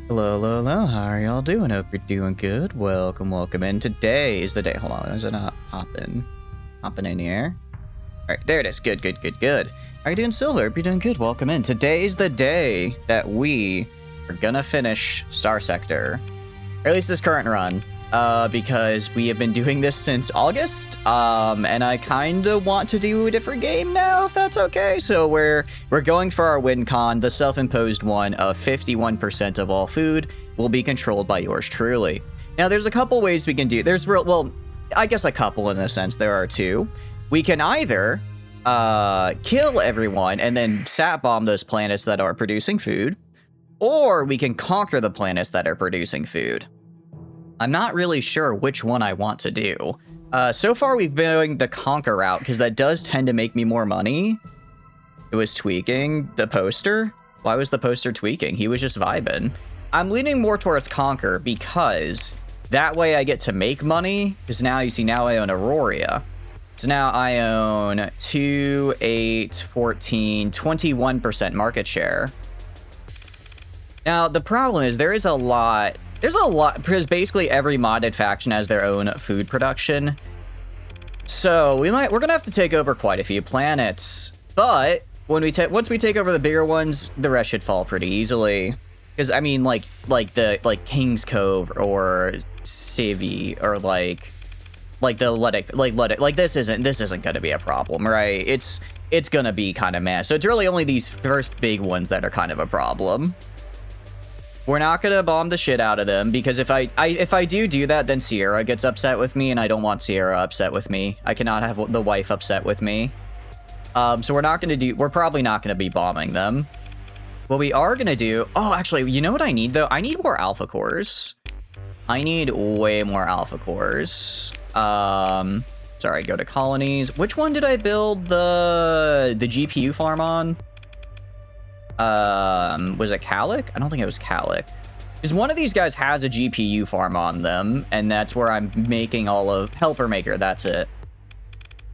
Hello, hello, hello. How are y'all doing? Hope you're doing good. Welcome in. Today is the day. Hold on, is it not hopping in here? All right, there it is. Good. How are you doing, Silver? Hope you're doing good. Welcome in. Today's the day that we are gonna finish Starsector, or at least this current run, because we have been doing this since August, and I kind of want to do a different game now, if that's okay. So we're going for our win con, the self-imposed one of 51% of all food will be controlled by yours truly. Now, there's a couple ways we can do. I guess a couple in the sense. There are two. We can either kill everyone and then sat bomb those planets that are producing food, or we can conquer the planets that are producing food. I'm not really sure which one I want to do. So far, we've been doing the conquer route, because that does tend to make me more money. It was tweaking the poster. Why was the poster tweaking? He was just vibing. I'm leaning more towards conquer, because that way I get to make money, because now, you see, now I own Aurora. So now I own 2, 8, 14, 21% market share. Now, the problem is there's a lot, because basically every modded faction has their own food production. So we're gonna have to take over quite a few planets. But when once we take over the bigger ones, the rest should fall pretty easily. Because I mean, like King's Cove or Civi or like this isn't gonna be a problem, right? It's gonna be kind of mad. So it's really only these first big ones that are kind of a problem. We're not gonna bomb the shit out of them, because if I do that, then Sierra gets upset with me, and I don't want Sierra upset with me. I cannot have the wife upset with me. So we're probably not gonna be bombing them. What we are gonna do, oh, actually, you know what I need though? I need more alpha cores. I need way more alpha cores. Sorry, go to colonies. Which one did I build the GPU farm on? Was it Calic? I don't think it was Calic. Because one of these guys has a GPU farm on them, and that's where I'm making all of Helper Maker, that's it.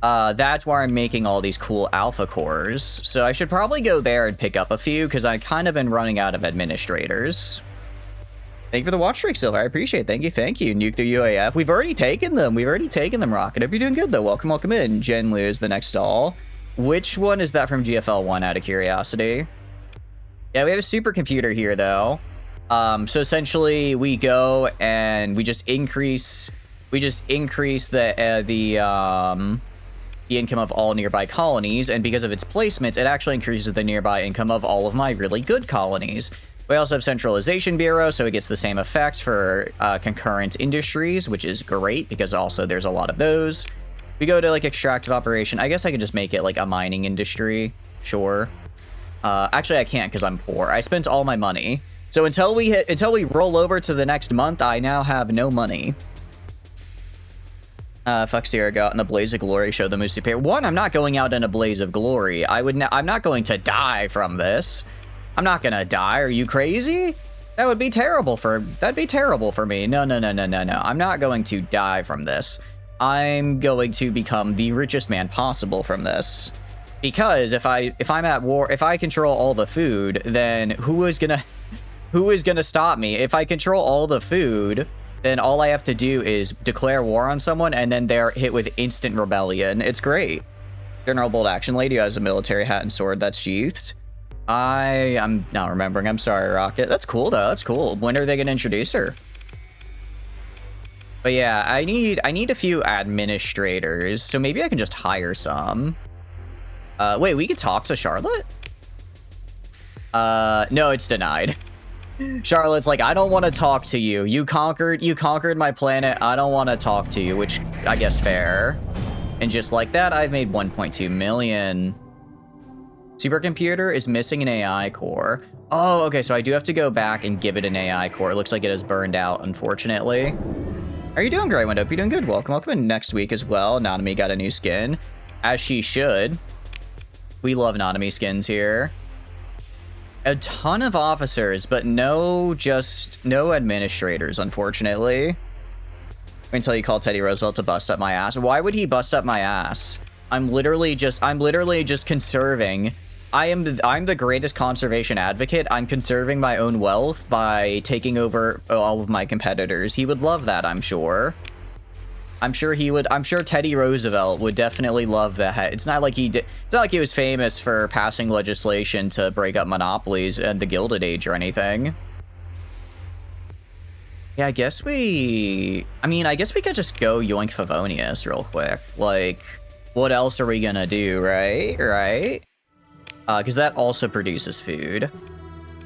That's where I'm making all these cool alpha cores. So I should probably go there and pick up a few, because I kind of been running out of administrators. Thank you for the watch streak, Silver. I appreciate it. Thank you. Nuke the UAF. We've already taken them, Rocket. Hope you're doing good, though. Welcome in. Jen Liu is the next stall. Which one is that from GFL1, out of curiosity? Yeah, we have a supercomputer here, though. So essentially, we go and we just increase the income of all nearby colonies, and because of its placements, it actually increases the nearby income of all of my really good colonies. We also have Centralization Bureau, so it gets the same effects for concurrent industries, which is great, because also there's a lot of those. We go to, like, extractive operation. I guess I could just make it, like, a mining industry. Sure. Actually, I can't, because I'm poor. I spent all my money. So until we roll over to the next month, I now have no money. Fuck Sierra, go out in the blaze of glory, show them who's superior. One, I'm not going out in a blaze of glory. I'm not going to die from this. I'm not gonna die. Are you crazy? That'd be terrible for me. No. I'm not going to die from this. I'm going to become the richest man possible from this. Because if I'm at war, if I control all the food, then who is gonna stop me? If I control all the food, then all I have to do is declare war on someone, and then they're hit with instant rebellion. It's great. General Bold Action Lady has a military hat and sword that's sheathed. I'm not remembering. I'm sorry, Rocket. That's cool, though. That's cool. When are they going to introduce her? But yeah, I need a few administrators, so maybe I can just hire some. Wait, we could talk to Charlotte? No, it's denied. Charlotte's like, I don't want to talk to you. You conquered my planet. I don't want to talk to you, which I guess fair. And just like that, I've made 1.2 million. Supercomputer is missing an AI core. Oh, okay, so I do have to go back and give it an AI core. It looks like it has burned out, unfortunately. How are you doing, Grey Window? You're doing good. Welcome in next week as well. Nanami got a new skin, as she should. We love Nanami skins here. A ton of officers, but no administrators, unfortunately. Until you call Teddy Roosevelt to bust up my ass. Why would he bust up my ass? I'm literally just conserving I'm the greatest conservation advocate. I'm conserving my own wealth by taking over all of my competitors. He would love that, I'm sure. I'm sure he would. I'm sure Teddy Roosevelt would definitely love that. It's not like it's not like he was famous for passing legislation to break up monopolies and the Gilded Age or anything. Yeah, I guess we could just go yoink Favonius real quick. Like, what else are we gonna do, right? Right? Because that also produces food.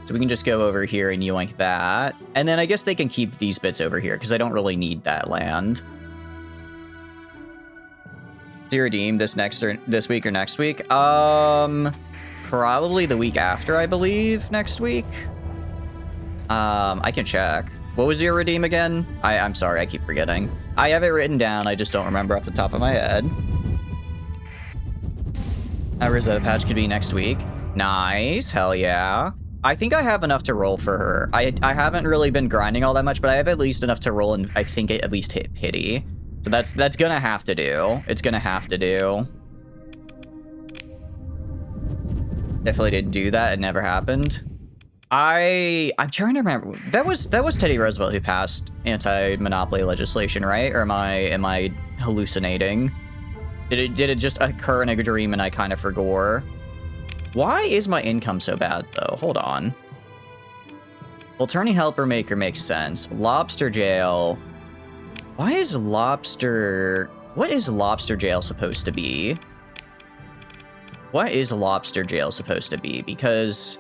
So we can just go over here and yoink that. And then I guess they can keep these bits over here because I don't really need that land. Do you redeem this week or next week? Probably the week after, I believe, next week. I can check. What was your redeem again? I'm sorry, I keep forgetting. I have it written down, I just don't remember off the top of my head. A Rosetta patch could be next week. Nice, hell yeah. I think I have enough to roll for her. I haven't really been grinding all that much, but I have at least enough to roll and I think at least hit pity. So that's gonna have to do. It's gonna have to do. Definitely didn't do that, it never happened. I'm trying to remember. That was Teddy Roosevelt who passed anti-monopoly legislation, right? Or am I hallucinating? Did it just occur in a dream and I kind of forgot? Why is my income so bad though? Hold on. Well, attorney helper maker makes sense. Lobster jail. Why is lobster... What is lobster jail supposed to be? What is lobster jail supposed to be? Because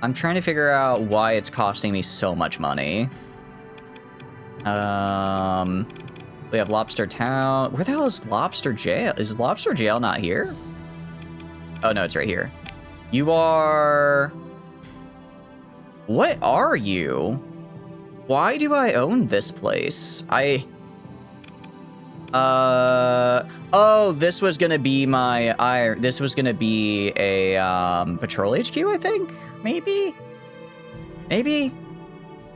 I'm trying to figure out why it's costing me so much money. We have Lobster Town. Where the hell is Lobster Jail? Is Lobster Jail not here? Oh, no, it's right here. You are... What are you? Why do I own this place? Oh, this was gonna be my... This was gonna be a, Patrol HQ, I think? Maybe? Maybe?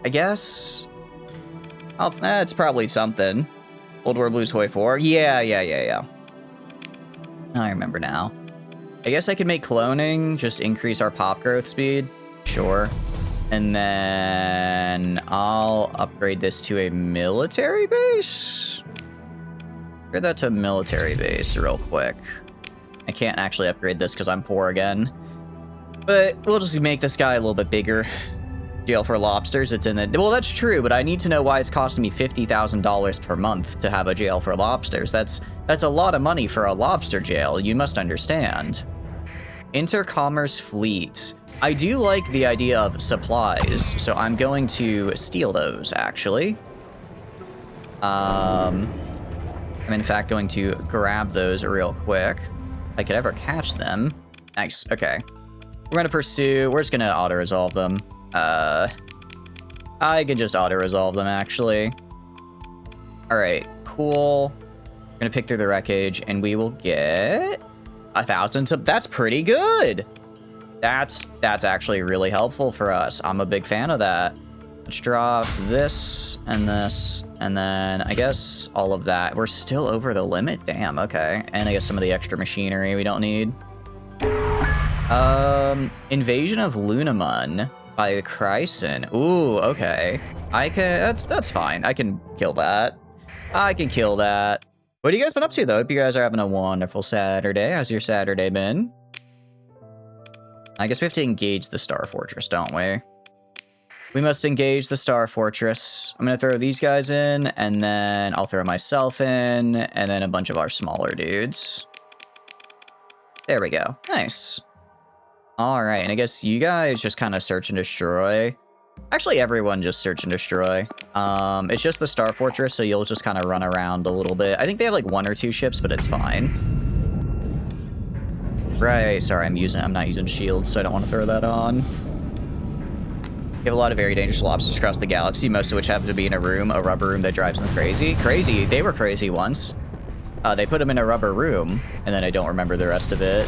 I guess? Oh, it's probably something. Old War Blues Hoi 4? Yeah. I remember now. I guess I could make cloning, just increase our pop growth speed. Sure. And then I'll upgrade this to a military base. Upgrade that to a military base real quick. I can't actually upgrade this because I'm poor again. But we'll just make this guy a little bit bigger. Jail for lobsters, it's in the... Well, that's true, but I need to know why it's costing me $50,000 per month to have a jail for lobsters. That's a lot of money for a lobster jail, you must understand. Intercommerce fleet. I do like the idea of supplies, so I'm going to steal those, actually. I'm in fact going to grab those real quick. If I could ever catch them. Nice, okay. We're gonna pursue, we're just gonna auto-resolve them. I can just auto-resolve them, actually. Alright, cool. We're gonna pick through the wreckage, and we will get 1,000. That's pretty good! That's actually really helpful for us. I'm a big fan of that. Let's drop this, and then I guess all of that. We're still over the limit? Damn, okay. And I guess some of the extra machinery we don't need. Invasion of Lunamun by Chryson. Ooh, okay. That's fine. I can kill that. I can kill that. What have you guys been up to, though? Hope you guys are having a wonderful Saturday. How's your Saturday been? I guess we have to engage the Star Fortress, don't we? We must engage the Star Fortress. I'm gonna throw these guys in, and then I'll throw myself in, and then a bunch of our smaller dudes. There we go. Nice. All right, and I guess you guys just kind of search and destroy. Actually, everyone just search and destroy. It's just the Star Fortress, so you'll just kind of run around a little bit. I think they have like 1 or 2 ships, but it's fine. Right, sorry, I'm not using shields, so I don't want to throw that on. You have a lot of very dangerous lobsters across the galaxy, most of which happen to be in a rubber room that drives them crazy. Crazy, they were crazy once. They put them in a rubber room, and then I don't remember the rest of it.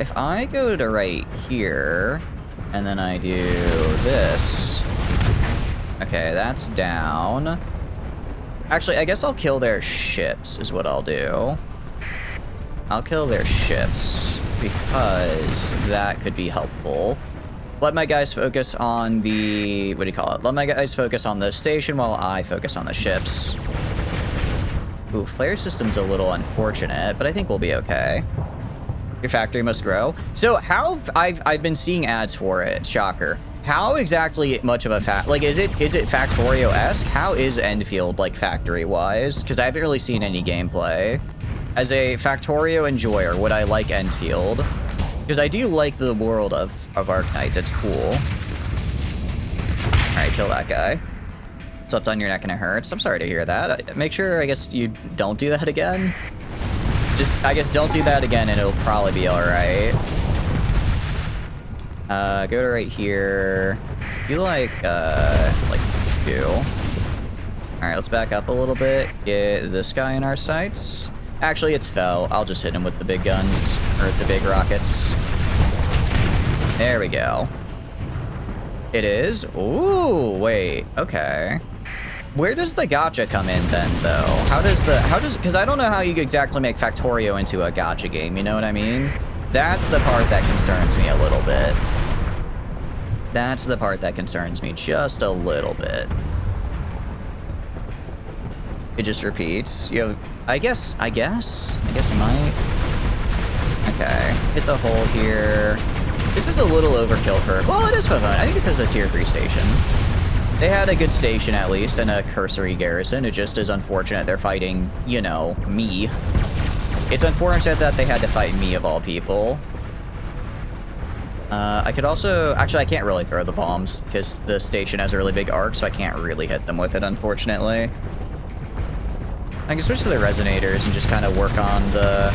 If I go to right here, and then I do this. Okay, that's down. Actually, I guess I'll kill their ships, is what I'll do. I'll kill their ships because that could be helpful. Let my guys focus on the, what do you call it? Let my guys focus on the station while I focus on the ships. Ooh, flare system's a little unfortunate, but I think we'll be okay. Your factory must grow. So how, I've been seeing ads for it, shocker. How exactly much of a like, is it Factorio-esque? How is Enfield, like, factory-wise? Because I haven't really seen any gameplay. As a Factorio enjoyer, would I like Enfield? Because I do like the world of Arknight, it's cool. Alright, kill that guy. Slept on your neck and it hurts. I'm sorry to hear that. Make sure, I guess, you don't do that again. Just, I guess, don't do that again and it'll probably be alright. Go to right here. You like 2. Alright, let's back up a little bit. Get this guy in our sights. Actually, it's Fel. I'll just hit him with the big guns, or the big rockets. There we go. It is? Ooh, wait, okay. Where does the gacha come in then, though? Because I don't know how you exactly make Factorio into a gacha game, you know what I mean? That's the part that concerns me a little bit. That's the part that concerns me just a little bit. It just repeats. You know, I guess it might. Okay, hit the hole here. This is a little overkill for, well, it is fun. I think it says a tier 3 station. They had a good station at least, and a cursory garrison. It just is unfortunate they're fighting, you know, me. It's unfortunate that they had to fight me of all people. I could also, actually I can't really throw the bombs because the station has a really big arc, so I can't really hit them with it, unfortunately. I can switch to the resonators and just kind of work on them.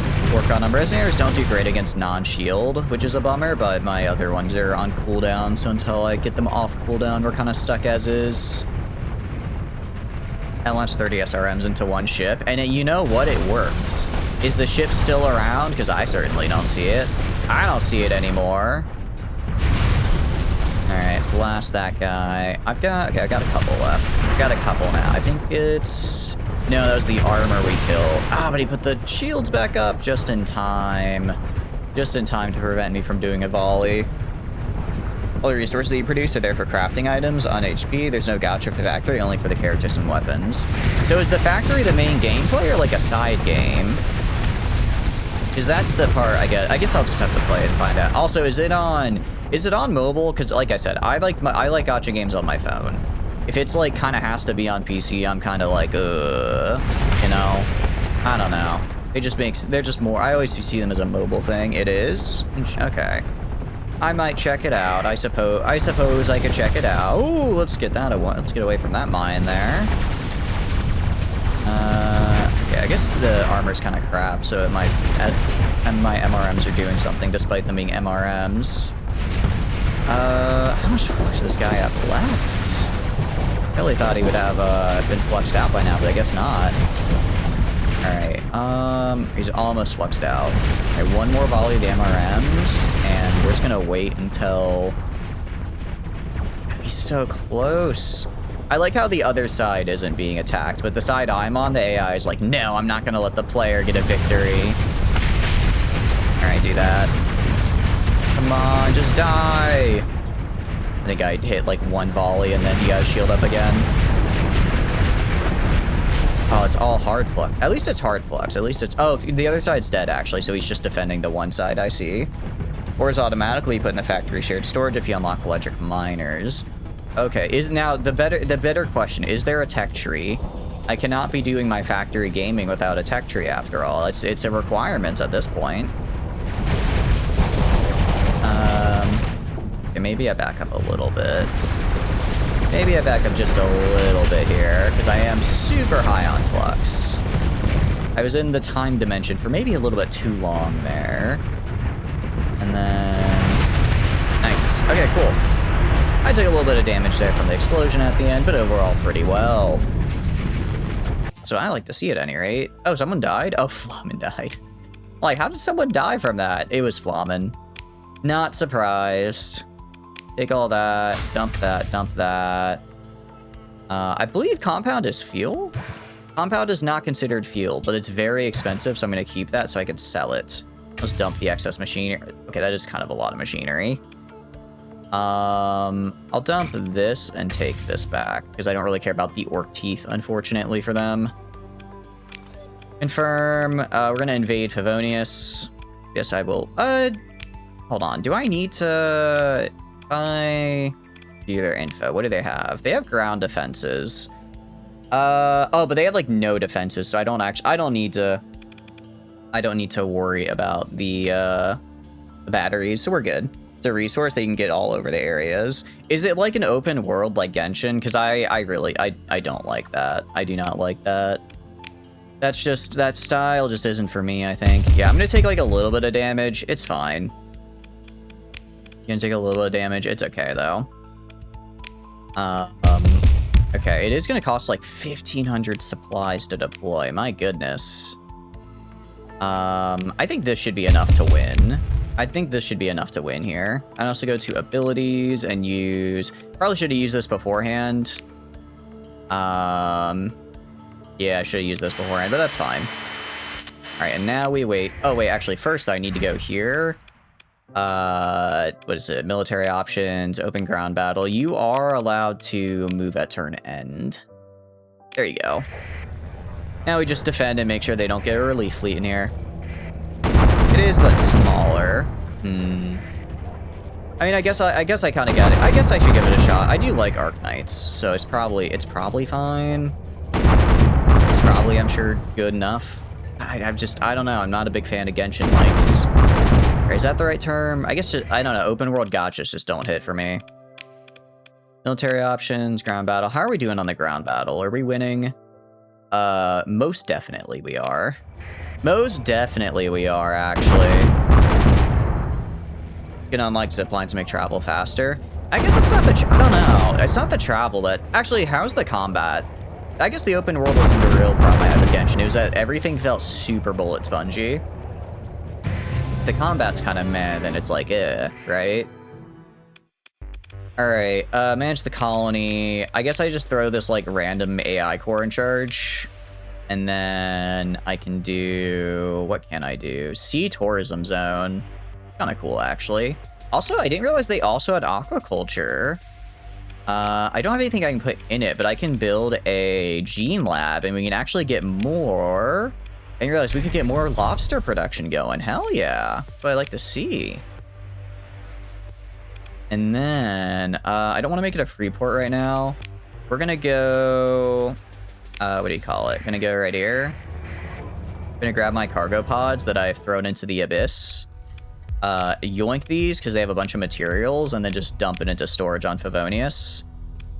Resonators don't do great against non-shield, which is a bummer, but my other ones are on cooldown, so until I get them off cooldown, we're kind of stuck as is. I launched 30 SRMs into one ship, and you know what? It worked. Is the ship still around? Because I certainly don't see it. I don't see it anymore. Alright, blast that guy. I've got a couple left. I've got a couple now. I think it's... No, that was the armor we killed. Ah, but he put the shields back up just in time. Just in time to prevent me from doing a volley. All the resources that you produce are there for crafting items on HP. There's no gacha for the factory, only for the characters and weapons. So is the factory the main gameplay or like a side game? Because that's the part I guess I'll just have to play it and find out. Also, is it on mobile? Because like I said, I like gacha games on my phone. If it's like kind of has to be on PC, I'm kind of like, you know, I don't know. They're just more, I always see them as a mobile thing. It is? Okay. I might check it out. I suppose I could check it out. Ooh, let's get away from that mine there. Okay, I guess the armor's kind of crap, so it might, and my MRMs are doing something despite them being MRMs. How much flux does this guy have left? I really thought he would have been fluxed out by now, but I guess not. Alright, he's almost fluxed out. Alright, one more volley of the MRMs, and we're just gonna wait until... He's so close. I like how the other side isn't being attacked, but the side I'm on, the AI is like, no, I'm not gonna let the player get a victory. Alright, do that. Come on, just die! I think I hit like one volley and then he got his shield up again. Oh, it's all hard flux. At least it's hard flux. At least it's... Oh, the other side's dead, actually, so he's just defending the one side, I see. Or is automatically put in the factory shared storage if you unlock electric miners. Okay, now the better question, is there a tech tree? I cannot be doing my factory gaming without a tech tree after all. It's a requirement at this point. Okay, maybe I back up a little bit. Maybe I back up just a little bit here, because I am super high on flux. I was in the time dimension for maybe a little bit too long there. And then... Nice. Okay, cool. I took a little bit of damage there from the explosion at the end, but overall pretty well. So I like to see at any rate. Oh, someone died? Oh, Flamen died. Like, how did someone die from that? It was Flamen. Not surprised. Take all that, dump that, dump that. I believe compound is fuel? Compound is not considered fuel, but it's very expensive, so I'm going to keep that so I can sell it. Let's dump the excess machinery. Okay, that is kind of a lot of machinery. I'll dump this and take this back, because I don't really care about the orc teeth, unfortunately, for them. Confirm. We're going to invade Favonius. Yes, I will. Hold on. Do I need to buy... view their info? What do they have? They have ground defenses. Oh, but they have like no defenses, so I don't need to worry about the batteries, so we're good. It's a resource they can get all over the areas. Is it like an open world like Genshin? Because I really don't like that. I do not like that. That's just, that style just isn't for me, I think. Yeah, I'm gonna take like a little bit of damage. It's fine. Gonna take a little bit of damage. It's okay though. Okay, it is gonna cost like 1,500 supplies to deploy. My goodness. I think this should be enough to win. I think this should be enough to win here. I'd also go to abilities and use... Probably should have used this beforehand. Yeah, I should have used this beforehand, but that's fine. Alright, and now we wait. Oh, wait, actually, first I need to go here. What is it? Military options, open ground battle. You are allowed to move at turn end. There you go. Now we just defend and make sure they don't get a relief fleet in here. It is, but smaller. I mean, I guess I kind of get it. I guess I should give it a shot. I do like Arc Knights, so it's probably fine. It's probably, I'm sure, good enough. I don't know. I'm not a big fan of Genshin likes. Or is that the right term? I guess, I don't know. Open world gotchas just don't hit for me. Military options, ground battle. How are we doing on the ground battle? Are we winning? Most definitely we are. Most definitely we are, actually. You can unlock ziplines to make travel faster. I guess it's not the... I don't know. It's not the travel that... Actually, how's the combat? I guess the open world wasn't the real problem I had with Genshin. It was that everything felt super bullet spongy. If the combat's kind of meh, then it's like, right? Alright, manage the colony. I guess I just throw this, like, random AI core in charge. And then I can do... What can I do? Sea tourism zone. Kind of cool, actually. Also, I didn't realize they also had aquaculture. I don't have anything I can put in it, but I can build a gene lab, and we can actually get more... I didn't realize we could get more lobster production going. Hell yeah. That's what I like to see. And then, I don't want to make it a free port right now. We're gonna go... what do you call it? Gonna go right here. Gonna grab my cargo pods that I've thrown into the abyss. Yoink these, because they have a bunch of materials, and then just dump it into storage on Favonius.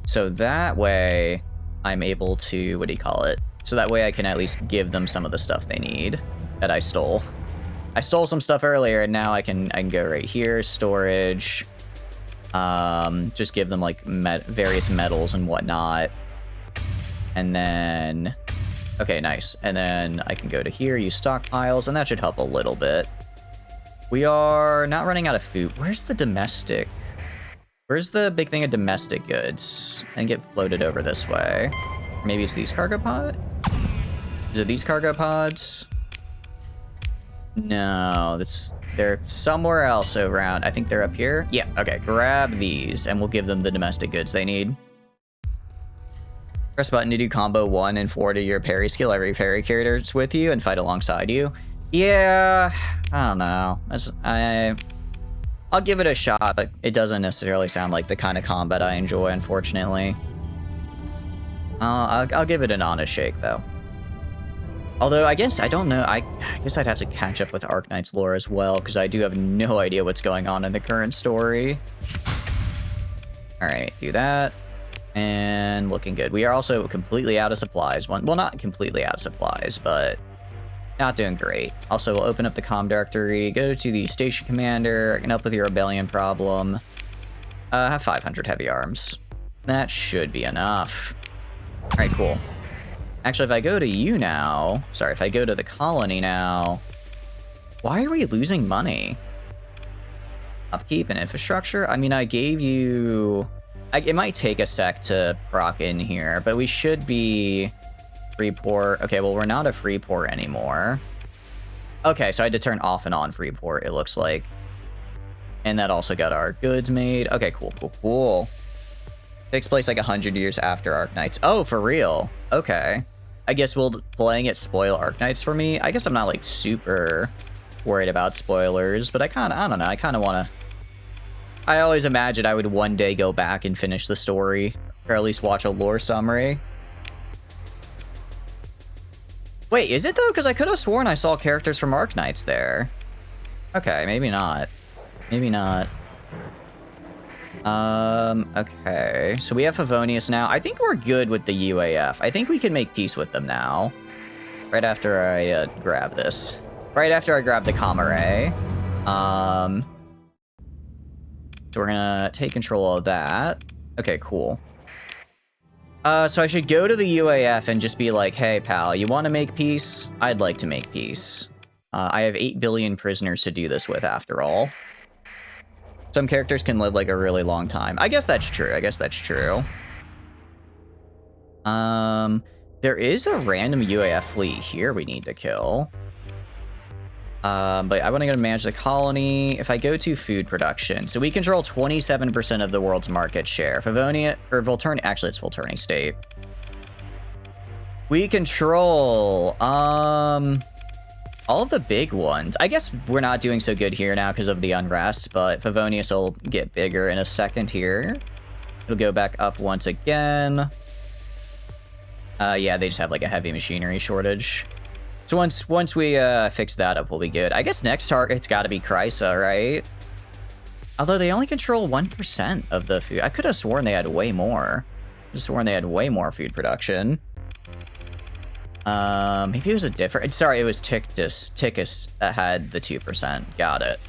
So that way, I'm able to... What do you call it? So that way I can at least give them some of the stuff they need that I stole. I stole some stuff earlier, and now I can go right here, storage... just give them like various metals and whatnot. And then, okay, nice. And then I can go to here, use stockpiles, and that should help a little bit. We are not running out of food. Where's the domestic? Where's the big thing of domestic goods? And get floated over this way. Maybe it's these cargo pods? Is it these cargo pods? No, they're somewhere else around. I think they're up here. Yeah, okay, grab these, and we'll give them the domestic goods they need. Press button to do combo 1 and 4 to your parry skill. Every parry character's with you and fight alongside you. Yeah, I don't know. I'll give it a shot, but it doesn't necessarily sound like the kind of combat I enjoy, unfortunately. I'll give it an honest shake, though. Although, I guess, I don't know, I guess I'd have to catch up with Arc Knight's lore as well, because I do have no idea what's going on in the current story. Alright, do that. And looking good. We are also completely out of supplies. Well, not completely out of supplies, but not doing great. Also, we'll open up the comm directory, go to the station commander, I can help with your rebellion problem. Have 500 heavy arms. That should be enough. Alright, cool. Actually, if I go to you now, sorry, if I go to the colony now, why are we losing money? Upkeep and infrastructure? I mean, I gave you... it might take a sec to proc in here, but we should be Free port. Okay, well, we're not a free port anymore. Okay, so I had to turn off and on free port, it looks like. And that also got our goods made. Okay, cool, cool, cool. Takes place like 100 years after Arknights. Oh, for real? Okay. I guess will playing it spoil Arknights for me? I guess I'm not like super worried about spoilers, but I don't know, I kind of want to... I always imagined I would one day go back and finish the story, or at least watch a lore summary. Wait, is it though? Because I could have sworn I saw characters from Arknights there. Okay, maybe not. Maybe not. Okay. So we have Favonius now. I think we're good with the UAF. I think we can make peace with them now. Right after I grab this. Right after I grab the Comare. So we're gonna take control of that. Okay, cool. So I should go to the UAF and just be like, hey, pal, you want to make peace? I'd like to make peace. I have 8 billion prisoners to do this with, after all. Some characters can live, like, a really long time. I guess that's true. I guess that's true. There is a random UAF fleet here we need to kill. But I want to go to manage the colony. If I go to food production, so we control 27% of the world's market share. Favonia, or Volturni, actually it's Volturni State. We control, all of the big ones. I guess we're not doing so good here now because of the unrest, but Favonius will get bigger in a second here. It'll go back up once again. Yeah, they just have like a heavy machinery shortage. So once we fix that up, we'll be good. I guess next target's got to be Chrysa, right? Although they only control 1% of the food. I could have sworn they had way more. I could have sworn they had way more food production. Maybe it was a different... Sorry, it was Tickus that had the 2%. Got it.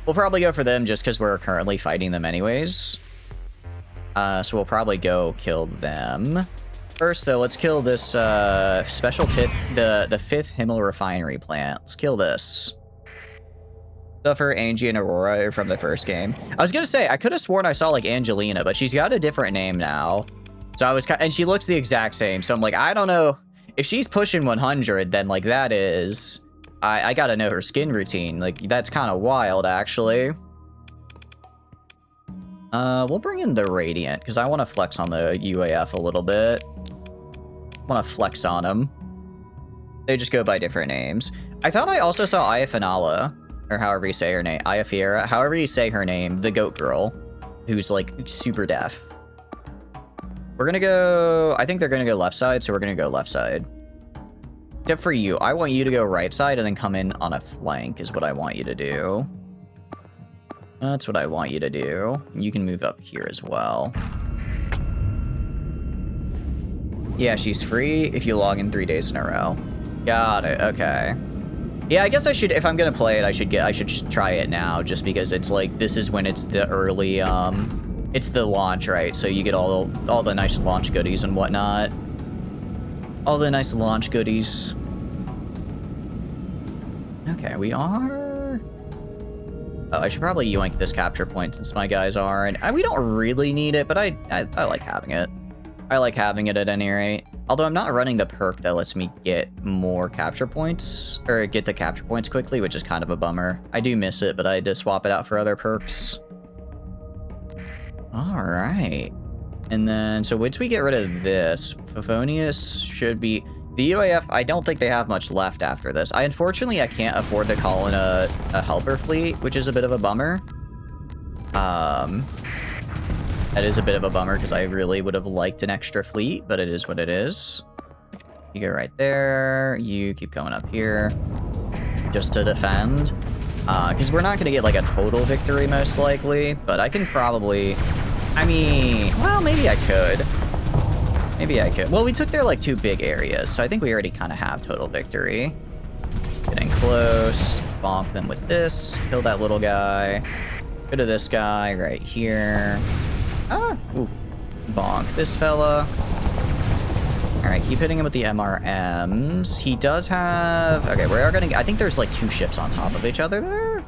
We'll probably go for them just because we're currently fighting them anyways. So we'll probably go kill them. First, though, let's kill this special tip, the 5th Himmel refinery plant. Let's kill this. Suffer, Angie, and Aurora are from the first game. I was gonna say, I could have sworn I saw, like, Angelina, but she's got a different name now. So I was and she looks the exact same, so I'm like, I don't know. If she's pushing 100, then, like, that is... I gotta know her skin routine. Like, that's kind of wild, actually. We'll bring in the Radiant, because I want to flex on the UAF a little bit. Want to flex on them. They just go by different names. I thought I also saw Ayafinala, or however you say her name, Ayafiera, however you say her name, the goat girl, who's like super deaf. We're gonna go, I think they're gonna go left side, so we're gonna go left side. Except for you, I want you to go right side and then come in on a flank is what I want you to do. That's what I want you to do. You can move up here as well. Yeah, she's free if you log in 3 days in a row. Got it, okay. Yeah, I guess I should, if I'm gonna play it, I should try it now, just because it's like, this is when it's the early, it's the launch, right? So you get all the nice launch goodies and whatnot. All the nice launch goodies. Okay, we are... Oh, I should probably yoink this capture point since my guys are, and we don't really need it, but I like having it. I like having it at any rate. Although I'm not running the perk that lets me get more capture points, or get the capture points quickly, which is kind of a bummer. I do miss it, but I had to swap it out for other perks. All right. And then, so once we get rid of this, Favonius should be... The UAF, I don't think they have much left after this. Unfortunately, I can't afford to call in a helper fleet, which is a bit of a bummer. That is a bit of a bummer because I really would have liked an extra fleet, but it is what it is. You go right there. You keep going up here just to defend. Because we're not going to get like a total victory most likely, but I can probably... I mean, well, maybe I could. Maybe I could. Well, we took their like 2 big areas, so I think we already kind of have total victory. Getting close. Bonk them with this. Kill that little guy. Go to this guy right here. Ah, ooh. Bonk this fella. All right, keep hitting him with the MRMs. He does have... Okay, we are gonna... I think there's like 2 ships on top of each other there.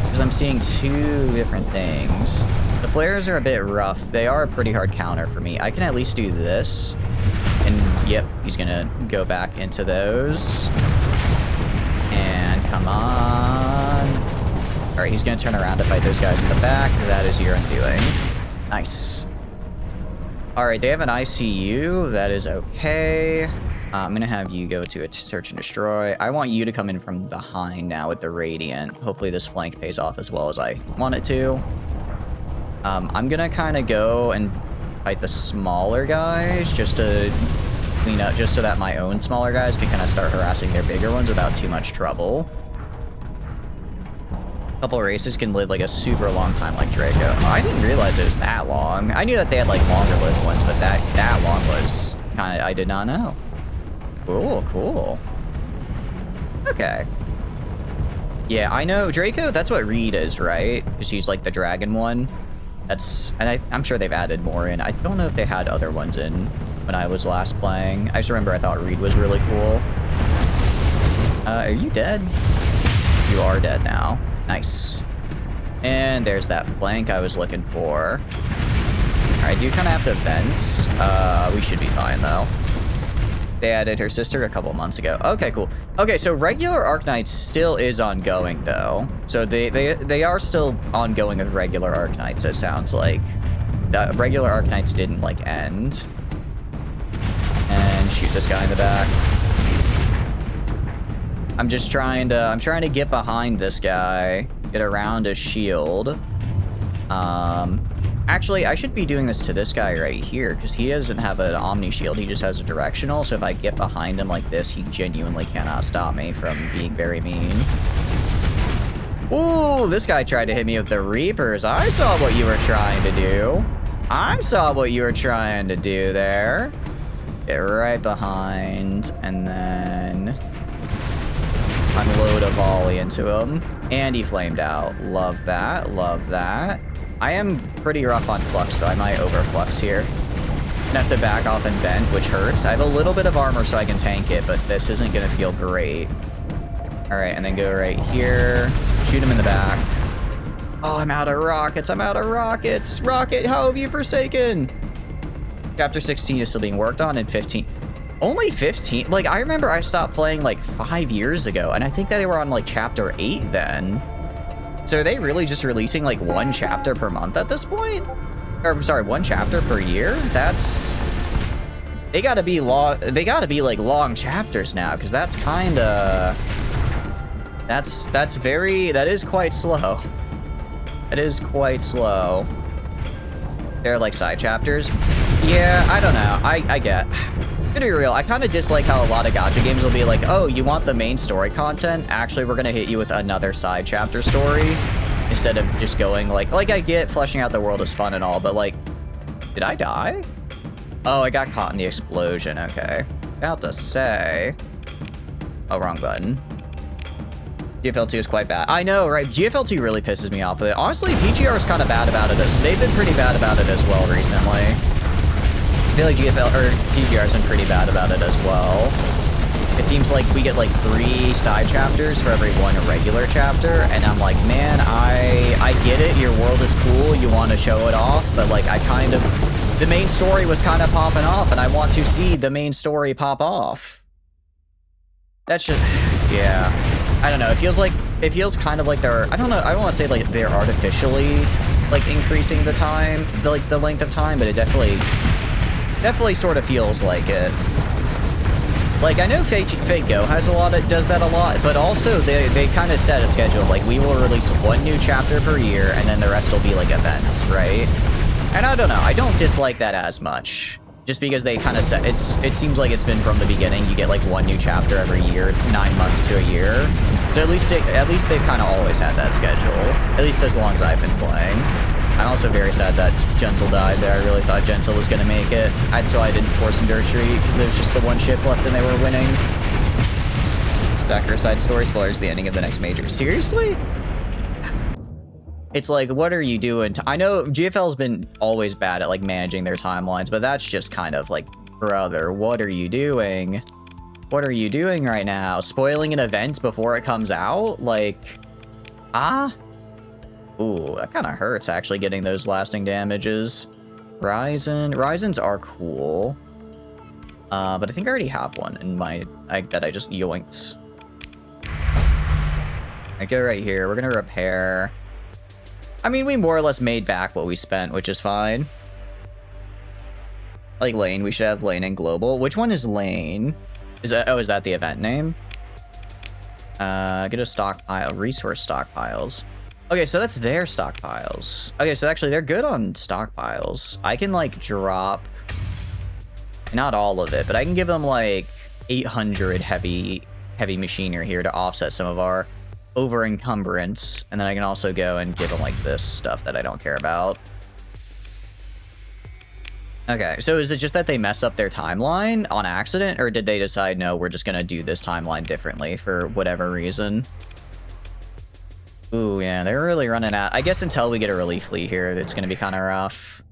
Because I'm seeing 2 different things. The flares are a bit rough. They are a pretty hard counter for me. I can at least do this and Yep, he's gonna go back into those. And come on. All right, he's gonna turn around to fight those guys in the back. That is your undoing. Nice. All right, they have an ICU. That is okay. I'm gonna have you go to a search and destroy. I want you to come in from behind now with the Radiant. Hopefully this flank pays off as well as I want it to. I'm gonna kind of go and fight the smaller guys just to clean up, just so that my own smaller guys can kind of start harassing their bigger ones without too much trouble. A couple races can live like a super long time like Draco. Oh, I didn't realize it was that long. I knew that they had like longer lived ones, but that long was kind of, I did not know. Cool, cool. Okay. Yeah, I know Draco, that's what Reed is, right? Because she's like the dragon one. And I'm sure they've added more in. I don't know if they had other ones in when I was last playing. I just remember I thought Reed was really cool. Are you dead? You are dead now. Nice. And there's that flank I was looking for. Alright, do kind of have to vent. We should be fine though. They added her sister a couple months ago. Okay, cool. Okay, so regular Arknights still is ongoing though. So they are still ongoing with regular Arknights, it sounds like. The regular Arknights didn't like end. And shoot this guy in the back. I'm just trying to get behind this guy, get around his shield. Actually, I should be doing this to this guy right here, because he doesn't have an Omni shield, he just has a directional, so if I get behind him like this, he genuinely cannot stop me from being very mean. Ooh, this guy tried to hit me with the Reapers. I saw what you were trying to do. I saw what you were trying to do there. Get right behind, and then unload a volley into him. And he flamed out. Love that, love that. I am pretty rough on flux, though. I might overflux here. Gonna have to back off and bend, which hurts. I have a little bit of armor so I can tank it, but this isn't gonna feel great. All right, and then go right here. Shoot him in the back. Oh, I'm out of rockets. I'm out of rockets. Rocket, how have you forsaken? Chapter 16 is still being worked on, and 15. Only 15? Like, I remember I stopped playing like 5 years ago, and I think that they were on like chapter 8 then. So are they really just releasing like one chapter per month at this point? Or sorry, one chapter per year? That's... They gotta be long, they gotta be like long chapters now, because that's kinda... that is quite slow. That is quite slow. They're like side chapters. Yeah, I don't know. I get. To be real, I kind of dislike how a lot of gacha games will be like, oh, you want the main story content? Actually, we're gonna hit you with another side chapter story instead of just going like I get fleshing out the world is fun and all, but like, did I die? Oh, I got caught in the explosion. Okay, about to say. Oh, wrong button. GFL2 is quite bad. I know, right? GFL2 really pisses me off with it. Honestly, PGR is kind of bad about it. They've been pretty bad about it as well recently. I feel like PGR has been pretty bad about it as well. It seems like we get like 3 side chapters for every 1 regular chapter, and I'm like, man, I get it. Your world is cool. You want to show it off, but like the main story was kind of popping off, and I want to see the main story pop off. That's just, yeah. I don't know. It feels kind of like they're, I don't know. I don't want to say like they're artificially like increasing the time, the length of time, but it definitely sort of feels like it. Like, I know Fate Go does that a lot, but also they kind of set a schedule. Like, we will release 1 new chapter per year, and then the rest will be like events, right? And I don't know. I don't dislike that as much. Just because they kind of set, it seems like it's been from the beginning. You get like 1 new chapter every year, 9 months to a year. So at least they've kind of always had that schedule. At least as long as I've been playing. I'm also very sad that Gentle died there. I really thought Gentle was going to make it. So I didn't force him to retreat because there's just the 1 ship left and they were winning. Backer side story spoilers the ending of the next major. Seriously? It's like, what are you doing? I know GFL's been always bad at like managing their timelines, but that's just kind of like, brother, what are you doing? What are you doing right now? Spoiling an event before it comes out? Like, Ooh, that kind of hurts actually getting those lasting damages. Ryzens are cool. But I think I already have one in my that I just yoinked. I go right here. We're gonna repair. I mean, we more or less made back what we spent, which is fine. Like Lane, we should have Lane and Global. Which one is Lane? Is that the event name? Get a stockpile, resource stockpiles. Okay, so that's their stockpiles. Okay, so actually they're good on stockpiles. I can like drop, not all of it, but I can give them like 800 heavy machinery here to offset some of our over encumbrance. And then I can also go and give them like this stuff that I don't care about. Okay, so is it just that they messed up their timeline on accident, or did they decide, no, we're just gonna do this timeline differently for whatever reason? Ooh, yeah, they're really running out. I guess until we get a relief fleet here, it's gonna be kind of rough.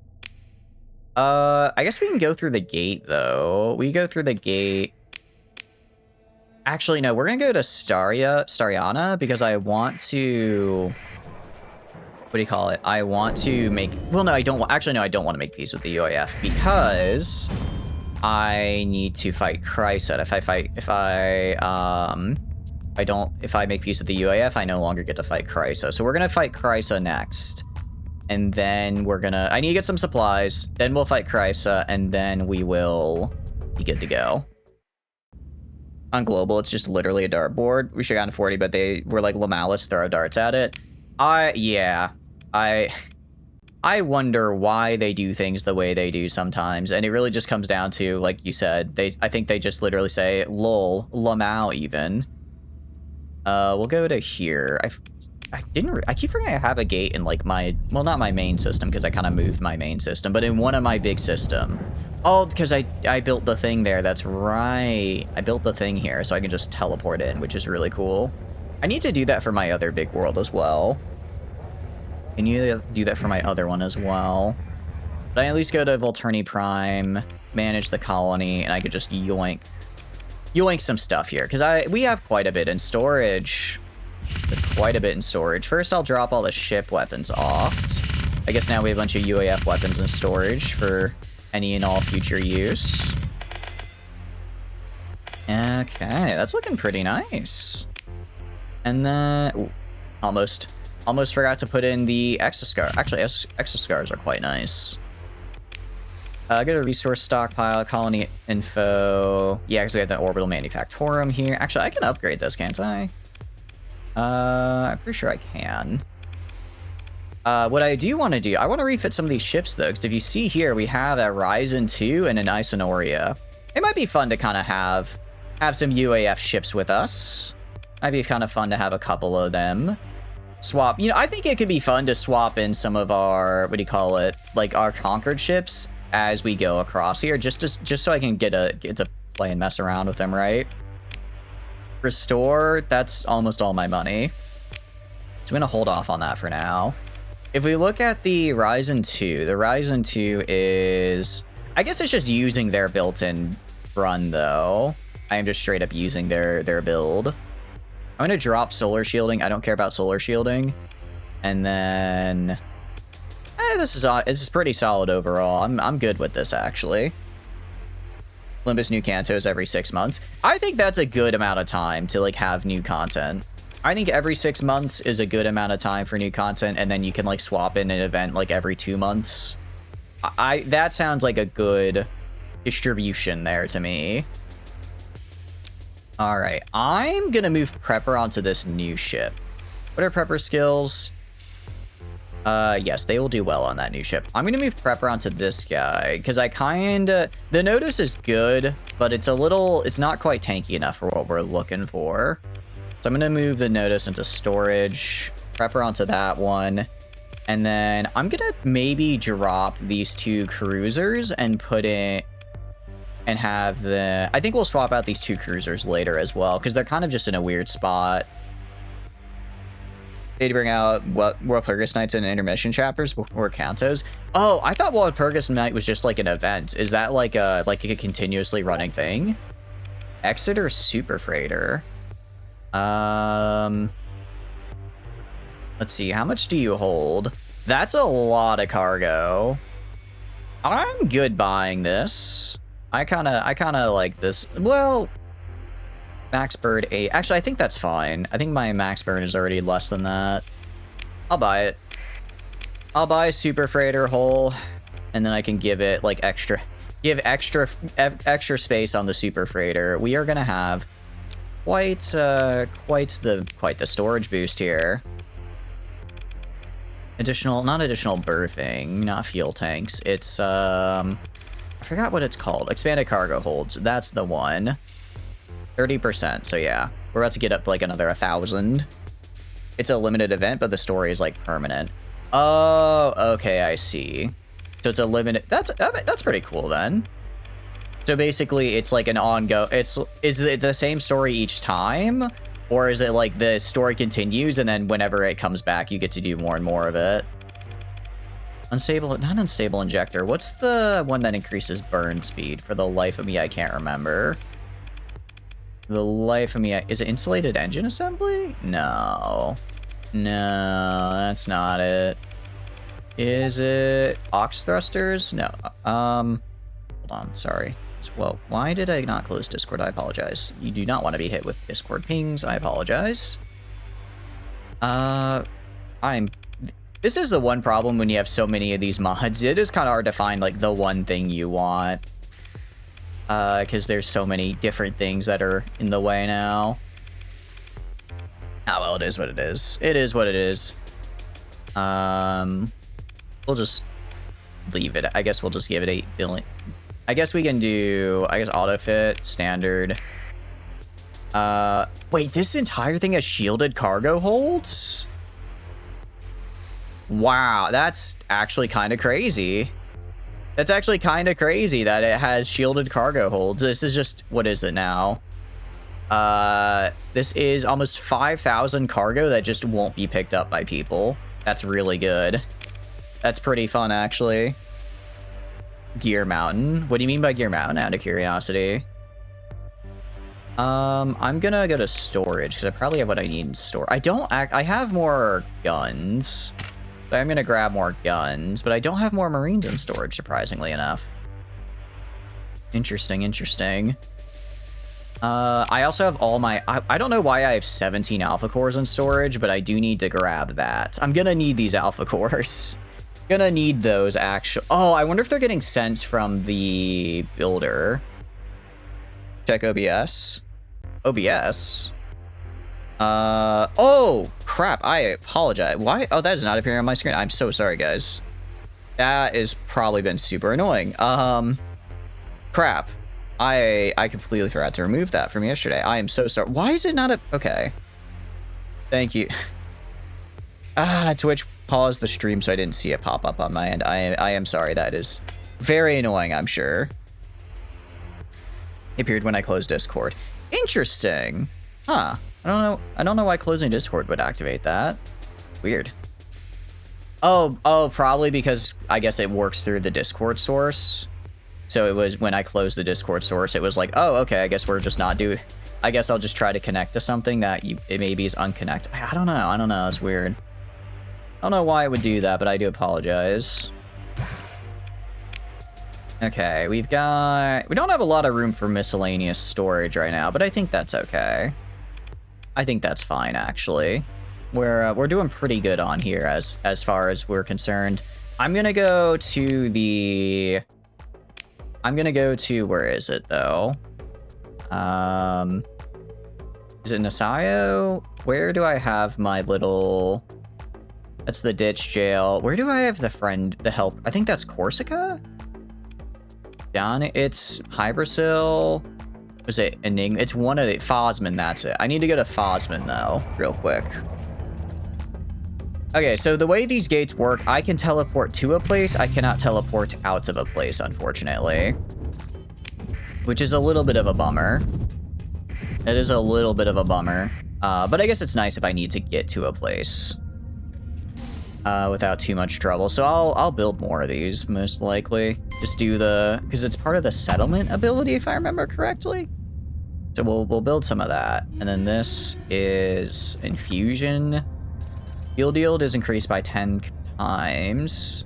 I guess we can go through the gate, though. We go through the gate. Actually, no, we're gonna go to Stariana, because I want to... What do you call it? I want to make... Well, no, I don't... Actually, no, I don't want to make peace with the UAF because I need to fight Chrysa. If I make peace with the UAF, I no longer get to fight Chrysa. So we're going to fight Chrysa next. And then we're going to... I need to get some supplies. Then we'll fight Chrysa, and then we will be good to go. On Global, it's just literally a dartboard. We should have gotten 40, but they were like Lamalis throw darts at it. Yeah. I wonder why they do things the way they do sometimes, and it really just comes down to, like you said, I think they just literally say, lol, lamau even. We'll go to here. I keep forgetting I have a gate in, like, my, well, not my main system, because I kind of moved my main system, but in one of my big system. Oh, because I built the thing there, that's right. I built the thing here, so I can just teleport in, which is really cool. I need to do that for my other big world as well. I need to do that for my other one as well. But I at least go to Volturni Prime, manage the colony, and I could just yoink some stuff here. Because we have quite a bit in storage. First, I'll drop all the ship weapons off. I guess now we have a bunch of UAF weapons in storage for any and all future use. Okay, that's looking pretty nice. And then... Ooh, almost forgot to put in the Exoscar. Actually, Exoscars are quite nice. Get a resource stockpile, colony info. Yeah, because we have the orbital manufactorum here. Actually, I can upgrade this, can't I? I'm pretty sure I can. What I do want to do, I want to refit some of these ships, though, because if you see here, we have a Ryzen 2 and an Isonoria. It might be fun to kind of have some UAF ships with us. Might be kind of fun to have a couple of them. Swap, you know, I think it could be fun to swap in some of our, what do you call it, like our Conquered ships as we go across here, just so I can get to play and mess around with them, right? Restore, that's almost all my money. So I'm gonna hold off on that for now. If we look at the Ryzen 2, the Ryzen 2 is, I guess it's just using their built-in run though. I am just straight up using their build. I'm gonna drop solar shielding. I don't care about solar shielding. And then this is pretty solid overall. I'm good with this actually. Olympus new cantos every 6 months. I think that's a good amount of time to like have new content. I think every 6 months is a good amount of time for new content, and then you can like swap in an event like every 2 months. That sounds like a good distribution there to me. All right, I'm gonna move Prepper onto this new ship. What are Prepper skills? Yes, they will do well on that new ship. I'm gonna move Prepper onto this guy because I the Notice is good, but it's not quite tanky enough for what we're looking for. So I'm gonna move the Notice into storage, Prepper onto that one, and then I'm gonna maybe drop these 2 cruisers and put in. And have I think we'll swap out these 2 cruisers later as well, because they're kind of just in a weird spot. They'd bring out Walpurgis Nights and intermission chapters or cantos. Oh, I thought Walpurgis Night was just like an event. Is that like a continuously running thing? Exeter Super Freighter. Let's see, how much do you hold? That's a lot of cargo. I'm good buying this. I kind of like this. Well, max bird 8. Actually, I think that's fine. I think my max bird is already less than that. I'll buy it. I'll buy a super freighter hull, and then I can give it like extra space on the super freighter. We are gonna have quite the storage boost here. Not additional berthing, not fuel tanks. It's I forgot what it's called. Expanded cargo holds. That's the one. 30%. So yeah, we're about to get up like another 1,000. It's a limited event, but the story is like permanent. Oh, okay, I see. So it's a limited. That's pretty cool then. So basically, it's like an ongoing. Is it the same story each time, or is it like the story continues and then whenever it comes back, you get to do more and more of it? Not unstable injector. What's the one that increases burn speed? For the life of me, I can't remember. The life of me, is it insulated engine assembly? No, that's not it. Is it ox thrusters? No. Hold on, sorry. Well, why did I not close Discord? I apologize. You do not want to be hit with Discord pings. I apologize. This is the one problem when you have so many of these mods. It is kind of hard to find like the one thing you want. Because there's so many different things that are in the way now. Ah, well, it is what it is. It is what it is. We'll just leave it. I guess we'll just give it 8 billion. I guess we can do, auto fit, standard. Wait, this entire thing has shielded cargo holds? Wow, that's actually kind of crazy. That's actually kind of crazy that it has shielded cargo holds. This is just, what is it now? This is almost 5,000 cargo that just won't be picked up by people. That's really good. That's pretty fun, actually. Gear Mountain. What do you mean by Gear Mountain, out of curiosity? I'm gonna go to storage, because I probably have what I need in store. I have more guns. But I'm gonna grab more guns, but I don't have more Marines in storage, surprisingly enough. Interesting. I also have all my... I don't know why I have 17 Alpha Cores in storage, but I do need to grab that. I'm gonna need these Alpha Cores. Gonna need those, actually. Oh, I wonder if they're getting sent from the builder. Check OBS. OBS? Oh, crap. I apologize. Why? Oh, that is not appearing on my screen. I'm so sorry, guys. That has probably been super annoying. Crap. I completely forgot to remove that from yesterday. I am so sorry. Why is it not a... Okay. Thank you. Twitch paused the stream so I didn't see it pop up on my end. I am sorry. That is very annoying, I'm sure. It appeared when I closed Discord. Interesting. Huh. I don't know why closing Discord would activate that. Weird. Oh, probably because I guess it works through the Discord source. So it was when I closed the Discord source, it was like, oh, okay, I guess we're just not doing... I guess I'll just try to connect to something that it maybe is unconnected. I don't know. It's weird. I don't know why it would do that, but I do apologize. Okay, we don't have a lot of room for miscellaneous storage right now, but I think that's okay. I think that's fine, actually. We're doing pretty good on here as far as we're concerned. I'm gonna go to where is it though? Is it Nasayo? Where do I have my little... That's the ditch jail. Where do I have the help? I think that's Corsica? Down, it's Hybrasil. Was it Enigma? It's one of the... Fosman, that's it. I need to go to Fosman, though, real quick. Okay, so the way these gates work, I can teleport to a place. I cannot teleport out of a place, unfortunately. Which is a little bit of a bummer. It is a little bit of a bummer. But I guess it's nice if I need to get to a place. Without too much trouble. So I'll build more of these, most likely. Just do because it's part of the settlement ability, if I remember correctly. So we'll build some of that. And then this is infusion. Field yield is increased by 10 times.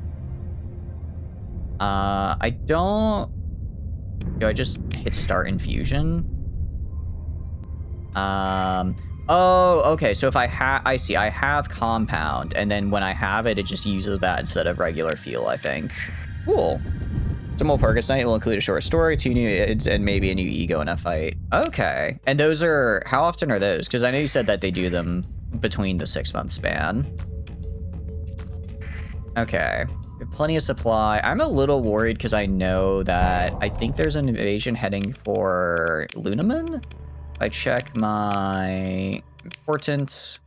I don't Do I just hit start infusion? Oh, okay, so if I see, I have compound, and then when I have it, it just uses that instead of regular fuel, I think. Cool. Some old Persean League will include a short story, 2 new ids, and maybe a new ego in a fight. Okay, and those are, how often are those? Because I know you said that they do them between the 6-month span. Okay, we have plenty of supply. I'm a little worried because I know that I think there's an invasion heading for Lunaman. I check my important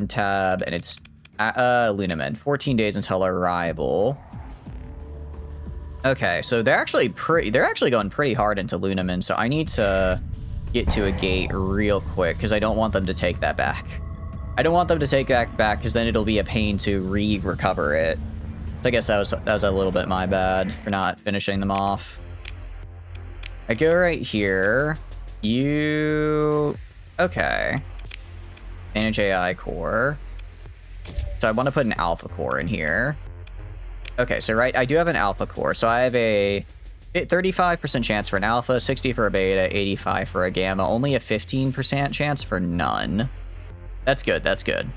tab, and it's Lunaman. 14 days until arrival. Okay, so they're actually going pretty hard into Lunaman, so I need to get to a gate real quick because I don't want them to take that back. I don't want them to take that back because then it'll be a pain to recover it. So I guess that was a little bit my bad for not finishing them off. I go right here. Okay. Manage AI core. So I want to put an alpha core in here. Okay, so right, I do have an alpha core. So I have a 35% chance for an alpha, 60 for a beta, 85 for a gamma, only a 15% chance for none. That's good, that's good. And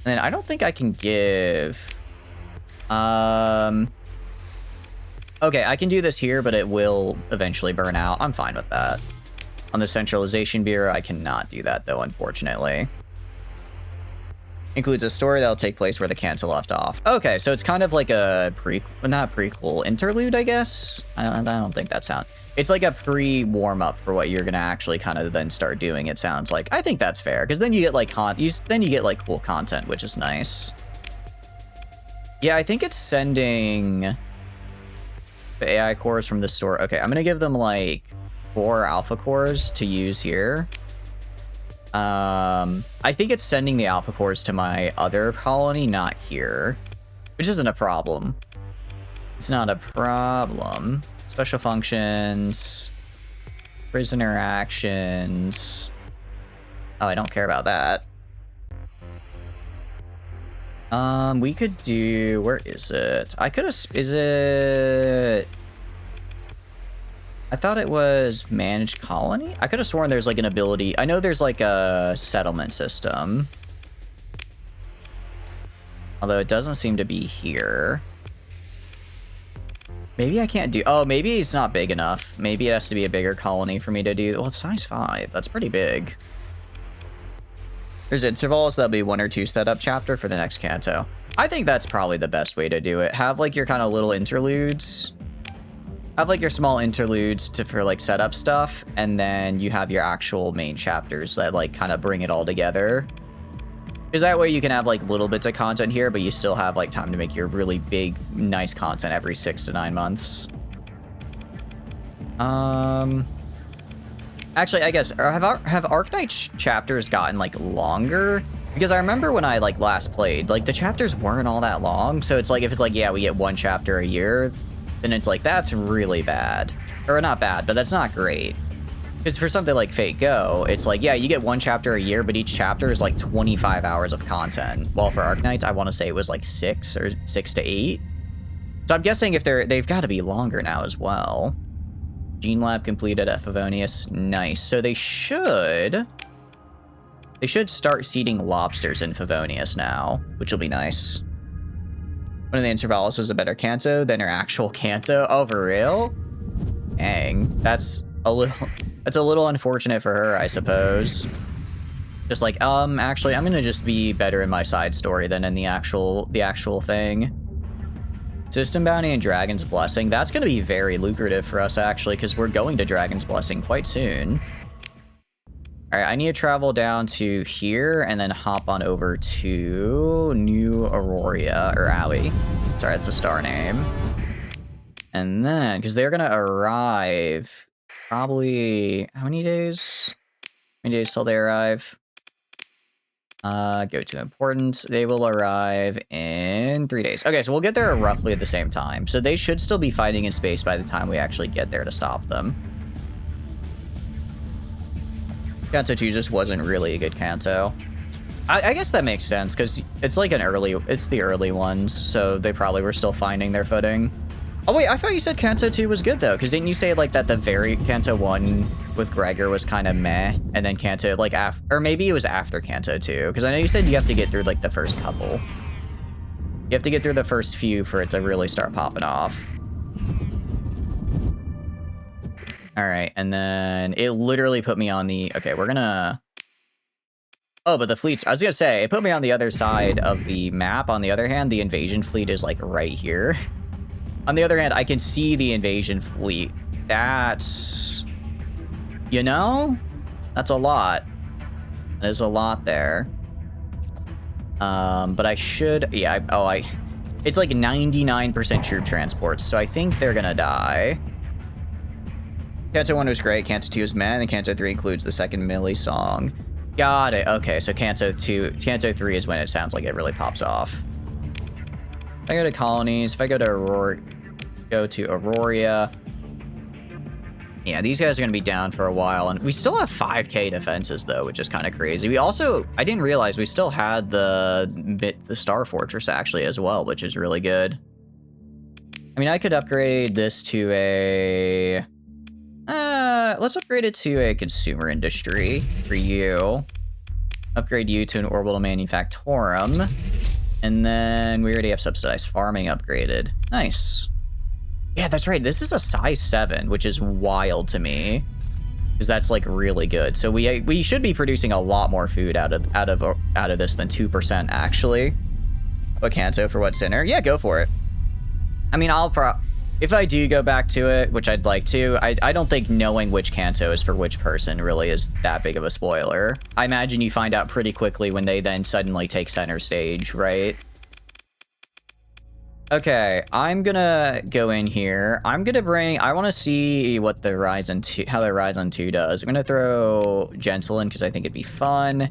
then I don't think I can give... Okay, I can do this here, but it will eventually burn out. I'm fine with that. On the Centralization Bureau, I cannot do that, though, unfortunately. Includes a story that'll take place where the cancel left off. Okay, so it's kind of like a not prequel, interlude, I guess? I don't think that sounds... It's like a pre-warm-up for what you're gonna actually kind of then start doing, it sounds like. I think that's fair, because then you get like cool content, which is nice. Yeah, I think it's sending the AI cores from the store. Okay, I'm gonna give them like 4 alpha cores to use here. I think it's sending the alpha cores to my other colony, not here, which isn't a problem. It's not a problem. Special functions, prisoner actions. Oh, I don't care about that. We could do, where is it? I could have, is it? I thought it was managed colony. I could have sworn there's like an ability. I know there's like a settlement system. Although it doesn't seem to be here. Maybe I can't do, oh, maybe it's not big enough. Maybe it has to be a bigger colony for me to do. Well, it's size 5. That's pretty big. There's intervals. That'll be 1 or 2 setup chapter for the next canto. I think that's probably the best way to do it. Have like your kind of little interludes. Have like your small interludes for like setup stuff, and then you have your actual main chapters that like kind of bring it all together. Because that way you can have like little bits of content here, but you still have like time to make your really big, nice content every 6 to 9 months. Actually, I guess, have Arknight chapters gotten like longer? Because I remember when I like last played, like the chapters weren't all that long. So it's like, if it's like, yeah, we get 1 chapter a year, then it's like, that's really bad. Or not bad, but that's not great. Because for something like Fate Go, it's like, yeah, you get 1 chapter a year, but each chapter is like 25 hours of content. While for Arknights, I want to say it was like 6 or 6 to 8. So I'm guessing if they've got to be longer now as well. Gene Lab completed at Favonius. Nice. So they should start seeding lobsters in Favonius now, which will be nice. One of the intervals was a better canto than her actual canto. Oh, for real? Dang, that's a little unfortunate for her, I suppose. Just like, actually, I'm gonna just be better in my side story than in the actual thing. System Bounty and Dragon's Blessing. That's gonna be very lucrative for us, actually, because we're going to Dragon's Blessing quite soon. All right, I need to travel down to here and then hop on over to New Aurora, or Aoi. Sorry, that's a star name. And then, because they're gonna arrive probably, how many days? How many days till they arrive? Go to importance. They will arrive in 3 days. Okay, so we'll get there roughly at the same time. So they should still be fighting in space by the time we actually get there to stop them. Kanto 2 just wasn't really a good Kanto. I guess that makes sense, because it's like it's the early ones, so they probably were still finding their footing. Oh wait, I thought you said Kanto 2 was good though, because didn't you say like that the very Kanto 1 with Gregor was kind of meh, and then Kanto like or maybe it was after Kanto 2, because I know you said you have to get through like the first couple. You have to get through the first few for it to really start popping off. All right, and then it literally put me on the, okay, we're gonna, oh, but the fleets, I was gonna say, it put me on the other side of the map. On the other hand, the invasion fleet is like right here. On the other hand, I can see the invasion fleet. That's, you know, that's a lot. There's a lot there. But I should, yeah, it's like 99% troop transports, so I think they're gonna die. Kanto 1 was great, Kanto 2 is meh, and Kanto 3 includes the second Millie song. Got it, okay, so Kanto 3 is when it sounds like it really pops off. If I go to colonies, if I go to Aurora, yeah, these guys are gonna be down for a while, and we still have 5k defenses though, which is kind of crazy. We also, I didn't realize we still had the Star Fortress actually as well, which is really good. I mean, I could upgrade this to a, let's upgrade it to a consumer industry for you. Upgrade you to an orbital manufactorum, and then we already have subsidized farming upgraded. Nice. Yeah, that's right. This is a size 7, which is wild to me, because that's like really good. So we should be producing a lot more food out of this than 2% actually. But Kanto for what's in her? Yeah, go for it. I mean, if I do go back to it, which I'd like to, I don't think knowing which Kanto is for which person really is that big of a spoiler. I imagine you find out pretty quickly when they then suddenly take center stage, right? Okay, I'm gonna go in here. I'm gonna bring, I want to see what the Ryzen 2, how the Ryzen 2 does. I'm gonna throw Gentle in because I think it'd be fun.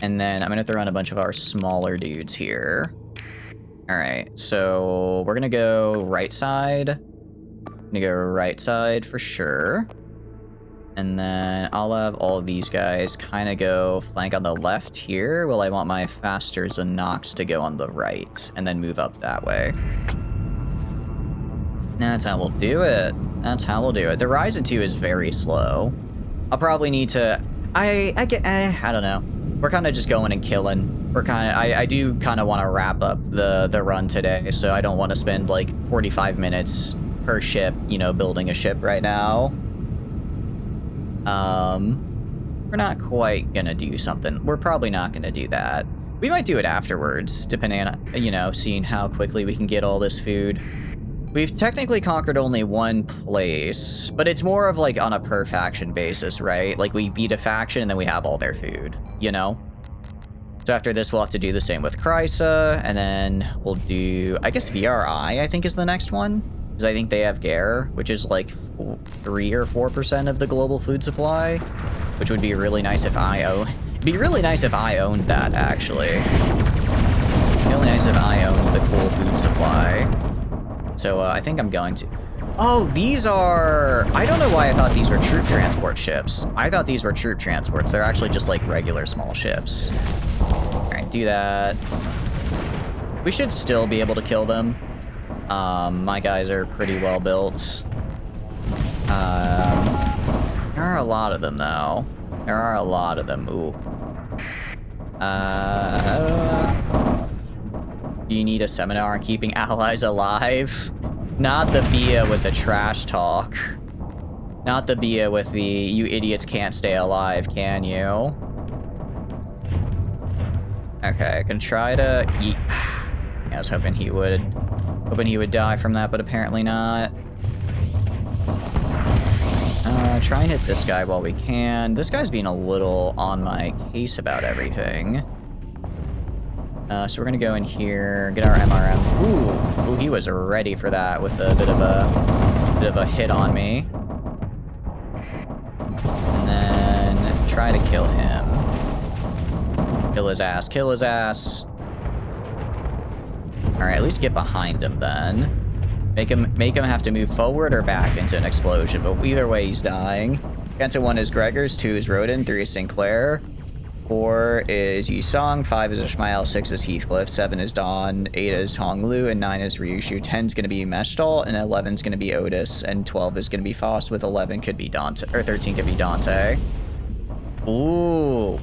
And then I'm gonna throw in a bunch of our smaller dudes here. All right, so we're gonna go right side. I'm gonna go right side for sure. And then I'll have all of these guys kind of go flank on the left here, while I want my Fasters and Nox to go on the right, and then move up that way. That's how we'll do it. That's how we'll do it. The Ryzen 2 is very slow. I'll probably need to, I don't know. We're kind of just going and killing. We're kind of, I do kind of want to wrap up the run today, so I don't want to spend like 45 minutes per ship, you know, building a ship right now. We're not quite gonna do something. We're probably not gonna do that. We might do it afterwards, depending on, you know, seeing how quickly we can get all this food. We've technically conquered only one place, but it's more of like on a per faction basis, right? Like we beat a faction and then we have all their food, you know? So after this, we'll have to do the same with Krysa, and then we'll do, I guess VRI, I think is the next one. Because I think they have Gare, which is like 3 or 4% of the global food supply, which would be really nice if I own. It'd be really nice if I owned that, actually. It'd be really nice if I owned the cool food supply. So I think I'm going to. Oh, these are, I don't know why I thought these were troop transport ships. I thought these were troop transports. They're actually just like regular small ships. All right, do that. We should still be able to kill them. My guys are pretty well built. There are a lot of them, though. There are a lot of them. Ooh. Do you need a seminar on keeping allies alive? Not the Bia with the trash talk. Not the Bia with the you idiots can't stay alive, can you? Okay, I can try to eat. I was hoping he would die from that, but apparently not. Try and hit this guy while we can. This guy's being a little on my case about everything. So we're gonna go in here, get our MRM. Ooh, he was ready for that with a bit of a hit on me. And then try to kill him. Kill his ass, kill his ass. All right, at least get behind him then. Make him have to move forward or back into an explosion, but either way he's dying. Kanto 1 is Gregor's, 2 is Rodin, 3 is Sinclair, 4 is Yisong, 5 is Ishmael, 6 is Heathcliff, 7 is Dawn, 8 is Honglu, and 9 is Ryushu. 10 is going to be Meshtal, and 11 is going to be Otis, and 12 is going to be Faust, with 11 could be Dante, or 13 could be Dante. Ooh.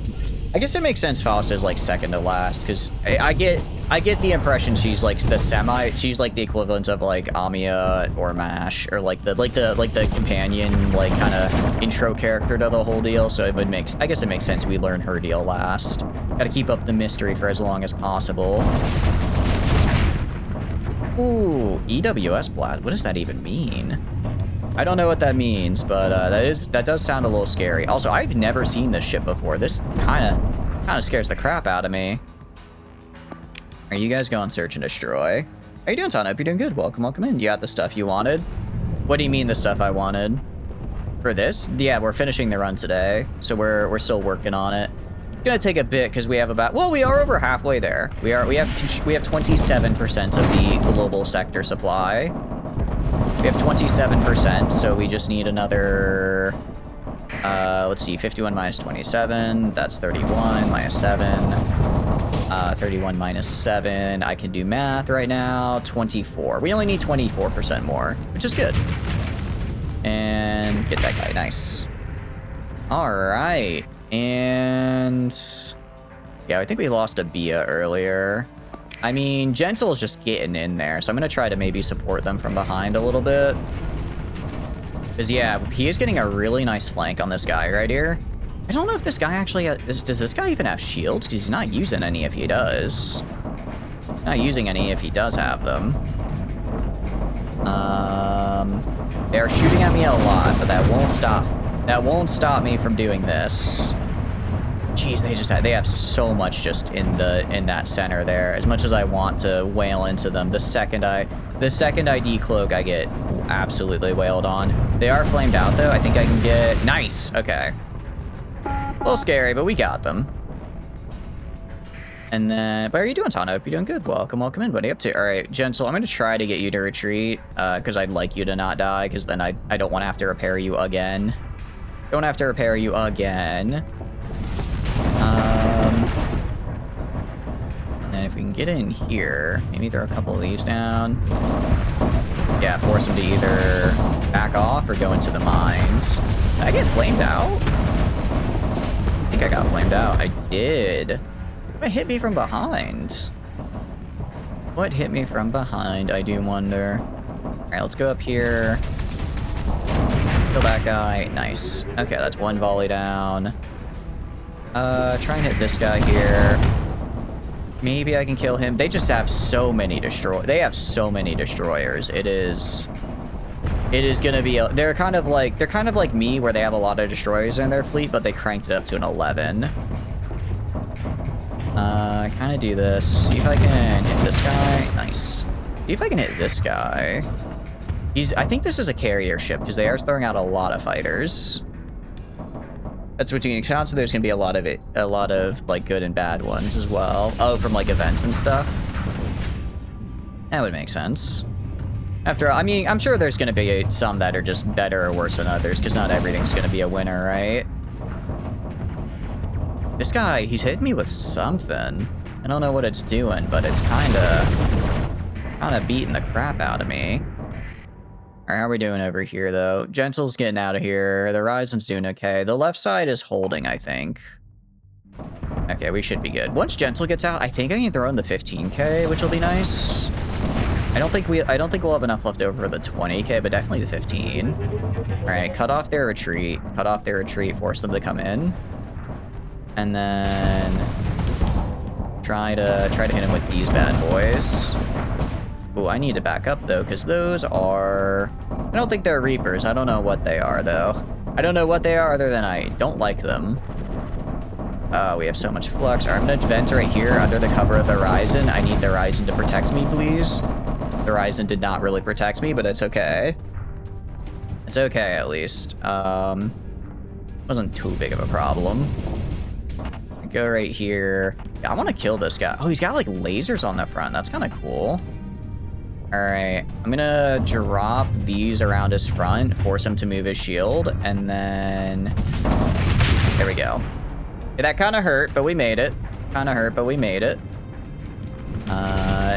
I guess it makes sense Faust is like second to last, because I get the impression she's like she's like the equivalent of like Amiya or Mash, or like the companion, like kind of intro character to the whole deal. So I guess it makes sense we learn her deal last. Gotta keep up the mystery for as long as possible. Ooh, EWS Blast. What does that even mean? I don't know what that means, but that does sound a little scary. Also, I've never seen this ship before. This kind of scares the crap out of me. Are you guys going search and destroy? How you doing, Ton? Hope you're doing good. Welcome in. You got the stuff you wanted? What do you mean the stuff I wanted? For this? Yeah, we're finishing the run today, so we're still working on it. It's gonna take a bit because we have about, well, we are over halfway there. We have 27% of the global sector supply. We have 27%, so we just need another, let's see, 51 minus 27, that's 31, minus 7, 31 minus 7, I can do math right now, 24. We only need 24% more, which is good. And get that guy, nice. All right, and yeah, I think we lost a Bia earlier. I mean, Gentle's just getting in there, so I'm going to try to maybe support them from behind a little bit. Because, yeah, he is getting a really nice flank on this guy right here. I don't know if this guy actually has... Does this guy even have shields? Because he's not using any if he does. Not using any if he does have them. They're shooting at me a lot, but that won't stop. That won't stop me from doing this. Jeez, they have so much just in that center there. As much as I want to wail into them, the second I decloak, I get absolutely wailed on. They are flamed out though. I think I can get nice. Okay, a little scary, but we got them. And then, but how are you doing, Tana? Hope you're doing good. Welcome in. What are you up to? All right, Gentle, I'm gonna try to get you to retreat because I'd like you to not die, because then I don't want to have to repair you again. Don't have to repair you again. And if we can get in here, maybe throw a couple of these down. Yeah, force them to either back off or go into the mines. Did I get flamed out? I think I got flamed out. I did. What hit me from behind? What hit me from behind, I do wonder. All right, let's go up here. Kill that guy. Nice. Okay, that's one volley down. Try and hit this guy here. Maybe I can kill him. They just have so many They have so many destroyers. It is gonna be they're kind of like me, where they have a lot of destroyers in their fleet, but they cranked it up to an 11. Kind of do this. See if I can hit this guy. Nice. See if I can hit this guy. I think this is a carrier ship, because they are throwing out a lot of fighters. That's what you can count, so there's gonna be a lot of like good and bad ones as well. Oh, from like events and stuff. That would make sense. After all, I mean, I'm sure there's gonna be some that are just better or worse than others, because not everything's gonna be a winner, right? This guy, he's hitting me with something. I don't know what it's doing, but it's kinda beating the crap out of me. All right, how are we doing over here, though? Gentle's getting out of here. The Ryzen's doing okay. The left side is holding, I think. Okay, we should be good. Once Gentle gets out, I think I can throw in the 15K, which will be nice. I don't think we'll have enough left over for the 20K, but definitely the 15. All right, cut off their retreat. Cut off their retreat. Force them to come in, and then try to hit him with these bad boys. Oh, I need to back up, though, because those are... I don't think they're Reapers. I don't know what they are, though. I don't know what they are other than I don't like them. We have so much flux. All right, I'm going to vent right here under the cover of the Ryzen. I need the Ryzen to protect me, please. The Ryzen did not really protect me, but it's okay. It's okay, at least. Wasn't too big of a problem. Go right here. Yeah, I want to kill this guy. Oh, he's got, like, lasers on the front. That's kind of cool. All right, I'm gonna drop these around his front, force him to move his shield, and then there we go. Yeah, that kind of hurt, but we made it. Kind of hurt, but we made it.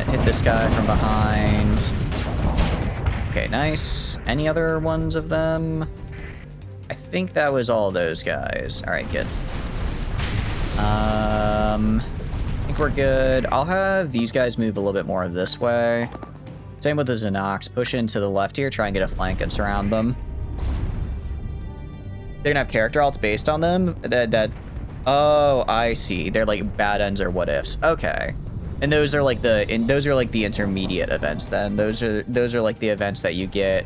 Hit this guy from behind. Okay, nice. Any other ones of them? I think that was all those guys. All right, good. I think we're good. I'll have these guys move a little bit more this way. Same with the Xenox. Push into the left here, try and get a flank and surround them. They're gonna have character alts based on them. Oh, I see. They're like bad ends or what ifs. Okay. And those are like the intermediate events then. Those are like the events that you get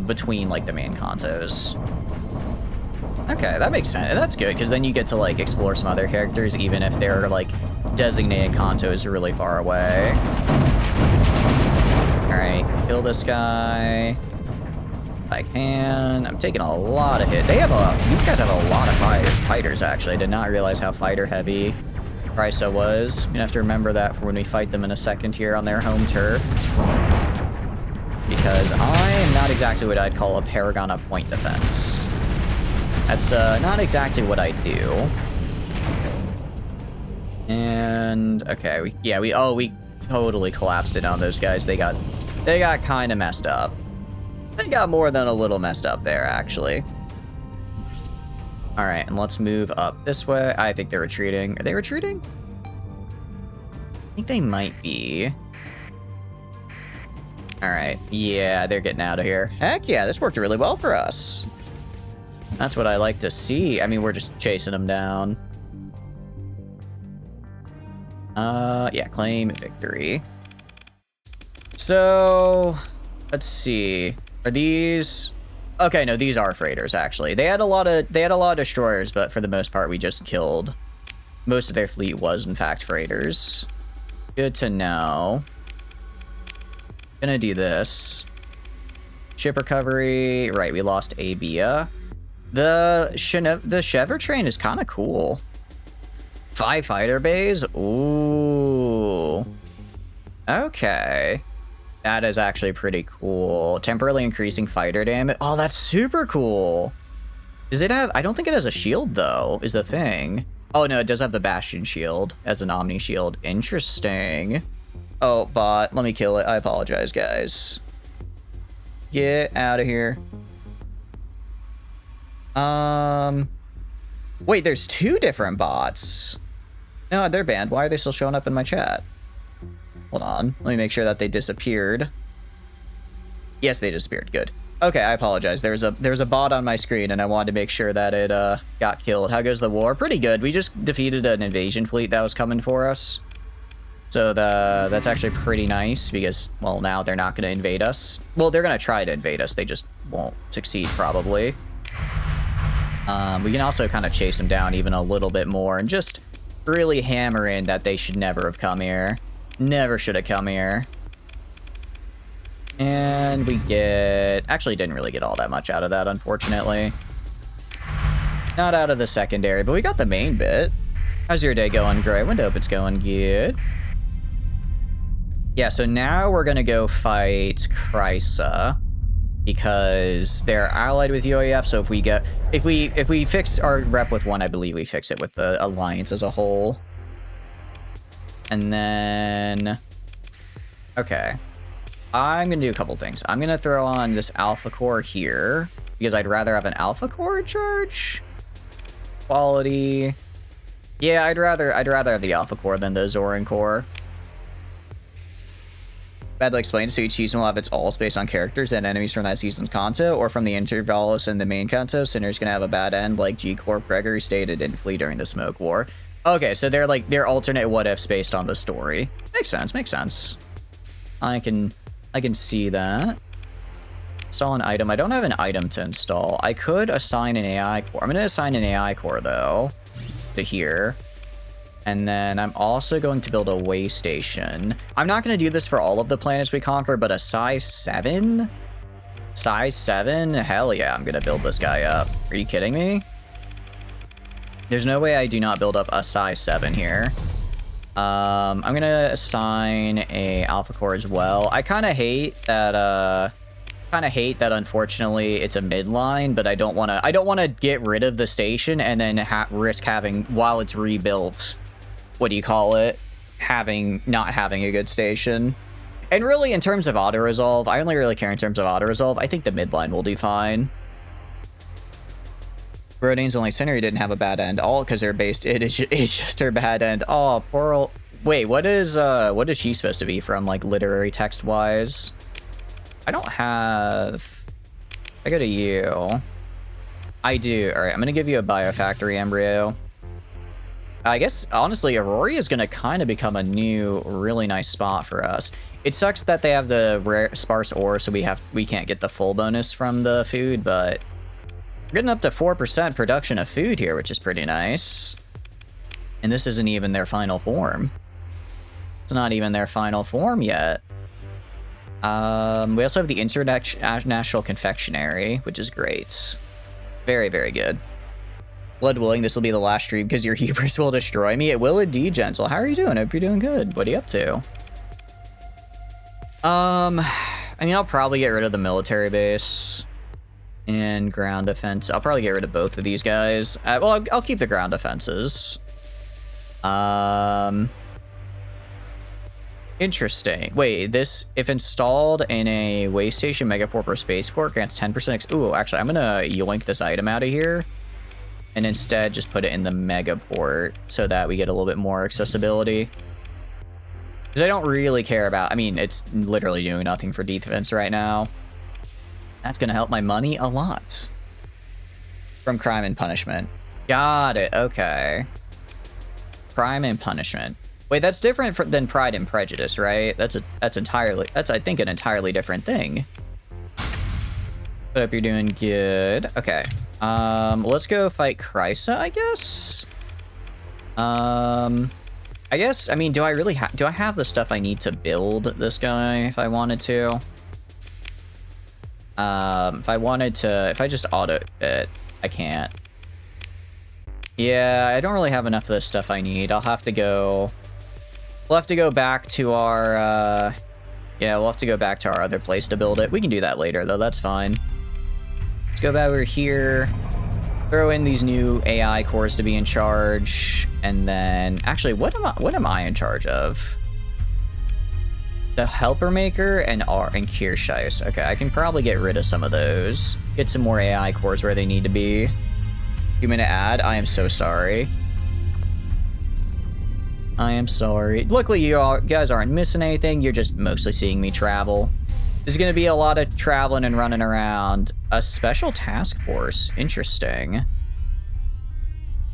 between like the main contos. Okay, that makes sense. That's good, because then you get to like explore some other characters even if they're like designated contos really far away. Alright, kill this guy. If I can. I'm taking a lot of hit. These guys have a lot of fighters actually. I did not realize how fighter heavy Chrysa was. I'm gonna have to remember that for when we fight them in a second here on their home turf. Because I am not exactly what I'd call a paragon of point defense. That's not exactly what I do. And okay, we totally collapsed it on those guys. They got kind of messed up. They got more than a little messed up there, actually. All right, and let's move up this way. I think they're retreating. Are they retreating? I think they might be. All right, yeah, they're getting out of here. Heck yeah, this worked really well for us. That's what I like to see. I mean, we're just chasing them down. Yeah, claim victory. So, let's see. Are these... Okay, no, these are freighters, actually. They had a lot of destroyers, but for the most part, we just killed. Most of their fleet was, in fact, freighters. Good to know. Gonna do this. Ship recovery. Right, we lost Abia. The Shever train is kind of cool. 5 fighter bays? Ooh. Okay. That is actually pretty cool. Temporarily increasing fighter damage. Oh, that's super cool. Does it have... I don't think it has a shield, though, is the thing. Oh, no, it does have the Bastion shield as an Omni shield. Interesting. Oh, bot. Let me kill it. I apologize, guys. Get out of here. Wait, there's 2 different bots. No, they're banned. Why are they still showing up in my chat? Hold on. Let me make sure that they disappeared. Yes, they disappeared. Good. Okay, I apologize. There's a bot on my screen, and I wanted to make sure that it got killed. How goes the war? Pretty good. We just defeated an invasion fleet that was coming for us. So that's actually pretty nice because, well, now they're not going to invade us. Well, they're going to try to invade us. They just won't succeed, probably. We can also kind of chase them down even a little bit more and just really hammer in that they should never have come here. Never should have come here. And we get... Actually, didn't really get all that much out of that, unfortunately. Not out of the secondary, but we got the main bit. How's your day going, Gray? I hope it's going good. Yeah, so now we're gonna go fight Chrysa because they're allied with UAF. So if we fix our rep with one, I believe we fix it with the alliance as a whole. And then, okay, I'm gonna do a couple things. I'm gonna throw on this Alpha Core here because I'd rather have an Alpha Core in charge. Quality, yeah, I'd rather have the Alpha Core than the Zoran Core. I had to explain, so each season will have its alts based on characters and enemies from that season's kanto, or from the Intervalos and the main kanto. Sinner's gonna have a bad end, like G-Corp Gregory stated, didn't flee during the Smoke War. Okay, so they're alternate what-ifs based on the story. Makes sense, makes sense. I can see that. Install an item. I don't have an item to install. I could assign an AI core. I'm gonna assign an AI core, though, to here. And then I'm also going to build a way station. I'm not going to do this for all of the planets we conquer, but a size 7? Size 7? Hell yeah, I'm going to build this guy up. Are you kidding me? There's no way I do not build up a size 7 here. I'm going to assign a alpha core as well. I kind of hate that kind of hate that unfortunately it's a midline, but I don't want to get rid of the station and then risk having, while it's rebuilt, what do you call it, not having a good station. And really, in terms of auto resolve, I only really care in terms of auto resolve. I think the midline will do fine. Rodine's only center didn't have a bad end, all because they're based. It's just her bad end. Oh, poor old. Wait, what is she supposed to be from, like, literary text wise? I don't have. I go to you. I do. All right, I'm gonna give you a biofactory embryo. I guess honestly, Aurora is gonna kind of become a new, really nice spot for us. It sucks that they have the rare sparse ore, so we can't get the full bonus from the food, but we're getting up to 4% production of food here, which is pretty nice. And this isn't even their final form. It's not even their final form yet. We also have the international confectionery, which is great. Very, very good. Blood willing, this will be the last stream because your hubris will destroy me. It will indeed, Gentle. How are you doing? I hope you're doing good. What are you up to? I mean, I'll probably get rid of the military base and ground defense. I'll probably get rid of both of these guys. Well, I'll keep the ground defenses. Interesting. Wait, this, if installed in a way station, megaport, or spaceport, grants 10%. Ooh, actually, I'm gonna yoink this item out of here and instead just put it in the megaport so that we get a little bit more accessibility. Because I don't really care about, I mean, it's literally doing nothing for defense right now. That's gonna help my money a lot. From crime and punishment. Got it, okay. Crime and punishment. Wait, that's different than Pride and Prejudice, right? That's I think an entirely different thing. Hope you're doing good. Okay. Let's go fight Krysa, I guess. I mean, do I have the stuff I need to build this guy if I wanted to? If I just auto it, I can't. Yeah, I don't really have enough of the stuff I need. We'll have to go back to our, yeah, we'll have to go back to our other place to build it. We can do that later, though. That's fine. Let's go back over here. Throw in these new AI cores to be in charge. And then, actually, what am I in charge of? The Helper Maker and Kirscheiss. Okay, I can probably get rid of some of those. Get some more AI cores where they need to be. 2-minute ad. I am so sorry. I am sorry. Luckily, you guys aren't missing anything. You're just mostly seeing me travel. There's going to be a lot of traveling and running around. A special task force. Interesting.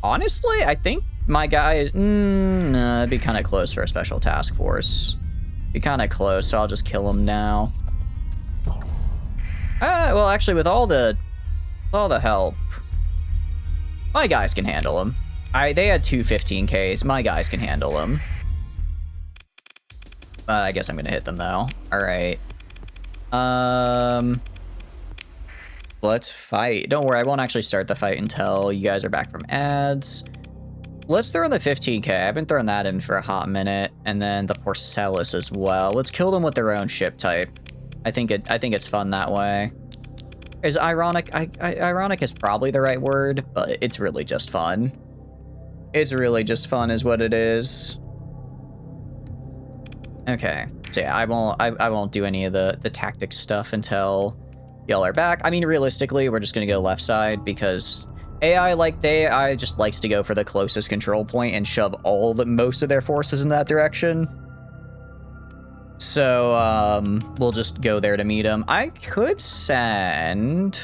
Honestly, I think my guy is... nah, it'd be kind of close for a special task force. Be kind of close, so I'll just kill him now. Well, actually, with all the help, my guys can handle him. They had 2 15Ks. My guys can handle them. I guess I'm gonna hit them though. All right. Let's fight. Don't worry, I won't actually start the fight until you guys are back from ads. Let's throw in the 15K. I've been throwing that in for a hot minute, and then the Porcellus as well. Let's kill them with their own ship type. I think it's fun that way. Is ironic? Ironic is probably the right word, but it's really just fun. It's really just fun is what it is. Okay, so yeah, I won't do any of the tactics stuff until y'all are back. I mean, realistically, we're just gonna go left side because AI just likes to go for the closest control point and shove most of their forces in that direction. So we'll just go there to meet them. I could send.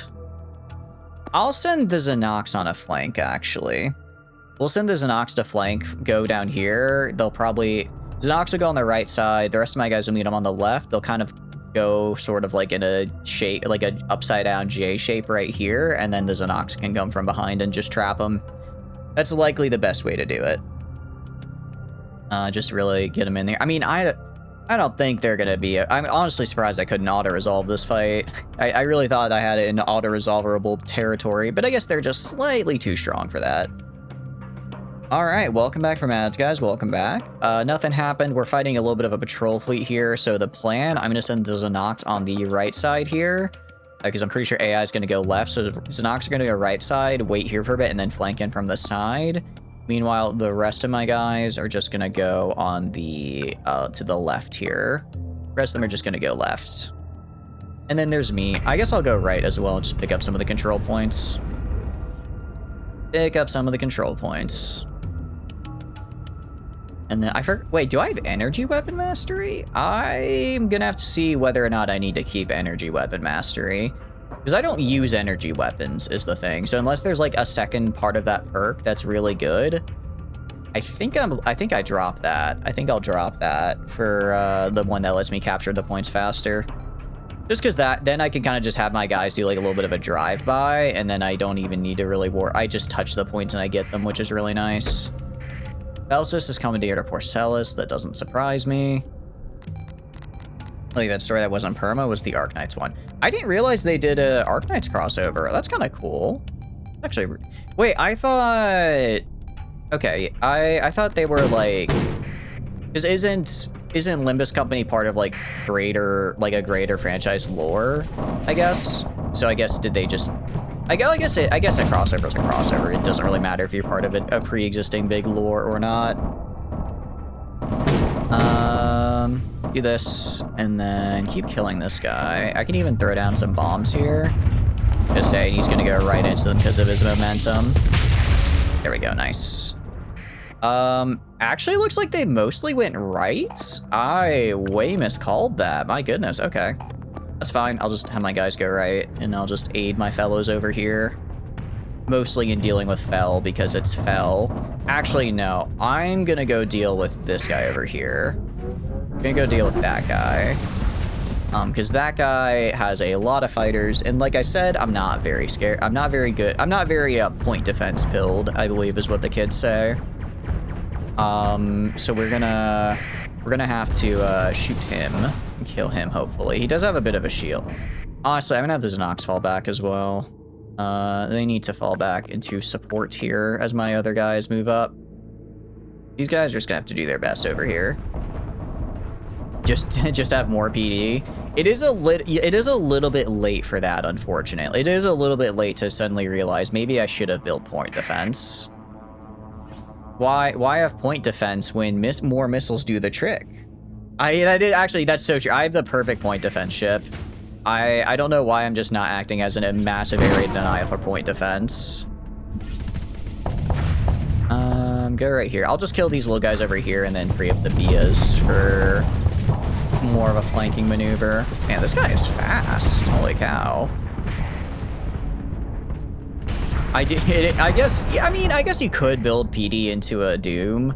I'll send the Xenox on a flank actually. We'll send the Xenox to flank, go down here. Xenox will go on the right side. The rest of my guys will meet them on the left. They'll kind of go sort of like in a shape, like a upside down J shape right here. And then the Xenox can come from behind and just trap them. That's likely the best way to do it. Just really get them in there. I mean, I don't think they're gonna be, I'm honestly surprised I couldn't auto-resolve this fight. I really thought I had it in auto-resolverable territory, but I guess they're just slightly too strong for that. All right, welcome back from ads, guys. Welcome back. Nothing happened. We're fighting a little bit of a patrol fleet here. So the plan, I'm going to send the Zenox on the right side here, because I'm pretty sure AI is going to go left. So the Zenox are going to go right side, wait here for a bit, and then flank in from the side. Meanwhile, the rest of my guys are just going to go on the to the left here. The rest of them are just going to go left. And then there's me. I guess I'll go right as well, just pick up some of the control points. Pick up some of the control points. And then I forgot, wait, do I have energy weapon mastery? I'm gonna have to see whether or not I need to keep energy weapon mastery. Because I don't use energy weapons is the thing. So unless there's like a second part of that perk that's really good, I think I drop that. I think I'll drop that for the one that lets me capture the points faster. Just because then I can kind of just have my guys do like a little bit of a drive-by, and then I don't even need to really I just touch the points and I get them, which is really nice. Belsis is commandeered to Porcellus. That doesn't surprise me. Like that story that wasn't perma was the Arknights one. I didn't realize they did a Arknights crossover. That's kind of cool. Actually, wait, I thought... Okay, I thought they were like... Because isn't Limbus Company part of like a greater franchise lore, I guess? So I guess did they just... I guess a crossover is a crossover. It doesn't really matter if you're part of a pre-existing big lore or not. Do this, and then keep killing this guy. I can even throw down some bombs here. Just saying he's gonna go right into them because of his momentum. There we go, nice. Actually looks like they mostly went right. I way miscalled that, my goodness, okay. That's fine, I'll just have my guys go right, and I'll just aid my fellows over here. Mostly in dealing with Fel, because it's Fel. Actually, no, I'm gonna go deal with this guy over here. I'm gonna go deal with that guy. Because that guy has a lot of fighters, and like I said, I'm not very scared. I'm not very good. I'm not very point defense pilled, I believe is what the kids say. So we're gonna have to shoot him and kill him, hopefully. He does have a bit of a shield. Honestly, I'm gonna have the Zenox fall back as well. They need to fall back into support here as my other guys move up. These guys are just gonna have to do their best over here. Just have more PD. It is a little bit late for that, unfortunately. It is a little bit late to suddenly realize maybe I should have built point defense. Why have point defense when more missiles do the trick? Actually, that's so true. I have the perfect point defense ship. I don't know why I'm just not acting as a massive area denial for point defense. Go right here. I'll just kill these little guys over here and then free up the Bias for more of a flanking maneuver. Man, this guy is fast. Holy cow. I guess you could build PD into a Doom.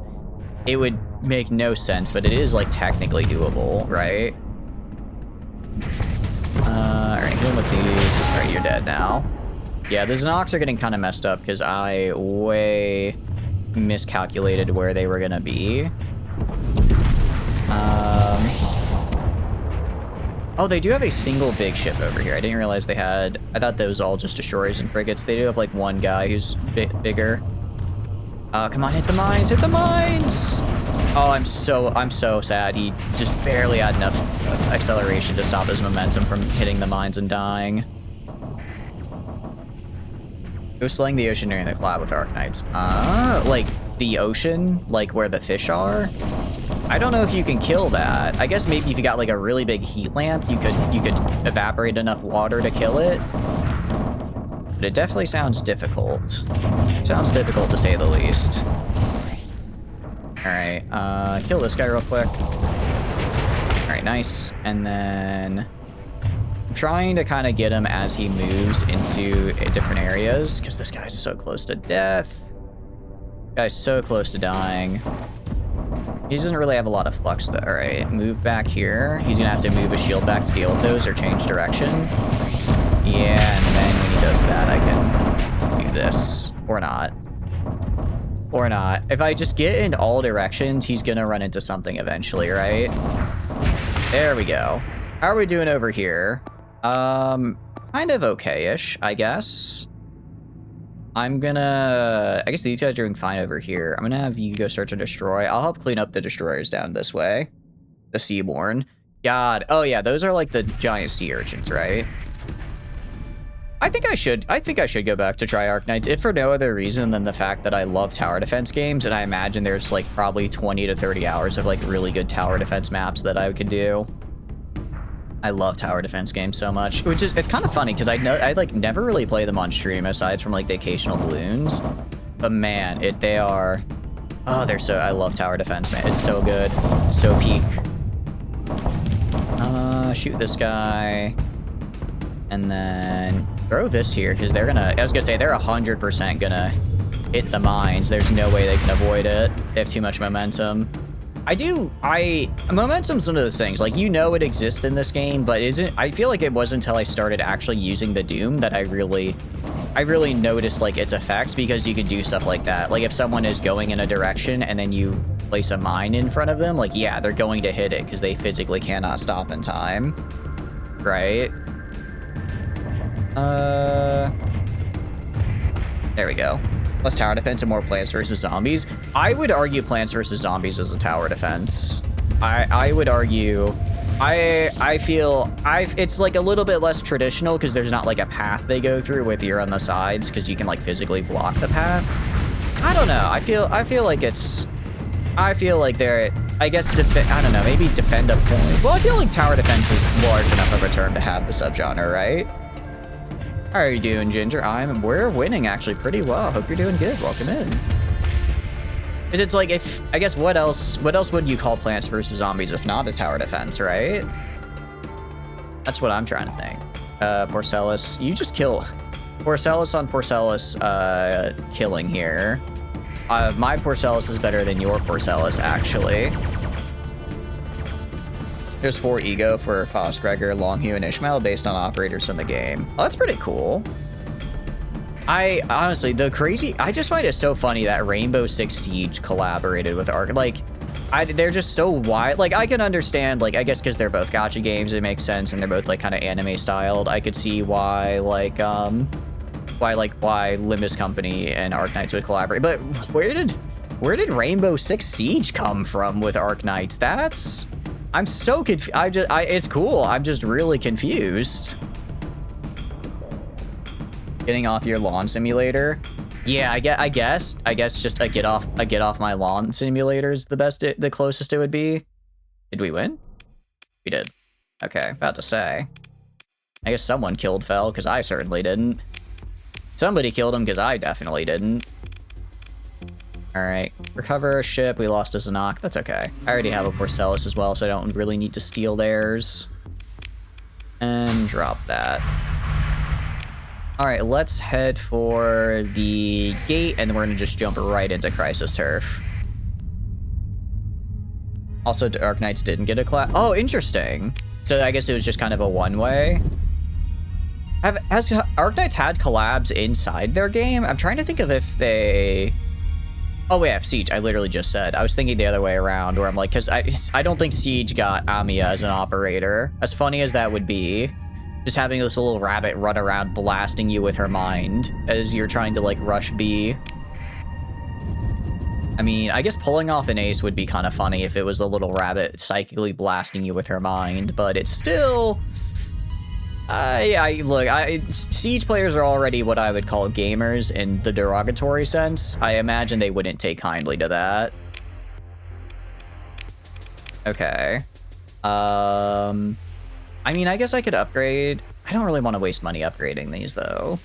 It would make no sense, but it is like technically doable, right? Alright, hit him with these. Alright, you're dead now. Yeah, the Zenox are getting kind of messed up because I way miscalculated where they were gonna be. Oh, they do have a single big ship over here. I didn't realize they had... I thought those all just destroyers and frigates. They do have like one guy who's bigger. Come on, hit the mines! Hit the mines! Oh, I'm so sad. He just barely had enough acceleration to stop his momentum from hitting the mines and dying. Go slaying the ocean during the collab with Arknights. Like the ocean? Like where the fish are? I don't know if you can kill that. I guess maybe if you got like a really big heat lamp, you could evaporate enough water to kill it. But it definitely sounds difficult. Sounds difficult to say the least. Alright, kill this guy real quick. Alright, nice. And then I'm trying to kind of get him as he moves into different areas, because this guy's so close to death. Guy's so close to dying. He doesn't really have a lot of flux though. Alright, move back here. He's gonna have to move his shield back to deal with those or change direction. Yeah, and then when he does that, I can do this. Or not. Or not. If I just get in all directions, he's gonna run into something eventually, right? There we go. How are we doing over here? Kind of okay-ish, I guess. I'm gonna... I guess these guys are doing fine over here. I'm gonna have you go search and destroy. I'll help clean up the destroyers down this way. The Seaborn. God. Oh, yeah. Those are like the giant sea urchins, right? I think I should go back to try Arknights, if for no other reason than the fact that I love tower defense games, and I imagine there's like probably 20 to 30 hours of like really good tower defense maps that I could do. I love tower defense games so much, which is, it's kind of funny because I like never really play them on stream aside from like the occasional balloons, but man, they are, oh, they're so, I love tower defense, man. It's so good, so peak. Shoot this guy, and then throw this here because they're gonna, I was gonna say they're 100% gonna hit the mines. There's no way they can avoid it. They have too much momentum. Momentum's one of those things, like, you know it exists in this game, but I feel like it wasn't until I started actually using the Doom that I really noticed, like, its effects, because you can do stuff like that. Like, if someone is going in a direction and then you place a mine in front of them, like, yeah, they're going to hit it because they physically cannot stop in time, right? There we go. Less tower defense and more Plants vs. Zombies. I would argue Plants vs. Zombies is a tower defense. I would argue, I feel, it's like a little bit less traditional because there's not like a path they go through with you're on the sides because you can like physically block the path. I don't know. I feel like they're, I guess, I don't know, maybe defend up point. Well, I feel like tower defense is large enough of a term to have the subgenre, right? How are you doing, Ginger? We're winning actually pretty well. Hope you're doing good. Welcome in. Because it's like, I guess what else would you call Plants vs. Zombies if not a tower defense, right? That's what I'm trying to think. Porcellus, you just kill Porcellus on Porcellus killing here. My Porcellus is better than your Porcellus, actually. There's 4 ego for Faust, Gregor, Longhue, and Ishmael based on operators from the game. Oh, that's pretty cool. I honestly, I just find it so funny that Rainbow Six Siege collaborated with Ark. Like, they're just so wide. Like, I can understand, like, I guess because they're both gacha games, it makes sense, and they're both like kind of anime styled. I could see why, like, why Limbus Company and Arknights would collaborate. But where did Rainbow Six Siege come from with Arknights? I'm so confused. It's cool. I'm just really confused. Getting off your lawn simulator. Yeah, I guess just a get off my lawn simulator is the closest it would be. Did we win? We did. Okay, about to say. I guess someone killed Fell because I certainly didn't. Somebody killed him because I definitely didn't. All right, recover a ship. We lost a Zanok. That's okay. I already have a Porcellus as well, so I don't really need to steal theirs. And drop that. All right, let's head for the gate, and then we're gonna just jump right into Crisis Turf. Also, Arknights didn't get a collab. Oh, interesting. So I guess it was just kind of a one-way. Has Arknights had collabs inside their game? I'm trying to think of if they... Oh, yeah, Siege, I literally just said. I was thinking the other way around, where I'm like, because I don't think Siege got Amiya as an operator. As funny as that would be, just having this little rabbit run around blasting you with her mind as you're trying to, like, rush B. I mean, I guess pulling off an ace would be kind of funny if it was a little rabbit psychically blasting you with her mind, but it's still... Siege players are already what I would call gamers in the derogatory sense. I imagine they wouldn't take kindly to that. Okay. I mean, I guess I could upgrade. I don't really want to waste money upgrading these, though.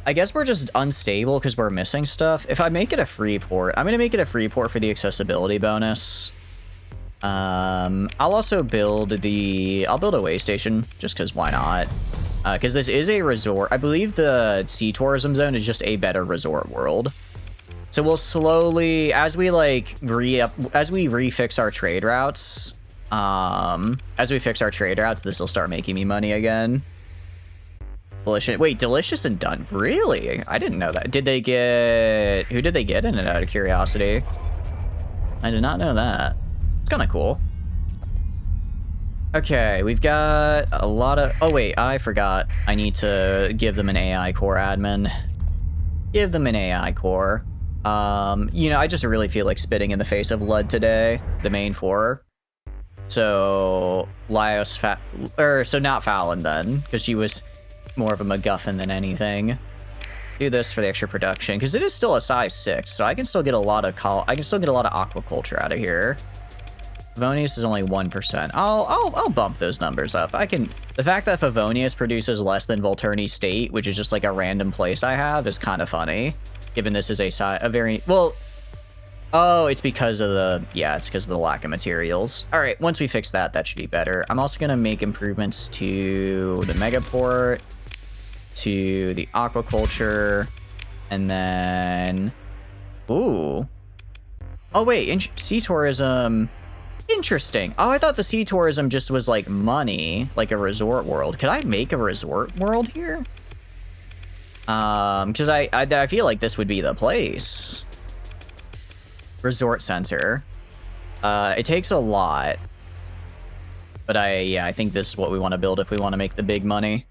I guess we're just unstable because we're missing stuff. If I make it a free port, I'm going to make it a free port for the accessibility bonus. I'll also build I'll build a way station just because why not? Because this is a resort. I believe the sea tourism zone is just a better resort world. So we'll slowly, as we refix our trade routes, this will start making me money again. Delicious. Wait, Delicious and Done. Really? I didn't know that. Who did they get in it out of curiosity? I did not know that. It's kind of cool. Okay, we've got a lot of... Oh, wait, I forgot. I need to give them an AI core admin. Give them an AI core. You know, I just really feel like spitting in the face of Lud today, the main four. So, so not Fallon then, because she was more of a MacGuffin than anything. Do this for the extra production, because it is still a size 6, so I can still get a lot of aquaculture out of here. Favonius is only 1%. I'll bump those numbers up. The fact that Favonius produces less than Volturni State, which is just like a random place I have, is kind of funny. Given this is a very, well, oh, it's because of it's because of the lack of materials. All right, once we fix that, that should be better. I'm also gonna make improvements to the Megaport, to the aquaculture, and then, ooh. Oh wait, sea tourism. Interesting. Oh, I thought the sea tourism just was like money, like a resort world. Could I make a resort world here? Because I feel like this would be the place. Resort center. It takes a lot, but I think this is what we want to build if we want to make the big money.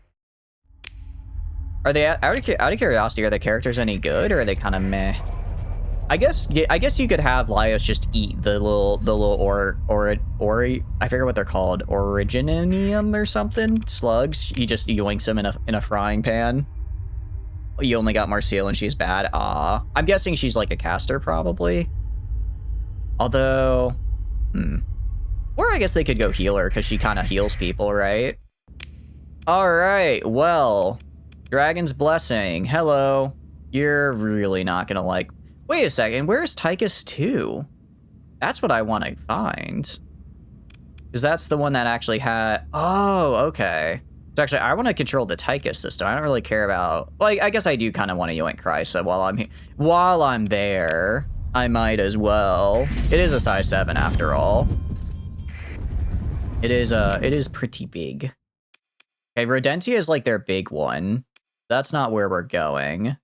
Are they out of curiosity? Are the characters any good, or are they kind of meh? I guess you could have Laios just eat the little I forget what they're called, Origininium or something, slugs. He just yoinks them in a frying pan. You only got Marcille and she's bad. I'm guessing she's like a caster probably. Although, or I guess they could go healer because she kind of heals people, right? All right, well, Dragon's Blessing. Hello. You're really not gonna like. Wait a second, where's Tychus 2? That's what I want to find. Because that's the one that actually had... Oh, okay. So actually, I want to control the Tychus system. I don't really care about... Well, I guess I do kind of want to yoink Krysa while I'm here. While I'm there, I might as well. It is a size 7 after all. It is pretty big. Okay, Rodentia is like their big one. That's not where we're going.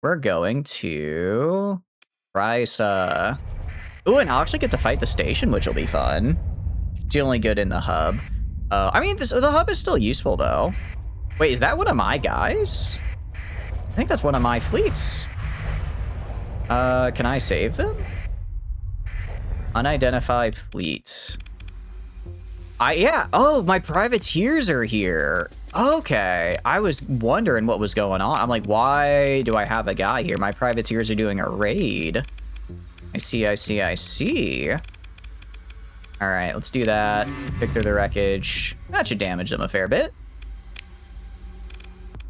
We're going to Krysa. Ooh, and I'll actually get to fight the station, which will be fun. She's only good in the hub. I mean, the hub is still useful, though. Wait, is that one of my guys? I think that's one of my fleets. Can I save them? Unidentified fleets. Yeah. Oh, my privateers are here. Okay. I was wondering what was going on. I'm like, why do I have a guy here? My privateers are doing a raid. I see. All right, let's do that. Pick through the wreckage. That should damage them a fair bit.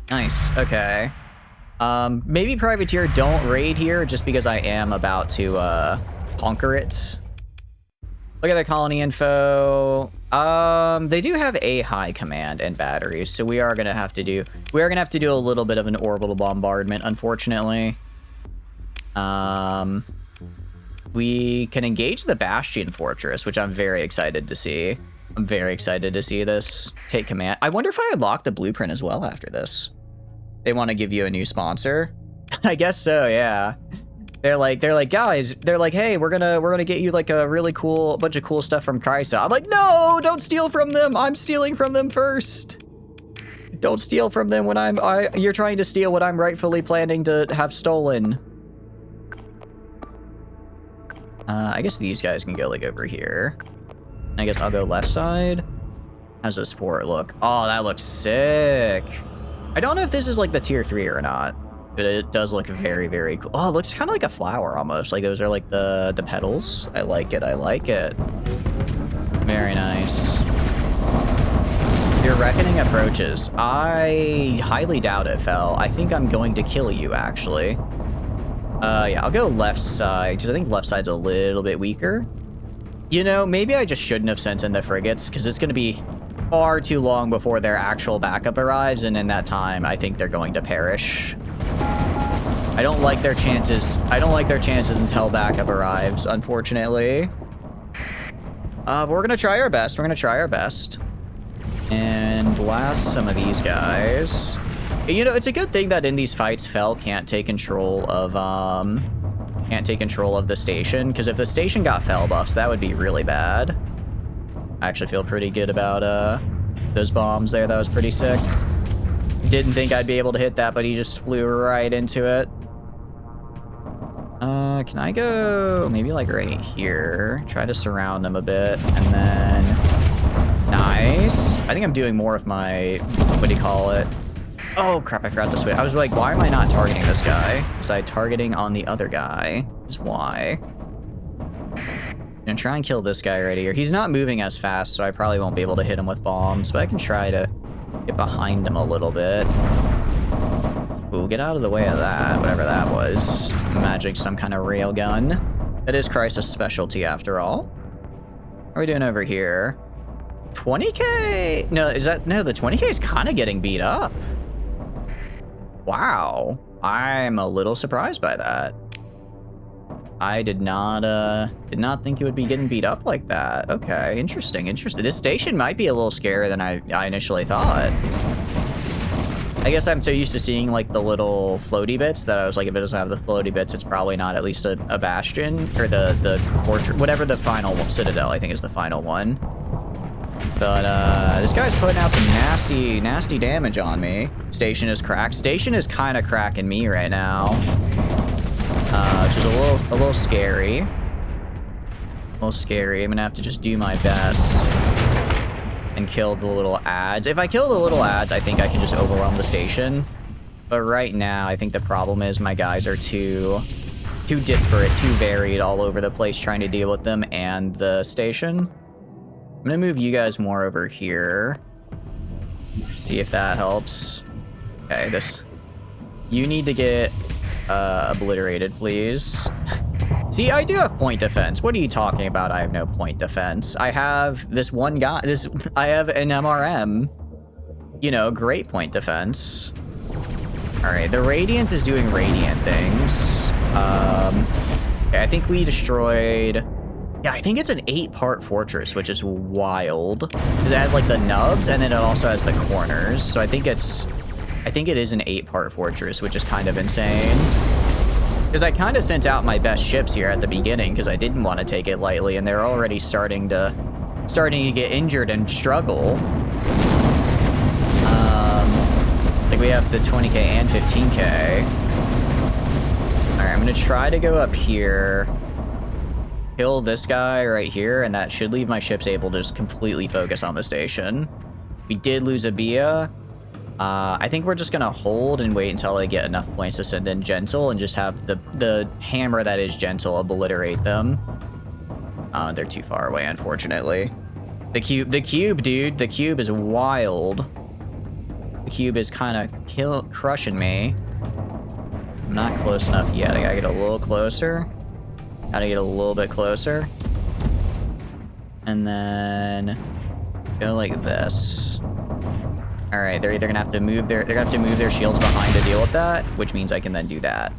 Nice. Okay. Maybe privateer don't raid here just because I am about to conquer it. Look at their colony info. They do have a high command and batteries, so we are gonna have to do a little bit of an orbital bombardment, unfortunately. We can engage the Bastion Fortress, which I'm very excited to see. I'm very excited to see this take command. I wonder if I unlock the blueprint as well after this. They want to give you a new sponsor. I guess so, yeah. They're like, guys, they're like, hey, we're gonna get you like a really cool bunch of cool stuff from Krysa. I'm like, no, don't steal from them. I'm stealing from them first. Don't steal from them when you're trying to steal what I'm rightfully planning to have stolen. I guess these guys can go like over here. I guess I'll go left side. How's this fort look? Oh, that looks sick. I don't know if this is like the tier 3 or not, but it does look very, very cool. Oh, it looks kind of like a flower almost. Like those are like the petals. I like it. I like it. Very nice. Your reckoning approaches. I highly doubt it, Fel. I think I'm going to kill you, actually. Yeah, I'll go left side, because I think left side's a little bit weaker. You know, maybe I just shouldn't have sent in the frigates, because it's going to be far too long before their actual backup arrives, and in that time, I think they're going to perish. I don't like their chances. I don't like their chances until backup arrives, unfortunately. But we're going to try our best. We're going to try our best. And blast some of these guys. You know, it's a good thing that in these fights, Fel can't take control of the station, because if the station got Fel buffs, that would be really bad. I actually feel pretty good about those bombs there. That was pretty sick. Didn't think I'd be able to hit that, but he just flew right into it. Can I go maybe like right here? Try to surround him a bit, and then nice. I think I'm doing more with my, what do you call it? Oh crap, I forgot to switch. I was like, why am I not targeting this guy? Was I targeting on the other guy? Is why. I'm gonna try and kill this guy right here. He's not moving as fast, so I probably won't be able to hit him with bombs, but I can try to get behind him a little bit. Ooh, get out of the way of that, whatever that was. Magic, some kind of railgun. That is Crisis specialty after all. What are we doing over here? 20k? No, is that, no, the 20k is kind of getting beat up. Wow, I'm a little surprised by that. I did not think it would be getting beat up like that. Okay, interesting, interesting. This station might be a little scarier than I initially thought. I guess I'm so used to seeing like the little floaty bits that I was like, if it doesn't have the floaty bits, it's probably not at least a bastion or the fortress, whatever the final citadel I think is the final one. But this guy's putting out some nasty, nasty damage on me. Station is cracked. Station is kind of cracking me right now, which is a little scary. A little scary. I'm gonna have to just do my best and kill the little ads. If I kill the little ads, I think I can just overwhelm the station. But right now, I think the problem is my guys are too disparate, too varied all over the place trying to deal with them and the station. I'm gonna move you guys more over here. See if that helps. Okay, you need to get obliterated, please. See, I do have point defense. What are you talking about? I have no point defense. I have this one guy, I have an MRM. You know, great point defense. All right, the Radiance is doing Radiant things. Okay, I think we destroyed, yeah, I think it's an 8-part fortress, which is wild. Because it has like the nubs and then it also has the corners. So I think it is an 8-part fortress, which is kind of insane. Because I kind of sent out my best ships here at the beginning because I didn't want to take it lightly, and they're already starting to get injured and struggle. Like we have the 20k and 15k. All right, I'm gonna try to go up here, kill this guy right here, and that should leave my ships able to just completely focus on the station. We did lose a Bia. I think we're just gonna hold and wait until I get enough points to send in Gentle and just have the hammer that is Gentle obliterate them. They're too far away, unfortunately. The cube, dude, the cube is wild. The cube is kind of crushing me. I'm not close enough yet. I gotta get a little closer. Gotta get a little bit closer. And then go like this. All right, they're either gonna have to move their shields behind to deal with that, which means I can then do that.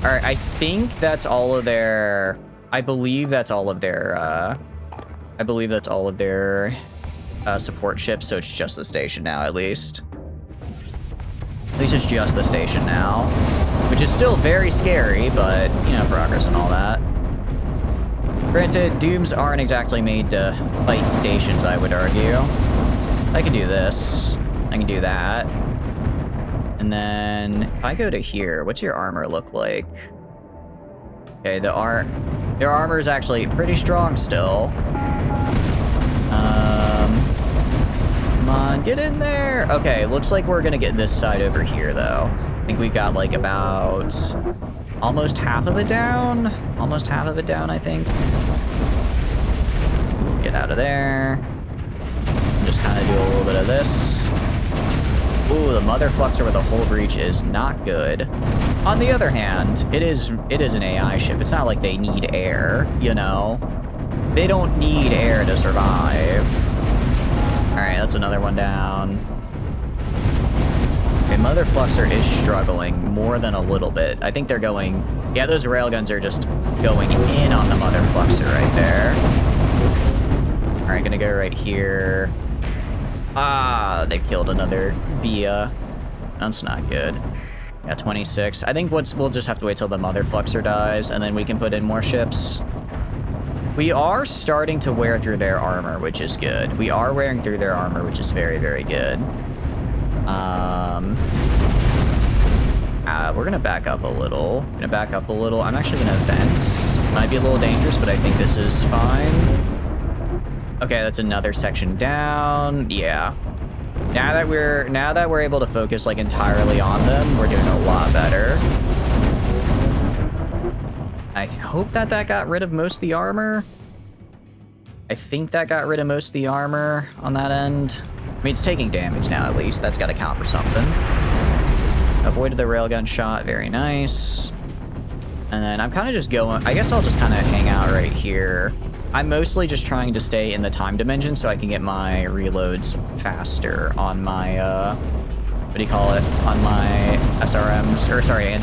All right, I think that's all of their. I believe that's all of their. Support ships. So it's just the station now, at least. At least it's just the station now, which is still very scary, but you know, progress and all that. Granted, Dooms aren't exactly made to fight stations, I would argue. I can do this. I can do that. And then if I go to here, what's your armor look like? Okay, their armor is actually pretty strong still. Come on, get in there. Okay, looks like we're gonna get this side over here though. I think we've got like about almost half of it down. Almost half of it down, I think. Get out of there. Just kind of do a little bit of this. Ooh, the Mother Fluxer with a hull breach is not good. On the other hand, it is an AI ship. It's not like they need air, you know? They don't need air to survive. All right, that's another one down. Okay, Mother Fluxer is struggling more than a little bit. I think they're going, yeah, those railguns are just going in on the Mother Fluxer right there. All right, gonna go right here. Ah, they killed another Bia. That's not good. Yeah, 26. I think we'll just have to wait till the Mother Fluxer dies, and then we can put in more ships. We are starting to wear through their armor, which is good. We are wearing through their armor, which is very, very good. We're gonna back up a little. I'm actually gonna vent. Might be a little dangerous, but I think this is fine. Okay, that's another section down. Yeah. Now that we're able to focus like entirely on them, we're doing a lot better. I hope that got rid of most of the armor. I think that got rid of most of the armor on that end. I mean, it's taking damage now, at least. That's got to count for something. Avoided the railgun shot. Very nice. And then I'm kind of just going... I guess I'll just kind of hang out right here. I'm mostly just trying to stay in the time dimension so I can get my reloads faster on my... what do you call it? On my SRMs. Or, sorry,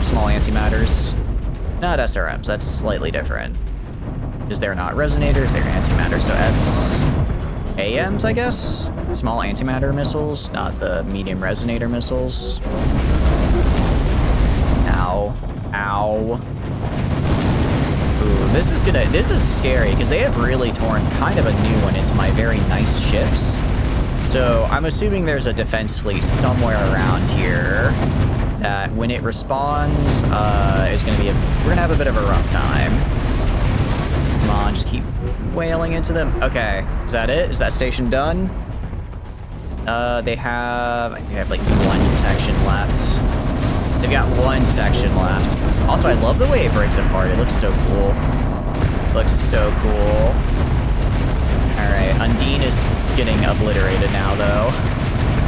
small antimatters. Not SRMs. That's slightly different. Because they're not resonators, they're antimatter. So SAMs, I guess? Small antimatter missiles, not the medium resonator missiles. Ow. Ow. Ooh, this is scary, because they have really torn kind of a new one into my very nice ships. So I'm assuming there's a defense fleet somewhere around here that when it respawns, is gonna be we're gonna have a bit of a rough time. Come on, just keep wailing into them. Okay, is that it? Is that station done? They have like one section left. They've got one section left. Also, I love the way it breaks apart. It looks so cool. Looks so cool. All right, Undine is getting obliterated now, though.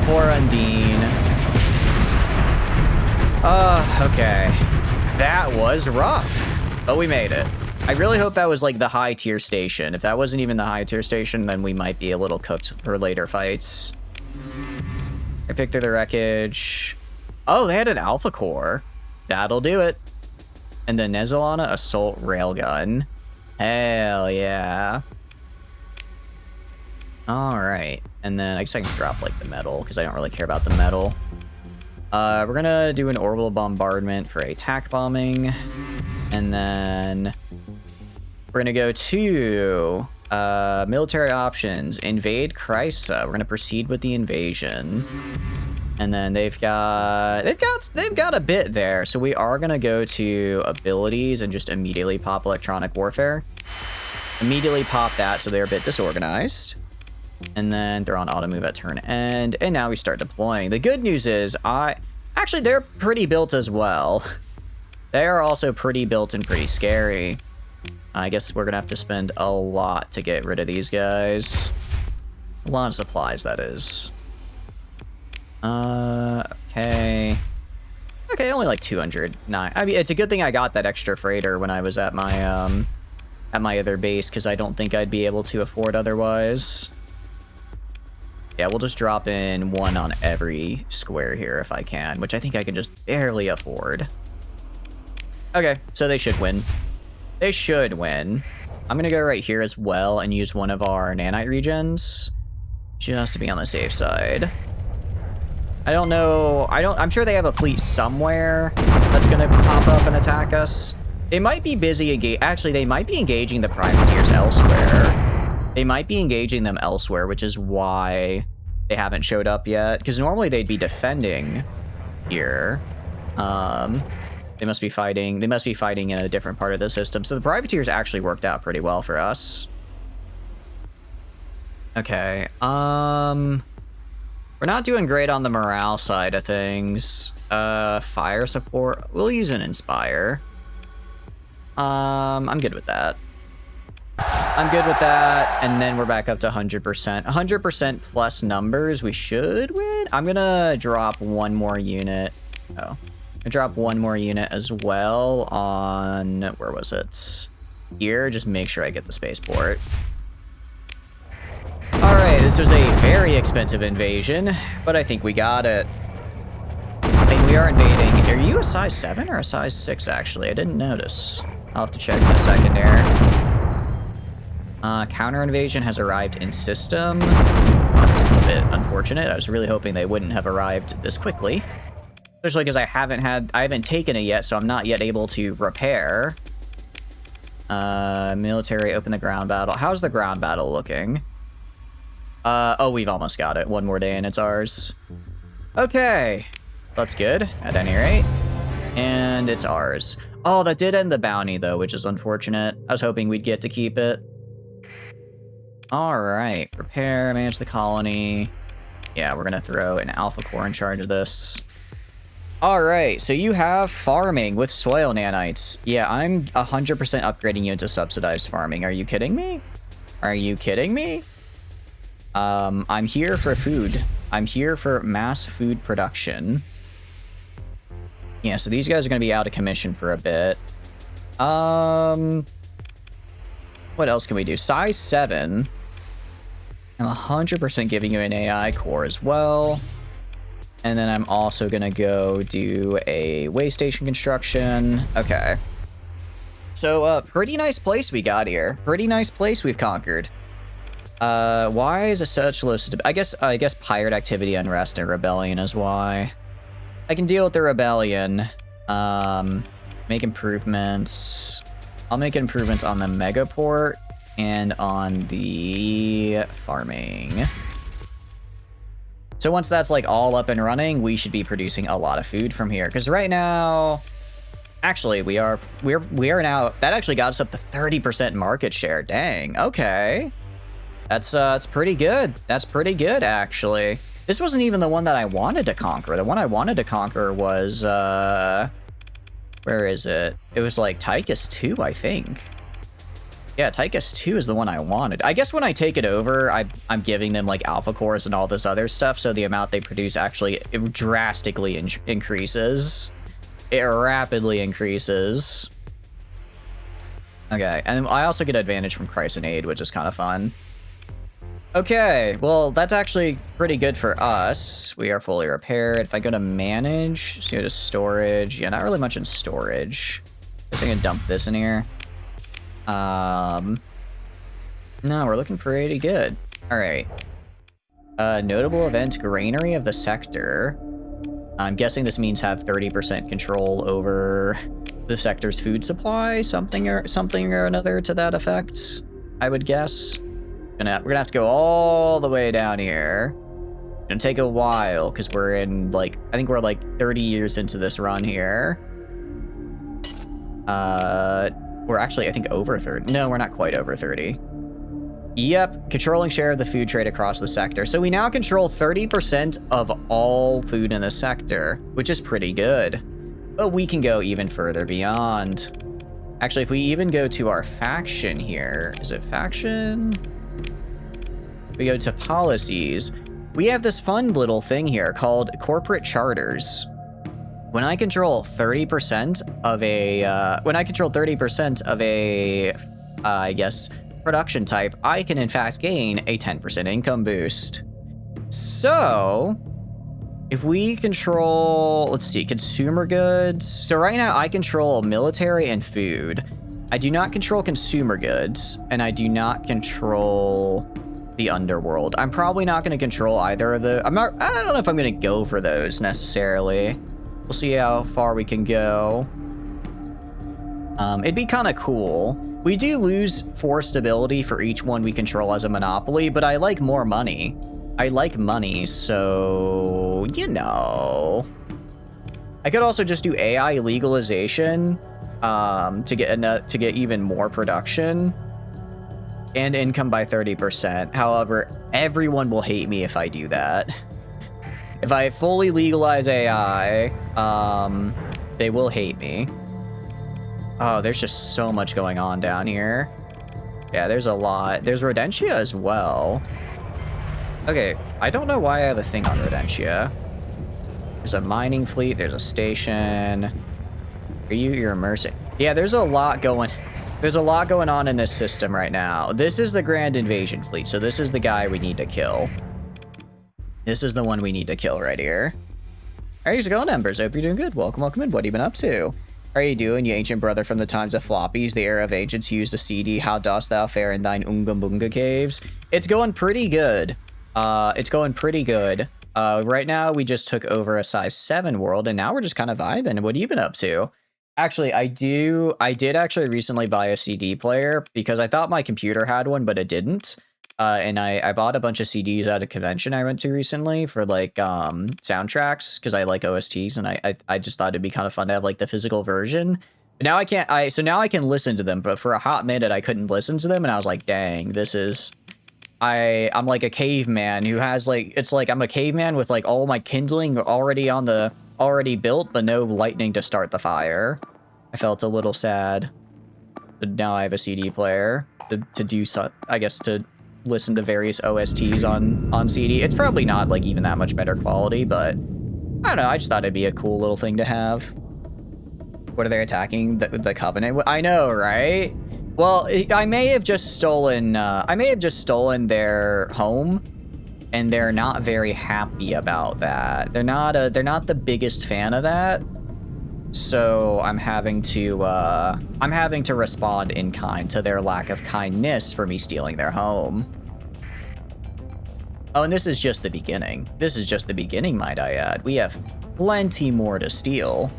Poor Undine. Okay. That was rough, but we made it. I really hope that was like the high tier station. If that wasn't even the high tier station, then we might be a little cooked for later fights. I picked through the wreckage. Oh, they had an alpha core. That'll do it. And the Nezolana assault railgun. Hell yeah. All right. And then I guess I can drop like the metal because I don't really care about the metal. We're gonna do an orbital bombardment for attack bombing. And then we're gonna go to military options, invade Chrysa. We're gonna proceed with the invasion. And then they've got a bit there. So we are gonna go to abilities and just immediately pop electronic warfare. Immediately pop that so they're a bit disorganized. And then they're on auto move at turn end. And now we start deploying. The good news is actually they're pretty built as well. They are also pretty built and pretty scary. I guess we're gonna have to spend a lot to get rid of these guys. A lot of supplies, that is. Okay. Okay, only like 209. I mean, it's a good thing I got that extra freighter when I was at my other base, because I don't think I'd be able to afford otherwise. Yeah, we'll just drop in one on every square here if I can, which I think I can just barely afford. Okay, so they should win. They should win. I'm gonna go right here as well and use one of our nanite regens, just to be on the safe side. I don't know. I'm sure they have a fleet somewhere that's gonna pop up and attack us. They might be busy actually, they might be engaging the privateers elsewhere. They might be engaging them elsewhere, which is why they haven't showed up yet. Because normally they'd be defending here. They must be fighting. They must be fighting in a different part of the system. So the privateers actually worked out pretty well for us. Okay. We're not doing great on the morale side of things. Fire support. We'll use an inspire. I'm good with that. I'm good with that. And then we're back up to 100%. 100% plus numbers. We should win. I'm gonna drop one more unit. Oh. I drop one more unit as well on, where was it? Here, just make sure I get the spaceport. All right, this was a very expensive invasion, but I think we got it. I think we are invading. Are you a size 7 or a size 6, actually? I didn't notice. I'll have to check in a second there. Counter invasion has arrived in system. That's a bit unfortunate. I was really hoping they wouldn't have arrived this quickly. Especially because I haven't taken it yet, so I'm not yet able to repair. Military, open the ground battle. How's the ground battle looking? Oh, we've almost got it. One more day and it's ours. Okay. That's good, at any rate. And it's ours. Oh, that did end the bounty, though, which is unfortunate. I was hoping we'd get to keep it. All right. Prepare, manage the colony. Yeah, we're going to throw an alpha core in charge of this. All right, so you have farming with soil nanites. Yeah, I'm 100% upgrading you into subsidized farming. Are you kidding me? Are you kidding me? I'm here for food. I'm here for mass food production. Yeah, so these guys are going to be out of commission for a bit. What else can we do? Size 7. I'm 100% giving you an AI core as well. And then I'm also going to go do a way station construction. Okay. So, pretty nice place we got here. Pretty nice place we've conquered. Why is it such low stability? I guess pirate activity, unrest, and rebellion is why. I can deal with the rebellion. Make improvements. I'll make improvements on the megaport and on the farming. So once that's like all up and running, we should be producing a lot of food from here. Because right now, actually, we are now, that actually got us up to 30% market share. Dang, okay. That's pretty good. That's pretty good, actually. This wasn't even the one that I wanted to conquer. The one I wanted to conquer was, where is it? It was like Tychus 2, I think. Yeah, Tychus 2 is the one I wanted. I guess when I take it over, I'm giving them like alpha cores and all this other stuff, so the amount they produce actually drastically increases. It rapidly increases. Okay, and I also get advantage from Chrysant Aid, which is kind of fun. Okay, well, that's actually pretty good for us. We are fully repaired. If I go to manage, just go to storage. Yeah, not really much in storage. Guess I can dump this in here. No, we're looking pretty good. All right. Notable event, granary of the sector. I'm guessing this means have 30% control over the sector's food supply, something or another to that effect, I would guess. We're gonna have to go all the way down here. It's gonna take a while because we're in like, I think we're like 30 years into this run here. We're actually, I think, over 30. No, we're not quite over 30. Yep, controlling share of the food trade across the sector. So we now control 30% of all food in the sector, which is pretty good. But we can go even further beyond. Actually, if we even go to our faction here, is it faction? We go to policies. We have this fun little thing here called corporate charters. When I control 30% of a, I guess, production type, I can in fact gain a 10% income boost. So, if we control, let's see, consumer goods. So right now I control military and food. I do not control consumer goods, and I do not control the underworld. I'm probably not going to control either of the, I don't know if I'm going to go for those necessarily. We'll see how far we can go. It'd be kind of cool. We do lose 4 stability for each one we control as a monopoly, but I like more money. I like money, so, you know. I could also just do AI legalization to get even more production and income by 30%. However, everyone will hate me if I do that. If I fully legalize AI, they will hate me. Oh, there's just so much going on down here. Yeah, there's a lot. There's Rodentia as well. Okay, I don't know why I have a thing on Rodentia. There's a mining fleet. There's a station. You're a mercenary. Yeah, there's a lot going on in this system right now. This is the Grand Invasion fleet, so this is the guy we need to kill. This is the one we need to kill right here. How are you going, Embers? Hope you're doing good. Welcome, welcome in. What have you been up to? How are you doing, you ancient brother from the times of floppies, the era of agents who used a CD? How dost thou fare in thine Unga caves? It's going pretty good. It's going pretty good. Right now, we just took over a size 7 world, and now we're just kind of vibing. What have you been up to? Actually, I did actually recently buy a CD player because I thought my computer had one, but it didn't. And I bought a bunch of CDs at a convention I went to recently for like soundtracks because I like OSTs, and I just thought it'd be kind of fun to have like the physical version. But now I can't. So now I can listen to them, but for a hot minute I couldn't listen to them, and I was like, dang, this is. I'm like a caveman who has like, it's like I'm a caveman with like all my kindling already built, but no lightning to start the fire. I felt a little sad. But now I have a CD player to do so, I guess, to listen to various OSTs on CD. It's probably not like even that much better quality, but I don't know. I just thought it'd be a cool little thing to have. What are they attacking? The Covenant? I know, right? Well, I may have just stolen their home, and they're not very happy about that. They're not the biggest fan of that. So I'm having to respond in kind to their lack of kindness for me stealing their home. Oh, and this is just the beginning. This is just the beginning, might I add. We have plenty more to steal.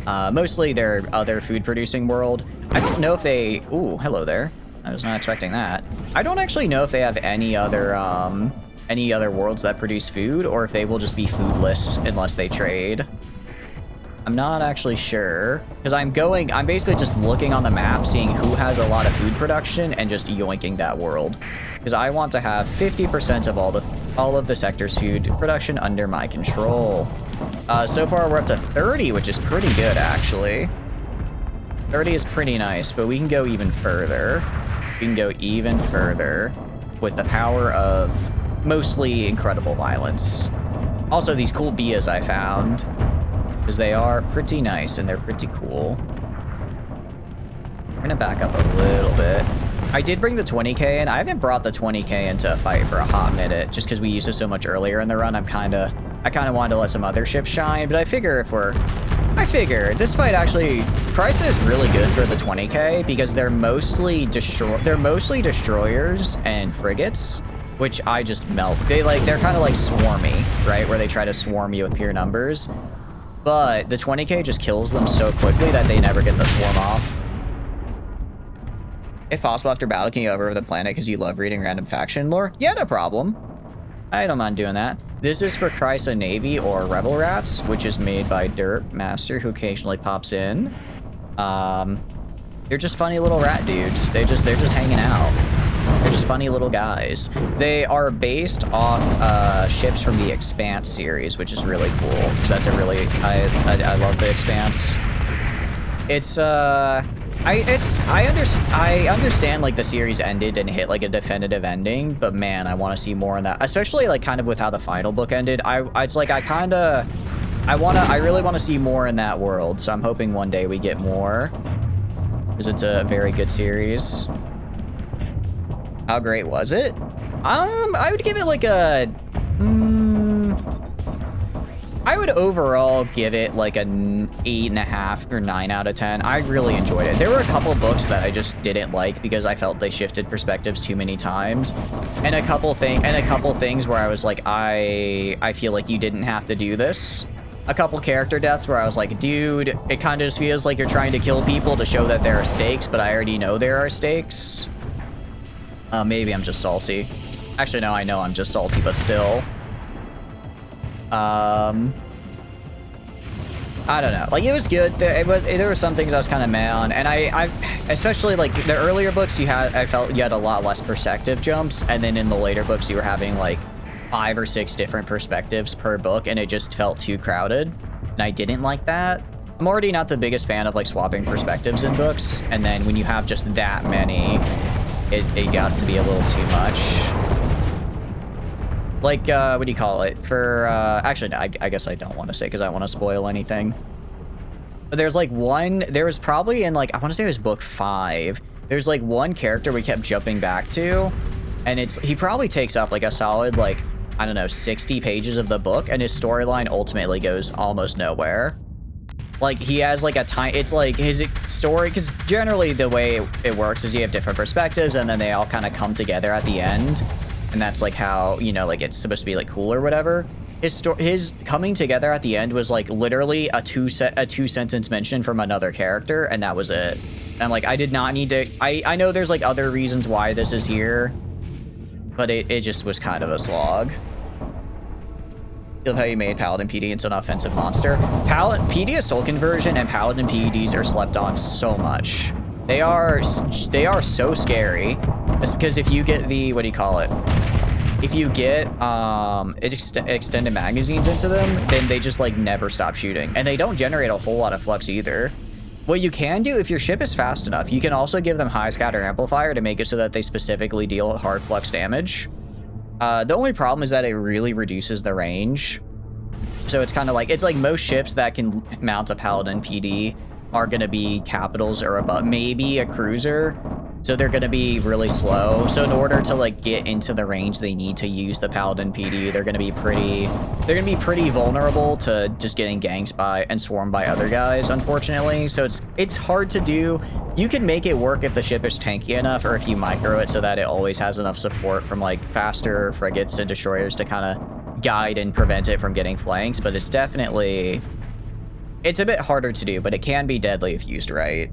Mostly their other food-producing world. I don't know if they... Ooh, hello there. I was not expecting that. I don't actually know if they have any other worlds that produce food, or if they will just be foodless unless they trade. I'm not actually sure, because I'm basically just looking on the map, seeing who has a lot of food production, and just yoinking that world. Because I want to have 50% of all of the sector's food production under my control. So far we're up to 30, which is pretty good, actually. 30 is pretty nice, but we can go even further. We can go even further with the power of mostly incredible violence. Also, these cool Bias I found, because they are pretty nice and they're pretty cool. We're gonna back up a little bit. I did bring the 20k in. I haven't brought the 20k into a fight for a hot minute, just because we used it so much earlier in the run. I kind of wanted to let some other ships shine, but I figure this fight actually, Chrysa is really good for the 20k because they're mostly destroyers and frigates, which I just melt. They're kind of like swarmy, right? Where they try to swarm you with pure numbers. But the 20k just kills them so quickly that they never get the swarm off. If possible, after battle, can you over the planet because you love reading random faction lore? Yeah, no problem. I don't mind doing that. This is for Chrysa Navy or Rebel Rats, which is made by Dirt Master, who occasionally pops in. They're just funny little rat dudes. They're just hanging out. They're just funny little guys. They are based off ships from the Expanse series, which is really cool because that's a really I love the Expanse. I understand like the series ended and hit like a definitive ending, but man, I want to see more on that, especially like kind of with how the final book ended. I really want to see more in that world, so I'm hoping one day we get more because it's a very good series. How great was it? I would give it like a I would overall give it like an 8.5 or 9 out of 10. I really enjoyed it. There were a couple books that I just didn't like because I felt they shifted perspectives too many times, and a couple things where I was like, I feel like you didn't have to do this. A couple character deaths where I was like, dude, it kind of just feels like you're trying to kill people to show that there are stakes, but I already know there are stakes. Maybe I'm just salty. Actually, no, I know I'm just salty, but still. I don't know. Like, it was good. There were some things I was kind of mad on, and I especially like the earlier books I felt you had a lot less perspective jumps, and then in the later books you were having like 5 or 6 different perspectives per book, and it just felt too crowded, and I didn't like that. I'm already not the biggest fan of like swapping perspectives in books, and then when you have just that many, it got to be a little too much. Like, what do you call it? For, actually, no, I guess I don't want to say because I don't want to spoil anything. But there's like there was probably in like, I want to say it was book 5. There's like one character we kept jumping back to, and he probably takes up like a solid, like, I don't know, 60 pages of the book, and his storyline ultimately goes almost nowhere. Like, he has like it's like his story, because generally the way it works is you have different perspectives, and then they all kind of come together at the end. And that's like how, you know, like it's supposed to be like cool or whatever. his coming together at the end was like literally a two sentence mention from another character, and that was it. And like, I did not need to. I know there's like other reasons why this is here, but it just was kind of a slog. I love how you made Paladin PD into an offensive monster. PD as soul conversion and Paladin PEDs are slept on so much. They are so scary. It's because if you get the, what do you call it? If you get extended magazines into them, then they just like never stop shooting, and they don't generate a whole lot of flux either. What you can do, if your ship is fast enough, you can also give them high scatter amplifier to make it so that they specifically deal hard flux damage. The only problem is that it really reduces the range. So it's kind of like, it's like most ships that can mount a Paladin PD are going to be capitals or above, maybe a cruiser. So they're going to be really slow. So in order to like get into the range they need to use the Paladin PD, they're going to be pretty vulnerable to just getting ganked by and swarmed by other guys, unfortunately. So it's hard to do. You can make it work if the ship is tanky enough, or if you micro it so that it always has enough support from like faster frigates and destroyers to kind of guide and prevent it from getting flanked. But it's definitely, it's a bit harder to do, but it can be deadly if used right.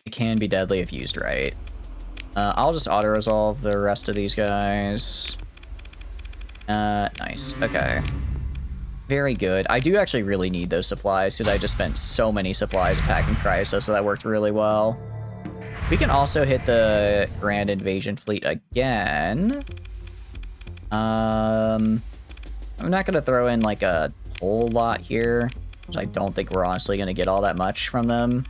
It can be deadly if used right. I'll just auto-resolve the rest of these guys. Nice. Okay. Very good. I do actually really need those supplies, because I just spent so many supplies attacking Chryso, so that worked really well. We can also hit the Grand Invasion Fleet again. I'm not going to throw in like a whole lot here, because I don't think we're honestly going to get all that much from them.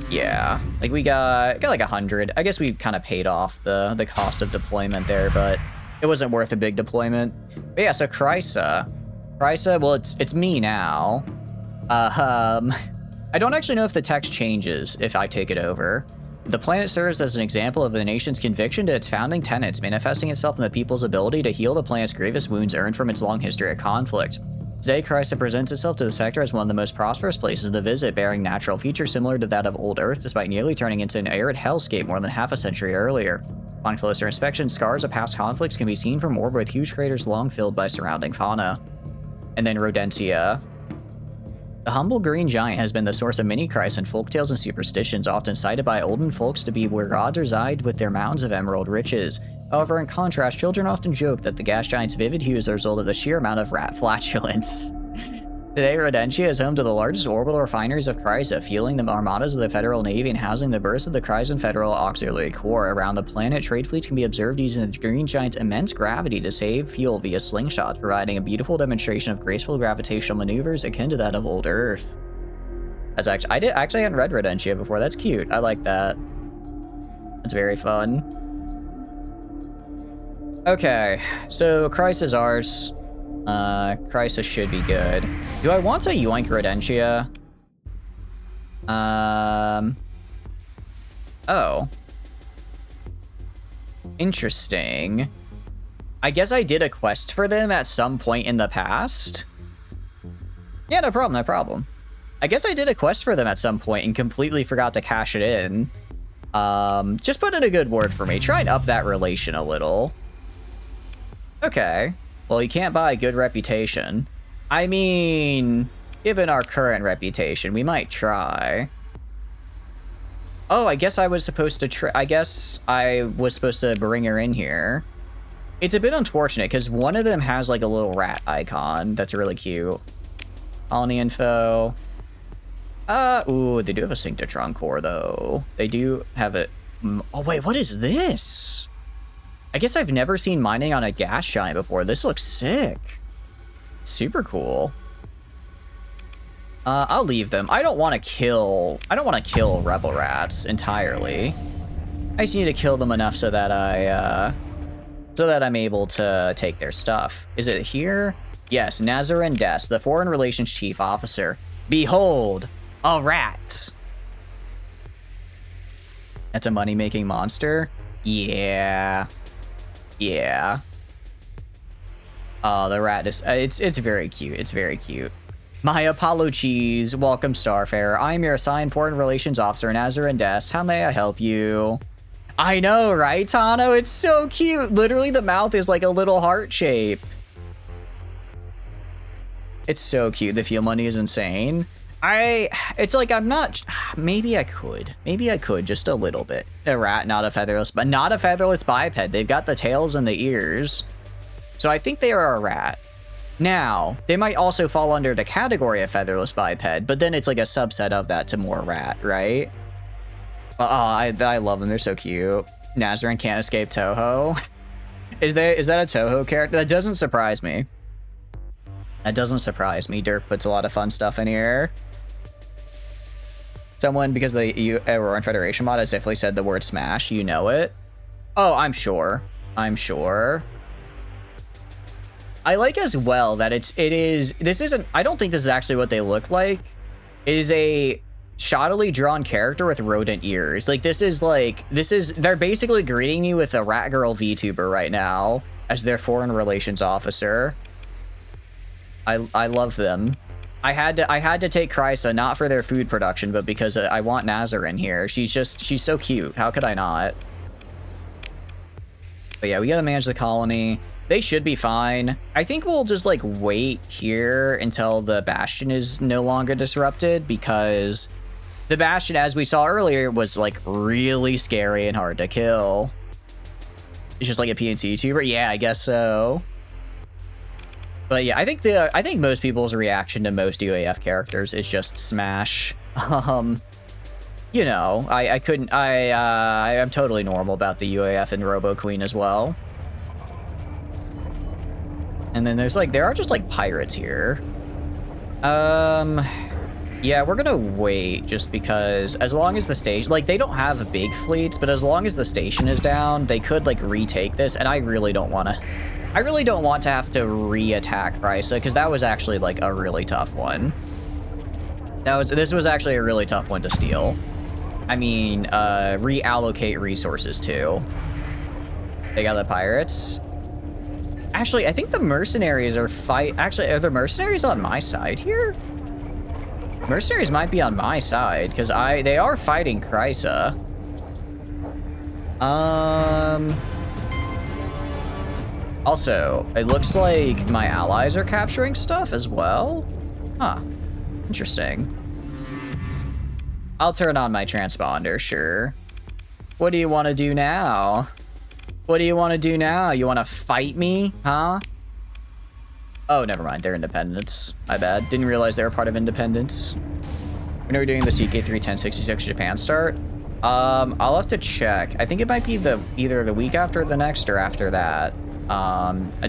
Yeah, like we got like 100. I guess we kind of paid off the cost of deployment there, but it wasn't worth a big deployment. But yeah, so Chryso, well, it's me now. I don't actually know if the text changes if I take it over. The planet serves as an example of the nation's conviction to its founding tenets, manifesting itself in the people's ability to heal the planet's grievous wounds earned from its long history of conflict. Today, Chryso presents itself to the sector as one of the most prosperous places to visit, bearing natural features similar to that of old Earth, despite nearly turning into an arid hellscape more than half a century earlier. On closer inspection, scars of past conflicts can be seen from orb with huge craters long filled by surrounding fauna. And then Rodentia. The humble green giant has been the source of many Chrysan folktales and superstitions, often cited by olden folks to be where gods reside with their mountains of emerald riches. However, in contrast, children often joke that the gas giant's vivid hue is a result of the sheer amount of rat flatulence. Today, Rodentia is home to the largest orbital refineries of Chryso, fueling the armadas of the Federal Navy and housing the berths of the Chrysan Federal Auxiliary Corps. Around the planet, trade fleets can be observed using the green giant's immense gravity to save fuel via slingshots, providing a beautiful demonstration of graceful gravitational maneuvers akin to that of old Earth. That's actually, I hadn't read Rodentia before. That's cute. I like that. That's very fun. Okay, so Chryso's ours. Chryso should be good. Do I want to yoink Rodentia? Oh. Interesting. I guess I did a quest for them at some point in the past. Yeah, no problem, no problem. I guess I did a quest for them at some point and completely forgot to cash it in. Just put in a good word for me. Try and up that relation a little. Okay. Well, you can't buy a good reputation. I mean, given our current reputation, we might try. Oh, I guess I was supposed to bring her in here. It's a bit unfortunate because one of them has like a little rat icon that's really cute. Colony info. Ooh, they do have a synchrotron core though. They do have it. Oh wait, what is this? I guess I've never seen mining on a gas giant before. This looks sick. It's super cool. I'll leave them. I don't want to kill rebel rats entirely. I just need to kill them enough so that I'm able to take their stuff. Is it here? Yes, Nazarin Des, the Foreign Relations Chief Officer. Behold, a rat. That's a money-making monster? Yeah. Yeah. Oh, the rat is... It's very cute. It's very cute. My apologies. Welcome, Starfarer. I am your assigned Foreign Relations Officer, Nazarin Des. How may I help you? I know, right, Tano? It's so cute. Literally, the mouth is like a little heart shape. It's so cute. The fuel money is insane. It's like I'm not. Maybe I could. Maybe I could just a little bit. A rat, not a featherless, but not a featherless biped. They've got the tails and the ears, so I think they are a rat. Now they might also fall under the category of featherless biped, but then it's like a subset of that to more rat, right? Oh, I love them. They're so cute. Nazarin can't escape Toho. Is that a Toho character? That doesn't surprise me. That doesn't surprise me. Dirk puts a lot of fun stuff in here. Someone, because the Auroran Federation mod has definitely said the word smash. You know it. Oh, I'm sure. I'm sure. I like as well that this isn't, I don't think this is actually what they look like. It is a shoddily drawn character with rodent ears. Like they're basically greeting you with a rat girl VTuber right now as their foreign relations officer. I love them. I had to take Krysa, not for their food production, but because I want Nazarin here. She's so cute. How could I not? But yeah, we gotta manage the colony. They should be fine. I think we'll just like wait here until the Bastion is no longer disrupted, because the Bastion, as we saw earlier, was like really scary and hard to kill. It's just like a PNC tuber. Yeah, I guess so. But yeah, I think most people's reaction to most UAF characters is just smash. You know, I'm totally normal about the UAF and Robo Queen as well. And then there are just like pirates here. Yeah, we're gonna wait just because as long as the station, like they don't have big fleets, but as long as the station is down, they could like retake this, and I really don't want to have to re-attack Krysa, because that was actually like a really tough one. This was actually a really tough one to steal. I mean, reallocate resources too. They got the pirates. Actually, I think the mercenaries are actually, are the mercenaries on my side here? Mercenaries might be on my side, because they are fighting Krysa. Also, it looks like my allies are capturing stuff as well. Huh. Interesting. I'll turn on my transponder, sure. What do you want to do now? What do you want to do now? You want to fight me, huh? Oh, never mind. They're independents. My bad. Didn't realize they were part of independence. When are we doing the CK3 1066 Japan start? I'll have to check. I think it might be either the week after the next or after that.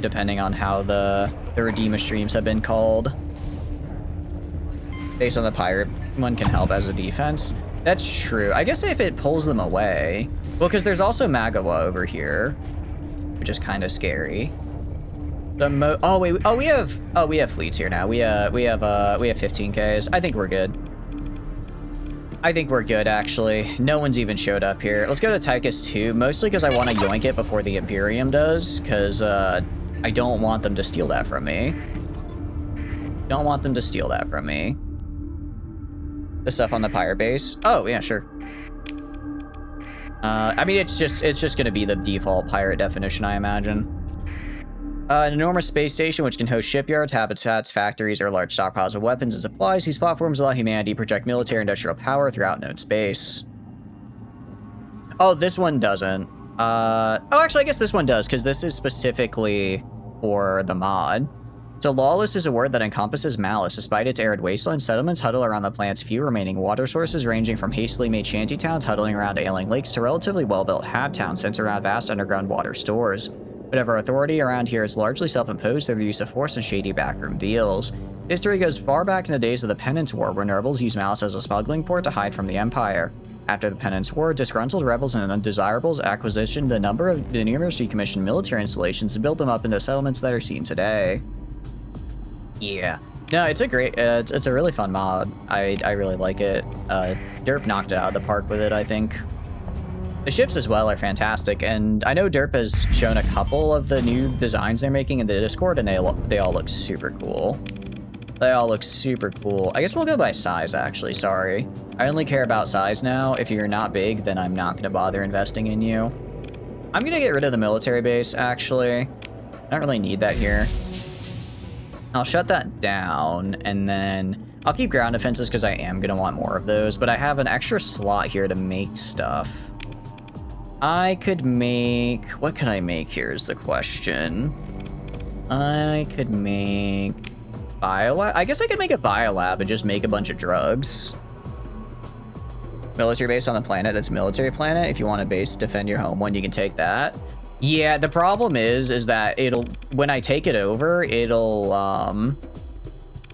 Depending on how the Redeema streams have been called. Based on the pirate, one can help as a defense. That's true. I guess if it pulls them away. Well, because there's also Magawa over here, which is kind of scary. We have fleets here now. We have 15Ks. I think we're good. I think we're good, actually. No one's even showed up here. Let's go to Tychus 2, mostly because I want to yoink it before the Imperium does, because I don't want them to steal that from me. Don't want them to steal that from me. The stuff on the pirate base. Oh, yeah, sure. I mean, it's just going to be the default pirate definition, I imagine. An enormous space station which can host shipyards, habitats, factories, or large stockpiles of weapons and supplies. These platforms allow humanity to project military and industrial power throughout known space. Oh, this one doesn't. Oh, actually, I guess this one does, because this is specifically for the mod. So lawless is a word that encompasses malice. Despite its arid wasteland, settlements huddle around the planet's few remaining water sources, ranging from hastily made shanty towns huddling around ailing lakes to relatively well-built hab towns centered around vast underground water stores. Whatever authority around here is largely self-imposed through the use of force and shady backroom deals. History goes far back in the days of the Penance War, where nobles used Malice as a smuggling port to hide from the Empire. After the Penance War, disgruntled rebels and undesirables acquisitioned the numerous decommissioned military installations and built them up into settlements that are seen today. Yeah. No, it's a great, it's a really fun mod. I really like it. Derp knocked it out of the park with it, I think. The ships as well are fantastic, and I know Derp has shown a couple of the new designs they're making in the Discord, and they all look super cool. They all look super cool. I guess we'll go by size, actually, sorry. I only care about size now. If you're not big, then I'm not going to bother investing in you. I'm going to get rid of the military base, actually. I don't really need that here. I'll shut that down, and then I'll keep ground defenses because I am going to want more of those, but I have an extra slot here to make stuff. I could make... What could I make here is the question. I could make... Biolab? I guess I could make a biolab and just make a bunch of drugs. Military base on the planet, that's military planet. If you want a base, defend your home one, you can take that. Yeah, the problem is that it'll... When I take it over, it'll...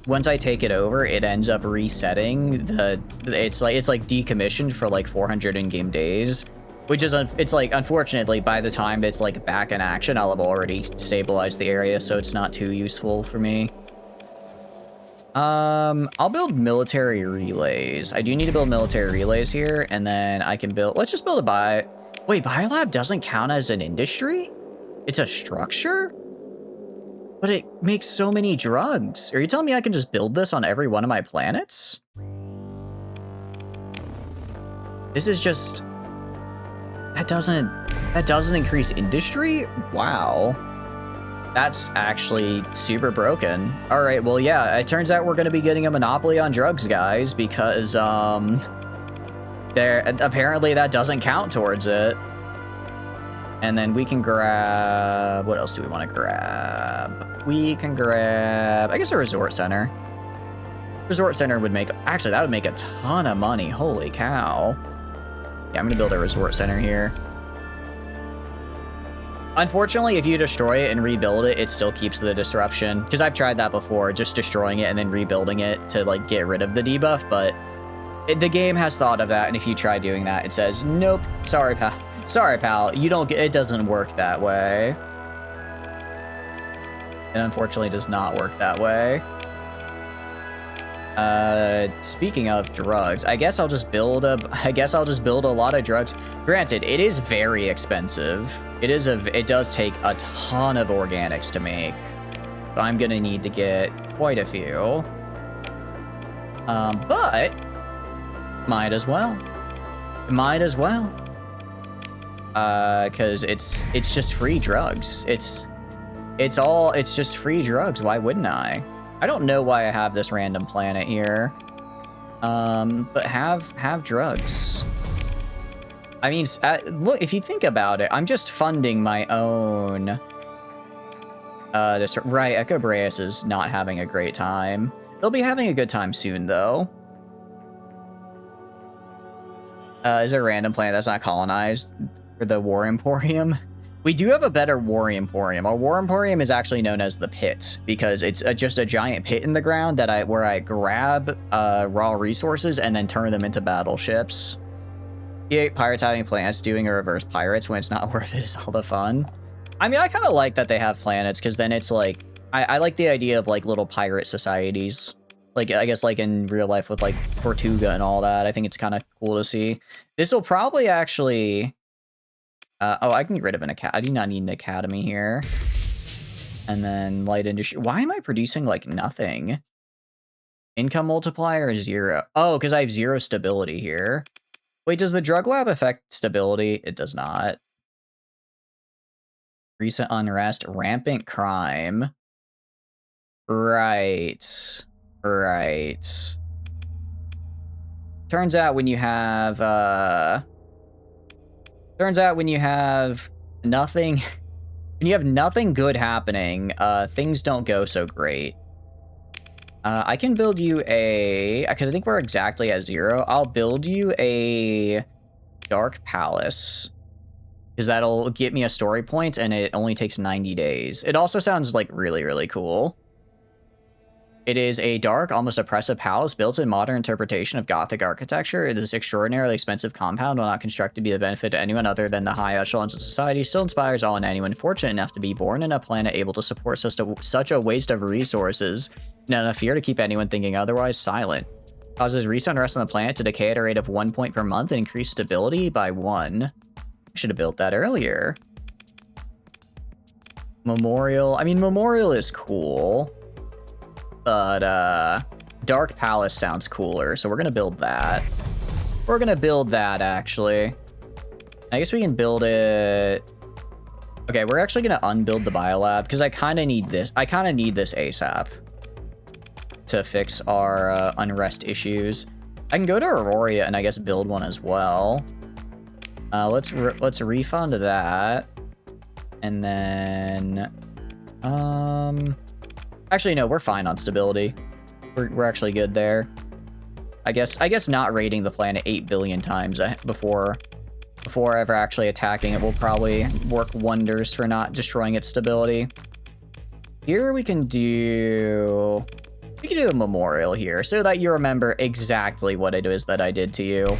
Once I take it over, it ends up resetting the... It's like decommissioned for like 400 in-game days. Which is, it's like, unfortunately, by the time it's like back in action, I'll have already stabilized the area, so it's not too useful for me. I'll build military relays. I do need to build military relays here, and then I can build... Let's just build a Wait, biolab doesn't count as an industry? It's a structure? But it makes so many drugs. Are you telling me I can just build this on every one of my planets? This is just... That doesn't increase industry? Wow. That's actually super broken. All right, well, yeah, it turns out we're going to be getting a monopoly on drugs, guys, because, apparently that doesn't count towards it. And then we can grab... What else do we want to grab? We can grab... I guess a resort center. Resort center would make... Actually, that would make a ton of money. Holy cow. Yeah, I'm going to build a resort center here. Unfortunately, if you destroy it and rebuild it, it still keeps the disruption. Because I've tried that before, just destroying it and then rebuilding it to, like, get rid of the debuff. But the game has thought of that, and if you try doing that, it says, nope, sorry, pal. Sorry, pal, you don't get... It doesn't work that way. It unfortunately does not work that way. Speaking of drugs, I guess I'll just build a lot of drugs. Granted, it is very expensive. It does take a ton of organics to make. So I'm gonna need to get quite a few. But might as well. Might as well. Cause it's just free drugs. It's just free drugs. Why wouldn't I? I don't know why I have this random planet here. But have drugs. I mean, look, if you think about it, I'm just funding my own... Right, Echo Breas is not having a great time. They'll be having a good time soon, though. Is there a random planet that's not colonized for the War Emporium? We do have a better War Emporium. Our War Emporium is actually known as the Pit because it's just a giant pit in the ground that where I grab raw resources and then turn them into battleships. Pirates having planets doing a reverse pirates when it's not worth it is all the fun. I mean, I kind of like that they have planets because then it's like I like the idea of like little pirate societies. Like, I guess like in real life with like Tortuga and all that. I think it's kind of cool to see. This will probably actually... oh, I can get rid of an academy. I do not need an academy here. And then light industry. Why am I producing like nothing? Income multiplier is 0. Oh, because I have 0 stability here. Wait, does the drug lab affect stability? It does not. Recent unrest, rampant crime. Right. Right. Turns out when you have nothing, when you have nothing good happening, things don't go so great. I can build you a, because I think we're exactly at 0. I'll build you a dark palace, because that'll get me a story point, and it only takes 90 days. It also sounds like really, really cool. It is a dark, almost oppressive palace built in modern interpretation of Gothic architecture. This extraordinarily expensive compound, while not constructed to be a benefit to anyone other than the high echelons of society, still inspires all and anyone fortunate enough to be born in a planet able to support such a waste of resources. None of fear to keep anyone thinking otherwise silent. Causes recent unrest on the planet to decay at a rate of 1 point per month and increase stability by 1. I should have built that earlier. Memorial. I mean, Memorial is cool. But, Dark Palace sounds cooler, so we're gonna build that. We're gonna build that, actually. I guess we can build it... Okay, we're actually gonna unbuild the biolab, because I kind of need this. I kind of need this ASAP. to fix our unrest issues. I can go to Auroria and I guess build one as well. Let's refund that. And then... Actually, no, we're fine on stability. We're actually good there. I guess not raiding the planet 8 billion times before ever actually attacking it will probably work wonders for not destroying its stability. Here we can do a memorial here so that you remember exactly what it is that I did to you.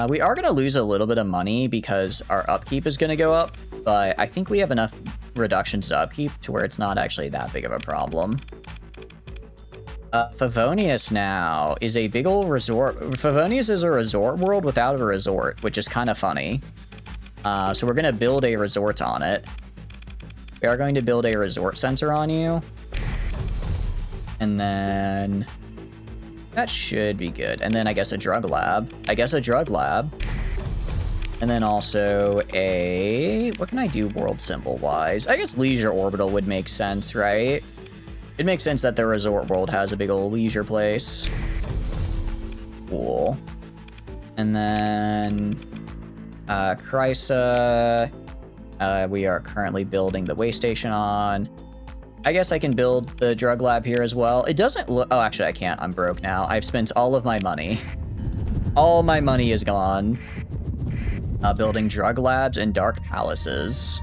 We are going to lose a little bit of money because our upkeep is going to go up, but I think we have enough reductions to upkeep to where it's not actually that big of a problem. Favonius now is a big old resort. Favonius is a resort world without a resort, which is kind of funny. So we're going to build a resort on it. We are going to build a resort center on you. And then... that should be good. And then I guess a drug lab. And then also a... what can I do world symbol-wise? I guess leisure orbital would make sense, right? It makes sense that the resort world has a big old leisure place. Cool. And then... Chrysa... we are currently building the way station on. I guess I can build the drug lab here as well. It doesn't look... oh, actually, I can't. I'm broke now. I've spent all of my money. All my money is gone. Building drug labs and dark palaces.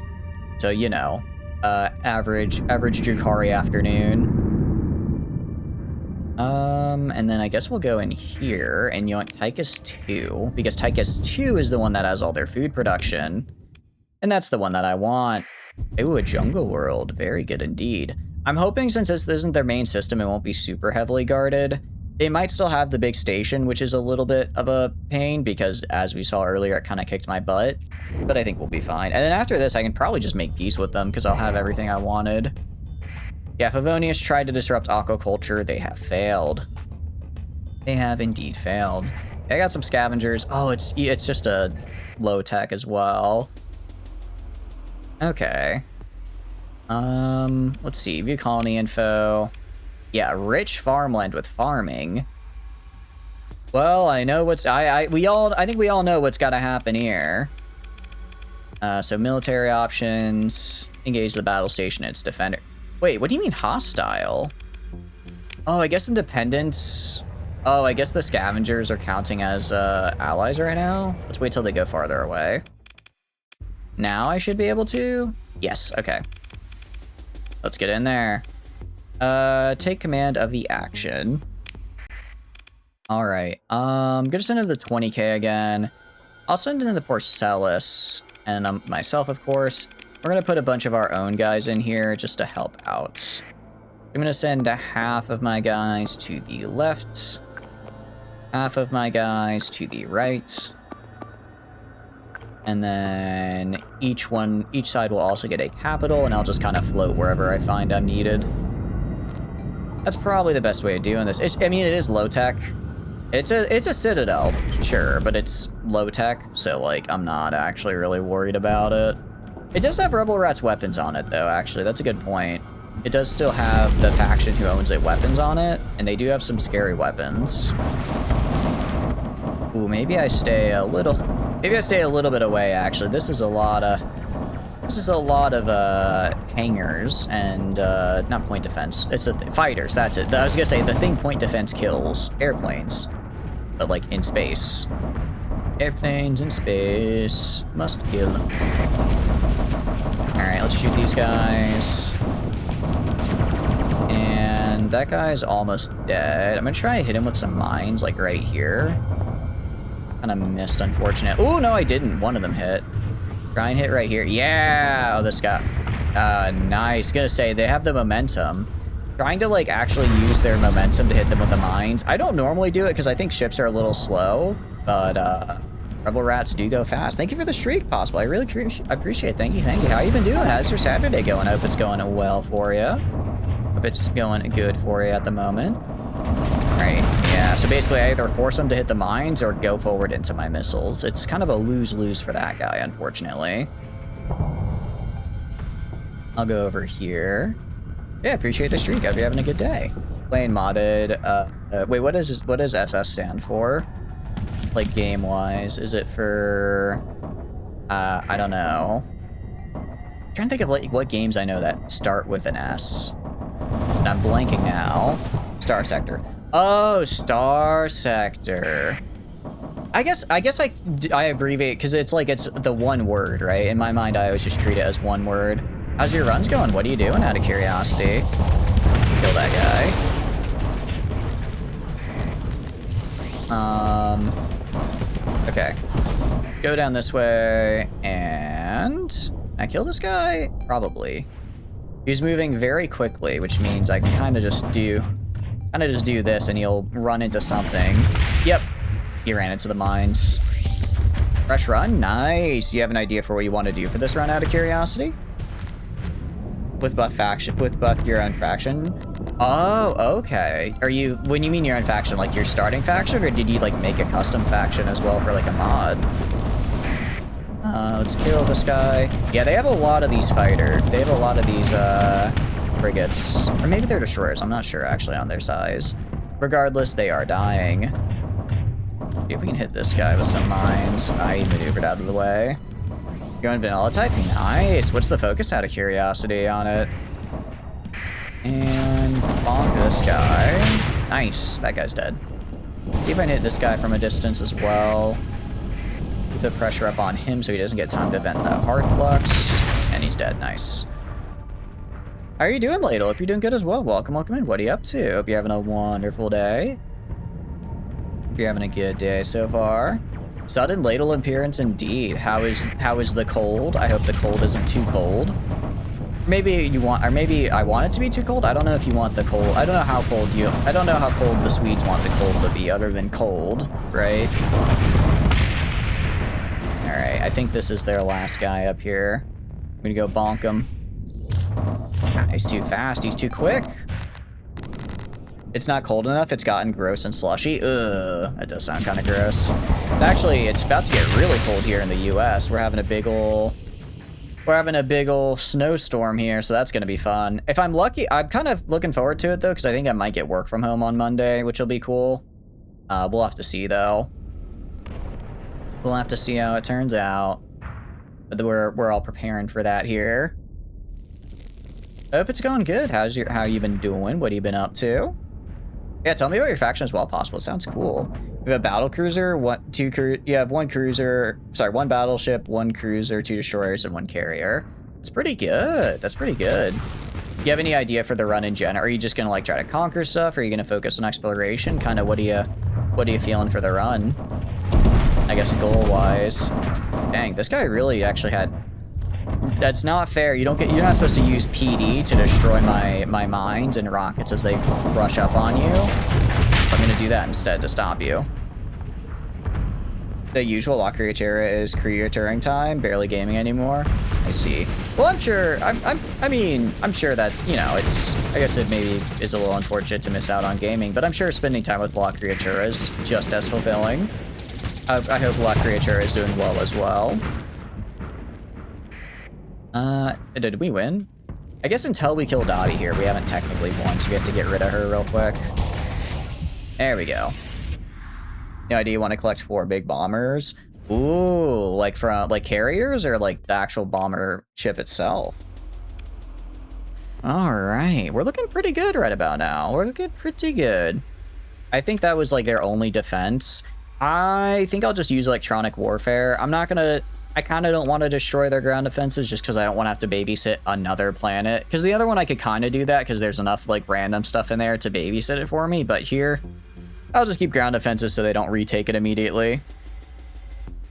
So, you know, average Drukari afternoon. And then I guess we'll go in here, and you want Tychus 2, because Tychus 2 is the one that has all their food production. And that's the one that I want. Ooh, a jungle world. Very good indeed. I'm hoping since this isn't their main system, it won't be super heavily guarded. They might still have the big station, which is a little bit of a pain because, as we saw earlier, it kind of kicked my butt. But I think we'll be fine. And then after this, I can probably just make peace with them because I'll have everything I wanted. Yeah, Favonius tried to disrupt aquaculture. They have failed. They have indeed failed. I got some scavengers. Oh, it's just a low tech as well. Okay. Let's see. View colony info. Yeah, rich farmland with farming. Well, I know what's... I think we all know what's got to happen here. So military options. Engage the battle station and its defender. Wait, what do you mean hostile? Oh, I guess independence... oh, I guess the scavengers are counting as allies right now? Let's wait till they go farther away. Now I should be able to? Yes, okay. Let's get in there. Take command of the action. Alright, I'm gonna send in the 20k again. I'll send in the Porcellus, and myself, of course. We're gonna put a bunch of our own guys in here just to help out. I'm gonna send half of my guys to the left, half of my guys to the right. And then each side will also get a capital, and I'll just kind of float wherever I find I'm needed. That's probably the best way of doing this. I mean, it is low tech. It's a citadel, sure, but it's low tech, so like I'm not actually really worried about it. It does have Rebel Rat's weapons on it, though. Actually, that's a good point. It does still have the faction who owns it weapons on it, and they do have some scary weapons. Ooh, maybe I stay a little bit away, actually. This is a lot of hangars and not point defense. It's fighters, that's it. I was gonna say the thing point defense kills airplanes, but like in space. Airplanes in space must kill. Alright, let's shoot these guys. And that guy's almost dead. I'm gonna try to hit him with some mines, like right here. Kind of missed, unfortunate. Oh, no, I didn't. One of them hit. Try and hit right here. Yeah! Oh, this guy. Nice. Gonna say, they have the momentum. Trying to, like, actually use their momentum to hit them with the mines. I don't normally do it because I think ships are a little slow, but, Rebel Rats do go fast. Thank you for the streak, Possible. I really appreciate it. Thank you. How you been doing? How's your Saturday going? I hope it's going well for you. Hope it's going good for you at the moment. Right, yeah, so basically I either force them to hit the mines or go forward into my missiles. It's kind of a lose-lose for that guy, unfortunately. I'll go over here. Yeah, appreciate the streak. Hope you're having a good day. Playing modded. Wait, what does SS stand for? Like game-wise, is it for? I don't know. I'm trying to think of like what games I know that start with an S. And I'm blanking now. Starsector. Oh, Starsector. I guess I abbreviate because it's like it's the one word, right? In my mind, I always just treat it as one word. How's your runs going? What are you doing out of curiosity? Kill that guy. Okay. Go down this way, and I kill this guy? Probably. He's moving very quickly, which means I can kind of just do this, and he'll run into something. Yep, he ran into the mines. Fresh run, nice. You have an idea for what you want to do for this run out of curiosity? With buff your own faction? Oh, okay. When you mean your own faction, like your starting faction, or did you like make a custom faction as well for like a mod? Let's kill this guy. Yeah, they have a lot of these They have a lot of these frigates. Or maybe they're destroyers, I'm not sure actually on their size. Regardless, they are dying. See if we can hit this guy with some mines. I maneuvered out of the way. Going vanilla type? Nice. What's the focus out of curiosity on it? And bonk this guy. Nice. That guy's dead. See if I can hit this guy from a distance as well. Put the pressure up on him so he doesn't get time to vent the hard flux. And he's dead. Nice. How are you doing, Ladle? Hope you're doing good as well. Welcome in. What are you up to? Hope you're having a wonderful day. Hope you're having a good day so far. Sudden Ladle appearance indeed. How is the cold? I hope the cold isn't too cold. Maybe I want it to be too cold. I don't know if you want the cold. I don't know how cold the Swedes want the cold to be other than cold, right? All right, I think this is their last guy up here. I'm gonna go bonk him. God, he's too fast. He's too quick. It's not cold enough. It's gotten gross and slushy. Ugh, that does sound kind of gross. Actually, it's about to get really cold here in the U.S. We're having a big ol' snowstorm here, so that's gonna be fun. If I'm lucky, I'm kind of looking forward to it though, because I think I might get work from home on Monday, which will be cool. We'll have to see though. We'll have to see how it turns out. But we're all preparing for that here. I hope it's going good. How you been doing? What have you been up to? Yeah, tell me about your faction as well, if possible. It sounds cool. You have a battle cruiser, you have one battleship, one cruiser, 2 destroyers, and 1 carrier. That's pretty good. That's pretty good. Do you have any idea for the run in general? Are you just gonna like try to conquer stuff? Or are you gonna focus on exploration? Kind of what are you feeling for the run? I guess goal-wise. Dang, this guy really actually had. That's not fair. You're not supposed to use PD to destroy my mines and rockets as they rush up on you. I'm gonna do that instead to stop you. The usual La Creatura is creaturing time, barely gaming anymore. I see. Well, I'm sure. I'm sure that I guess it maybe is a little unfortunate to miss out on gaming, but I'm sure spending time with La Creatura is just as fulfilling. I hope La Creatura is doing well as well. Did we win? I guess until we kill Dottie here, we haven't technically won, so we have to get rid of her real quick. There we go. No idea you want to collect 4 big bombers? Ooh, like carriers or like the actual bomber ship itself? All right, we're looking pretty good right about now. We're looking pretty good. I think that was like their only defense. I think I'll just use electronic warfare. I kind of don't want to destroy their ground defenses just because I don't want to have to babysit another planet. Because the other one I could kind of do that because there's enough like random stuff in there to babysit it for me. But here, I'll just keep ground defenses so they don't retake it immediately.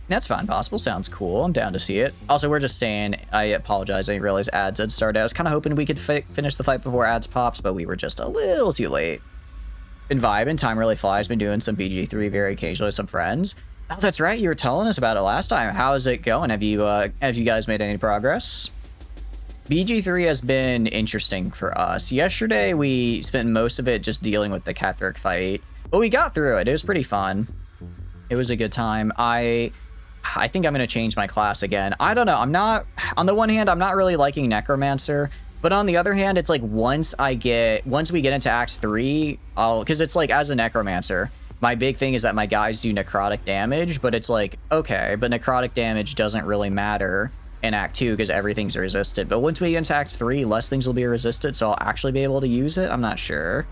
That's fine. Possible sounds cool. I'm down to see it. Also, we're just staying. I apologize. I didn't realize ads had started. I was kind of hoping we could finish the fight before ads pops, but we were just a little too late. Been vibing. Time really flies. Been doing some BG3 very occasionally with some friends. Oh, that's right. You were telling us about it last time. How is it going? Have you guys made any progress? BG3 has been interesting for us. Yesterday, we spent most of it just dealing with the Catherick fight, but we got through it. It was pretty fun. It was a good time. I think I'm going to change my class again. I don't know. On the one hand, I'm not really liking Necromancer. But on the other hand, it's like once we get into Acts 3, because it's like as a necromancer, my big thing is that my guys do necrotic damage, but it's like, okay, but necrotic damage doesn't really matter in Act 2 because everything's resisted. But once we get into Act 3, less things will be resisted, so I'll actually be able to use it. I'm not sure.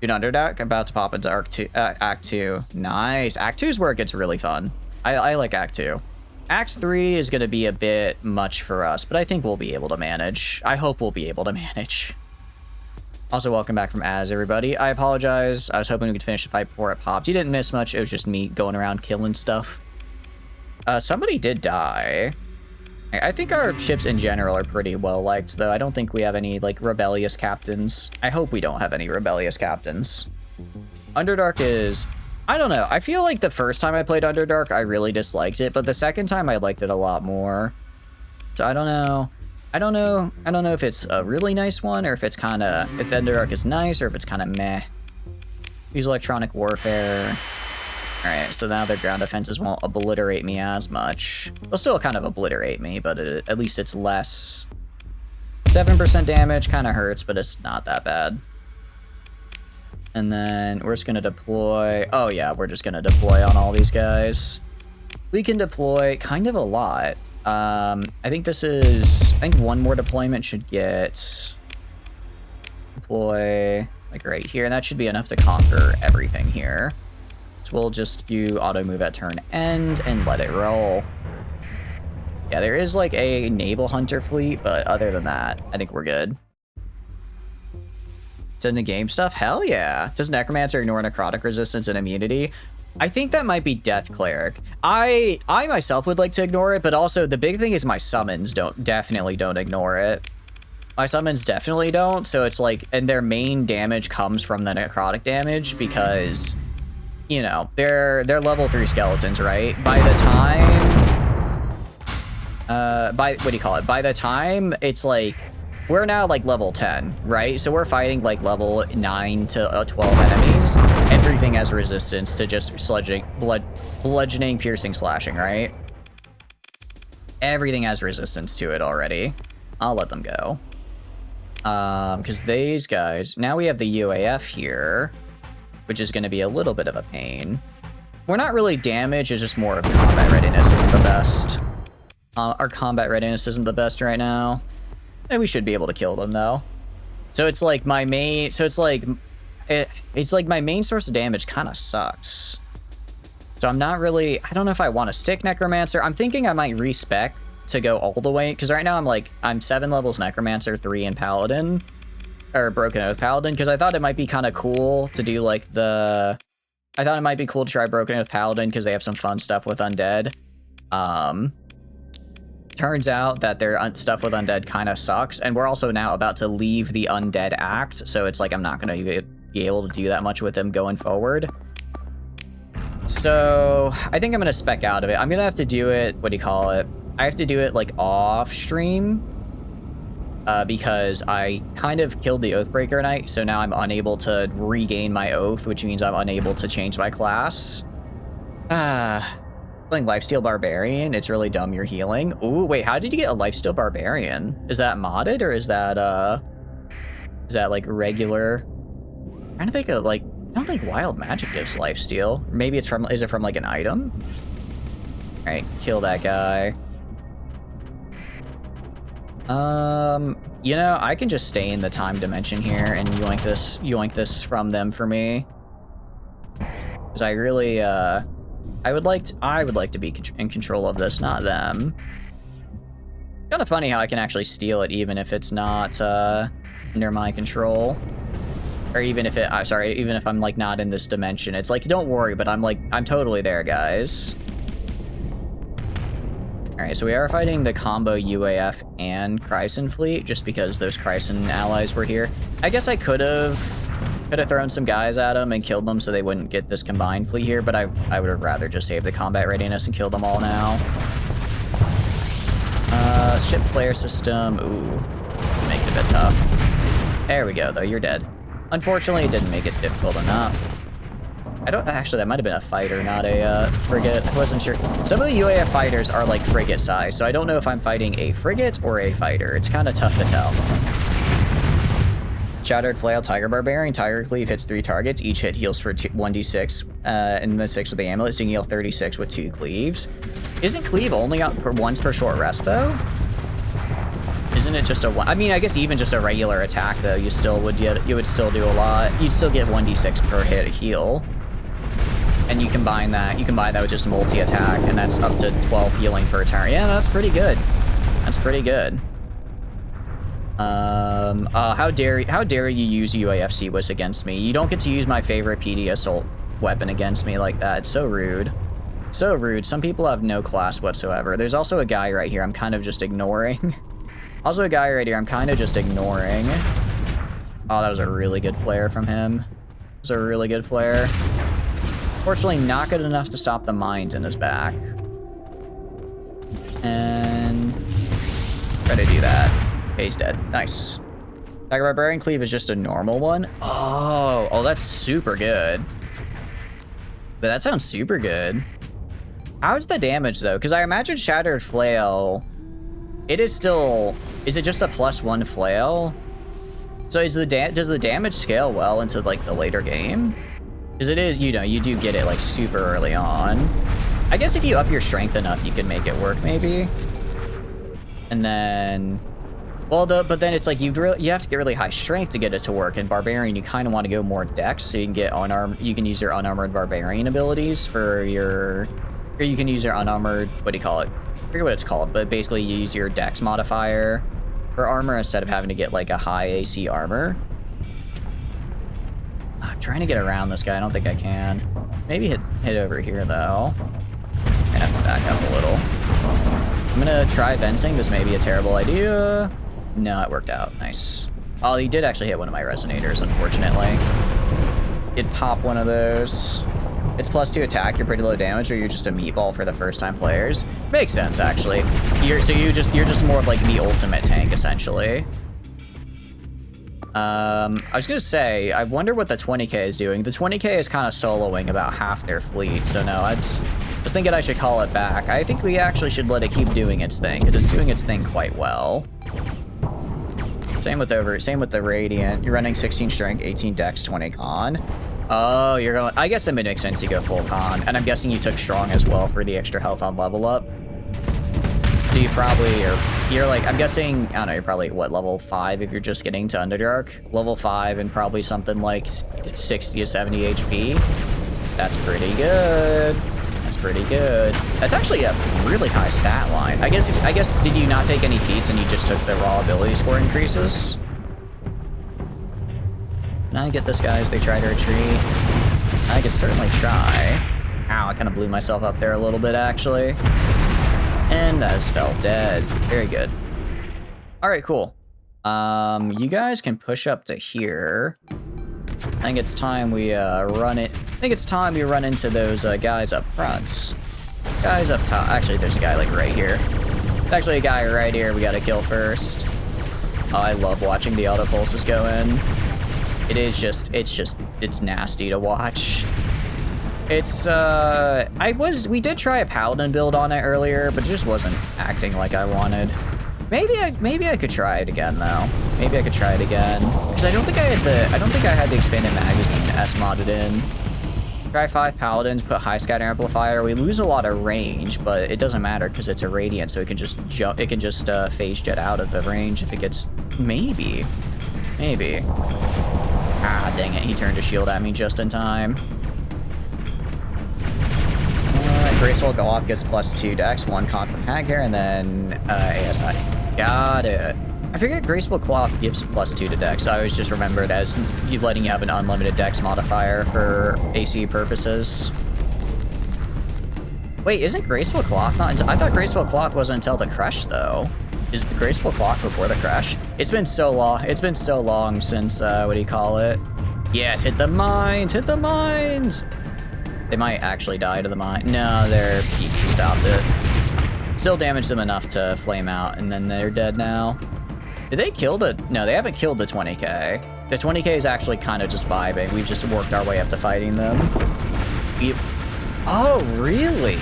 Dude, Underdark, about to pop into Act 2. Nice. Act 2 is where it gets really fun. I like Act 2. Act 3 is going to be a bit much for us, but I think we'll be able to manage. I hope we'll be able to manage. Also, welcome back from Az, everybody. I apologize. I was hoping we could finish the fight before it popped. You didn't miss much. It was just me going around killing stuff. Somebody did die. I think our ships in general are pretty well liked, though. I don't think we have any, like, rebellious captains. I hope we don't have any rebellious captains. Underdark is... I don't know. I feel like the first time I played Underdark, I really disliked it, but the second time I liked it a lot more. So I don't know. I don't know if it's a really nice one, or if it's kind of... If Underdark is nice, or if it's kind of meh. Use electronic warfare... Alright, so now their ground defenses won't obliterate me as much. They'll still kind of obliterate me, but at least it's less. 7% damage, kind of hurts, but it's not that bad. And then we're just going to deploy... Oh yeah, we're just going to deploy on all these guys. We can deploy kind of a lot. I think this is... I think one more deployment should get... Deploy, like right here, and that should be enough to conquer everything here. So we'll just do auto move at turn end and let it roll. Yeah, there is like a naval hunter fleet, but other than that, I think we're good. It's in the game stuff? Hell yeah. Does Necromancer ignore necrotic resistance and immunity? I think that might be Death Cleric. I myself would like to ignore it, but also the big thing is my summons definitely don't ignore it. My summons definitely don't, so it's like, and their main damage comes from the necrotic damage because... You know, they're level 3 skeletons, right? By the time... what do you call it? By the time it's like... We're now like level 10, right? So we're fighting like level 9 to 12 enemies. Everything has resistance to just bludgeoning, piercing, slashing, right? Everything has resistance to it already. I'll let them go. Because these guys... Now we have the UAF here, which is going to be a little bit of a pain. We're not really damaged, it's just more of combat readiness isn't the best. Our combat readiness isn't the best right now. And we should be able to kill them, though. So it's like my main... So it's like my main source of damage kind of sucks. So I'm not really... I don't know if I want to stick Necromancer. I'm thinking I might respec to go all the way. Because right now I'm 7 levels Necromancer, 3 in Paladin. Or Broken Oath Paladin, because I thought it might be kind of cool to do like I thought it might be cool to try Broken Oath Paladin because they have some fun stuff with undead. Turns out that their stuff with undead kind of sucks, and we're also now about to leave the undead act, so it's like I'm not going to be able to do that much with them going forward. So I think I'm going to spec out of it. I'm going to have to do it, what do you call it? I have to do it like off stream. Because I kind of killed the Oathbreaker Knight, so now I'm unable to regain my oath, which means I'm unable to change my class. Playing Lifesteal Barbarian, it's really dumb you're healing. Ooh, wait, how did you get a Lifesteal Barbarian? Is that modded, or is that like regular? I'm trying to think of, like, I don't think Wild Magic gives Lifesteal. Maybe it's from, is it from like an item? All right, kill that guy. You know, I can just stay in the time dimension here and yoink this from them for me. Because I really, I would like to be in control of this, not them. Kind of funny how I can actually steal it even if it's not, under my control. Or even if even if I'm like not in this dimension. It's like, don't worry, but I'm totally there, guys. Alright, so we are fighting the combo UAF and Chryson fleet, just because those Chryson allies were here. I guess I could have thrown some guys at them and killed them so they wouldn't get this combined fleet here, but I would have rather just saved the combat readiness and killed them all now. Ship player system, ooh, make it a bit tough. There we go, though, you're dead. Unfortunately, it didn't make it difficult enough. I don't actually. That might have been a fighter, not a frigate. I wasn't sure. Some of the UAF fighters are like frigate size, so I don't know if I'm fighting a frigate or a fighter. It's kind of tough to tell. Shattered Flail, Tiger Barbarian. Tiger Cleave hits 3 targets. Each hit heals for 1d6, and the 6 with the amulet. So you can heal 36 with 2 cleaves. Isn't cleave only out once per short rest though? Isn't it just a one? I mean, I guess even just a regular attack though, you still would get. You would still do a lot. You'd still get 1d6 per hit heal. And you combine that. You combine that with just multi attack, and that's up to 12 healing per turn. Yeah, no, that's pretty good. That's pretty good. How dare you use UAF CWIS against me? You don't get to use my favorite PD assault weapon against me like that. It's so rude. So rude. Some people have no class whatsoever. There's also a guy right here I'm kind of just ignoring. Also a guy right here I'm kind of just ignoring. Oh, that was a really good flare from him. It was a really good flare. Fortunately, not good enough to stop the mines in his back. And try to do that. Okay, he's dead. Nice. Tiger Barbarian Cleave is just a normal one. Oh, that's super good. But that sounds super good. How's the damage though? Because I imagine Shattered Flail, it is still, is it just a +1 flail? So is does the damage scale well into like the later game? Because it is, you know, you do get it like super early on. I guess if you up your strength enough, you can make it work maybe. And then, well, but then it's like you have to get really high strength to get it to work. And Barbarian, you kind of want to go more dex, so you can get unarmed. You can use your unarmored Barbarian abilities for your, or you can use your unarmored. What do you call it? I forget what it's called, but basically you use your dex modifier for armor instead of having to get like a high AC armor. I'm trying to get around this guy. I don't think I can. Maybe hit over here though. I'm gonna have to back up a little. I'm gonna try fencing. This may be a terrible idea. No, it worked out. Nice. Oh, he did actually hit one of my resonators, unfortunately. Did pop one of those. It's +2 attack. You're pretty low damage, or you're just a meatball for the first-time players. Makes sense, actually. You're just more of like the ultimate tank, essentially. I was gonna say, I wonder what the 20k is doing. The 20k is kind of soloing about half their fleet, so no, I was thinking I should call it back. I think we actually should let it keep doing its thing, because it's doing its thing quite well. Same with the Radiant. You're running 16 strength, 18 dex, 20 con. Oh, you're going, I guess it makes sense to go full con, and I'm guessing you took strong as well for the extra health on level up. So you probably you're like, I'm guessing, I don't know, you're probably, what, level 5 if you're just getting to Underdark? Level 5 and probably something like 60 to 70 HP. That's pretty good. That's pretty good. That's actually a really high stat line. I guess, did you not take any feats and you just took the raw ability score increases? Can I get this guy as they try to retreat? I could certainly try. Ow, I kind of blew myself up there a little bit, actually. And I just fell dead. Very good. All right, cool. You guys can push up to here. I think it's time we run it. I think it's time we run into those guys up front. Guys up top. Actually, there's a guy like right here. There's actually a guy right here we gotta kill first. Oh, I love watching the auto pulses go in. It's nasty to watch. It's, we did try a paladin build on it earlier, but it just wasn't acting like I wanted. Maybe I could try it again though. Maybe I could try it again. Because I don't think I had the expanded magazine S-modded in. Try 5 paladins, put high scatter amplifier. We lose a lot of range, but it doesn't matter because it's a radiant, so it can just jump, it can just phase jet out of the range if it gets, maybe. Ah, dang it, he turned his shield at me just in time. Graceful Galoth gets +2 dex, 1 con from Haghair, and then ASI. Got it. I figured Graceful Cloth gives +2 to dex. I always just remembered as you letting you have an unlimited dex modifier for AC purposes. Wait, isn't Graceful Cloth not until, I thought Graceful Cloth wasn't until the Crush though. Is the Graceful Cloth before the Crush? It's been so long. It's been so long since, what do you call it? Yes, hit the mines, hit the mines! They might actually die to the mine. No, their PP stopped it. Still damaged them enough to flame out, and then they're dead now. Did they kill the... No, they haven't killed the 20k. The 20k is actually kind of just vibing. We've just worked our way up to fighting them. Oh, really?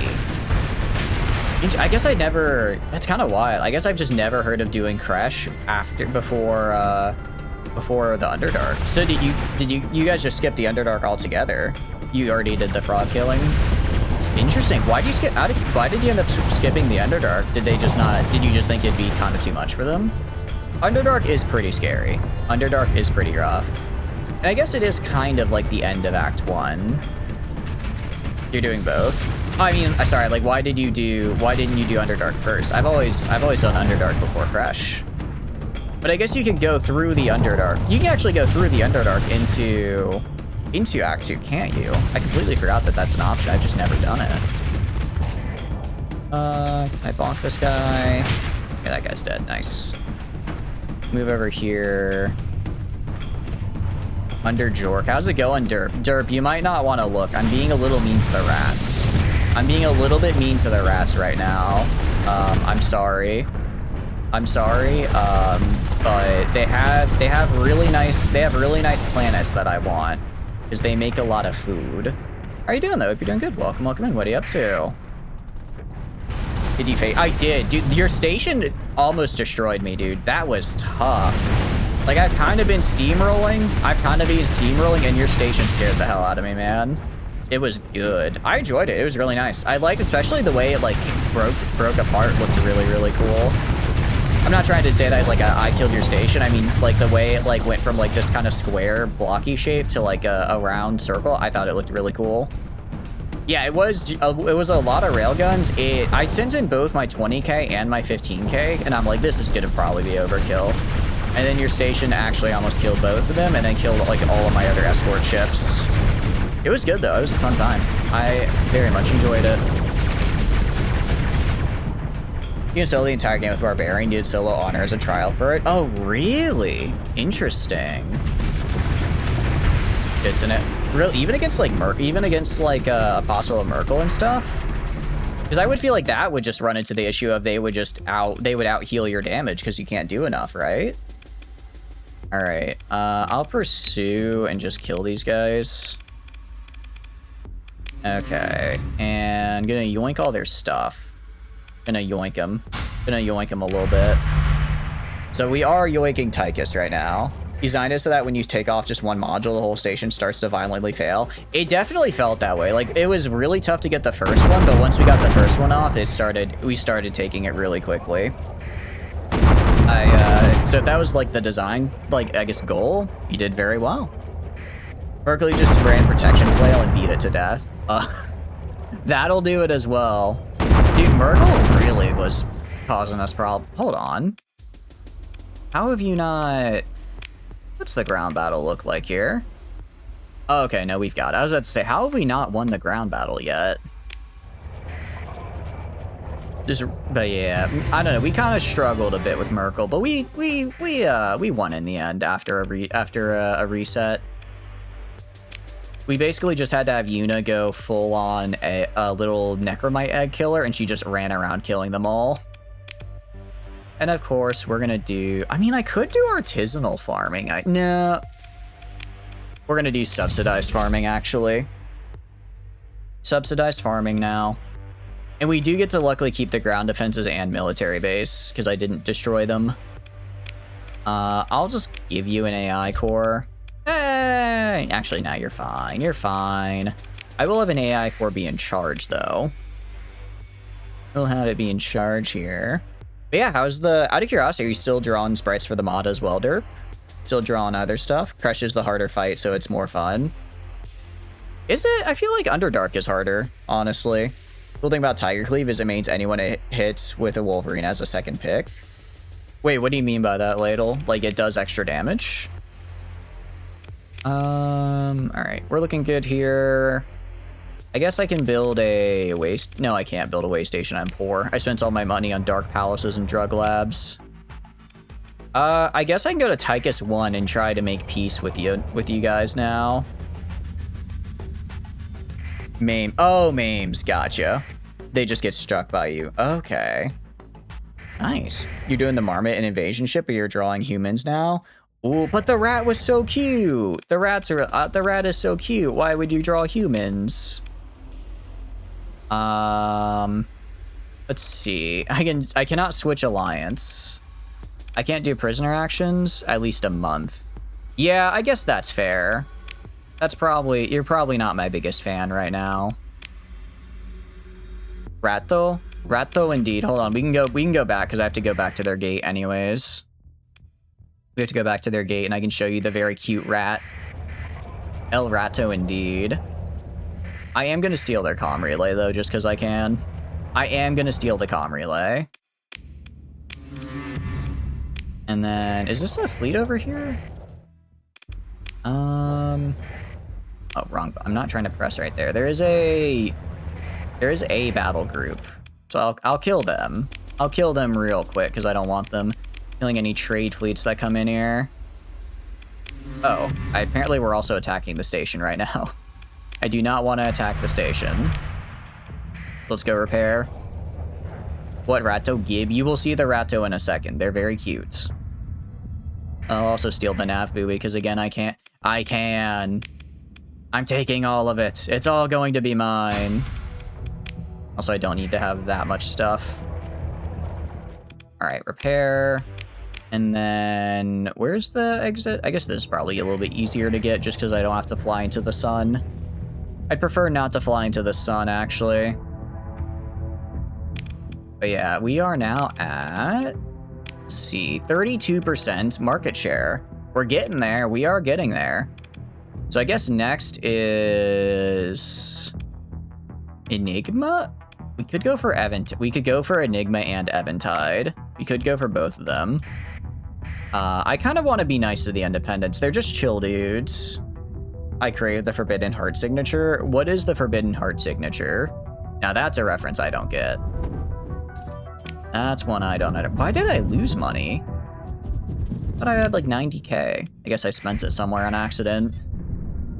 I guess I never... That's kind of wild. I guess I've just never heard of doing Crash before the Underdark. So did you guys just skip the Underdark altogether? You already did the frog killing? Interesting. Why did you end up skipping the Underdark? Did you just think it'd be kind of too much for them? Underdark is pretty scary. Underdark is pretty rough. And I guess it is kind of like the end of Act 1. You're doing both? I mean, sorry, like why didn't you do Underdark first? I've always done Underdark before Crash. But I guess you can go through the Underdark. You can actually go through the Underdark into Act 2, can't you? I completely forgot that that's an option. I've just never done it. Can I bonk this guy? Yeah, that guy's dead. Nice. Move over here. Under Jork. How's it going, Derp? Derp, you might not want to look. I'm being a little mean to the rats. I'm being a little bit mean to the rats right now. I'm sorry. I'm sorry. But they have really nice planets that I want. Because they make a lot of food. How are you doing though? Hope you're doing good. Welcome in. What are you up to? Did you I did. Dude, your station almost destroyed me, dude. That was tough. Like, I've kind of been steamrolling, and your station scared the hell out of me, man. It was good. I enjoyed it. It was really nice. I liked especially the way it, like, broke apart. Looked really, really cool. I'm not trying to say that as, like, I killed your station. I mean, like, the way it, like, went from, like, this kind of square, blocky shape to, like, a round circle. I thought it looked really cool. Yeah, it was a lot of railguns. I sent in both my 20k and my 15k, and I'm like, this is gonna probably be overkill. And then your station actually almost killed both of them, and then killed like all of my other escort ships. It was good though. It was a fun time. I very much enjoyed it. You can solo the entire game with Barbarian. You did solo honor as a trial for it. Oh, really? Interesting. Good to know. Real, even against like Apostle of Merkel and stuff. Because I would feel like that would just run into the issue of they would out heal your damage because you can't do enough, right? All right, I'll pursue and just kill these guys. Okay, and gonna yoink all their stuff. Gonna yoink them a little bit. So we are yoinking Tychus right now. Designed it so that when you take off just one module, the whole station starts to violently fail. It definitely felt that way. Like, it was really tough to get the first one, but once we got the first one off, we started taking it really quickly. So if that was like the design, like, I guess goal, you did very well. Merkel just ran protection flail and beat it to death. That'll do it as well. Dude, Merkel really was causing us problems. Hold on. How have you not... What's the ground battle look like here? Oh, okay, no, we've got it. I was about to say, how have we not won the ground battle yet? But yeah, I don't know. We kind of struggled a bit with Merkel, but we won in the end after a reset. We basically just had to have Yuna go full on a little Necromite egg killer, and she just ran around killing them all. And of course, we're gonna do... I mean, I could do artisanal farming. No. We're gonna do subsidized farming, actually. Subsidized farming now. And we do get to luckily keep the ground defenses and military base, because I didn't destroy them. I'll just give you an AI core. Hey! Actually, no, you're fine. You're fine. I will have an AI core be in charge, though. We'll have it be in charge here. But yeah, how's the... Out of curiosity, are you still drawing sprites for the mod as well, Derp? Still drawing other stuff? Crush is the harder fight, so it's more fun. Is it? I feel like Underdark is harder, honestly. Cool thing about Tiger Cleave is it means anyone it hits with a Wolverine as a second pick. Wait, what do you mean by that, Ladle? Like, it does extra damage? Alright, we're looking good here. I guess I can build a waste... No, I can't build a waste station. I'm poor. I spent all my money on dark palaces and drug labs. I guess I can go to Tychus 1 and try to make peace with you guys now. Oh, Mames. Gotcha. They just get struck by you. Okay. Nice. You're doing the Marmot and Invasion ship, or you're drawing humans now? Ooh, but the rat was so cute. The rat is so cute. Why would you draw humans? Let's see. I cannot switch alliance. I can't do prisoner actions at least a month. Yeah, I guess that's fair. You're probably not my biggest fan right now. Ratto indeed. Hold on, we can go back because I have to go back to their gate anyways. We have to go back to their gate and I can show you the very cute rat. El Ratto indeed. I am gonna steal their comm relay though, just because I can. I am gonna steal the comm relay. And then, is this a fleet over here? Oh, wrong. I'm not trying to press right there. There is a battle group. So I'll kill them. I'll kill them real quick because I don't want them killing any trade fleets that come in here. Oh, apparently we're also attacking the station right now. I do not want to attack the station. Let's go repair. What Ratto Gib? You will see the Ratto in a second. They're very cute. I'll also steal the nav buoy because again, I can't. I can. I'm taking all of it. It's all going to be mine. Also, I don't need to have that much stuff. All right, repair. And then where's the exit? I guess this is probably a little bit easier to get just because I don't have to fly into the sun. I'd prefer not to fly into the sun, actually. But yeah, we are now at, let's see, 32% market share. We're getting there. We are getting there. So I guess next is Enigma. We could go for We could go for Enigma and Eventide. We could go for both of them. I kind of want to be nice to the Independents. They're just chill dudes. I crave the Forbidden Heart signature. What is the Forbidden Heart signature? Now that's a reference I don't get. That's one I don't know. Why did I lose money? I thought I had like 90K. I guess I spent it somewhere on accident.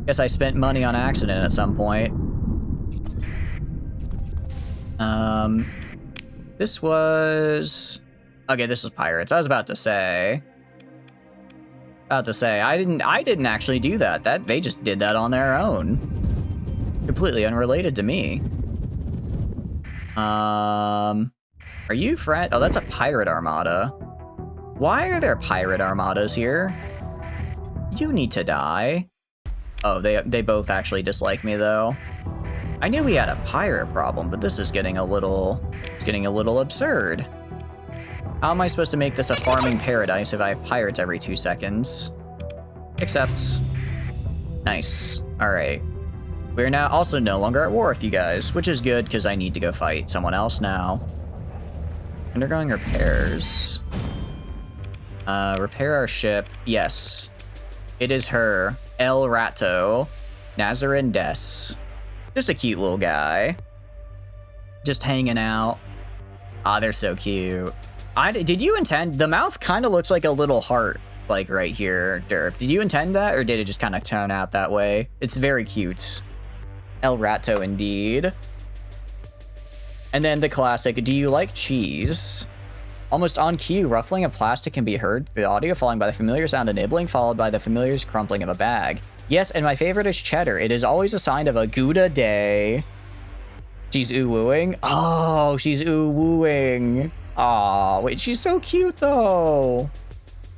Guess I spent money on accident at some point. This was... Okay, this was pirates. I was about to say... I didn't actually do that. They just did that on their own. Completely unrelated to me. Are you friend? Oh, that's a pirate armada. Why are there pirate armadas here? You need to die. Oh, they both actually dislike me though. I knew we had a pirate problem, but this is getting a little absurd. How am I supposed to make this a farming paradise if I have pirates every 2 seconds? Accept. Nice. All right. We're now also no longer at war with you guys, which is good because I need to go fight someone else now. Undergoing repairs. Repair our ship. Yes. It is her. El Ratto. Nazarin Des. Just a cute little guy. Just hanging out. Ah, they're so cute. Did you intend... The mouth kind of looks like a little heart, like right here, Derp. Did you intend that, or did it just kind of turn out that way? It's very cute. El Ratto, indeed. And then the classic, do you like cheese? Almost on cue, ruffling of plastic can be heard, the audio following by the familiar sound of nibbling, followed by the familiar crumpling of a bag. Yes, and my favorite is cheddar. It is always a sign of a good day. She's ooh-wooing? Oh, she's ooh-wooing. Aw, wait, she's so cute, though.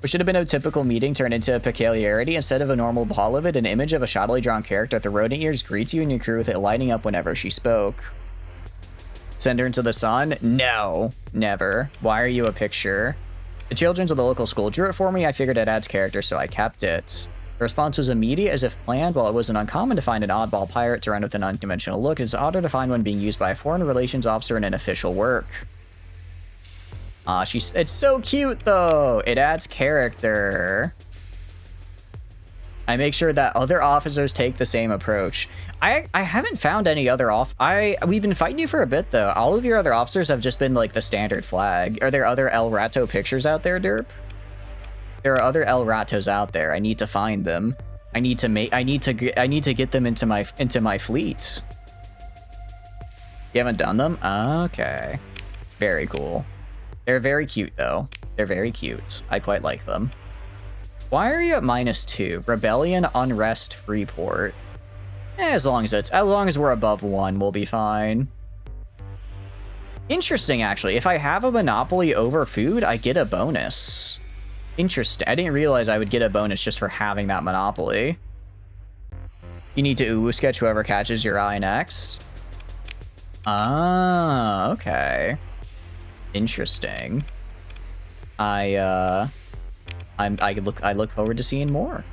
What should have been a typical meeting turned into a peculiarity. Instead of a normal ball of it, an image of a shoddily drawn character with the rodent ears greets you and your crew with it lighting up whenever she spoke. Send her into the sun? No, never. Why are you a picture? The children of the local school drew it for me. I figured it adds character, so I kept it. The response was immediate, as if planned. While it wasn't uncommon to find an oddball pirate to run with an unconventional look, it's odder to find one being used by a foreign relations officer in an official work. It's so cute though. It adds character. I make sure that other officers take the same approach. I haven't found any other we've been fighting you for a bit though. All of your other officers have just been like the standard flag. Are there other El Ratto pictures out there, Derp? There are other El Rattos out there. I need to find them. I need to get them into my fleet. You haven't done them? Okay. Very cool. They're very cute though. They're very cute. I quite like them. Why are you at -2? Rebellion, unrest, Freeport. As long as we're above 1, we'll be fine. Interesting, actually. If I have a monopoly over food, I get a bonus. Interesting. I didn't realize I would get a bonus just for having that monopoly. You need to uwu sketch whoever catches your eye next. Ah, okay. Interesting. I look forward to seeing more.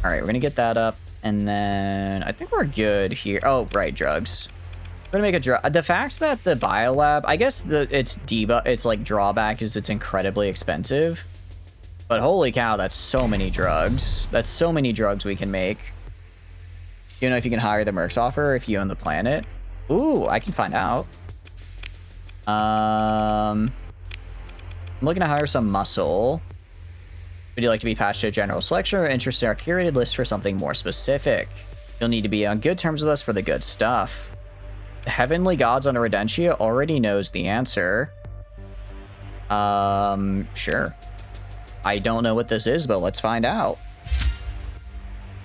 All right, we're gonna get that up, and then I think we're good here. Oh, right, drugs. We're gonna make a drug. The fact that the biolab, I guess it's like drawback is it's incredibly expensive. But holy cow, that's so many drugs. That's so many drugs we can make. You know if you can hire the Mercs offer if you own the planet? Ooh, I can find out. I'm looking to hire some muscle. Would you like to be patched to a general selection or interested in our curated list for something more specific? You'll need to be on good terms with us for the good stuff. The Heavenly Gods on Redentia already knows the answer. Sure. I don't know what this is, but let's find out.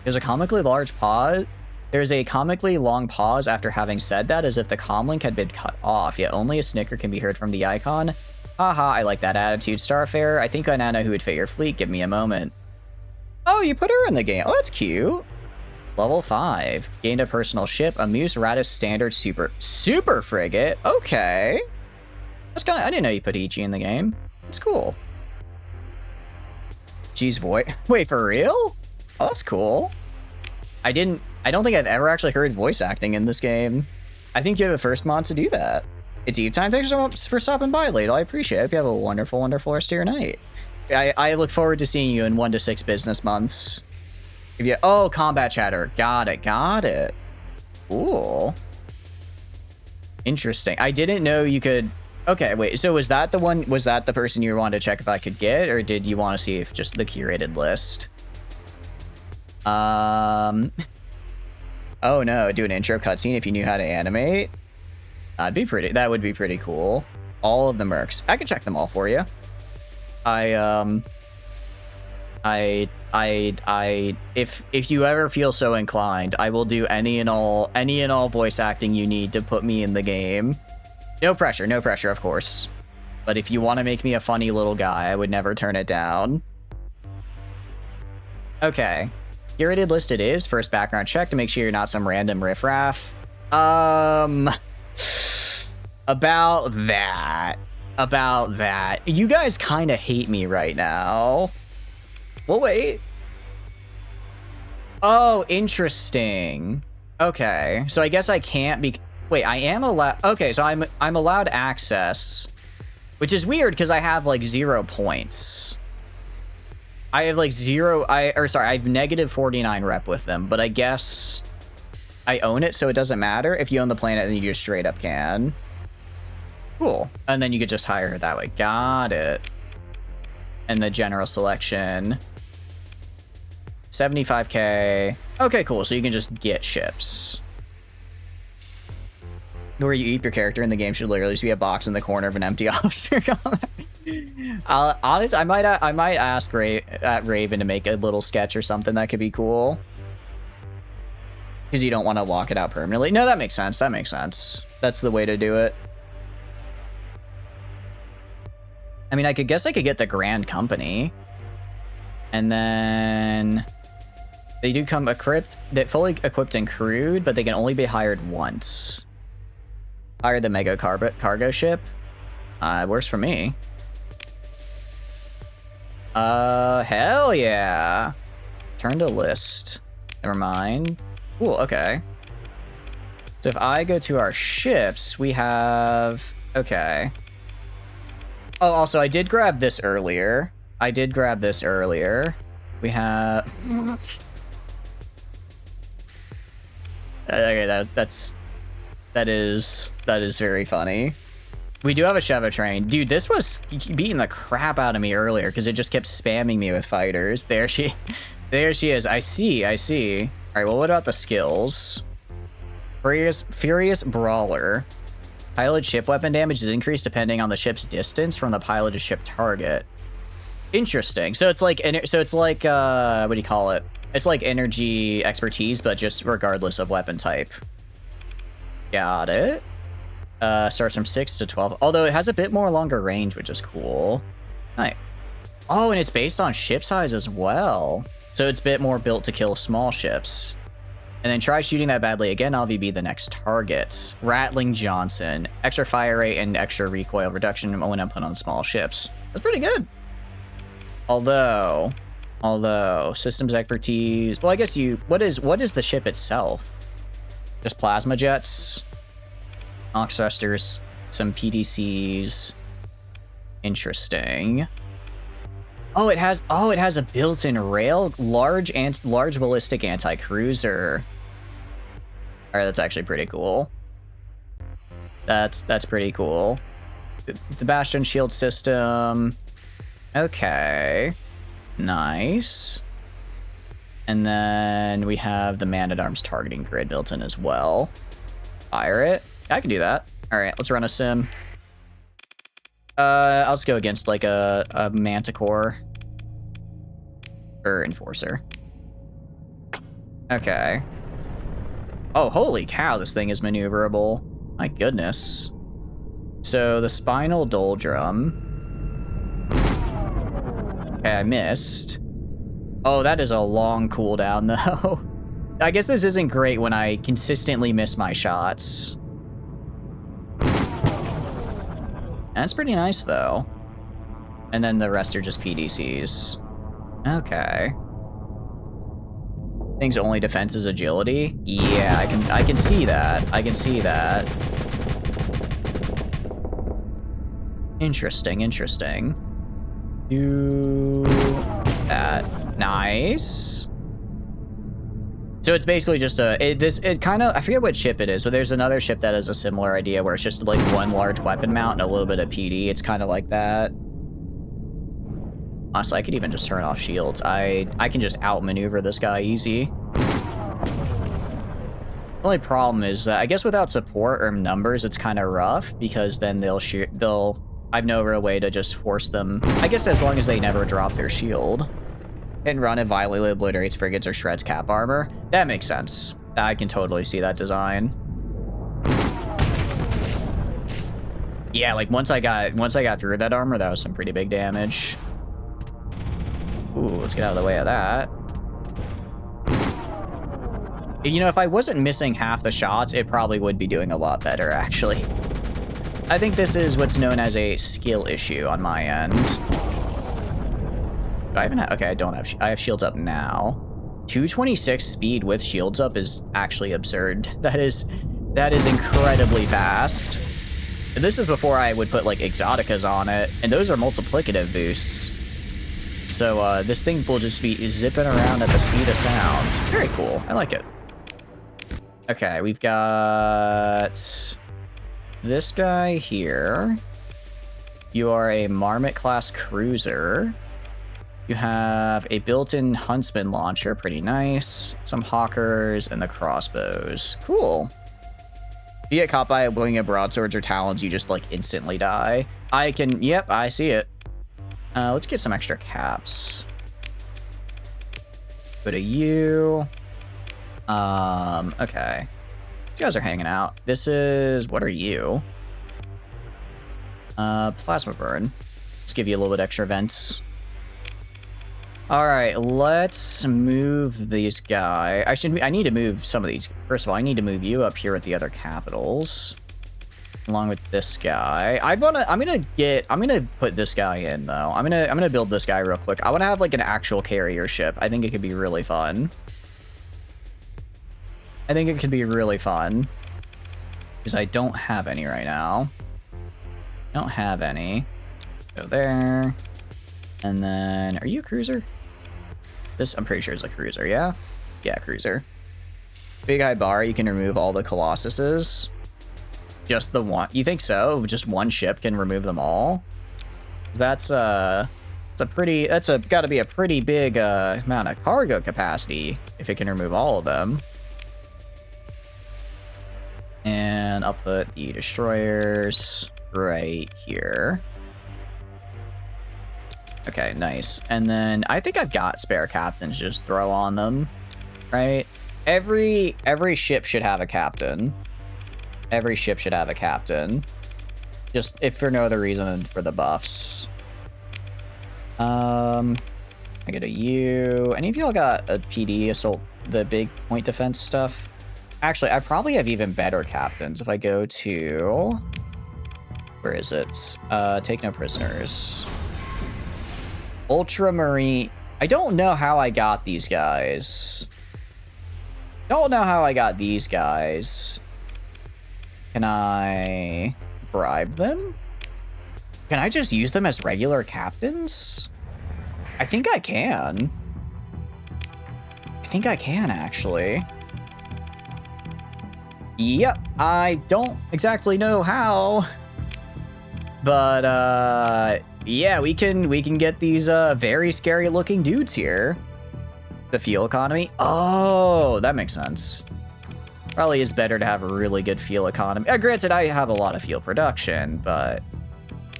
There's a comically large pause. There's a comically long pause after having said that, as if the comlink had been cut off, yet only a snicker can be heard from the icon. Haha, I like that attitude, Starfarer. I think I now know who would fit your fleet. Give me a moment. Oh, you put her in the game. Oh, that's cute. Level 5. Gained a personal ship. Amuse Radis Standard Super Frigate. Okay. That's kind of... I didn't know you put Ichi in the game. That's cool. Jeez, wait, for real? Oh, that's cool. I don't think I've ever actually heard voice acting in this game. I think you're the first mod to do that. It's Eve time. Thanks so much for stopping by, Ladle. I appreciate it. I hope you have a wonderful, wonderful rest of your night. I look forward to seeing you in 1 to 6 business months. Oh, combat chatter. Got it. Cool. Interesting. I didn't know you could... Okay, wait. So was that the person you wanted to check if I could get, or did you want to see if just the curated list? Oh no, do an intro cutscene if you knew how to animate. That would be pretty cool. All of the mercs. I can check them all for you. If you ever feel so inclined, I will do any and all voice acting you need to put me in the game. No pressure, of course. But if you want to make me a funny little guy, I would never turn it down. Okay. Curated list it is. First background check to make sure you're not some random riffraff. About that. You guys kind of hate me right now. Well, wait. Oh, interesting. Okay, so I guess I can't be... Wait, I am allowed... Okay, so I'm allowed access, which is weird because I have like 0 points. I have like I have -49 rep with them, but I guess I own it, so it doesn't matter. If you own the planet, then you just straight up can. Cool. And then you could just hire her that way. Got it. And the general selection. 75k. Okay, cool. So you can just get ships. Where you eat your character in the game should literally just be a box in the corner of an empty officer comic. Honestly, I might ask Raven to make a little sketch or something that could be cool. Because you don't want to lock it out permanently. No, that makes sense. That's the way to do it. I mean, I guess I could get the Grand Company. And then... They do come equipped, fully equipped and crewed, but they can only be hired once. Hire the Mega Cargo Ship. It works for me. Hell yeah. Turn to list. Never mind. Cool, okay. So if I go to our ships, we have... Okay. Oh, also, I did grab this earlier. We have... Okay, that is very funny. We do have a Sheva train. Dude, this was beating the crap out of me earlier because it just kept spamming me with fighters. There she is. I see. All right, well, what about the skills? Furious Brawler. Pilot ship weapon damage is increased depending on the ship's distance from the piloted ship target. Interesting. So it's like, what do you call it? It's like energy expertise, but just regardless of weapon type. Got it. Starts from 6 to 12. Although it has a bit more longer range, which is cool. Nice. Oh, and it's based on ship size as well. So it's a bit more built to kill small ships. And then try shooting that badly again, LVB the next target. Rattling Johnson. Extra fire rate and extra recoil reduction when I'm put on small ships. That's pretty good. Although systems expertise. Well, I guess what is the ship itself? Just plasma jets, Nox thrusters, some PDCs. Interesting. Oh, it has a built-in rail, large ballistic anti-cruiser. All right, that's actually pretty cool. That's pretty cool. The Bastion shield system. Okay. Nice. And then we have the Man-at-Arms targeting grid built in as well. Fire it. I can do that. All right, let's run a sim. I'll just go against like a Manticore. Or Enforcer. Okay. Oh, holy cow, this thing is maneuverable. My goodness. So the Spinal Doldrum. Okay, I missed. Oh, that is a long cooldown, though. I guess this isn't great when I consistently miss my shots. That's pretty nice, though. And then the rest are just PDCs. Okay. Thing's only defense is agility? Yeah, I can see that. I can see that. Interesting. Do that. Nice. So it's basically just it kind of, I forget what ship it is, but there's another ship that has a similar idea where it's just like one large weapon mount and a little bit of PD. It's kind of like that. Honestly, I could even just turn off shields. I can just outmaneuver this guy easy. The only problem is that I guess without support or numbers, it's kind of rough because then I've no real way to just force them. I guess as long as they never drop their shield. And run it violently obliterates frigates or shreds cap armor. That makes sense. I can totally see that design. Yeah, like once I got through that armor, that was some pretty big damage. Ooh, let's get out of the way of that. You know, if I wasn't missing half the shots, it probably would be doing a lot better, actually. I think this is what's known as a skill issue on my end. Do I even have... Okay, I don't have... I have shields up now. 226 speed with shields up is actually absurd. That is incredibly fast. This is before I would put, like, Exoticas on it, and those are multiplicative boosts. So, this thing will just be zipping around at the speed of sound. Very cool. I like it. Okay, we've got this guy here. You are a Marmot-class cruiser. You have a built-in Huntsman launcher. Pretty nice. Some Hawkers and the crossbows. Cool. If you get caught by a wing of broadswords or talons, you just, like, instantly die. Yep, I see it. Let's get some extra caps. Go to you. Okay. You guys are hanging out. This is... What are you? Plasma burn. Let's give you a little bit extra vents. Alright, let's move these guys. I need to move some of these. First of all, I need to move you up here with the other capitals. Along with this guy. I'm gonna put this guy in though. I'm gonna build this guy real quick. I wanna have like an actual carrier ship. I think it could be really fun. Because I don't have any right now. Don't have any. Go there. And then, are you a cruiser? This, I'm pretty sure is a cruiser, yeah? Yeah, cruiser. Big High Bar, you can remove all the Colossuses. Just the one? You think so? Just one ship can remove them all? That's gotta be a pretty big amount of cargo capacity if it can remove all of them. And I'll put the destroyers right here. Okay, nice. And then I think I've got spare captains. Just throw on them, right? Every ship should have a captain. Every ship should have a captain. Just if for no other reason than for the buffs. I get a U. Any of y'all got a PD assault, the big point defense stuff? Actually, I probably have even better captains if I go to... Where is it? Take no prisoners. Ultramarine. I don't know how I got these guys. Don't know how I got these guys. Can I bribe them? Can I just use them as regular captains? I think I can. I think I can, actually. Yep, I don't exactly know how. But, yeah, we can get these very scary looking dudes here. The fuel economy. Oh, that makes sense. Probably is better to have a really good fuel economy. Granted, I have a lot of fuel production, but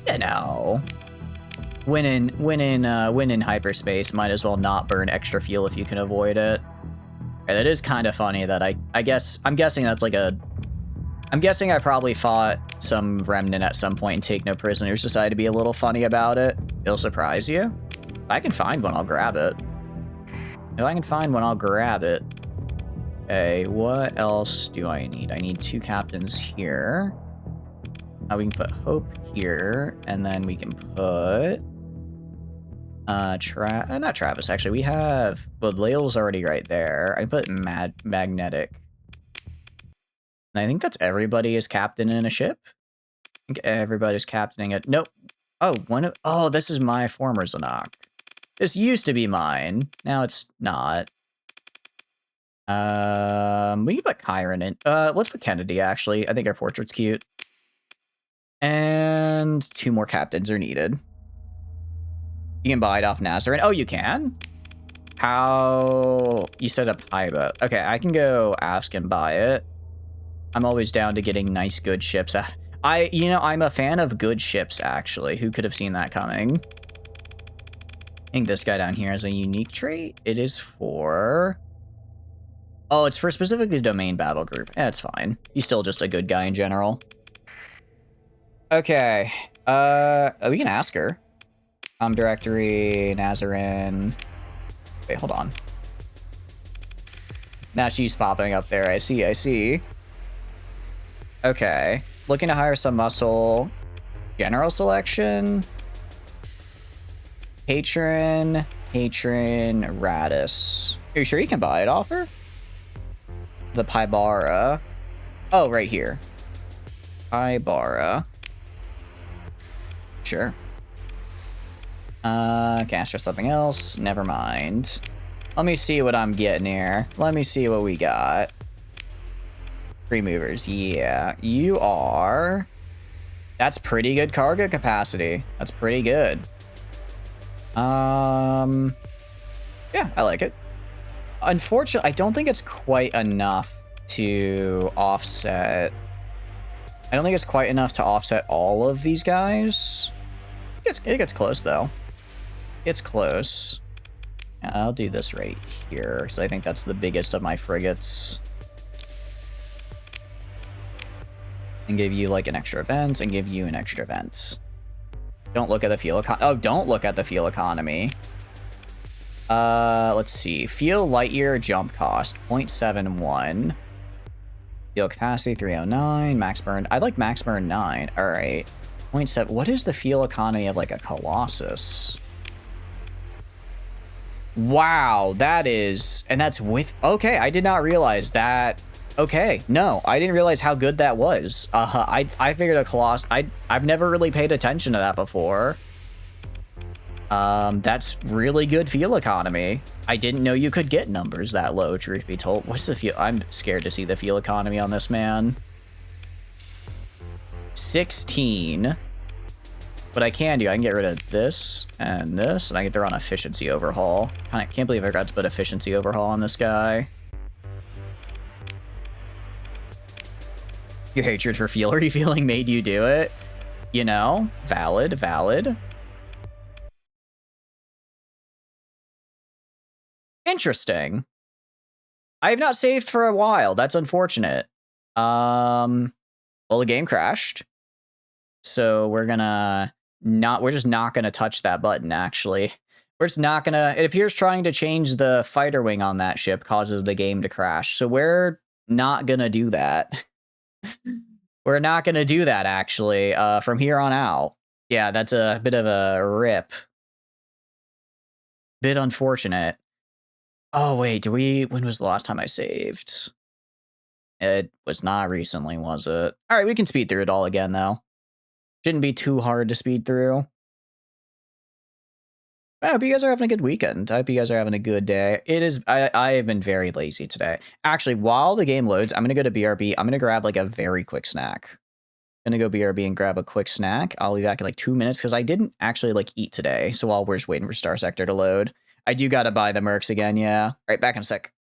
you know, when in hyperspace, might as well not burn extra fuel if you can avoid it. And it is kind of funny that I'm guessing that's like I'm guessing I probably fought some remnant at some point and Take No Prisoners decided to be a little funny about it. It'll surprise you. If I can find one, I'll grab it. If I can find one, I'll grab it. Okay, what else do I need? I need 2 captains here. We can put Hope here, and then we can put... not Travis, actually. We have... Well, Layle's already right there. I put Magnetic. And I think that's everybody is captain in a ship. I think everybody's captaining it. Nope. Oh, this is my former Zanak. This used to be mine. Now it's not. We can put Chiron in. Let's put Kennedy, actually. I think our portrait's cute. And 2 more captains are needed. You can buy it off Nazarene. Oh, you can? How? You set up high boat. Okay, I can go ask and buy it. I'm always down to getting nice, good ships. I'm a fan of good ships, actually. Who could have seen that coming? I think this guy down here has a unique trait. It is for... Oh, it's for specifically domain battle group. It's fine. He's still just a good guy in general. Okay. We can ask her. Directory, Nazarene. Wait, hold on. Now she's popping up there. I see. Okay. Looking to hire some muscle. General selection. Patron, Radis. Are you sure you can buy it off her? The Pybara. Oh, right here. Pybara. Sure. Can I ask for something else? Never mind. Let me see what I'm getting here. Let me see what we got. 3 movers. Yeah, you are... That's pretty good cargo capacity. That's pretty good. Yeah, I like it. Unfortunately, I don't think it's quite enough to offset. I don't think it's quite enough to offset all of these guys. It gets close, though. It's close. I'll do this right here, because I think that's the biggest of my frigates. And give you, like, an extra event, and give you an extra event. Don't look at the fuel economy. Oh, don't look at the fuel economy. Let's see. Fuel light year jump cost 0.71. Fuel capacity 309. Max burn. I'd like max burn 9. All right. 0.7. What is the fuel economy of like a Colossus? Wow, that is, and that's with. Okay, I did not realize that. Okay, no, I didn't realize how good that was. I figured a Colossus. I've never really paid attention to that before. That's really good fuel economy. I didn't know you could get numbers that low, truth be told. What's the fuel? I'm scared to see the fuel economy on this man. 16. What I can do, I can get rid of this, and I can throw on efficiency overhaul. I can't believe I forgot to put efficiency overhaul on this guy. Your hatred for fuel refueling made you do it. You know, valid. Interesting. I have not saved for a while. That's unfortunate. Well, the game crashed. So we're just not gonna touch that button, actually. We're just not gonna, it appears trying to change the fighter wing on that ship causes the game to crash. So we're not gonna do that. We're not gonna do that, actually, from here on out. Yeah, that's a bit of a rip. Bit unfortunate. Oh, wait, when was the last time I saved? It was not recently, was it? All right, we can speed through it all again, though. Shouldn't be too hard to speed through. I hope you guys are having a good weekend. I hope you guys are having a good day. It is, I have been very lazy today. Actually, while the game loads, I'm going to go to BRB. I'm going to grab like a very quick snack. I'm going to go BRB and grab a quick snack. I'll be back in like 2 minutes because I didn't actually like eat today. So while we're just waiting for Starsector to load, I do got to buy the mercs again. Yeah. All right, back in a sec.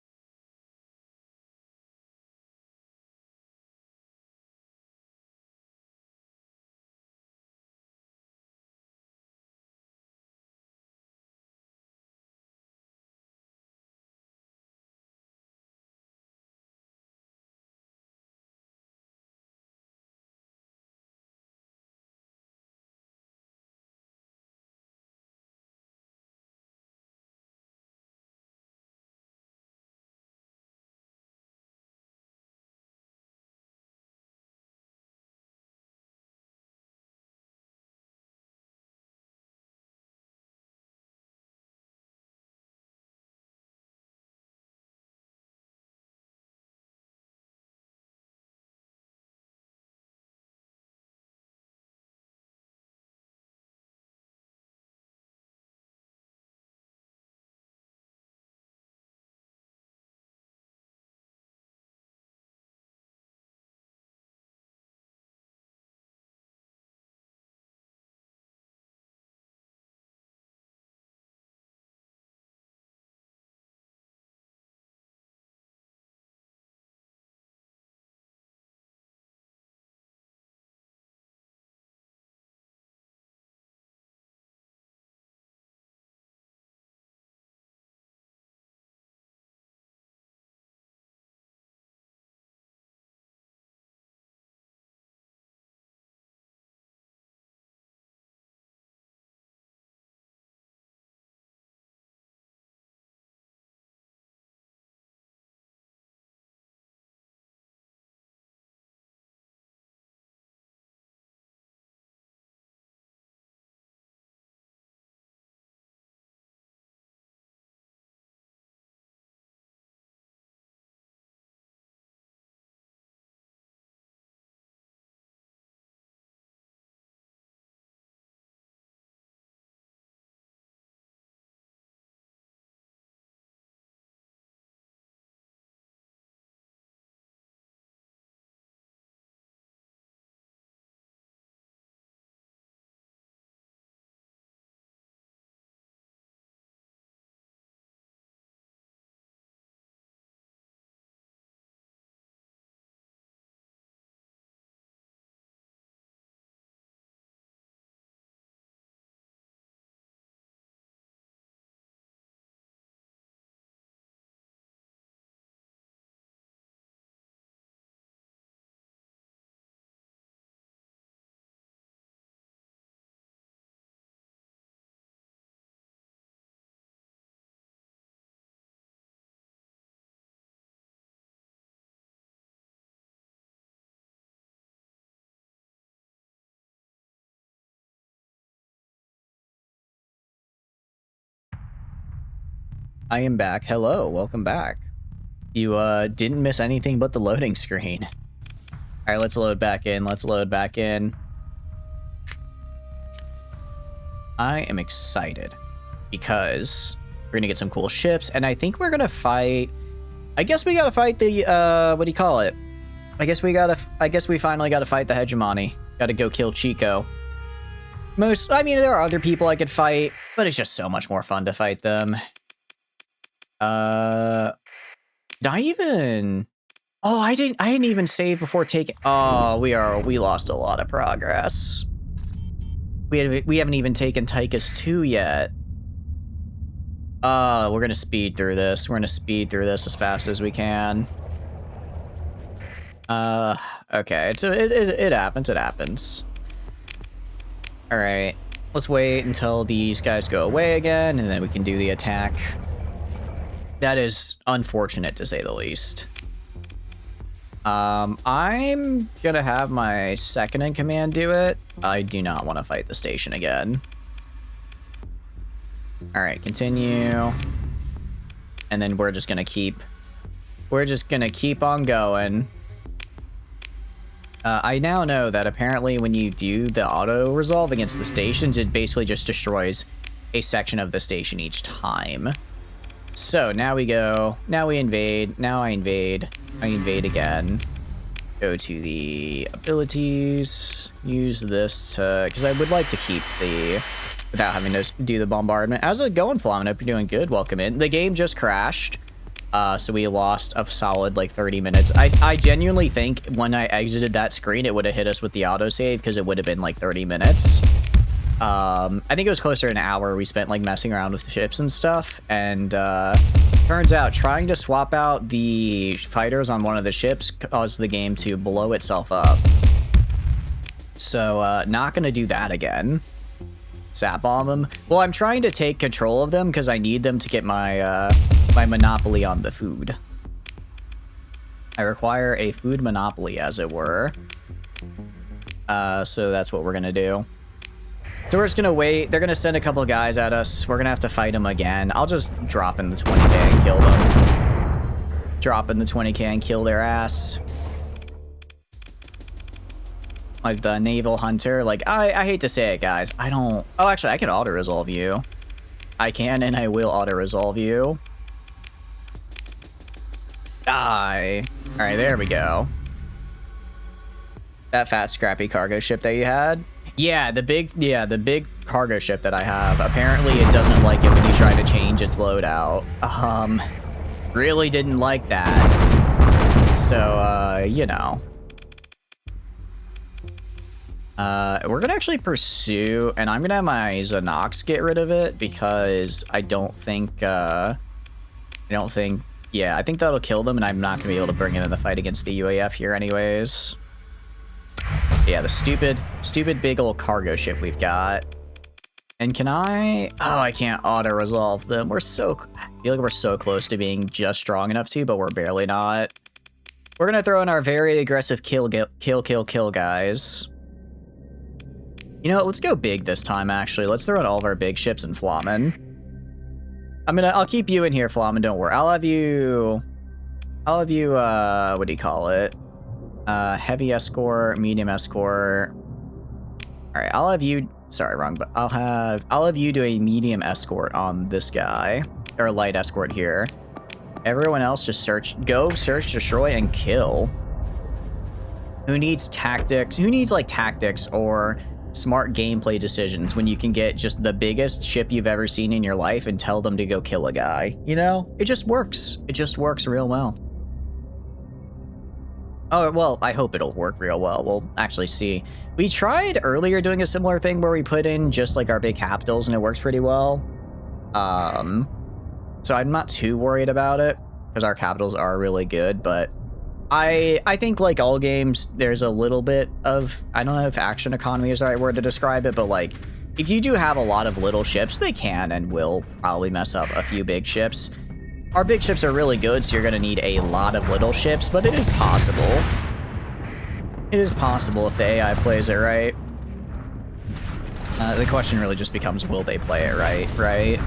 I am back. Hello, welcome back. You didn't miss anything but the loading screen. All right, let's load back in. Let's load back in. I am excited because we're gonna get some cool ships, and I think we're gonna fight. I guess we gotta fight the what do you call it? I guess we finally gotta fight the Hegemony. Gotta go kill Chico. I mean, there are other people I could fight, but it's just so much more fun to fight them. Did I even... Oh, I didn't even save before taking... Oh, we lost a lot of progress. We haven't even taken Tychus 2 yet. We're gonna speed through this. We're gonna speed through this as fast as we can. Okay, it happens, it happens. Alright, let's wait until these guys go away again, and then we can do the attack. That is unfortunate, to say the least. I'm gonna have my second in command do it. I do not want to fight the station again. Alright, continue. And then we're just gonna keep on going. I now know that apparently when you do the auto-resolve against the stations, it basically just destroys a section of the station each time. So now we go, now we invade, now I invade again. Go to the abilities, use this to, because I would like to keep the, without having to do the bombardment. How's it going, Flam? I hope you're doing good, welcome in. The game just crashed. So we lost a solid like 30 minutes. I genuinely think when I exited that screen, it would have hit us with the autosave because it would have been like 30 minutes. I think it was closer to an hour we spent like messing around with the ships and stuff. And turns out trying to swap out the fighters on one of the ships caused the game to blow itself up. So not gonna do that again. Sat bomb them. Well, I'm trying to take control of them because I need them to get my my monopoly on the food. I require a food monopoly, as it were. So that's what we're gonna do. So we're just gonna wait. They're gonna send a couple of guys at us. We're gonna have to fight them again. I'll just drop in the 20k and kill them. Drop in the 20k and kill their ass. Like the naval hunter. Like, I hate to say it, guys. I don't... Oh, actually, I can auto-resolve you. I can and I will auto-resolve you. Die. Alright, there we go. That fat, scrappy cargo ship that you had. Yeah, the big cargo ship that I have. Apparently, it doesn't like it when you try to change its loadout. Really didn't like that. So, you know. We're gonna actually pursue, and I'm gonna have my Xenox get rid of it because I think yeah, I think that'll kill them, and I'm not gonna be able to bring it in the fight against the UAF here anyways. Yeah, the stupid big old cargo ship we've got. And can I... Oh, I can't auto-resolve them. I feel like we're so close to being just strong enough to, but we're barely not. We're gonna throw in our very aggressive kill guys. You know what, let's go big this time, actually. Let's throw in all of our big ships and Flamen. I'll keep you in here, Flamen, don't worry. I'll have you, what do you call it? Heavy escort, medium escort. All right, I'll have you, sorry, wrong, but I'll have you do a medium escort on this guy, or light escort here. Everyone else just go search, destroy, and kill. Who needs tactics? Who needs like tactics or smart gameplay decisions when you can get just the biggest ship you've ever seen in your life and tell them to go kill a guy? You know, it just works. It just works real well. Oh, well, I hope it'll work real well. We'll actually see. We tried earlier doing a similar thing where we put in just like our big capitals and it works pretty well. So I'm not too worried about it because our capitals are really good, but I think like all games, there's a little bit of, I don't know if action economy is the right word to describe it, but like if you do have a lot of little ships, they can and will probably mess up a few big ships. Our big ships are really good, so you're gonna need a lot of little ships, but it is possible. It is possible if the AI plays it right. The question really just becomes, will they play it right, right?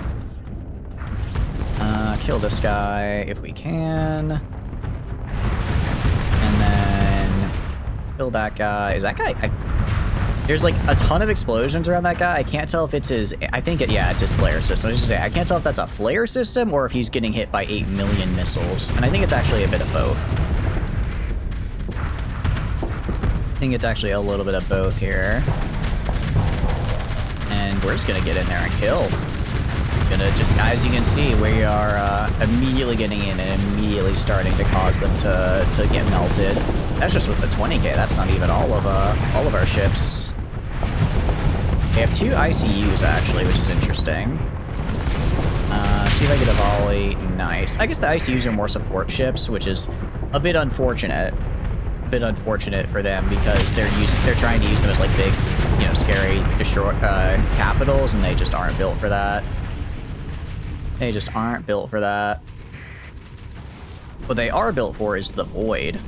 Kill this guy if we can. And then kill that guy. Is that guy? There's like a ton of explosions around that guy. I can't tell if it's his, yeah, it's his flare system. I was just saying, I can't tell if that's a flare system or if he's getting hit by 8 million missiles. And I think it's actually a bit of both. I think it's actually a little bit of both here. And we're just gonna get in there and kill. Gonna just, as you can see, we are immediately getting in and immediately starting to cause them to get melted. That's just with the 20k. That's not even all of our ships. They have 2 ICUs actually, which is interesting. See if I get a volley. Nice. I guess the ICUs are more support ships, which is a bit unfortunate. A bit unfortunate for them because they're trying to use them as like big, you know, scary capitals, and they just aren't built for that. They just aren't built for that. What they are built for is the Void.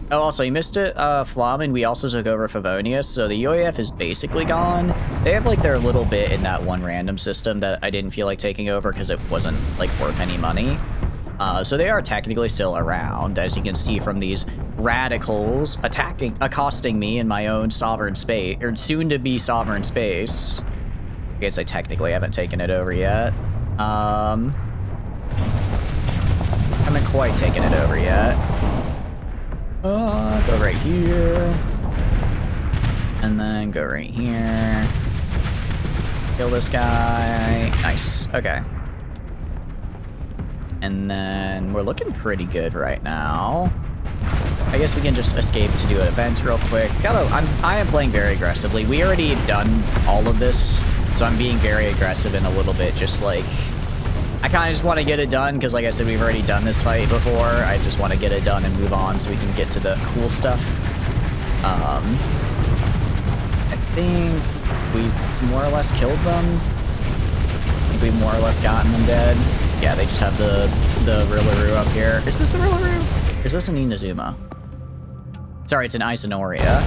Oh, also, you missed it, Flamen. We also took over Favonius, so the UAF is basically gone. They have, like, their little bit in that one random system that I didn't feel like taking over because it wasn't, like, worth any money. So they are technically still around, as you can see from these radicals accosting me in my own sovereign space, or soon-to-be sovereign space. I guess I technically haven't taken it over yet. Haven't quite taken it over yet. Go right here. And then go right here. Kill this guy. Nice. Okay. And then we're looking pretty good right now. I guess we can just escape to do an event real quick. Although I am playing very aggressively. We already done all of this, so I'm being very aggressive in a little bit, just like... I kind of just want to get it done, because like I said, we've already done this fight before. I just want to get it done and move on so we can get to the cool stuff. I think we've more or less killed them. I think we've more or less gotten them dead. Yeah, they just have the Rillaroo up here. Is this the Rillaroo? Or is this an Inazuma? Sorry, it's an Isonoria.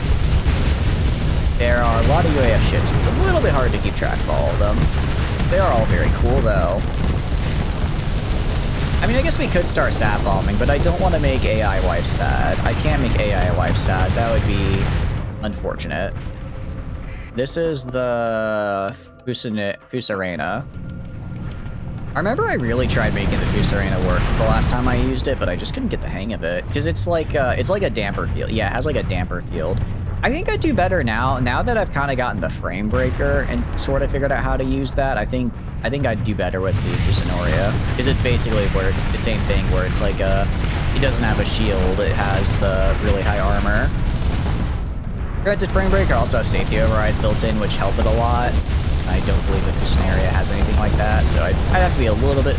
There are a lot of UAF ships. It's a little bit hard to keep track of all of them. They are all very cool, though. I mean, I guess we could start sat bombing, but I don't want to make AI wife sad. I can't make AI wife sad. That would be unfortunate. This is the Fusarena. I remember I really tried making the Fusarena work the last time I used it, but I just couldn't get the hang of it. Because it's like a damper field. Yeah, it has like a damper field. I think I do better now that I've kind of gotten the frame breaker and sort of figured out how to use that. I think I'd do better with the Fusanoria, because it's basically where it's the same thing, where it's like it doesn't have a shield, it has the really high armor. Granted, frame breaker also has safety overrides built in, which help it a lot. I don't believe the Fusanoria has anything like that, so I'd have to be a little bit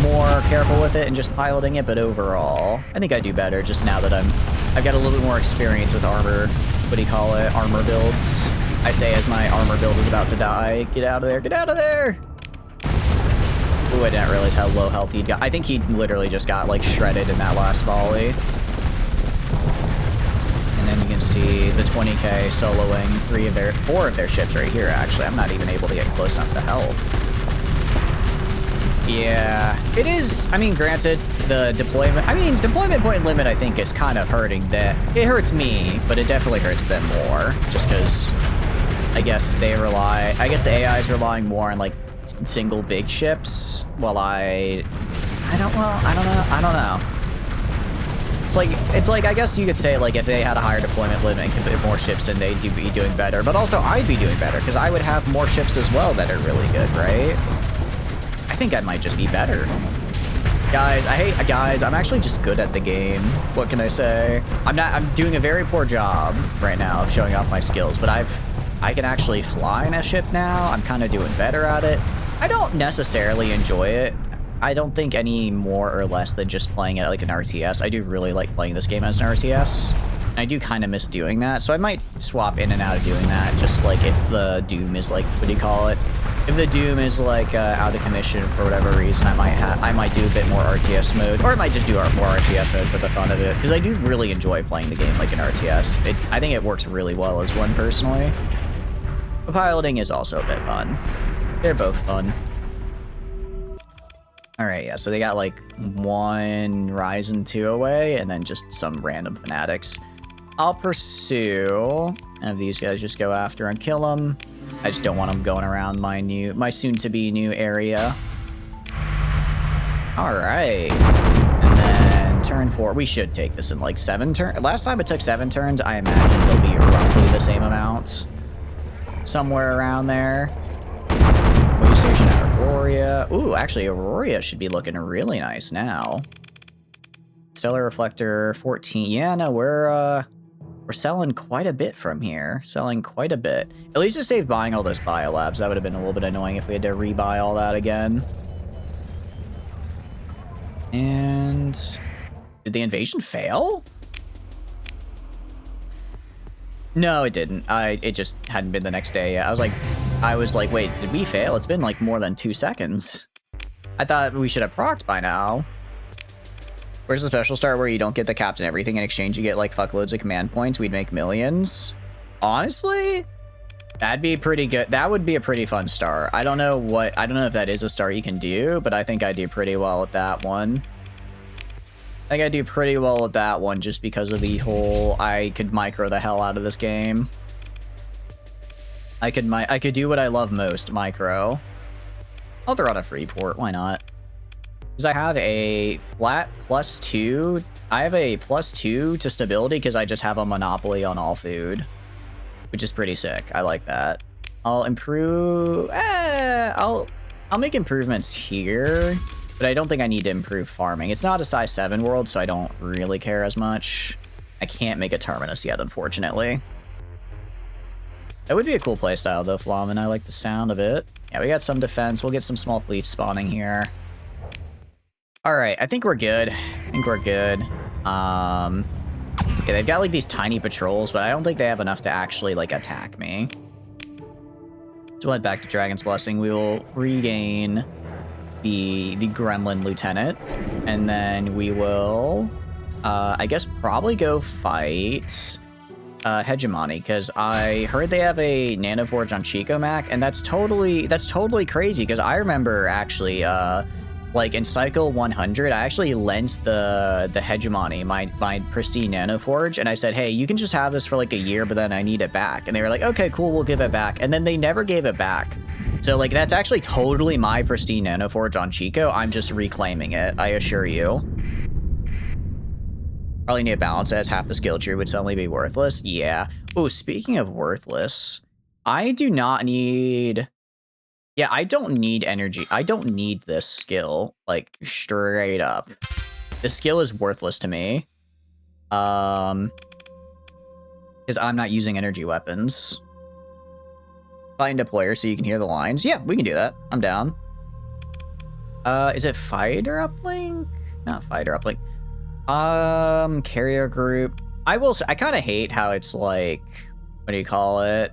more careful with it and just piloting it, but overall, I think I do better just now that I've got a little bit more experience with armor. What do you call it? Armor builds. I say as my armor build is about to die. Get out of there. Get out of there! Ooh, I didn't realize how low health he'd got. I think he literally just got, like, shredded in that last volley. And then you can see the 20k soloing 4 of their ships right here, actually. I'm not even able to get close enough to help. Yeah, it is. I mean, granted, the deployment point limit, I think, is kind of hurting them. It hurts me, but it definitely hurts them more, just because I guess the AI is relying more on, like, single big ships, while I don't know. It's like, I guess you could say, like, if they had a higher deployment limit and could put more ships in, they'd be doing better, but also I'd be doing better, because I would have more ships as well that are really good, right? I think I might just be better. Guys, I'm actually just good at the game. What can I say? I'm doing a very poor job right now of showing off my skills, but I can actually fly in a ship now. I'm kind of doing better at it. I don't necessarily enjoy it. I don't think any more or less than just playing it like an RTS. I do really like playing this game as an RTS. And I do kind of miss doing that, so I might swap in and out of doing that, just like if the Doom is like, what do you call it? If the Doom is like out of commission for whatever reason, I might do a bit more RTS mode, or I might just do more RTS mode for the fun of it, because I do really enjoy playing the game like an RTS. I think it works really well as one personally. But piloting is also a bit fun. They're both fun. All right, yeah, so they got like 1 Ryzen 2 away, and then just some random fanatics. I'll pursue, have these guys just go after and kill them. I just don't want them going around my soon-to-be new area. All right, and then turn 4. We should take this in like 7 turns. Last time it took 7 turns. I imagine it'll be roughly the same amount, somewhere around there. Way station at Aurora. Ooh, actually, Aurora should be looking really nice now. Stellar Reflector 14. Yeah, no, we're selling quite a bit from here. Selling quite a bit. At least it saved buying all those biolabs. That would have been a little bit annoying if we had to rebuy all that again. And did the invasion fail? No, it didn't. It just hadn't been the next day yet. I was like, wait, did we fail? It's been like more than 2 seconds. I thought we should have procced by now. Where's the special start where you don't get the captain everything in exchange? You get like fuckloads of command points. We'd make millions. Honestly, that'd be pretty good. That would be a pretty fun star. I don't know if that is a star you can do, but I think I do pretty well with that one. I think I do pretty well with that one just because of the whole, I could micro the hell out of this game. I could do what I love most, micro. I'll throw out a free port, why not? Because I have a flat +2. I have a +2 to stability because I just have a monopoly on all food, which is pretty sick. I like that. I'll improve. I'll make improvements here, but I don't think I need to improve farming. It's not a size 7 world, so I don't really care as much. I can't make a terminus yet, unfortunately. That would be a cool playstyle though, Flamen. I like the sound of it. Yeah, we got some defense. We'll get some small fleets spawning here. All right, I think we're good. Yeah, they've got like these tiny patrols, but I don't think they have enough to actually like attack me. So we'll head back to Dragon's Blessing. We will regain the Gremlin Lieutenant, and then we will, I guess, probably go fight Hegemony, because I heard they have a nanoforge on Chico Mac, and that's totally crazy. Because I remember actually, like in cycle 100, I actually lent the Hegemony my pristine nanoforge, and I said, hey, you can just have this for like a year, but then I need it back. And they were like, okay, cool, we'll give it back. And then they never gave it back. So like that's actually totally my pristine nanoforge on Chico. I'm just reclaiming it, I assure you. Probably need to balance it as half the skill tree would suddenly be worthless. Yeah. Oh, speaking of worthless, I do not need... Yeah, I don't need energy. I don't need this skill, like, straight up. This skill is worthless to me. Because I'm not using energy weapons. Find a player so you can hear the lines. Yeah, we can do that. I'm down. Is it fighter uplink? Not fighter uplink. Carrier group. I will say, I kind of hate how it's like, what do you call it?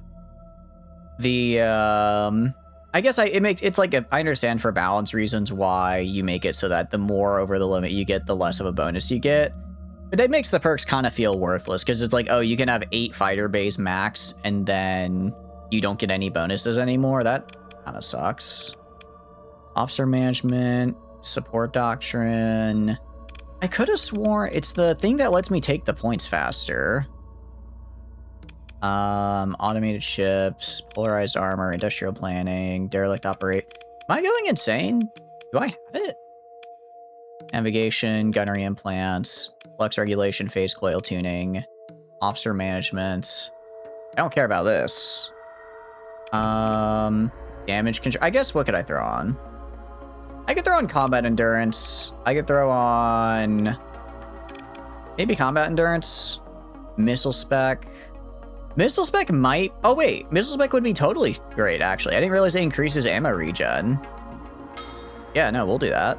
The, I guess it's like I understand for balance reasons why you make it so that the more over the limit you get, the less of a bonus you get. But it makes the perks kind of feel worthless because it's like, oh, you can have 8 fighter base max and then you don't get any bonuses anymore. That kind of sucks. Officer management, support doctrine. I could have sworn it's the thing that lets me take the points faster. Automated ships, polarized armor, industrial planning, derelict operate. Am I going insane? Do I have it? Navigation, gunnery implants, flux regulation, phase coil tuning, officer management. I don't care about this. Damage control. I guess what could I throw on? I could throw on combat endurance. I could throw on maybe combat endurance, missile spec. Missile spec might... Oh, wait. Missile spec would be totally great, actually. I didn't realize it increases ammo regen. Yeah, no, we'll do that.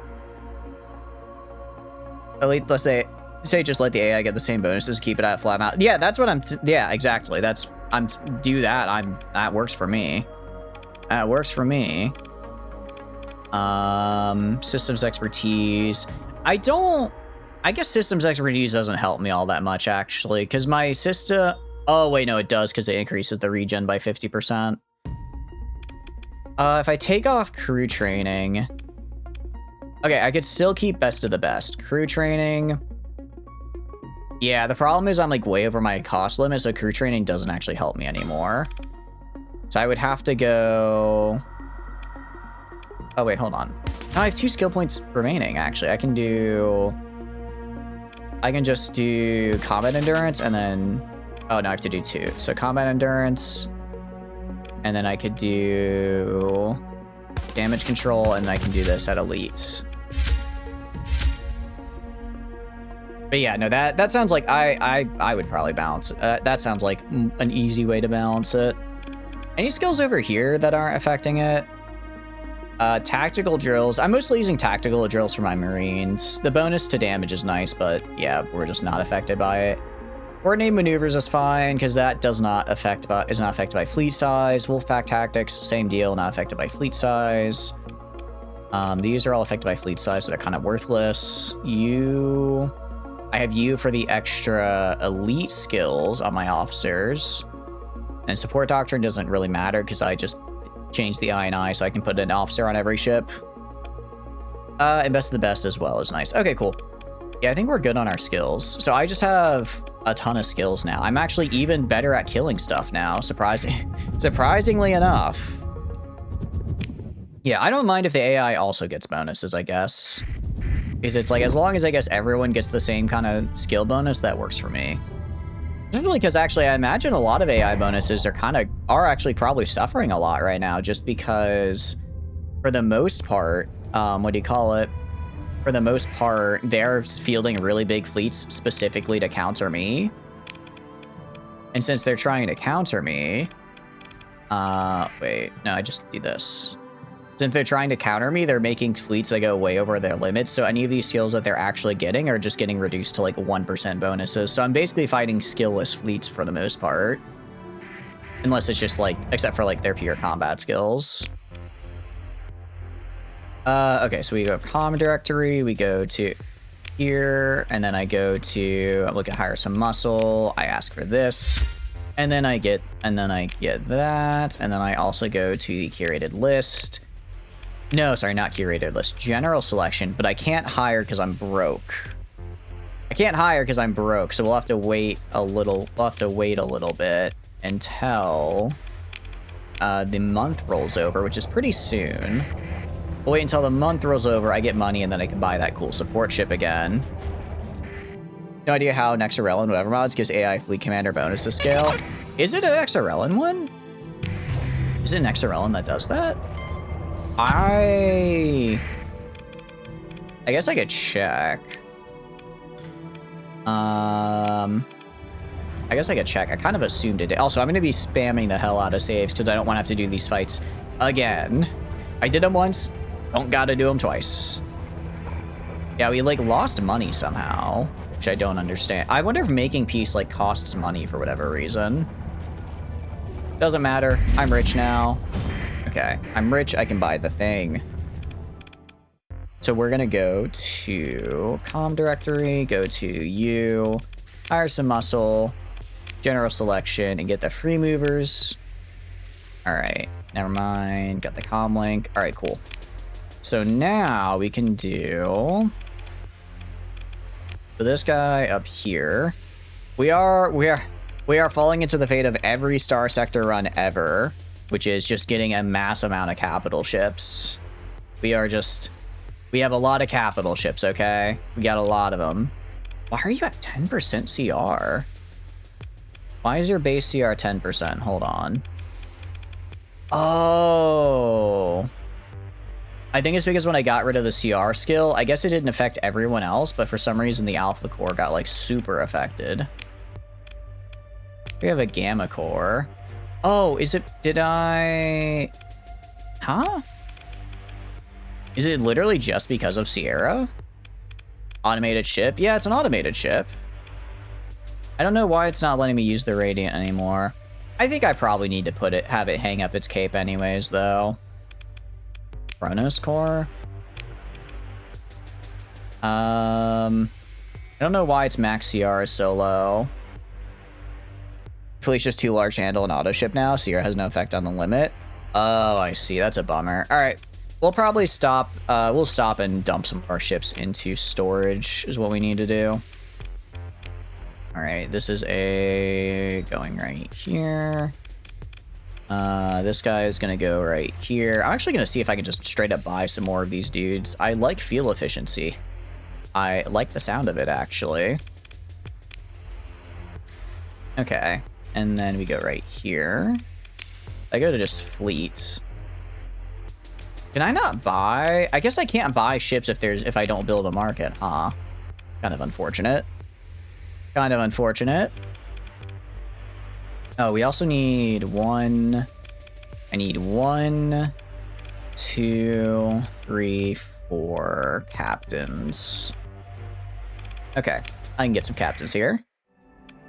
At least, let's say just let the AI get the same bonuses, keep it at flat amount. Yeah, that's what I'm... Yeah, exactly. Do that. That works for me. That works for me. Systems expertise. I guess systems expertise doesn't help me all that much, actually, because my system... Oh, wait, no, it does, because it increases the regen by 50%. If I take off crew training... Okay, I could still keep best of the best. Crew training... Yeah, the problem is I'm, like, way over my cost limit, so crew training doesn't actually help me anymore. So I would have to go... Oh, wait, hold on. Now I have 2 skill points remaining, actually. I can just do combat endurance, and then... Oh, no, I have to do 2. So combat endurance, and then I could do damage control, and I can do this at elite. But yeah, no, that sounds like I would probably balance it. That sounds like an easy way to balance it. Any skills over here that aren't affecting it? Tactical drills. I'm mostly using tactical drills for my Marines. The bonus to damage is nice, but yeah, we're just not affected by it. Coordinated maneuvers is fine because that is not affected by fleet size. Wolfpack tactics, same deal, not affected by fleet size. These are all affected by fleet size, so they're kind of worthless. I have you for the extra elite skills on my officers. And support doctrine doesn't really matter because I just changed the I&I so I can put an officer on every ship. And best of the best as well is nice. Okay, cool. Yeah, I think we're good on our skills. So I just have a ton of skills now. I'm actually even better at killing stuff now, surprisingly enough. Yeah, I don't mind if the AI also gets bonuses, I guess. Because it's like, as long as I guess everyone gets the same kind of skill bonus, that works for me. Especially because actually I imagine a lot of AI bonuses are actually probably suffering a lot right now, just because for the most part, for the most part, they're fielding really big fleets specifically to counter me. And since they're trying to counter me, wait, no, I just do this. Since they're trying to counter me, they're making fleets that go way over their limits. So any of these skills that they're actually getting are just getting reduced to like 1% bonuses. So I'm basically fighting skillless fleets for the most part. Unless it's just like, except for like their pure combat skills. Okay, so we go comm directory, we go to here, and then I go to, I'm looking to hire some muscle, I ask for this, and then I get that, and then I also go to the curated list. No, sorry, not curated list, general selection, but I can't hire because I'm broke. So we'll have to wait a little bit until the month rolls over, which is pretty soon. We'll wait until the month rolls over, I get money, and then I can buy that cool support ship again. No idea how Nexarellan whatever mods gives AI fleet commander bonus to scale. Is it an Nexarellan one? Is it an Nexarellan that does that? I guess I could check. I guess I could check. I kind of assumed it did. Also, I'm going to be spamming the hell out of saves because I don't want to have to do these fights again. I did them once. Don't gotta do them twice. Yeah, we like lost money somehow, which I don't understand. I wonder if making peace like costs money for whatever reason. Doesn't matter. I'm rich now. Okay, I'm rich. I can buy the thing. So we're gonna go to comm directory, go to you, hire some muscle, general selection, and get the free movers. All right, never mind. Got the comm link. All right, cool. So now we can do for this guy up here. We are falling into the fate of every Starsector run ever, which is just getting a mass amount of capital ships. We have a lot of capital ships, okay? We got a lot of them. Why are you at 10% CR? Why is your base CR 10%? Hold on. Oh. I think it's because when I got rid of the CR skill, I guess it didn't affect everyone else, but for some reason the Alpha Core got like super affected. We have a Gamma Core. Oh, is it, huh? Is it literally just because of Sierra? Automated ship? Yeah, it's an automated ship. I don't know why it's not letting me use the Radiant anymore. I think I probably need to have it hang up its cape anyways, though. Chronos Core? I don't know why its max CR is so low. Hopefully it's just too large to handle an auto ship now. CR has no effect on the limit. Oh, I see. That's a bummer. All right. We'll probably stop. We'll stop and dump some of our ships into storage is what we need to do. All right. This is going right here. This guy is going to go right here. I'm actually going to see if I can just straight up buy some more of these dudes. I like fuel efficiency. I like the sound of it, actually. Okay. And then we go right here. I go to just fleets. Can I not buy? I guess I can't buy ships if I don't build a market, huh? Kind of unfortunate. Kind of unfortunate. Oh, we also need one. I need one 2, 3, 4 captains. Okay, I can get some captains here,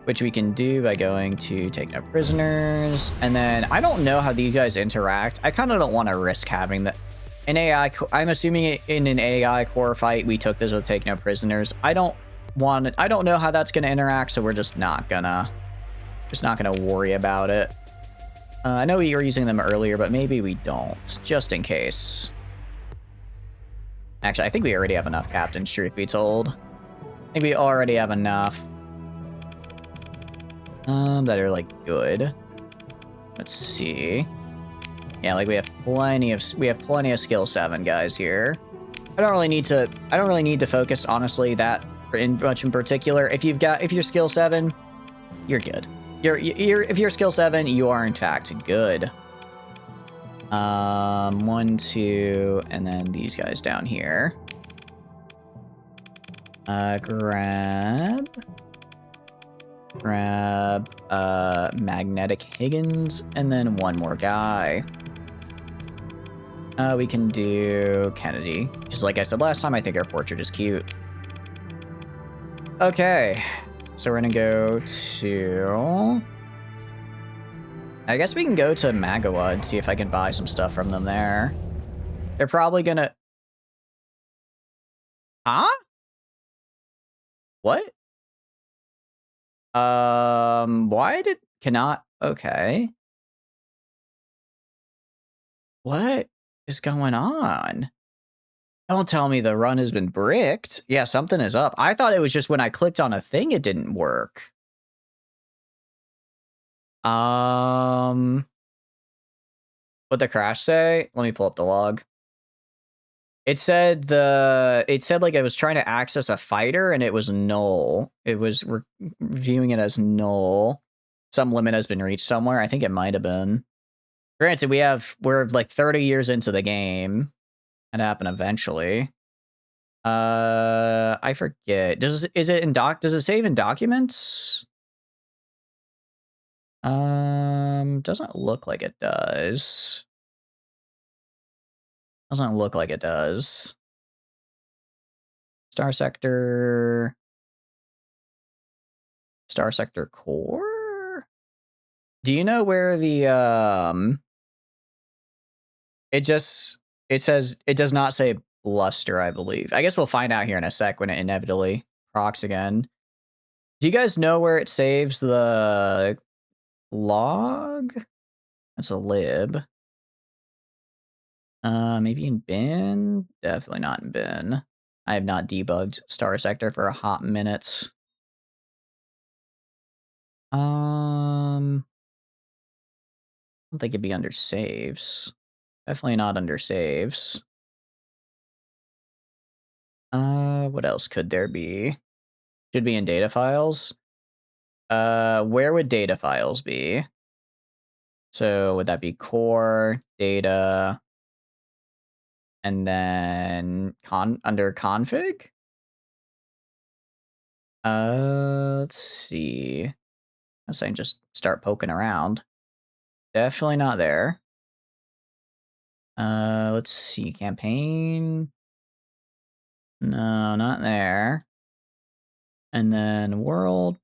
which we can do by going to take no prisoners. And then I don't know how these guys interact. I kind of don't want to risk having that. An AI, I'm assuming in an AI core fight, we took this with take no prisoners. I don't know how that's going to interact, so we're just not gonna worry about it. I know we were using them earlier, but maybe we don't, just in case. Actually, I think we already have enough captains, truth be told. I think we already have enough. That are, like, good. Let's see. Yeah, like, we have plenty of skill 7 guys here. I don't really need to focus, honestly, that much in particular. If you're skill 7, you're good. If you're skill 7, you are in fact good. 1, 2, and then these guys down here. Grab magnetic Higgins, and then one more guy. We can do Kennedy. Just like I said last time, I think our portrait is cute. Okay, so we're gonna go to... I guess we can go to Magawa and see if I can buy some stuff from them there. They're probably gonna... Huh? What? Why did... Cannot... Okay. What is going on? Don't tell me the run has been bricked. Yeah, something is up. I thought it was just when I clicked on a thing it didn't work. What'd the crash say? Let me pull up the log. It said like I was trying to access a fighter and it was null. It was viewing it as null. Some limit has been reached somewhere. I think it might have been. Granted, we're like 30 years into the game. It happened eventually. I forget. Does it save in documents? Doesn't look like it does. Doesn't look like it does. Starsector core? Do you know where the it says it does not say bluster, I believe. I guess we'll find out here in a sec when it inevitably procs again. Do you guys know where it saves the log? That's a lib. Maybe in bin? Definitely not in bin. I have not debugged Starsector for a hot minute. I don't think it'd be under saves. Definitely not under saves. What else could there be? Should be in data files. Where would data files be? So would that be core, data, and then under config? Let's see. I was saying just start poking around. Definitely not there. Let's see, campaign. No, not there. And then world.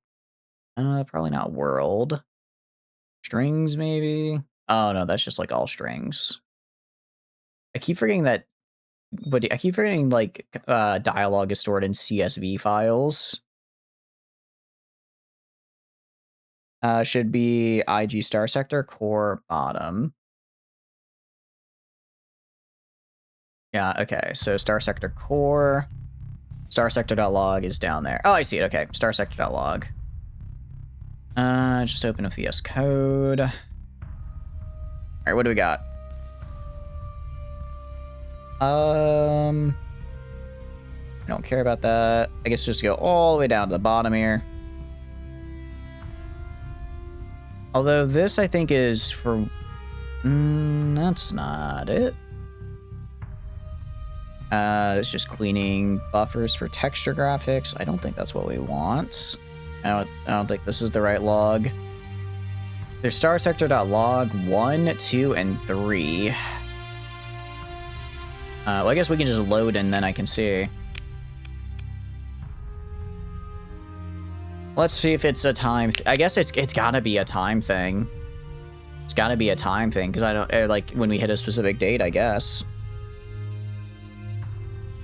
Probably not world. Strings, maybe? Oh, no, that's just like all strings. I keep forgetting that, but I keep forgetting like dialogue is stored in CSV files. Should be IG Starsector core bottom. Yeah, okay, so Starsector core. Starsector.log is down there. Oh, I see it, okay. Starsector.log. Just open a VS Code. Alright, what do we got? I don't care about that. I guess just go all the way down to the bottom here. Although this, I think, is for... that's not it. It's just cleaning buffers for texture graphics. I don't think that's what we want. I don't think this is the right log. There's starsector.log 1, 2, and 3. Well, I guess we can just load and then I can see. Let's see if it's a time. I guess it's gotta be a time thing. It's gotta be a time thing because I don't like when we hit a specific date. I guess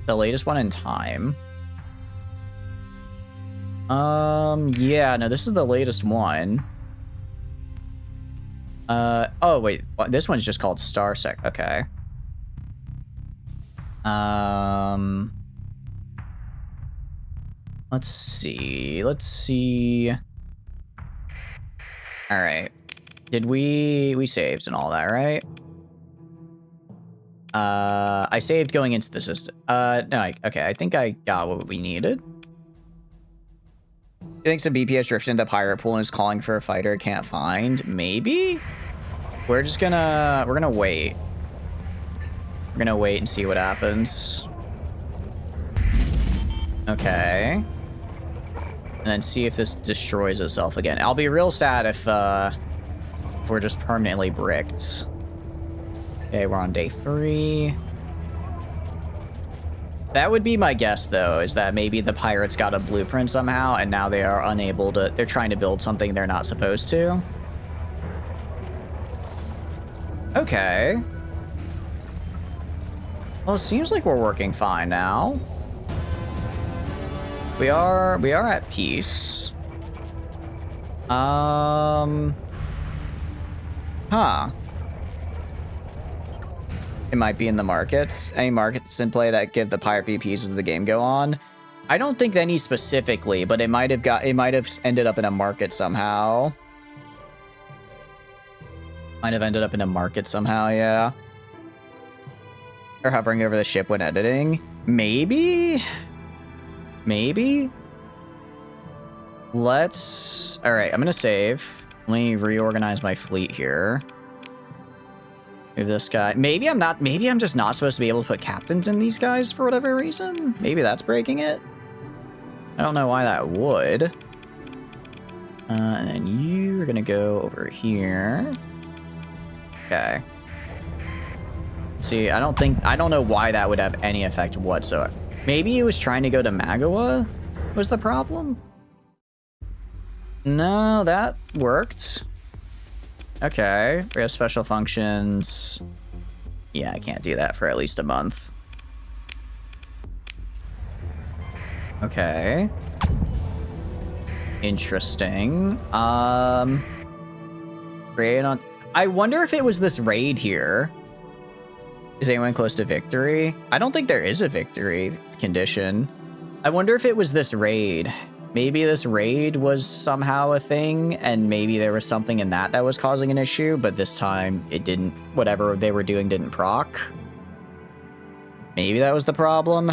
the latest one in time. Yeah, no, this is the latest one. Oh wait, this one's just called Starsector. Okay. Let's see. All right. Did we saved and all that, right? I saved going into the system. No, okay, I think I got what we needed. You think some BPS drifted into the pirate pool and is calling for a fighter it can't find? Maybe? We're gonna wait. We're gonna wait and see what happens. Okay. And then see if this destroys itself again. I'll be real sad if we're just permanently bricked. Okay, we're on day 3. That would be my guess, though, is that maybe the pirates got a blueprint somehow, and now they are unable to... They're trying to build something they're not supposed to. Okay. Well, it seems like we're working fine now. We are at peace. Huh. It might be in the markets. Any markets in play that give the pirate BPs of the game go on? I don't think any specifically, but it might have ended up in a market somehow. Might have ended up in a market somehow, yeah. Or hovering over the ship when editing. Maybe? Maybe? Let's... Alright, I'm gonna save. Let me reorganize my fleet here. Maybe this guy... Maybe I'm just not supposed to be able to put captains in these guys for whatever reason. Maybe that's breaking it. I don't know why that would. And then you are gonna go over here. Okay. See, I don't know why that would have any effect whatsoever. Maybe he was trying to go to Magawa was the problem? No, that worked. Okay, we have special functions. Yeah, I can't do that for at least a month. Okay. Interesting. Raid on... I wonder if it was this raid here. Is anyone close to victory? I don't think there is a victory condition. I wonder if it was this raid. Maybe this raid was somehow a thing, and maybe there was something in that was causing an issue, but this time it didn't, whatever they were doing didn't proc. Maybe that was the problem.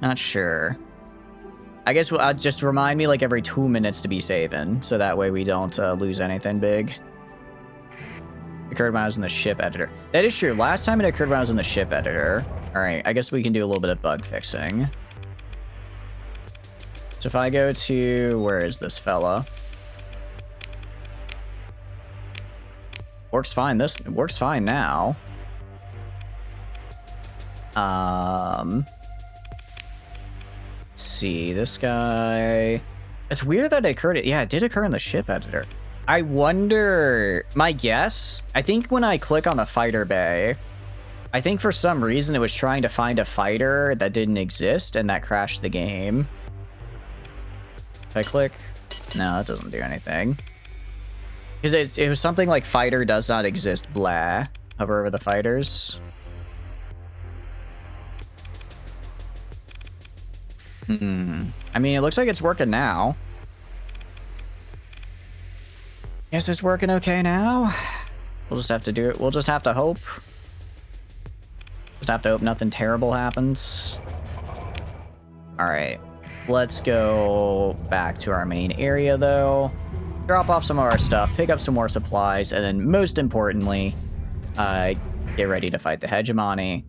Not sure. I guess just remind me like every 2 minutes to be saving, so that way we don't lose anything big. Occurred when I was in the ship editor. That is true. Last time it occurred when I was in the ship editor. All right, I guess we can do a little bit of bug fixing. So if I go to, where is this fella? Works fine. This works fine now. Let's see, this guy. It's weird that it occurred. Yeah, it did occur in the ship editor. I wonder, my guess, I think when I click on the fighter bay, I think for some reason it was trying to find a fighter that didn't exist and that crashed the game. If I click, no, that doesn't do anything. Because it was something like fighter does not exist, blah. Hover over the fighters. I mean, it looks like it's working now. Guess it's working okay now. We'll just have to do it. We'll just have to hope. Just have to hope nothing terrible happens. All right. Let's go back to our main area, though. Drop off some of our stuff, pick up some more supplies, and then most importantly, get ready to fight the Hegemony.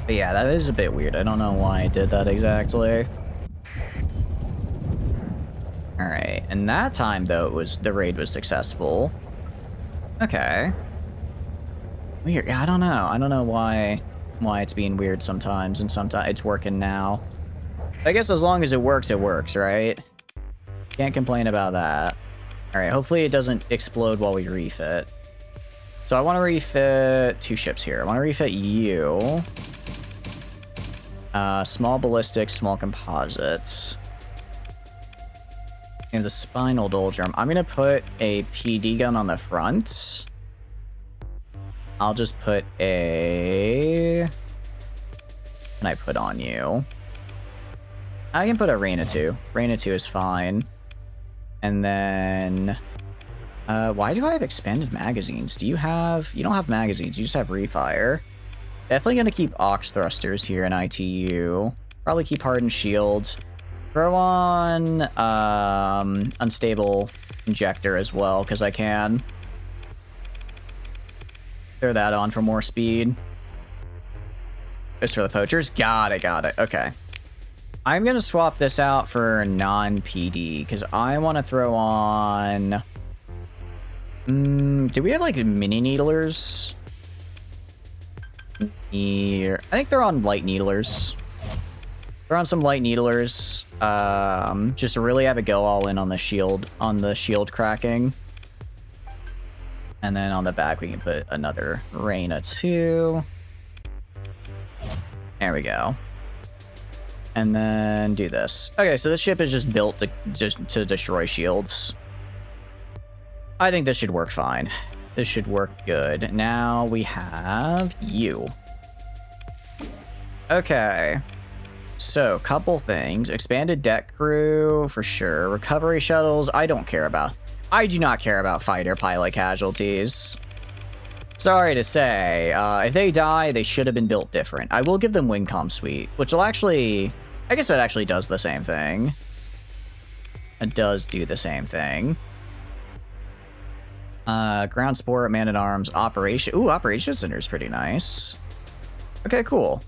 But yeah, that is a bit weird. I don't know why I did that exactly. All right, and that time though the raid was successful. Okay. Weird. Yeah, I don't know. I don't know why it's being weird sometimes, and sometimes it's working now. I guess as long as it works, right? Can't complain about that. All right, hopefully it doesn't explode while we refit. So I want to refit 2 ships here. I want to refit you. Small ballistics, small composites. And the spinal doldrum. I'm going to put a PD gun on the front. I'll just put a... Can I put on you? I can put a Reina 2. Reina 2 is fine. And then... why do I have expanded magazines? Do you have... You don't have magazines, you just have refire. Definitely going to keep Ox thrusters here in ITU. Probably keep hardened shields. Throw on unstable injector as well, because I can. Throw that on for more speed. Just for the poachers? Got it. Okay. I'm going to swap this out for non-PD, because I want to throw on... do we have, like, mini needlers? I think they're on light needlers. They're on some light needlers. Just to really have it go all in on the shield cracking. And then on the back, we can put another Reina 2. There we go. And then do this. Okay, so this ship is just built to destroy shields. I think this should work fine. This should work good. Now we have you. Okay. So, couple things. Expanded deck crew, for sure. Recovery shuttles, I don't care about. I do not care about fighter pilot casualties. Sorry to say, if they die, they should have been built different. I will give them Wingcom Suite, which will actually... I guess that actually does the same thing. It does do the same thing. Ground Sport, Man-at-Arms, Operation... Ooh, Operation Center is pretty nice. Okay, cool.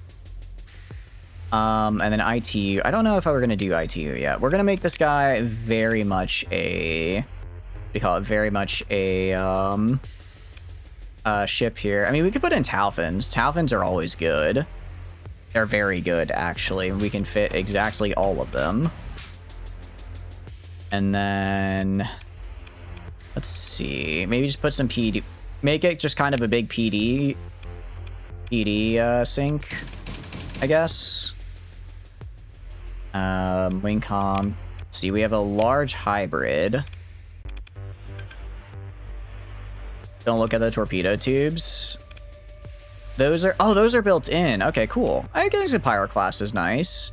And then ITU. I don't know if I were going to do ITU yet. We're going to make this guy very much a... What do you call it? Very much a, ship here. I mean, we could put in Talfins. Talfins are always good. They're very good, actually. We can fit exactly all of them. And then... Let's see. Maybe just put some PD... Make it just kind of a big PD sink, I guess. Wingcom. Let's see, we have a large hybrid. Don't look at the torpedo tubes. Those are built in. Okay, cool. I guess the Pyro class is nice.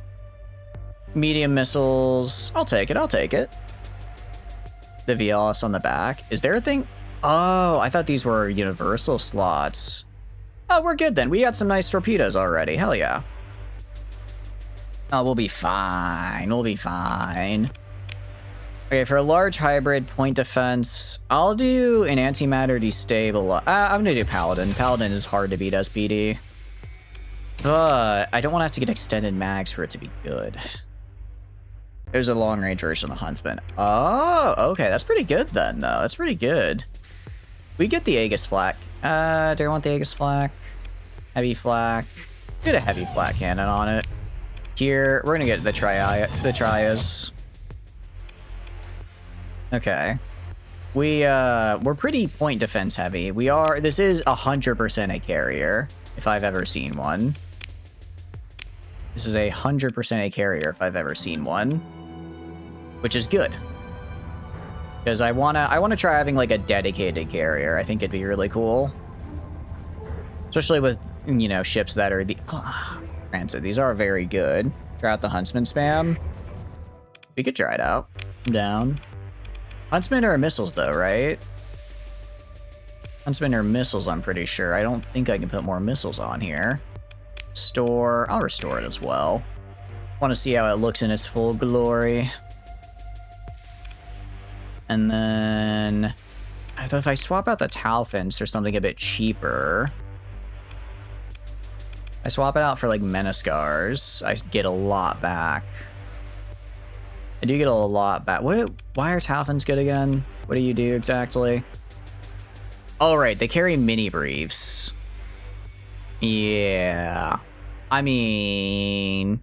Medium missiles. I'll take it. The VLS on the back. Is there a thing? Oh, I thought these were universal slots. Oh, we're good then. We got some nice torpedoes already. Hell yeah. Oh, we'll be fine. Okay, for a large hybrid point defense, I'll do an antimatter destabilize. I'm gonna do Paladin. Paladin is hard to beat SPD. But I don't want to have to get extended mags for it to be good. There's a long-range version of the Huntsman. Oh, okay. That's pretty good then, though. That's pretty good. We get the Aegis flak. Do I want the Aegis flak? Heavy flak. Get a heavy flak cannon on it. Here, we're gonna get the Trias. Okay. We're pretty point defense heavy. This is 100% a carrier, if I've ever seen one. This is 100% a carrier if I've ever seen one. Which is good. Because I wanna try having like a dedicated carrier. I think it'd be really cool. Especially with, you know, ships that are granted, these are very good. Try out the Huntsman spam. We could try it out. I'm down. Huntsmen are missiles though, right? Huntsmen are missiles, I'm pretty sure. I don't think I can put more missiles on here. Store. I'll restore it as well. Want to see how it looks in its full glory. And then... if I swap out the Talfins for something a bit cheaper... I swap it out for like Meniscars, I get a lot back. I do get a lot back. Why are Talfins good again? What do you do exactly? Oh, right. They carry mini briefs. Yeah. I mean,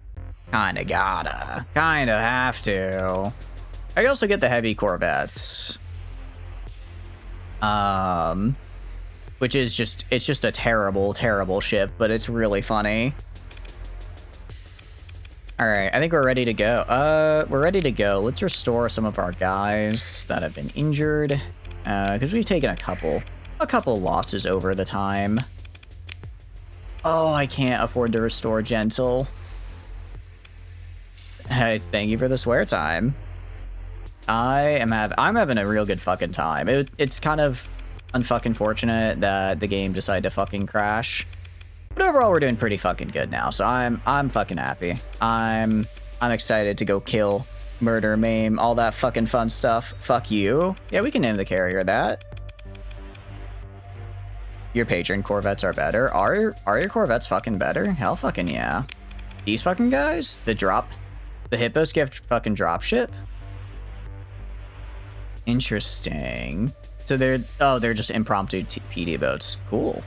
kinda gotta. Kinda have to. I also get the heavy corvettes. Which is just, it's just a terrible, terrible ship, but it's really funny. Alright, I think we're ready to go. We're ready to go. Let's restore some of our guys that have been injured. Because we've taken a couple losses over the time. Oh, I can't afford to restore Gentle. Hey, thank you for the swear time. I'm having a real good fucking time. It's kind of unfucking fortunate that the game decided to fucking crash. But overall, we're doing pretty fucking good now, so I'm fucking happy. I'm excited to go kill, murder, maim, all that fucking fun stuff. Fuck you. Yeah, we can name the carrier that. Your patron corvettes are better. Are your corvettes fucking better? Hell fucking yeah. These fucking guys? The hippos give fucking dropship? Interesting. So they're just impromptu PD boats. Cool.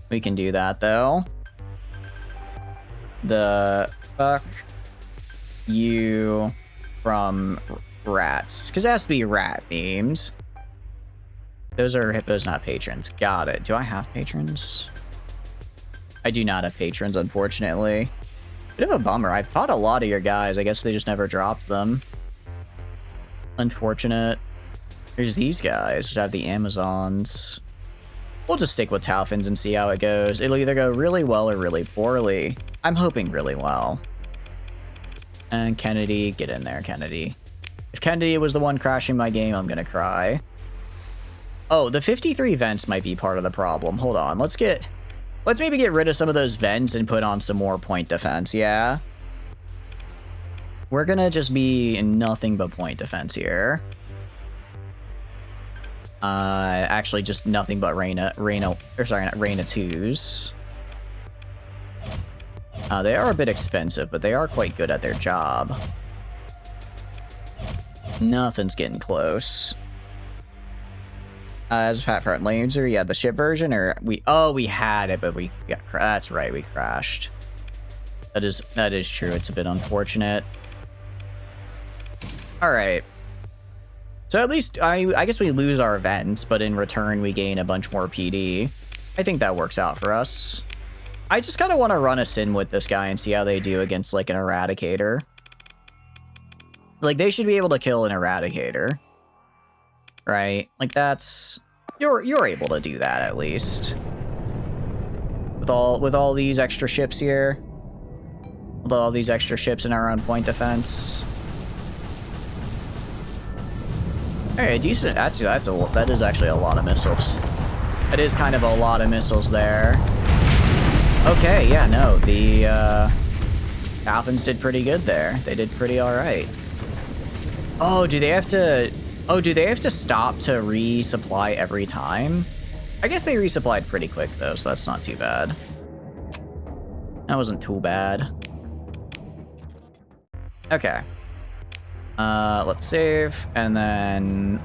We can do that though. The fuck you from rats. Because it has to be rat themes. Those are hippos, not patrons. Got it. Do I have patrons? I do not have patrons, unfortunately. Bit of a bummer. I fought a lot of your guys. I guess they just never dropped them. Unfortunate. There's these guys, which have the Amazons. We'll just stick with Talfins and see how it goes. It'll either go really well or really poorly. I'm hoping really well. And Kennedy, get in there, Kennedy. If Kennedy was the one crashing my game, I'm gonna cry. Oh, the 53 vents might be part of the problem. Hold on, let's maybe get rid of some of those vents and put on some more point defense, yeah? We're gonna just be in nothing but point defense here. Actually just nothing but Reyna 2s. They are a bit expensive, but they are quite good at their job. Nothing's getting close. As Fat Front Laser, yeah, the ship version, or we had it, but we got that's right, we crashed. That is true. It's a bit unfortunate. All right. So at least I guess we lose our events, but in return we gain a bunch more PD. I think that works out for us. I just kind of want to run a sin with this guy and see how they do against like an Eradicator. Like they should be able to kill an Eradicator. Right? Like that's you're able to do that at least. With all these extra ships here. With all these extra ships in our own point defense. Alright, decent. That is actually a lot of missiles. That is kind of a lot of missiles there. Okay, yeah, no, the Dolphins did pretty good there. They did pretty alright. Oh, do they have to stop to resupply every time? I guess they resupplied pretty quick though, so that's not too bad. That wasn't too bad. Okay. Let's save, and then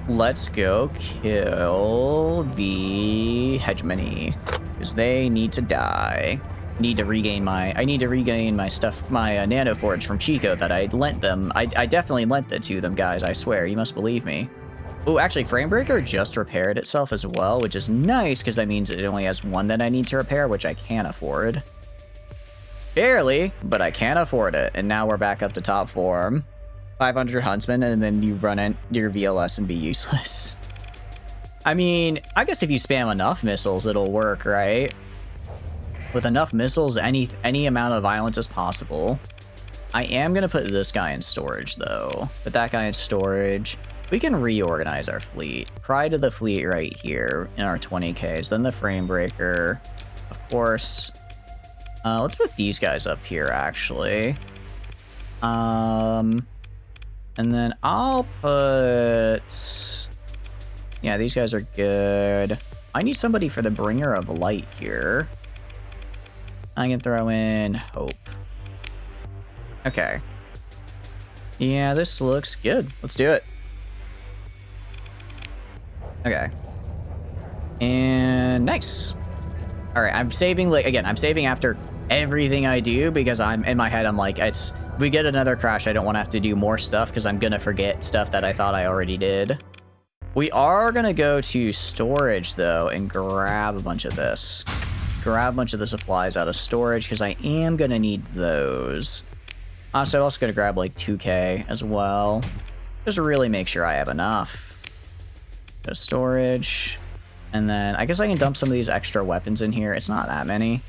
let's go kill the Hegemony, because they need to die. I need to regain my stuff, my nano forge from Chico that I lent them. I definitely lent it to them, guys, I swear, you must believe me. Oh, actually, Framebreaker just repaired itself as well, which is nice, because that means it only has one that I need to repair, which I can't afford. Barely, but I can't afford it, and now we're back up to top form. 500 Huntsmen, and then you run in your VLS and be useless. I mean, I guess if you spam enough missiles, it'll work, right? With enough missiles, any amount of violence is possible. I am gonna put this guy in storage, though. Put that guy in storage. We can reorganize our fleet. Pride of the fleet right here in our 20Ks. Then the Framebreaker, of course. Let's put these guys up here, actually. And then I'll put... Yeah, these guys are good. I need somebody for the Bringer of Light here. I can throw in Hope. Okay. Yeah, this looks good. Let's do it. Okay. And nice. All right, I'm saving, like, again, I'm saving after everything I do because I'm in my head, I'm like, if we get another crash, I don't want to have to do more stuff because I'm going to forget stuff that I thought I already did. We are going to go to storage, though, and grab a bunch of this. Grab a bunch of the supplies out of storage because I am going to need those. So I'm also going to grab, like, 2K as well. Just to really make sure I have enough. Go to storage. And then I guess I can dump some of these extra weapons in here. It's not that many.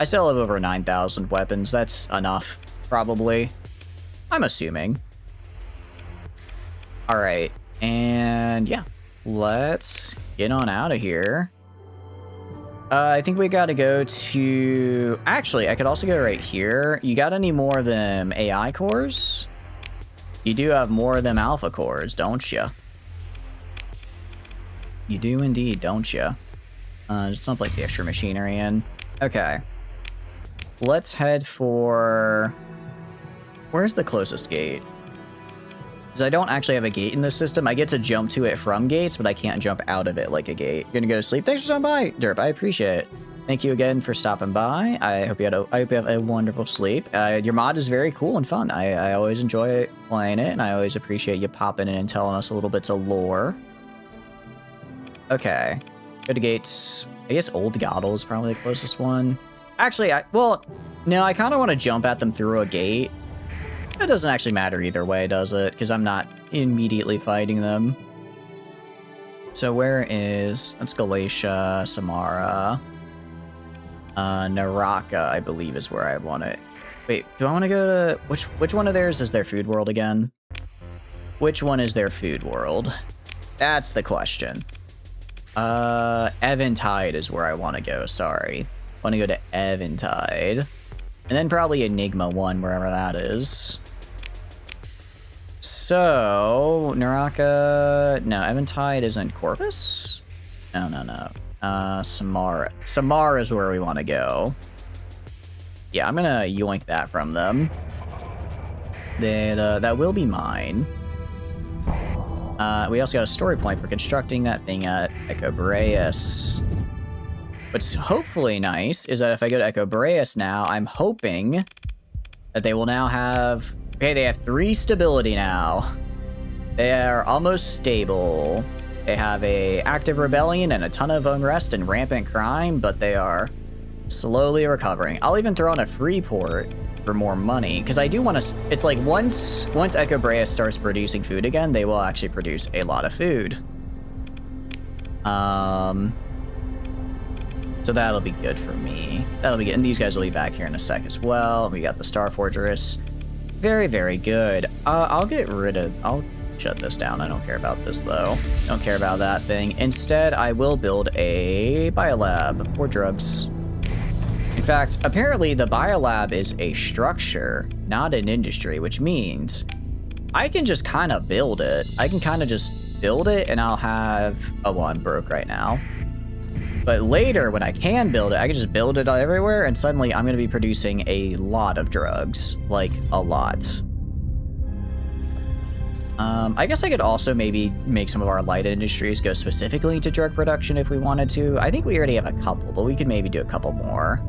I still have over 9,000 weapons. That's enough, probably. I'm assuming. All right. And yeah, let's get on out of here. I think we got to go to... Actually, I could also go right here. You got any more of them AI cores? You do have more of them alpha cores, don't you? You do indeed, don't you? Just dump like the extra machinery in. Okay. Let's head for... Where's the closest gate? Because I don't actually have a gate in this system. I get to jump to it from gates, but I can't jump out of it like a gate. You're gonna go to sleep? Thanks for stopping by, Derp. I appreciate it. Thank you again for stopping by. I hope you have a wonderful sleep. Your mod is very cool and fun. I always enjoy playing it, and I always appreciate you popping in and telling us a little bits of lore. Okay. Go to gates. I guess Old Goddle is probably the closest one. Actually, no, I kind of want to jump at them through a gate. It doesn't actually matter either way, does it? Because I'm not immediately fighting them. So where is... That's Galatia, Samara. Naraka, I believe, is where I want it. Wait, do I want to go to... Which one of theirs is their food world again? Which one is their food world? That's the question. Eventide is where I want to go, sorry. I want to go to Eventide. And then probably Enigma 1, wherever that is. So, Naraka... No, Eventide isn't Corvus? No. Samara. Samara is where we want to go. Yeah, I'm gonna yoink that from them. That will be mine. We also got a story point for constructing that thing at Echo Boreas. What's hopefully nice is that if I go to Echo Boreas now, I'm hoping that they will now have... Okay, they have 3 stability now. They are almost stable. They have a active rebellion and a ton of unrest and rampant crime, but they are slowly recovering. I'll even throw on a free port for more money, because I do want to... It's like once Echo Boreas starts producing food again, they will actually produce a lot of food. So that'll be good for me. That'll be good. And these guys will be back here in a sec as well. We got the Star Fortress. Very, very good. I'll shut this down. I don't care about this, though. Don't care about that thing. Instead, I will build a biolab for drugs. In fact, apparently the biolab is a structure, not an industry, which means I can just kind of build it. I can kind of just build it, and I'll have... Oh, well, I'm broke right now. But later, when I can build it, I can just build it everywhere, and suddenly I'm going to be producing a lot of drugs. Like, a lot. I guess I could also maybe make some of our light industries go specifically to drug production if we wanted to. I think we already have a couple, but we could maybe do a couple more.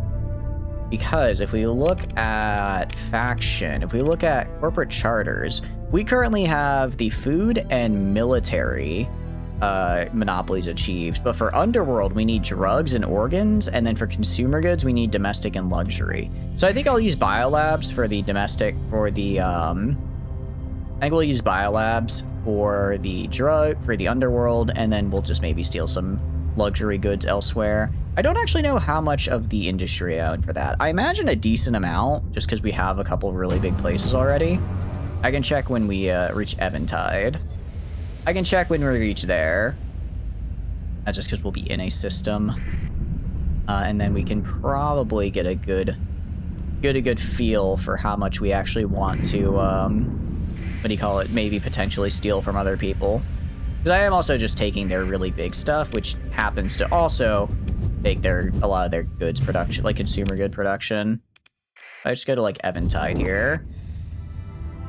Because if we look at faction, if we look at corporate charters, we currently have the food and military monopolies achieved, but for underworld we need drugs and organs, and then for consumer goods we need domestic and luxury. So I think I'll use biolabs for the domestic, for the I think we'll use biolabs for the underworld, and then we'll just maybe steal some luxury goods elsewhere. I don't actually know how much of the industry I own for that. I imagine a decent amount, just because we have a couple of really big places already. I can check when we reach Eventide. I can check when we reach there. Just because we'll be in a system. And then we can probably get a good feel for how much we actually want to, what do you call it, maybe potentially steal from other people. Because I am also just taking their really big stuff, which happens to also take a lot of their goods production, like consumer good production. I just go to like Eventide here.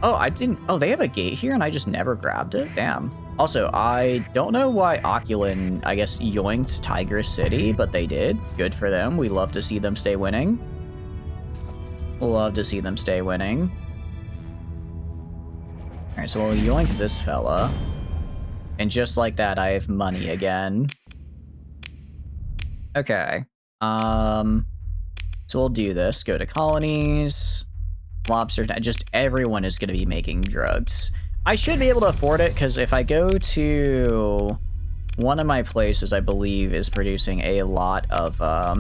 Oh, I didn't. Oh, they have a gate here and I just never grabbed it? Damn. Also, I don't know why Oculin, I guess, yoinked Tigress City, but they did. Good for them. We love to see them stay winning. Love to see them stay winning. Alright, so we'll yoink this fella. And just like that, I have money again. Okay. So we'll do this. Go to colonies. Lobster. Just everyone is going to be making drugs. I should be able to afford it, because if I go to one of my places, I believe is producing a lot of, I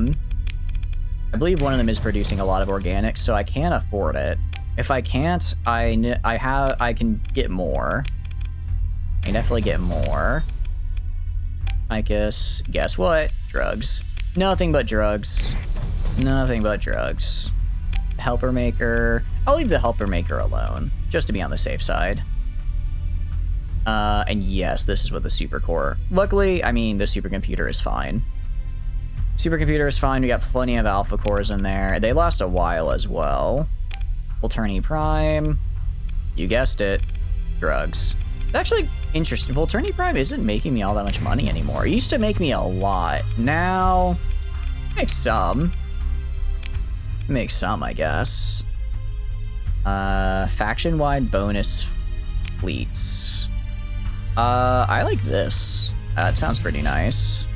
believe one of them is producing a lot of organics, so I can afford it. If I can't, I can get more. I can definitely get more. I guess what? Drugs. Nothing but drugs. Nothing but drugs. Helper maker. I'll leave the helper maker alone, just to be on the safe side. And yes, this is with the supercore. Luckily, I mean, the supercomputer is fine. Supercomputer is fine. We got plenty of alpha cores in there. They last a while as well. Volturni Prime. You guessed it. Drugs. It's actually interesting. Volturni Prime isn't making me all that much money anymore. It used to make me a lot. Now, makes some. Makes some, I guess. Faction-wide bonus fleets. I like this. It sounds pretty nice.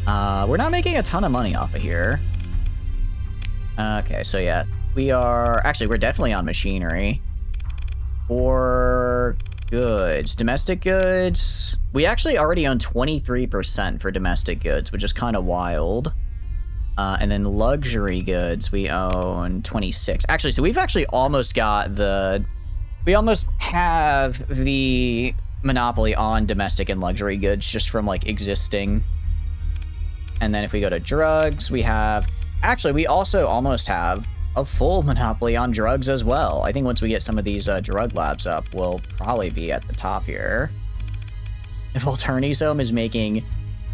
We're not making a ton of money off of here. Okay, so yeah. We're definitely on machinery. Or goods. Domestic goods. We actually already own 23% for domestic goods, which is kind of wild. And then luxury goods, we own 26. Actually, so we've actually almost got we almost have the monopoly on domestic and luxury goods just from like existing. And then if we go to drugs, we also almost have a full monopoly on drugs as well. I think once we get some of these drug labs up, we'll probably be at the top here. If Volturnisome is making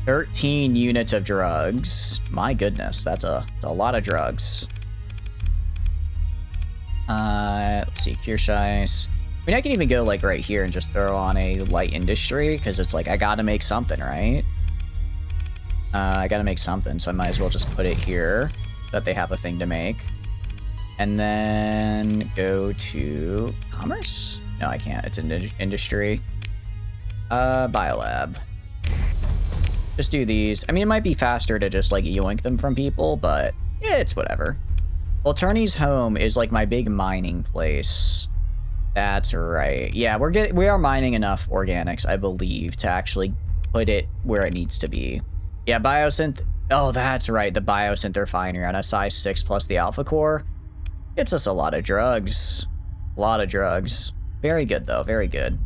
13 units of drugs. My goodness, that's a lot of drugs. Let's see, Kirscheiss. I mean, I can even go like right here and just throw on a light industry, because it's like, I gotta make something, right? I gotta make something, so I might as well just put it here, so that they have a thing to make. And then go to commerce? No, I can't, it's an industry. Biolab. Just do these. I mean, it might be faster to just like yoink them from people, but yeah, it's whatever. Volturni's home is like my big mining place. That's right. Yeah, we are mining enough organics, I believe, to actually put it where it needs to be. Yeah, biosynth. Oh, that's right. The biosynth refinery on a size 6 plus the alpha core. It's us a lot of drugs. A lot of drugs. Very good though. Very good.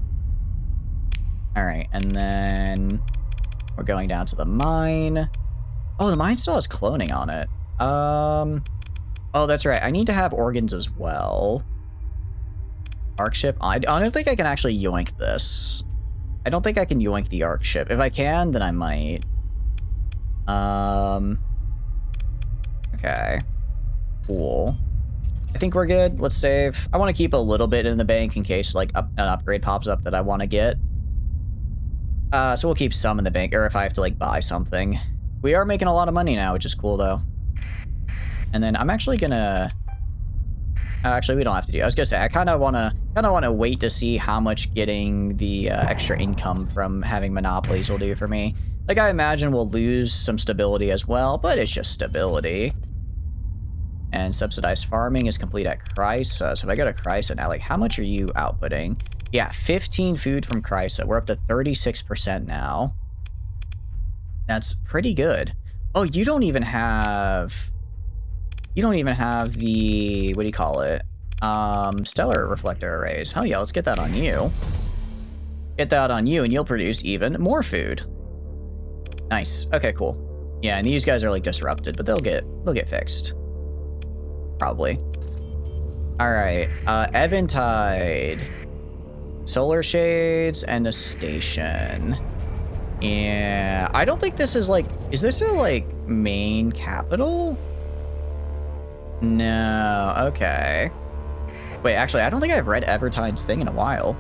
All right, and then we're going down to the mine. Oh, the mine still has cloning on it. Oh, that's right. I need to have organs as well. Arc ship. I don't think I can actually yoink this. I don't think I can yoink the arc ship. If I can, then I might. Okay. Cool. I think we're good. Let's save. I want to keep a little bit in the bank in case like an upgrade pops up that I want to get. So we'll keep some in the bank, or if I have to like buy something. We are making a lot of money now, which is cool though. And then I'm actually gonna. Actually, we don't have to do. I was gonna say I kind of wanna wait to see how much getting the extra income from having monopolies will do for me. Like I imagine we'll lose some stability as well, but it's just stability. And subsidized farming is complete at Chrysa. So if I go to Chrysa now, like how much are you outputting? Yeah, 15 food from Chrysa. We're up to 36% now. That's pretty good. Oh, you don't even have the, what do you call it? Stellar reflector arrays. Hell yeah, let's get that on you. Get that on you and you'll produce even more food. Nice. Okay, cool. Yeah, and these guys are like disrupted, but they'll get fixed. Probably. All right, Eventide. Solar shades and a station. Yeah, I don't think this is like, is this their like main capital? No, okay. Wait, actually, I don't think I've read Evertide's thing in a while.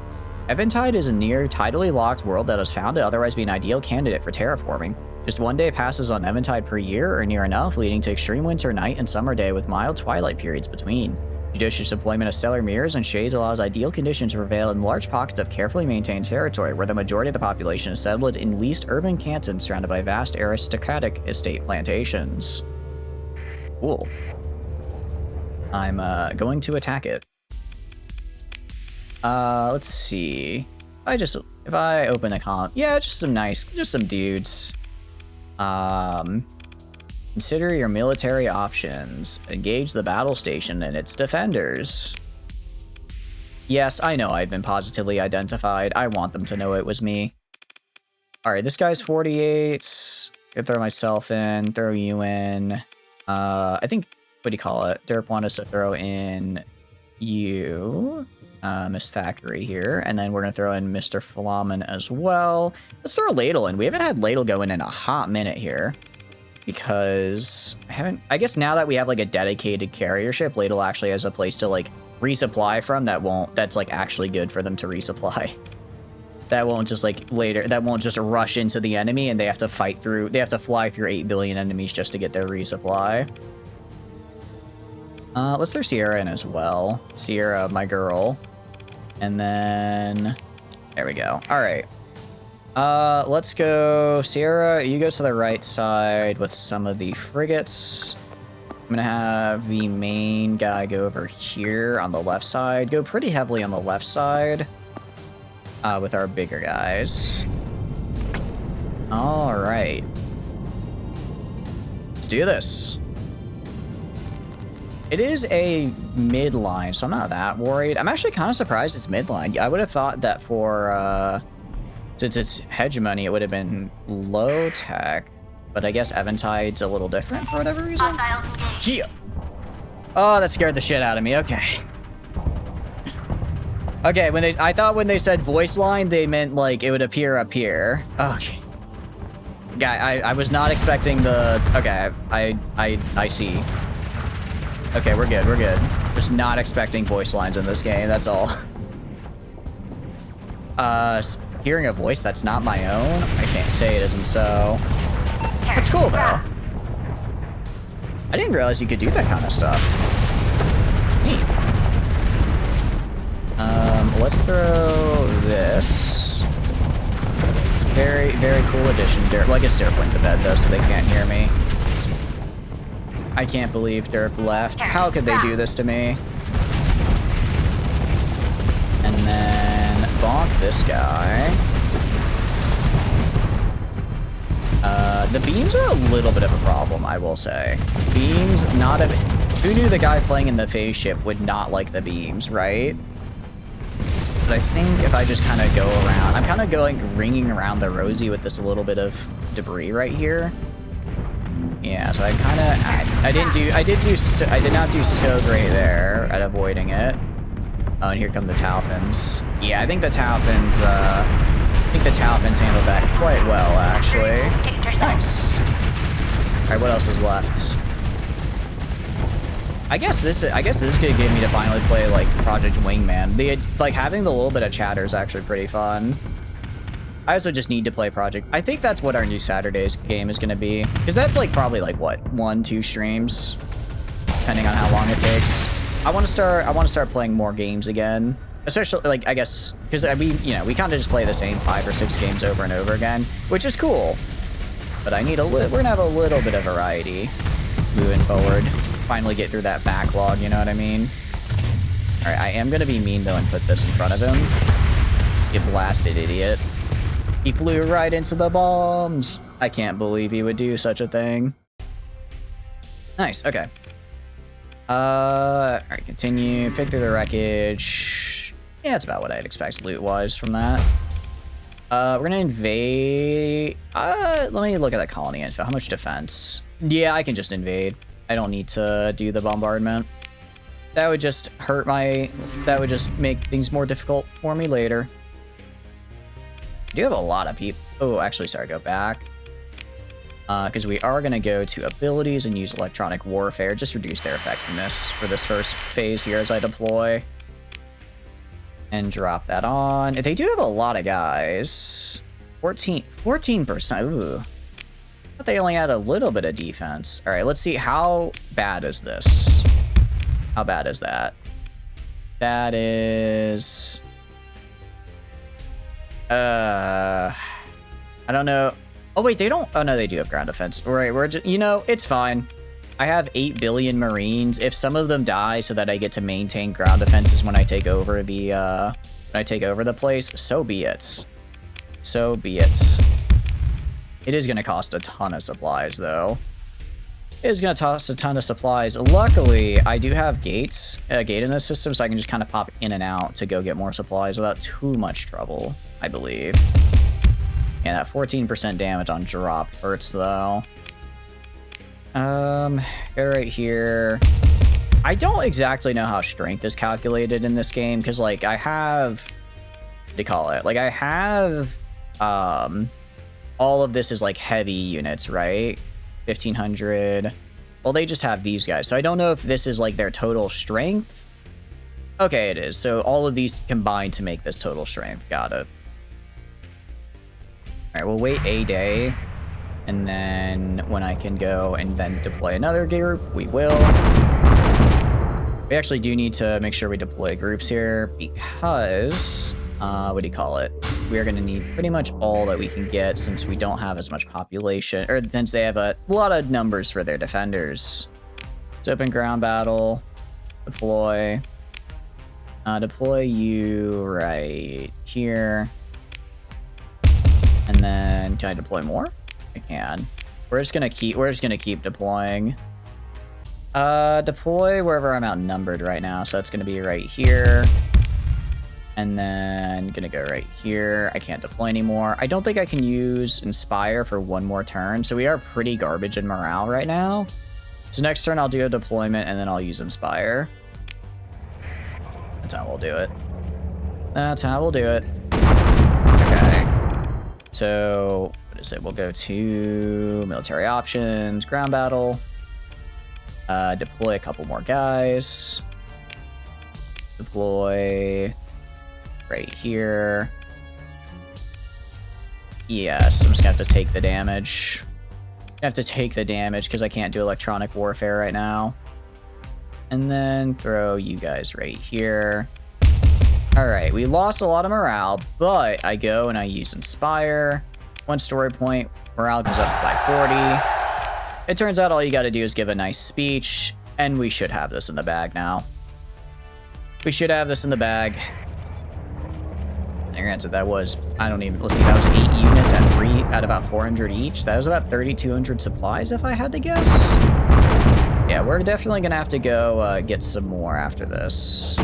Eventide is a near tidally locked world that is found to otherwise be an ideal candidate for terraforming. Just one day passes on Eventide per year or near enough, leading to extreme winter night and summer day with mild twilight periods between. Judicious deployment of stellar mirrors and shades allows ideal conditions to prevail in large pockets of carefully maintained territory where the majority of the population is settled in least urban cantons surrounded by vast aristocratic estate plantations. Cool. I'm going to attack it. Let's see. If I open the comp, yeah, just some dudes. Consider your military options. Engage the battle station and its defenders. Yes, I know I've been positively identified. I want them to know it was me. Alright, this guy's 48. Could throw myself in, throw you in. I think, what do you call it? Derp want us to throw in you. Miss Thackeray here, and then we're gonna throw in Mr. Flamen as well. Let's throw Ladle in. We haven't had Ladle go in a hot minute here because I guess now that we have like a dedicated carrier ship, Ladle actually has a place to like resupply from that's like actually good for them to resupply. That won't just that won't just rush into the enemy and they have to fly through 8 billion enemies just to get their resupply. Let's throw Sierra in as well. Sierra, my girl. And then, there we go. All right. Let's go. Sierra, you go to the right side with some of the frigates. I'm gonna have the main guy go over here on the left side. Go pretty heavily on the left side with our bigger guys. All right. Let's do this. It is a midline, so I'm not that worried. I'm actually kind of surprised it's midline. I would have thought that for, since it's hegemony, it would have been low tech, but I guess Eventide's a little different for whatever reason. Gee. Oh, that scared the shit out of me. Okay. Okay, I thought when they said voice line, they meant like it would appear up here. Okay. Guy, I was not expecting the. Okay, I see. Okay, we're good, Just not expecting voice lines in this game, that's all. Hearing a voice that's not my own? I can't say it isn't so. That's cool, though. I didn't realize you could do that kind of stuff. Neat. Let's throw this. Very, very cool addition. Well, I guess Derp went to bed, though, so they can't hear me. I can't believe Derp left. How could they do this to me? And then bonk this guy. The beams are a little bit of a problem, I will say. Beams, who knew the guy playing in the phase ship would not like the beams, right? But I think if I just kind of go around, I'm kind of ringing around the Rosie with this little bit of debris right here. Yeah, so I did not do so great there at avoiding it. Oh, and here come the Talfins. Yeah, I think the Talfins handled that quite well, actually. Nice. All right, what else is left? I guess this could give me to finally play like Project Wingman. Like having the little bit of chatter is actually pretty fun. I also just need to play Project. I think that's what our new Saturday's game is going to be. Because that's like probably like what, 1-2 streams, depending on how long it takes. I want to start playing more games again. Especially like, I guess, because we kind of just play the same 5 or 6 games over and over again, which is cool. But we're gonna have a little bit of variety moving forward. Finally get through that backlog, you know what I mean? All right, I am gonna be mean though and put this in front of him. You blasted idiot. He flew right into the bombs. I can't believe he would do such a thing. Nice, okay. All right, continue. Pick through the wreckage. Yeah, that's about what I'd expect loot-wise from that. We're gonna invade. Let me look at that colony info. How much defense? Yeah, I can just invade. I don't need to do the bombardment. That would just that would just make things more difficult for me later. I do have a lot of people. Oh, actually, sorry, go back. Because we are going to go to abilities and use electronic warfare. Just reduce their effectiveness for this first phase here as I deploy. And drop that on. They do have a lot of guys. 14%. Ooh. But they only had a little bit of defense. All right, let's see. How bad is this? How bad is that? That is... I don't know. Oh, wait, they don't... Oh, no, they do have ground defense. All right, we're just... You know, it's fine. I have 8 billion Marines. If some of them die so that I get to maintain ground defenses when I take over the, place, so be it. So be it. It is going to cost a ton of supplies, though. It is going to cost a ton of supplies. Luckily, I do have gates, a gate in this system, so I can just kind of pop in and out to go get more supplies without too much trouble, I believe. Yeah, that 14% damage on drop hurts, though. Go right here. I don't exactly know how strength is calculated in this game, because, like, I have... What do you call it? Like, I have, all of this is, like, heavy units, right? 1,500. Well, they just have these guys, so I don't know if this is, like, their total strength. Okay, it is. So all of these combine to make this total strength. Got it. All right, we'll wait a day. And then when I can go and then deploy another group, we will. We actually do need to make sure we deploy groups here because, what do you call it? We're going to need pretty much all that we can get since we don't have as much population, or since they have a lot of numbers for their defenders. Let's open ground battle, deploy. Deploy you right here. And then, can I deploy more? I can. We're just gonna keep deploying. Deploy wherever I'm outnumbered right now. So that's gonna be right here. And then gonna go right here. I can't deploy anymore. I don't think I can use Inspire for one more turn. So we are pretty garbage in morale right now. So next turn I'll do a deployment and then I'll use Inspire. That's how we'll do it. That's how we'll do it. Okay. So, what is it? We'll go to military options, ground battle, deploy a couple more guys, deploy right here. Yes, I'm just gonna have to take the damage. I have to take the damage because I can't do electronic warfare right now. And then throw you guys right here. All right, we lost a lot of morale, but I go and I use Inspire. 1 story point, morale goes up by 40. It turns out all you got to do is give a nice speech, and we should have this in the bag now. We should have this in the bag. And granted, that was, I don't even, let's see, that was 8 units at about 400 each. That was about 3,200 supplies, if I had to guess. Yeah, we're definitely going to have to go get some more after this.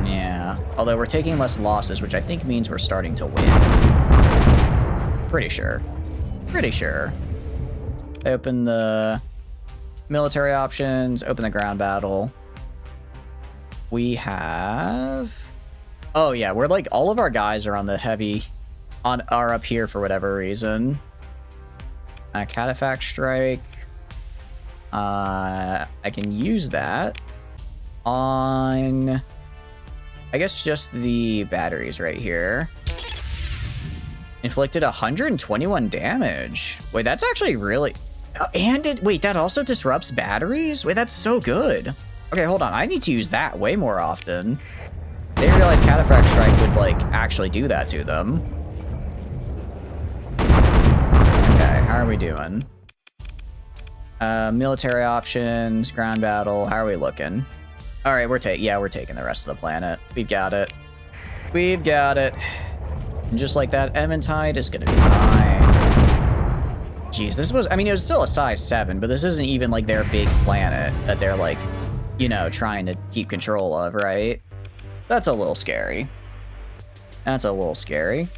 Yeah, although we're taking less losses, which I think means we're starting to win. Pretty sure. Pretty sure. Open the military options, open the ground battle. We have... Oh yeah, we're like, all of our guys are on the heavy, are up here for whatever reason. Cataphract strike. I can use that on... I guess just the batteries right here. Inflicted 121 damage. Wait, that's actually really... wait, that also disrupts batteries? Wait, that's so good. Okay, hold on. I need to use that way more often. They realized Cataphract Strike would, like, actually do that to them. Okay, how are we doing? Military options, ground battle. How are we looking? All right, we're taking the rest of the planet. We've got it. We've got it. And just like that, Eventide is gonna be mine. Jeez, this was, I mean, it was still a size 7, but this isn't even like their big planet that they're like, you know, trying to keep control of, right? That's a little scary. That's a little scary.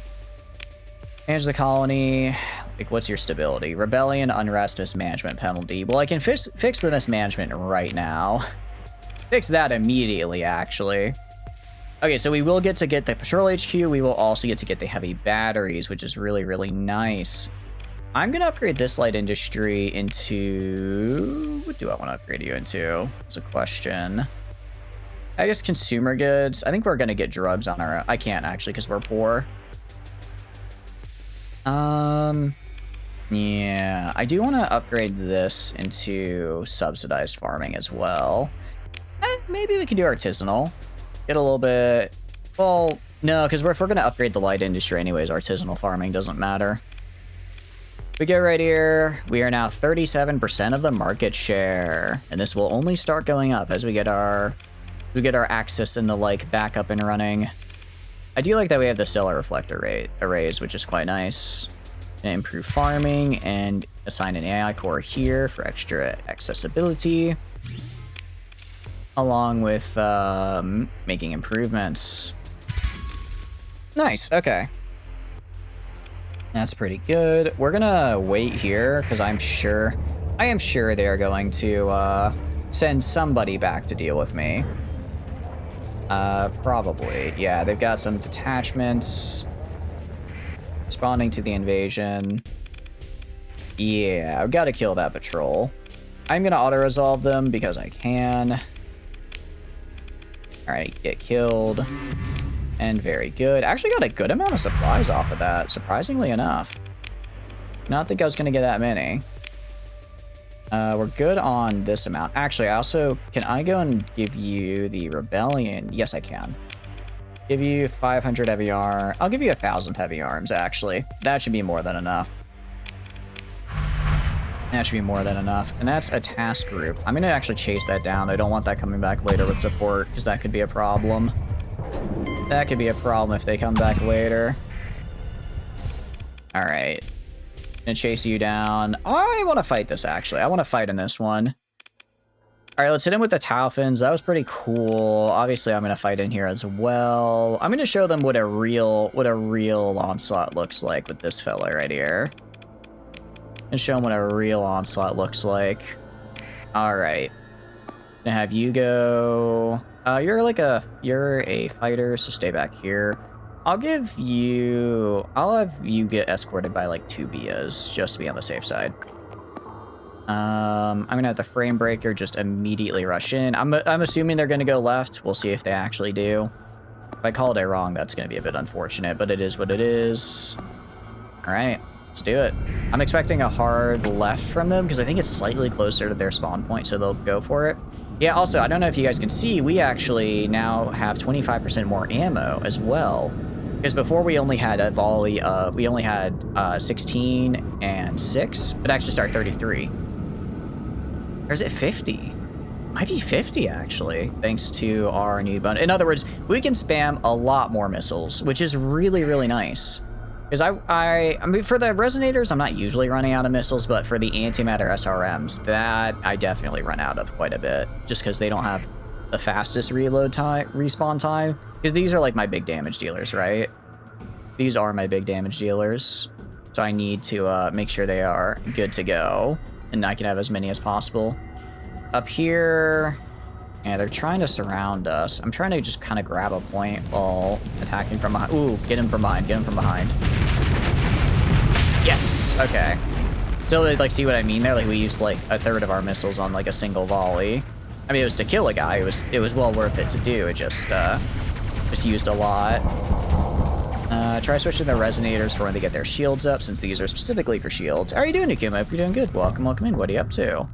Manage the colony. Like, what's your stability? Rebellion, unrest, mismanagement penalty. Well, I can fix the mismanagement right now. Fix that immediately, actually. Okay, so we will get the patrol HQ. We will also get the heavy batteries, which is really, really nice. I'm going to upgrade this light industry into... What do I want to upgrade you into? It's a question. I guess consumer goods. I think we're gonna get drugs on our own. I can't actually because we're poor. Yeah, I do want to upgrade this into subsidized farming as well. Maybe we can do artisanal. Get a little bit... Well, no, because if we're going to upgrade the light industry anyways, artisanal farming doesn't matter. We go right here. We are now 37% of the market share. And this will only start going up as we get our axis and the like back up and running. I do like that we have the stellar reflector arrays, which is quite nice. Gonna improve farming and assign an AI core here for extra accessibility, along with making improvements. Nice. Okay, that's pretty good. We're gonna wait here because I am sure they are going to send somebody back to deal with me. Probably. Yeah, they've got some detachments responding to the invasion. Yeah, I've got to kill that patrol. I'm gonna auto-resolve them because I can. Alright, get killed. And very good. Actually got a good amount of supplies off of that, surprisingly enough. Not think I was gonna get that many. We're good on this amount. Actually, can I go and give you the rebellion? Yes, I can. Give you 500 heavy arms. I'll give you 1,000 heavy arms, actually. That should be more than enough. That should be more than enough. And that's a task group. I'm going to actually chase that down. I don't want that coming back later with support, because that could be a problem. That could be a problem if they come back later. All right. Gonna chase you down. I want to fight this, actually. I want to fight in this one. All right, let's hit him with the Taufins. That was pretty cool. Obviously, I'm gonna fight in here as well. I'm gonna show them what a real onslaught looks like with this fella right here. And show them what a real onslaught looks like. All right, gonna have you go. You're a fighter, so stay back here. I'll have you get escorted by like 2 Bias just to be on the safe side. I'm gonna have the frame breaker just immediately rush in. I'm assuming they're gonna go left. We'll see if they actually do. If I called it wrong, that's gonna be a bit unfortunate, but it is what it is. All right, let's do it. I'm expecting a hard left from them because I think it's slightly closer to their spawn point, so they'll go for it. Yeah, also, I don't know if you guys can see, we actually now have 25% more ammo as well. Because before we only had a volley of, we only had 16 and 6, but actually, sorry, 33. Or is it 50? Might be 50, actually, thanks to our new button. In other words, we can spam a lot more missiles, which is really, really nice. Because I mean, for the resonators, I'm not usually running out of missiles, but for the antimatter SRMs, that I definitely run out of quite a bit, just because they don't have the fastest respawn time. Because these are like my big damage dealers, right? These are my big damage dealers. So I need to make sure they are good to go. And I can have as many as possible. Up here, yeah, they're trying to surround us. I'm trying to just kind of grab a point while attacking from behind. Ooh, get him from behind, get him from behind. Yes, okay. So like, see what I mean there? Like we used like a third of our missiles on like a single volley. I mean, it was to kill a guy. It was well worth it to do. It just used a lot. Try switching the resonators for when they get their shields up, since these are specifically for shields. How are you doing, Nikuma? Hope you're doing good. Welcome in. What are you up to?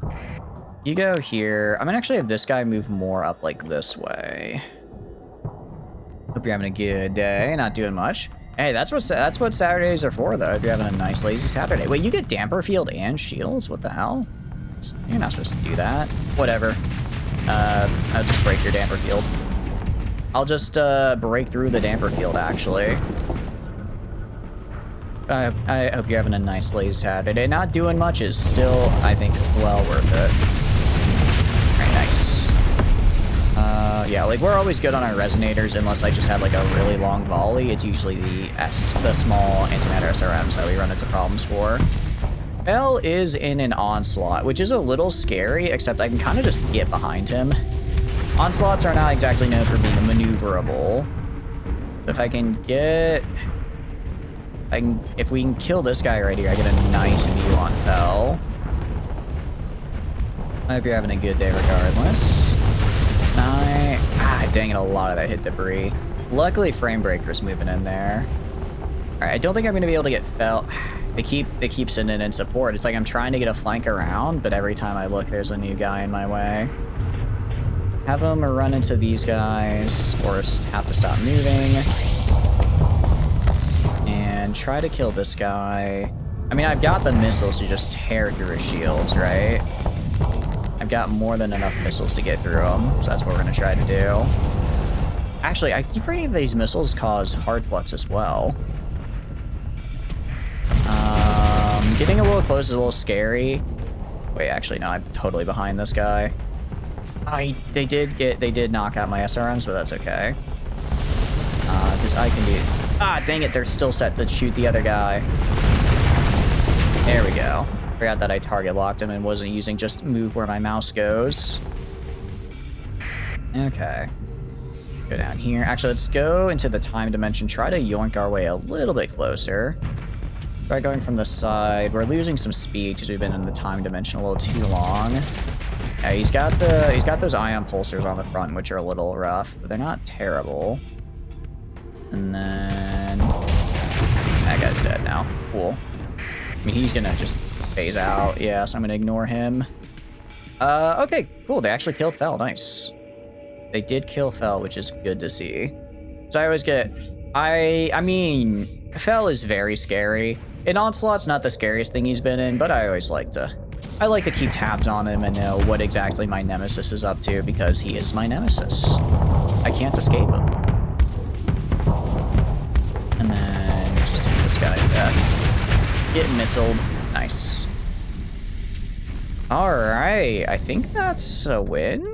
You go here. I'm gonna actually have this guy move more up like this way. Hope you're having a good day. Not doing much. Hey, that's what Saturdays are for, though. If you're having a nice lazy Saturday. Wait, you get damper field and shields? What the hell? You're not supposed to do that. Whatever. I'll just break your damper field. I'll just break through the damper field, actually. I hope you're having a nice lazy Saturday. Not doing much is still, I think, well worth it. Alright, nice. Yeah, like we're always good on our resonators unless I just have like a really long volley. It's usually the small antimatter SRMs that we run into problems for. Bell is in an onslaught, which is a little scary, except I can kind of just get behind him. Onslaughts are not exactly known for being maneuverable. If I can get... if we can kill this guy right here, I get a nice view on Bell. I hope you're having a good day regardless. dang it, a lot of that hit debris. Luckily, Frame Breaker's moving in there. Alright, I don't think I'm going to be able to get felt. They keep sending in support. It's like I'm trying to get a flank around, but every time I look, there's a new guy in my way. Have them run into these guys, or have to stop moving. And try to kill this guy. I mean, I've got the missiles to just tear through his shields, right? I've got more than enough missiles to get through them, so that's what we're going to try to do. Actually, I keep reading these missiles cause hard flux as well. Getting a little close is a little scary. Wait, actually, no, I'm totally behind this guy. They did knock out my SRMs, but that's okay. Because I can be... dang it, they're still set to shoot the other guy. There we go. Forgot that I target locked him and wasn't using just move where my mouse goes. Okay. Go down here. Actually, let's go into the time dimension. Try to yoink our way a little bit closer. Try going from the side. We're losing some speed because we've been in the time dimension a little too long. Yeah, he's got those ion pulsers on the front, which are a little rough, but they're not terrible. And then that guy's dead now. Cool. I mean, he's gonna just phase out. Yeah, so I'm gonna ignore him. Okay, cool. They actually killed Fel. Nice. They did kill Fel, which is good to see. So I always get... I mean, Fel is very scary. In Onslaught's not the scariest thing he's been in, but I always like to... I like to keep tabs on him and know what exactly my nemesis is up to, because he is my nemesis. I can't escape him. And then just take this guy to death. Get missiled. Nice. Alright, I think that's a win.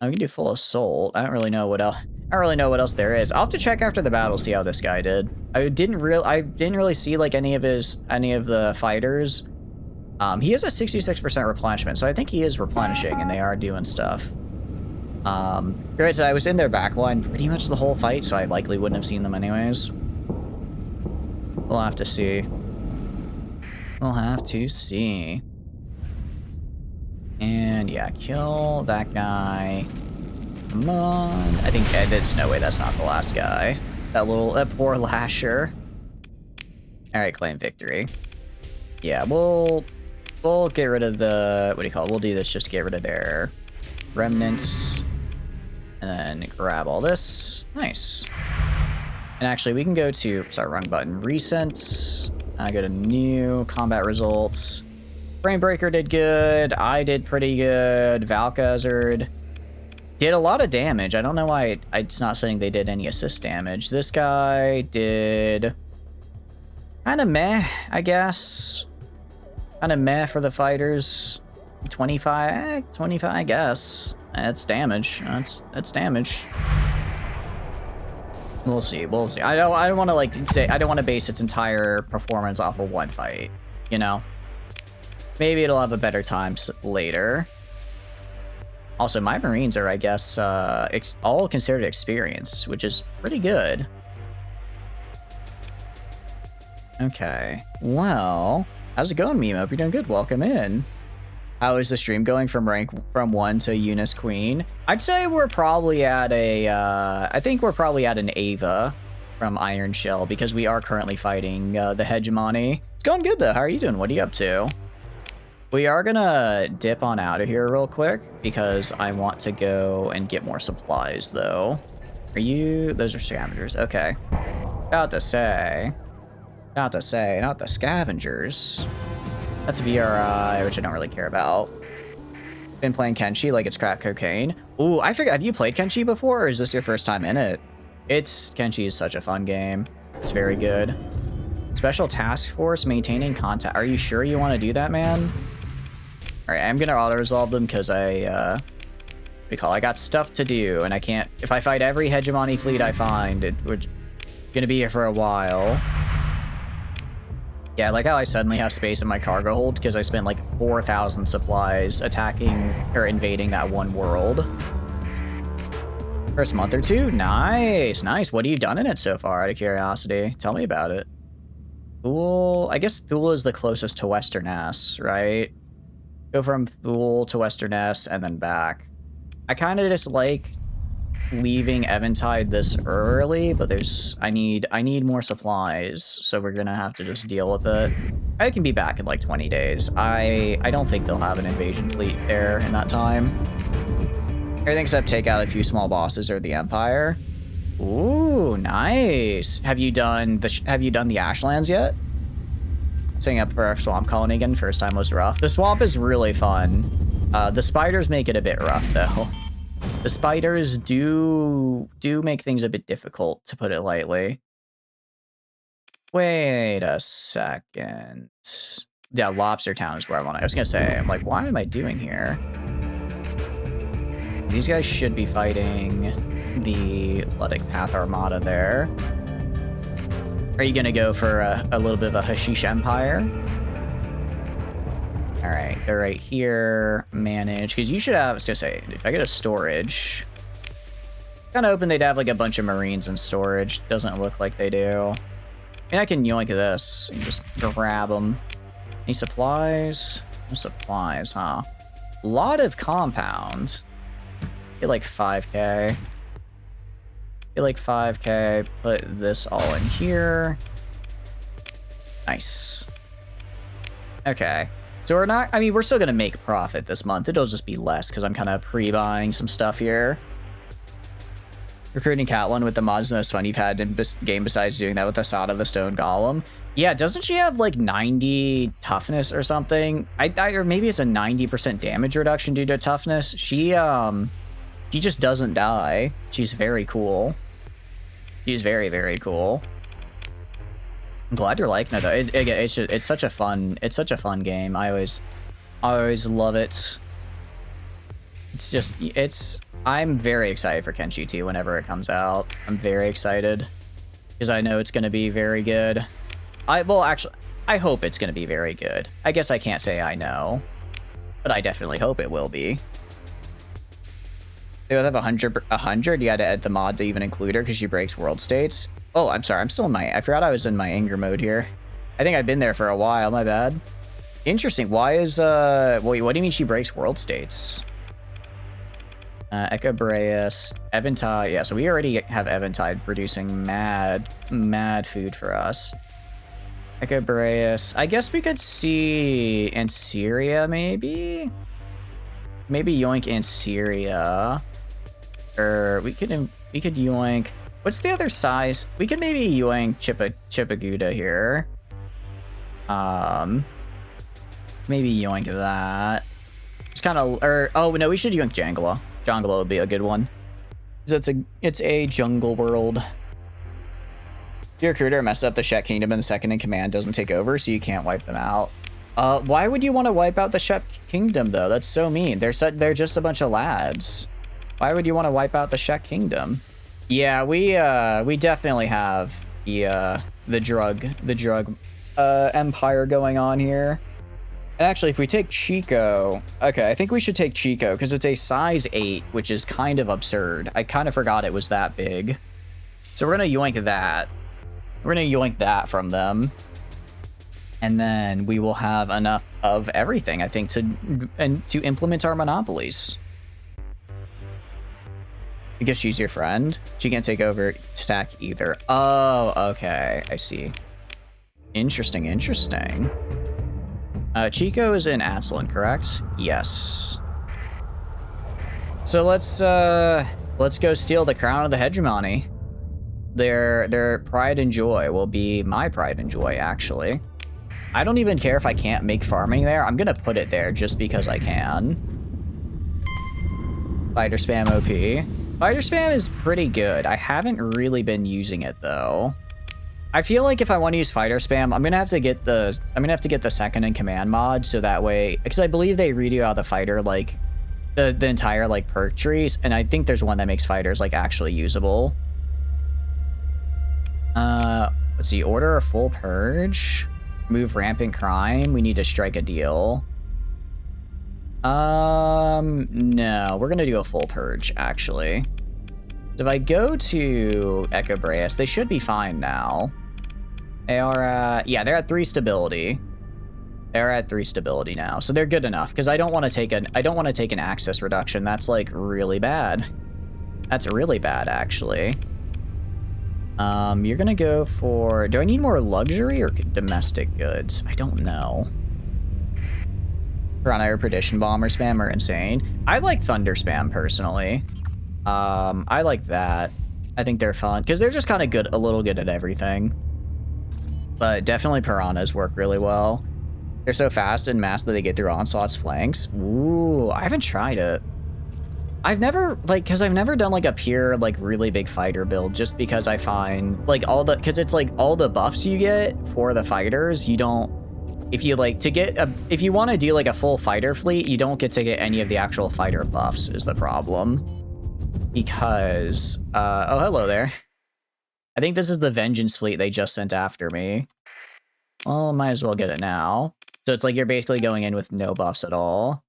I can do full assault. I don't really know what else. I don't really know what else there is. I'll have to check after the battle, see how this guy did. I didn't really see like any of the fighters. He has a 66% replenishment, so I think he is replenishing, and they are doing stuff. Granted, I was in their backline pretty much the whole fight, so I likely wouldn't have seen them anyways. We'll have to see. We'll have to see. And yeah, kill that guy. Come on. I think there's no way that's not the last guy. That poor Lasher. Alright, claim victory. Yeah, we'll get rid of the, what do you call it? We'll do this just to get rid of their remnants. And then grab all this. Nice. And actually, we can go to, sorry, wrong button, recent. Go to new, combat results. Frame Breaker did good. I did pretty good. Valkazard did a lot of damage. I don't know why it's not saying they did any assist damage. This guy did kind of meh, I guess. Kind of meh for the fighters. 25, I guess. That's damage. That's damage. We'll see. We'll see. I don't want to like say, I don't want to base its entire performance off of one fight, you know? Maybe it'll have a better time later. Also, my Marines are, I guess, all considered experienced, which is pretty good. Okay. Well, how's it going, Mimo? Hope you're doing good. Welcome in. How is the stream going from rank 1 to Eunice Queen? I'd say we're probably at a, I think we're probably at an Ava from Iron Shell, because we are currently fighting the Hegemony. It's going good, though. How are you doing? What are you up to? We are gonna dip on out of here real quick, because I want to go and get more supplies, though. Are you... Those are scavengers. Okay. Not to say, not the scavengers. That's VRI, which I don't really care about. Been playing Kenshi like it's crack cocaine. Ooh, I forgot, have you played Kenshi before, or is this your first time in it? Kenshi is such a fun game. It's very good. Special Task Force, maintaining contact. Are you sure you want to do that, man? Alright, I'm gonna auto-resolve them because I got stuff to do, and I can't... If I fight every Hegemony fleet I find, we're gonna be here for a while. Yeah, like how I suddenly have space in my cargo hold because I spent like 4,000 supplies attacking or invading that one world. First month or two? Nice, nice. What have you done in it so far, out of curiosity? Tell me about it. Thule, I guess Thule is the closest to Western S, right? Go from Thule to Western S and then back. I kind of just like leaving Eventide this early, but I need more supplies, so we're gonna have to just deal with it. I can be back in like 20 days. I don't think they'll have an invasion fleet there in that time. Everything except take out a few small bosses or the Empire. Ooh, nice. Have you done the Ashlands yet? Setting up for our swamp colony again. First time was rough. The swamp is really fun. The spiders make it a bit rough though. The spiders do make things a bit difficult, to put it lightly. Wait a second. Yeah, Lobster Town is where I want to. I was gonna say, I'm like, why am I doing here? These guys should be fighting the Luddic Path Armada there. Are you gonna go for a little bit of a Hashish Empire? All right, go right here, manage, because you should have, I was gonna say, if I get a storage, kind of hoping they'd have like a bunch of Marines in storage. Doesn't look like they do. I mean, I can yoink this and just grab them. Any supplies? No supplies, huh? A lot of compound. Get like 5k. Get like 5k, put this all in here. Nice. Okay. So we're not, I mean, we're still gonna make profit this month. It'll just be less because I'm kind of pre-buying some stuff here. Recruiting Catelyn with the mods is the most fun you've had in this game besides doing that with Asada the Stone Golem. Yeah, doesn't she have like 90 toughness or something? Or maybe it's a 90% damage reduction due to toughness. She just doesn't die. She's very cool. She's very, very cool. I'm glad you're liking it though. It's such a fun game. I always love it. I'm very excited for Kenshi 2 whenever it comes out. I'm very excited because I know it's going to be very good. I hope it's going to be very good. I guess I can't say I know, but I definitely hope it will be. They both have 100. You had to add the mod to even include her because she breaks world states. Oh, I'm sorry. I'm still in I forgot I was in my anger mode here. I think I've been there for a while. My bad. Interesting. Why is, wait, what do you mean she breaks world states? Echo Breas, Eventide. Yeah, so we already have Eventide producing mad food for us. Echo Breas. I guess we could see Ansyria, maybe? Maybe yoink Ansyria. Or we could yoink... What's the other size? We could maybe yoink Chipaguda here. Maybe yoink that. Just kind of... oh, no, we should yoink Jangala. Jangala would be a good one. Because it's a jungle world. Your recruiter messed up the Shet Kingdom and the second in command doesn't take over, so you can't wipe them out. Why would you want to wipe out the Shet Kingdom, though? That's so mean. They're just a bunch of lads. Why would you want to wipe out the Shet Kingdom? Yeah, we definitely have the drug empire going on here. And actually, if we take Chico... Okay, I think we should take Chico, because it's a size 8, which is kind of absurd. I kind of forgot it was that big. So we're going to yoink that. We're going to yoink that from them. And then we will have enough of everything, I think, to implement our monopolies. Because she's your friend? She can't take over stack either. Oh, okay. I see. Interesting, interesting. Chico is in Atslin, correct? Yes. So let's go steal the crown of the Hegemony. Their pride and joy will be my pride and joy, actually. I don't even care if I can't make farming there. I'm gonna put it there just because I can. Fighter spam OP. Fighter spam is pretty good. I haven't really been using it though. I feel like if I want to use fighter spam, I'm gonna have to get the second in command mod, so that way, because I believe they redo out the fighter like the entire like perk trees, and I think there's one that makes fighters like actually usable. Let's see, order a full purge, move rampant crime. We need to strike a deal. No, we're gonna do a full purge actually. If I go to Echo Breas, they should be fine now. They are at, yeah, they're at 3 stability. They're at 3 stability now, so they're good enough. Because I don't want to take an access reduction. That's like really bad. That's really bad, actually. You're gonna go for... Do I need more luxury or domestic goods? I don't know. Piranha or Perdition Bomber spam are insane. I like Thunder spam, personally. I like that. I think they're fun, because they're just kind of good, a little good at everything. But definitely Piranhas work really well. They're so fast and mass that they get through Onslaught's flanks. Ooh, I haven't tried it. I've never, like, because I've never done, like, a pure, like, really big fighter build, just because I find, like, all the, because it's, like, all the buffs you get for the fighters, you don't, if you, like, to get, if you want to do, like, a full fighter fleet, you don't get to get any of the actual fighter buffs, is the problem. Because, oh, hello there. I think this is the Vengeance fleet they just sent after me. Well, might as well get it now. So it's like you're basically going in with no buffs at all.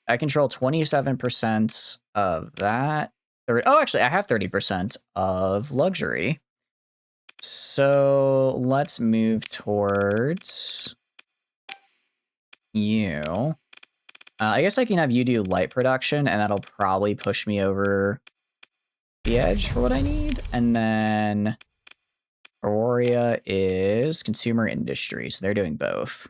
I control 27% of that. Oh, actually, I have 30% of luxury. So let's move towards you. I guess I can have you do light production, and that'll probably push me over the edge for what I need. And then Aurora is consumer industry, so they're doing both.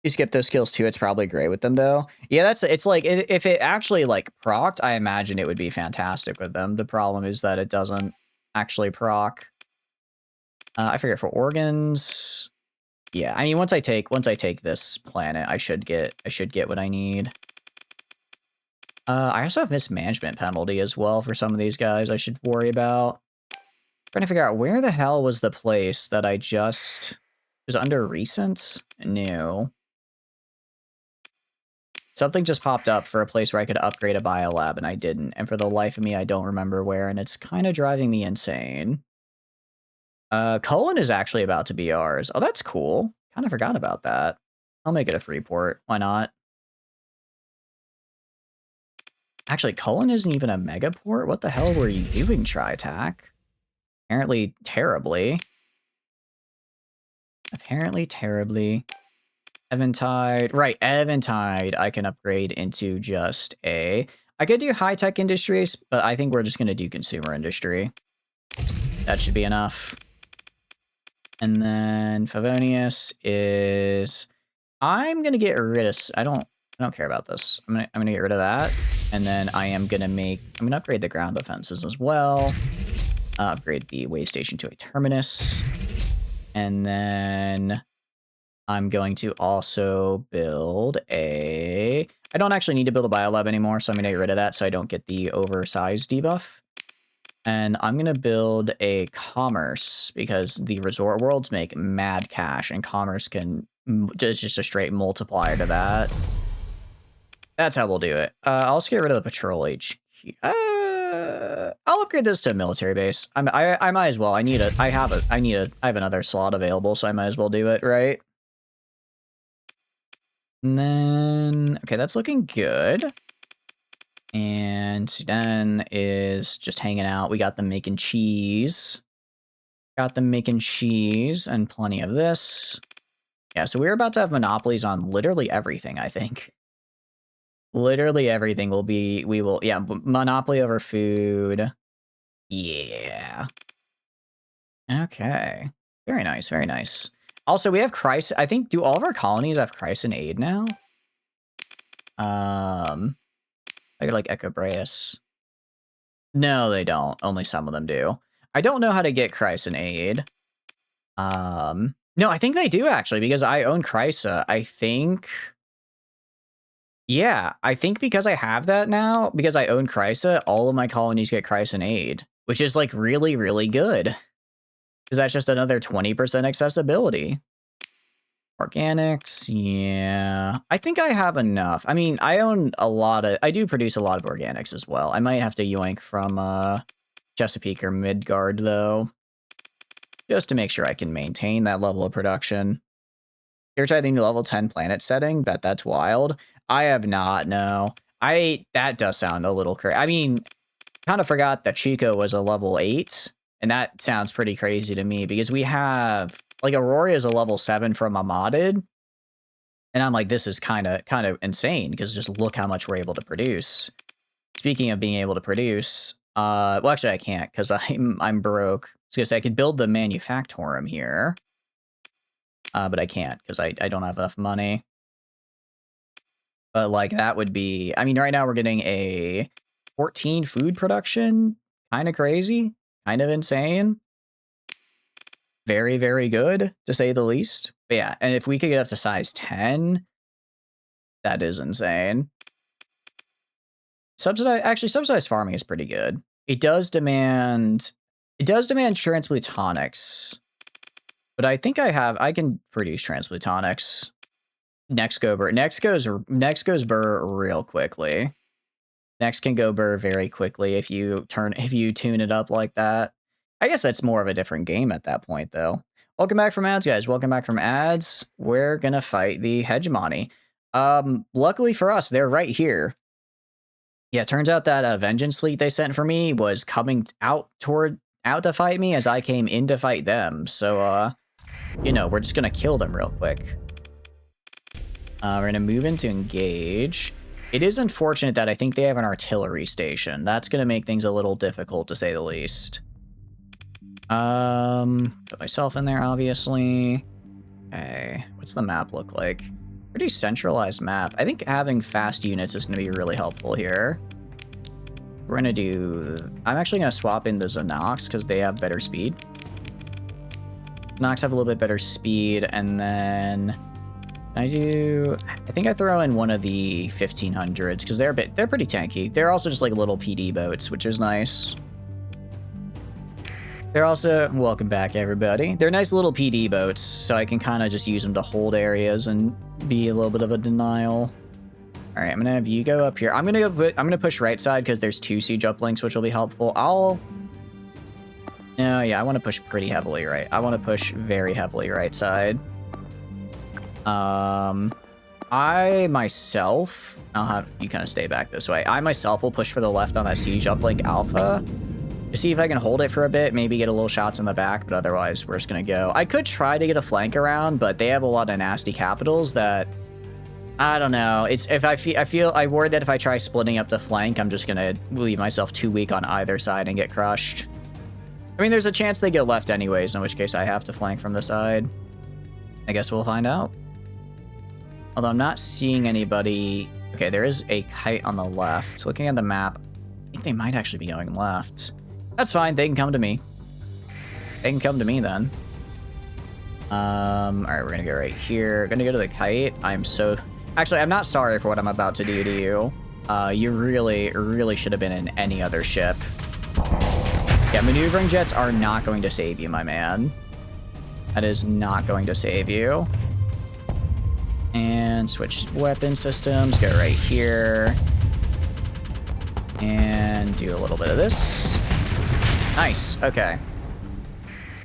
You skip those skills too, it's probably great with them though. Yeah, it's like, if it actually like procced, I imagine it would be fantastic with them. The problem is that it doesn't actually proc. I forget for organs. Yeah, I mean once I take this planet, I should get what I need. I also have mismanagement penalty as well for some of these guys I should worry about. Trying to figure out where the hell was the place that I just was under recent? No. Something just popped up for a place where I could upgrade a biolab, and I didn't. And for the life of me, I don't remember where, and it's kind of driving me insane. Cullen is actually about to be ours. Oh, that's cool. Kind of forgot about that. I'll make it a free port. Why not? Actually, Cullen isn't even a mega port? What the hell were you doing, Tri-Tac? Apparently terribly. Apparently terribly. Eventide. Right, Eventide I can upgrade into just a... I could do high-tech industries, but I think we're just going to do consumer industry. That should be enough. And then Favonius is... I'm going to get rid of... I don't care about this. I'm gonna get rid of that. And then I am going to upgrade the ground defenses as well. Upgrade the way station to a terminus. And then I'm going to also build a... I don't actually need to build a biolab anymore, so I'm going to get rid of that so I don't get the oversized debuff. And I'm going to build a commerce, because the resort worlds make mad cash, and commerce can... It's just a straight multiplier to that. That's how we'll do it. I'll also get rid of the patrol HQ. I'll upgrade this to a military base. I might as well. I have another slot available, so I might as well do it, right? And then, okay, that's looking good. And Sudan is just hanging out. We got them making cheese. Got them making cheese and plenty of this. Yeah, so we're about to have monopolies on literally everything, I think. Literally everything will be, yeah, monopoly over food. Yeah. Okay. Very nice, very nice. Also, we have Christ. I think, do all of our colonies have Christ and Aid now? I could like Echobraeus. No, they don't. Only some of them do. I don't know how to get Christ and Aid. No, I think they do actually, because I own Chrysa. I think... Yeah, I think because I have that now, because I own Chrysa, all of my colonies get Christ and Aid, which is like really, really good. Because that's just another 20% accessibility. Organics, yeah. I think I have enough. I mean, I do produce a lot of organics as well. I might have to yoink from Chesapeake or Midgard, though. Just to make sure I can maintain that level of production. You're trying the new level 10 planet setting? Bet that's wild. I have not, no. That does sound a little crazy. I mean, kind of forgot that Chico was a level 8, and that sounds pretty crazy to me, because we have, like, Aurora is a level 7 from a modded, and I'm like, this is kind of insane, because just look how much we're able to produce. Speaking of being able to produce, well, actually, I can't because I'm broke. I was gonna say I could build the manufactorum here, but I can't because I don't have enough money. But like that would be, I mean, right now we're getting a 14 food production, kind of crazy, kind of insane. Very, very good to say the least. But yeah, and if we could get up to size 10, that is insane. Subsidized farming is pretty good. It does demand transplutonics, but I think I can produce transplutonics. Next goes burr real quickly. Next can go burr very quickly if you tune it up like that. I guess that's more of a different game at that point though. Welcome back from ads, guys. Welcome back from ads. We're gonna fight the Hegemony. Luckily for us, they're right here. Yeah, turns out that vengeance fleet they sent for me was coming out to fight me as I came in to fight them. So you know, we're just gonna kill them real quick. We're gonna move into engage. It is unfortunate that I think they have an artillery station. That's gonna make things a little difficult to say the least. Put myself in there, obviously. Okay, what's the map look like? Pretty centralized map. I think having fast units is gonna be really helpful here. We're gonna do, I'm actually gonna swap in the Zanox because they have better speed. Zanox have a little bit better speed, and then I think I throw in one of the 1500s because they're pretty tanky. They're also just like little PD boats, which is nice. They're also, welcome back everybody. They're nice little PD boats, so I can kind of just use them to hold areas and be a little bit of a denial. All right, I'm gonna have you go up here. I'm gonna push right side because there's 2 siege uplinks, which will be helpful. Yeah, I want to push pretty heavily right. I want to push very heavily right side. I myself, I'll have you kind of stay back this way. I myself will push for the left on that siege uplink alpha to see if I can hold it for a bit, maybe get a little shots in the back, but otherwise we're just gonna go. I could try to get a flank around, but they have a lot of nasty capitals that I don't know. It's if I worry that if I try splitting up the flank, I'm just gonna leave myself too weak on either side and get crushed. I mean, there's a chance they get left anyways, in which case I have to flank from the side. I guess we'll find out. Although I'm not seeing anybody. Okay, there is a kite on the left. Looking at the map, I think they might actually be going left. That's fine, they can come to me. They can come to me then. All right, we're gonna go right here. Gonna go to the kite. Actually, I'm not sorry for what I'm about to do to you. You really should have been in any other ship. Yeah, maneuvering jets are not going to save you, my man. That is not going to save you. And switch weapon systems, go right here. And do a little bit of this. Nice, okay.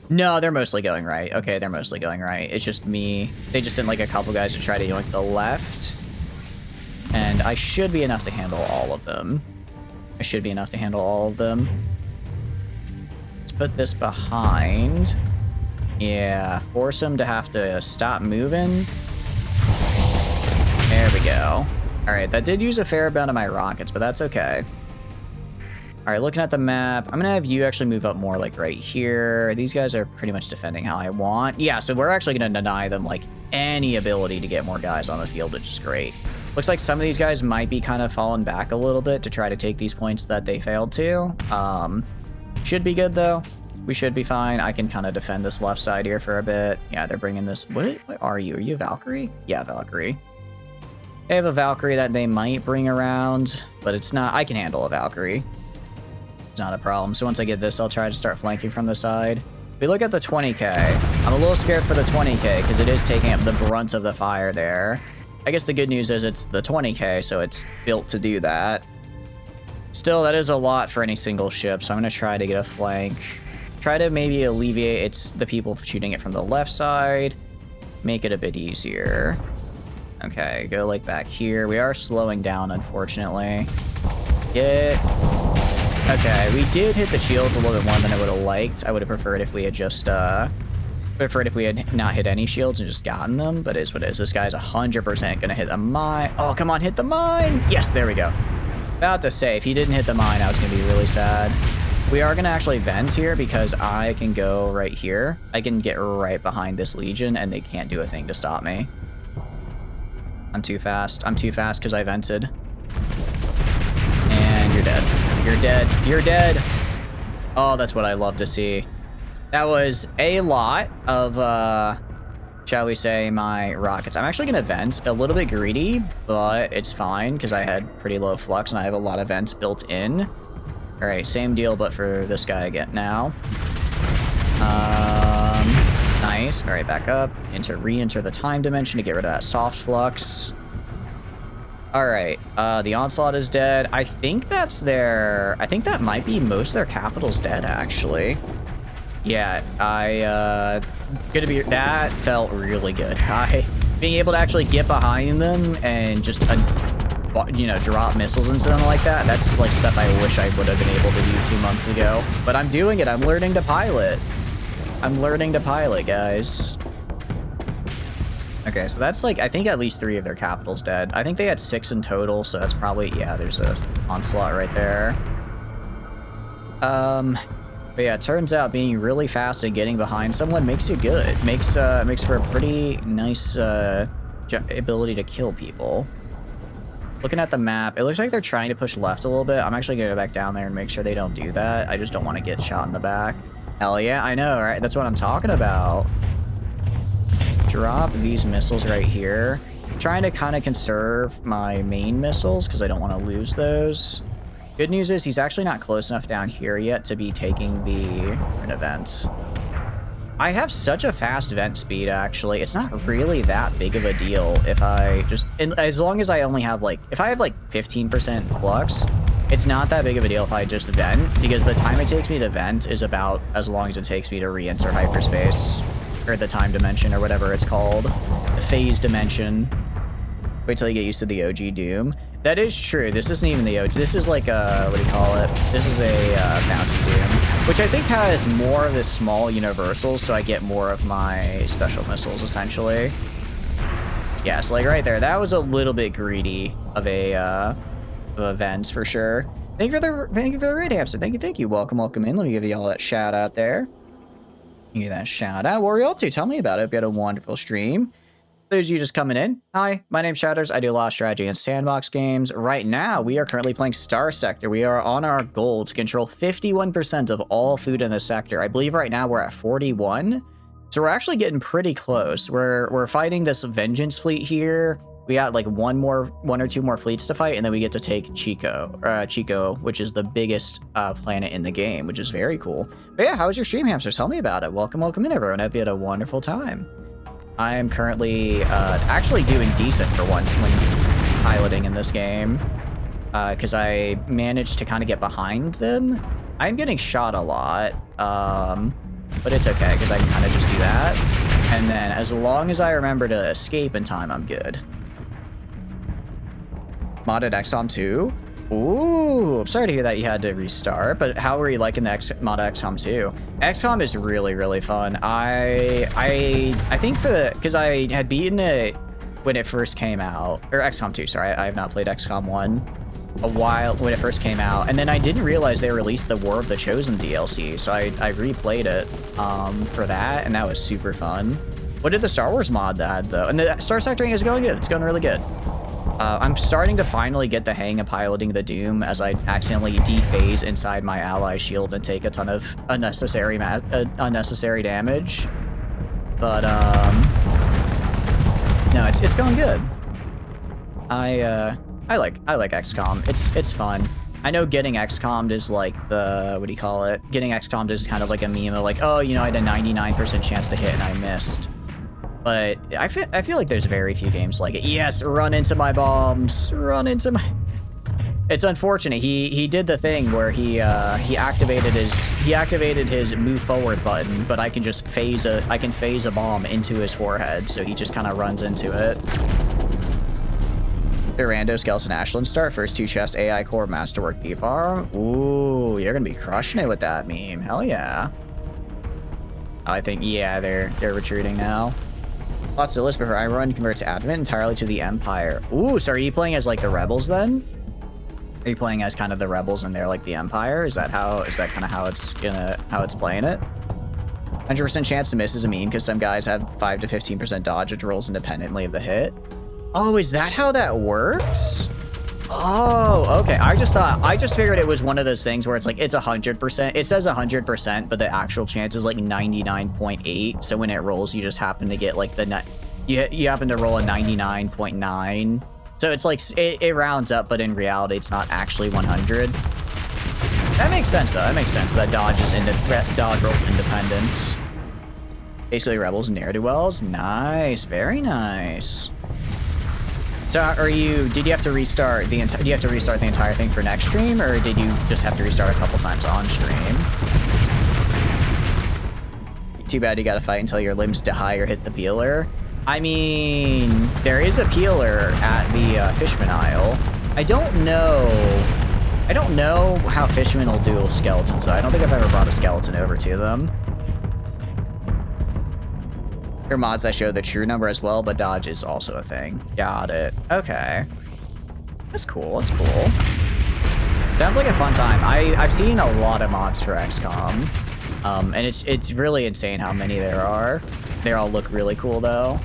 No, they're mostly going right. Okay, they're mostly going right. It's just me. They just sent like a couple guys to try to yoink the left. And I should be enough to handle all of them. Let's put this behind. Yeah, force them to have to stop moving. There we go. All right, that did use a fair amount of my rockets, but that's okay. All right, looking at the map, I'm gonna have you actually move up more like right here. These guys are pretty much defending how I want. Yeah, so we're actually gonna deny them like any ability to get more guys on the field, which is great. Looks like some of these guys might be kind of falling back a little bit to try to take these points that they failed to. Should be good though. We should be fine. I can kind of defend this left side here for a bit. Yeah, they're bringing this. What are you? Are you a Valkyrie? Yeah, Valkyrie. They have a Valkyrie that they might bring around, but it's not. I can handle a Valkyrie. It's not a problem. So once I get this, I'll try to start flanking from the side. If we look at the 20k, I'm a little scared for the 20k because it is taking up the brunt of the fire there. I guess the good news is it's the 20k, so it's built to do that. Still, that is a lot for any single ship, so I'm going to try to get a flank. Try to maybe alleviate the people shooting it from the left side. Make it a bit easier. Okay, go like back here. We are slowing down, unfortunately. Okay, we did hit the shields a little bit more than I would have liked. I would have preferred if we had just, not hit any shields and just gotten them, but it is what it is. This guy's 100% gonna hit a mine. Oh, come on, hit the mine! Yes, there we go. About to say, if he didn't hit the mine, I was going to be really sad. We are going to actually vent here because I can go right here. I can get right behind this Legion, and they can't do a thing to stop me. I'm too fast. I'm too fast because I vented. And you're dead. You're dead. You're dead. Oh, that's what I love to see. That was a lot of, shall we say, my rockets. I'm actually going to vent. A little bit greedy, but it's fine because I had pretty low flux and I have a lot of vents built in. All right, same deal, but for this guy again now. Nice. All right, back up. Re-enter the time dimension to get rid of that soft flux. All right, the onslaught is dead. I think that's their... I think that might be most of their capital's dead, actually. Yeah, that felt really good. Being able to actually get behind them and just, you know, drop missiles into them like that, that's like stuff I wish I would have been able to do 2 months ago. But I'm doing it. I'm learning to pilot. I'm learning to pilot, guys. Okay, so that's like, I think at least 3 of their capital's dead. I think they had 6 in total, so that's probably, yeah, there's a onslaught right there. But yeah, it turns out being really fast and getting behind someone makes you good. Makes for a pretty nice ability to kill people. Looking at the map, it looks like they're trying to push left a little bit. I'm actually gonna go back down there and make sure they don't do that. I just don't want to get shot in the back. Hell yeah, I know, right? That's what I'm talking about. Drop these missiles right here. I'm trying to kind of conserve my main missiles because I don't want to lose those. Good news is he's actually not close enough down here yet to be taking the event. I have such a fast vent speed, actually. It's not really that big of a deal if I just... as long as I only have, like... If I have, like, 15% flux, it's not that big of a deal if I just vent, because the time it takes me to vent is about as long as it takes me to re-enter hyperspace. Or the time dimension, or whatever it's called. The phase dimension. Wait till you get used to the OG Doom. That is true. This isn't even the OG. This is like a, what do you call it? This is a bounty Doom, which I think has more of this small universals, so I get more of my special missiles, essentially. Yeah, so like right there, that was a little bit greedy of events for sure. Thank you for the raid, Hamster. Thank you. Welcome in. Let me give you all that shout out there. Give you that shout out. What were you up to? Tell me about it. Hope you had a wonderful stream. Those of you just coming in, hi, my name's Shatters. I do a lot of strategy and sandbox games. Right now, we are currently playing Starsector. We are on our goal to control 51% of all food in the sector. I believe right now we're at 41. So we're actually getting pretty close. We're fighting this vengeance fleet here. We got like one or two more fleets to fight, and then we get to take Chico, which is the biggest planet in the game, which is very cool. But yeah, how was your stream, Hamsters? Tell me about it. Welcome in, everyone. I hope you had a wonderful time. I am currently actually doing decent for once when piloting in this game, because I managed to kind of get behind them. I'm getting shot a lot, but it's okay because I can kind of just do that. And then as long as I remember to escape in time, I'm good. Modded XCOM 2? Ooh, I'm sorry to hear that you had to restart, but how were you liking the mod XCOM 2? XCOM is really, really fun. I think because I had beaten it when it first came out, or XCOM 2, sorry, I have not played XCOM 1 a while when it first came out, and then I didn't realize they released the War of the Chosen DLC, so I replayed it for that, and that was super fun. What did the Star Wars mod that had, though? And the Starsector is going good. It's going really good. I'm starting to finally get the hang of piloting the Doom as I accidentally dephase inside my ally shield and take a ton of unnecessary damage. But no, it's going good. I like XCOM. It's fun. I know getting XCOM'd is like the, what do you call it? Getting XCOM'd is kind of like a meme of like, oh, you know, I had a 99% chance to hit and I missed. But I feel like there's very few games like it. Yes, run into my bombs. Run into my... It's unfortunate. He did the thing where he activated his move forward button, but I can just phase a bomb into his forehead, so he just kind of runs into it. The Rando, Skeleton, Ashland start. First 2 chests, AI core, Masterwork, Thief Arm. Ooh, you're gonna be crushing it with that meme. Hell yeah. I think, yeah, they're retreating now. Lots of list before I run converts Advent entirely to the Empire. Ooh, so are you playing as like the rebels then? Are you playing as kind of the rebels and they're like the Empire? Is that kind of how it's playing it? 100% chance to miss is a meme because some guys have 5 to 15% dodge, which rolls independently of the hit. Oh, is that how that works? Oh, okay. I just figured it was one of those things where it's like, it's 100%. It says 100%, but the actual chance is like 99.8. So when it rolls, you just happen to get like you happen to roll a 99.9. So it's like, it rounds up, but in reality, it's not actually 100. That makes sense though. That makes sense. That dodge rolls independence. Basically rebels and ne'er-do-wells. Nice. Very nice. So did you have to restart the entire thing for next stream, or did you just have to restart a couple times on stream? Too bad you gotta fight until your limbs die or hit the peeler. I mean, there is a peeler at the Fishman Isle. I don't know how Fishmen will duel skeletons, so I don't think I've ever brought a skeleton over to them. There are mods that show the true number as well, but dodge is also a thing. Got it. Okay. That's cool. That's cool. Sounds like a fun time. I've seen a lot of mods for XCOM, and it's really insane how many there are. They all look really cool though.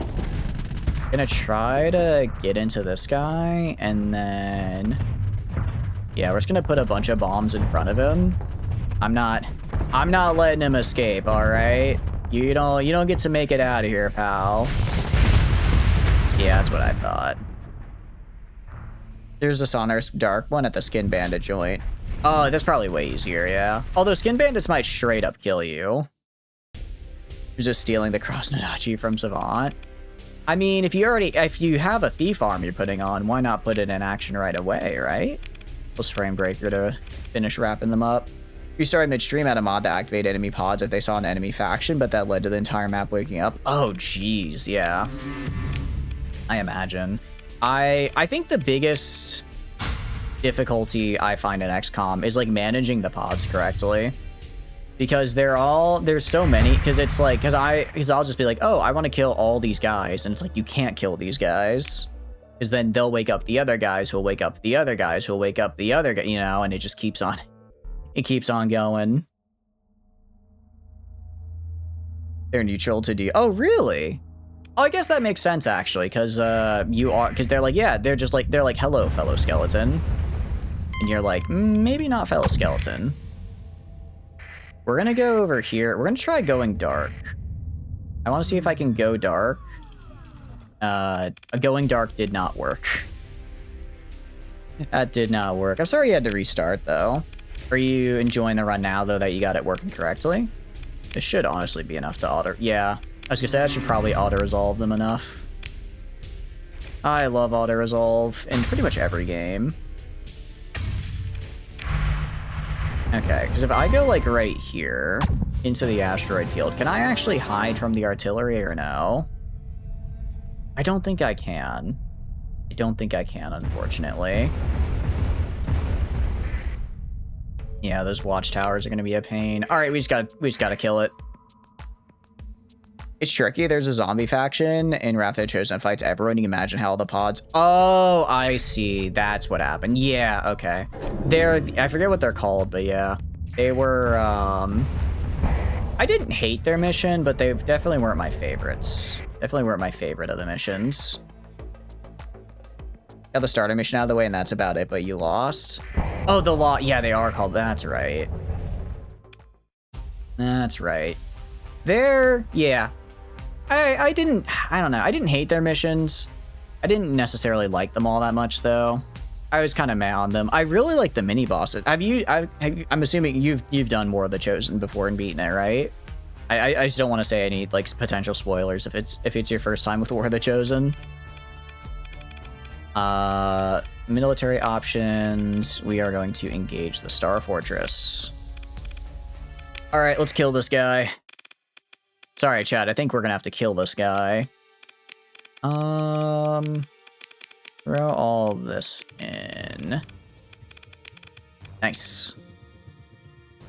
Gonna try to get into this guy, and then yeah, we're just gonna put a bunch of bombs in front of him. I'm not letting him escape. All right. You don't get to make it out of here, pal. Yeah, that's what I thought. There's a Sonorous Dark one at the Skin Bandit joint. Oh, that's probably way easier, yeah. Although Skin Bandits might straight up kill you. You're just stealing the Cross Nanachi from Savant. I mean, if you have a Thief arm you're putting on, why not put it in action right away, right? Plus Frame Breaker to finish wrapping them up. You started midstream at a mod that activated enemy pods if they saw an enemy faction, but that led to the entire map waking up. Oh, jeez, yeah. I imagine. I think the biggest difficulty I find in XCOM is like managing the pods correctly. Because there's so many, because it's like, because I'll just be like, oh, I want to kill all these guys, and it's like, you can't kill these guys. Because then they'll wake up the other guys who'll wake up the other guys who'll wake up the other guy, you know, and it just keeps on. It keeps on going. They're neutral to do. Oh, really? Oh, I guess that makes sense actually, because because they're like, yeah, they're like, hello, fellow skeleton, and you're like, maybe not fellow skeleton. We're gonna go over here. We're gonna try going dark. I want to see if I can go dark. Going dark did not work. That did not work. I'm sorry you had to restart though. Are you enjoying the run now, though, that you got it working correctly? This should honestly be enough to auto... Yeah, I was gonna say, that should probably auto-resolve them enough. I love auto-resolve in pretty much every game. Okay, because if I go, like, right here into the asteroid field, can I actually hide from the artillery or no? I don't think I can. I don't think I can, unfortunately. Yeah, those watchtowers are gonna be a pain. All right, we just gotta kill it. It's tricky. There's a zombie faction in Wrath of the Chosen fights everyone. You can imagine how all the pods. Oh, I see. That's what happened. Yeah, okay. I forget what they're called, but yeah, they were. I didn't hate their mission, but they definitely weren't my favorites. Definitely weren't my favorite of the missions. Got the starter mission out of the way, and that's about it. But you lost. Oh, the law. Yeah, they are called. That's right. That's right. Yeah. I don't know. I didn't hate their missions. I didn't necessarily like them all that much, though. I was kind of mad on them. I really like the mini bosses. I'm assuming you've done more of the Chosen before and beaten it, right? I just don't want to say any like potential spoilers if it's your first time with War of the Chosen. Military options. We are going to engage the Star Fortress. All right, let's kill this guy. Sorry, chat. I think we're gonna have to kill this guy. Throw all this in. Nice.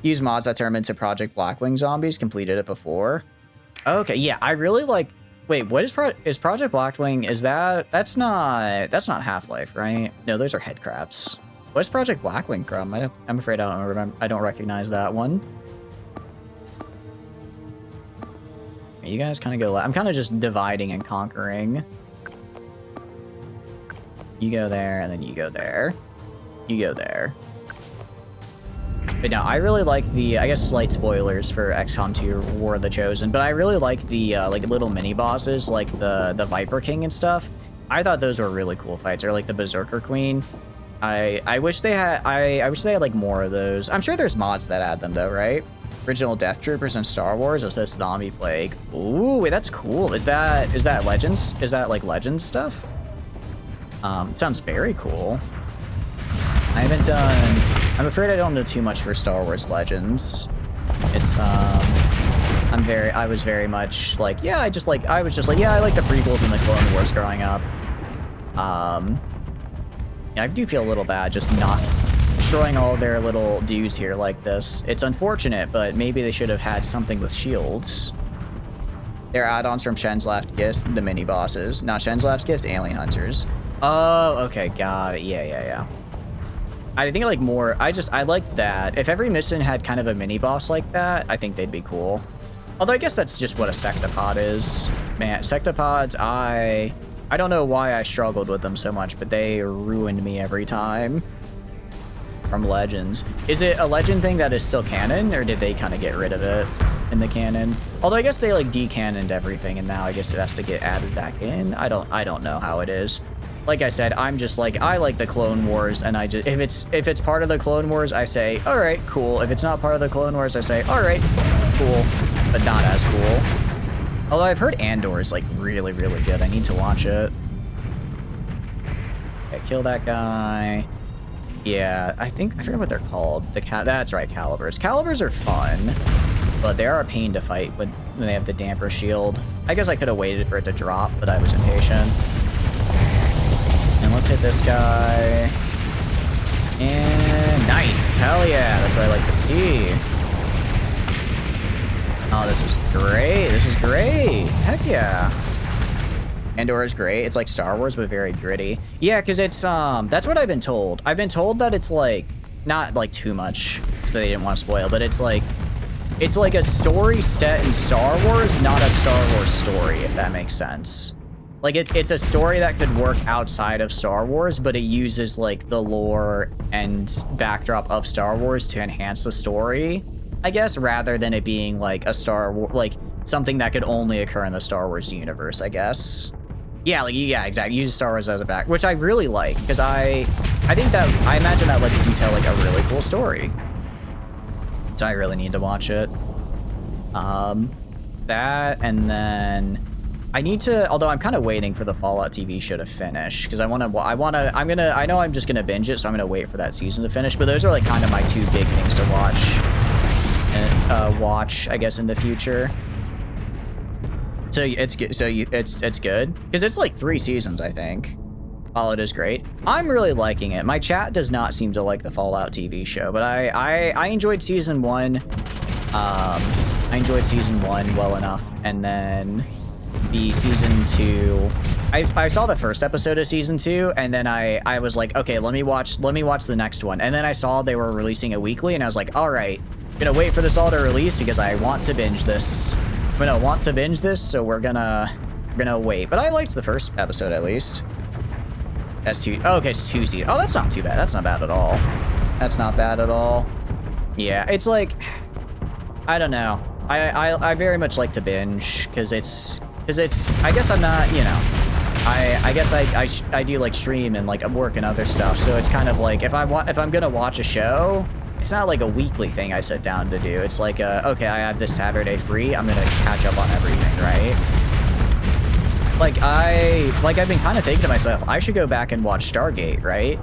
Use mods that turn into Project Blackwing zombies. Completed it before. Okay, yeah, I really like. Wait, what is Project Blackwing? Is that's not Half-Life, right? No, those are head crabs. What's Project Blackwing from? I'm afraid I don't remember. I don't recognize that one. You guys kind of go. I'm kind of just dividing and conquering. You go there, and then you go there. You go there. But no, I really like the, I guess slight spoilers for XCOM 2 War of the Chosen, but I really like the like little mini bosses, like the Viper King and stuff. I thought those were really cool fights, or like the Berserker Queen. I wish they had, I wish they had like more of those. I'm sure there's mods that add them though, right? Original Death Troopers in Star Wars, is this Zombie Plague? Ooh, wait, that's cool. Is that Legends? Is that like Legends stuff? It sounds very cool. I haven't done, I'm afraid I don't know too much for Star Wars Legends. It's, I was very much like, yeah, I was just like, yeah, I like the prequels and the Clone Wars growing up. Yeah, I do feel a little bad just not destroying all their little dudes here like this. It's unfortunate, but maybe they should have had something with shields. They're add-ons from Shen's Last Gift, the mini bosses. Not Shen's Last Gift, Alien Hunters. Oh, okay, got it. Yeah. I think like more, I like that. If every mission had kind of a mini boss like that, I think they'd be cool. Although I guess that's just what a sectopod is. Man, sectopods, I don't know why I struggled with them so much, but they ruined me every time. From Legends. Is it a Legend thing that is still canon, or did they kind of get rid of it in the canon? Although I guess they like decanoned everything, and now I guess it has to get added back in. I don't know how it is. Like I said, I'm just like, I like the Clone Wars, and I just, if it's part of the Clone Wars, I say, all right, cool. If it's not part of the Clone Wars, I say, all right, cool, but not as cool. Although I've heard Andor is like really, really good. I need to watch it. Okay, kill that guy. Yeah, I forget what they're called. That's right, Calibers. Calibers are fun, but they are a pain to fight when they have the damper shield. I guess I could have waited for it to drop, but I was impatient. And let's hit this guy. And nice, hell yeah, that's what I like to see. Oh, this is great, heck yeah. Andor is great. It's like Star Wars, but very gritty. Yeah, because it's, that's what I've been told. I've been told that it's like, not like too much, so they didn't want to spoil, but it's like a story set in Star Wars, not a Star Wars story, if that makes sense. Like, it's a story that could work outside of Star Wars, but it uses, like, the lore and backdrop of Star Wars to enhance the story, I guess, rather than it being, like, a Star Wars, like, something that could only occur in the Star Wars universe, I guess. Yeah, like, yeah, exactly. Use Star Wars as a back, which I really like, because I imagine that lets you tell, like, a really cool story. So I really need to watch it. That, and then I need to, although I'm kind of waiting for the Fallout TV show to finish, because I know I'm just gonna binge it, so I'm gonna wait for that season to finish, but those are like kind of my two big things to watch, I guess, in the future. So it's good, it's good, because it's like 3 seasons, I think. Fallout is great. I'm really liking it. My chat does not seem to like the Fallout TV show, but I enjoyed season 1. I enjoyed season 1 well enough, and then the season 2, I saw the first episode of season 2, and then I was like, okay, let me watch the next one. And then I saw they were releasing it weekly, and I was like, all right, I'm gonna wait for this all to release because I want to binge this. I'm gonna want to binge this, so we're gonna wait. But I liked the first episode at least. That's 2. Oh, okay, it's 2 seasons. Oh, that's not too bad. That's not bad at all. That's not bad at all. Yeah, it's like, I don't know. I very much like to binge because it's I guess I'm not, you know, I guess I do like stream and like work and other stuff, so it's kind of like if I'm gonna watch a show, it's not like a weekly thing I sit down to do. It's like okay, I have this Saturday free, I'm gonna catch up on everything, right? Like I've been kind of thinking to myself, I should go back and watch Stargate, right?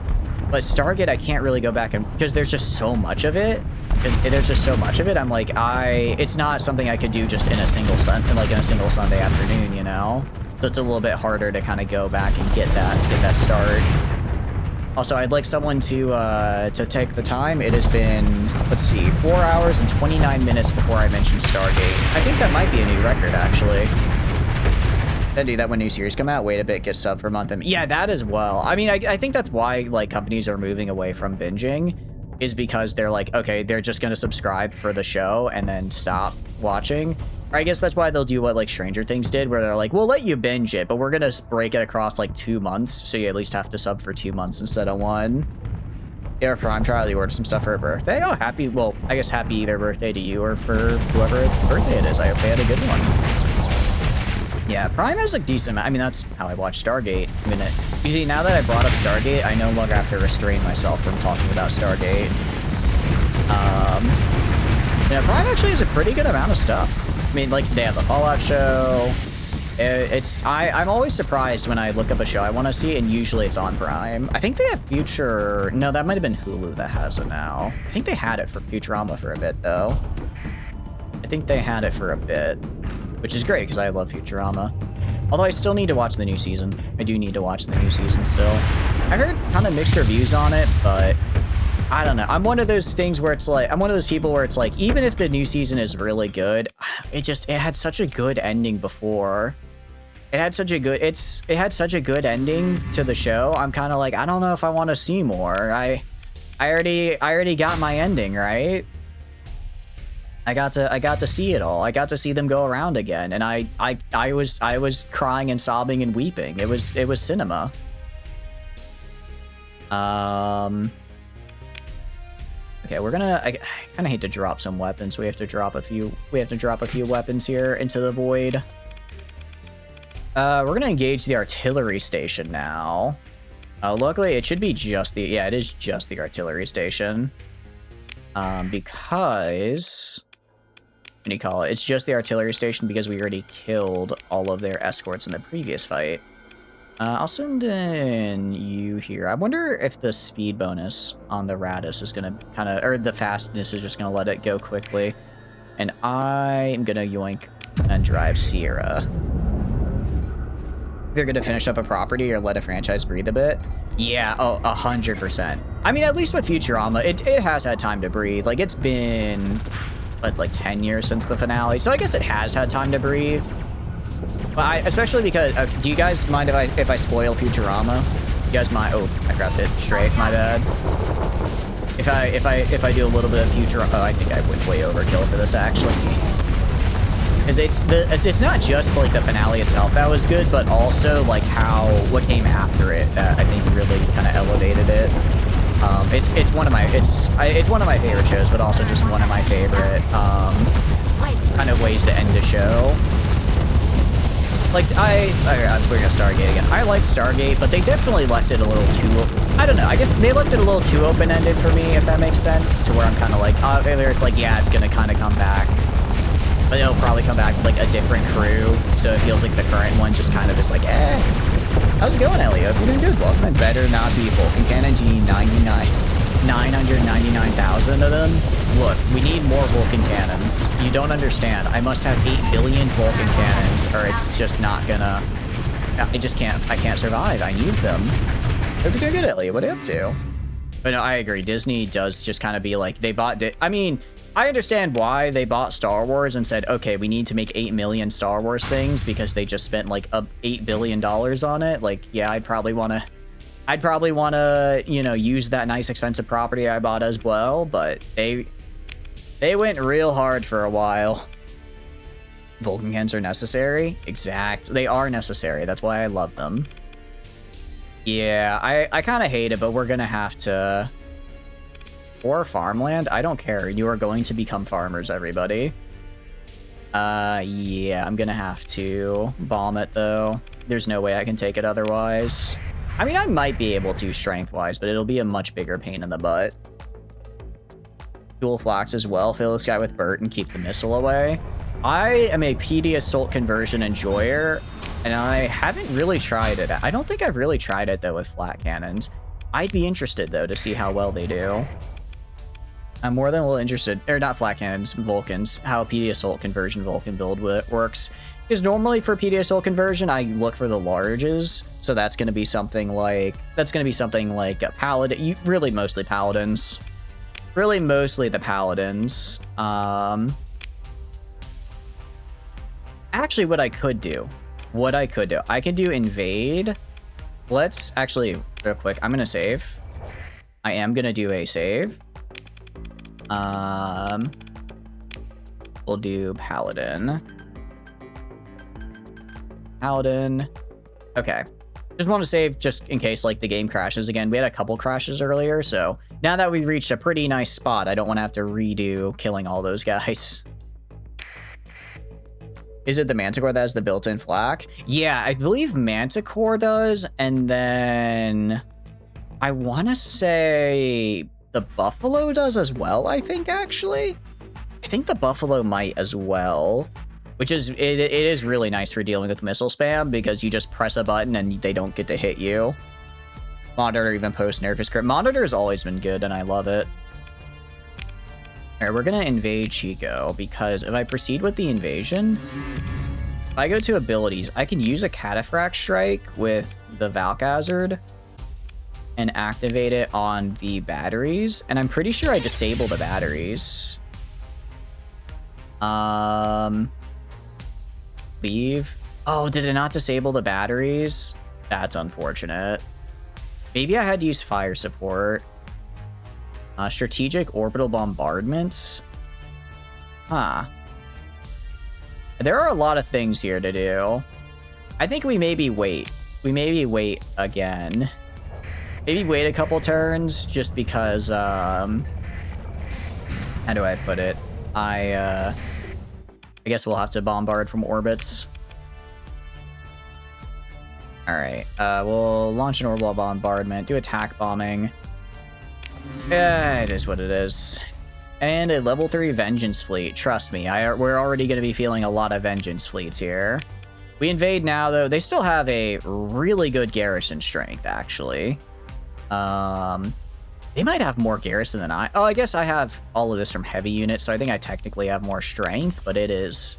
But Stargate, I can't really go back and, because there's just so much of it. I'm like, it's not something I could do just in a single Sunday afternoon, you know? So it's a little bit harder to kind of go back and get that start. Also, I'd like someone to take the time. It has been, let's see, 4 hours and 29 minutes before I mentioned Stargate. I think that might be a new record, actually. I do that when new series come out. Wait a bit, get sub for a month. Yeah, that as well. I mean, I think that's why like companies are moving away from binging, is because they're like, okay, they're just gonna subscribe for the show and then stop watching. Or I guess that's why they'll do what like Stranger Things did, where they're like, we'll let you binge it, but we're gonna break it across like 2 months, so you at least have to sub for 2 months instead of 1. Yeah, Prime trial, you ordered some stuff for her birthday. Oh, happy, well, I guess happy either birthday to you or for whoever birthday it is. I hope they had a good one. Yeah, Prime has a decent amount. I mean, that's how I watch Stargate. I mean, you see, now that I brought up Stargate, I no longer have to restrain myself from talking about Stargate. Yeah, Prime actually has a pretty good amount of stuff. I mean, like, they have the Fallout show. I'm always surprised when I look up a show I want to see, and usually it's on Prime. I think they have Future... No, that might have been Hulu that has it now. I think they had it for Futurama for a bit, though. I think they had it for a bit, which is great, because I love Futurama. Although I still need to watch the new season. I do need to watch the new season still. I heard kind of mixed reviews on it, but... I don't know. I'm one of those things where it's like, I'm one of those people where it's like, even if the new season is really good, it had such a good ending before. It had such a good ending to the show. I'm kind of like, I don't know if I want to see more. I already got my ending, right? I got to see it all. I got to see them go around again, and I was crying and sobbing and weeping. It was cinema. Okay, I kind of hate to drop some weapons. We have to drop a few weapons here into the void. We're gonna engage the artillery station now. Luckily, it should be just the... Yeah, it is just the artillery station. Because... What do you call it? It's just the artillery station because we already killed all of their escorts in the previous fight. I'll send in you here. I wonder if the speed bonus on the Radis is gonna kind of... Or the fastness is just gonna let it go quickly. And I'm gonna yoink and drive Sierra. They're gonna finish up a property or let a franchise breathe a bit. Yeah, oh, 100%. I mean, at least with Futurama, it has had time to breathe. Like, it's been, what, like 10 years since the finale. So I guess it has had time to breathe. But especially because, do you guys mind if I spoil Futurama? You guys mind? Oh, I grabbed it straight. My bad. If I do a little bit of Futurama, oh, I think I went way overkill for this actually. Because it's not just like the finale itself that was good, but also like what came after it that I think really kind of elevated it. It's one of my favorite shows, but also just one of my favorite kind of ways to end a show. Like, we're gonna Stargate again. I like Stargate, but they definitely left it a little too... I don't know, I guess they left it a little too open-ended for me, if that makes sense, to where I'm kind of like, either it's like, yeah, it's gonna kind of come back, but it'll probably come back with, like, a different crew, so it feels like the current one just kind of is like, eh. How's it going, Elliot? You're doing good. Welcome, and better not be Vulcan Cannon G99. 999,000 of them? Look, we need more Vulcan cannons. You don't understand. I must have 8 billion Vulcan cannons, or it's just not gonna... I can't survive. I need them. Hope you're doing good, Elliot. What are you up to? But no, I agree. Disney does just kind of be like, they bought... I mean, I understand why they bought Star Wars and said, okay, we need to make 8 million Star Wars things because they just spent like $8 billion on it. Like, yeah, I'd probably want to, you know, use that nice expensive property I bought as well, but they went real hard for a while. Vulcan cannons are necessary? Exact. They are necessary. That's why I love them. Yeah, I kind of hate it, but we're going to have to... Or farmland? I don't care. You are going to become farmers, everybody. Yeah, I'm going to have to bomb it, though. There's no way I can take it otherwise. I mean, I might be able to strength-wise, but it'll be a much bigger pain in the butt. Dual flocks as well. Fill this guy with Burt and keep the missile away. I am a PD Assault conversion enjoyer, and I haven't really tried it. I don't think I've really tried it, though, with flat cannons. I'd be interested, though, to see how well they do. I'm more than a little interested, or not flat cannons, Vulcans, how PD Assault conversion Vulcan build works. Because normally for PD Assault conversion, I look for the larges, so that's going to be something like a paladin, really mostly paladins. Really mostly the paladins. Actually, what I could do what I could do. I could do invade. Let's actually, real quick, I'm gonna save. I am gonna do a save. We'll do Paladin. Paladin. Okay. Just want to save just in case like the game crashes again. We had a couple crashes earlier, so now that we've reached a pretty nice spot, I don't want to have to redo killing all those guys. Is it the Manticore that has the built-in flak? Yeah, I believe Manticore does, and then I want to say the Buffalo does as well, I think, actually. I think the Buffalo might as well, which is, it is really nice for dealing with missile spam because you just press a button and they don't get to hit you. Monitor even post nerf is correct. Monitor has always been good and I love it. All right, we're gonna invade Chico because if I proceed with the invasion, if I go to abilities, I can use a Cataphract Strike with the Valkhazard and activate it on the batteries. And I'm pretty sure I disable the batteries. Leave. Oh, did it not disable the batteries? That's unfortunate. Maybe I had to use fire support. Strategic orbital bombardments. Huh. There are a lot of things here to do. I think we maybe wait. We maybe wait again. Maybe wait a couple turns just because, how do I put it? I guess we'll have to bombard from orbits. All right, we'll launch an orbital bombardment, do attack bombing. Yeah, it is what it is. And a level 3 Vengeance Fleet. Trust me, we're already going to be feeling a lot of Vengeance Fleets here. We invade now, though. They still have a really good garrison strength, actually. They might have more garrison than I... Oh, I guess I have all of this from heavy units, so I think I technically have more strength, but it is...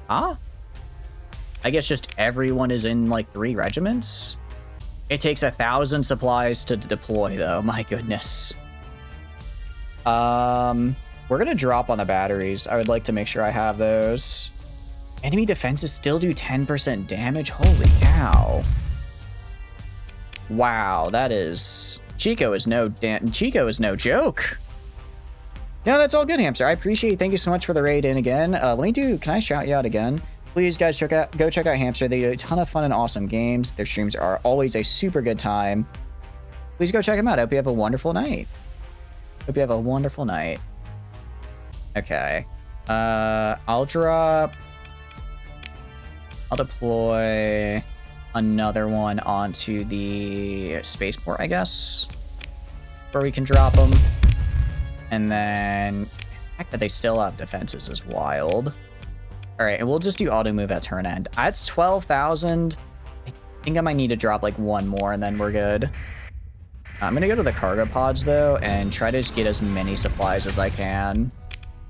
Huh? I guess just everyone is in, like, 3 regiments? It takes 1,000 supplies to deploy, though. My goodness. We're gonna drop on the batteries. I would like to make sure I have those. Enemy defenses still do 10% damage? Holy cow. Wow, that is... Chico is no joke. No, that's all good, Hamster. I appreciate it. Thank you so much for the raid in again. Can I shout you out again? Please, guys, go check out Hamster. They do a ton of fun and awesome games. Their streams are always a super good time. Please go check them out. I hope you have a wonderful night. Hope you have a wonderful night. Okay. I'll deploy another one onto the spaceport, I guess, where we can drop them. And then the fact that they still have defenses is wild. All right, and we'll just do auto move at turn end. That's 12,000. I think I might need to drop like one more and then we're good. I'm gonna go to the cargo pods though and try to just get as many supplies as I can,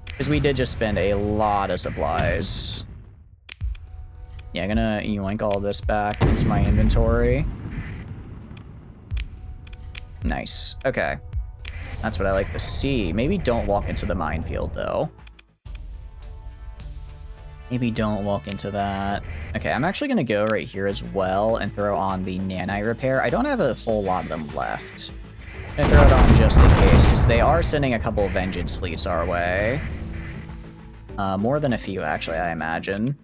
because we did just spend a lot of supplies. Yeah, I'm gonna yoink all this back into my inventory. Nice. Okay. That's what I like to see. Maybe don't walk into the minefield, though. Maybe don't walk into that. Okay, I'm actually gonna go right here as well and throw on the nanite repair. I don't have a whole lot of them left. I'm gonna throw it on just in case, because they are sending a couple of vengeance fleets our way. More than a few, actually, I imagine.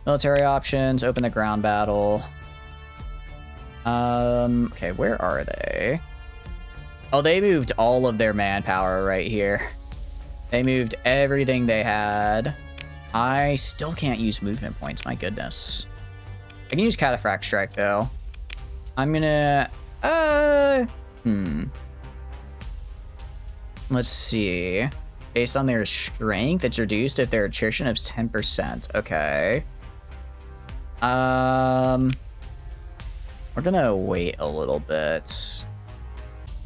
Military options, open the ground battle. Okay, where are they? Oh, they moved all of their manpower right here. They moved everything they had. I still can't use movement points, my goodness. I can use Cataphract Strike, though. I'm gonna... Let's see. Based on their strength, it's reduced if their attrition is 10%. Okay. We're gonna wait a little bit. It's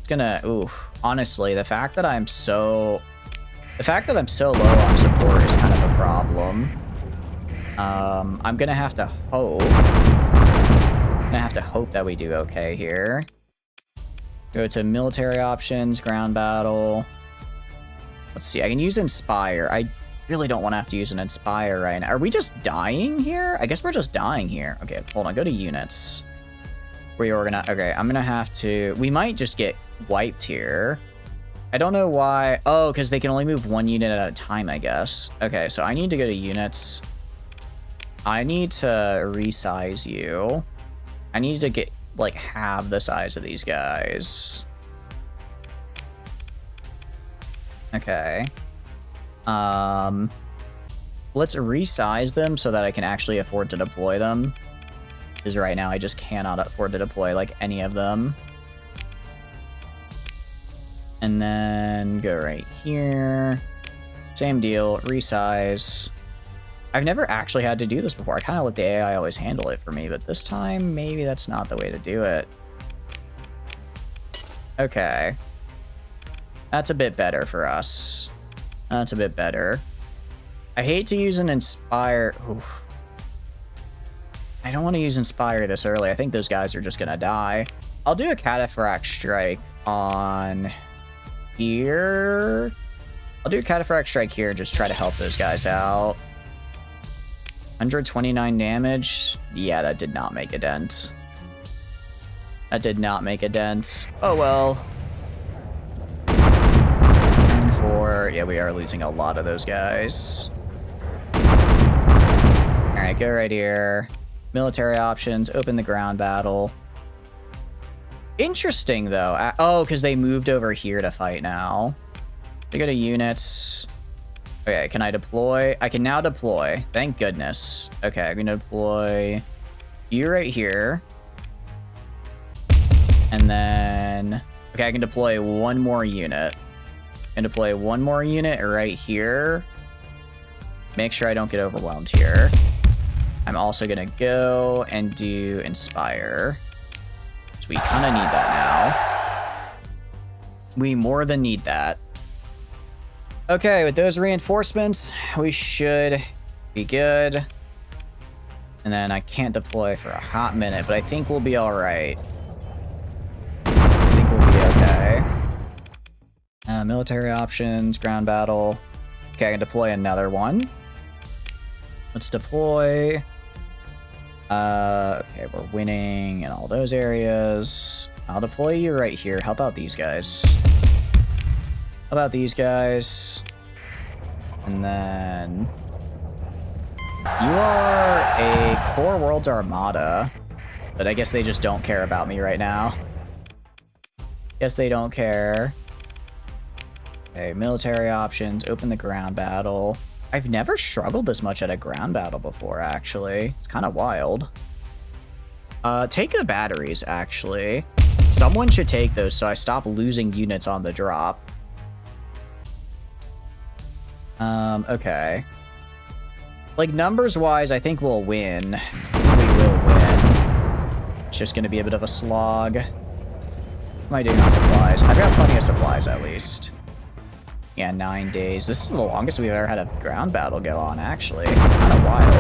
gonna... Ooh, honestly, the fact that I'm so low on support is kind of a problem. I'm gonna have to hope. That we do okay here. Go to military options, ground battle. Let's see, I can use Inspire. I Really don't want to have to use an Inspire right now. Are we just dying here? I guess we're just dying here. Okay, hold on. Go to units. Reorganize. Okay, I'm going to have to... We might just get wiped here. I don't know why. Oh, because they can only move one unit at a time, I guess. Okay, so I need to go to units. I need to resize you. I need to get, like, half the size of these guys. Okay. Let's resize them so that I can actually afford to deploy them. Because right now I just cannot afford to deploy, like, any of them. And then go right here. Same deal, resize. I've never actually had to do this before. I kind of let the AI always handle it for me, but this time, maybe that's not the way to do it. Okay. That's a bit better for us. That's a bit better. I hate to use an Inspire. Oof. I don't want to use Inspire this early. I think those guys are just going to die. I'll do a Cataphract Strike on here. I'll do a Cataphract Strike here and just try to help those guys out. 129 damage. Yeah, that did not make a dent. That did not make a dent. Oh, well. Turn 4. Yeah, we are losing a lot of those guys. Alright, go right here. Military options. Open the ground battle. Interesting, though. Oh, because they moved over here to fight now. They go to units. Okay, can I deploy? I can now deploy. Thank goodness. Okay, I'm going to deploy you right here. And then... Okay, I can deploy one more unit. And deploy one more unit right here. Make sure I don't get overwhelmed here. I'm also going to go and do Inspire. So we kind of need that now. We more than need that. Okay, with those reinforcements, we should be good. And then I can't deploy for a hot minute, but I think we'll be all right. I think we'll be okay. Military options, ground battle. Okay, I can deploy another one. Let's deploy. Okay, we're winning in all those areas. I'll deploy you right here. Help out these guys. How about these guys? And then... You are a Core Worlds Armada. But I guess they just don't care about me right now. Guess they don't care. Okay, military options. Open the ground battle. I've never struggled this much at a ground battle before, actually. It's kind of wild. Take the batteries, actually. Someone should take those so I stop losing units on the drop. Okay. Like, numbers-wise, I think we'll win. We will win. It's just gonna be a bit of a slog. What am I doing on supplies? I've got plenty of supplies, at least. Yeah, 9 days. This is the longest we've ever had a ground battle go on, actually. Kind of wild.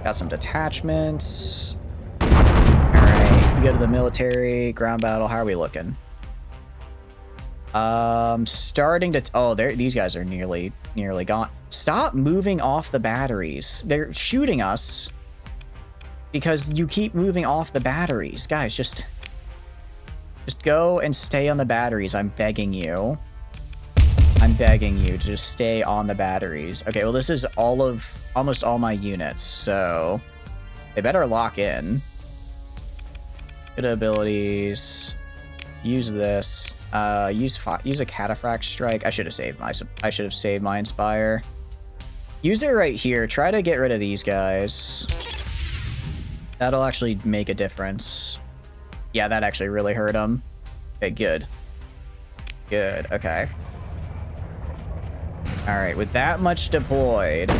Got some detachments. Alright, we go to the military, ground battle. How are we looking? Starting to... Oh, these guys are nearly gone. Stop moving off the batteries. They're shooting us because you keep moving off the batteries. Guys, just go and stay on the batteries. I'm begging you. I'm begging you to just stay on the batteries. Okay, well, this is almost all my units, so they better lock in. Good abilities. Use this. Use a Cataphract Strike. I should have saved my Inspire. Use it right here. Try to get rid of these guys. That'll actually make a difference. Yeah, that actually really hurt him. Okay, good. Good, okay. Alright, with that much deployed...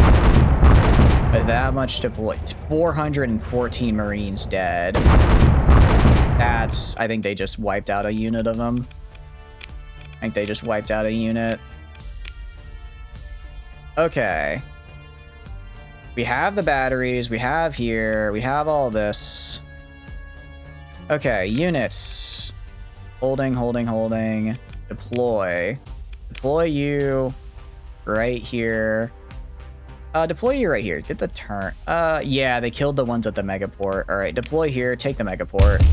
414 Marines dead. I think they just wiped out a unit of them. Okay. We have the batteries, we have here, we have all this. Okay, units. Holding. Deploy. Deploy you right here. Deploy you right here. Get the turn. Yeah, they killed the ones at the megaport. All right, deploy here. Take the megaport.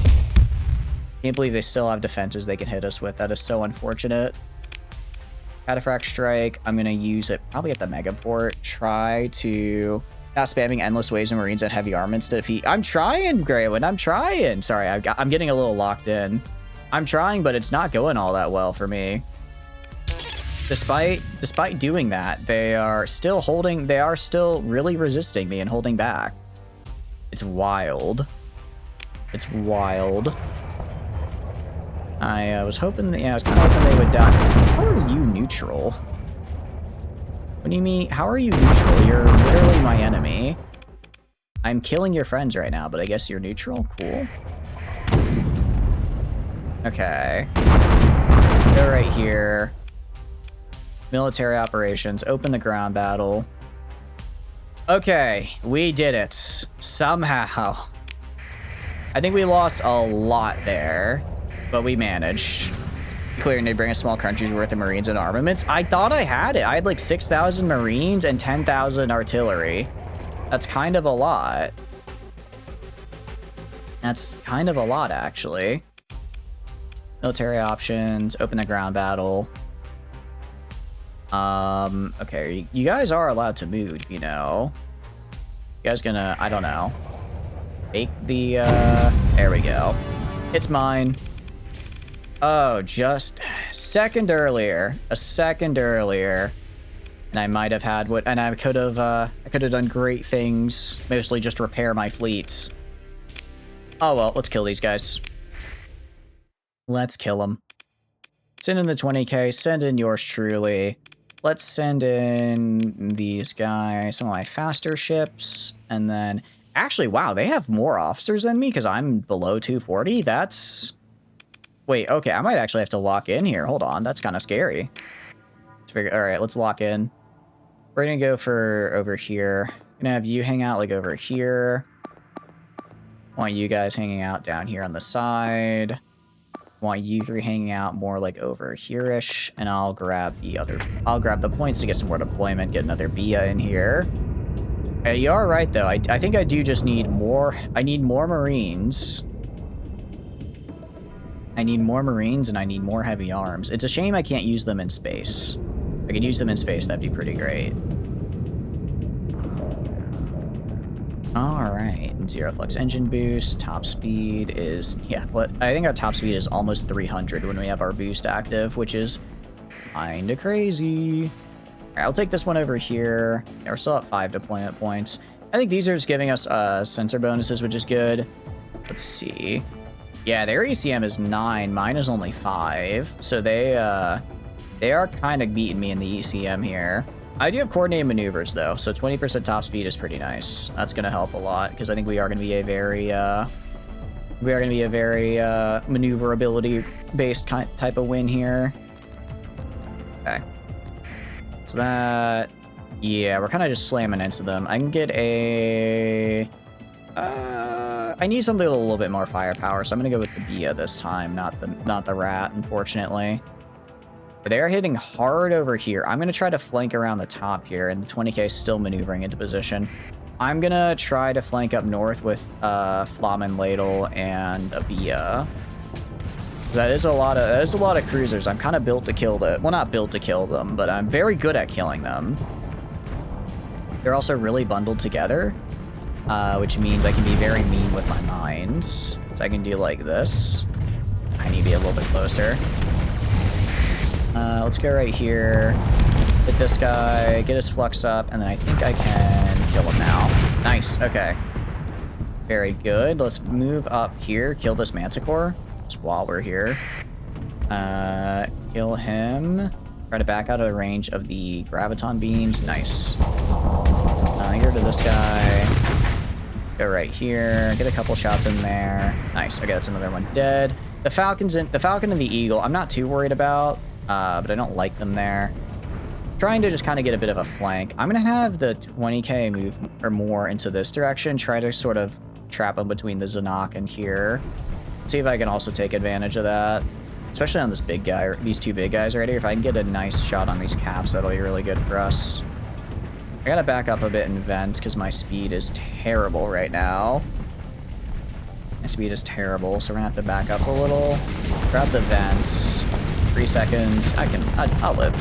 Can't believe they still have defenses they can hit us with. That is so unfortunate. Cataphract Strike. I'm going to use it probably at the megaport. Try to... Not spamming endless waves and marines and heavy armaments to defeat. I'm trying, Greywind. I'm trying. Sorry, I'm getting a little locked in. I'm trying, but it's not going all that well for me. Despite doing that, they are still really resisting me and holding back. It's wild. It's wild. I was hoping that, yeah, I was kind of hoping they would die. How are you neutral? What do you mean? How are you neutral? You're literally my enemy. I'm killing your friends right now, but I guess you're neutral? Cool. Okay. Go right here. Military operations. Open the ground battle. Okay, we did it. Somehow. I think we lost a lot there, but we managed. Clear and they bring a small country's worth of marines and armaments. I thought I had it. I had like 6,000 marines and 10,000 artillery. That's kind of a lot. That's kind of a lot, actually. Military options. Open the ground battle. Okay, you guys are allowed to move, you know. You guys gonna, I don't know. Take the, there we go. It's mine. Oh, just a second earlier, and I might have had what, and I could have done great things, mostly just repair my fleets. Oh well, let's kill these guys. Let's kill them. Send in the 20k, send in yours truly. Let's send in these guys, some of my faster ships, and then, actually, wow, they have more officers than me because I'm below 240. That's... Wait, okay, I might actually have to lock in here. Hold on, that's kind of scary. All right, let's lock in. We're gonna go for over here. Gonna have you hang out like over here. Want you guys hanging out down here on the side. Want you three hanging out more like over here-ish, and I'll grab the points to get some more deployment, get another BIA in here. Hey, you are right though. I think I do just need more. I need more Marines. I need more Marines and I need more heavy arms. It's a shame I can't use them in space. If I could use them in space, that'd be pretty great. Alright, zero flux engine boost, top speed is, yeah, I think our top speed is almost 300 when we have our boost active, which is kinda crazy. Alright, I'll take this one over here. Yeah, we're still at 5 deployment points. I think these are just giving us sensor bonuses, which is good. Let's see. Yeah, their ECM is 9, mine is only 5, so they are kind of beating me in the ECM here. I do have coordinated maneuvers though, so 20% top speed is pretty nice. That's going to help a lot because I think we are going to be a very maneuverability based type of win here. Okay, so that, yeah, we're kind of just slamming into them. I can get a. I need something with a little bit more firepower, so I'm gonna go with the Bia this time, not the Rat, unfortunately. But they are hitting hard over here. I'm gonna try to flank around the top here, and the 20k is still maneuvering into position. I'm gonna try to flank up north with Flamen Ladle and a Bia. That is a lot of cruisers. I'm kind of built to kill them. Well, not built to kill them, but I'm very good at killing them. They're also really bundled together. Which means I can be very mean with my mines. So I can do like this. I need to be a little bit closer. Let's go right here. Hit this guy, get his flux up, and then I think I can kill him now. Nice, okay. Very good. Let's move up here, kill this Manticore, just while we're here. Kill him. Try to back out of the range of the Graviton beams. Nice. Here to this guy. Go right here, get a couple shots in there. Nice, okay, that's another one dead. The Falcon and the Eagle, I'm not too worried about, but I don't like them there. Trying to just kind of get a bit of a flank. I'm gonna have the 20k move or more into this direction, try to sort of trap them between the Zanak and here. See if I can also take advantage of that. especially on this big guy, or these two big guys right here. If I can get a nice shot on these caps, that'll be really good for us. I gotta back up a bit and vent because my speed is terrible right now. My speed is terrible, so we're gonna have to back up a little. Grab the vents. 3 seconds. I'll live.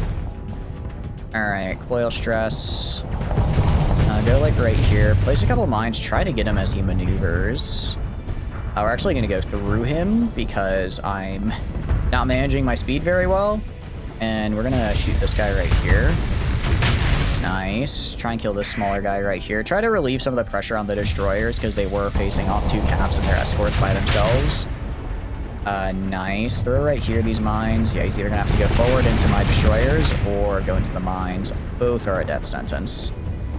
Alright, coil stress. Go like right here. Place a couple mines. Try to get him as he maneuvers. We're actually gonna go through him because I'm not managing my speed very well. And we're gonna shoot this guy right here. Nice. Try and kill this smaller guy right here. Try to relieve some of the pressure on the destroyers because they were facing off 2 caps and their escorts by themselves. Nice. Throw right here these mines. Yeah, he's either gonna have to go forward into my destroyers or go into the mines. Both are a death sentence.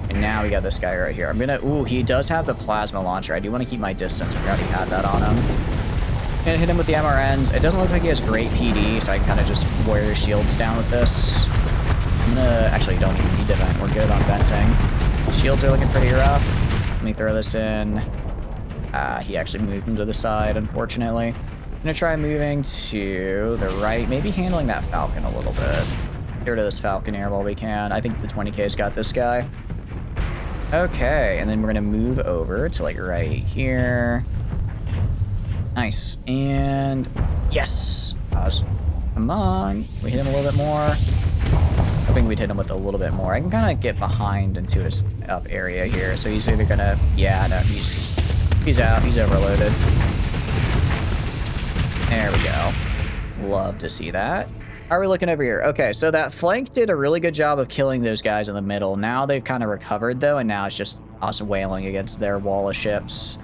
And now we got this guy right here. I'm gonna... Ooh, he does have the plasma launcher. I do want to keep my distance. I already had that on him. Gonna hit him with the MRNs. It doesn't look like he has great PD, so I can kind of just wear his shields down with this. I'm gonna... Actually, don't even need to vent. We're good on venting. Shields are looking pretty rough. Let me throw this in. He actually moved him to the side, unfortunately. I'm gonna try moving to the right, maybe handling that Falcon a little bit. Get rid of this Falcon here while we can. I think the 20K's got this guy. Okay, and then we're gonna move over to like right here. Nice, and yes! Come on, we hit him a little bit more. Hoping we'd hit him with a little bit more. I can kind of get behind into his up area here, so he's either gonna, yeah, no, he's out, he's overloaded. There we go. Love to see that. How are we looking over here? Okay, so that flank did a really good job of killing those guys in the middle. Now they've kind of recovered, though, and now it's just us wailing against their wall of ships.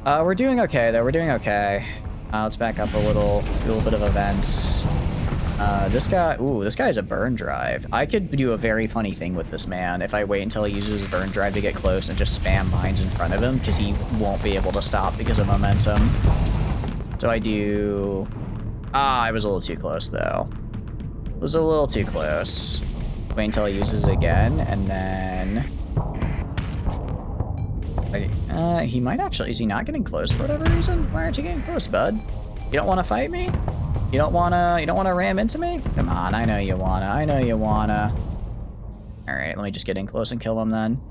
We're doing okay, though. We're doing okay. Let's back up a little, do a little bit of events. This guy, ooh, this guy has a burn drive. I could do a very funny thing with this man if I wait until he uses his burn drive to get close and just spam mines in front of him, because he won't be able to stop because of momentum. So I do... I was a little too close, though. Was a little too close. Wait until he uses it again, and then... he might actually... Is he not getting close for whatever reason? Why aren't you getting close, bud? You don't want to fight me? You don't want to ram into me? Come on, I know you wanna. I know you wanna. Alright, let me just get in close and kill him then.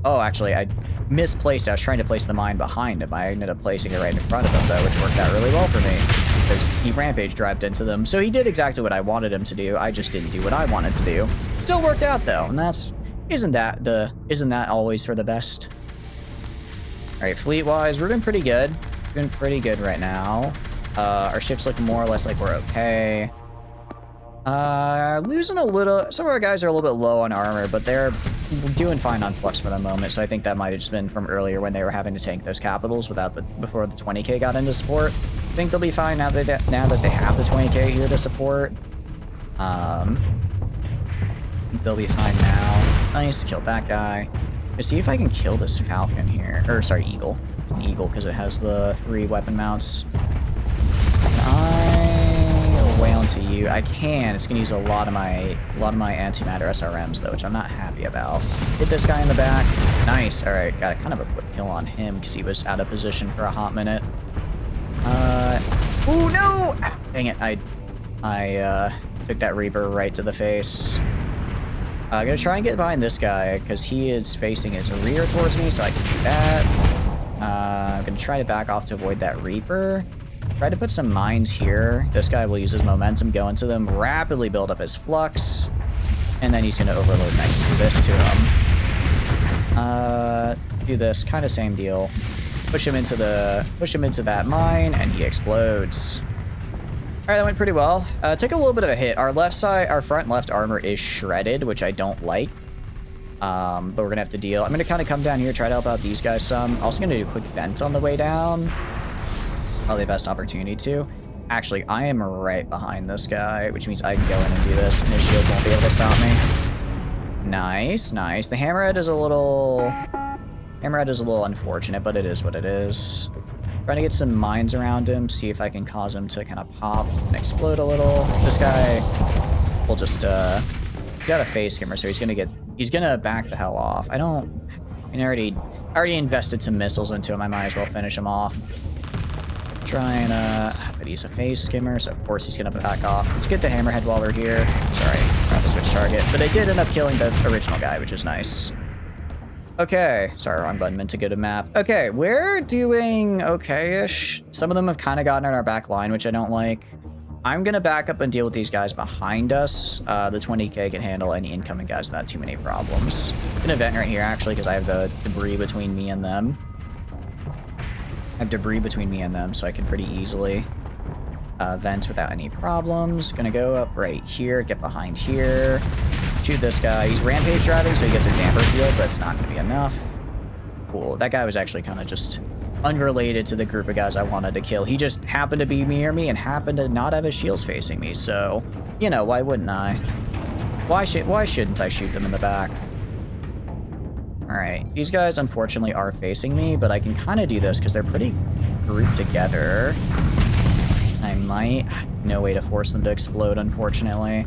Oh, actually, I misplaced. I was trying to place the mine behind him. I ended up placing it right in front of him, though, which worked out really well for me. Because he rampage drived into them. So he did exactly what I wanted him to do. I just didn't do what I wanted to do. Still worked out, though. And that's... Isn't that always for the best? Alright, fleet-wise, we're doing pretty good. We're doing pretty good right now. Our ships look more or less like we're okay. Losing a little... Some of our guys are a little bit low on armor, but they're doing fine on flux for the moment, so I think that might have just been from earlier when they were having to tank those capitals before the 20K got into support. I think they'll be fine now that they have the 20K here to support. They'll be fine now. Nice, killed that guy. Let's see if I can kill this Falcon here. Or, sorry, Eagle. An Eagle, because it has the 3 weapon mounts. Whale into you. I can. It's gonna use a lot of my antimatter SRMs though, which I'm not happy about. Hit this guy in the back. Nice. All right, got kind of a quick kill on him because he was out of position for a hot minute. Oh no! Ah, dang it! I took that Reaper right to the face. I'm gonna try and get behind this guy because he is facing his rear towards me, so I can do that. I'm gonna try to back off to avoid that Reaper. Try to put some mines here. This guy will use his momentum, go into them, rapidly build up his flux, and then he's going to overload and I can do this to him. Do this, kind of same deal. Push him into that mine, and he explodes. All right, that went pretty well. Took a little bit of a hit. Our front left armor is shredded, which I don't like. But we're gonna have to deal. I'm gonna kind of come down here, try to help out these guys some. Also gonna do a quick vent on the way down. Probably the best opportunity to. Actually, I am right behind this guy, which means I can go in and do this, and his shield won't be able to stop me. Nice, nice. The hammerhead is a little unfortunate, but it is what it is. Trying to get some mines around him, see if I can cause him to kind of pop and explode a little. This guy will just, he's got a face skimmer, so he's gonna back the hell off. I already invested some missiles into him. I might as well finish him off. Try and, but he's a phase skimmer, so of course he's gonna back off. Let's get the hammerhead while we're here. Sorry, trying to switch target. But I did end up killing the original guy, which is nice. Okay, sorry, wrong button, meant to go to map. Okay, we're doing okay-ish. Some of them have kind of gotten in our back line, which I don't like. I'm gonna back up and deal with these guys behind us. The 20k can handle any incoming guys, not too many problems. I'm gonna vent right here, actually, because I have the debris between me and them. I have debris between me and them, so I can pretty easily vent without any problems. Gonna go up right here, get behind here. Shoot this guy. He's rampage driving, so he gets a damper field, but it's not going to be enough. Cool. That guy was actually kind of just unrelated to the group of guys I wanted to kill. He just happened to be near me and happened to not have his shields facing me, so, you know, why wouldn't I? Why shouldn't I shoot them in the back? Alright, these guys unfortunately are facing me, but I can kind of do this because they're pretty grouped together. I might... No way to force them to explode, unfortunately.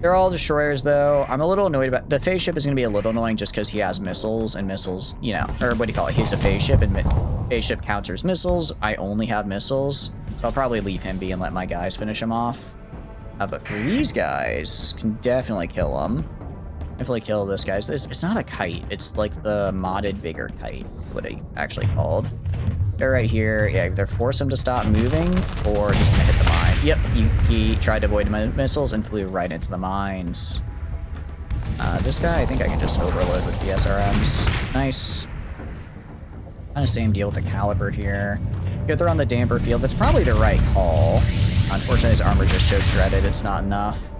They're all destroyers, though. I'm a little annoyed about... The phase ship is going to be a little annoying just because he has missiles, and missiles, you know... Or what do you call it? He's a phase ship, and phase ship counters missiles. I only have missiles, so I'll probably leave him be and let my guys finish him off. But for these guys, can definitely kill them. Definitely kill this guy. It's not a kite. It's like the modded bigger kite, what it actually called. They're right here. Yeah, either force him to stop moving, or he's gonna hit the mine. Yep, he tried to avoid my missiles and flew right into the mines. This guy, I think I can just overload with the SRMs. Nice. Kind of same deal with the caliber here. Go throw on the damper field. That's probably the right call. Unfortunately, his armor just so shredded, it's not enough.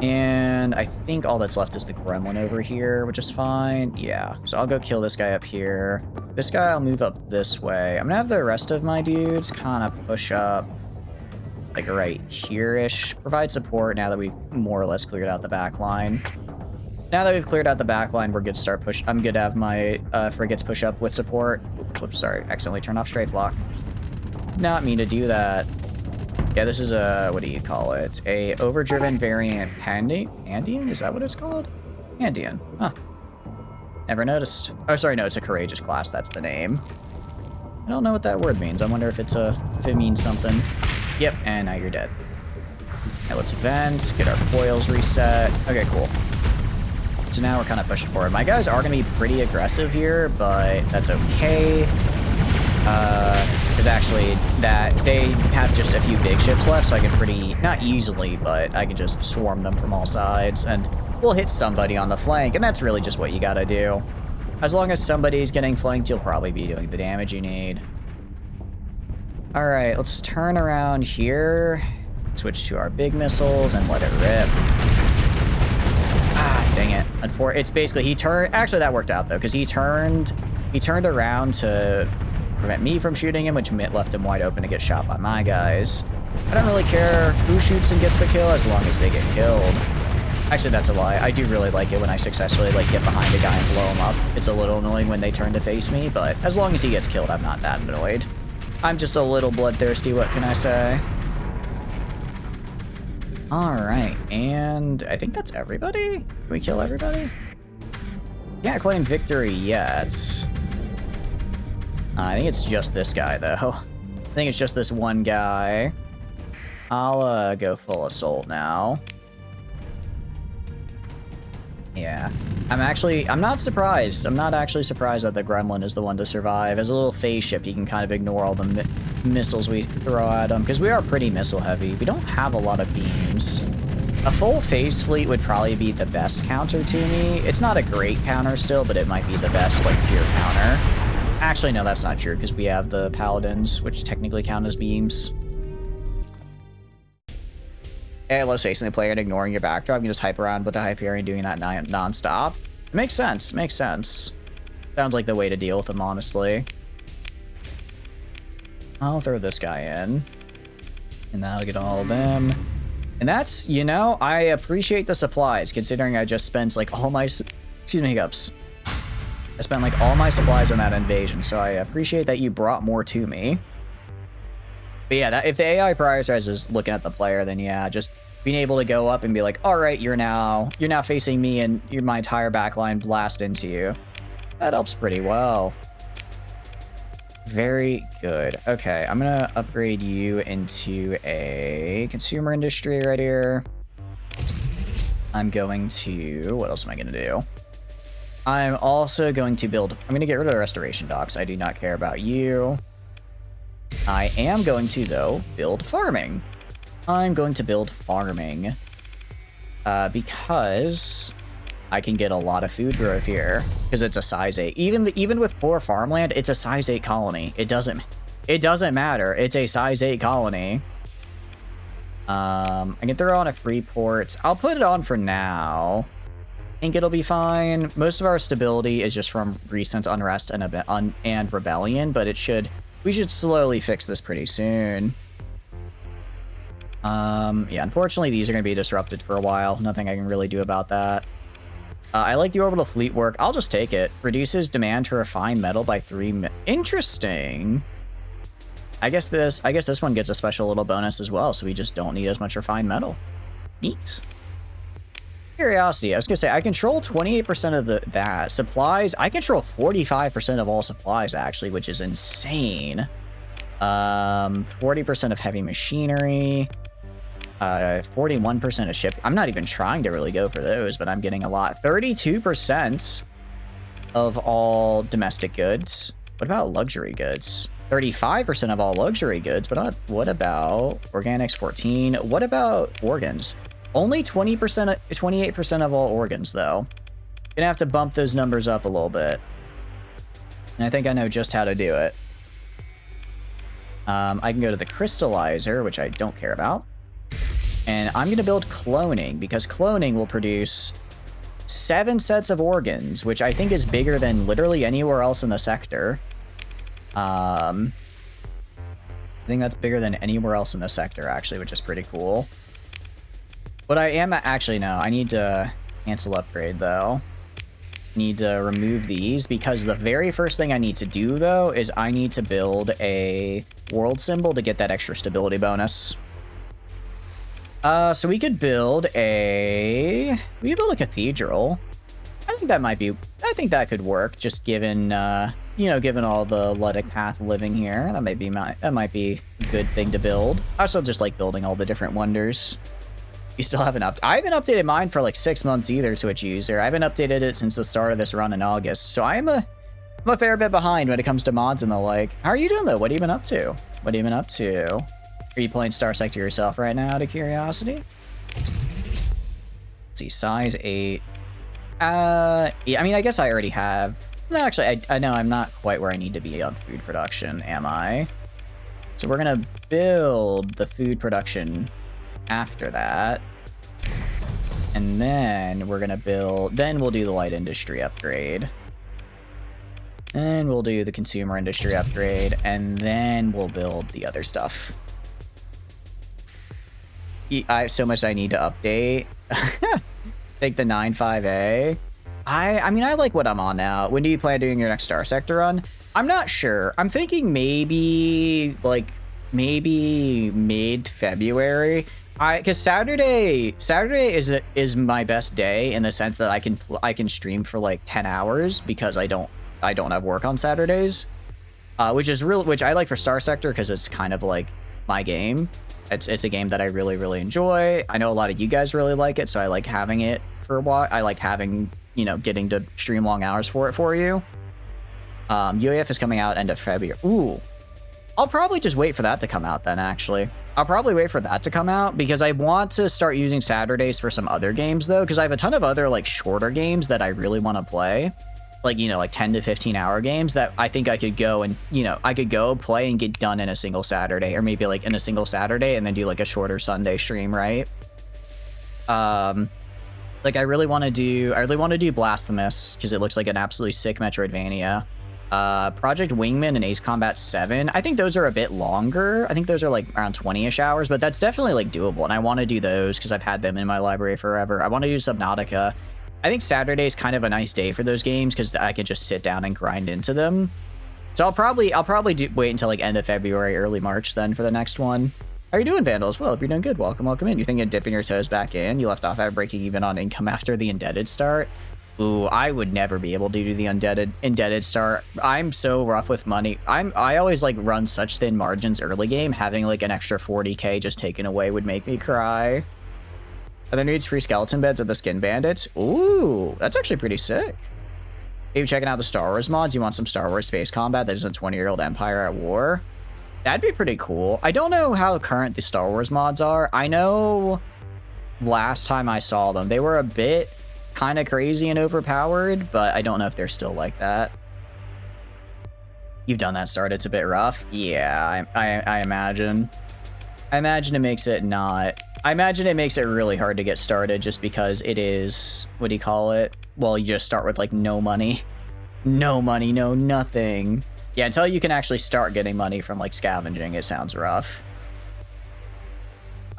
And I think all that's left is the gremlin over here, which is fine. Yeah, so I'll go kill this guy up here. This guy I'll move up this way. I'm gonna have the rest of my dudes kind of push up, like right here-ish. Provide support now that we've more or less cleared out the back line. Now that we've cleared out the back line, we're good to start push. I'm good to have my frigates push up with support. Whoops, sorry, accidentally turned off strafe lock. Not mean to do that. Yeah, this is a, what do you call it? A overdriven variant Andean? Is that what it's called? Andean. Huh. Never noticed. Oh, sorry, no, it's a courageous class. That's the name. I don't know what that word means. I wonder if if it means something. Yep, and now you're dead. Now let's vent, get our coils reset. Okay, cool. So now we're kind of pushing forward. My guys are going to be pretty aggressive here, but that's okay. Because actually they have just a few big ships left, so I can pretty, not easily, but I can just swarm them from all sides, and we'll hit somebody on the flank, and that's really just what you gotta do. As long as somebody's getting flanked, you'll probably be doing the damage you need. Alright, let's turn around here, switch to our big missiles, and let it rip. Ah, dang it. It's basically, he turned, actually that worked out though, because he turned around to prevent me from shooting him, which left him wide open to get shot by my guys. I don't really care who shoots and gets the kill as long as they get killed. Actually, that's a lie. I do really like it when I successfully get behind a guy and blow him up. It's a little annoying when they turn to face me, but as long as he gets killed, I'm not that annoyed. I'm just a little bloodthirsty, what can I say? Alright, and I think that's everybody? Can we kill everybody? Can't claim victory yet. I think it's just this guy, though. I think it's just this one guy. I'll go full assault now. Yeah. I'm not surprised. I'm not actually surprised that the gremlin is the one to survive. As a little phase ship, he can kind of ignore all the missiles we throw at him, because we are pretty missile heavy. We don't have a lot of beams. A full phase fleet would probably be the best counter to me. It's not a great counter still, but it might be the best, like, pure counter. Actually, no, that's not true, because we have the paladins, which technically count as beams. I love facing the player and ignoring your backdrop. You can just hype around with the Hyperion doing that non-stop. It makes sense, makes sense. Sounds like the way to deal with them, honestly. I'll throw this guy in. And that'll get all of them. And that's, you know, I appreciate the supplies, considering I just spent, like, all my... Excuse me, hiccups. I spent, like, all my supplies on that invasion, so I appreciate that you brought more to me. But yeah, if the AI prioritizes looking at the player, then yeah, just being able to go up and be like, all right, you're now facing me and my entire backline blast into you. That helps pretty well. Very good. Okay, I'm gonna upgrade you into a consumer industry right here. I'm going to... What else am I gonna do? I'm also going to build... I'm gonna get rid of the restoration docks. I do not care about you. I am going to, though, build farming. I'm going to build farming. Because I can get a lot of food growth here. Because it's a size 8. Even with poor farmland, it's a size 8 colony. It doesn't matter. It's a size 8 colony. I can throw on a free port. I'll put it on for now. I think it'll be fine. Most of our stability is just from recent unrest and rebellion, but we should slowly fix this pretty soon. Yeah, unfortunately, these are going to be disrupted for a while. Nothing I can really do about that. I like the orbital fleet work. I'll just take it. Reduces demand for refined metal by 3. Interesting. I guess this one gets a special little bonus as well, so we just don't need as much refined metal. Neat. Curiosity. I was gonna say I control 28% of that supplies. I control 45% of all supplies actually, which is insane. 40% of heavy machinery. 41% of ship. I'm not even trying to really go for those, but I'm getting a lot. 32% of all domestic goods. What about luxury goods? 35% of all luxury goods, but what about organics? 14. What about organs? Only 28% of all organs, though. Gonna have to bump those numbers up a little bit. And I think I know just how to do it. I can go to the crystallizer, which I don't care about. And I'm gonna build cloning, because cloning will produce 7 sets of organs, which I think is bigger than literally anywhere else in the sector. I think that's bigger than anywhere else in the sector, actually, which is pretty cool. What I am... Actually, no. I need to cancel upgrade, though. Need to remove these, because the very first thing I need to do, though, is I need to build a world symbol to get that extra stability bonus. So we could build a... We could build a cathedral. I think that might be... I think that could work, just given... you know, given all the Ludic path living here, that might be a good thing to build. I also just like building all the different wonders. You still haven't I haven't updated mine for like 6 months either, Switch user. I haven't updated it since the start of this run in August, so I'm a fair bit behind when it comes to mods and the like. How are you doing though? What have you been up to? What have you been up to? Are you playing Starsector yourself right now, out of curiosity? Let's see, size 8. Yeah, I mean, I guess I already have. No, actually, I know I'm not quite where I need to be on food production, am I? So we're gonna build the food production after that. And then we're gonna build... Then we'll do the light industry upgrade. And we'll do the consumer industry upgrade. And then we'll build the other stuff. I have so much I need to update. Take the 9.5A. I mean, I like what I'm on now. When do you plan on doing your next Starsector run? I'm not sure. I'm thinking maybe mid-February. Because Saturday is my best day in the sense that I can stream for like 10 hours because I don't have work on Saturdays, which I like for Starsector because it's kind of like my game. It's a game that I really, really enjoy. I know a lot of you guys really like it, so I like having it for a while. I like having, you know, getting to stream long hours for it for you. UAF is coming out end of February. Ooh. I'll probably just wait for that to come out then, actually. I'll probably wait for that to come out because I want to start using Saturdays for some other games, though, because I have a ton of other, like, shorter games that I really want to play. Like, you know, like 10 to 15 hour games that I think I could go and, you know, I could go play and get done in a single Saturday, or maybe like in a single Saturday and then do like a shorter Sunday stream, right? Like I really want to do Blasphemous because it looks like an absolutely sick Metroidvania. Project Wingman and Ace Combat 7. I think those are a bit longer. I think those are like around 20-ish hours, but that's definitely like doable. And I want to do those because I've had them in my library forever. I want to do Subnautica. I think Saturday is kind of a nice day for those games because I can just sit down and grind into them. So I'll probably wait until like end of February, early March then for the next one. How are you doing, Vandals? Well, if you're doing good, welcome in. You thinking of dipping your toes back in? You left off at breaking even on income after the indebted start. Ooh, I would never be able to do the indebted start. I'm so rough with money. I always like run such thin margins early game. Having like an extra 40k just taken away would make me cry. Other needs free skeleton beds of the skin bandits. Ooh, that's actually pretty sick. Maybe checking out the Star Wars mods. You want some Star Wars space combat that isn't 20-year-old Empire at war? That'd be pretty cool. I don't know how current the Star Wars mods are. I know last time I saw them, they were a bit kind of crazy and overpowered, but I don't know if they're still like that. You've done that start. It's a bit rough. Yeah, I imagine. I imagine it makes it not... I imagine it makes it really hard to get started just because it is... What do you call it? Well, you just start with, like, no money. No money, no nothing. Yeah, until you can actually start getting money from, like, scavenging, it sounds rough.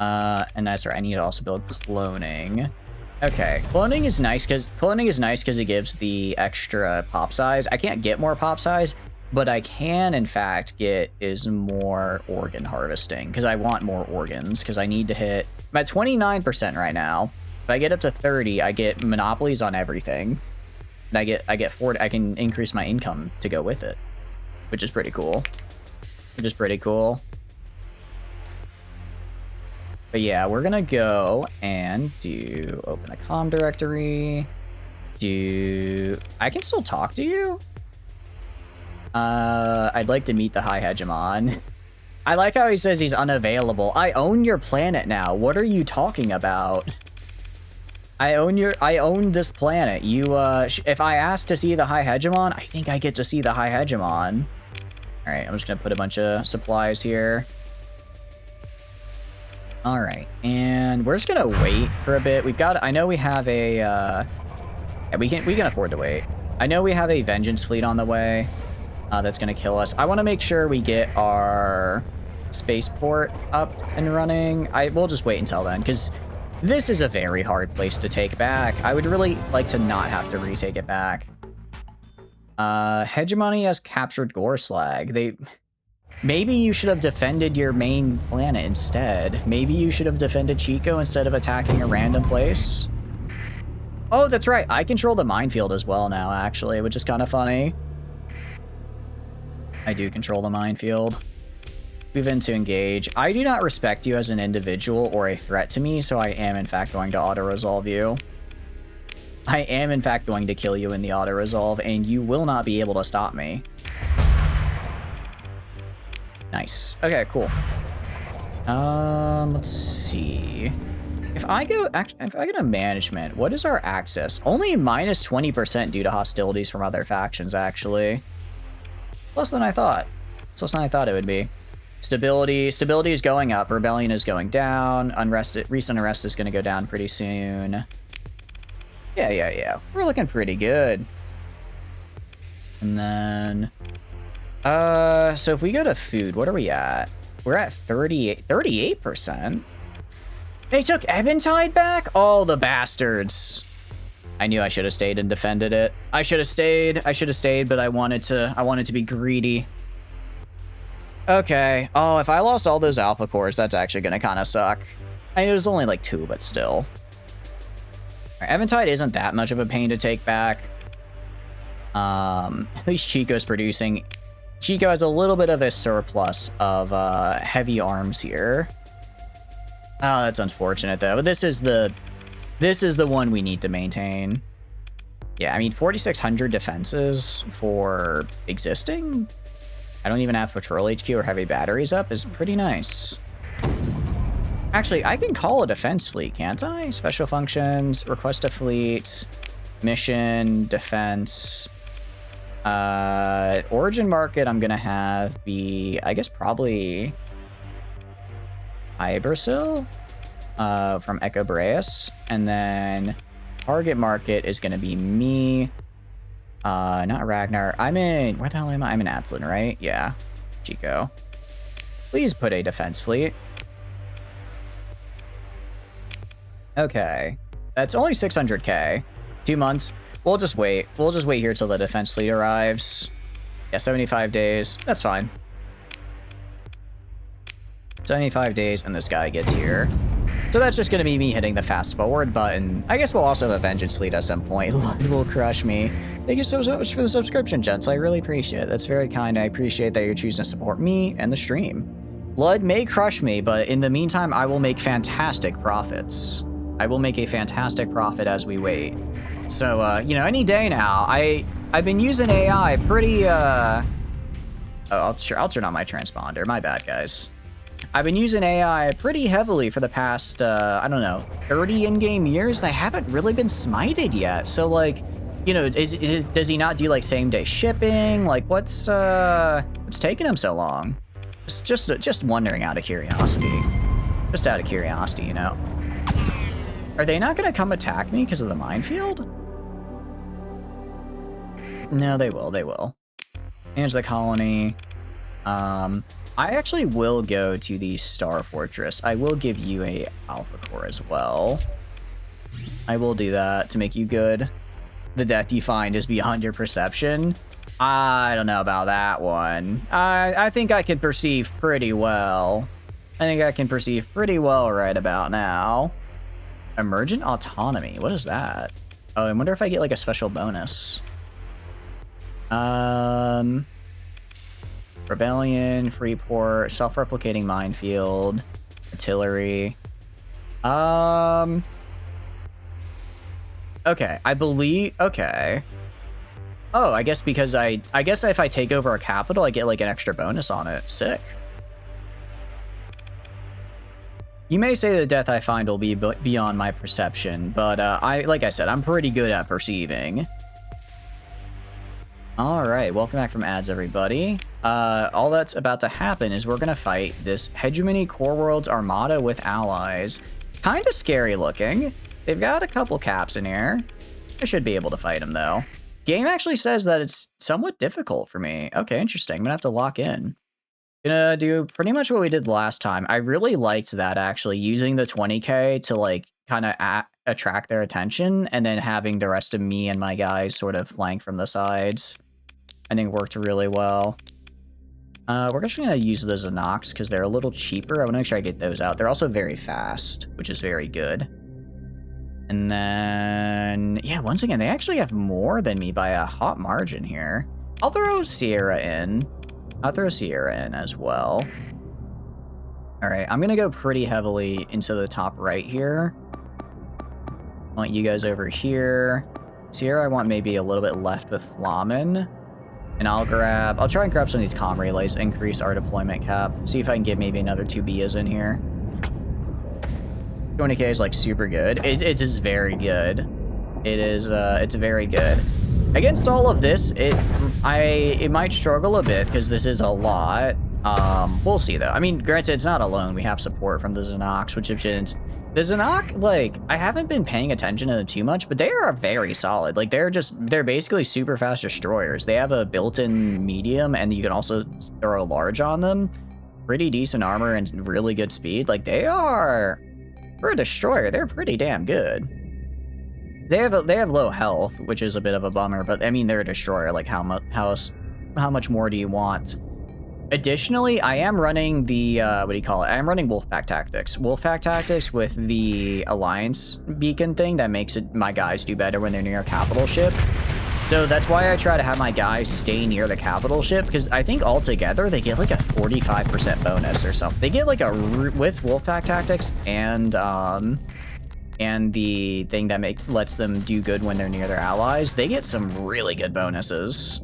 And that's right. I need to also build cloning. Okay, cloning is nice because it gives the extra pop size. I can't get more pop size, but I can, in fact, get is more organ harvesting because I want more organs because I need to hit... I'm at 29% right now. If I get up to 30, I get monopolies on everything. And I get 40. I can increase my income to go with it, which is pretty cool. But yeah, we're gonna go and open the comm directory. I can still talk to you? I'd like to meet the High Hegemon. I like how he says he's unavailable. I own your planet now. What are you talking about? I own this planet. You, if I ask to see the High Hegemon, I think I get to see the High Hegemon. All right, I'm just gonna put a bunch of supplies here. All right, and we're just gonna wait for a bit. I know we have a, yeah, we can afford to wait. I know we have a vengeance fleet on the way that's gonna kill us. I want to make sure we get our spaceport up and running. We'll just wait until then, because this is a very hard place to take back. I would really like to not have to retake it back. Hegemony has captured Gorslag. Maybe you should have defended your main planet instead. Maybe you should have defended Chico instead of attacking a random place. Oh, that's right. I control the minefield as well now, actually, which is kind of funny. I do control the minefield. Move in to engage. I do not respect you as an individual or a threat to me, so I am, in fact, going to auto-resolve you. I am, in fact, going to kill you in the auto-resolve, and you will not be able to stop me. Nice. Okay, cool. Let's see. If I go to management, what is our access? Only minus 20% due to hostilities from other factions, actually. Less than I thought. It's less than I thought it would be. Stability is going up. Rebellion is going down. Recent arrest is going to go down pretty soon. Yeah. We're looking pretty good. And then... so if we go to food, what are we at? We're at 38%. They took Eventide back? Oh, the bastards. I knew I should have stayed and defended it. I should have stayed, but I wanted to be greedy. Okay. Oh, if I lost all those alpha cores, that's actually gonna kind of suck. I know there's only like 2, but still. Right, Eventide isn't that much of a pain to take back. At least Chico's producing. Chico has a little bit of a surplus of heavy arms here. Oh, that's unfortunate though. But this is the one we need to maintain. Yeah, I mean 4,600 defenses for existing. I don't even have patrol HQ or heavy batteries up is pretty nice. Actually, I can call a defense fleet, can't I? Special functions, request a fleet, mission, defense. Origin market I'm gonna have be, I guess, probably Ibersil from Echo Breas, and then target market is gonna be me. Not Ragnar. Where the hell am I? I'm in Atlan, right? Yeah. Chico. Please put a defense fleet. Okay. That's only 600k. 2 months. We'll just wait. We'll just wait here till the defense fleet arrives. Yeah, 75 days. That's fine. 75 days and this guy gets here. So that's just going to be me hitting the fast forward button. I guess we'll also have a vengeance fleet at some point. Blood will crush me. Thank you so much for the subscription, gents. I really appreciate it. That's very kind. I appreciate that you're choosing to support me and the stream. Blood may crush me, but in the meantime, I will make fantastic profits. I will make a fantastic profit as we wait. So, you know, any day now, I've been using AI pretty, Oh, I'll turn on my transponder. My bad, guys. I've been using AI pretty heavily for the past, I don't know, 30 in-game years, and I haven't really been smited yet. So, like, you know, does he not do, like, same-day shipping? Like, what's taking him so long? Just wondering out of curiosity. Just out of curiosity, you know. Are they not gonna come attack me because of the minefield? No, they will, they will. Manage the colony. I actually will go to the Star Fortress. I will give you a Alpha Core as well. I will do that to make you good. The death you find is beyond your perception. I don't know about that one. I think I can perceive pretty well. I think I can perceive pretty well right about now. Emergent Autonomy, what is that? Oh, I wonder if I get like a special bonus. Rebellion, Freeport, self-replicating minefield, artillery. Okay, I believe, okay. Oh, I guess because I guess if I take over a capital, I get like an extra bonus on it. Sick. You may say the death I find will be beyond my perception, but like I said, I'm pretty good at perceiving. All right, welcome back from ads, everybody. All that's about to happen is we're gonna fight this Hegemony Core Worlds Armada with allies. Kind of scary looking. They've got a couple caps in here. I should be able to fight them though. Game actually says that it's somewhat difficult for me. Okay, interesting. I'm gonna have to lock in. Gonna do pretty much what we did last time. I really liked that actually, using the 20k to like kind of attract their attention and then having the rest of me and my guys sort of flank from the sides. I think worked really well. We're actually going to use the Xenox because they're a little cheaper. I want to make sure I get those out. They're also very fast, which is very good. And then, yeah, once again, they actually have more than me by a hot margin here. I'll throw Sierra in. I'll throw Sierra in as well. All right, I'm going to go pretty heavily into the top right here. I want you guys over here. Sierra, I want maybe a little bit left with Flamen. And I'll try and grab some of these comm relays, increase our deployment cap, see if I can get maybe another 2 Bias in here. 20k is like super good. It is very good. It's very good. Against all of this, it might struggle a bit because this is a lot. We'll see though. I mean, granted, it's not alone. We have support from the Xenox, which have been... The Xenox, like, I haven't been paying attention to them too much, but they are very solid. Like, they're basically super fast destroyers. They have a built-in medium, and you can also throw a large on them. Pretty decent armor and really good speed. Like, they are, for a destroyer, they're pretty damn good. They have low health, which is a bit of a bummer, but I mean, they're a destroyer. Like, how much more do you want? Additionally, I am running the, what do you call it? I am running Wolfpack Tactics. Wolfpack Tactics with the Alliance beacon thing that makes my guys do better when they're near a capital ship. So that's why I try to have my guys stay near the capital ship, because I think altogether they get like a 45% bonus or something. They get like with Wolfpack Tactics and the thing that lets them do good when they're near their allies, they get some really good bonuses.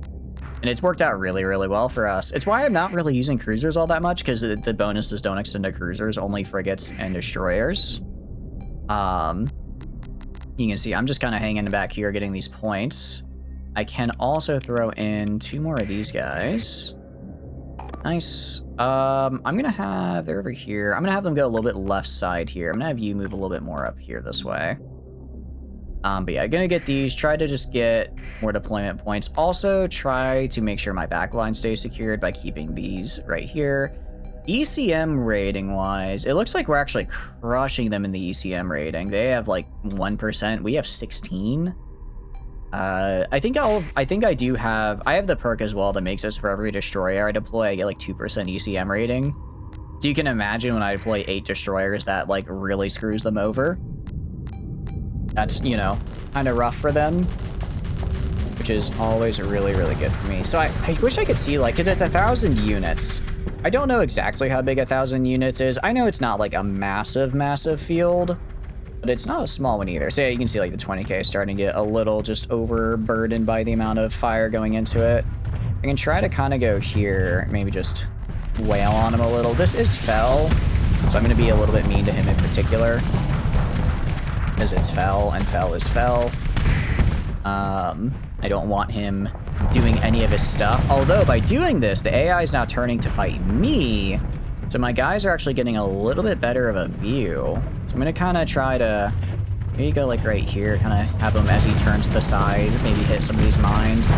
And it's worked out really, really well for us. It's why I'm not really using cruisers all that much, because the bonuses don't extend to cruisers, only frigates and destroyers. You can see I'm just kind of hanging back here getting these points. I can also throw in 2 more of these guys. Nice. I'm gonna have, they're over here. I'm gonna have them go a little bit left side here. I'm gonna have you move a little bit more up here this way. But yeah, I'm gonna get these, try to just get more deployment points. Also, try to make sure my backline stays secured by keeping these right here. ECM rating wise, it looks like we're actually crushing them in the ECM rating. They have like 1%, we have 16. I think I have the perk as well that makes it for every destroyer I deploy, I get like 2% ECM rating. So you can imagine when I deploy 8 destroyers, that like really screws them over. That's, you know, kind of rough for them, which is always really, really good for me. So I wish I could see, like, because it's 1,000 units. I don't know exactly how big 1,000 units is. I know it's not like a massive, massive field, but it's not a small one either. So yeah, you can see like the 20k starting to get a little just overburdened by the amount of fire going into it. I can try to kind of go here, maybe just wail on him a little. This is Fell, so I'm going to be a little bit mean to him in particular, because it's Fell, and Fell is Fell. I don't want him doing any of his stuff. Although, by doing this, the AI is now turning to fight me, so my guys are actually getting a little bit better of a view. So I'm going to kind of try to, maybe go like right here, kind of have him as he turns to the side, maybe hit some of these mines.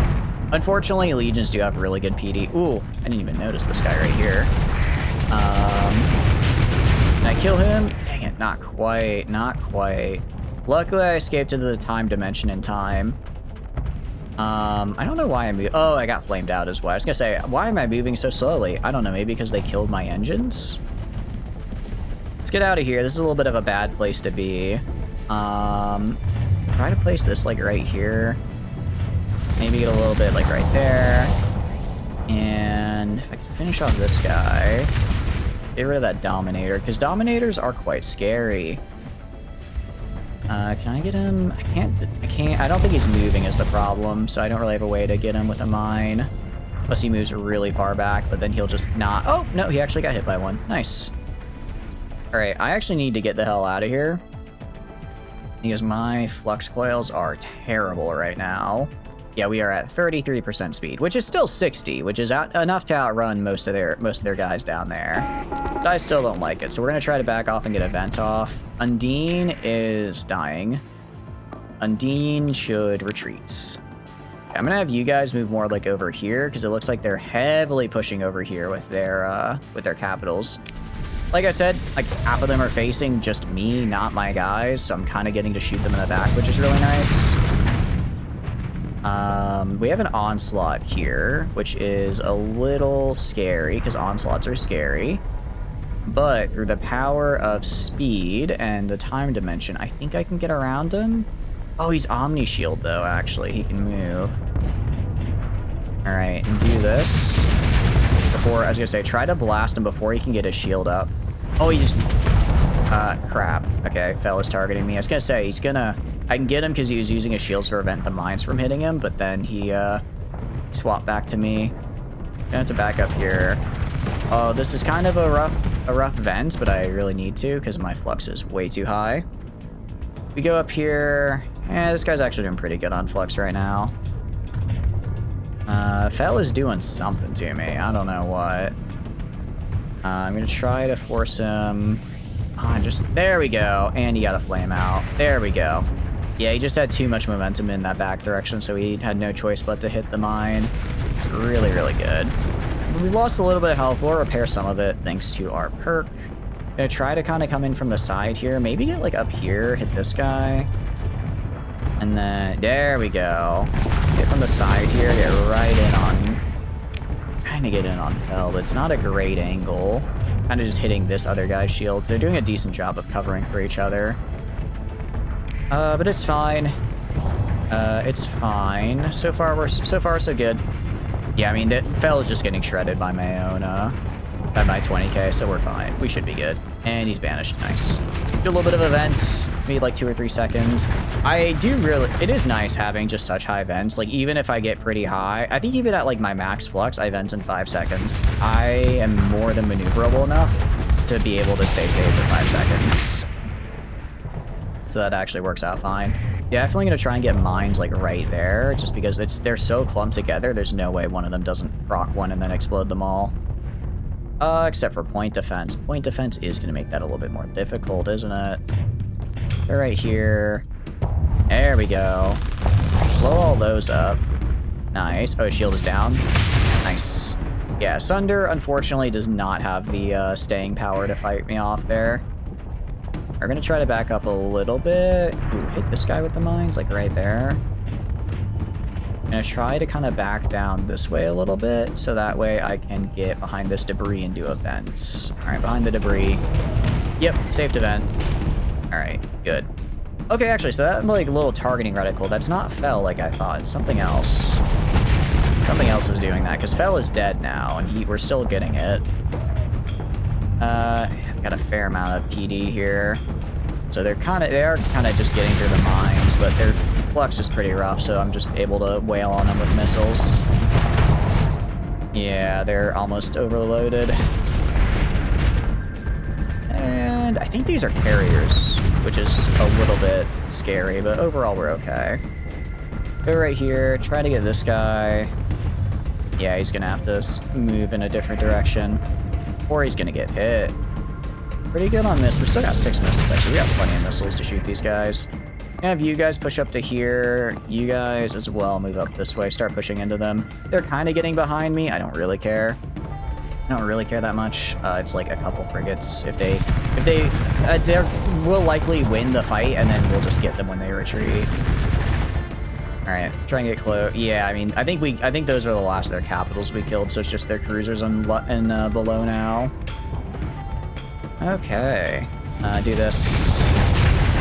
Unfortunately, Legions do have really good PD. Ooh, I didn't even notice this guy right here. Can I kill him? Dang it, not quite, not quite. Luckily, I escaped into the time dimension in time. I don't know why I'm moving. Oh, I got flamed out as well. I was gonna say, why am I moving so slowly? I don't know, maybe because they killed my engines? Let's get out of here. This is a little bit of a bad place to be. Try to place this like right here. Maybe get a little bit like right there. And if I can finish off this guy, get rid of that Dominator, because Dominators are quite scary. Can I get him? I can't, I don't think he's moving is the problem, so I don't really have a way to get him with a mine. Unless he moves really far back, but then he'll just not, oh, no, he actually got hit by one. Nice. All right, I actually need to get the hell out of here, because my flux coils are terrible right now. Yeah, we are at 33% speed, which is still 60, which is enough to outrun most of their guys down there. But I still don't like it, so we're gonna try to back off and get a vent off. Undine is dying. Undine should retreat. I'm gonna have you guys move more like over here, because it looks like they're heavily pushing over here with their capitals. Like I said, like half of them are facing just me, not my guys, so I'm kind of getting to shoot them in the back, which is really nice. We have an onslaught here, which is a little scary because onslaughts are scary. But through the power of speed and the time dimension, I think I can get around him. Oh, he's Omni Shield though, actually. He can move. All right, and do this. Before, I was gonna say, try to blast him before he can get his shield up. Oh, he just, crap. Okay, Fell is targeting me. I was gonna say, he's gonna, I can get him because he was using his shields to prevent the mines from hitting him, but then he, swapped back to me. Gonna have to back up here. Oh, this is kind of a rough vent, but I really need to because my flux is way too high. We go up here. This guy's actually doing pretty good on flux right now. Fell is doing something to me. I don't know what. I'm gonna try to force him. There we go. And he got a flame out. There we go. Yeah, he just had too much momentum in that back direction, so he had no choice but to hit the mine. It's really, really good. We've lost a little bit of health. We'll repair some of it thanks to our perk. Gonna try to kind of come in from the side here. Maybe get like up here, hit this guy. And then, there we go. Get from the side here, get right in on, kind of get in on Fell, but it's not a great angle. Kind of just hitting this other guy's shield. They're doing a decent job of covering for each other. But it's fine. It's fine. So far, so good. Yeah, I mean, Fell is just getting shredded by my own, by my 20k, so we're fine. We should be good. And he's banished. Nice. Do a little bit of events, maybe like 2 or 3 seconds. It is nice having just such high vents. Like, even if I get pretty high, I think even at like my max flux, I vent in 5 seconds. I am more than maneuverable enough to be able to stay safe for 5 seconds. So that actually works out fine. Yeah, definitely gonna try and get mines like right there, just because they're so clumped together, there's no way one of them doesn't proc one and then explode them all. Except for point defense. Point defense is gonna make that a little bit more difficult, isn't it? They're right here. There we go. Blow all those up. Nice. Oh, his shield is down. Nice. Yeah, Sunder, unfortunately, does not have the staying power to fight me off there. We're gonna try to back up a little bit. Ooh, hit this guy with the mines, like right there. I'm gonna try to kind of back down this way a little bit, so that way I can get behind this debris and do a vent. All right, behind the debris. Yep, safe to vent. All right, good. Okay, actually, so that like little targeting reticle, that's not Fel like I thought. It's something else. Something else is doing that, because Fel is dead now, and we're still getting it. Got a fair amount of PD here. So they are kind of just getting through the mines, but their flux is pretty rough, so I'm just able to wail on them with missiles. Yeah, they're almost overloaded. And I think these are carriers, which is a little bit scary, but overall we're okay. Go right here, try to get this guy. Yeah, he's gonna have to move in a different direction, or he's gonna get hit. Pretty good on this. We still got 6 missiles, actually. We got plenty of missiles to shoot these guys. Have you guys push up to here. You guys as well move up this way. Start pushing into them. They're kind of getting behind me. I don't really care. I don't really care that much. It's like a couple frigates. If they will likely win the fight, and then we'll just get them when they retreat. All right, try and get close. Yeah, I mean, I think those were the last of their capitals we killed, so it's just their cruisers and below now. Okay, do this.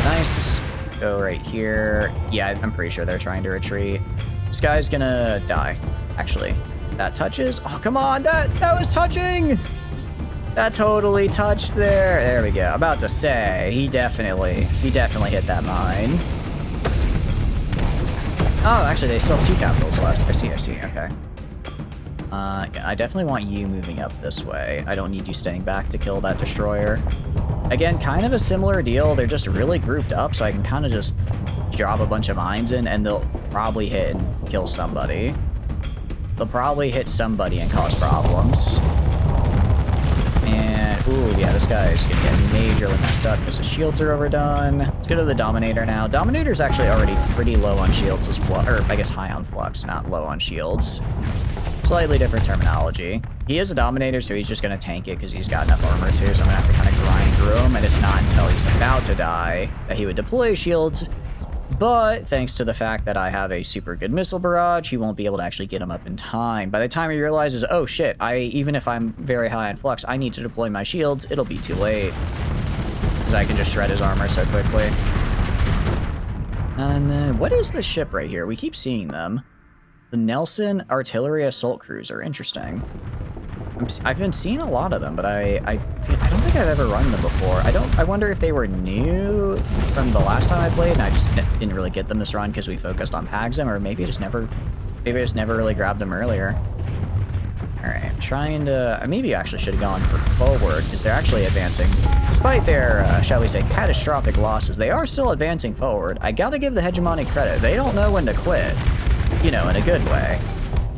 Nice. Go right here. Yeah, I'm pretty sure they're trying to retreat. This guy's gonna die. Actually, that touches. Oh, come on, that was touching. That totally touched there. There we go. About to say, he definitely hit that mine. Oh, actually, they still have 2 capitals left. I see. Okay. Yeah, I definitely want you moving up this way. I don't need you staying back to kill that destroyer. Again, kind of a similar deal. They're just really grouped up, so I can kind of just drop a bunch of mines in, and they'll probably hit and kill somebody. They'll probably hit somebody and cause problems. And, ooh, yeah, this guy is going to get majorly messed up because his shields are overdone. Let's go to the Dominator now. Dominator's actually already pretty low on shields as well, or I guess high on flux, not low on shields. Slightly different terminology. He is a Dominator, so he's just going to tank it because he's got enough armor too, so I'm going to have to kind of grind through him, and it's not until he's about to die that he would deploy shields. But thanks to the fact that I have a super good missile barrage, he won't be able to actually get him up in time. By the time he realizes, oh shit, even if I'm very high on flux, I need to deploy my shields, it'll be too late. Because I can just shred his armor so quickly. And then, what is this ship right here? We keep seeing them. The Nelson Artillery Assault Cruiser. Interesting. I've been seeing a lot of them, but I don't think I've ever run them before. I wonder if they were new from the last time I played, and I just didn't really get them this run because we focused on Pagsum, or maybe I just never really grabbed them earlier. All right, I'm trying to. Maybe I actually should have gone for forward because they're actually advancing, despite their, shall we say, catastrophic losses. They are still advancing forward. I gotta give the Hegemony credit. They don't know when to quit. You know, in a good way,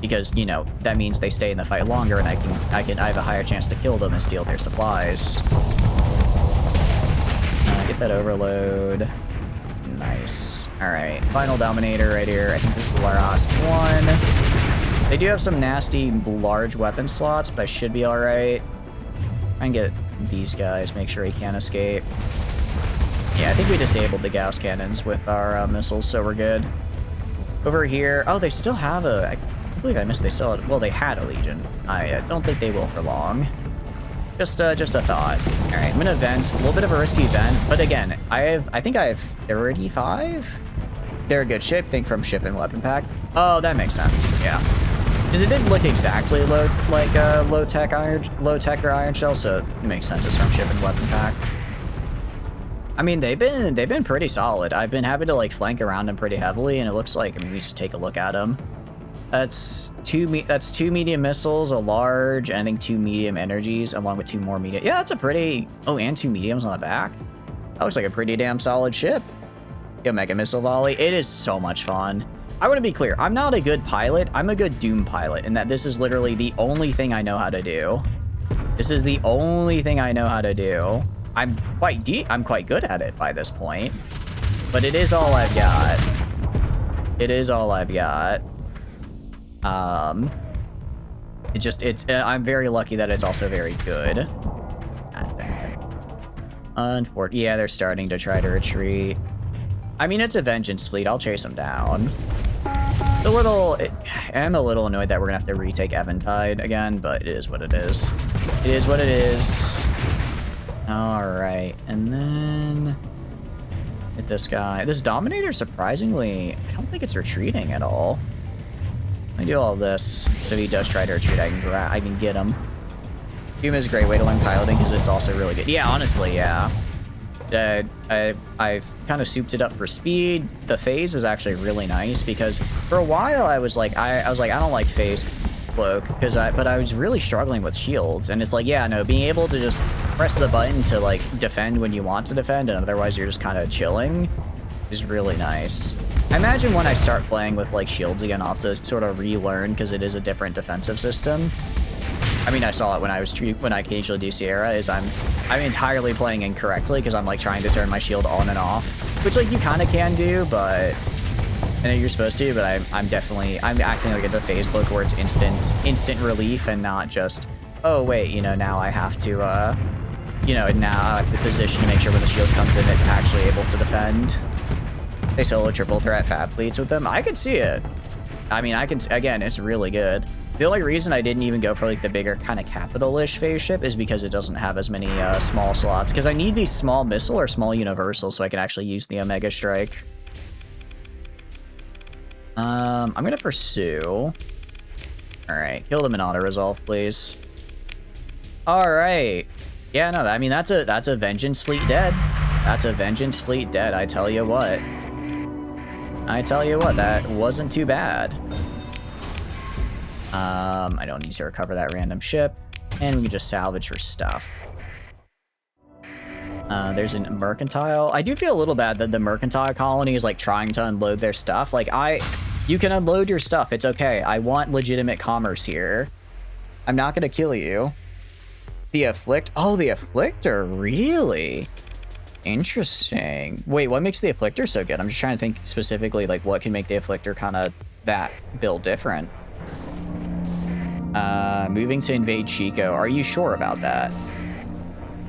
because, you know, that means they stay in the fight longer, and I have a higher chance to kill them and steal their supplies. Get that overload. Nice. All right, final Dominator right here. I think this is the last one. They do have some nasty large weapon slots, but I should be all right. I can get these guys, make sure he can't escape. Yeah, I think we disabled the Gauss cannons with our missiles, so we're good. Over here, oh, they still have I believe I missed, they still had, well, they had a Legion. I don't think they will for long. Just a thought. All right, I'm gonna vent, a little bit of a risky vent, but again, I think I have 35? They're a good ship, think from ship and weapon pack. Oh, that makes sense, yeah. Because it didn't look exactly low tech or iron shell, so it makes sense it's from ship and weapon pack. I mean, they've been pretty solid. I've been having to like flank around them pretty heavily, and it looks like, I mean, we just take a look at them. That's two medium missiles, a large, and I think 2 medium energies, along with 2 more medium. Yeah, that's a pretty. Oh, and 2 mediums on the back. That looks like a pretty damn solid ship. Yo, mega missile volley. It is so much fun. I want to be clear. I'm not a good pilot. I'm a good Doom pilot, in that this is literally the only thing I know how to do. This is the only thing I know how to do. I'm quite good at it by this point, but it is all I've got. It is all I've got. I'm very lucky that it's also very good. God damn it. Yeah, they're starting to try to retreat. I mean, it's a vengeance fleet. I'll chase them down. I'm a little annoyed that we're gonna have to retake Eventide again, but it is what it is. It is what it is. Alright, and then hit this guy. This Dominator, surprisingly, I don't think it's retreating at all. Let me do all this, so if he does try to retreat, I can get him. Doom is a great way to learn piloting, because it's also really good. Yeah, honestly, yeah. I've kind of souped it up for speed. The phase is actually really nice, because for a while I was like, I don't like phase cloak, but I was really struggling with shields, and it's like, yeah, no, being able to just press the button to like defend when you want to defend, and otherwise you're just kind of chilling, is really nice. I imagine when I start playing with like shields again, I'll have to sort of relearn, because it is a different defensive system. I mean, I saw it when I occasionally do Sierra, is I'm entirely playing incorrectly, because I'm like trying to turn my shield on and off, which like you kind of can do, but I know you're supposed to, but I'm acting like it's a phase cloak where it's instant relief, and not just, oh wait, you know, now I have to you know, now I have to position to make sure when the shield comes in it's actually able to defend. They solo triple threat fab fleets with them. I could see it. I mean, again, it's really good. The only reason I didn't even go for like the bigger kind of capital-ish phase ship is because it doesn't have as many small slots, because I need these small missile or small universal so I can actually use the Omega Strike. I'm gonna pursue. All right, kill them in auto resolve, please. All right. Yeah, no, I mean that's a vengeance fleet dead. That's a vengeance fleet dead. I tell you what. I tell you what, that wasn't too bad. I don't need to recover that random ship, and we can just salvage for stuff. There's a mercantile. I do feel a little bad that the mercantile colony is like trying to unload their stuff. Like you can unload your stuff. It's okay. I want legitimate commerce here. I'm not gonna kill you. The Afflict. Oh, the Afflictor, really? Interesting. Wait, what makes the Afflictor so good? I'm just trying to think specifically like what can make the Afflictor kind of that build different. Moving to invade Chico. Are you sure about that?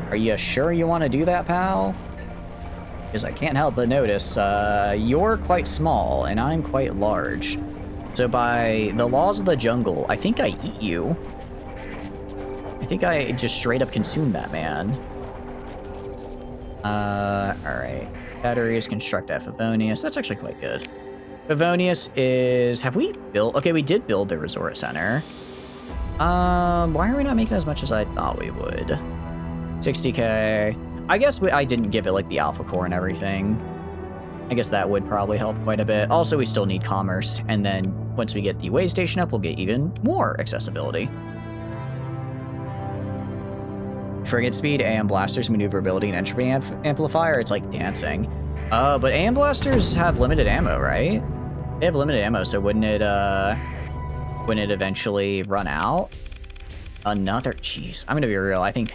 Are you sure you want to do that, pal? Because I can't help but notice, you're quite small and I'm quite large. So by the laws of the jungle, I think I eat you. I think I just straight up consume that man. Alright. Batteries, construct at Favonius. That's actually quite good. Favonius is... Have we built... Okay, we did build the resort center. Why are we not making as much as I thought we would? 60k. I guess I didn't give it like the alpha core and everything. I guess that would probably help quite a bit. Also, we still need commerce, and then once we get the way station up, we'll get even more accessibility. Frigate speed, AM blasters, maneuverability, and entropy amplifier. It's like dancing. But AM blasters have limited ammo, right? They have limited ammo, so wouldn't it eventually run out? Another, jeez, I'm gonna be real. I think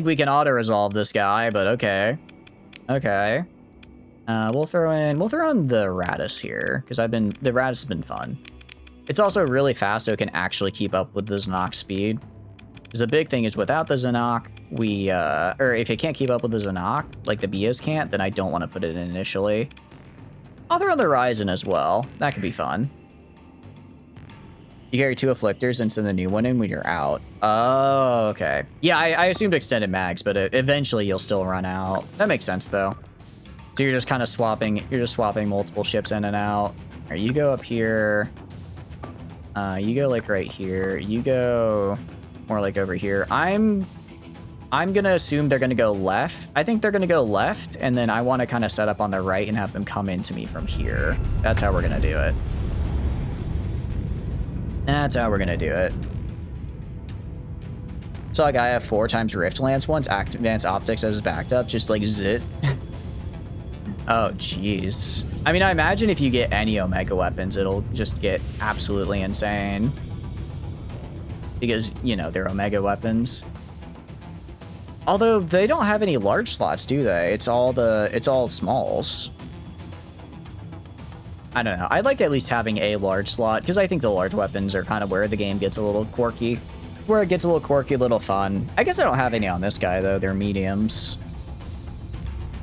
we can auto resolve this guy, but okay. Okay. We'll throw in the Radis here, because the Radis has been fun. It's also really fast, so it can actually keep up with the Zanok speed. Because the big thing is without the Zanok, or if it can't keep up with the Zanok, like the Bias can't, then I don't want to put it in initially. I'll throw in the Ryzen as well. That could be fun. You carry 2 Afflictors and send the new one in when you're out. Oh, okay. Yeah, I assumed extended mags, but eventually you'll still run out. That makes sense, though. So you're just kind of swapping multiple ships in and out. All right, you go up here. You go like right here. You go more like over here. I'm gonna assume they're gonna go left. I think they're gonna go left, and then I want to kind of set up on the right and have them come into me from here. That's how we're gonna do it. That's how we're gonna do it. So like I have 4 times Rift Lance once, Advanced Optics as backed up, just like zit. Oh, jeez. I mean, I imagine if you get any Omega weapons, it'll just get absolutely insane. Because, you know, they're Omega weapons. Although, they don't have any large slots, do they? It's all smalls. I don't know. I'd like at least having a large slot, because I think the large weapons are kind of where the game gets a little quirky. Where it gets a little quirky, a little fun. I guess I don't have any on this guy, though. They're mediums.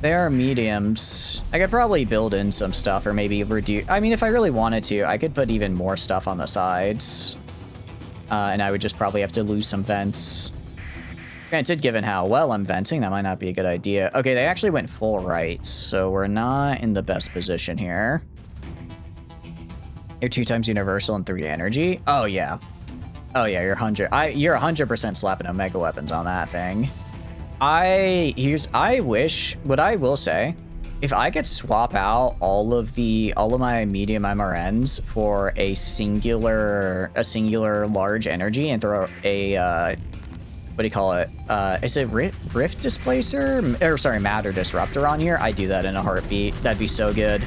They are mediums. I could probably build in some stuff or maybe reduce... I mean, if I really wanted to, I could put even more stuff on the sides. And I would just probably have to lose some vents. Granted, given how well I'm venting, that might not be a good idea. Okay, they actually went full right, so we're not in the best position here. You're 2 times universal and 3 energy? Oh, yeah. Oh, yeah, you're 100. You're 100% slapping Omega weapons on that thing. I wish, what I will say, if I could swap out all of my medium MRNs for a singular large energy and throw a what do you call it? Is it rift displacer? Or sorry, matter disruptor on here? I'd do that in a heartbeat. That'd be so good.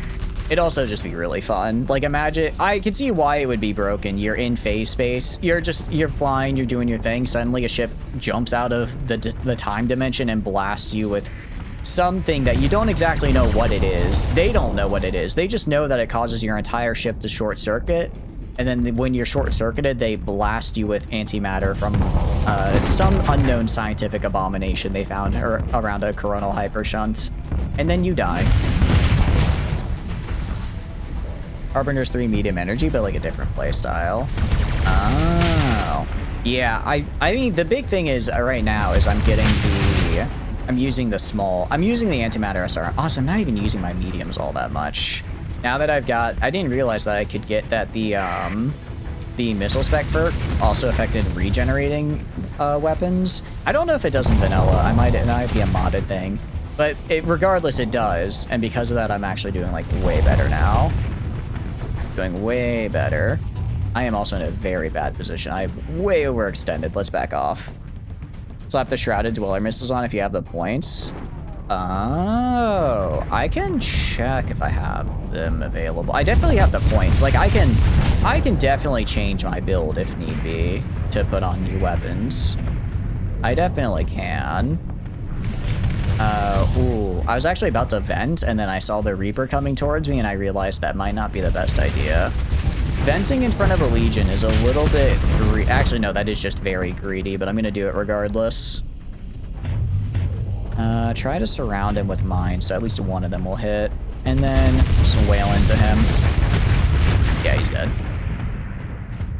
It'd also just be really fun. Like, imagine, I can see why it would be broken. You're in phase space. You're flying, you're doing your thing. Suddenly a ship jumps out of the time dimension and blasts you with something that you don't exactly know what it is. They don't know what it is. They just know that it causes your entire ship to short circuit. And then when you're short circuited, they blast you with antimatter from some unknown scientific abomination they found around a coronal hypershunt. And then you die. Harbinger's 3 medium energy, but like a different playstyle. Oh. Yeah, I mean, the big thing is right now is I'm using the antimatter SR. Also, I'm not even using my mediums all that much. Now that I didn't realize that I could get that the missile spec perk also affected regenerating weapons. I don't know if it does in vanilla. It might be a modded thing. But regardless, it does. And because of that, I'm actually doing like way better now. Doing way better. I am also in a very bad position. I'm way overextended. Let's back off. Slap the Shrouded Dweller missiles on if you have the points. Oh, I can check if I have them available. I definitely have the points. Like, I can definitely change my build if need be to put on new weapons. I definitely can. Ooh, I was actually about to vent, and then I saw the Reaper coming towards me, and I realized that might not be the best idea. Venting in front of a Legion is a little bit... Actually, no, that is just very greedy, but I'm going to do it regardless. Try to surround him with mine, so at least one of them will hit. And then just wail into him. Yeah, he's dead.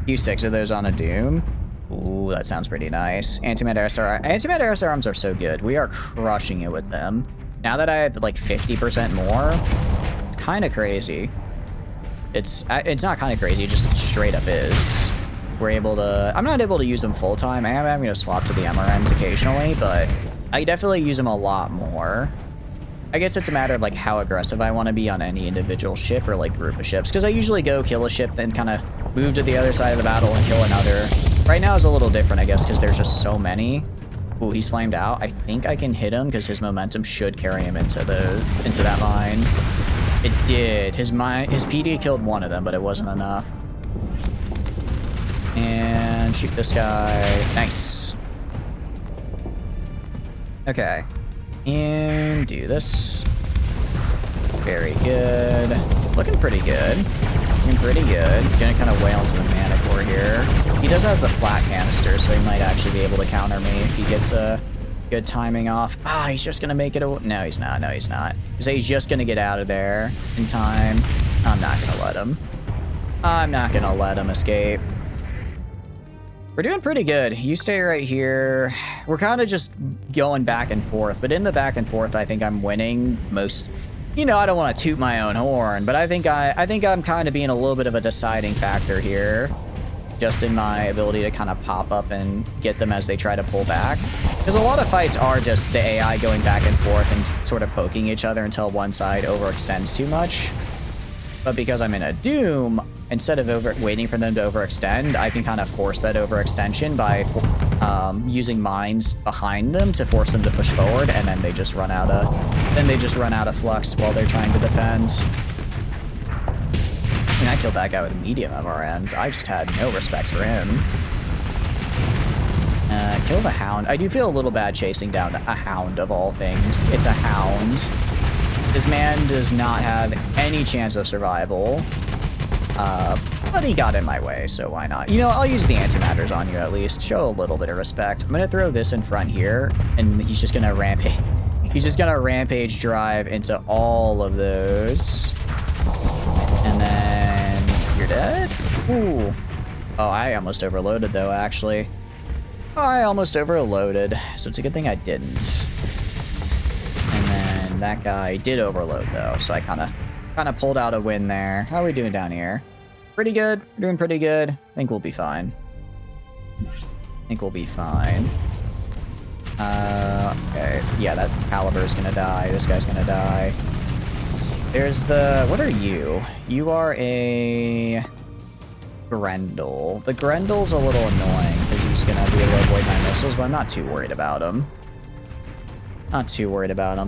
Q6 of those on a Doom. Ooh, that sounds pretty nice. Antimatter SRMs are so good. We are crushing it with them. Now that I have like 50% more, it's kind of crazy. It's not kind of crazy, it just straight up is. We're able to... I'm not able to use them full time. I am having to swap to the MRMs occasionally, but I definitely use them a lot more. I guess it's a matter of like how aggressive I want to be on any individual ship or like group of ships, because I usually go kill a ship, then kind of move to the other side of the battle and kill another. Right now is a little different, I guess, because there's just so many. Ooh, he's flamed out. I think I can hit him because his momentum should carry him into that mine. It did. His PD killed one of them, but it wasn't enough. And shoot this guy. Nice. Okay. And do this. Very good. Looking pretty good. Looking pretty good. Gonna kind of wail into the mana core here. He does have the flat canister, so he might actually be able to counter me if he gets a good timing off. Ah, he's just gonna make it a... No, he's not. No, he's not. He's just gonna get out of there in time. I'm not gonna let him. I'm not gonna let him escape. We're doing pretty good. You stay right here. We're kind of just going back and forth, but in the back and forth, I think I'm winning most... You know, I don't want to toot my own horn, but I think I'm kind of being a little bit of a deciding factor here, just in my ability to kind of pop up and get them as they try to pull back. Because a lot of fights are just the AI going back and forth and sort of poking each other until one side overextends too much. But because I'm in a Doom, instead of waiting for them to overextend, I can kind of force that overextension by using mines behind them to force them to push forward, and then they just run out of flux while they're trying to defend. I mean, I killed that guy with a medium MRNs. I just had no respect for him. Kill the Hound. I do feel a little bad chasing down a Hound of all things. It's a Hound. This man does not have any chance of survival. But he got in my way, so why not? You know, I'll use the antimatters on you at least. Show a little bit of respect. I'm gonna throw this in front here, and he's just gonna rampage. He's just gonna rampage drive into all of those. And then you're dead? Ooh. Oh, I almost overloaded though, actually. I almost overloaded, so it's a good thing I didn't. And then that guy did overload though, so I kind of pulled out a win there. How are we doing down here? Pretty good. We're doing pretty good. I think we'll be fine. Okay. Yeah, that Caliber is gonna die. This guy's gonna die. There's the... What are you? You are a... Grendel. The Grendel's a little annoying because he's gonna be able to avoid my missiles, but I'm not too worried about him.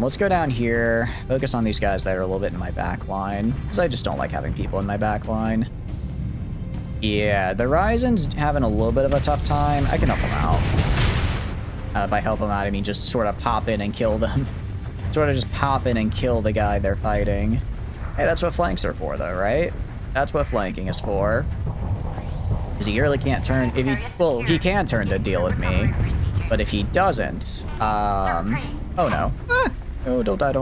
Let's go down here, focus on these guys that are a little bit in my back line, because I just don't like having people in my back line. Yeah, the Ryzen's having a little bit of a tough time. I can help them out. By help them out, I mean just sort of pop in and kill them. Sort of just pop in and kill the guy they're fighting. Hey, that's what flanks are for, though, right? That's what flanking is for. Because he really can't turn... Well, he can turn to deal with me. But if he doesn't... Oh, no. Ah! Oh, don't die.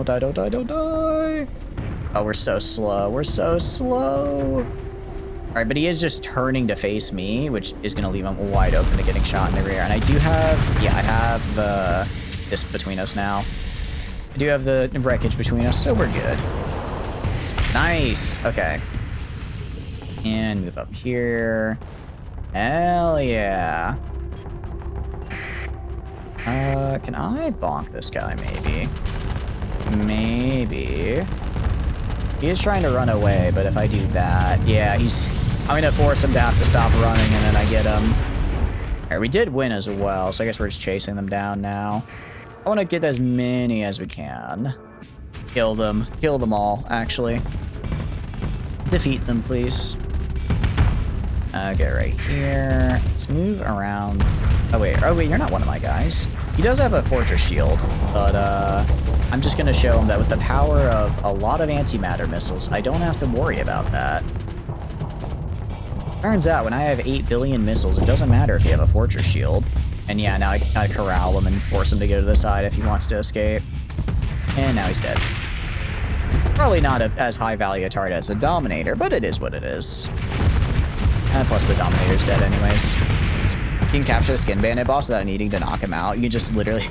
Oh, we're so slow. Alright, but he is just turning to face me, which is going to leave him wide open to getting shot in the rear. And I do have... Yeah, I have this between us now. I do have the wreckage between us, so we're good. Nice. Okay. And move up here. Hell yeah. Can I bonk this guy, maybe? Maybe. He is trying to run away, but if I do that... Yeah, I'm gonna force him to have to stop running, and then I get him. Alright, we did win as well, so I guess we're just chasing them down now. I want to get as many as we can. Kill them. Kill them all, actually. Defeat them, please. Get right here. Let's move around. Oh wait, you're not one of my guys. He does have a fortress shield, but I'm just gonna show him that with the power of a lot of antimatter missiles, I don't have to worry about that. Turns out when I have 8 billion missiles, it doesn't matter if you have a fortress shield. And yeah, now I corral him and force him to go to the side if he wants to escape. And now he's dead. Probably not as high value a target as a Dominator, but it is what it is. Plus the Dominator's dead anyways. You can capture the Skin Bandit boss without needing to knock him out. You can just literally...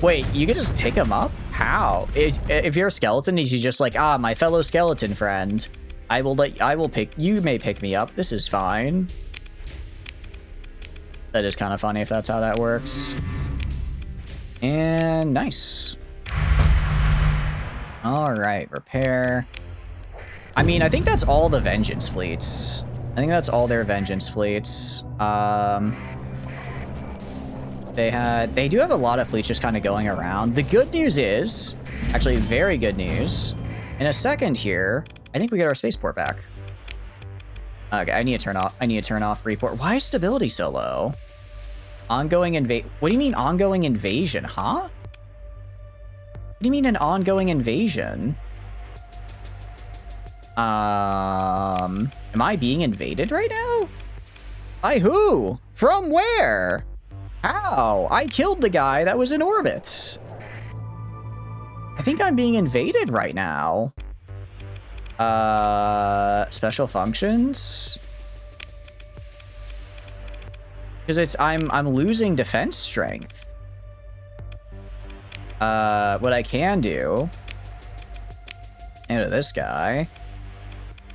Wait, you can just pick him up? How? If you're a skeleton, he's just like, my fellow skeleton friend. You may pick me up. This is fine. That is kind of funny if that's how that works. And nice. All right, repair. I mean, I think that's all the Vengeance fleets. I think that's all their Vengeance fleets. They do have a lot of fleets just kind of going around. The good news is, actually very good news. In a second here, I think we get our spaceport back. Okay, I need to turn off report. Why is stability so low? Ongoing what do you mean ongoing invasion, huh? What do you mean an ongoing invasion? Am I being invaded right now? By who? From where? How? I killed the guy that was in orbit. I think I'm being invaded right now. Special functions? Because I'm losing defense strength. What I can do... Go to this guy.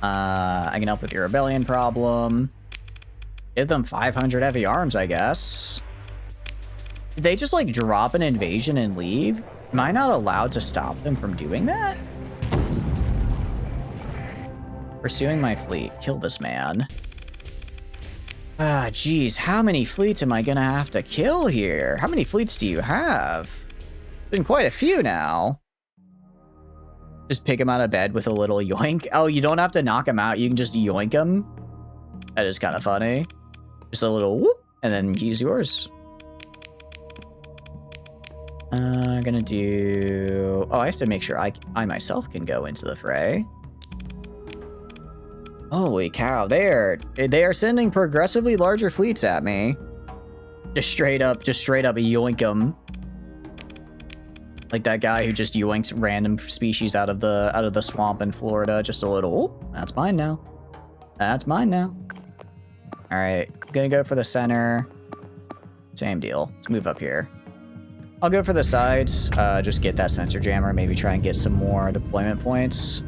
I can help with your rebellion problem. Give them 500 heavy arms, I guess. Did they just, like, drop an invasion and leave? Am I not allowed to stop them from doing that? Pursuing my fleet. Kill this man. Ah, geez. How many fleets am I gonna have to kill here? How many fleets do you have? Been quite a few now. Just pick him out of bed with a little yoink. Oh, you don't have to knock him out. You can just yoink him. That is kind of funny. Just a little whoop, and then he's yours. Gonna do... Oh, I have to make sure I myself can go into the fray. Holy cow, they are sending progressively larger fleets at me. Just straight up yoink them. Like that guy who just yoinks random species out of the swamp in Florida. Just a little, oh, that's mine now. That's mine now. All right, gonna go for the center. Same deal. Let's move up here. I'll go for the sides. Just get that sensor jammer. Maybe try and get some more deployment points.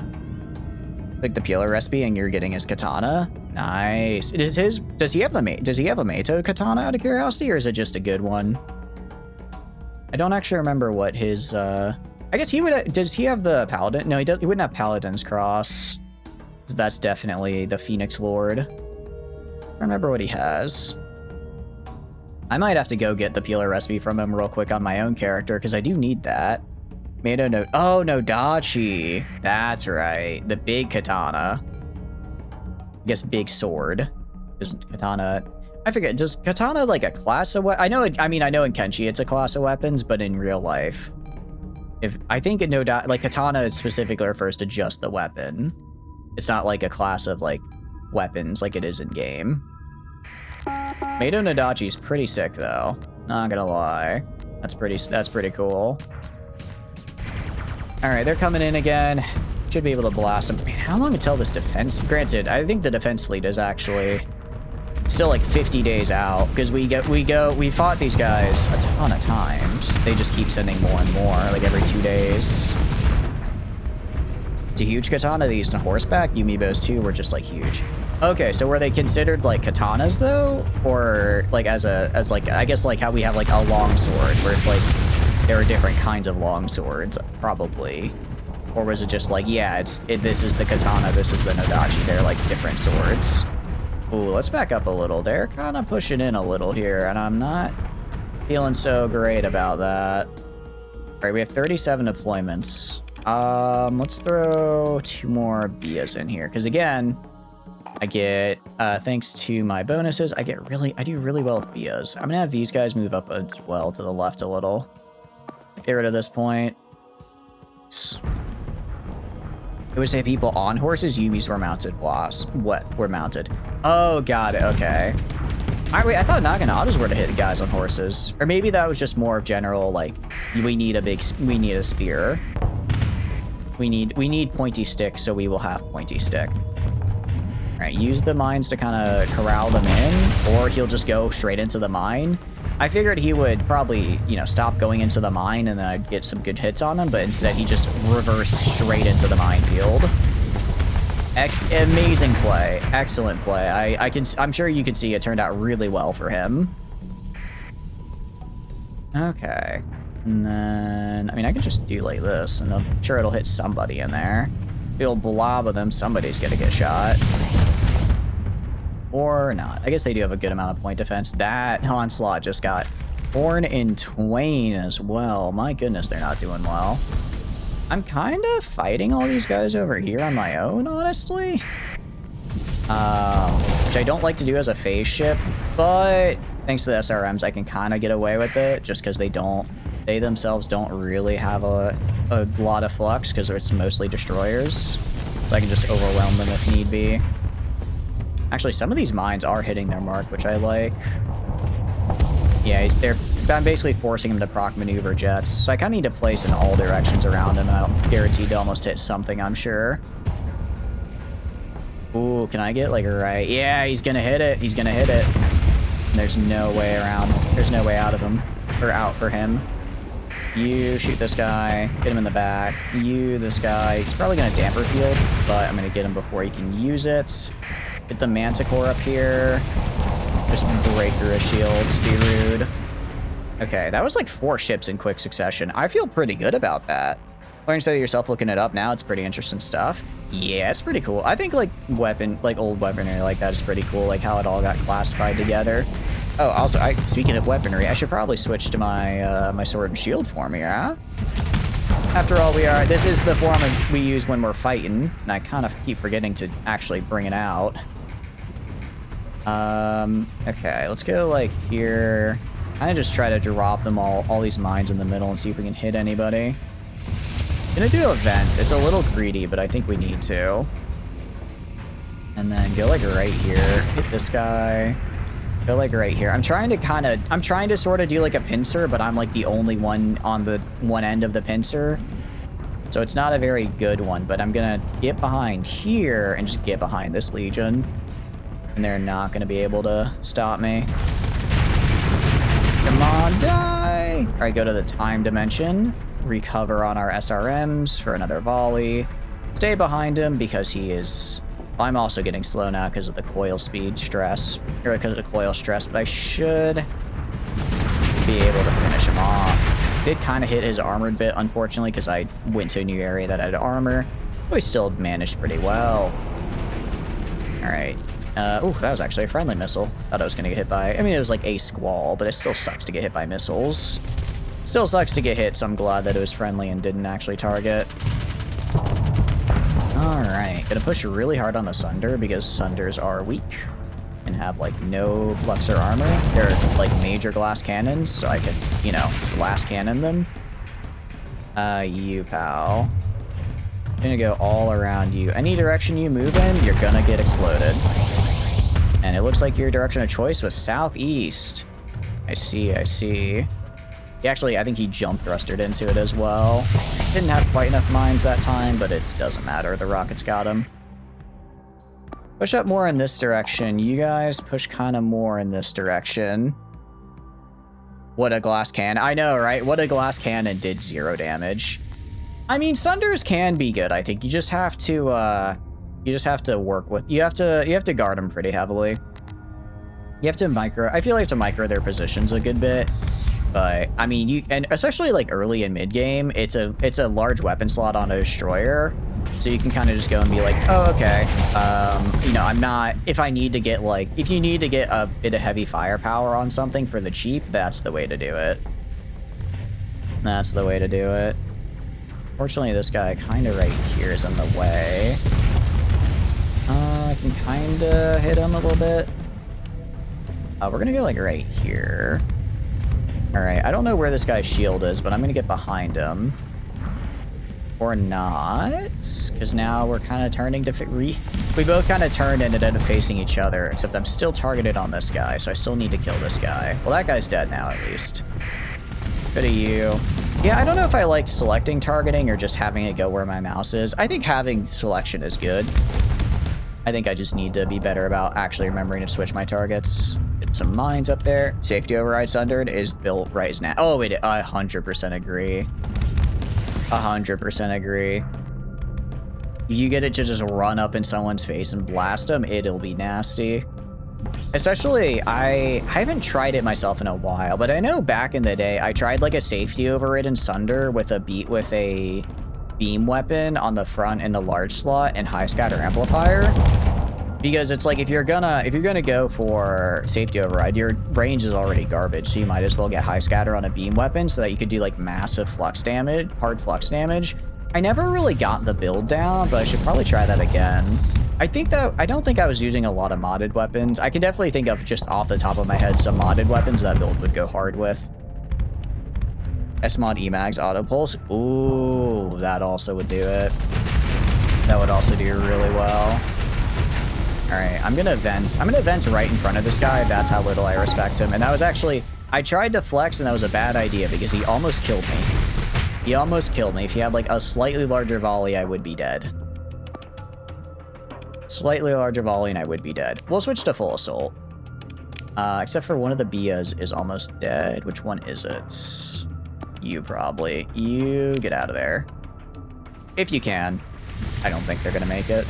Like the peeler recipe, and you're getting his katana. Nice. It is his. Does he have a Meito katana out of curiosity, or is it just a good one? I don't actually remember what his. I guess he would. Does he have the paladin? No, he does. He wouldn't have paladin's cross. That's definitely the Phoenix Lord. I don't remember what he has. I might have to go get the peeler recipe from him real quick on my own character, because I do need that. Meito no. Oh, no, Dachi. That's right. The big katana. I guess big sword. Is katana. I forget. Does katana like a class of weapon? I know. I mean, I know in Kenshi it's a class of weapons, but in real life, I think in like katana specifically refers to just the weapon. It's not like a class of like weapons like it is in game. Meito no Dachi is pretty sick though. Not gonna lie. That's pretty cool. All right, they're coming in again. Should be able to blast them. Man, how long until this defense? Granted, I think the defense fleet is actually still like 50 days out, because we fought these guys a ton of times. They just keep sending more and more, like every 2 days. It's a huge katana they used on horseback. Yumibo's too were just like huge. Okay, so were they considered like katanas though, or like as like I guess like how we have like a long sword, where it's like there are different kinds of long swords, probably, or was it just like, yeah, this is the katana, this is the Nodachi, they're like different swords. Ooh, let's back up a little. They're kind of pushing in a little here, and I'm not feeling so great about that. All right, we have 37 deployments. Let's throw 2 more Bias in here, because again, I get, thanks to my bonuses, I do really well with Bias. I'm gonna have these guys move up as well to the left a little. Get rid of this point. It would say people on horses, Yumis were mounted, wasps. What were mounted? Oh, got it, okay. All right, wait, I thought Naganatas were to hit guys on horses. Or maybe that was just more of general, like, we need a spear. We need pointy stick, so we will have pointy stick. All right, use the mines to kind of corral them in, or he'll just go straight into the mine. I figured he would probably, stop going into the mine and then I'd get some good hits on him, but instead he just reversed straight into the minefield. Amazing play. Excellent play. I'm sure you can see it turned out really well for him. Okay. And then, I mean, I could just do like this, and I'm sure it'll hit somebody in there. Little blob of them, somebody's gonna get shot. Or not. I guess they do have a good amount of point defense. That onslaught just got torn in twain as well. My goodness, they're not doing well. I'm kind of fighting all these guys over here on my own, honestly. Which I don't like to do as a phase ship, but thanks to the SRMs, I can kind of get away with it, just because they themselves don't really have a lot of flux, because it's mostly destroyers. So I can just overwhelm them if need be. Actually, some of these mines are hitting their mark, which I like. Yeah, I'm basically forcing him to proc maneuver jets. So I kind of need to place in all directions around him, and I'm guaranteed to almost hit something, I'm sure. Ooh, can I get like right? Yeah, he's gonna hit it. He's gonna hit it. And there's no way around. There's no way out of him, or out for him. You shoot this guy, get him in the back. You, this guy. He's probably gonna damper field, but I'm gonna get him before he can use it. Get the Manticore up here. Just break through his shields, be rude. Okay, that was like 4 ships in quick succession. I feel pretty good about that. Learn to say yourself looking it up now, it's pretty interesting stuff. Yeah, it's pretty cool. I think like old weaponry like that is pretty cool, like how it all got classified together. Oh, also, speaking of weaponry, I should probably switch to my my sword and shield form here, huh? After all, this is the form we use when we're fighting, and I kind of keep forgetting to actually bring it out. Okay, let's go like here. Kind of just try to drop them all these mines in the middle and see if we can hit anybody. Gonna do a vent. It's a little greedy, but I think we need to. And then go like right here, hit this guy. Go like right here. I'm trying to sort of do like a pincer, but I'm like the only one on the one end of the pincer. So it's not a very good one, but I'm gonna get behind here and just get behind this Legion. And they're not gonna be able to stop me. Come on, die! All right, go to the time dimension. Recover on our SRMs for another volley. Stay behind him because he is... I'm also getting slow now because of the coil speed stress, or because of the coil stress, but I should be able to finish him off. Did kind of hit his armored bit, unfortunately, because I went to a new area that had armor, but we still managed pretty well. All right. Oh, that was actually a friendly missile. Thought I was going to get hit by... I mean, it was like a squall, but it still sucks to get hit by missiles. Still sucks to get hit, so I'm glad that it was friendly and didn't actually target. Alright, gonna push really hard on the Sunder because Sunders are weak and have like no flexor armor. They're like major glass cannons, so I could, you know, glass cannon them. You pal. I'm gonna go all around you. Any direction you move in, you're gonna get exploded. And it looks like your direction of choice was southeast. I see, I see. Actually, I think he jump thrustered into it as well. Didn't have quite enough mines that time, but it doesn't matter. The rockets got him. Push up more in this direction. You guys push kind of more in this direction. What a glass cannon. I know, right? What a glass cannon did 0 damage. I mean, Sunders can be good, I think. You just have to, work with... You have to guard them pretty heavily. You have to micro... I feel like you have to micro their positions a good bit. But I mean, you, and especially like early and mid game, it's a large weapon slot on a destroyer, so you can kind of just go and be like, oh, okay, you know, I'm not, if I need to get like, if you need to get a bit of heavy firepower on something for the cheap, that's the way to do it. That's the way to do it. Fortunately, this guy kind of right here is in the way. I can kind of hit him a little bit. We're gonna go like right here. Alright, I don't know where this guy's shield is, but I'm gonna get behind him. Or not, because now we're kind of turning to... We both kind of turned and ended up facing each other, except I'm still targeted on this guy, so I still need to kill this guy. Well, that guy's dead now, at least. Good of you. Yeah, I don't know if I like selecting targeting or just having it go where my mouse is. I think having selection is good. I think I just need to be better about actually remembering to switch my targets. Get some mines up there. Safety override Sundered is built right as now. Oh, wait, I 100% agree. 100% agree. If you get it to just run up in someone's face and blast them, it'll be nasty. Especially, I haven't tried it myself in a while, but I know back in the day, I tried like a safety override in Sunder with a beam weapon on the front in the large slot and high scatter amplifier. Because it's like if you're gonna go for safety override, your range is already garbage, so you might as well get high scatter on a beam weapon so that you could do like massive flux damage, hard flux damage. I never really got the build down, but I should probably try that again. I don't think I was using a lot of modded weapons. I can definitely think of just off the top of my head some modded weapons that build would go hard with. S-mod Emags auto pulse. Ooh, that also would do it. That would also do really well. All right, I'm gonna vent right in front of this guy. That's how little I respect him. And that was actually, I tried to flex and that was a bad idea because he almost killed me. He almost killed me. If he had like a slightly larger volley, I would be dead. Slightly larger volley and I would be dead. We'll switch to full assault. Except for one of the Bias is almost dead. Which one is it? You probably. You get out of there. If you can. I don't think they're gonna make it.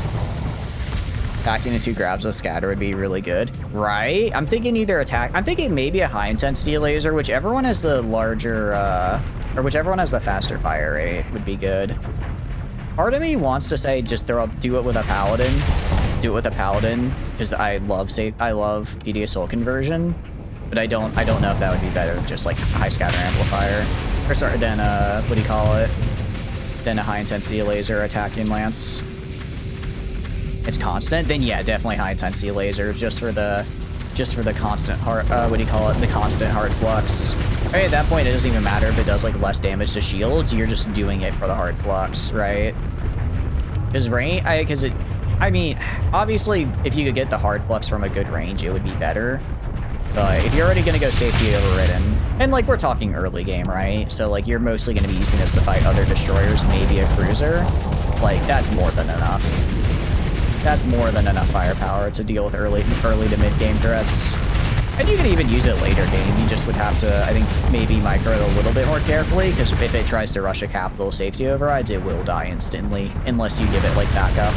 Attacking the 2 grabs with scatter would be really good, right? I'm thinking either attack. I'm thinking maybe a high intensity laser, whichever one has the larger, or whichever one has the faster fire rate would be good. Part of me wants to say just do it with a paladin, because I love PD assault conversion, but I don't know if that would be better than just like high scatter amplifier, or sorry, then what do you call it? Then a high intensity laser attacking lance. It's constant, then yeah, definitely high intensity laser just for the constant heart, what do you call it? The constant hard flux. I mean, at that point, it doesn't even matter if it does like less damage to shields. You're just doing it for the hard flux, right? Because I mean, obviously, if you could get the hard flux from a good range, it would be better. But if you're already gonna go safety overridden, and like we're talking early game, right? So like you're mostly gonna be using this to fight other destroyers, maybe a cruiser. Like that's more than enough. That's more than enough firepower to deal with early to mid game threats. And you can even use it later game. You just would have to, I think, maybe micro it a little bit more carefully, because if it tries to rush a capital safety overrides, it will die instantly, unless you give it like backup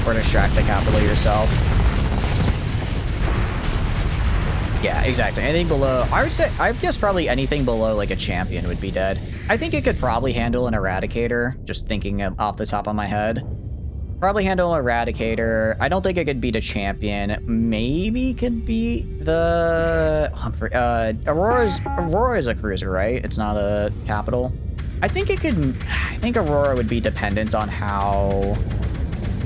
or distract the capital yourself. Yeah, exactly. Anything below, I guess probably anything below like a champion would be dead. I think it could probably handle an eradicator, just thinking off the top of my head. Probably handle an eradicator. I don't think it could beat a champion. Maybe could beat the Aurora is a cruiser, right? It's not a capital. I think it could. I think Aurora would be dependent on how.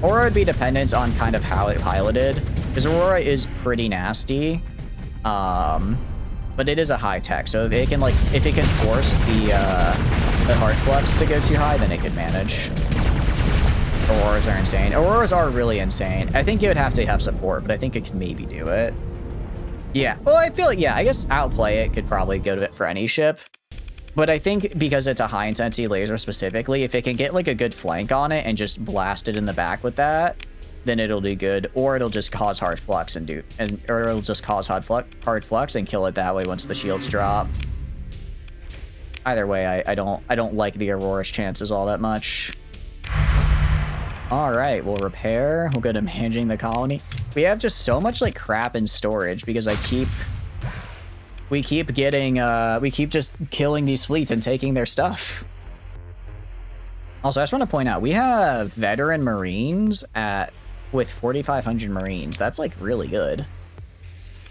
Aurora would be dependent on kind of how it piloted, because Aurora is pretty nasty. But it is a high tech, so if it can force the heart flux to go too high, then it could manage. Auroras are insane. Auroras are really insane. I think you would have to have support, but I think it can maybe do it. Yeah. Well, I feel like, yeah, I guess outplay it could probably go to it for any ship. But I think because it's a high intensity laser specifically, if it can get like a good flank on it and just blast it in the back with that, then it'll do good. Or it'll just cause hard flux or it'll just cause hard flux and kill it that way once the shields drop. Either way, I don't like the Aurora's chances all that much. All right, we'll repair. We'll go to managing the colony. We have just so much like crap in storage because we keep just killing these fleets and taking their stuff. Also, I just want to point out, we have veteran Marines with 4,500 Marines. That's like really good.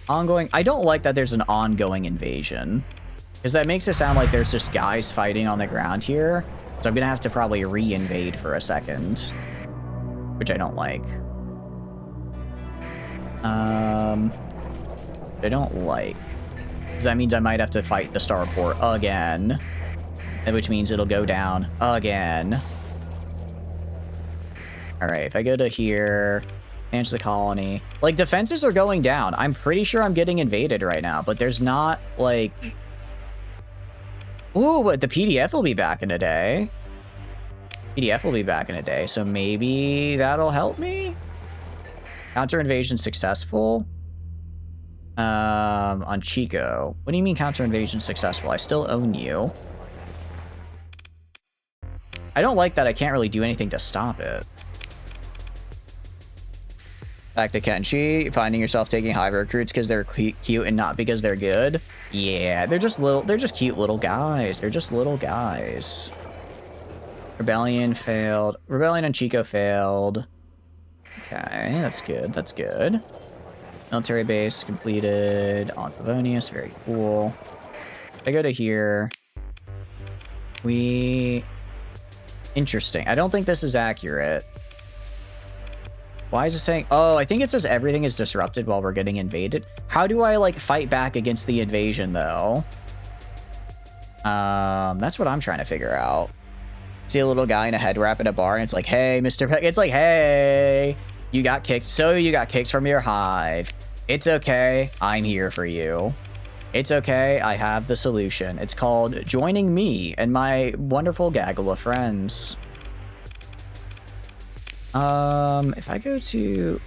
Ongoing. I don't like that there's an ongoing invasion, because that makes it sound like there's just guys fighting on the ground here. So I'm gonna have to probably re-invade for a second, which I don't like. I don't like, because that means I might have to fight the starport again, which means it'll go down again. All right, if I go to here, manage the colony, like defenses are going down. I'm pretty sure I'm getting invaded right now, but there's not like, ooh, but the PDF will be back in a day. PDF will be back in a day, so maybe that'll help me. Counter invasion successful. On Chico. What do you mean counter invasion successful? I still own you. I don't like that I can't really do anything to stop it. Back to Kenshi, finding yourself taking hive recruits because they're cute and not because they're good. Yeah, they're just cute little guys. They're just little guys. Rebellion failed. Rebellion on Chico failed. Okay, that's good. That's good. Military base completed on Favonius. Very cool. If I go to here, interesting. I don't think this is accurate. Why is it saying, oh, I think it says everything is disrupted while we're getting invaded. How do I like fight back against the invasion though? That's what I'm trying to figure out. See a little guy in a head wrap at a bar and it's like, hey, Mr. Peck. It's like, hey, you got kicked. So you got kicked from your hive. It's okay. I'm here for you. It's okay. I have the solution. It's called joining me and my wonderful gaggle of friends. If I go to,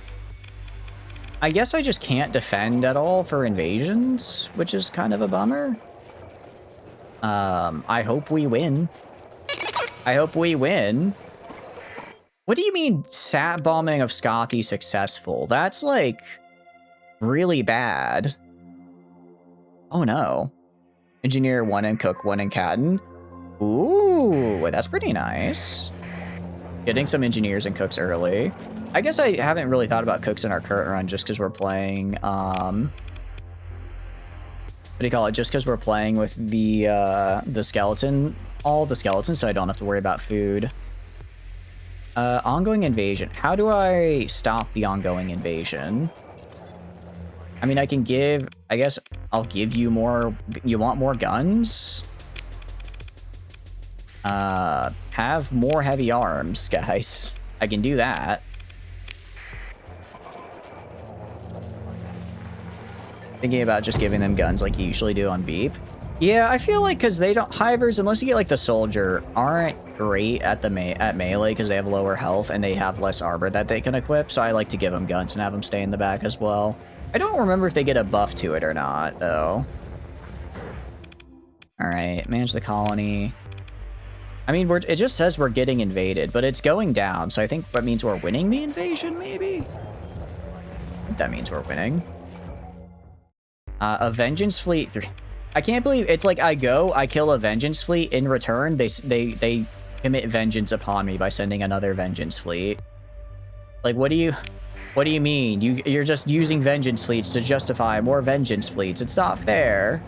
I guess I just can't defend at all for invasions, which is kind of a bummer. I hope we win. I hope we win. What do you mean sat bombing of Scothy successful? That's like really bad. Oh no. Engineer 1 and Cook 1 and Catton. Ooh, that's pretty nice. Getting some engineers and cooks early. I guess I haven't really thought about cooks in our current run just because we're playing, what do you call it? Just because we're playing with the skeleton, all the skeletons, so I don't have to worry about food. Ongoing invasion. How do I stop the ongoing invasion? I mean, I guess I'll give you more. You want more guns? Have more heavy arms, guys. I can do that. Thinking about just giving them guns like you usually do on Beep. Yeah, I feel like because they don't... Hivers, unless you get like the soldier, aren't great at the melee because they have lower health and they have less armor that they can equip. So I like to give them guns and have them stay in the back as well. I don't remember if they get a buff to it or not, though. All right, manage the colony. I mean, it just says we're getting invaded, but it's going down. So I think that means we're winning the invasion, maybe? I think that means we're winning. A vengeance fleet. I can't believe it's like I kill a vengeance fleet. In return, they commit vengeance upon me by sending another vengeance fleet. Like, what do you mean? You're just using vengeance fleets to justify more vengeance fleets. It's not fair.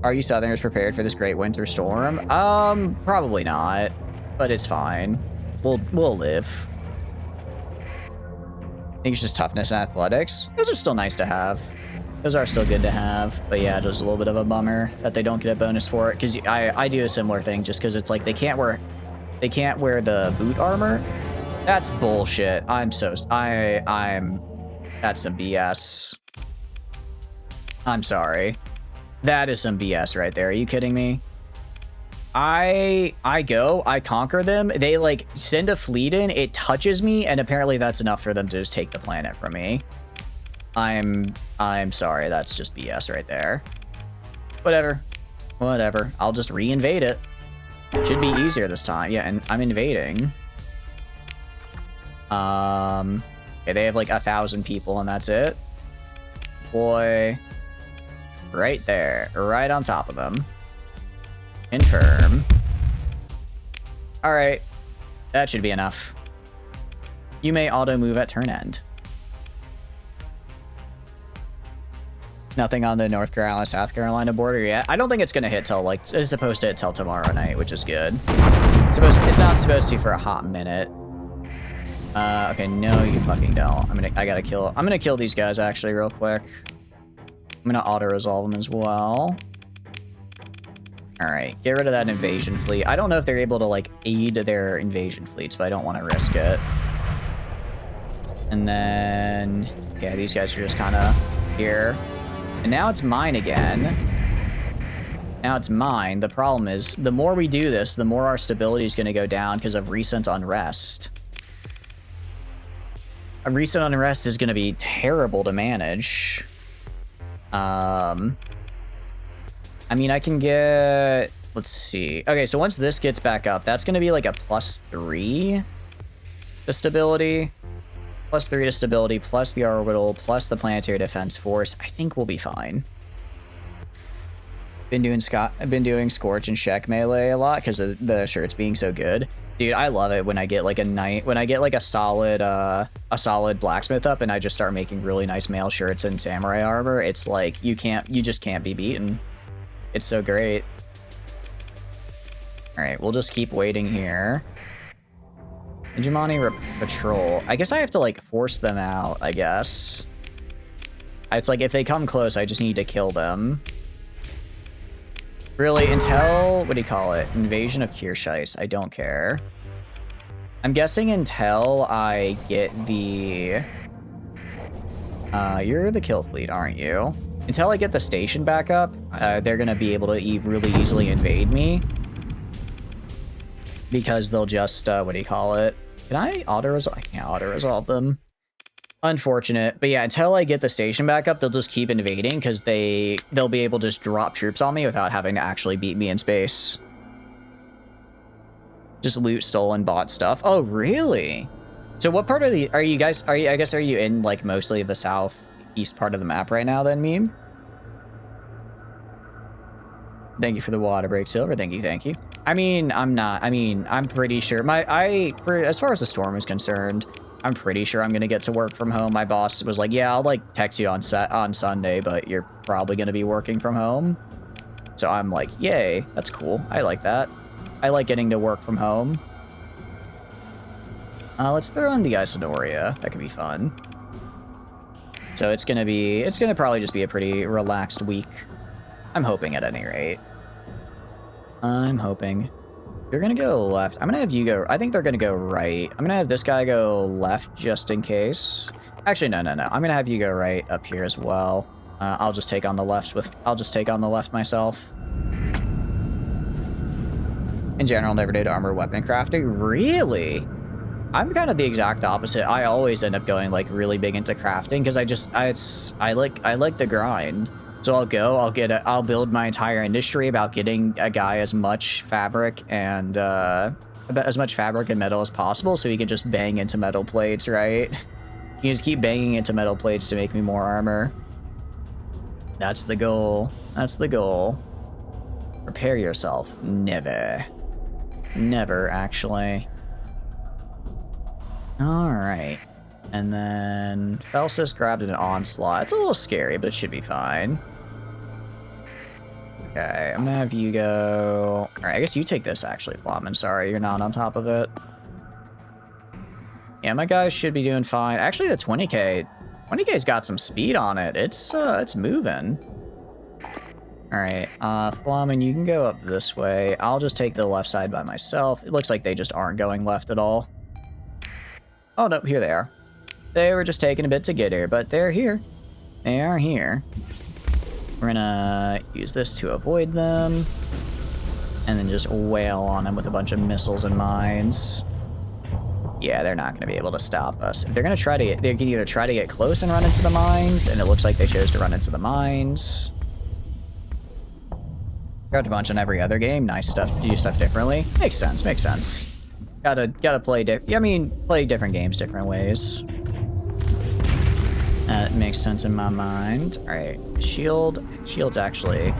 Are you Southerners prepared for this great winter storm? Probably not, but it's fine. We'll live. I think it's just toughness and athletics. Those are still nice to have. Those are still good to have, but yeah, it was a little bit of a bummer that they don't get a bonus for it, because I do a similar thing just because it's like they can't wear the boot armor. That's bullshit. That's some BS. I'm sorry. That is some BS right there. Are you kidding me? I conquer them. They like send a fleet in, it touches me, and apparently that's enough for them to just take the planet from me. I'm sorry, that's just BS right there. Whatever. I'll just re-invade it. Should be easier this time. Yeah, and I'm invading. Okay, they have like 1,000 people and that's it. Boy. Right there. Right on top of them. Confirm. Alright. That should be enough. You may auto-move at turn end. Nothing on the North Carolina-South Carolina border yet. I don't think it's going to hit till, like, it's supposed to hit till tomorrow night, which is good. It's not supposed to for a hot minute. Okay, no, you fucking don't. I'm gonna kill these guys, actually, real quick. I'm gonna auto-resolve them as well. Alright, get rid of that invasion fleet. I don't know if they're able to, like, aid their invasion fleets, but I don't want to risk it. And then... yeah, these guys are just kind of here. And now it's mine again. Now it's mine. The problem is, the more we do this, the more our stability is going to go down because of recent unrest. A recent unrest is going to be terrible to manage. I mean, I can get... let's see. Okay, so once this gets back up, that's going to be like a +3 to stability. +3 to stability, plus the orbital, plus the planetary defense force. I think we'll be fine. I've been doing Scorch and Shek melee a lot because of the shirts being so good. Dude, I love it when I get like a solid blacksmith up and I just start making really nice mail shirts and samurai armor. It's like you just can't be beaten. It's so great. All right, we'll just keep waiting here. Hegemony patrol. I guess I have to like force them out, I guess. It's like if they come close, I just need to kill them. Really, until, what do you call it? Invasion of Kirscheiss. I don't care. I'm guessing until I get the... you're the kill fleet, aren't you? Until I get the station back up, they're gonna be able to really easily invade me. Because they'll just, what do you call it? Can I auto-resolve? I can't auto-resolve them. Unfortunate. But yeah, until I get the station back up, they'll just keep invading because they'll be able to just drop troops on me without having to actually beat me in space. Just loot stolen bought stuff. Oh, really? So what part of the... are you guys... are you in, like, mostly the southeast part of the map right now then, Meme? Thank you for the water break, Silver. Thank you. I mean, I'm pretty sure... as far as the storm is concerned, I'm pretty sure I'm going to get to work from home. My boss was like, yeah, I'll, like, text you on Sunday, but you're probably going to be working from home. So I'm like, yay, that's cool. I like that. I like getting to work from home. Let's throw in the Isonoria. That could be fun. So it's going to probably just be a pretty relaxed week. I'm hoping at any rate. I'm hoping. You're gonna go left. I'm gonna have you go... I think they're gonna go right. I'm gonna have this guy go left just in case. Actually, no. I'm gonna have you go right up here as well. I'll just take on the left myself. In general, never did armor weapon crafting. Really? I'm kind of the exact opposite. I always end up going like really big into crafting because I like the grind. So I'll build my entire industry about getting a guy as much fabric and metal as possible, so he can just bang into metal plates, right? You just keep banging into metal plates to make me more armor. That's the goal. That's the goal. Prepare yourself. Never. Never, actually. Alright. And then Felsis grabbed an onslaught. It's a little scary, but it should be fine. Okay, I'm gonna have you go... Alright, I guess you take this, actually, Flamin. Sorry, you're not on top of it. Yeah, my guys should be doing fine. Actually, the 20K's got some speed on it. It's moving. Alright, Flamin, you can go up this way. I'll just take the left side by myself. It looks like they just aren't going left at all. Oh, no, here they are. They were just taking a bit to get here, but they're here. They are here. We're gonna use this to avoid them. And then just wail on them with a bunch of missiles and mines. Yeah, they're not gonna be able to stop us. They're gonna try to they can either try to get close and run into the mines, and it looks like they chose to run into the mines. Grabbed a bunch on every other game. Nice stuff. Do stuff differently. Makes sense, makes sense. Gotta play play different games different ways. That makes sense in my mind. Alright, Shield's actually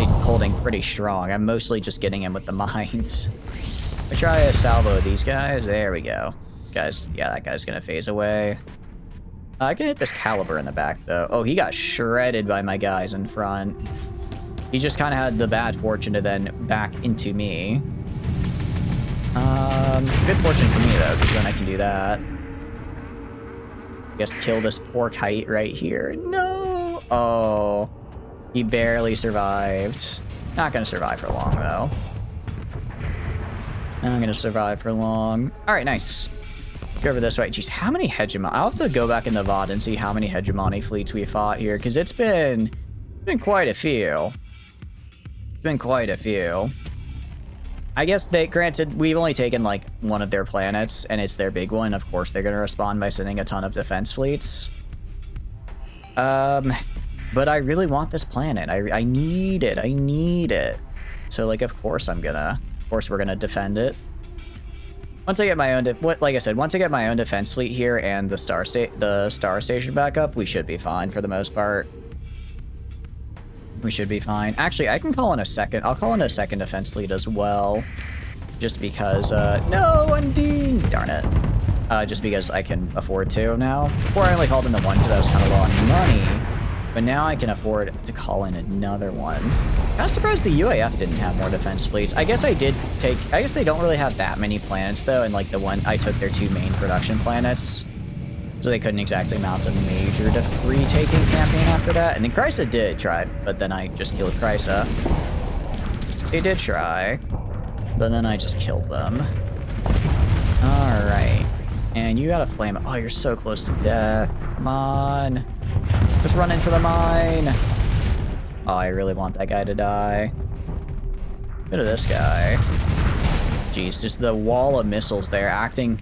holding pretty strong. I'm mostly just getting him with the mines. We try to salvo these guys. There we go. These guys, yeah, that guy's gonna phase away. I can hit this caliber in the back, though. Oh, he got shredded by my guys in front. He just kind of had the bad fortune to then back into me. Good fortune for me, though, because then I can do that. I guess kill this poor kite right here. No! Oh. He barely survived. Not gonna survive for long, though. Not gonna survive for long. Alright, nice. Go over this way. Jeez, how many Hegemony? I'll have to go back in the VOD and see how many Hegemony fleets we fought here, because it's been quite a few. It's been quite a few. I guess granted, we've only taken like one of their planets, and it's their big one. Of course, they're gonna respond by sending a ton of defense fleets. But I really want this planet. I need it. I need it. So like, of course we're gonna defend it. Once I get my own, like I said, once I get my own defense fleet here and the star station back up, we should be fine for the most part. We should be fine. Actually, I can call in a second. I'll call in a second defense fleet as well, just because. No, Undine. Darn it. Just because I can afford to now. Before I only called in the one because I was kind of low on money, but now I can afford to call in another one. Kind of surprised the UAF didn't have more defense fleets. I guess I guess they don't really have that many planets though, and like I took their two main production planets. So they couldn't exactly mount a major retaking campaign after that. And then Krysa did try, but then I just killed Krysa. They did try, but then I just killed them. Alright. And you got a flame. Oh, you're so close to death. Come on. Just run into the mine. Oh, I really want that guy to die. Look at this guy. Jeez, just the wall of missiles there acting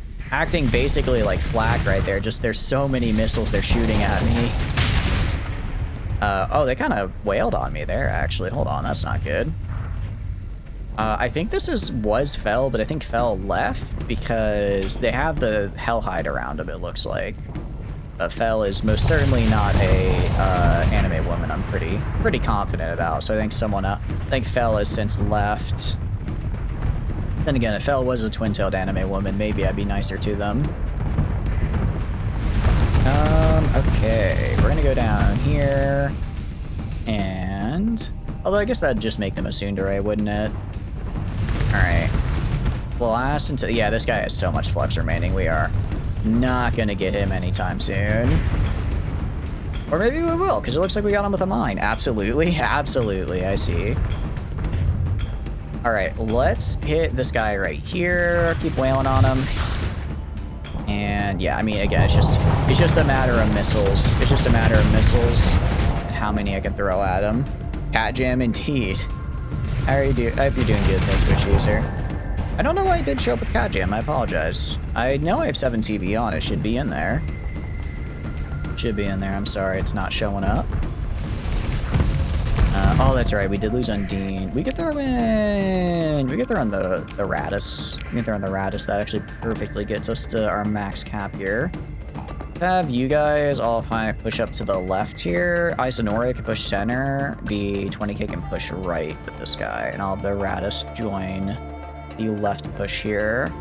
basically like flak right there. Just there's so many missiles they're shooting at me. Oh, they kind of wailed on me there, actually. Hold on, that's not good. I think this was Fel, but I think Fel left because they have the Hellhide around him, it looks like. Fel is most certainly not a anime woman. I'm pretty confident about. So I think Fel has since left. Then again, if Fel was a twin-tailed anime woman, maybe I'd be nicer to them. Okay, we're gonna go down here, and although I guess that'd just make them a tsundere, wouldn't it? All right, blast into yeah. This guy has so much flux remaining. We are not gonna get him anytime soon, or maybe we will, because it looks like we got him with a mine. Absolutely, absolutely. I see. All right, let's hit this guy right here. Keep wailing on him. And yeah, I mean, again, it's just a matter of missiles. It's just a matter of missiles and how many I can throw at him. Cat jam, indeed. I hope you're doing good. Thanks for user. I don't know why it did show up with cat jam. I apologize. I know I have 7 TB on. It should be in there. Should be in there. I'm sorry, it's not showing up. Oh, that's right. We did lose Undine. We could throw in. We could throw in the Radis. We can throw in the Radis. That actually perfectly gets us to our max cap here. Have you guys all kind of push up to the left here. Isanori can push center. The 20k can push right with this guy, and I'll have the Radis join the left push here.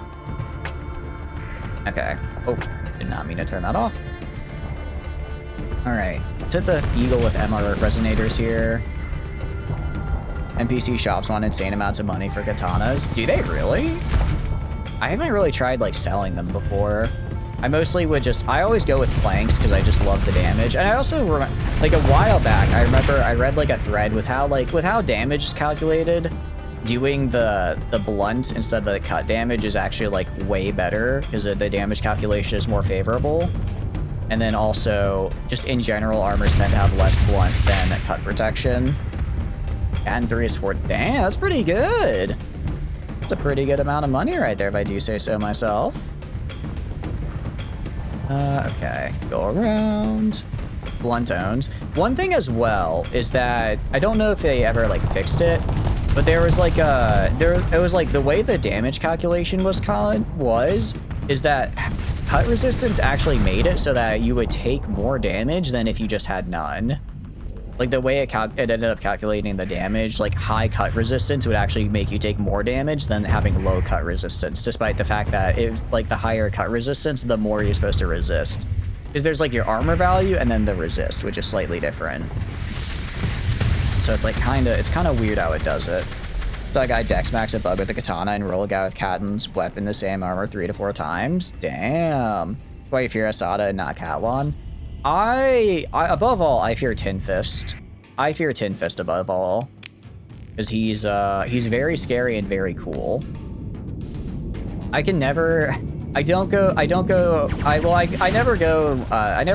Okay. Oh, did not mean to turn that off. All right. Let's hit the Eagle with MR resonators here. NPC shops want insane amounts of money for katanas. Do they really? I haven't really tried like selling them before. I mostly would I always go with planks because I just love the damage. And I also remember, like a while back, I remember I read like a thread with how damage is calculated. Doing the blunt instead of the cut damage is actually like way better because the damage calculation is more favorable. And then also, just in general, armors tend to have less blunt than cut protection. And 3 is 4. Damn, that's pretty good. That's a pretty good amount of money right there, if I do say so myself. Okay, go around. Blunt owns. One thing as well is that, I don't know if they ever like fixed it, but there was like it was like the way the damage calculation is that cut resistance actually made it so that you would take more damage than if you just had none. Like the way it ended up calculating the damage, like high cut resistance would actually make you take more damage than having low cut resistance, despite the fact that like the higher cut resistance, the more you're supposed to resist. Because there's like your armor value and then the resist, which is slightly different. So it's like it's kind of weird how it does it. So that guy dex max a bug with the katana and roll a guy with Katan's weapon the same armor 3 to 4 times. Damn. Why you fear Asada and not Catwan? I above all, I fear Tin Fist. I fear Tin Fist above all. Because he's very scary and very cool. I never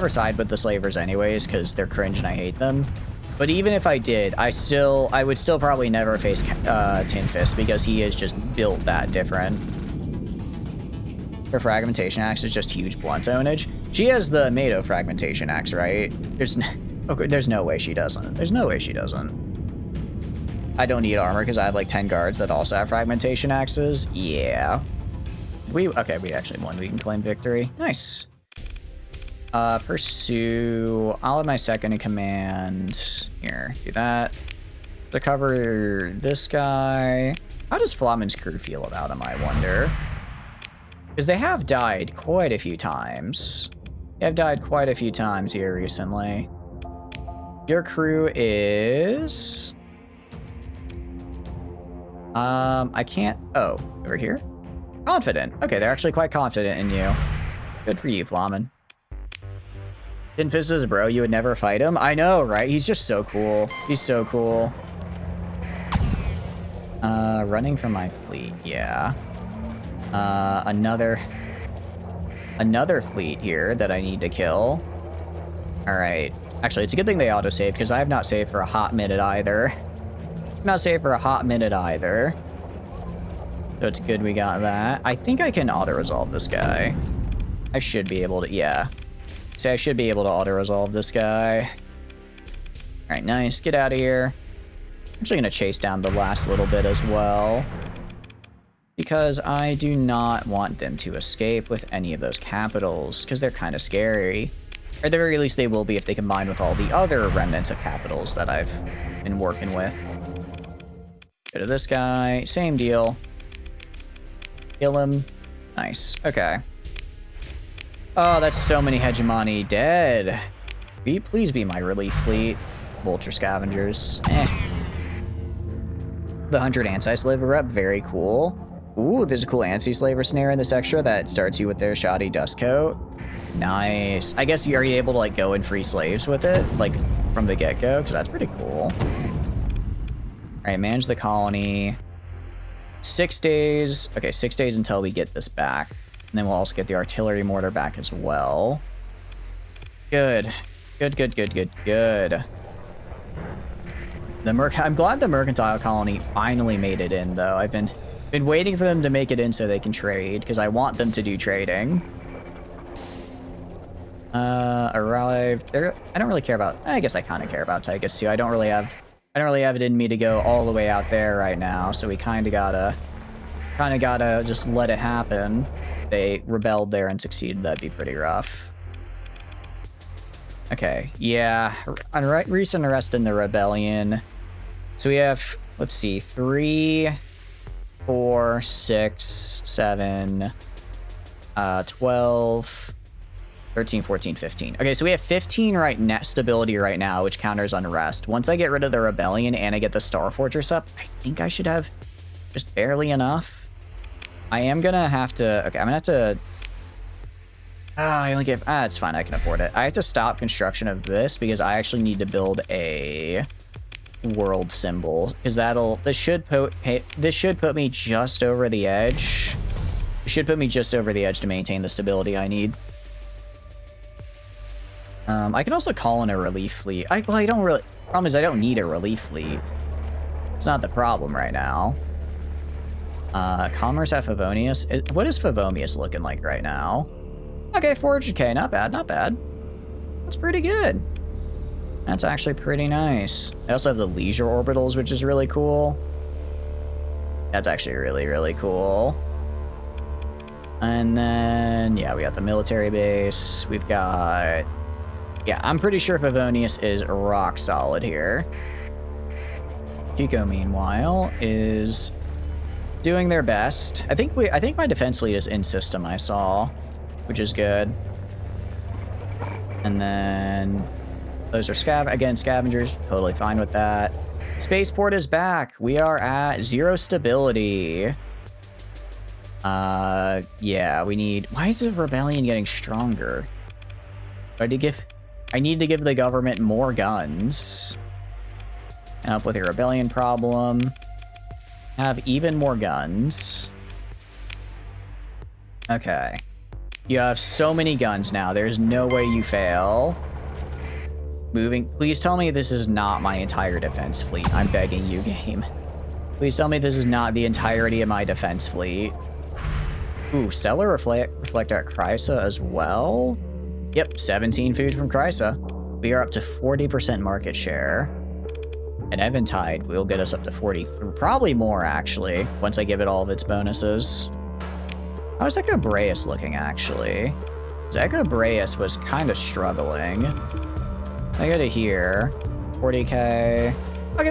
side with the slavers anyways, because they're cringe and I hate them. But even if I did, I would still probably never face Tin Fist because he is just built that different. Her fragmentation axe is just huge blunt ownage. She has the Mado fragmentation axe, right? There's no way she doesn't. There's no way she doesn't. I don't need armor because I have like 10 guards that also have fragmentation axes. Yeah. We actually won. We can claim victory. Nice. Pursue. I'll have my second in command. Here, do that. To cover this guy. How does Flamin's crew feel about him, I wonder? Because they have died quite a few times. They have died quite a few times here recently. Your crew is... I can't... Oh, over here? Confident. Okay, they're actually quite confident in you. Good for you, Flamin. Tin Fist is a bro, you would never fight him? I know, right? He's just so cool. He's so cool. Running from my fleet, yeah. Another fleet here that I need to kill. All right. Actually, it's a good thing they autosave because I have not saved for a hot minute either. Not saved for a hot minute either. So it's good we got that. I think I can auto-resolve this guy. I should be able to, yeah. See, I should be able to auto-resolve this guy. All right, nice. Get out of here. I'm actually going to chase down the last little bit as well. Because I do not want them to escape with any of those capitals, because they're kind of scary. Or at the very least, they will be if they combine with all the other remnants of capitals that I've been working with. Go to this guy. Same deal. Kill him. Nice. Okay. Oh, that's so many Hegemony dead. Please be my relief fleet. Vulture scavengers. Eh. The 100 anti-slaver rep. Very cool. Ooh, there's a cool anti-slaver snare in this extra that starts you with their shoddy dust coat. Nice. I guess are you able to like go and free slaves with it, like from the get-go? Because that's pretty cool. All right, manage the colony. 6 days. Okay, 6 days until we get this back. And then we'll also get the artillery mortar back as well. Good. Good, good, good, good, good. I'm glad the mercantile colony finally made it in, though. I've been waiting for them to make it in so they can trade, because I want them to do trading. Arrived. I don't really care about... I guess I kind of care about Tychus, too. I don't really have it in me to go all the way out there right now, so we kind of gotta just let it happen. They rebelled there and succeeded. That'd be pretty rough. Okay, yeah. Recent arrest in the rebellion. So we have, let's see, 3, 4, 6, 7, 12, 13, 14, 15. Okay, so we have 15 stability right now, which counters unrest. Once I get rid of the rebellion and I get the Star Fortress up, I think I should have just barely enough. I am gonna have to... Okay, I'm gonna have to... I only give... it's fine, I can afford it. I have to stop construction of this because I actually need to build a world symbol. Because this should put me just over the edge. It should put me just over the edge to maintain the stability I need. I can also call in a relief fleet. I don't really... Problem is I don't need a relief fleet. It's not the problem right now. Commerce at Favonius. What is Favonius looking like right now? Okay, 400k. Not bad, not bad. That's pretty good. That's actually pretty nice. I also have the leisure orbitals, which is really cool. That's actually really, really cool. And then, yeah, we got the military base. We've got... Yeah, I'm pretty sure Favonius is rock solid here. Chico, meanwhile, is doing their best. I think my defense fleet is in system, I saw, which is good. And then those are scavengers, totally fine with that. Spaceport is back. We are at 0 stability. Yeah, we need... Why is the rebellion getting stronger? I need to give the government more guns. Help with your rebellion problem. Have even more guns. Okay. You have so many guns now. There's no way you fail. Moving. Please tell me this is not my entire defense fleet. I'm begging you, game. Please tell me this is not the entirety of my defense fleet. Ooh, Stellar Reflector at Chrysa as well. Yep, 17 food from Chrysa. We are up to 40% market share. And Eventide will get us up to 40, probably more actually, once I give it all of its bonuses. How's Echo Breus looking actually? Because Echo Breus was kind of struggling. I go to here, 40k. Okay,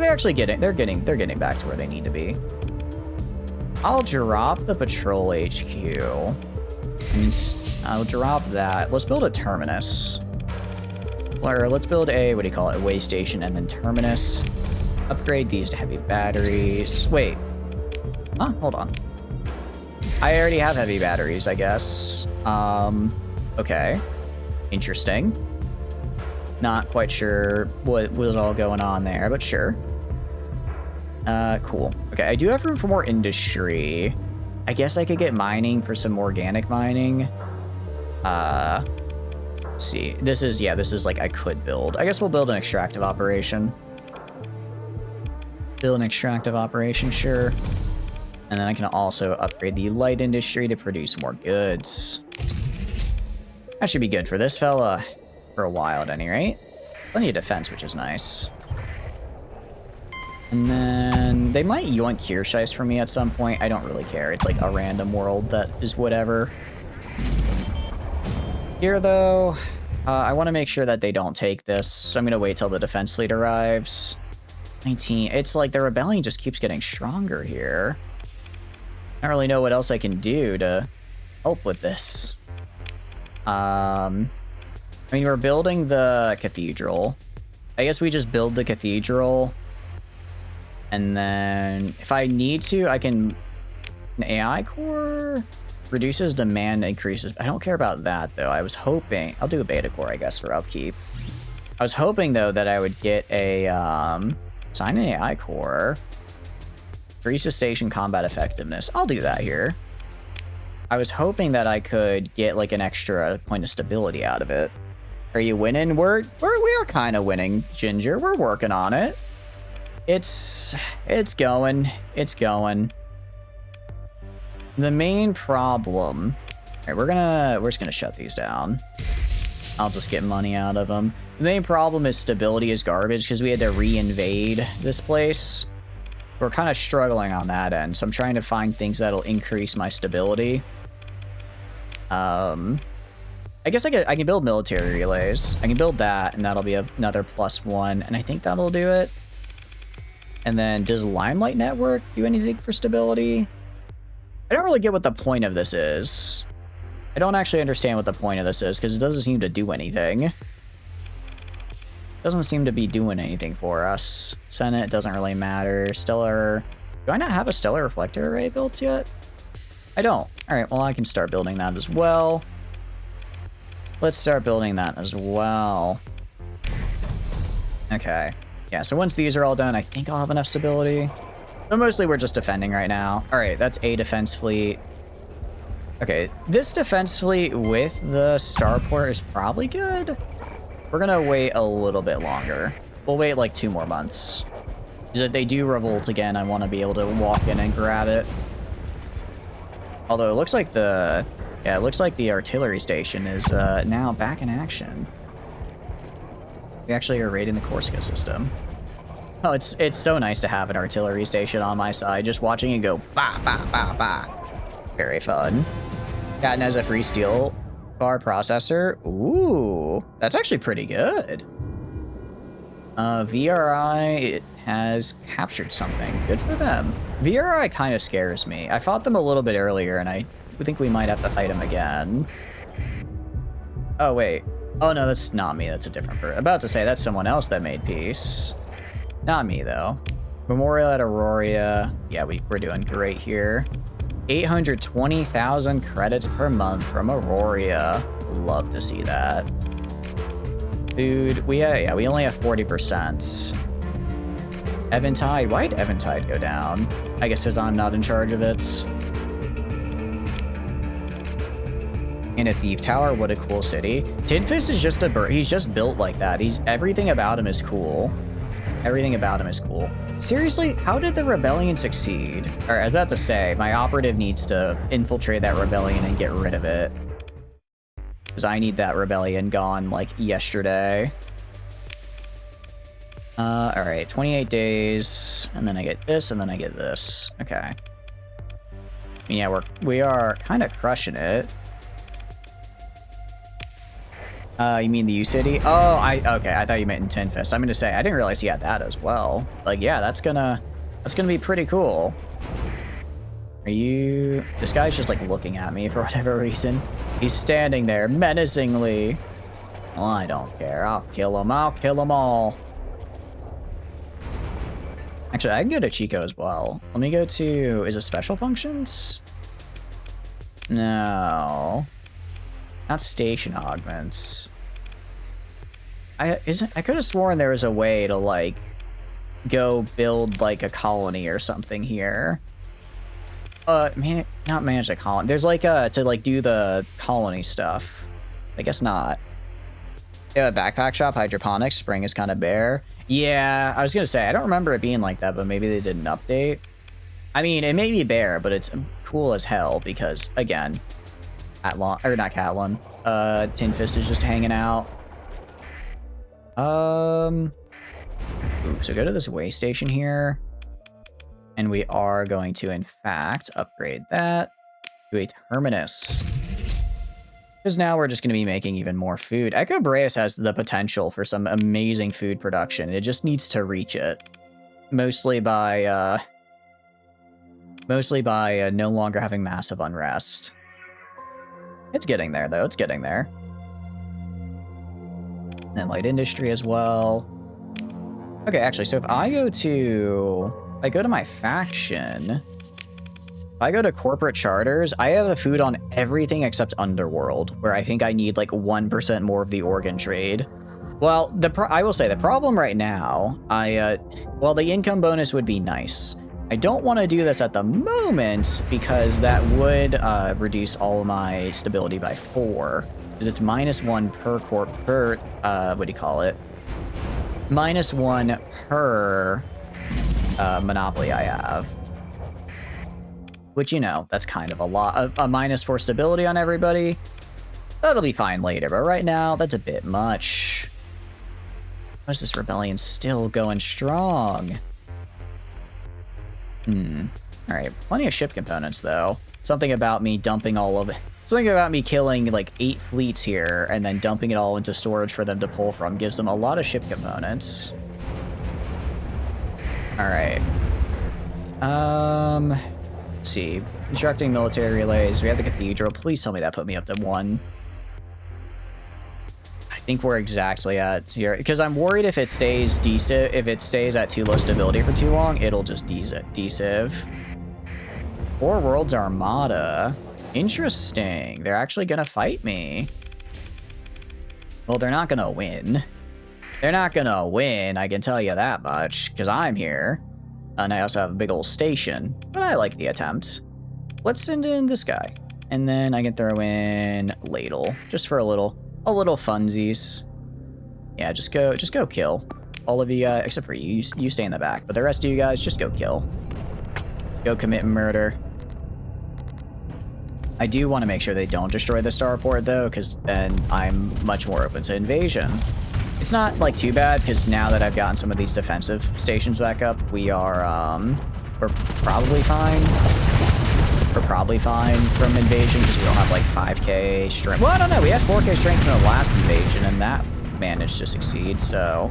they're getting back to where they need to be. I'll drop the patrol HQ. I'll drop that. Let's build a terminus. Or let's build a, what do you call it, a way station and then terminus. Upgrade these to heavy batteries. Wait. Huh? Hold on. I already have heavy batteries, I guess. Okay. Interesting. Not quite sure what was all going on there, but sure. Cool. Okay, I do have room for more industry. I guess I could get mining for some organic mining. Let's see. This is like I could build. I guess we'll build an extractive operation. Build an extractive operation, sure. And then I can also upgrade the light industry to produce more goods. That should be good for this fella. For a while at any rate. Plenty of defense, which is nice. And then they might yoink Kirscheiss for me at some point. I don't really care. It's like a random world that is whatever. Here, though, I want to make sure that they don't take this. So I'm going to wait till the defense fleet arrives. 19. It's like the rebellion just keeps getting stronger here. I don't really know what else I can do to help with this. I mean, we're building the cathedral. I guess we just build the cathedral. And then if I need to, I can... An AI core reduces demand, increases. I don't care about that, though. I was hoping... I'll do a beta core, I guess, for upkeep. I was hoping, though, that I would get a... Sign an AI core. Increases station combat effectiveness. I'll do that here. I was hoping that I could get like an extra point of stability out of it. Are you winning? We are kind of winning, Ginger. We're working on it. It's going. It's going. The main problem. All right, we're just gonna shut these down. I'll just get money out of them. The main problem is stability is garbage because we had to re-invade this place. We're kind of struggling on that end, so I'm trying to find things that'll increase my stability. I guess I can build military relays. I can build that, and that'll be another +1, and I think that'll do it. And then, does Limelight Network do anything for stability? I don't really get what the point of this is. I don't actually understand what the point of this is, because it doesn't seem to do anything. It doesn't seem to be doing anything for us. Senate doesn't really matter. Stellar... Do I not have a Stellar Reflector Array built yet? I don't. Alright, well I can start building that as well. Let's start building that as well. Okay. Yeah, so once these are all done, I think I'll have enough stability. But mostly we're just defending right now. Alright, that's a defense fleet. Okay, this defense fleet with the starport is probably good. We're gonna wait a little bit longer. We'll wait like 2 more months. Because if they do revolt again, I want to be able to walk in and grab it. Although it looks like the artillery station is now back in action. We actually are raiding the Corsica system. Oh, it's so nice to have an artillery station on my side, just watching it go ba ba ba ba. Very fun. Yeah, and as a free steel bar processor, ooh, that's actually pretty good. VRI has captured something. Good for them. VRI kind of scares me. I fought them a little bit earlier, and I think we might have to fight them again. Oh, wait. Oh, no, that's not me. That's a different person. About to say, that's someone else that made peace. Not me, though. Memorial at Aurora. Yeah, we're doing great here. 820,000 credits per month from Aurora. Love to see that. Food. We only have 40%. Eventide. Why'd Eventide go down? I guess because I'm not in charge of it. In a thief tower, what a cool city. Tinfist is just he's just built like that. Everything about him is cool. Everything about him is cool. Seriously, how did the rebellion succeed? All right, I was about to say, my operative needs to infiltrate that rebellion and get rid of it. Because I need that rebellion gone, like, yesterday. All right, 28 days, and then I get this, and then I get this. Okay. Yeah, we are kind of crushing it. You mean the U-City? Oh, okay, I thought you meant in Tinfist. I'm gonna say, I didn't realize he had that as well. Like, yeah, that's gonna be pretty cool. Are you... This guy's just, like, looking at me for whatever reason. He's standing there menacingly. Well, I don't care. I'll kill him. I'll kill them all. Actually, I can go to Chico as well. Let me go to... Is it special functions? No. Not station augments. I could have sworn there was a way to, like, go build, like, a colony or something here. Not manage a colony. There's, like, to, like, do the colony stuff. I guess not. Yeah, backpack shop, hydroponics, spring is kind of bare. Yeah, I was gonna say, I don't remember it being like that, but maybe they did an update. I mean, it may be bare, but it's cool as hell because, again, Tinfist is just hanging out. Ooh, so go to this way station here. And we are going to, in fact, upgrade that to a terminus. Because now we're just going to be making even more food. Echo Boreas has the potential for some amazing food production. It just needs to reach it. Mostly by no longer having massive unrest. It's getting there, though. It's getting there. And light industry as well. Okay, actually, so if I go to my faction, if I go to corporate charters, I have a food on everything except Underworld, where I think I need like 1% more of the organ trade. Well, I will say the problem right now, well, the income bonus would be nice. I don't want to do this at the moment because that would reduce all of my stability by 4. Because it's -1 per what do you call it? -1 per monopoly I have. Which, you know, that's kind of a lot. A -4 stability on everybody. That'll be fine later, but right now, that's a bit much. Why is this rebellion still going strong? Alright, plenty of ship components, though. Something about me dumping all of it. Something about me killing, like, 8 fleets here, and then dumping it all into storage for them to pull from gives them a lot of ship components. Alright. Let's see. Constructing military relays. We have the cathedral. Please tell me that put me up to 1. I think we're exactly at here. Because I'm worried if it stays decent, if it stays at too low stability for too long, it'll just deciv. 4 Worlds Armada. Interesting. They're actually gonna fight me. Well, they're not gonna win. They're not gonna win, I can tell you that much, because I'm here. And I also have a big old station, but I like the attempt. Let's send in this guy. And then I can throw in Ladle, just for a little funsies. Yeah, just go kill. All of you, except for you stay in the back, but the rest of you guys, just go kill. Go commit murder. I do want to make sure they don't destroy the starport, though, because then I'm much more open to invasion. It's not, like, too bad, because now that I've gotten some of these defensive stations back up, we're probably fine. We're probably fine from invasion, because we don't have, like, 5k strength. Well, I don't know, we had 4k strength from the last invasion, and that managed to succeed, so...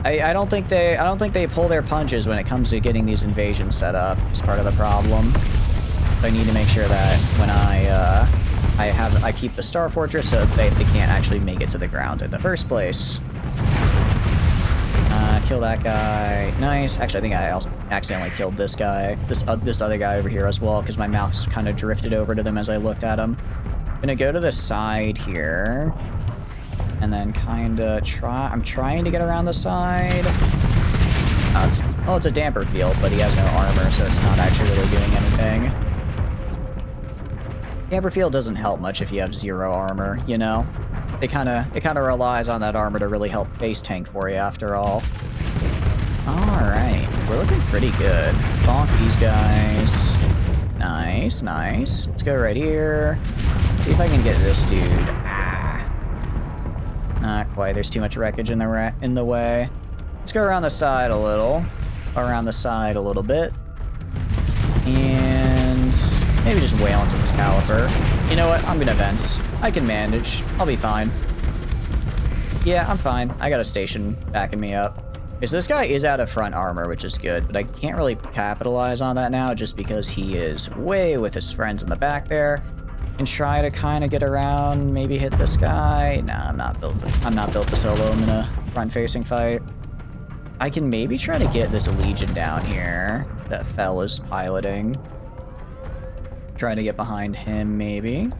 I don't think they pull their punches when it comes to getting these invasions set up, is part of the problem. So I need to make sure that when I keep the Star Fortress so they can't actually make it to the ground in the first place. Kill that guy. Nice. Actually, I think I accidentally killed this guy. This other guy over here as well, because my mouse kind of drifted over to them as I looked at him. I'm gonna go to the side here. And then kind of I'm trying to get around the side. It's a damper field, but he has no armor, so it's not actually really doing anything. Damper field doesn't help much if you have 0 armor, you know? It kind of relies on that armor to really help base tank for you after all. Alright, we're looking pretty good. Bonk these guys. Nice, nice. Let's go right here. See if I can get this dude. Not quite. There's too much wreckage in the way. Let's go around the side a little. Around the side a little bit. And maybe just wail into this caliper. You know what? I'm gonna vent. I can manage. I'll be fine. Yeah, I'm fine. I got a station backing me up. Because this guy is out of front armor, which is good, but I can't really capitalize on that now just because he is way with his friends in the back there. And try to kind of get around, maybe hit this guy. Nah, I'm not built to solo him in a front-facing fight. I can maybe try to get this Legion down here that Fell is piloting. Try to get behind him, maybe.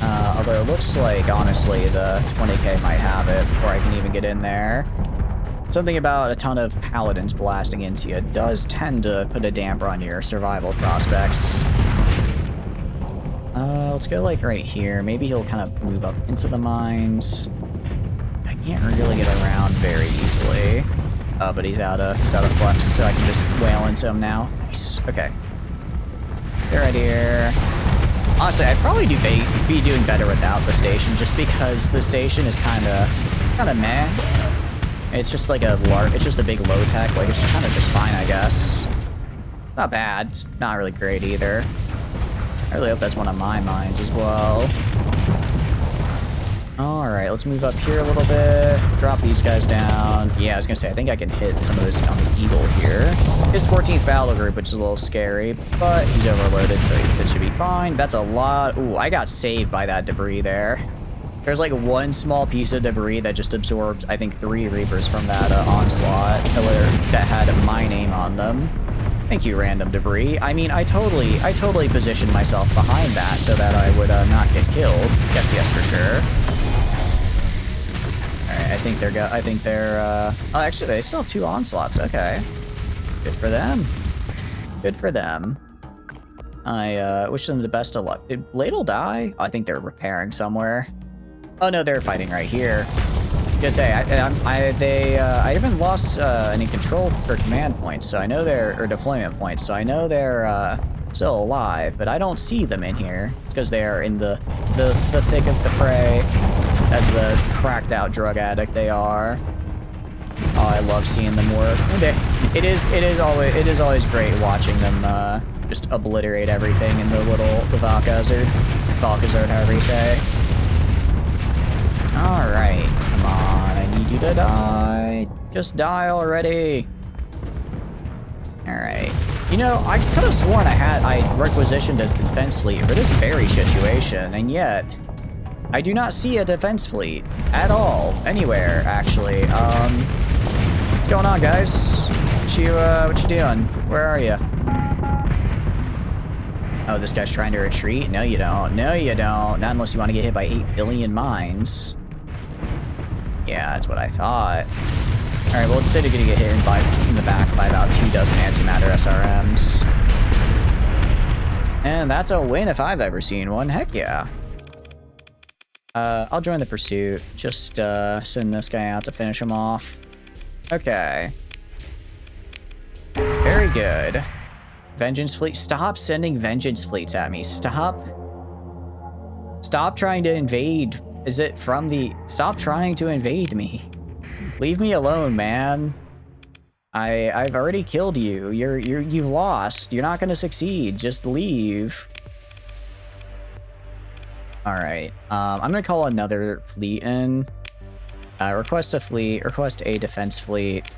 Although it looks like, honestly, the 20k might have it before I can even get in there. Something about a ton of paladins blasting into you does tend to put a damper on your survival prospects. Let's go, like, right here. Maybe he'll kind of move up into the mines. I can't really get around very easily. But he's out of flux, so I can just wail into him now. Nice. Okay. They're right here. Honestly, I'd probably be doing better without the station, just because the station is kind of meh. It's just like it's just a big low tech. Like, it's kind of just fine, I guess. Not bad. It's not really great either. I really hope that's one of my mines as well. Alright, let's move up here a little bit. Drop these guys down. Yeah, I was gonna say, I think I can hit some of this on the Eagle here. His 14th battle group, which is a little scary, but he's overloaded, so it should be fine. That's a lot. Ooh, I got saved by that debris there. There's like one small piece of debris that just absorbed, I think, 3 Reapers from that onslaught that had my name on them. Thank you, random debris. I mean, I totally positioned myself behind that so that I would not get killed. Yes, for sure. All right, I think they're. Oh, actually, they still have 2 onslaughts. Okay. Good for them. Good for them. I wish them the best of luck. Did Ladle die? Oh, I think they're repairing somewhere. Oh no, they're fighting right here. Just say, I haven't lost any control or command points, so I know they're, or deployment points, so I know they're still alive, but I don't see them in here. It's because they are in the thick of the fray, as the cracked out drug addict they are. Oh, I love seeing them work. It is always great watching them just obliterate everything in the Valkazard, however you say. All right, come on, I need you to die. Just die already. All right. You know, I could have sworn I requisitioned a defense fleet for this very situation, and yet I do not see a defense fleet at all, anywhere, actually. What's going on, guys? What you doing? Where are you? Oh, this guy's trying to retreat? No, you don't. No, you don't. Not unless you want to get hit by 8 billion mines. Yeah, that's what I thought. All right, well, instead of getting hit in the back by about 2 dozen antimatter SRMs. And that's a win if I've ever seen one. Heck yeah. I'll join the pursuit. Just send this guy out to finish him off. Okay. Very good. Vengeance fleet. Stop sending vengeance fleets at me. Stop trying to invade. Is it from the... Stop trying to invade me. Leave me alone, man. I've already killed you. You lost. You're not gonna succeed. Just leave. All right. I'm gonna call another fleet in. Request a fleet. Request a defense fleet.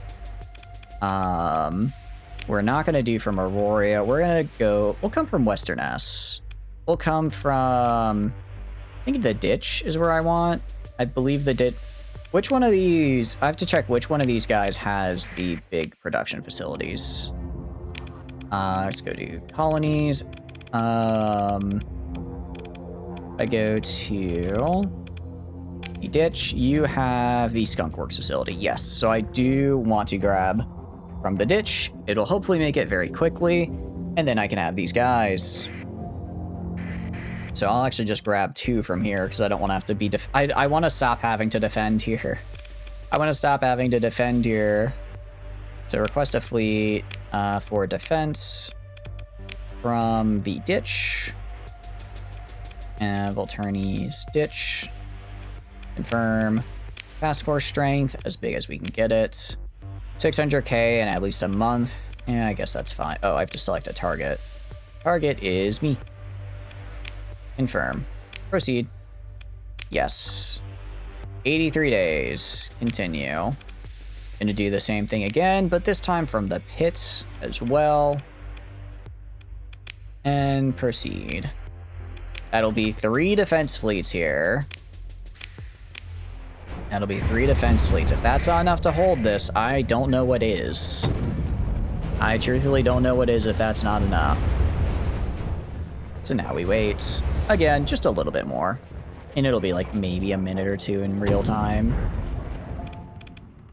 We're not gonna do from Aurora. We're gonna go. We'll come from Western S. We'll come from. I think the ditch is where I want. I believe the ditch. Which one of these? I have to check which one of these guys has the big production facilities. Let's go to colonies. I go to the ditch. You have the Skunk Works facility. Yes, so I do want to grab from the ditch. It'll hopefully make it very quickly, and then I can have these guys. So I'll actually just grab 2 from here because I don't want to have to be I want to stop having to defend here. I want to stop having to defend here. So request a fleet for defense from the ditch. And Volturni's ditch. Confirm. Task force strength, as big as we can get it. 600k in at least a month. Yeah, I guess that's fine. Oh, I have to select a target. Target is me. Confirm. Proceed. Yes. 83 days. Continue. Gonna do the same thing again, but this time from the pits as well. And proceed. That'll be 3 defense fleets here. That'll be 3 defense fleets. If that's not enough to hold this, I don't know what is. I truthfully don't know what is if that's not enough. So now we wait. Again, just a little bit more. And it'll be like maybe a minute or 2 in real time.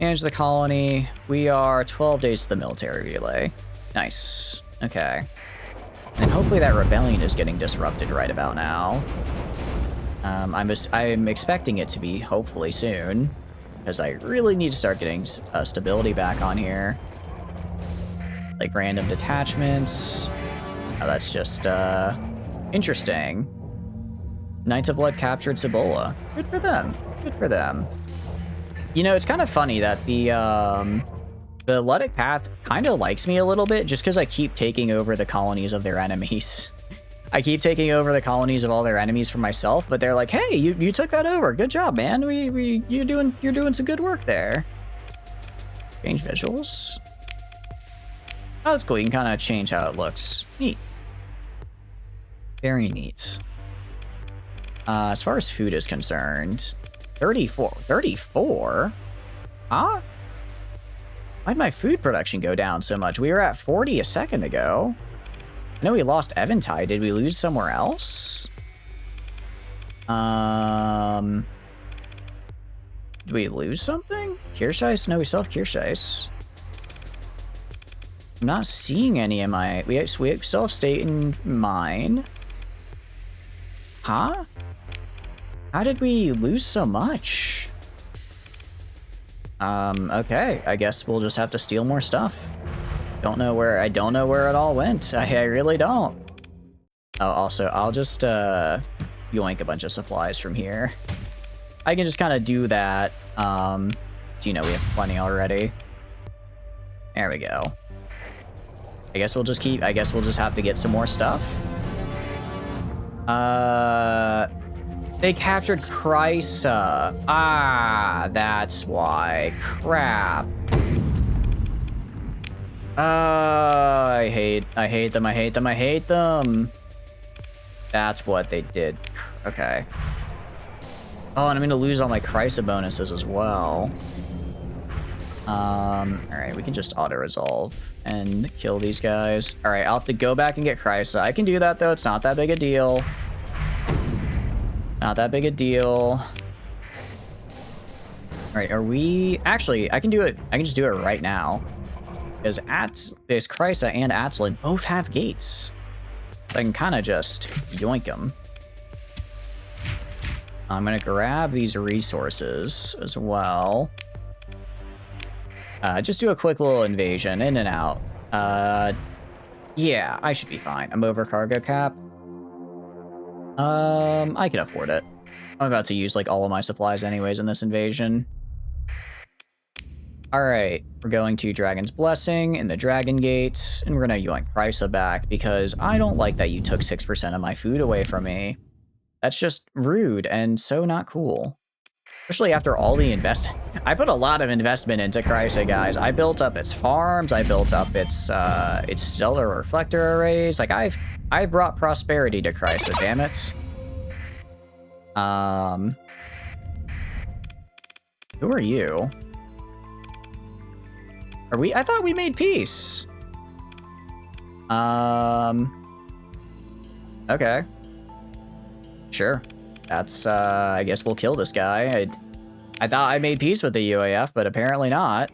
Manage the colony. We are 12 days to the military relay. Nice. Okay. And hopefully that rebellion is getting disrupted right about now. I'm expecting it to be hopefully soon. Because I really need to start getting stability back on here. Like random detachments. Oh, that's just interesting. Knights of Blood captured Cibola. Good for them. Good for them. You know, it's kind of funny that the Luddic Path kind of likes me a little bit just because I keep taking over the colonies of their enemies. I keep taking over the colonies of all their enemies for myself, but they're like, hey, you took that over. Good job, man. You're doing some good work there. Change visuals. Oh, that's cool. You can kind of change how it looks. Neat. Very neat. As far as food is concerned, 34. 34? Huh? Why'd my food production go down so much? We were at 40 a second ago. I know we lost Eventide. Did we lose somewhere else? Did we lose something? Kirscheiss? No, we still have Kirscheiss. I'm not seeing any in my... We still have state in mine. Huh? How did we lose so much? Okay. I guess we'll just have to steal more stuff. I don't know where it all went. I really don't. Oh, also, I'll just, yoink a bunch of supplies from here. I can just kind of do that. So, you know, we have plenty already. There we go. I guess we'll just have to get some more stuff. They captured Chrysa. Ah, that's why. Crap. I hate them. That's what they did. Okay. Oh, and I'm gonna lose all my Chrysa bonuses as well. Alright, we can just auto-resolve and kill these guys. Alright, I'll have to go back and get Chrysa. I can do that, though. It's not that big a deal. Not that big a deal. Alright, are we... Actually, I can do it. I can just do it right now. Because there's Chrysa and Atslin both have gates. So I can kind of just yoink them. I'm going to grab these resources as well. Just do a quick little invasion, in and out. Yeah, I should be fine. I'm over cargo cap. I can afford it. I'm about to use, like, all of my supplies anyways in this invasion. Alright, we're going to Dragon's Blessing and the Dragon Gates, and we're gonna yoink Chrysa back, because I don't like that you took 6% of my food away from me. That's just rude and so not cool. Especially after all the I put a lot of investment into Chrysa, guys. I built up its farms, I built up its stellar reflector arrays. Like, I've brought prosperity to Chrysa, damn it. Who are you? Are we? I thought we made peace. Okay. Sure. That's, I guess we'll kill this guy. I thought I made peace with the UAF, but apparently not.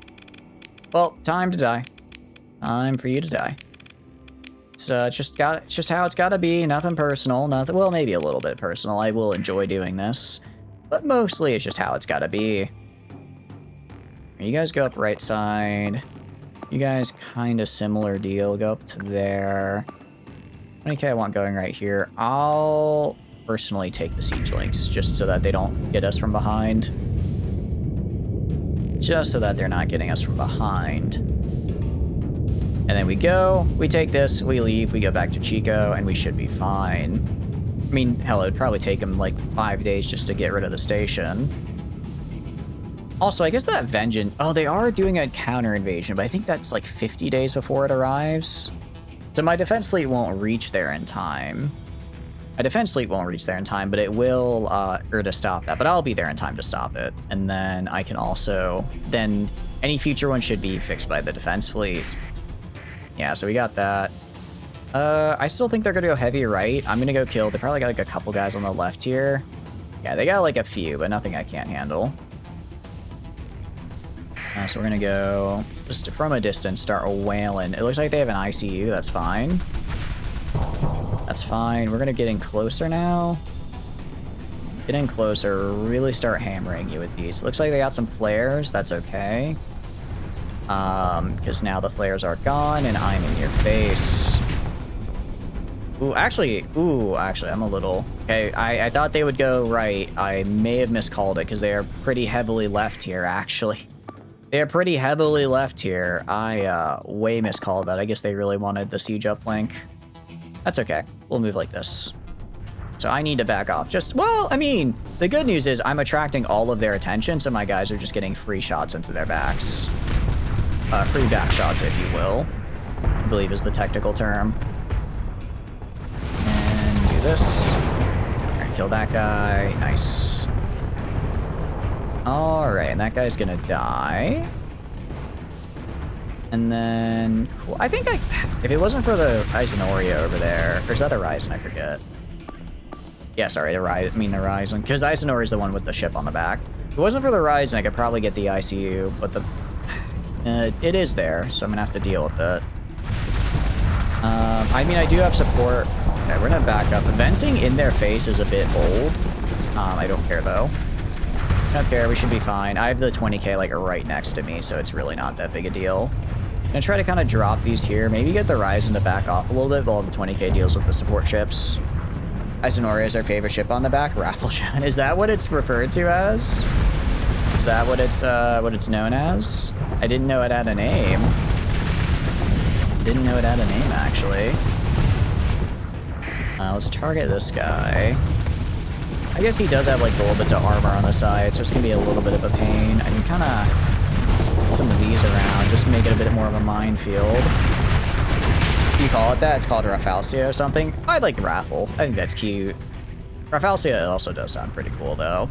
Well, time to die. Time for you to die. It's just how it's gotta be. Nothing personal. Nothing. Well, maybe a little bit personal. I will enjoy doing this, but mostly it's just how it's gotta be. You guys go up right side. You guys kind of similar deal. Go up to there. Okay, I want going right here. I'll personally take the siege links just so that they don't get us from behind. Just so that they're not getting us from behind. And then we go, we take this, we leave, we go back to Chico, and we should be fine. I mean, hell, it'd probably take them like 5 days just to get rid of the station. Also, I guess that vengeance... Oh, they are doing a counter invasion, but I think that's like 50 days before it arrives. So my defense fleet won't reach there in time. My defense fleet won't reach there in time, but it will, or to stop that. But I'll be there in time to stop it. And then I can also... Then any future one should be fixed by the defense fleet. Yeah, so we got that. I still think they're gonna go heavy right. I'm gonna go kill... They probably got like a couple guys on the left here. Yeah, they got like a few, but nothing I can't handle. So we're gonna go, just from a distance, start wailing. It looks like they have an ICU, that's fine. That's fine. We're gonna get in closer now. Get in closer, really start hammering you with these. Looks like they got some flares, that's okay. Because now the flares are gone and I'm in your face. Actually, I'm a little... Okay, I thought they would go right. I may have miscalled it because they are pretty heavily left here, actually. They're pretty heavily left here. I way miscalled that. I guess they really wanted the siege uplink. That's okay. We'll move like this. So I need to back off. Well, I mean, the good news is I'm attracting all of their attention, so my guys are just getting free shots into their backs. Free back shots, if you will. I believe is the technical term. And do this. All right, kill that guy. Nice. Alright, and that guy's gonna die. And then... Cool. I think if it wasn't for the Eisenoria over there... Or is that a Ryzen? I forget. Yeah, sorry, the Ryzen. Because the Eisenoria is the one with the ship on the back. If it wasn't for the Ryzen, I could probably get the ICU, but the... it is there, so I'm gonna have to deal with it. I mean, I do have support. Okay, we're gonna back up. Venting in their face is a bit bold. I don't care though. Don't care, we should be fine. I have the 20k like right next to me, so it's really not that big a deal. I'm gonna try to kind of drop these here. Maybe get the Ryzen to back off a little bit while the 20k deals with the support ships. Isonoria is our favorite ship on the back. Rafflejan. Is that what it's referred to as? Is that what it's known as? I didn't know it had a name. Didn't know it had a name, actually. Let's target this guy. I guess he does have, like, a little bit of armor on the side, so it's gonna be a little bit of a pain. I can kind of put some of these around, just make it a bit more of a minefield. You call it that? It's called Raffalsia or something. I like Raffle. I think that's cute. Raffalsia also does sound pretty cool, though.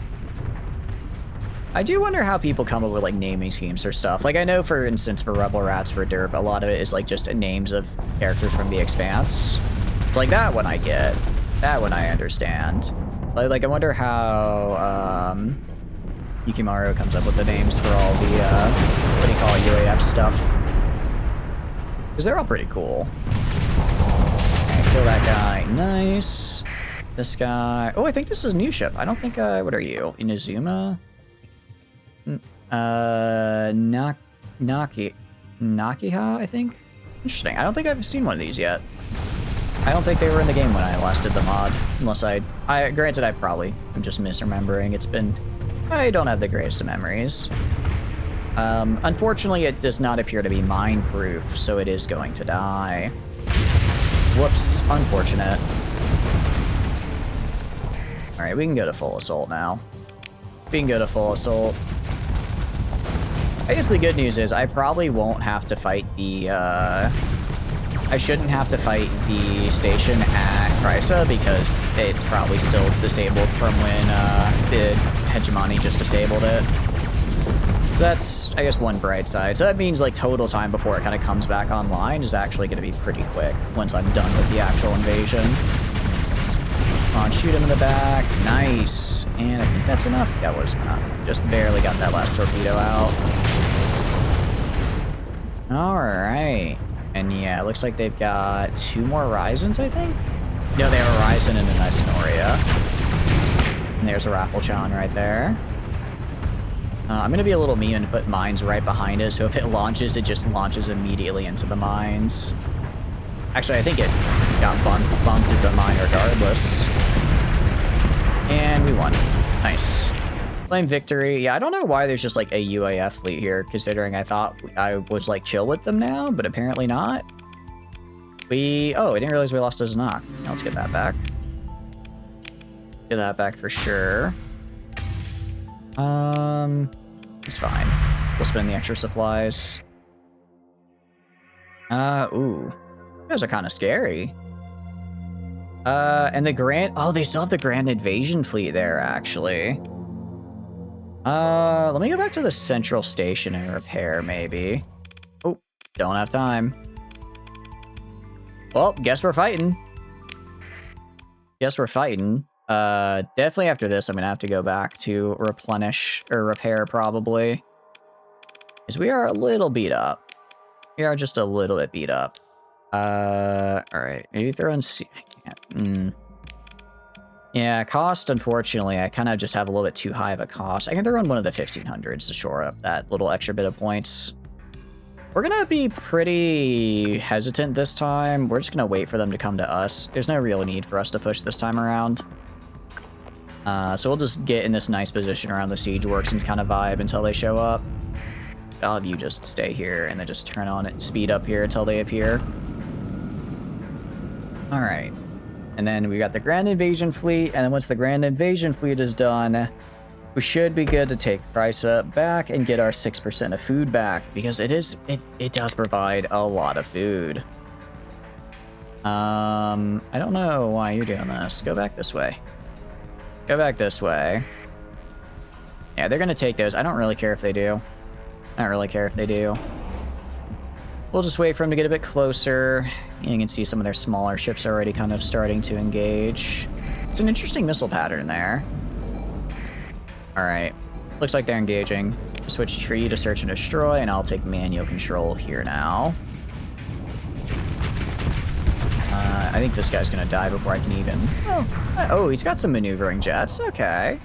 I do wonder how people come up with, like, naming schemes for stuff. Like, I know, for instance, for Rebel Rats, for Derp, a lot of it is, like, just names of characters from The Expanse. So, like, that one I get. That one I understand. Like, I wonder how, Yukimaru comes up with the names for all the, what do you call it, UAF stuff. Because they're all pretty cool. Okay, kill that guy. Nice. This guy. Oh, I think this is a new ship. I don't think, what are you? Inazuma? Nakiha, I think? Interesting. I don't think I've seen one of these yet. I don't think they were in the game when I last did the mod. Unless granted, I probably am just misremembering. I don't have the greatest of memories. Unfortunately, it does not appear to be mine-proof, so it is going to die. Whoops, unfortunate. Alright, we can go to full assault now. We can go to full assault. I guess the good news is I probably won't have to fight the, I shouldn't have to fight the station at Chrysa because it's probably still disabled from when, the Hegemony just disabled it. So that's, I guess, one bright side. So that means, like, total time before it kind of comes back online is actually going to be pretty quick once I'm done with the actual invasion. Come on, shoot him in the back. Nice. And I think that's enough. That was enough. Just barely got that last torpedo out. Alright. And yeah, it looks like they've got 2 more Ryzens, I think? No, they have a Ryzen and an Isonoria. And there's a Rafflechan right there. I'm going to be a little mean and put mines right behind it, so if it launches, it just launches immediately into the mines. Actually, I think it got bumped into the mine regardless. And we won. Nice. Claim victory. Yeah, I don't know why there's just like a UAF fleet here, considering I thought I was like chill with them now, but apparently not. Oh, I didn't realize we lost a Zanok. Now let's get that back. Get that back for sure. It's fine. We'll spend the extra supplies. Ooh. You guys are kind of scary. And the Grand... Oh, they still have the Grand Invasion fleet there, actually. Let me go back to the Central Station and repair, maybe. Oh, don't have time. Well, guess we're fighting. Guess we're fighting. Definitely after this, I'm gonna have to go back to replenish, or repair, probably. Because we are a little beat up. We are just a little bit beat up. Alright, maybe throw in I can't. Yeah, cost, unfortunately, I kind of just have a little bit too high of a cost. I can throw in one of the 1500s to shore up that little extra bit of points. We're gonna be pretty hesitant this time. We're just gonna wait for them to come to us. There's no real need for us to push this time around. So we'll just get in this nice position around the siege works and kind of vibe until they show up. All of you just stay here and then just turn on it and speed up here until they appear. Alright. And then we got the Grand Invasion fleet, and then once the Grand Invasion fleet is done, we should be good to take Chrysa back and get our 6% of food back, because it does provide a lot of food. I don't know why you're doing this. Go back this way. Go back this way. Yeah, they're gonna take those. I don't really care if they do. I don't really care if they do. We'll just wait for them to get a bit closer. You can see some of their smaller ships already kind of starting to engage. It's an interesting missile pattern there. Alright. Looks like they're engaging. Switch for you to search and destroy, and I'll take manual control here now. I think this guy's gonna die before I can even... Oh, he's got some maneuvering jets. Okay.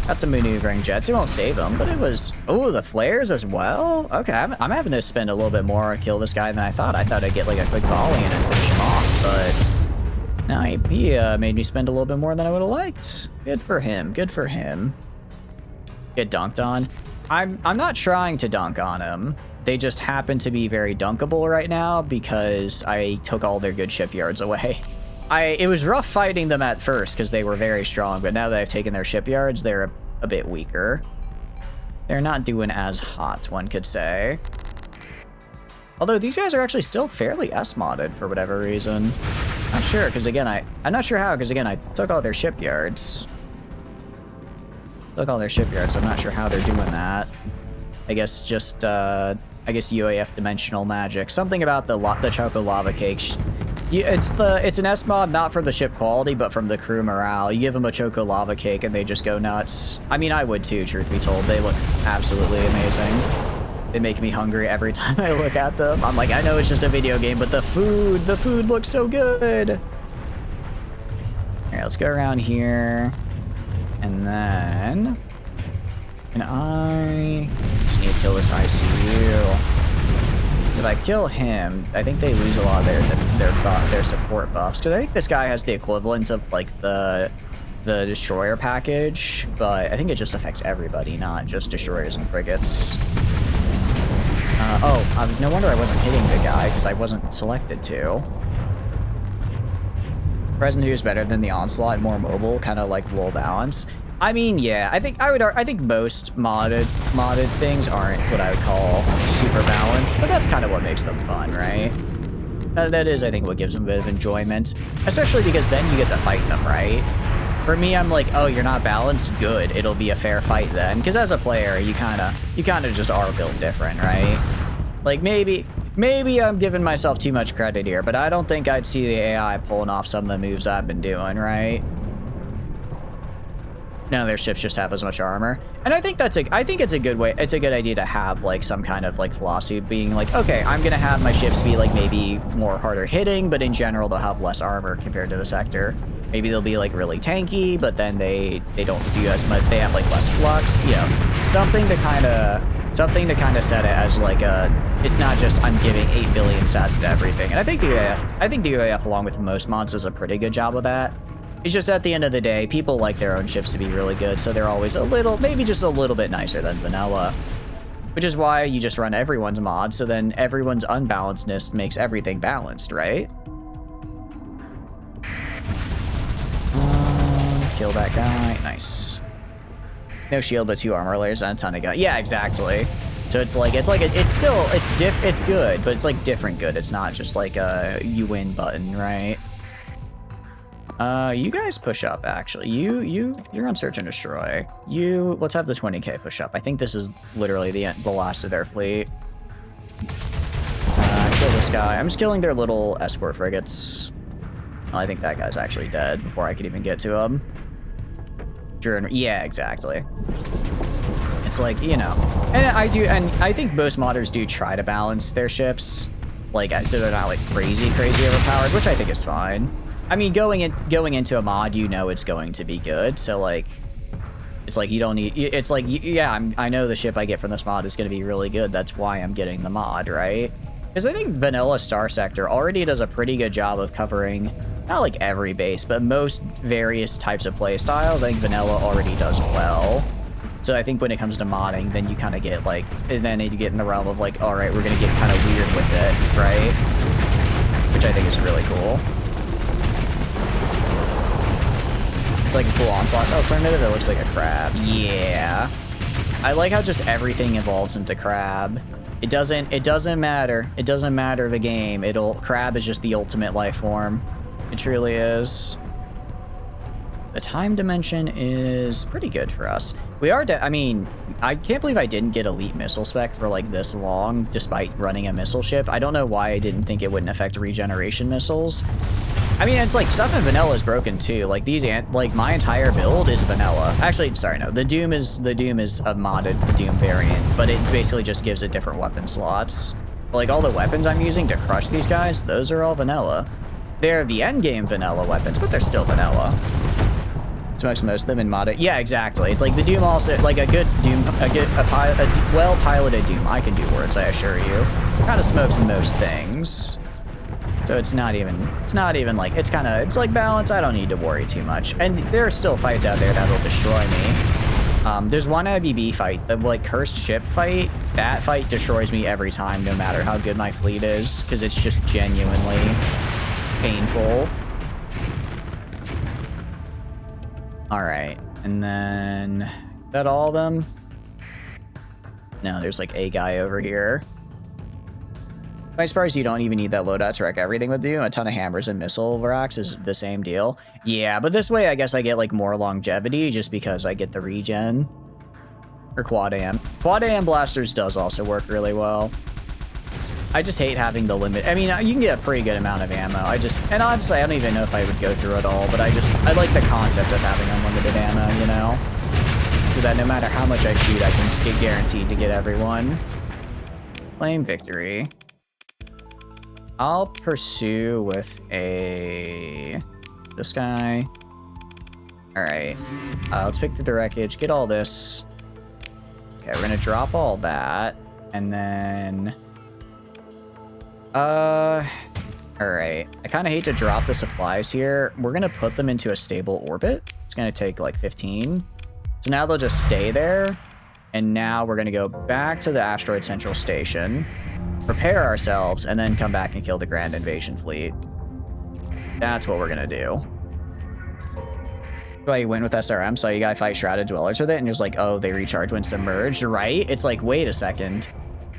Got some maneuvering jets. It won't save him, but it was... Oh, the flares as well? Okay, I'm having to spend a little bit more to kill this guy than I thought. I thought I'd get like a quick volley and then finish him off, but... No, he made me spend a little bit more than I would have liked. Good for him. Good for him. Get dunked on. I'm not trying to dunk on him. They just happen to be very dunkable right now because I took all their good shipyards away. It was rough fighting them at first because they were very strong, but now that I've taken their shipyards, they're a bit weaker. They're not doing as hot, one could say. Although these guys are actually still fairly S-modded for whatever reason. Not sure, because again, I'm not sure how, because again, I took all their shipyards. Took all their shipyards, so I'm not sure how they're doing that. I guess just, I guess UAF dimensional magic. Something about the Choco Lava Cake. It's an S-mod, not from the ship quality, but from the crew morale. You give them a Choco Lava Cake and they just go nuts. I mean, I would too, truth be told. They look absolutely amazing. They make me hungry every time I look at them. I'm like, I know it's just a video game, but the food looks so good. All right, let's go around here. And then... And I just need to kill this ICU. If I kill him, I think they lose a lot of their support buffs. Because I think this guy has the equivalent of like the destroyer package, but I think it just affects everybody, not just destroyers and frigates. No wonder I wasn't hitting the guy because I wasn't selected to. Present is better than the Onslaught, more mobile, kind of like low balance. I mean, yeah, I think most modded things aren't what I would call super balanced, but that's kind of what makes them fun, right? That is, I think, what gives them a bit of enjoyment, especially because then you get to fight them, right? For me, I'm like, oh, you're not balanced? Good, it'll be a fair fight then, because as a player, you kind of just are built different, right? Like maybe I'm giving myself too much credit here, but I don't think I'd see the AI pulling off some of the moves I've been doing, right? None of their ships just have as much armor, and I think it's a good way. It's a good idea to have like some kind of like philosophy of being like, okay, I'm gonna have my ships be like maybe more harder hitting, but in general they'll have less armor compared to the sector. Maybe they'll be like really tanky, but then they don't do as much. They have like less flux, you know, something to kind of set it as like it's not just I'm giving 8 billion stats to everything. And I think the UAF along with most mods does a pretty good job of that. It's just at the end of the day, people like their own ships to be really good, so they're always maybe just a little bit nicer than vanilla. Which is why you just run everyone's mod, so then everyone's unbalancedness makes everything balanced, right? Kill that guy, nice. No shield, but 2 armor layers and a ton of guns. Yeah, exactly. So it's good, but it's like different good. It's not just like a you win button, right? You guys push up, actually. You're on search and destroy. Let's have the 20k push up. I think this is literally the last of their fleet. Kill this guy. I'm just killing their little escort frigates. Well, I think that guy's actually dead before I could even get to him. Yeah, exactly. It's like, you know, and I think most modders do try to balance their ships, like, so they're not like crazy overpowered, which I think is fine. I mean, going into a mod, you know it's going to be good, so like, it's like you don't need. It's like, yeah, I know the ship I get from this mod is going to be really good. That's why I'm getting the mod, right? Because I think vanilla Starsector already does a pretty good job of covering not like every base, but most various types of play styles. I think vanilla already does well. So I think when it comes to modding, then you kind of get like, and then you get in the realm of like, all right, we're gonna get kind of weird with it, right? Which I think is really cool. It's like a cool onslaught alternative that looks like a crab. Yeah. I like how just everything evolves into crab. It doesn't matter. It doesn't matter the game. Crab is just the ultimate life form. It truly is. The time dimension is pretty good for us. We are, I mean, I can't believe I didn't get elite missile spec for like this long, despite running a missile ship. I don't know why I didn't think it wouldn't affect regeneration missiles. I mean, it's like stuff in vanilla is broken too. Like like my entire build is vanilla. Actually, sorry, no. The Doom is a modded Doom variant, but it basically just gives it different weapon slots. Like all the weapons I'm using to crush these guys, those are all vanilla. They're the endgame vanilla weapons, but they're still vanilla. Smokes most of them in mod. Yeah, exactly. It's like the Doom also, like a good Doom, a well-piloted Doom. I can do words, I assure you. Kind of smokes most things. So it's not even like, it's like balance. I don't need to worry too much. And there are still fights out there that'll destroy me. There's one IBB fight, the like cursed ship fight. That fight destroys me every time, no matter how good my fleet is, because it's just genuinely painful. All right, and then is that all of them? No, there's like a guy over here. I'm surprised you don't even need that loadout to wreck everything with you. A ton of hammers and missile racks is the same deal. Yeah, but this way I guess I get like more longevity just because I get the regen. Or quad AM. Quad AM blasters does also work really well. I just hate having the limit. I mean, you can get a pretty good amount of ammo. And honestly, I don't even know if I would go through it all, but I like the concept of having unlimited ammo, you know? So that no matter how much I shoot, I can get guaranteed to get everyone. Claim victory. I'll pursue with this guy. All right, let's pick through the wreckage, get all this. Okay, we're gonna drop all that, and then, all right. I kind of hate to drop the supplies here. We're gonna put them into a stable orbit. It's gonna take like 15. So now they'll just stay there. And now we're gonna go back to the asteroid central station, prepare ourselves, and then come back and kill the Grand Invasion fleet. That's what we're gonna do. Why you went with SRM, so you gotta fight Shrouded Dwellers with it, and you're just like, oh, they recharge when submerged, right? It's like, wait a second.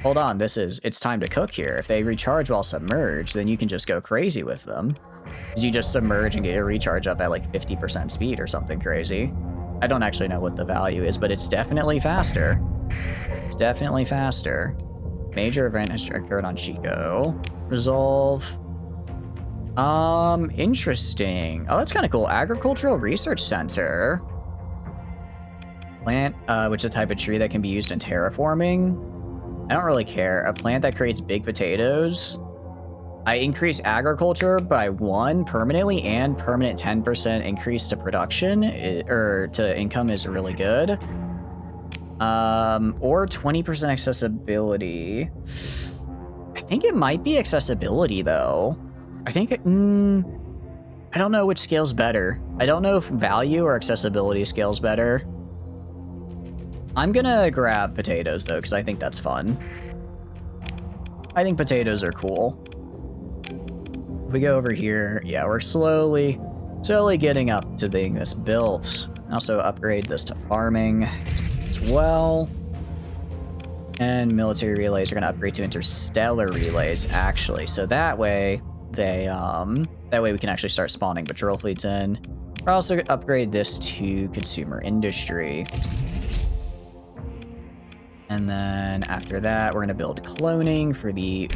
Hold on, it's time to cook here. If they recharge while submerged, then you can just go crazy with them. Because you just submerge and get your recharge up at like 50% speed or something crazy. I don't actually know what the value is, but it's definitely faster. It's definitely faster. Major event has occurred on Chico. Resolve. Interesting. Oh, that's kind of cool. Agricultural Research Center. Plant, which is a type of tree that can be used in terraforming. I don't really care. A plant that creates big potatoes. I increase agriculture by 1 permanently, and permanent 10% increase to production, or to income is really good. Or 20% accessibility. I think it might be accessibility though. I think, I don't know which scales better. I don't know if value or accessibility scales better. I'm gonna grab potatoes though, because I think that's fun. I think potatoes are cool. If we go over here, yeah, we're slowly getting up to being this built. Also upgrade this to farming as well. And military relays are gonna upgrade to interstellar relays, actually. So that way we can actually start spawning patrol fleets in. We're also gonna upgrade this to consumer industry. And then after that, we're gonna build cloning for the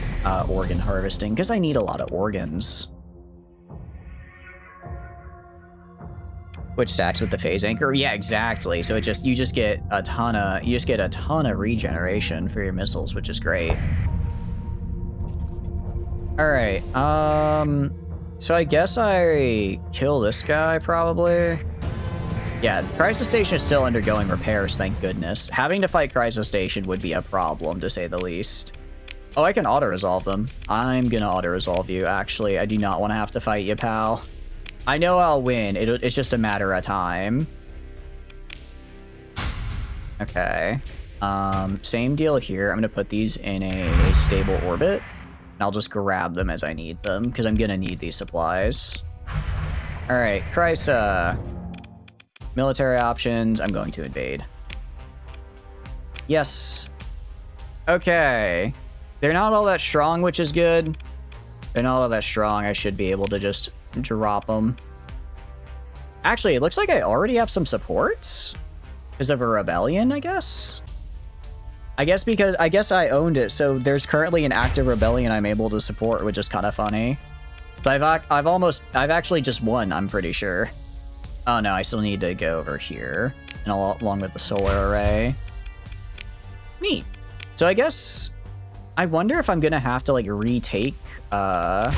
organ harvesting, because I need a lot of organs. Which stacks with the phase anchor? Yeah, exactly. So you just get a ton of regeneration for your missiles, which is great. All right. So I guess I kill this guy probably. Yeah, Crisis Station is still undergoing repairs, thank goodness. Having to fight Crisis Station would be a problem, to say the least. Oh, I can auto-resolve them. I'm gonna auto-resolve you, actually. I do not want to have to fight you, pal. I know I'll win. It's just a matter of time. Okay. Same deal here. I'm gonna put these in a stable orbit. And I'll just grab them as I need them, because I'm gonna need these supplies. All right, Crisis. Military options, I'm going to invade. Yes. Okay. They're not all that strong, which is good. They're not all that strong. I should be able to just drop them. Actually, it looks like I already have some supports because of a rebellion, I guess. I guess I owned it, so there's currently an active rebellion I'm able to support, which is kind of funny. So I've actually just won, I'm pretty sure. Oh no, I still need to go over here, and along with the solar array. Neat. So I guess, I wonder if I'm gonna have to like retake, or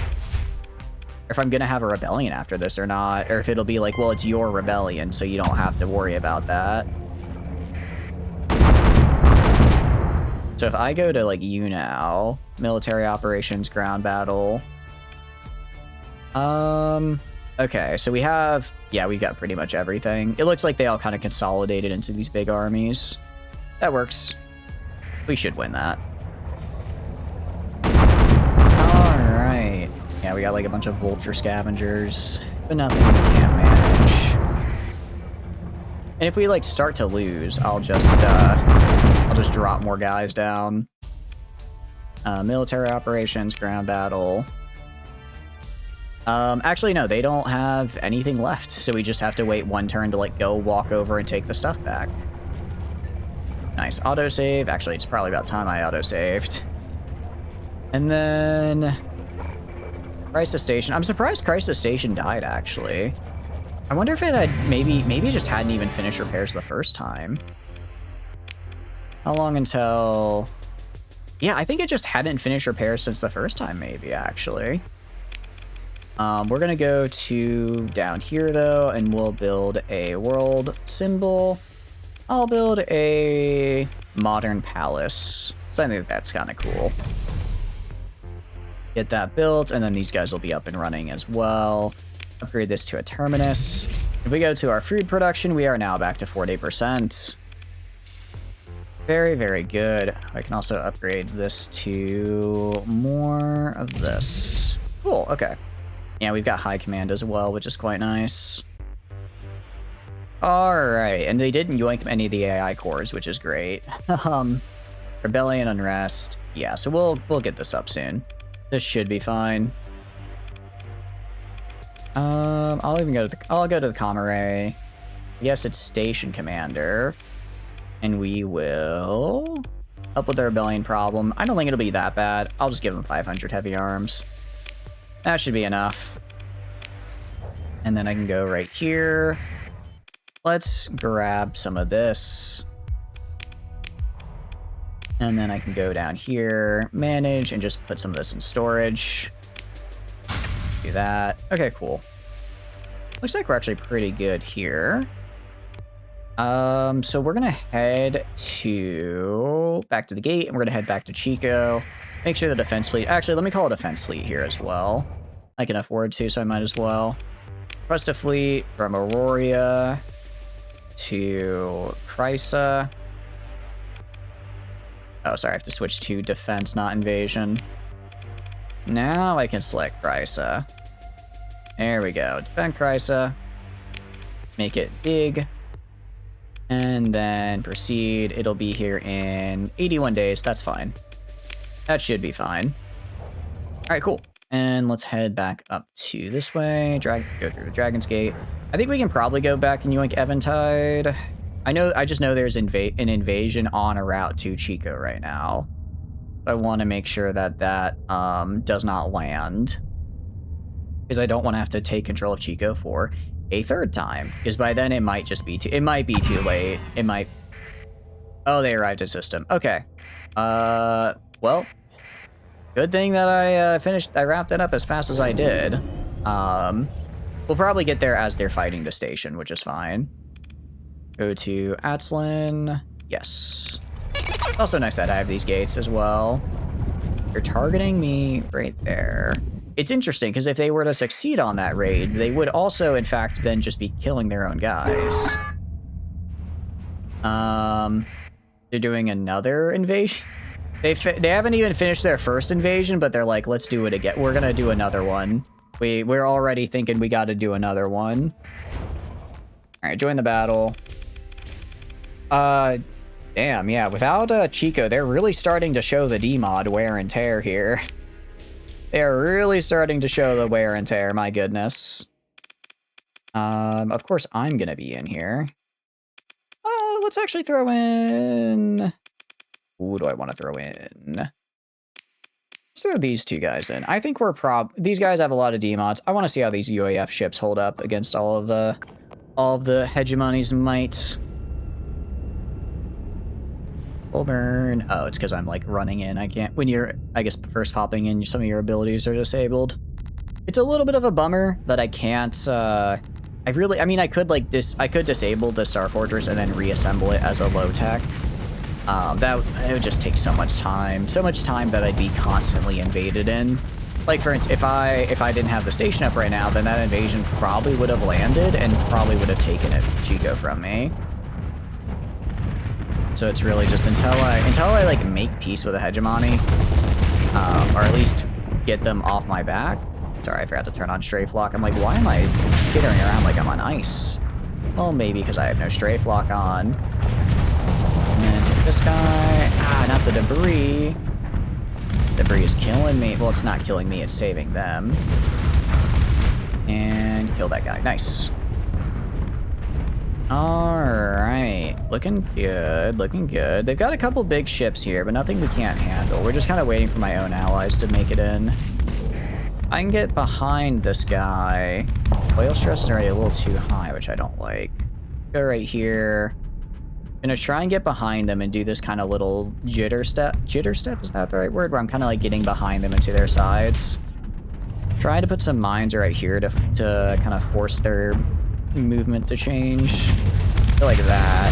if I'm gonna have a rebellion after this or not, or if it'll be like, well, it's your rebellion, so you don't have to worry about that. So if I go to, like, you now, military operations, ground battle. Okay, so we have, yeah, we got pretty much everything. It looks like they all kind of consolidated into these big armies. That works. We should win that. Alright. Yeah, we got like a bunch of vulture scavengers, but nothing we can't manage. And if we like start to lose, I'll just drop more guys down. Military operations, ground battle. Actually, no, they don't have anything left, so we just have to wait one turn to like go walk over and take the stuff back. Nice autosave. Actually, it's probably about time I autosaved. And then Crisis Station. I'm surprised Crisis Station died, actually. I wonder if it had maybe it just hadn't even finished repairs the first time. How long until... Yeah, I think it just hadn't finished repairs since the first time, maybe, actually. We're gonna go to down here, though, and we'll build a world symbol. I'll build a modern palace, so I think that's kind of cool. Get that built, and then these guys will be up and running as well. Upgrade this to a terminus. If we go to our food production, we are now back to 40%. Very, very good. I can also upgrade this to more of this. Cool, okay. Yeah, we've got high command as well, which is quite nice. Alright, and they didn't yoink any of the AI cores, which is great. Rebellion, unrest. Yeah, so we'll get this up soon. This should be fine. I'll go to the Comare. Yes, it's station commander. And we will help with the rebellion problem. I don't think it'll be that bad. I'll just give them 500 heavy arms. That should be enough. And then I can go right here. Let's grab some of this. And then I can go down here, manage, and just put some of this in storage. Do that. Okay, cool. Looks like we're actually pretty good here. So we're gonna head back to the gate, and we're gonna head back to Chico. Make sure the defense fleet, actually, let me call a defense fleet here as well. I can afford to, so I might as well. Request a fleet from Aurora to Chrysa. Oh, sorry, I have to switch to defense, not invasion. Now I can select Chrysa. There we go. Defend Chrysa. Make it big. And then proceed. It'll be here in 81 days. That's fine. That should be fine. All right, cool. And let's head back up to this way. Go through the Dragon's Gate. I think we can probably go back and yoink Eventide. I just know there's an invasion on a route to Chico right now. I want to make sure that does not land. Because I don't want to have to take control of Chico for a third time. Because by then it might just be it might be too late. It might... Oh, they arrived at system. Okay. Well, good thing that I wrapped it up as fast as I did. We'll probably get there as they're fighting the station, which is fine. Go to Atslin. Yes. Also nice that I have these gates as well. You're targeting me right there. It's interesting, because if they were to succeed on that raid, they would also, in fact, then just be killing their own guys. They're doing another invasion. They haven't even finished their first invasion, but they're like, let's do it again. We're gonna do another one. We're already thinking we got to do another one. All right, join the battle. Damn, yeah. Without Chico, they're really starting to show the D-mod wear and tear here. They're really starting to show the wear and tear. My goodness. Of course, I'm gonna be in here. Let's actually throw in... Who do I want to throw in? Let's throw these two guys in. I think these guys have a lot of D-mods. I want to see how these UAF ships hold up against all of the Hegemony's might. Full burn. Oh, it's because I'm like running in. I can't... When you're, I guess, first popping in, some of your abilities are disabled. It's a little bit of a bummer that I can't, I mean, I could like I could disable the Star Fortress and then reassemble it as a low tech. It would just take so much time that I'd be constantly invaded in. Like for instance, if I didn't have the station up right now, then that invasion probably would have landed and probably would have taken it Chico from me. So it's really just until I like make peace with a hegemony, or at least get them off my back. Sorry, I forgot to turn on strafe lock. I'm like, why am I skittering around like I'm on ice? Well, maybe because I have no strafe lock on. And then hit this guy. Ah, not the debris. Debris is killing me. Well, it's not killing me, it's saving them. And kill that guy. Nice. Alright. Looking good, looking good. They've got a couple big ships here, but nothing we can't handle. We're just kind of waiting for my own allies to make it in. I can get behind this guy. Oil stress is already a little too high, which I don't like. Go right here. Gonna try and get behind them and do this kind of little jitter step. Jitter step, is that the right word? Where I'm kind of like getting behind them into their sides. Try to put some mines right here to kind of force their movement to change. Like that.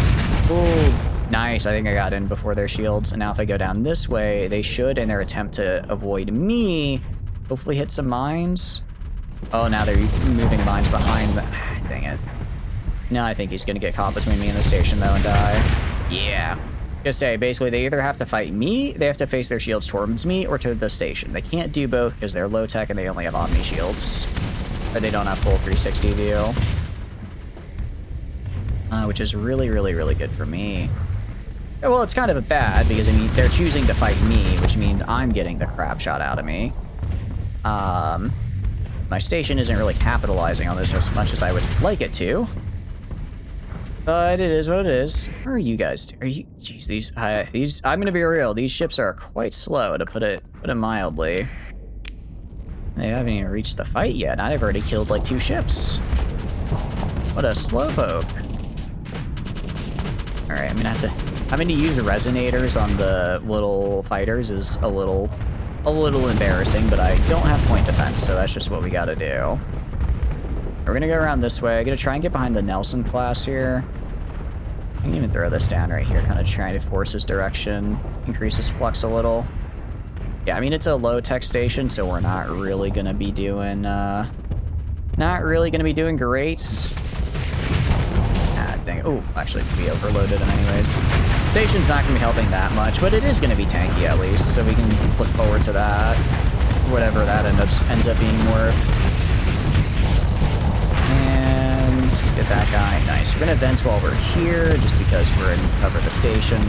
Ooh, nice. I think I got in before their shields. And now if I go down this way, they should, in their attempt to avoid me, hopefully hit some mines. Oh, now they're moving mines behind the... Dang it. No, I think he's gonna get caught between me and the station, though, and die. Yeah. Just say, basically, they either have to fight me, they have to face their shields towards me, or to the station. They can't do both because they're low-tech and they only have Omni shields. Or they don't have full 360 view. Which is really, really, really good for me. Well, it's kind of bad, because, I mean, they're choosing to fight me, which means I'm getting the crap shot out of me. My station isn't really capitalizing on this as much as I would like it to. But it is what it is. How are you guys doing? Are you... Jeez, these... I'm gonna be real. These ships are quite slow, to put it mildly. They haven't even reached the fight yet, and I've already killed like 2 ships. What a slowpoke. Alright, I'm gonna use resonators on the little fighters is a little embarrassing, but I don't have point defense, so that's just what we gotta do. We're gonna go around this way. I'm gonna try and get behind the Nelson class here. I can even throw this down right here, kind of trying to force his direction, increase his flux a little. Yeah, I mean, it's a low-tech station, so we're not really gonna be doing, great. Ah, dang it. Oh, actually, we overloaded him anyways. Station's not gonna be helping that much, but it is gonna be tanky at least, so we can look forward to that. Whatever that ends up being worth. Get that guy. Nice. We're gonna vent while we're here, just because we're gonna cover the station.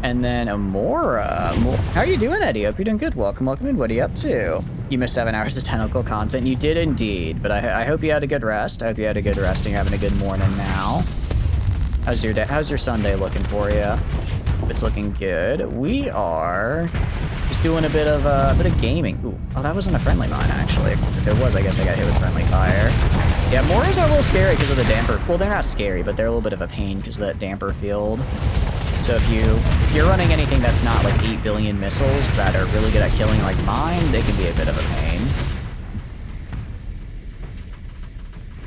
And then Amora. How are you doing, Eddie? Hope you're doing good. Welcome, welcome in. What are you up to? You missed 7 hours of technical content. You did indeed, but I hope you had a good rest. I hope you had a good rest and you're having a good morning now. How's your day? How's your Sunday looking for you? It's looking good. We are just doing a bit of gaming. Ooh, oh, that wasn't a friendly mine actually. If it was, I guess I got hit with friendly fire. Yeah, Moras are a little scary because of the damper. Well, they're not scary, but they're a little bit of a pain because of that damper field. So if you're running anything that's not like 8 billion missiles that are really good at killing like mine, they can be a bit of a pain.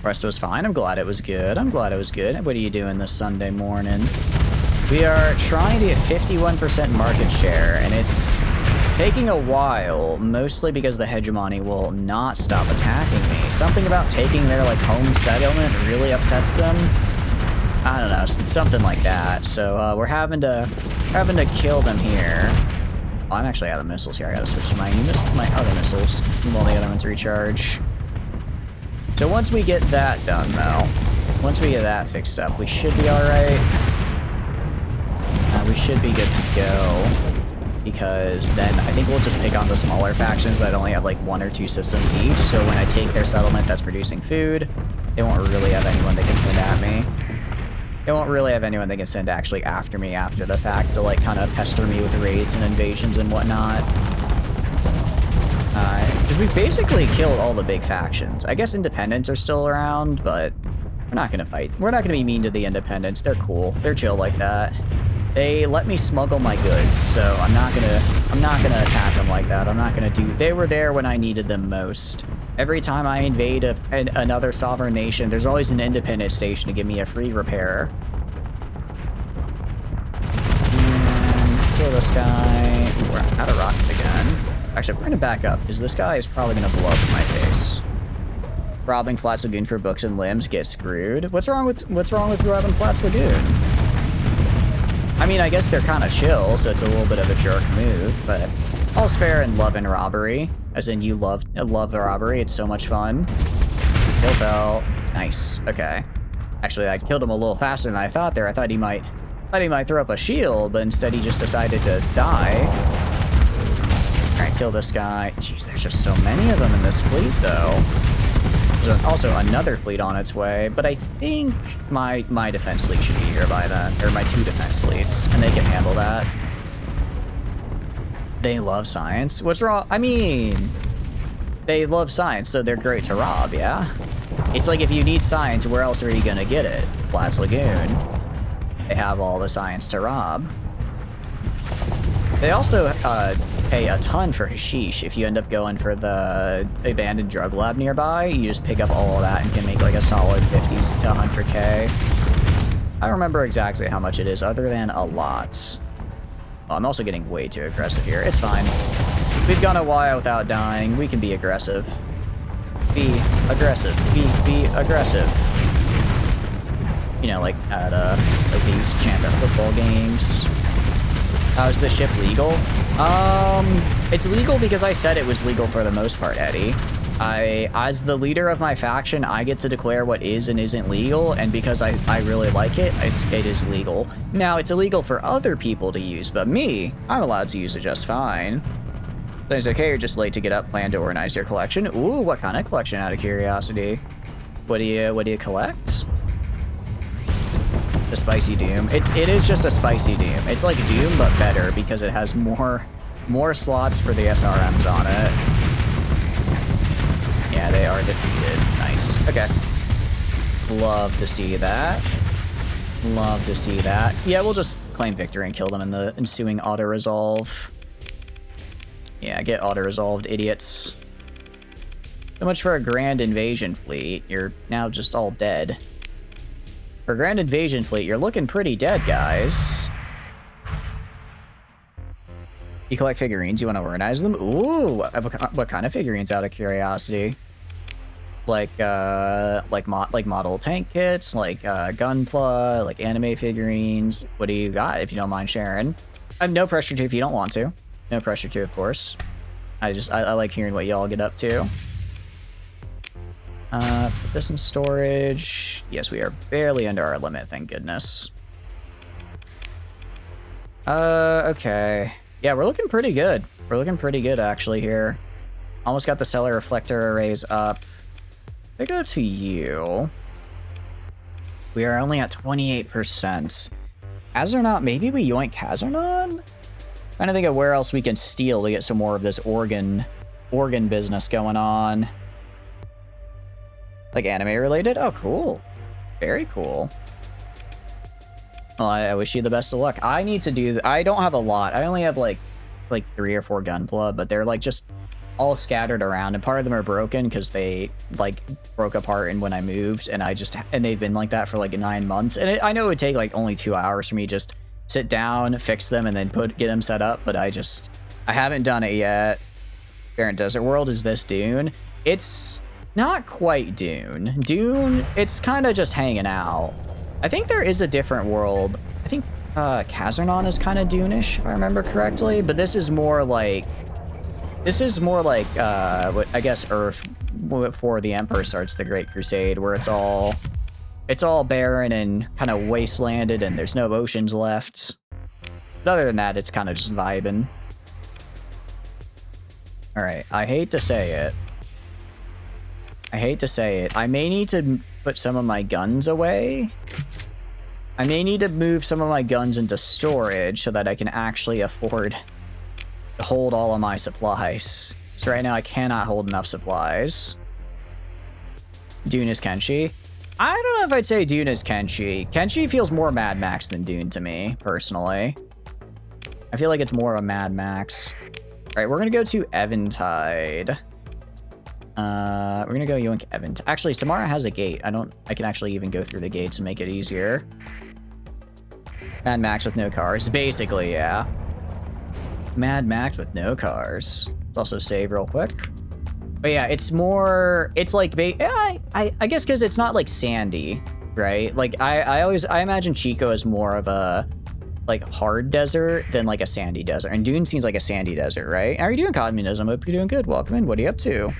Rest was fine. I'm glad it was good. I'm glad it was good. What are you doing this Sunday morning? We are trying to get 51% market share, and it's taking a while, mostly because the Hegemony will not stop attacking me. Something about taking their like home settlement really upsets them. I don't know, something like that. So we're having to kill them here. Oh, I'm actually out of missiles here. I gotta switch to my other missiles while the other ones recharge. So once we get that done, though, once we get that fixed up, we should be all right. We should be good to go. Because then I think we'll just pick on the smaller factions that only have like 1 or 2 systems each. So when I take their settlement that's producing food, they won't really have anyone they can send at me. They won't really have anyone they can send actually after me after the fact to like kind of pester me with raids and invasions and whatnot. Because we've basically killed all the big factions. I guess independents are still around, but we're not gonna fight. We're not gonna be mean to the independents. They're cool. They're chill like that. They let me smuggle my goods, so I'm not gonna attack them like that. I'm not gonna do... They were there when I needed them most. Every time I invade another sovereign nation, there's always an independent station to give me a free repair. And kill this guy. Ooh, we're out of rockets again. Actually, we're gonna back up, because this guy is probably gonna blow up in my face. Robbing Flats Lagoon for books and limbs, get screwed. What's wrong with robbing Flats Lagoon? I mean, I guess they're kind of chill, so it's a little bit of a jerk move, but all's fair in love and robbery. As in, you love the robbery. It's so much fun. Kill fell. Nice. Okay. Actually, I killed him a little faster than I thought there. I thought he might throw up a shield, but instead he just decided to die. All right, kill this guy. Jeez, there's just so many of them in this fleet, though. There's also another fleet on its way, but I think my defense fleet should be here by then, or my 2 defense fleets, and they can handle that. They love science. What's wrong? I mean, they love science, so they're great to rob, yeah? It's like if you need science, where else are you gonna get it? Flats Lagoon. They have all the science to rob. They also pay a ton for hashish. If you end up going for the abandoned drug lab nearby, you just pick up all of that and can make like a solid 50s to 100k. I don't remember exactly how much it is, other than a lot. Oh, I'm also getting way too aggressive here. It's fine. We've gone a while without dying. We can be aggressive. Be aggressive. Be aggressive. You know, like at like they used to chant at football games. Is the ship legal? It's legal because I said it was legal for the most part, Eddie. As the leader of my faction, I get to declare what is and isn't legal, and because I really like it, it is legal. Now, it's illegal for other people to use, but me, I'm allowed to use it just fine. So it's okay, you're just late to get up, plan to organize your collection. Ooh, what kind of collection, out of curiosity? What do you collect? The Spicy Doom. It is just a Spicy Doom. It's like Doom, but better, because it has more slots for the SRMs on it. Yeah, they are defeated. Nice. Okay. Love to see that. Love to see that. Yeah, we'll just claim victory and kill them in the ensuing auto-resolve. Yeah, get auto-resolved, idiots. So much for a Grand Invasion fleet. You're now just all dead. For Grand Invasion fleet, you're looking pretty dead, guys. You collect figurines, you want to organize them? Ooh, what kind of figurines, out of curiosity? Like model tank kits, like Gunpla, like anime figurines. What do you got, if you don't mind sharing? No pressure to if you don't want to. No pressure to, of course. I like hearing what y'all get up to. Put this in storage. Yes, we are barely under our limit, thank goodness. Okay. Yeah, we're looking pretty good. We're looking pretty good, actually, here. Almost got the stellar reflector arrays up. They go to you. We are only at 28%. Azernaut, maybe we yoink Hazernon? Trying to think of where else we can steal to get some more of this organ business going on. Like anime related? Oh, cool. Very cool. Well, I wish you the best of luck. I need to do... I don't have a lot. I only have like 3 or 4 Gunpla, but they're like just all scattered around, and part of them are broken because they like broke apart and when I moved, and they've been like that for like 9 months. And I know it would take like only 2 hours for me to just sit down, fix them, and then get them set up, but I haven't done it yet. Barren Desert World is this Dune. It's not quite Dune. Dune, it's kind of just hanging out. I think there is a different world. I think Kazernon is kind of Dune-ish, if I remember correctly, but this is more like what I guess Earth before the Emperor starts the Great Crusade, where it's all barren and kind of wastelanded and there's no oceans left. But other than that, it's kind of just vibing. All right, I hate to say it. I may need to put some of my guns away. I may need to move some of my guns into storage so that I can actually afford to hold all of my supplies. So right now I cannot hold enough supplies. Dune is Kenshi. I don't know if I'd say Dune is Kenshi. Kenshi feels more Mad Max than Dune to me, personally. I feel like it's more of a Mad Max. All right, we're gonna go to Eventide. We're gonna go Yoink Event. Actually, Samara has a gate. I can actually even go through the gates and make it easier. Mad Max with no cars. Basically, yeah. Mad Max with no cars. Let's also save real quick. But yeah, it's like, I guess because it's not like sandy, right? Like I imagine Chico as more of a like hard desert than like a sandy desert. And Dune seems like a sandy desert, right? How are you doing, Communism? Hope you're doing good. Welcome in. What are you up to?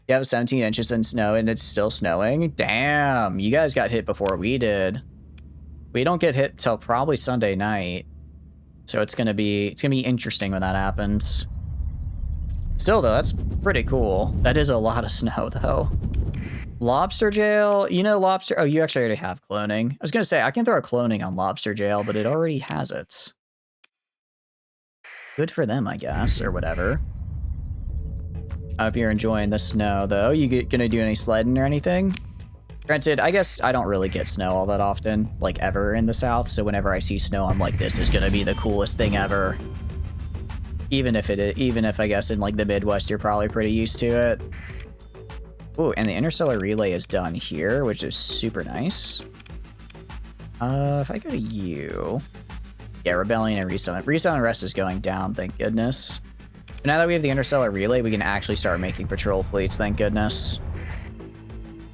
You have 17 inches in snow and it's still snowing? Damn, you guys got hit before we did. We don't get hit till probably Sunday night. So it's gonna be interesting when that happens. Still though, that's pretty cool. That is a lot of snow though. Lobster jail, you know, lobster. Oh, you actually already have cloning. I was gonna say I can throw a cloning on lobster jail, but it already has it. Good for them, I guess, or whatever. I hope you're enjoying the snow though. You gonna do any sledding or anything? Granted, I guess I don't really get snow all that often, like ever in the South. So whenever I see snow, I'm like, this is gonna be the coolest thing ever. Even if I guess in like the Midwest, you're probably pretty used to it. Ooh, and the interstellar relay is done here, which is super nice. If I go to you, yeah, rebellion and resettlement. Resettlement and rest is going down, thank goodness. But now that we have the interstellar relay, we can actually start making patrol fleets, thank goodness.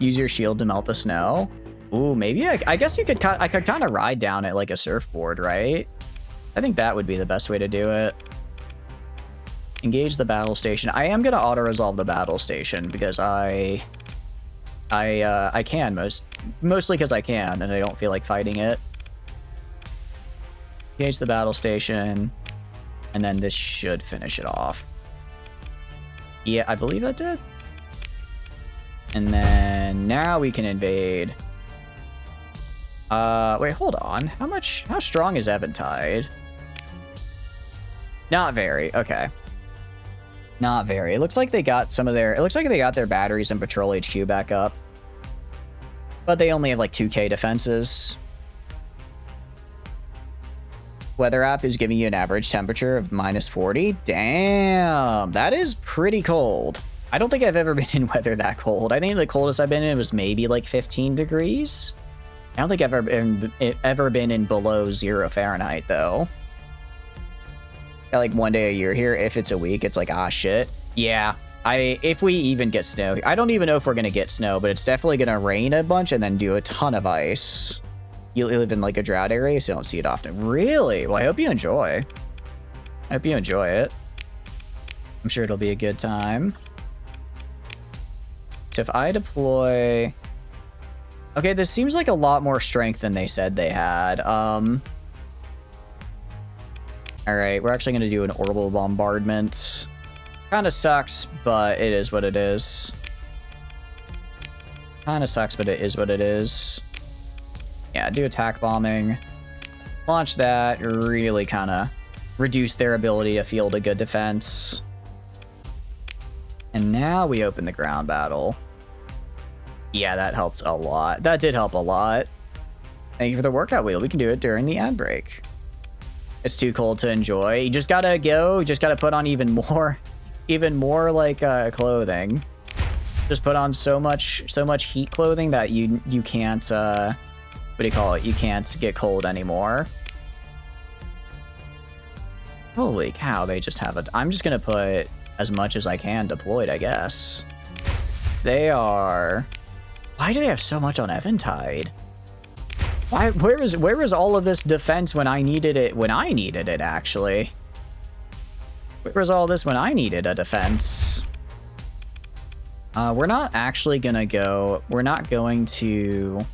Use your shield to melt the snow. Ooh, maybe I guess I could kind of ride down it like a surfboard, right? I think that would be the best way to do it. Engage the battle station. I am gonna auto-resolve the battle station because I can mostly because I can and I don't feel like fighting it. Engage the battle station, and then this should finish it off. Yeah, I believe that did. And then now we can invade. Wait, hold on. How strong is Eventide? Not very. Okay. Not very. It looks like they got their batteries and Patrol HQ back up. But they only have like 2k defenses. Weather app is giving you an average temperature of -40. Damn, that is pretty cold. I don't think I've ever been in weather that cold. I think the coldest I've been in was maybe like 15 degrees. I don't think I've ever been in below 0 Fahrenheit though. Like one day a year here, if it's a week, it's like, ah, shit. Yeah, if we even get snow, I don't even know if we're gonna get snow, but it's definitely gonna rain a bunch and then do a ton of ice. You live in like a drought area, so you don't see it often. Really? Well, I hope you enjoy. I hope you enjoy it. I'm sure it'll be a good time. So if I deploy... Okay, this seems like a lot more strength than they said they had. Alright, we're actually going to do an orbital bombardment. Kind of sucks, but it is what it is. Kind of sucks, but it is what it is. Yeah, do attack bombing. Launch that. Really kind of reduce their ability to field a good defense. And now we open the ground battle. Yeah, that helped a lot. That did help a lot. Thank you for the workout wheel. We can do it during the ad break. It's too cold to enjoy. You just gotta go. You just gotta put on even more like clothing. Just put on so much heat clothing that you can't what do you call it? You can't get cold anymore. Holy cow! They just have it. I'm just gonna put as much as I can deployed, I guess. They are. Why do they have so much on Eventide? Why? Where was all of this defense when I needed it? When I needed it, actually. Where was all this when I needed a defense? We're not actually gonna go. We're not going to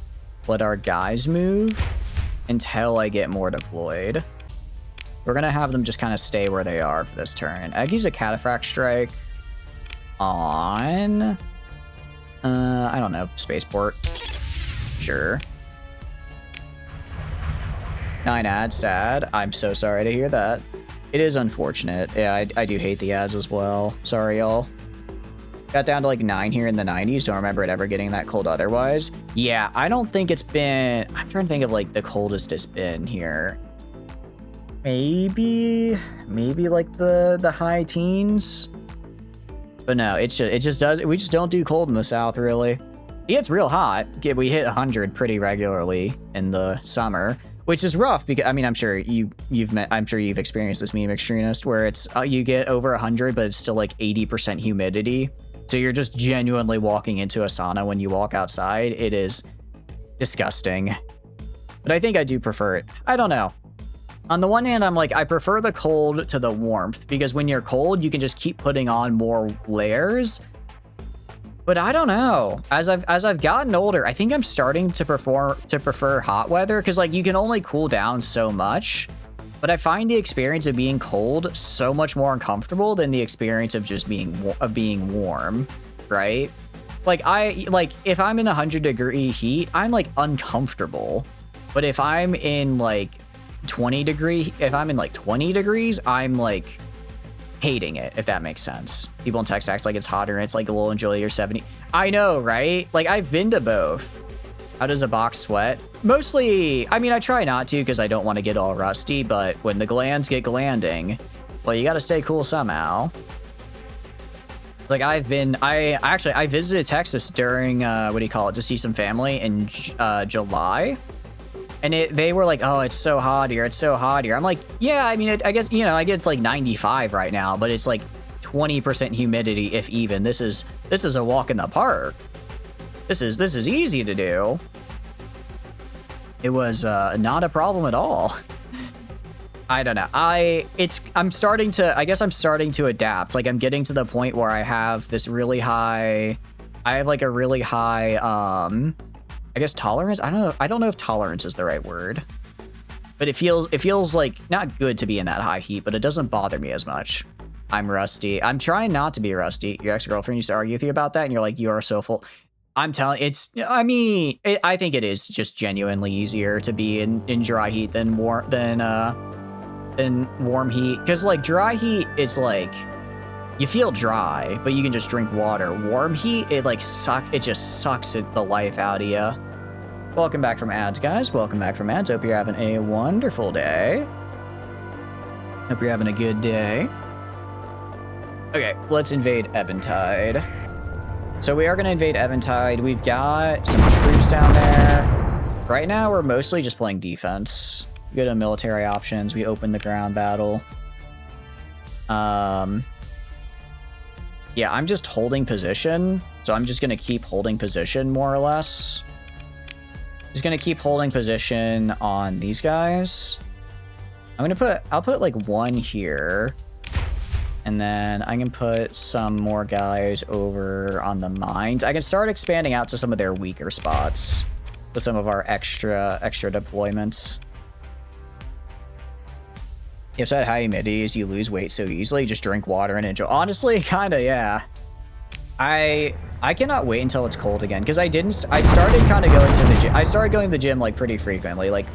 let our guys move until I get more deployed. We're gonna have them just kind of stay where they are for this turn. I could use a cataphract strike on. I don't know, spaceport. Sure. 9 ads, sad. I'm so sorry to hear that. It is unfortunate. Yeah, I do hate the ads as well. Sorry, y'all. Got down to like 9 here in the 90s. Don't remember it ever getting that cold otherwise. Yeah, I don't think it's been... I'm trying to think of like the coldest it's been here. Maybe like the high teens. But no, it just does. We just don't do cold in the south, really. It gets real hot. We hit 100 pretty regularly in the summer, which is rough because I mean I'm sure you've experienced this, meme extremist, where it's you get over 100, but it's still like 80% humidity. So you're just genuinely walking into a sauna when you walk outside. It is disgusting. But I think I do prefer it. I don't know. On the one hand, I'm like, I prefer the cold to the warmth because when you're cold, you can just keep putting on more layers. But I don't know. As I've gotten older, I think I'm starting to prefer hot weather because like you can only cool down so much. But I find the experience of being cold so much more uncomfortable than the experience of just being warm, right? Like if I'm in 100-degree heat, I'm like uncomfortable. But if I'm in like 20 degrees, I'm like hating it, if that makes sense. People in text acts like it's hotter and it's like a little enjoy your 70. I know, right? Like I've been to both. How does a box sweat? Mostly, I mean, I try not to because I don't want to get all rusty, but when the glands get glanding, well, you got to stay cool somehow. Like I visited Texas during, to see some family in July. And they were like, oh, it's so hot here. It's so hot here. I'm like, yeah, I mean, I guess, I get it's like 95 right now, but it's like 20% humidity, if even. This is a walk in the park. This is easy to do. It was not a problem at all. I don't know. I'm starting to adapt. Like I'm getting to the point where I have a really high, I guess tolerance. I don't know if tolerance is the right word, but it feels like not good to be in that high heat, but it doesn't bother me as much. I'm rusty. I'm trying not to be rusty. Your ex-girlfriend used to argue with you about that, and you're like, you are so full. I'm telling, I think it is just genuinely easier to be in dry heat than warm heat. Because like dry heat, it's like you feel dry, but you can just drink water. Warm heat, it just sucks the life out of you. Welcome back from ads, guys. Welcome back from ads. Hope you're having a wonderful day. Hope you're having a good day. Okay, let's invade Eventide. So we are going to invade Eventide. We've got some troops down there. Right now, we're mostly just playing defense. We go to military options. We open the ground battle. Yeah, I'm just holding position. So I'm just going to keep holding position, more or less. Just going to keep holding position on these guys. I'll put like one here. And then I can put some more guys over on the mines. I can start expanding out to some of their weaker spots with some of our extra deployments. If that high humidity is you lose weight so easily, just drink water and enjoy. Honestly, kinda, yeah. I cannot wait until it's cold again because I started kind of going to the gym. I started going to the gym like pretty frequently, like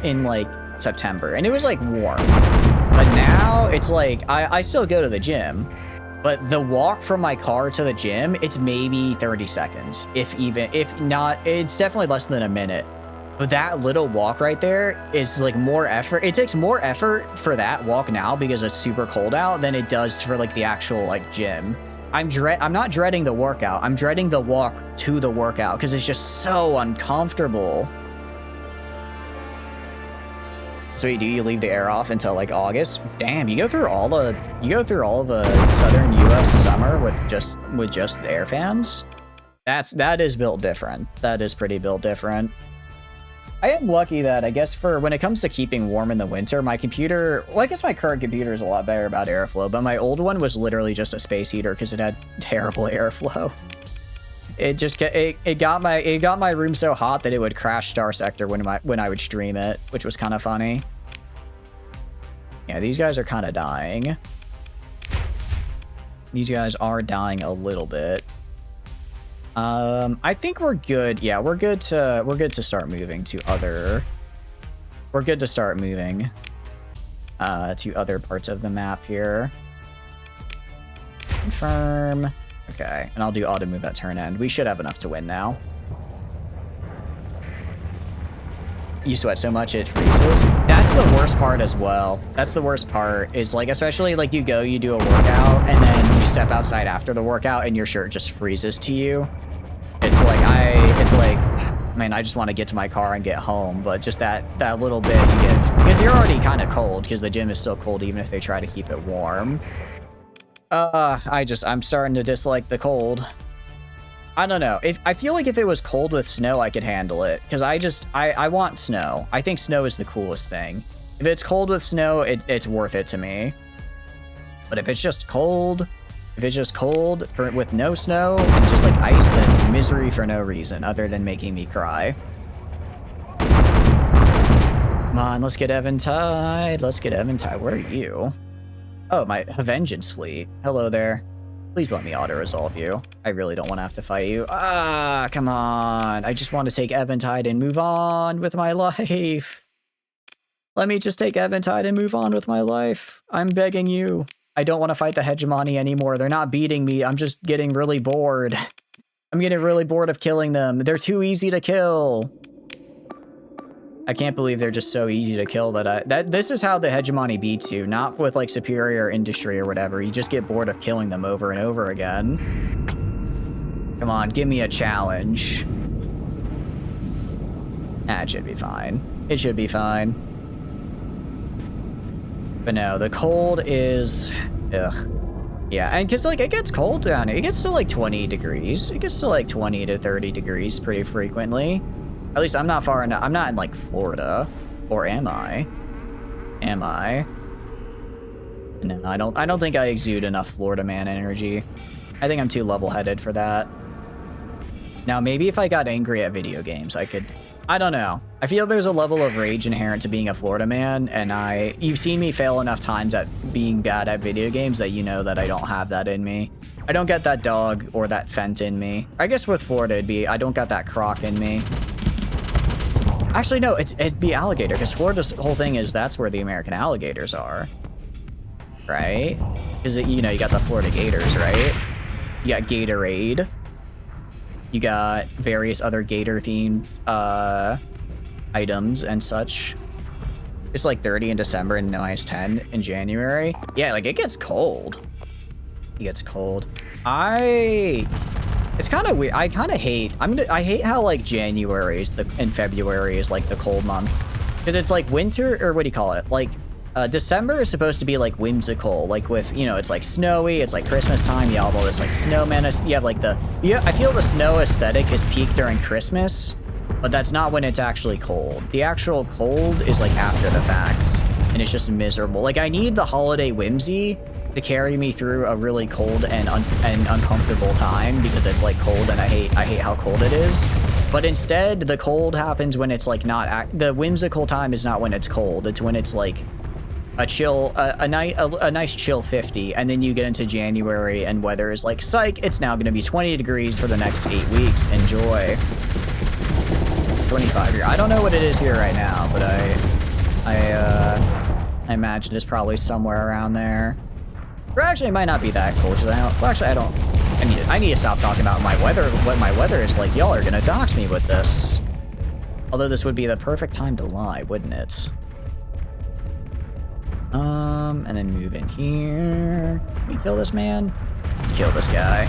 in like September, and it was like warm. But now it's like, I still go to the gym, but the walk from my car to the gym, it's maybe 30 seconds. If not, it's definitely less than a minute. But that little walk right there is like more effort. It takes more effort for that walk now because it's super cold out than it does for like the actual like gym. I'm not dreading the workout. I'm dreading the walk to the workout because it's just so uncomfortable. So you leave the air off until like August. Damn, you go through all of the southern U.S. summer with just air fans. That is built different. That is pretty built different. I am lucky that I guess for when it comes to keeping warm in the winter, my computer, well, I guess my current computer is a lot better about airflow, but my old one was literally just a space heater because it had terrible airflow. It got my room so hot that it would crash Starsector when I would stream it, which was kind of funny. Yeah, these guys are kind of dying. These guys are dying a little bit. I think we're good. Yeah, we're good to start moving to other. We're good to start moving to other parts of the map here. Confirm. Okay, and I'll do auto move at turn end. We should have enough to win now. You sweat so much it freezes. That's the worst part as well. That's the worst part is like, especially like you do a workout and then you step outside after the workout and your shirt just freezes to you. It's like, man, I just want to get to my car and get home, but just that little bit you get, because you're already kind of cold because the gym is still cold even if they try to keep it warm. I'm starting to dislike the cold. I don't know. I feel like if it was cold with snow, I could handle it. Because I want snow. I think snow is the coolest thing. If it's cold with snow, it's worth it to me. But if it's just cold, with no snow and just like ice, then it's misery for no reason other than making me cry. Come on, let's get Eventide. Let's get Eventide. What are you? Oh, my Vengeance fleet. Hello there. Please let me auto-resolve you. I really don't want to have to fight you. Ah, come on. I just want to take Eventide and move on with my life. Let me just take Eventide and move on with my life. I'm begging you. I don't want to fight the Hegemony anymore. They're not beating me. I'm just getting really bored. I'm getting really bored of killing them. They're too easy to kill. I can't believe they're just so easy to kill that this is how the Hegemony beats you, not with like superior industry or whatever. You just get bored of killing them over and over again. Come on, give me a challenge. It should be fine. It should be fine. But no, the cold is, ugh. Yeah, and because like it gets cold down here. It gets to like 20 degrees. It gets to like 20 to 30 degrees pretty frequently. At least I'm not far enough. I'm not in like Florida, or am I? Am I? No, I don't think I exude enough Florida man energy. I think I'm too level-headed for that. Now, maybe if I got angry at video games, I could. I don't know. I feel there's a level of rage inherent to being a Florida man, and you've seen me fail enough times at being bad at video games that you know that I don't have that in me. I don't get that dog or that Fent in me. I guess with Florida it'd be I don't got that croc in me. Actually, no, it'd be alligator, because Florida's whole thing is that's where the American alligators are. Right? Because, you know, you got the Florida Gators, right? You got Gatorade. You got various other gator-themed items and such. It's like 30 in December and minus 10 in January. Yeah, like, it gets cold. It gets cold. It's kind of weird. I kind of hate. I hate how like January and February is like the cold month, because it's like winter, or what do you call it? Like December is supposed to be like whimsical, like with, you know, it's like snowy. It's like Christmas time. You have all this like snowmen. You have like I feel the snow aesthetic is peak during Christmas, but that's not when it's actually cold. The actual cold is like after the facts, and it's just miserable. Like I need the holiday whimsy to carry me through a really cold and uncomfortable time, because it's like cold and I hate how cold it is. But instead, the cold happens when it's like not the whimsical time is not when it's cold. It's when it's like a chill, a nice chill 50, and then you get into January and weather is like, psych, it's now going to be 20 degrees for the next 8 weeks. Enjoy. 25 here. I don't know what it is here right now, but I imagine it's probably somewhere around there. Or actually, it might not be that cold. I need to stop talking about my weather. What my weather is like. Y'all are gonna dox me with this. Although this would be the perfect time to lie, wouldn't it? And then move in here. Can we kill this man? Let's kill this guy.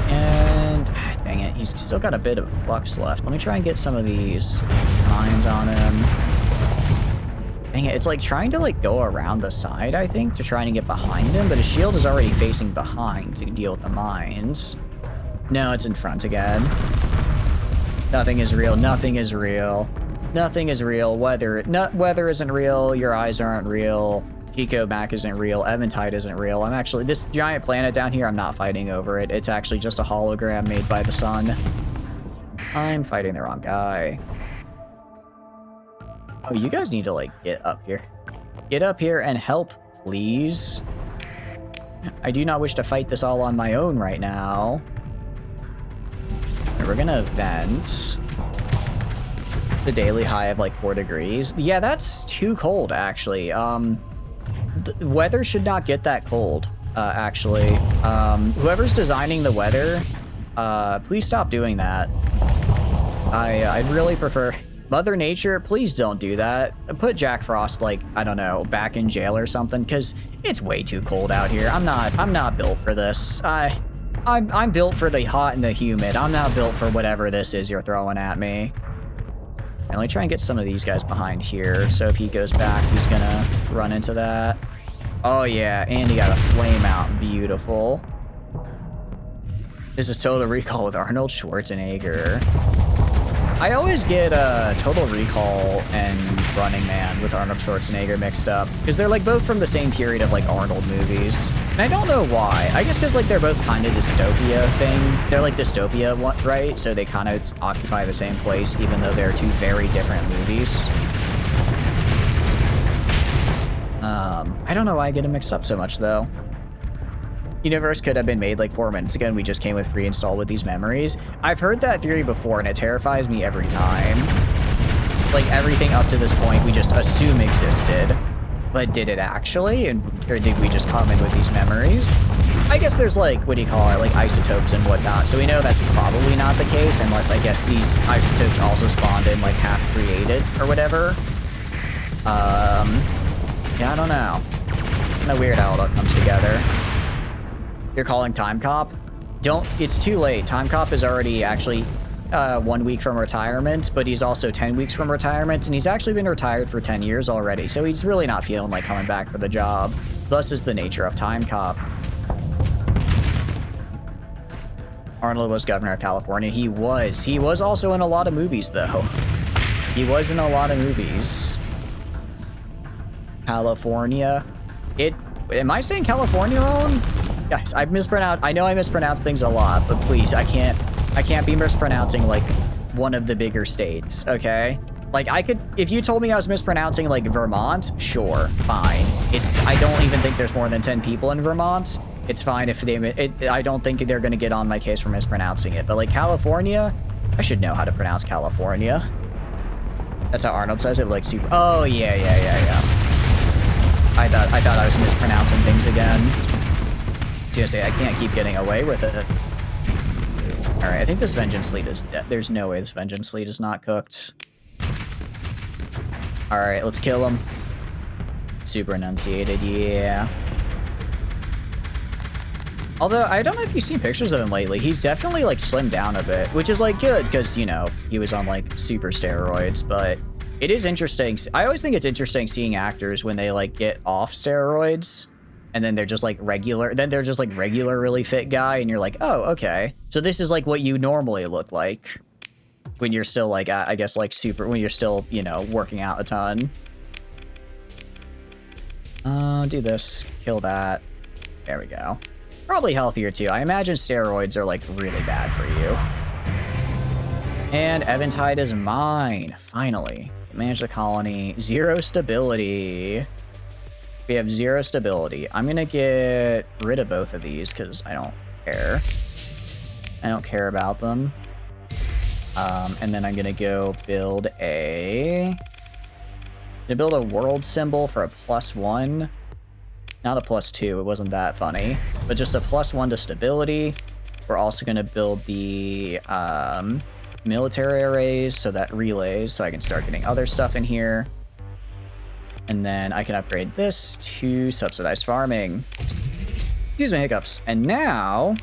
And dang it, he's still got a bit of flux left. Let me try and get some of these mines on him. Dang it, it's like trying to like go around the side, I think, to try and get behind him, but his shield is already facing behind to deal with the mines. No, it's in front again. Nothing is real, nothing is real. Nothing is real. Weather isn't real, your eyes aren't real, Chico Mac isn't real, Eventide isn't real. I'm actually, this giant planet down here, I'm not fighting over it. It's actually just a hologram made by the sun. I'm fighting the wrong guy. Oh, you guys need to, like, get up here. Get up here and help, please. I do not wish to fight this all on my own right now. And we're gonna vent. The daily high of, like, 4 degrees. Yeah, that's too cold, actually. The weather should not get that cold, actually. Whoever's designing the weather, please stop doing that. I'd really prefer... Mother Nature, please don't do that. Put Jack Frost, like, I don't know, back in jail or something, because it's way too cold out here. I'm not built for this. I'm built for the hot and the humid. I'm not built for whatever this is you're throwing at me. And let me try and get some of these guys behind here, so if he goes back, he's gonna run into that. Oh yeah, and he got a flame out. Beautiful. This is Total Recall with Arnold Schwarzenegger. I always get Total Recall and Running Man with Arnold Schwarzenegger mixed up, because they're like both from the same period of like Arnold movies. And I don't know why. I guess because like they're both kind of dystopia thing. They're like dystopia, right? So they kind of occupy the same place, even though they're two very different movies. I don't know why I get them mixed up so much though. Universe could have been made like 4 minutes ago and we just came with free install with these memories. I've heard that theory before and it terrifies me every time. Like everything up to this point we just assume existed. But did it actually? Or did we just come in with these memories? I guess there's like, what do you call it, like isotopes and whatnot. So we know that's probably not the case unless I guess these isotopes also spawned in like half created or whatever. Yeah, I don't know. Kind of weird how all that comes together. You're calling Time Cop? It's too late. Time Cop is already actually 1 week from retirement, but he's also 10 weeks from retirement, and he's actually been retired for 10 years already, so he's really not feeling like coming back for the job. Thus is the nature of Time Cop. Arnold was governor of California. He was. He was also in a lot of movies, though. He was in a lot of movies. California. Am I saying California wrong? Guys, I know I mispronounce things a lot, but please, I can't be mispronouncing like one of the bigger states, okay? Like if you told me I was mispronouncing like Vermont, sure, fine. I don't even think there's more than 10 people in Vermont. It's fine if I don't think they're gonna get on my case for mispronouncing it, but like California, I should know how to pronounce California. That's how Arnold says it, like super. Oh yeah. I thought I was mispronouncing things again. I was gonna say I can't keep getting away with it. All right, I think this Vengeance Fleet is dead. There's no way this Vengeance Fleet is not cooked. All right, let's kill him. Super enunciated, yeah. Although, I don't know if you've seen pictures of him lately. He's definitely, like, slimmed down a bit, which is, like, good, because, you know, he was on, like, super steroids, but it is interesting. I always think it's interesting seeing actors when they, like, get off steroids, and then they're just, like, regular really fit guy, and you're like, oh, okay. So this is, like, what you normally look like when you're still, like, I guess, like, when you're still, you know, working out a ton. Do this. Kill that. There we go. Probably healthier too. I imagine steroids are like really bad for you. And Eventide is mine. Finally. Manage the colony. 0 stability. We have 0 stability. I'm gonna get rid of both of these because I don't care. I don't care about them. And then I'm gonna go build a world symbol for a +1. Not a +2, it wasn't that funny, but just a +1 to stability. We're also going to build the military arrays, so that relays, so I can start getting other stuff in here. And then I can upgrade this to subsidized farming. Excuse my hiccups. And now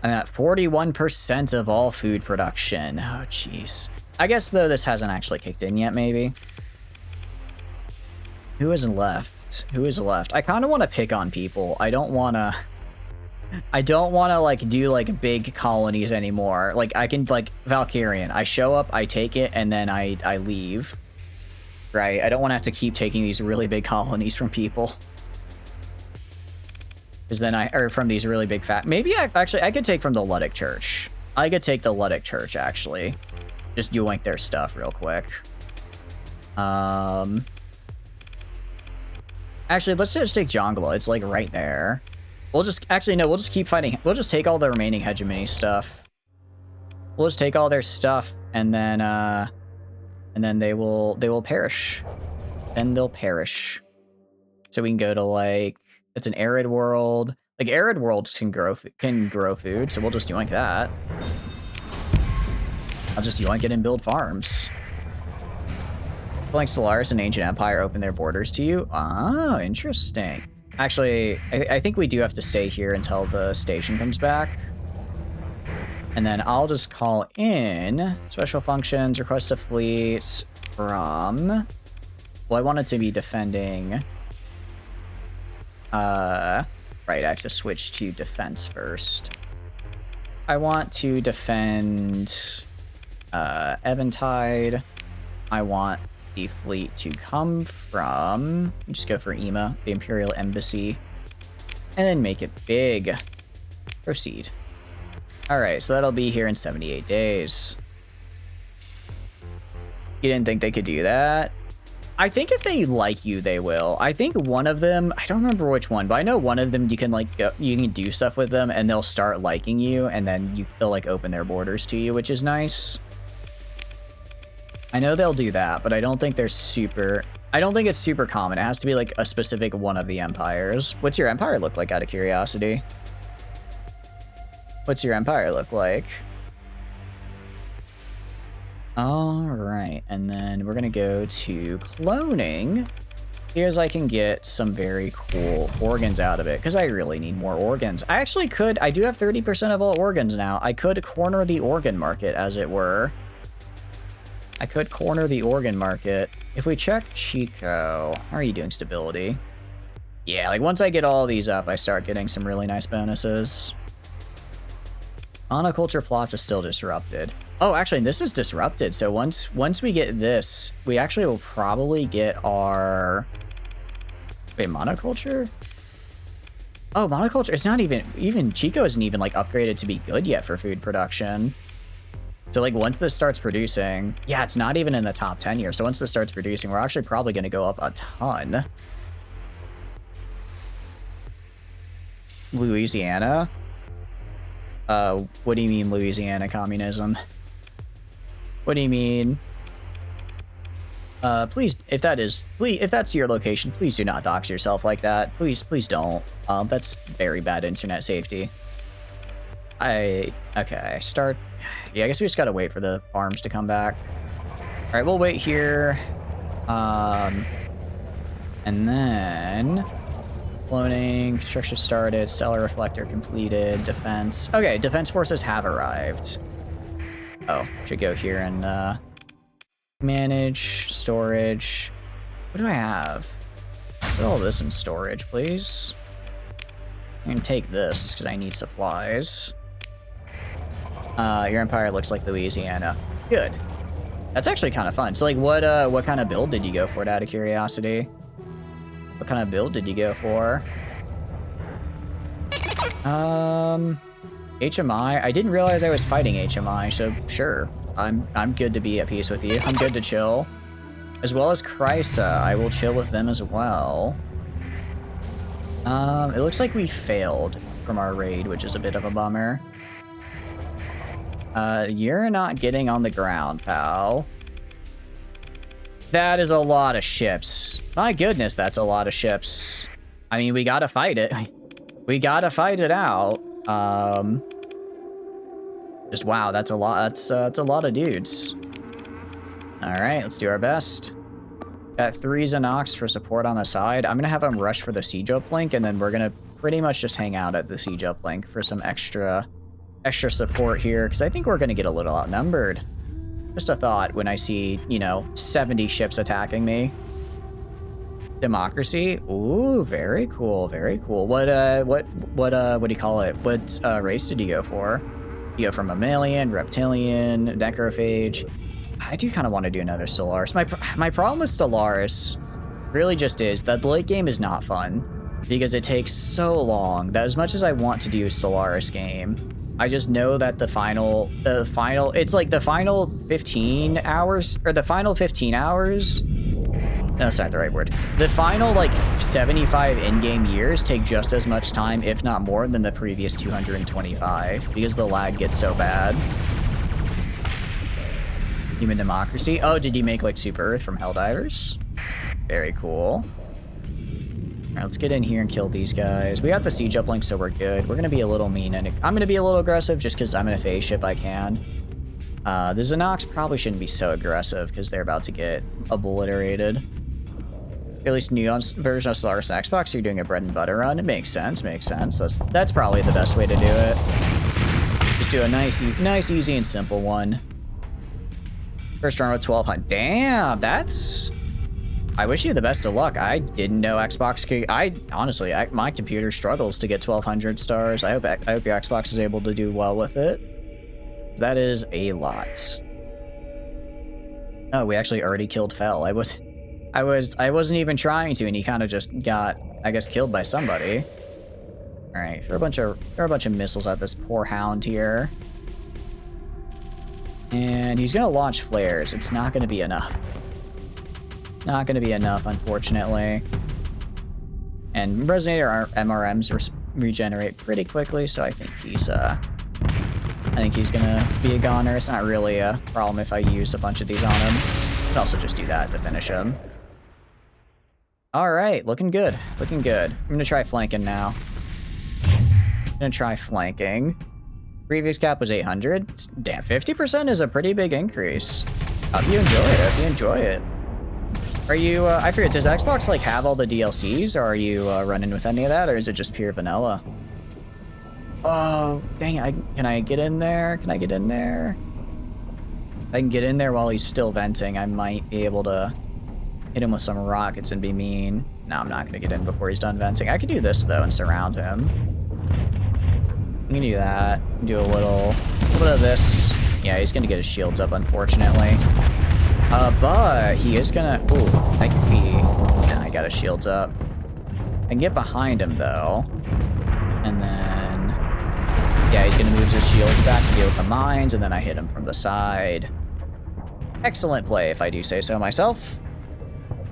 I'm at 41% of all food production. Oh, jeez. I guess, though, this hasn't actually kicked in yet, maybe. Who isn't left? Who is left? I kind of want to pick on people. I don't want to like do like big colonies anymore. Like I can like Valkyrian. I show up, I take it, and then I leave. Right? I don't want to have to keep taking these really big colonies from people. Because then from these really big maybe I could take from the Ludic Church. I could take the Ludic Church actually. Just yoink their stuff real quick. Actually, let's just take Jongla. It's like right there. We'll just keep fighting. We'll just take all the remaining Hegemony stuff. We'll just take all their stuff and then they will perish. Then they'll perish. So we can go to like, it's an arid world. Like arid worlds can grow food, so we'll just yoink that. I'll just yoink it and build farms. Like Solaris and Ancient Empire open their borders to you. Oh, interesting. Actually, I think we do have to stay here until the station comes back. And then I'll just call in special functions, request a fleet from... Well, I want it to be defending... Right, I have to switch to defense first. I want to defend Eventide. I want the fleet to come from... Just go for EMA, the Imperial Embassy. And then make it big. Proceed. Alright, so that'll be here in 78 days. You didn't think they could do that? I think if they like you, they will. I think one of them, I don't remember which one, but I know one of them you can like go, you can do stuff with them and they'll start liking you and then they'll like open their borders to you, which is nice. I know they'll do that, but I don't think they're super... I don't think it's super common. It has to be like a specific one of the empires. What's your empire look like out of curiosity? What's your empire look like? All right, and then we're gonna go to cloning. Here's I can get some very cool organs out of it, because I really need more organs. I actually could, I do have 30% of all organs now. I could corner the organ market, as it were. I could corner the organ market. If we check Chico, how are you doing stability? Yeah, like once I get all these up, I start getting some really nice bonuses. Monoculture plots is still disrupted. Oh, actually, this is disrupted. So once we get this, we actually will probably get our... Wait, monoculture? Oh, monoculture, it's not even Chico isn't even like upgraded to be good yet for food production. So like once this starts producing, yeah, it's not even in the top 10 here. So once this starts producing, we're actually probably going to go up a ton. Louisiana? What do you mean Louisiana communism? What do you mean? Please, if that's your location, please do not dox yourself like that. Please don't. That's very bad internet safety. Okay, start. Yeah, I guess we just gotta wait for the farms to come back. All right, we'll wait here. And then cloning, construction started, stellar reflector completed, defense. Okay, defense forces have arrived. Oh, should go here and manage storage. What do I have? Put all this in storage, please. I can take this because I need supplies. Your empire looks like Louisiana. Good. That's actually kind of fun. So, like, what kind of build did you go for, out of curiosity? What kind of build did you go for? HMI. I didn't realize I was fighting HMI, so sure. I'm good to be at peace with you. I'm good to chill. As well as Chrysa. I will chill with them as well. It looks like we failed from our raid, which is a bit of a bummer. You're not getting on the ground, pal. That is a lot of ships. My goodness, that's a lot of ships. I mean, we gotta fight it. We gotta fight it out. Just wow, that's a lot. That's a lot of dudes. All right, let's do our best. Got 3 Xenox for support on the side. I'm gonna have them rush for the siege uplink, and then we're gonna pretty much just hang out at the siege uplink for some extra support here, because I think we're gonna get a little outnumbered. Just a thought when I see, you know, 70 ships attacking me. Democracy. Ooh, very cool, very cool. What do you call it? What race did you go for? You go for mammalian, reptilian, necrophage. I do kind of want to do another Stellaris. My problem with Stellaris really just is that the late game is not fun because it takes so long that as much as I want to do a Stellaris game, I just know that the final, it's like the final 15 hours, or the final 15 hours, no, that's not the right word. The final, like, 75 in-game years take just as much time, if not more, than the previous 225, because the lag gets so bad. Human democracy. Oh, did you make, like, Super Earth from Helldivers? Very cool. Alright, let's get in here and kill these guys. We got the siege uplink, so we're good. We're gonna be a little mean, and I'm gonna be a little aggressive just because I'm in a phase ship I can. The Xenox probably shouldn't be so aggressive because they're about to get obliterated. At least Neon's version of Solaris and Xbox, you're doing a bread and butter run. It makes sense, makes sense. That's probably the best way to do it. Just do a nice, easy, and simple one. First run with 1200. Damn, that's... I wish you the best of luck. I didn't know Xbox could... honestly, my computer struggles to get 1200 stars. I hope your Xbox is able to do well with it. That is a lot. Oh, we actually already killed Fel. I wasn't even trying to, and he kind of just got, I guess, killed by somebody. All right, throw a bunch of missiles at this poor hound here, and he's gonna launch flares. It's not gonna be enough. Not gonna be enough, unfortunately. And Resonator MRMs regenerate pretty quickly, so I think he's gonna be a goner. It's not really a problem if I use a bunch of these on him. I can also just do that to finish him. All right, looking good, looking good. I'm gonna try flanking now. Previous cap was 800. Damn, 50% is a pretty big increase. Hope you enjoy it, hope you enjoy it. Are you, I forget, does Xbox like have all the DLCs, or are you running with any of that, or is it just pure vanilla? Oh, dang, can I get in there? Can I get in there? I can get in there while he's still venting. I might be able to hit him with some rockets and be mean. No, I'm not gonna get in before he's done venting. I could do this though and surround him. I'm gonna do that. Do a little bit of this. Yeah, he's gonna get his shields up, unfortunately. But he is gonna... Ooh, I could be... Yeah, I got his shields up. I can get behind him though. And then... Yeah, he's gonna move his shields back to deal with the mines, and then I hit him from the side. Excellent play, if I do say so myself.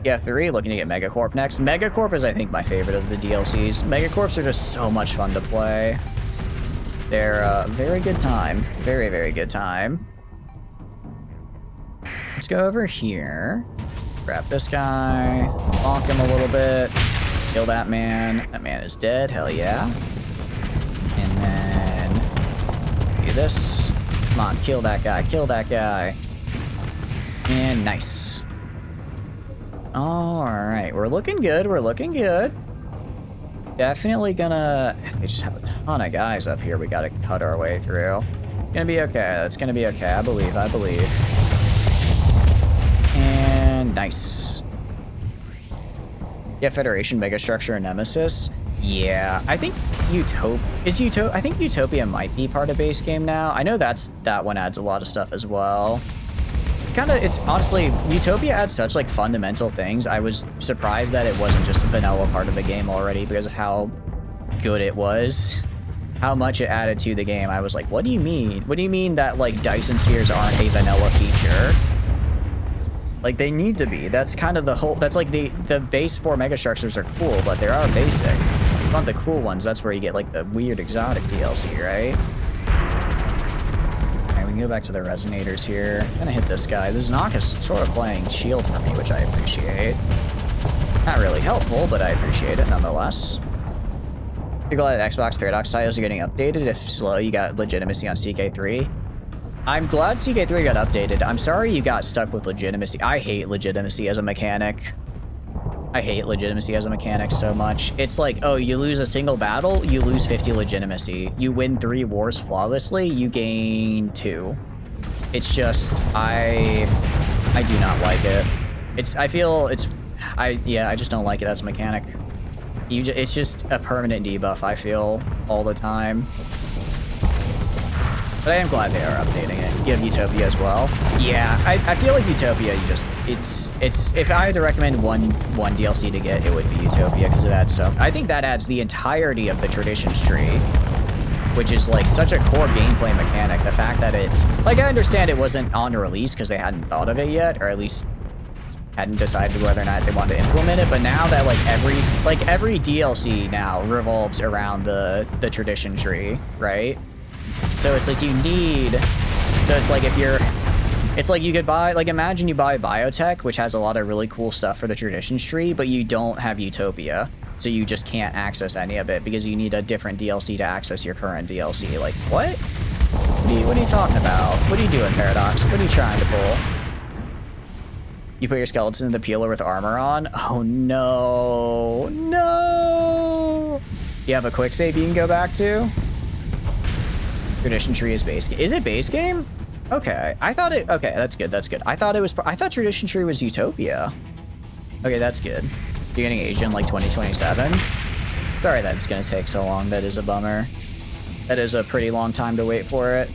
Yeah, 3, looking to get Megacorp next. Megacorp is, I think, my favorite of the DLCs. Megacorps are just so much fun to play. They're a very good time. Very, very good time. Let's go over here. Grab this guy. Bonk him a little bit. Kill that man. That man is dead. Hell yeah. And then... do this. Come on, kill that guy. Kill that guy. And nice. Alright, we're looking good, we're looking good. Definitely gonna... We just have a ton of guys up here we gotta cut our way through. Gonna be okay, that's gonna be okay, I believe. And nice. Yeah, Federation, Megastructure, and Nemesis. Yeah, I think I think Utopia might be part of base game now. I know that one adds a lot of stuff as well. It's honestly, Utopia adds such like fundamental things. I was surprised that it wasn't just a vanilla part of the game already because of how good it was, how much it added to the game. I was like, what do you mean? What do you mean that like Dyson spheres aren't a vanilla feature? Like they need to be. That's kind of the whole, that's like the base 4 megastructures are cool, but there are basic. You want the cool ones, that's where you get like the weird exotic DLC, right? We can go back to the resonators here. I'm gonna hit this guy. This Knock is sort of playing shield for me, which I appreciate. Not really helpful, but I appreciate it nonetheless. You're glad that Xbox Paradox titles are getting updated. If slow, you got legitimacy on CK3. I'm glad CK3 got updated. I'm sorry you got stuck with legitimacy. I hate legitimacy as a mechanic. I hate legitimacy as a mechanic so much. It's like, oh, you lose a single battle, you lose 50 legitimacy. You win 3 wars flawlessly, you gain 2. It's just, I do not like it. I just don't like it as a mechanic. It's just a permanent debuff, I feel, all the time. But I am glad they are updating it. You have Utopia as well. Yeah, I feel like Utopia, it's if I had to recommend one DLC to get, it would be Utopia because it adds so. I think that adds the entirety of the traditions tree, which is like such a core gameplay mechanic. The fact that it's like, I understand it wasn't on release because they hadn't thought of it yet, or at least hadn't decided whether or not they wanted to implement it. But now that like every DLC now revolves around the tradition tree, right? So it's like you need, so it's like it's like you could buy, like imagine you buy Biotech, which has a lot of really cool stuff for the traditions tree, but you don't have Utopia. So you just can't access any of it because you need a different DLC to access your current DLC. Like, what? What are you talking about? What are you doing, Paradox? What are you trying to pull? You put your skeleton in the peeler with armor on? Oh no. No! You have a quick save you can go back to? Tradition Tree is base game. Is it base game? Okay. I thought it... Okay, that's good. That's good. I thought it was... I thought Tradition Tree was Utopia. Okay, that's good. You're getting Asia in like 2027? Sorry that it's gonna take so long. That is a bummer. That is a pretty long time to wait for it.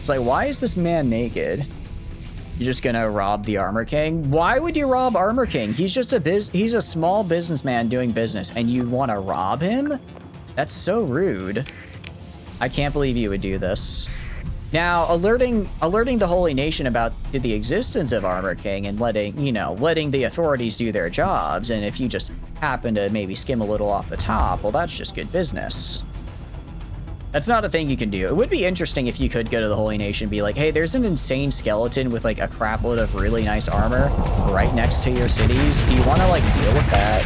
It's like, why is this man naked? You're just gonna rob the Armor King? Why would you rob Armor King? He's just he's a small businessman doing business, and you want to rob him? That's so rude. I can't believe you would do this. Now, alerting the Holy Nation about the existence of Armor King and letting the authorities do their jobs, and if you just happen to maybe skim a little off the top, well, that's just good business. That's not a thing you can do. It would be interesting if you could go to the Holy Nation and be like, hey, there's an insane skeleton with like a crapload of really nice armor right next to your cities. Do you want to like deal with that?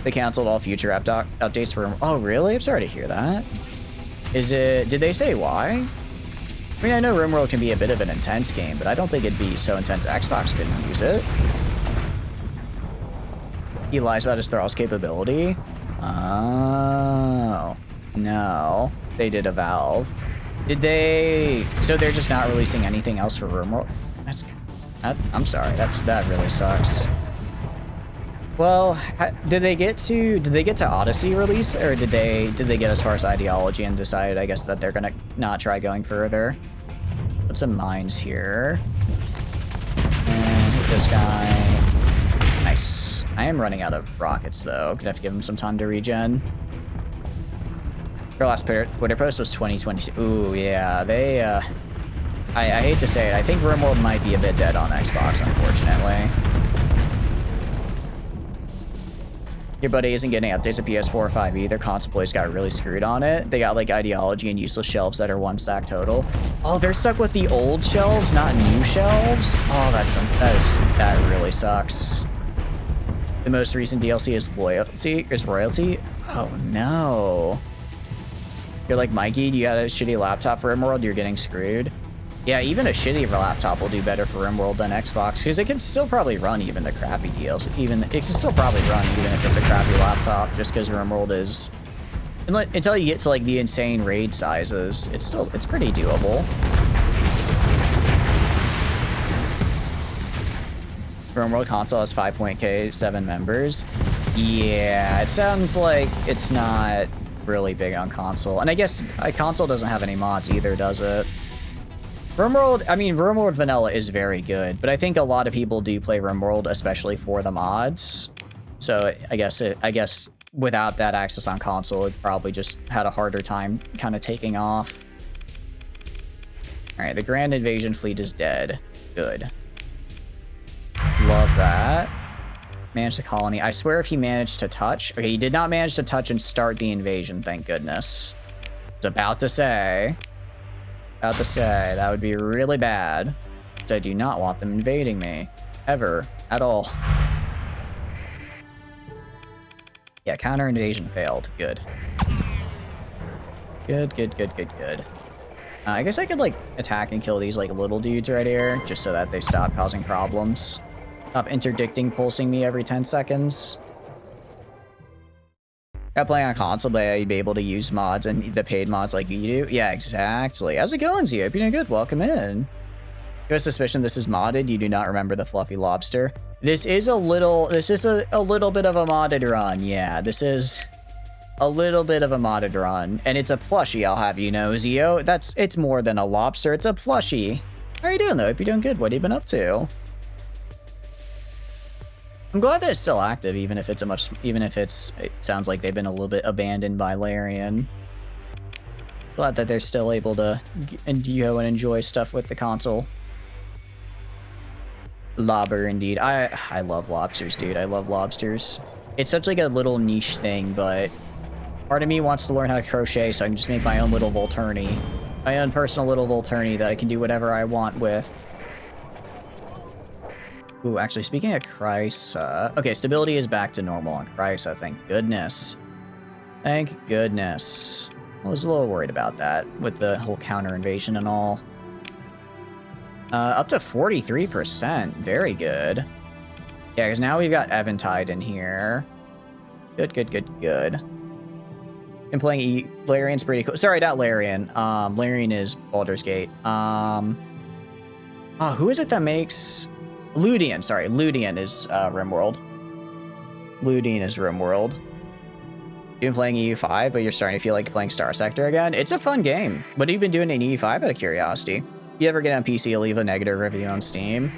They canceled all future updates for... Oh, really? I'm sorry to hear that. Did they say why? I mean, I know RimWorld can be a bit of an intense game, but I don't think it'd be so intense Xbox couldn't use it. He lies about his Thrall's capability. Oh... No, they did a Valve. Did they? So they're just not releasing anything else for RimWorld? I'm sorry. That really sucks. Well, did they get to Odyssey release, or did they get as far as ideology and decided, I guess, that they're gonna not try going further? Put some mines here. And hit this guy. Nice. I am running out of rockets though. Gonna have to give him some time to regen. Her last Twitter post was 2022. Ooh, yeah, they, I hate to say it, I think RimWorld might be a bit dead on Xbox, unfortunately. Your buddy isn't getting updates of PS4 or 5 either. Console players got really screwed on it. They got, like, ideology and useless shelves that are 1 stack total. Oh, they're stuck with the old shelves, not new shelves? Oh, that really sucks. The most recent DLC is royalty? Oh, no. You're like, Mikey, you got a shitty laptop for RimWorld, you're getting screwed. Yeah, even a shitty laptop will do better for RimWorld than Xbox, because it can still probably run even the crappy deals. It can still probably run even if it's a crappy laptop, just because RimWorld is... Until you get to, like, the insane raid sizes, it's pretty doable. RimWorld console has 5.K, 7 members. Yeah, it sounds like it's not... really big on console, and I guess console doesn't have any mods either, does it? RimWorld vanilla is very good, but I think a lot of people do play RimWorld especially for the mods. So I guess without that access on console, it probably just had a harder time kind of taking off. All right, the Grand Invasion fleet is dead. Good. Love that. Manage the colony. I swear if he managed to touch... Okay, he did not manage to touch and start the invasion, thank goodness. I was about to say, that would be really bad. Because I do not want them invading me. Ever. At all. Yeah, counter invasion failed. Good. Good. I guess I could, like, attack and kill these, like, little dudes right here, just so that they stop causing problems. Stop interdicting pulsing me every 10 seconds. Got playing on console, but you'd be able to use mods and the paid mods like you do. Yeah, exactly. How's it going, Zio? Hope you're doing good. Welcome in. You have a suspicion this is modded. You do not remember the fluffy lobster. This is a little bit of a modded run. Yeah, this is a little bit of a modded run. And it's a plushie, I'll have you know, Zio. It's more than a lobster. It's a plushie. How are you doing, though? Hope you're doing good. What have you been up to? I'm glad that it's still active, even if it sounds like they've been a little bit abandoned by Larian. Glad that they're still able to go and enjoy stuff with the console. Lobber, indeed. I love lobsters, dude. I love lobsters. It's such like a little niche thing, but part of me wants to learn how to crochet so I can just make my own little Volturni. My own personal little Volturni that I can do whatever I want with. Ooh, actually, speaking of Krysa... okay, stability is back to normal on Krysa, thank goodness. Thank goodness. I was a little worried about that with the whole counter invasion and all. Up to 43%. Very good. Yeah, because now we've got Eventide in here. Good, good, good, good. I'm playing Larian's pretty cool. Sorry, not Larian. Larian is Baldur's Gate. Oh, who is it that makes... Ludian, sorry. Ludian is RimWorld. Ludian is RimWorld. You've been playing EU5, but you're starting to feel like playing Starsector again. It's a fun game. What have you been doing in EU5 out of curiosity? You ever get on PC, leave a negative review on Steam?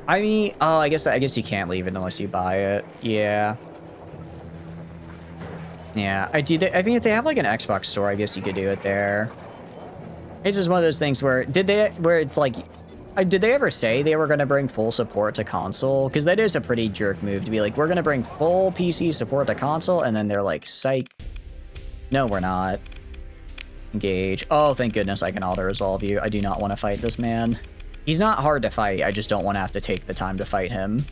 I mean, oh, I guess you can't leave it unless you buy it. Yeah. Yeah, I mean, if they have like an Xbox store, I guess you could do it there. It's just one of those things where, did they ever say they were going to bring full support to console? Because that is a pretty jerk move to be like, we're going to bring full PC support to console, and then they're like, psych. No, we're not. Engage. Oh, thank goodness I can auto-resolve you. I do not want to fight this man. He's not hard to fight. I just don't want to have to take the time to fight him.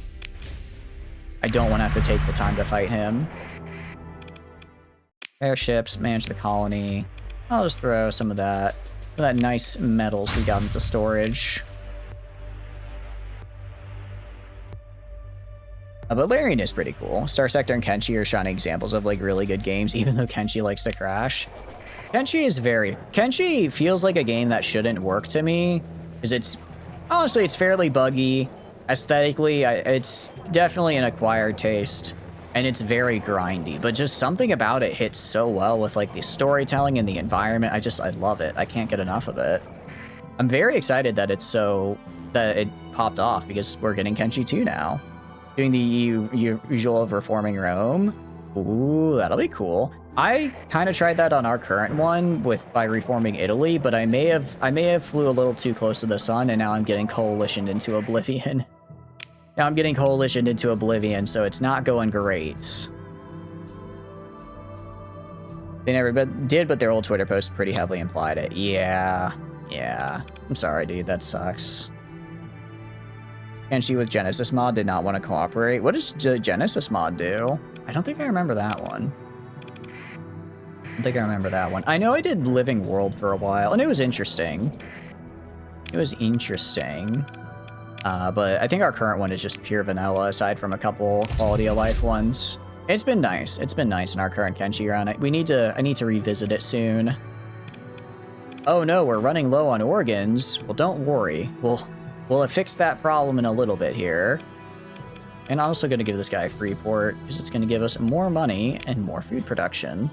I don't want to have to take the time to fight him. Airships, manage the colony. I'll just throw some of that nice metals we got into storage. But Larian is pretty cool. Starsector and Kenshi are shining examples of like really good games, even though Kenshi likes to crash. Kenshi feels like a game that shouldn't work to me, because honestly, it's fairly buggy. Aesthetically, it's definitely an acquired taste, and it's very grindy, but just something about it hits so well with like the storytelling and the environment. I love it. I can't get enough of it. I'm very excited that that it popped off, because we're getting Kenshi 2 now. Doing the usual of reforming Rome. Ooh, that'll be cool. I kind of tried that on our current one by reforming Italy, but I may have flew a little too close to the sun, and now I'm getting coalitioned into oblivion. Now I'm getting coalitioned into oblivion, so it's not going great. They never did, but their old Twitter post pretty heavily implied it. Yeah. I'm sorry, dude. That sucks. Kenshi with Genesis mod did not want to cooperate. What does the Genesis mod do? I don't think I remember that one. I know I did Living World for a while, and it was interesting. But I think our current one is just pure vanilla, aside from a couple quality of life ones. It's been nice. It's been nice in our current Kenshi run. I need to revisit it soon. Oh no, we're running low on organs. Well, don't worry. We'll have fixed that problem in a little bit here. And I'm also going to give this guy a free port, because it's going to give us more money and more food production.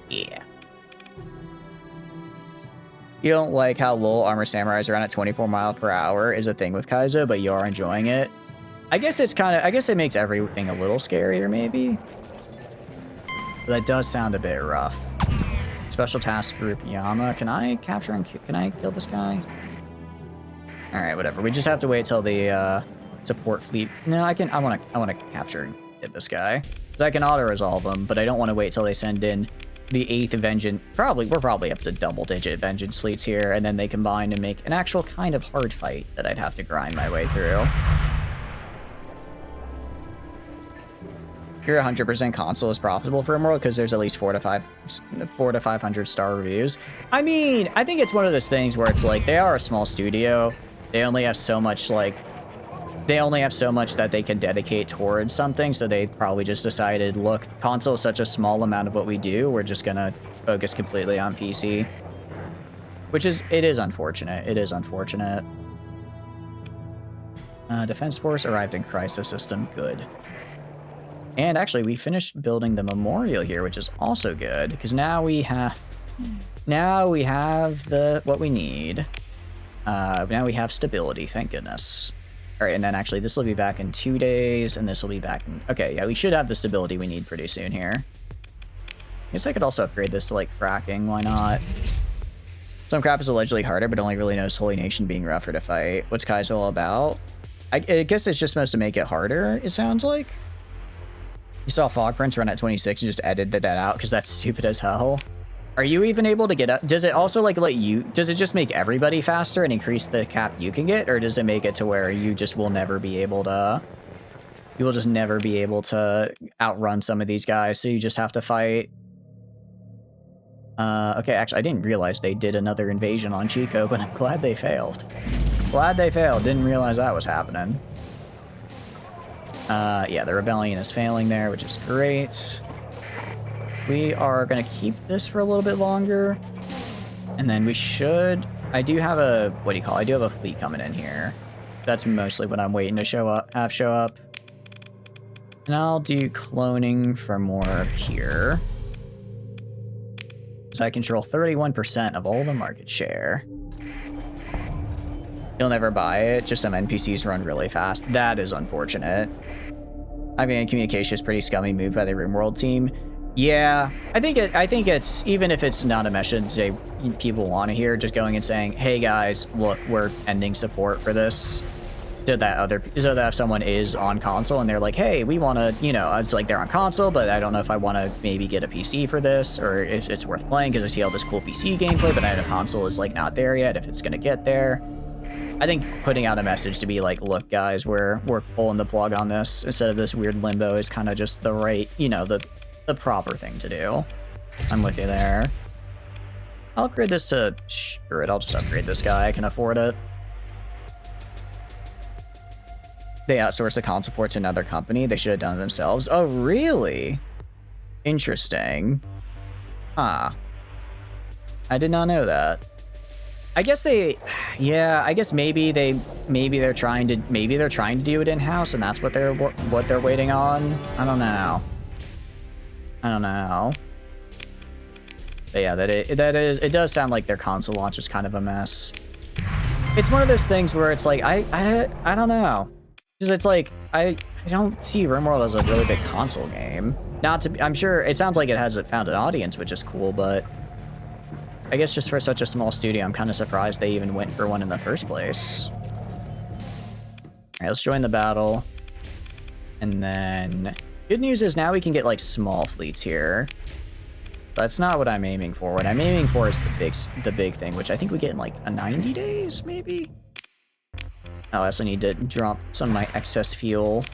Yeah. You don't like how LoL Armor Samurais around at 24 miles per hour is a thing with Kaizo, but you are enjoying it. I guess it makes everything a little scarier, maybe. But that does sound a bit rough. Special Task Group Yama. Can I kill this guy? Alright, whatever. We just have to wait till the support fleet. No, I want to capture and get this guy. Because I can auto-resolve them, but I don't want to wait till they send in the 8th Vengeance. We're probably up to double-digit Vengeance fleets here, and then they combine to make an actual kind of hard fight that I'd have to grind my way through. You're 100% console is profitable for RimWorld because there's at least 400 to 500 star reviews. I mean, I think it's one of those things where it's like, they are a small studio. They only have so much that they can dedicate towards something, so they probably just decided, look, console is such a small amount of what we do, we're just gonna focus completely on PC. It is unfortunate. Defense Force arrived in Crisis System, good. And actually, we finished building the memorial here, which is also good, because now we have what we need. Now we have stability, thank goodness. All right, and then actually this will be back in 2 days, and this will be back in... Okay, yeah, we should have the stability we need pretty soon here. I guess I could also upgrade this to, like, fracking, why not? Some crap is allegedly harder, but only really knows Holy Nation being rougher to fight. What's Kaizo all about? I guess it's just supposed to make it harder, it sounds like. You saw Fog Prince run at 26 and just edited that out, because that's stupid as hell. Are you even able to get up? Does it also like does it just make everybody faster and increase the cap you can get? Or does it make it to where you just will never be able to, outrun some of these guys, so you just have to fight Okay, actually, I didn't realize they did another invasion on Chico, but I'm glad they failed. Glad they failed. Didn't realize that was happening. Yeah, the rebellion is failing there, which is great. We are going to keep this for a little bit longer. And then we should... I do have a... What do you call it? I do have a fleet coming in here. That's mostly what I'm waiting to show up. And I'll do cloning for more up here. So I control 31% of all the market share. You'll never buy it, just some NPCs run really fast. That is unfortunate. I mean, communication is pretty scummy move by the RimWorld team. Yeah, I think it's, even if it's not a message people want to hear, just going and saying, hey guys, look, we're ending support for this. So that if someone is on console and they're like, hey, we want to, you know, it's like they're on console, but I don't know if I want to maybe get a PC for this, or if it's worth playing because I see all this cool PC gameplay, but I know console is like not there yet, if it's going to get there. I think putting out a message to be like, look guys, we're pulling the plug on this instead of this weird limbo is kind of just the right, you know, the proper thing to do. I'm with you there. I'll upgrade this to, screw it, I'll just upgrade this guy, I can afford it. They outsourced the con support to another company. They should have done it themselves. Oh, really? Interesting. Huh. I did not know that. I guess they, yeah, I guess maybe they're trying to do it in-house and that's what they're waiting on. I don't know. But yeah, it does sound like their console launch is kind of a mess. It's one of those things where it's like, I don't know. Because it's like, I don't see RimWorld as a really big console game. I'm sure, it sounds like it hasn't found an audience, which is cool, but I guess just for such a small studio, I'm kind of surprised they even went for one in the first place. All right, let's join the battle. And then, good news is now we can get like small fleets here. That's not what I'm aiming for. What I'm aiming for is the big thing, which I think we get in like a 90 days, maybe? Oh, I also need to drop some of my excess fuel.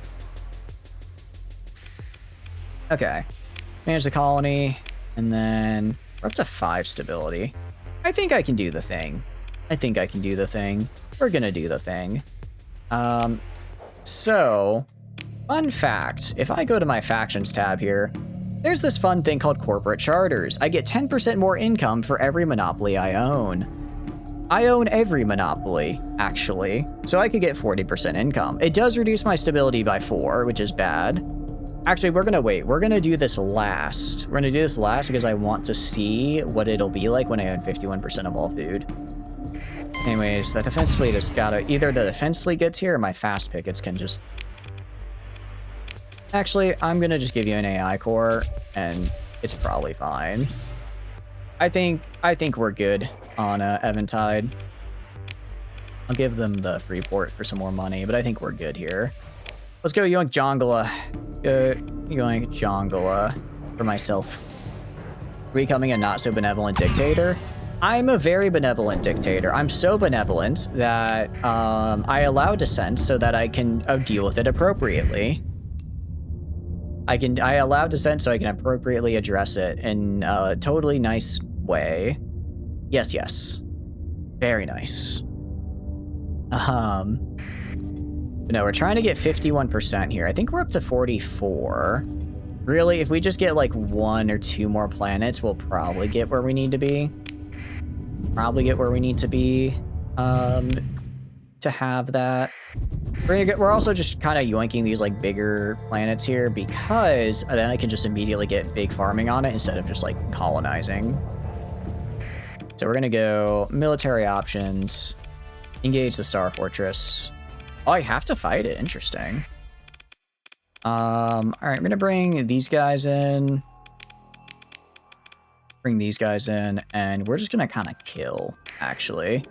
Okay. Manage the colony, and then we're up to 5 stability. I think I can do the thing. We're gonna do the thing. So, fun fact, if I go to my factions tab here, there's this fun thing called corporate charters. I get 10% more income for every monopoly I own. I own every monopoly, actually, so I could get 40% income. It does reduce my stability by 4, which is bad. Actually, we're gonna wait. We're gonna do this last. We're gonna do this last because I want to see what it'll be like when I own 51% of all food. Anyways, the defense fleet has gotta, either the defense fleet gets here or my fast pickets can just... Actually, I'm gonna just give you an AI core and it's probably fine. I think we're good on Eventide. I'll give them the free port for some more money, but I think we're good here. Let's go Yoink Jongala. Yoink Jongala for myself. Becoming a not so benevolent dictator. I'm a very benevolent dictator. I'm so benevolent that I allow dissent so that I can deal with it appropriately. I allow dissent so I can appropriately address it in a totally nice way. Yes, yes. Very nice. But no, we're trying to get 51% here. I think we're up to 44. Really, if we just get like 1 or 2 more planets, we'll probably get where we need to be. To have that. We're also just kind of yoinking these like bigger planets here because then I can just immediately get big farming on it instead of just like colonizing. So we're gonna go military options, engage the Star Fortress. Oh, I have to fight it. Interesting. All right, I'm gonna bring these guys in. And we're just gonna kind of kill, actually.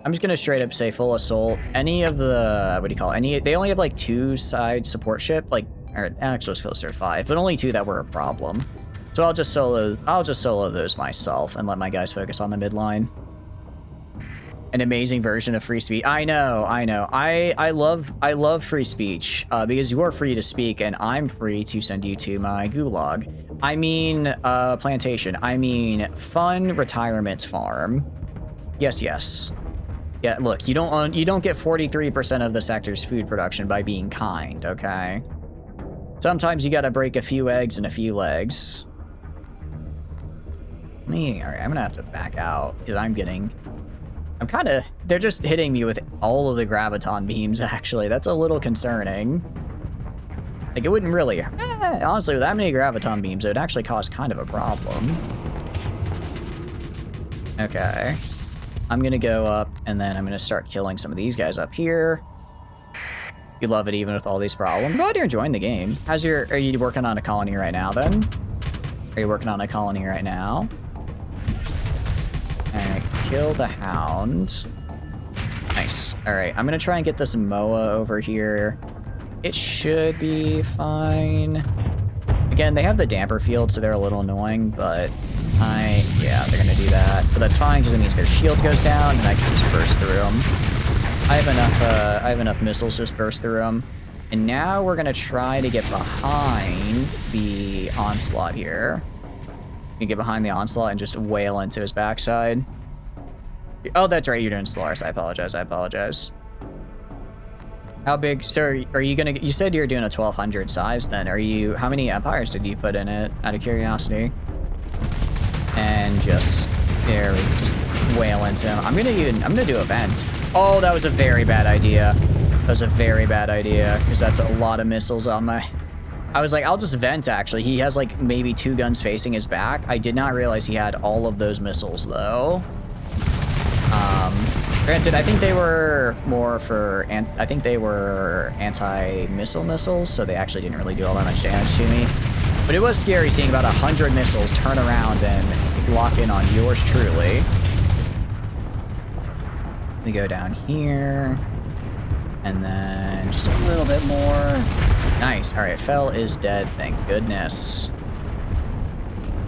I'm just gonna straight up say full assault. Any of the, what do you call it? They only have like 2 side support ship, like, or actually it's closer to 5, but only 2 that were a problem. So I'll just solo those myself and let my guys focus on the midline. An amazing version of free speech. I know. I love free speech because you are free to speak, and I'm free to send you to my gulag. I mean, plantation. I mean, fun retirement farm. Yes, yes. Yeah, look, you don't get 43% of the sector's food production by being kind, okay? Sometimes you gotta break a few eggs and a few legs. Alright, I'm gonna have to back out because they're just hitting me with all of the graviton beams, actually. That's a little concerning. Like, it wouldn't really, honestly, with that many graviton beams, it would actually cause kind of a problem. Okay. I'm gonna go up, and then I'm gonna start killing some of these guys up here. You love it even with all these problems. I'm glad you're enjoying the game. Are you working on a colony right now, then? Are you working on a colony right now? Alright, kill the hound. Nice. Alright, I'm gonna try and get this Moa over here. It should be fine. Again, they have the damper field, so they're a little annoying, but yeah, they're gonna do that. But that's fine, because it means their shield goes down, and I can just burst through them. I have enough missiles to just burst through them. And now we're gonna try to get behind the onslaught here. You get behind the onslaught and just wail into his backside. Oh, that's right, you're doing Solaris. I apologize. How big, sir, are you gonna, you said you're doing a 1200 size then. How many empires did you put in it, out of curiosity? And just wail into him. I'm gonna do a vent. Oh, that was a very bad idea. Because that's a lot of missiles on my... I was like, I'll just vent, actually. He has, like, maybe 2 guns facing his back. I did not realize he had all of those missiles, though. Granted, I think they were more for... I think they were anti-missile missiles, so they actually didn't really do all that much damage to me. But it was scary seeing about 100 missiles turn around and lock in on yours truly. We go down here. And then just a little bit more. Nice. All right, Fell is dead. Thank goodness.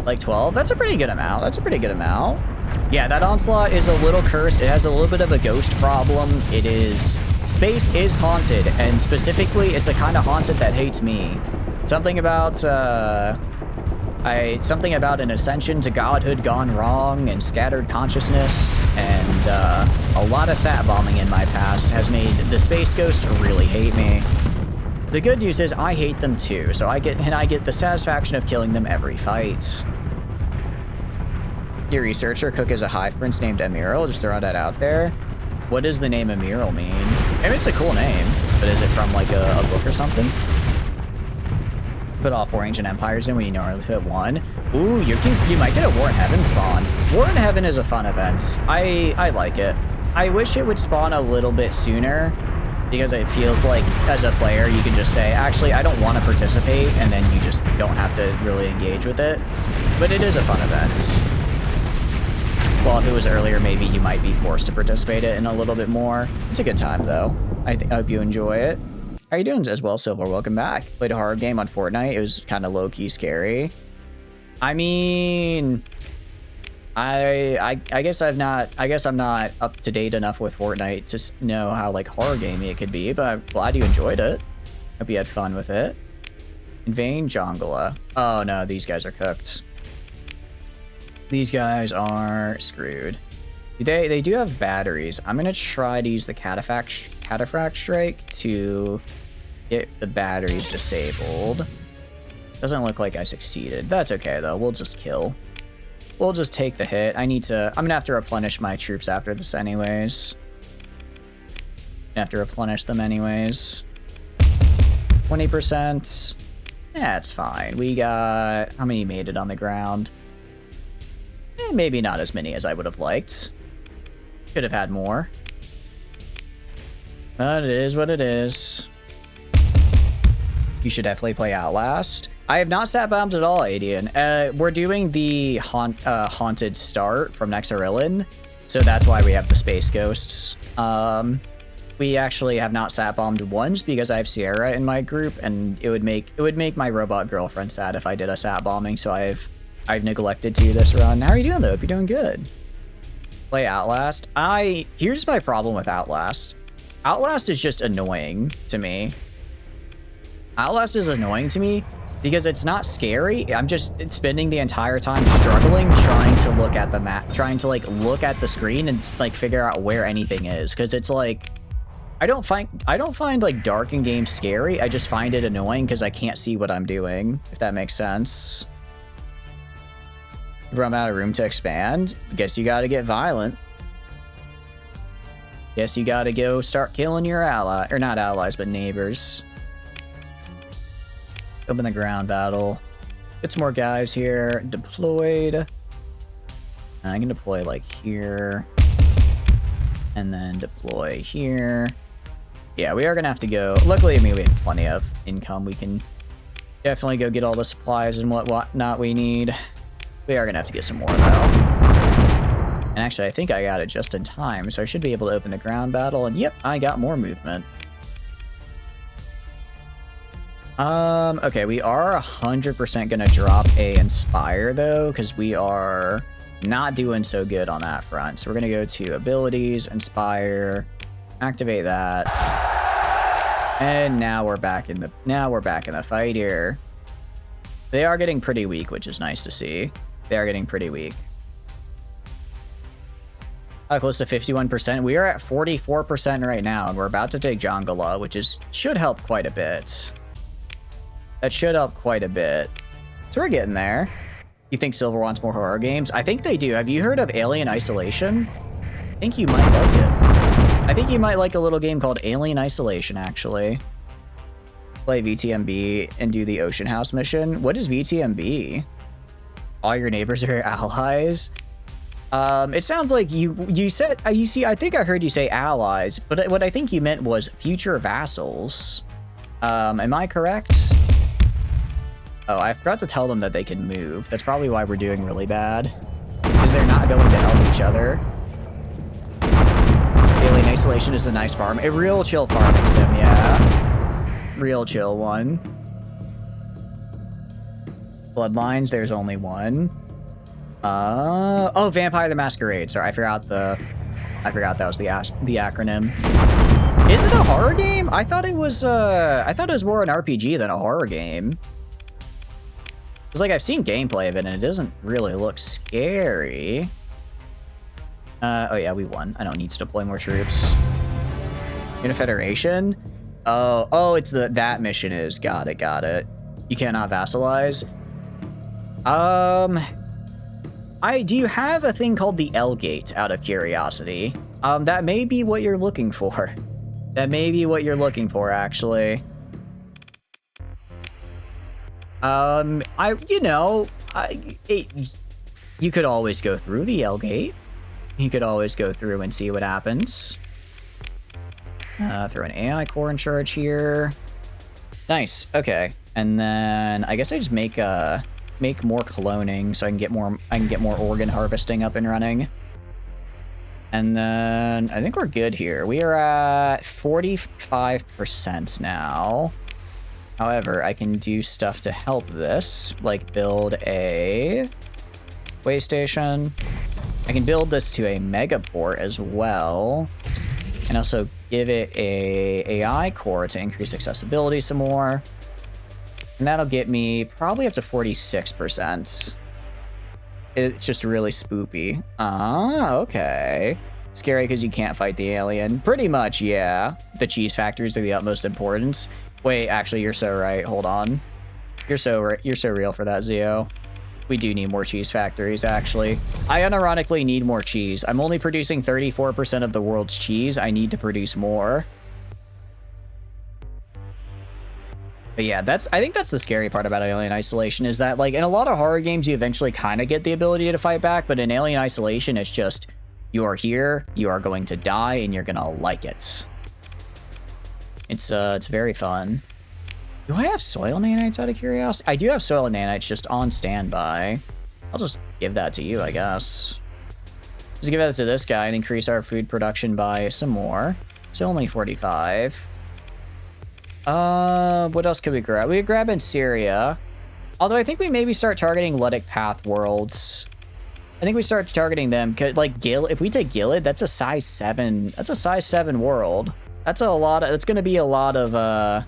Like 12? That's a pretty good amount. Yeah, that onslaught is a little cursed. It has a little bit of a ghost problem. Space is haunted, and specifically, it's a kind of haunted that hates me. Something about an ascension to godhood gone wrong and scattered consciousness and a lot of sat bombing in my past has made the space ghosts really hate me. The good news is I hate them too, so I get the satisfaction of killing them every fight. Your researcher cook is a hive prince named Amiral, just throw that out there. What does the name Amiral mean? I mean, it's a cool name, but is it from like a book or something? Put all 4 ancient empires in when you normally put 1. Ooh, you might get a War in Heaven spawn. War in Heaven is a fun event. I like it. I wish it would spawn a little bit sooner, because it feels like, as a player, you can just say, actually, I don't want to participate, and then you just don't have to really engage with it. But it is a fun event. Well, if it was earlier, maybe you might be forced to participate in a little bit more. It's a good time, though. I hope you enjoy it. How you doing as well, Silver? Welcome back. Played a horror game on Fortnite. It was kind of low-key scary. I mean, I guess I'm not up to date enough with Fortnite to know how like horror gamey it could be, but I'm glad you enjoyed it. Hope you had fun with it. Invade Jongla. Oh no, these guys are cooked. These guys are screwed. They do have batteries. I'm gonna try to use the cataphract strike to get the batteries disabled. Doesn't look like I succeeded. That's okay though. We'll just kill. We'll just take the hit. I'm gonna have to replenish my troops after this anyways. I have to replenish them anyways. 20%. Yeah, it's fine. We got, how many made it on the ground? Maybe not as many as I would have liked. Could have had more. But it is what it is. You should definitely play Outlast. I have not sat bombed at all, Adian. We're doing the haunted start from Nexarillan, so that's why we have the space ghosts. We actually have not sat bombed once because I have Sierra in my group, and it would make my robot girlfriend sad if I did a sat bombing. So I've neglected to this run. How are you doing though? Hope you're doing good. Play Outlast. Here's my problem with Outlast. Outlast is just annoying to me. Outlast is annoying to me because it's not scary. I'm just spending the entire time struggling trying to look at the map, trying to like look at the screen and like figure out where anything is, because it's like I don't find like dark in games scary. I just find it annoying because I can't see what I'm doing, if that makes sense. Run out of room to expand. Guess you gotta get violent. Guess you gotta go start killing your ally, or not allies, but neighbors. Open the ground battle. Get some more guys here. Deployed. I can deploy like here. And then deploy here. Yeah, we are gonna have to go. Luckily, I mean, we have plenty of income. We can definitely go get all the supplies and whatnot we need. We are gonna have to get some more though. And actually, I think I got it just in time, so I should be able to open the ground battle. And yep, I got more movement. Okay, we are 100% gonna drop a Inspire though, because we are not doing so good on that front. So we're gonna go to Abilities, Inspire, activate that, and now we're back in the fight here. They are getting pretty weak, which is nice to see. They are getting pretty weak. Close to 51%. We are at 44% right now, and we're about to take Jongala, which should help quite a bit. That should help quite a bit. So we're getting there. You think Silver wants more horror games? I think they do. Have you heard of Alien Isolation? I think you might like it. I think you might like a little game called Alien Isolation, actually. Play VTMB and do the Ocean House mission. What is VTMB? All your neighbors are your allies. It sounds like you said, you see, I think I heard you say allies, but what I think you meant was future vassals. Am I correct? Oh, I forgot to tell them that they can move. That's probably why we're doing really bad. Because they're not going to help each other. Alien Isolation is a nice farm. A real chill farming sim, yeah. Real chill one. Bloodlines, there's only one. Oh, Vampire the Masquerade. Sorry, I forgot that was the acronym. Is it a horror game? I thought it was more an RPG than a horror game. It's like I've seen gameplay of it and it doesn't really look scary. Oh yeah, we won. I don't need to deploy more troops. In a Federation? Oh, it's that mission is. Got it. You cannot vassalize. Do you have a thing called the L Gate, out of curiosity? That may be what you're looking for. That may be what you're looking for, actually. You could always go through the L Gate. You could always go through and see what happens. Throw an AI core in charge here. Nice. Okay. And then I guess I just make more cloning so I can get more organ harvesting up and running. And then I think we're good here. We are at 45% now. However, I can do stuff to help this, like build a way station. I can build this to a megaport as well, and also give it a AI core to increase accessibility some more. And that'll get me probably up to 46%. It's just really spoopy. Okay. Scary because you can't fight the alien. Pretty much, yeah. The cheese factories are the utmost importance. Wait, actually, you're so right. Hold on. You're so real for that, Zio. We do need more cheese factories, actually. I unironically need more cheese. I'm only producing 34% of the world's cheese. I need to produce more. But yeah, I think that's the scary part about Alien Isolation, is that, like, in a lot of horror games, you eventually kind of get the ability to fight back, but in Alien Isolation, it's just, you are here, you are going to die, and you're gonna like it. It's very fun. Do I have soil nanites out of curiosity? I do have soil nanites just on standby. I'll just give that to you, I guess. Just give that to this guy and increase our food production by some more. It's only 45. What else could we grab? We could grab in Syria. Although I think we maybe start targeting Ludic Path worlds. I think we start targeting them, cause like if we take Gilead, that's a size 7. That's a size 7 world. That's a lot of. It's gonna be a lot of. Gonna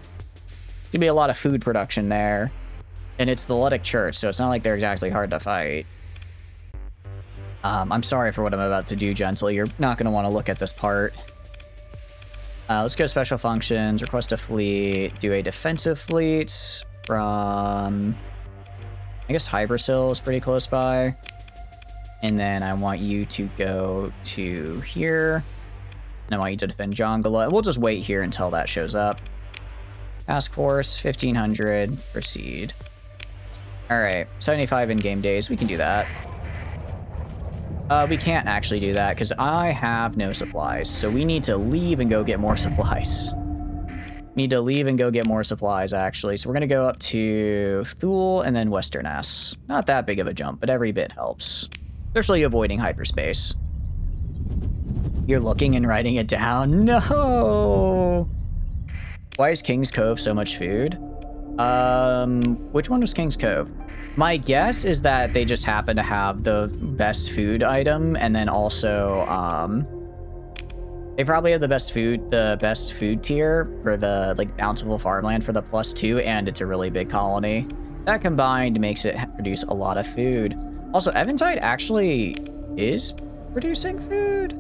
be a lot of food production there, and it's the Ludic Church, so it's not like they're exactly hard to fight. I'm sorry for what I'm about to do, Gentle. You're not gonna want to look at this part. Let's go special functions. Request a fleet. Do a defensive fleet from. I guess Hybersil is pretty close by. And then I want you to go to here. And I want you to defend Jongala. And we'll just wait here until that shows up. Task Force, 1500. Proceed. Alright, 75 in-game days. We can do that. We can't actually do that because I have no supplies. So we need to leave and go get more supplies. Need to leave and go get more supplies, actually. So we're going to go up to Thule and then Western S. Not that big of a jump, but every bit helps. Especially avoiding hyperspace. You're looking and writing it down? No! Why is King's Cove so much food? Which one was King's Cove? My guess is that they just happen to have the best food item, and then also, they probably have the best food tier for the, like, bountiful farmland for the +2, and it's a really big colony. That combined makes it produce a lot of food. Also, Eventide actually is producing food?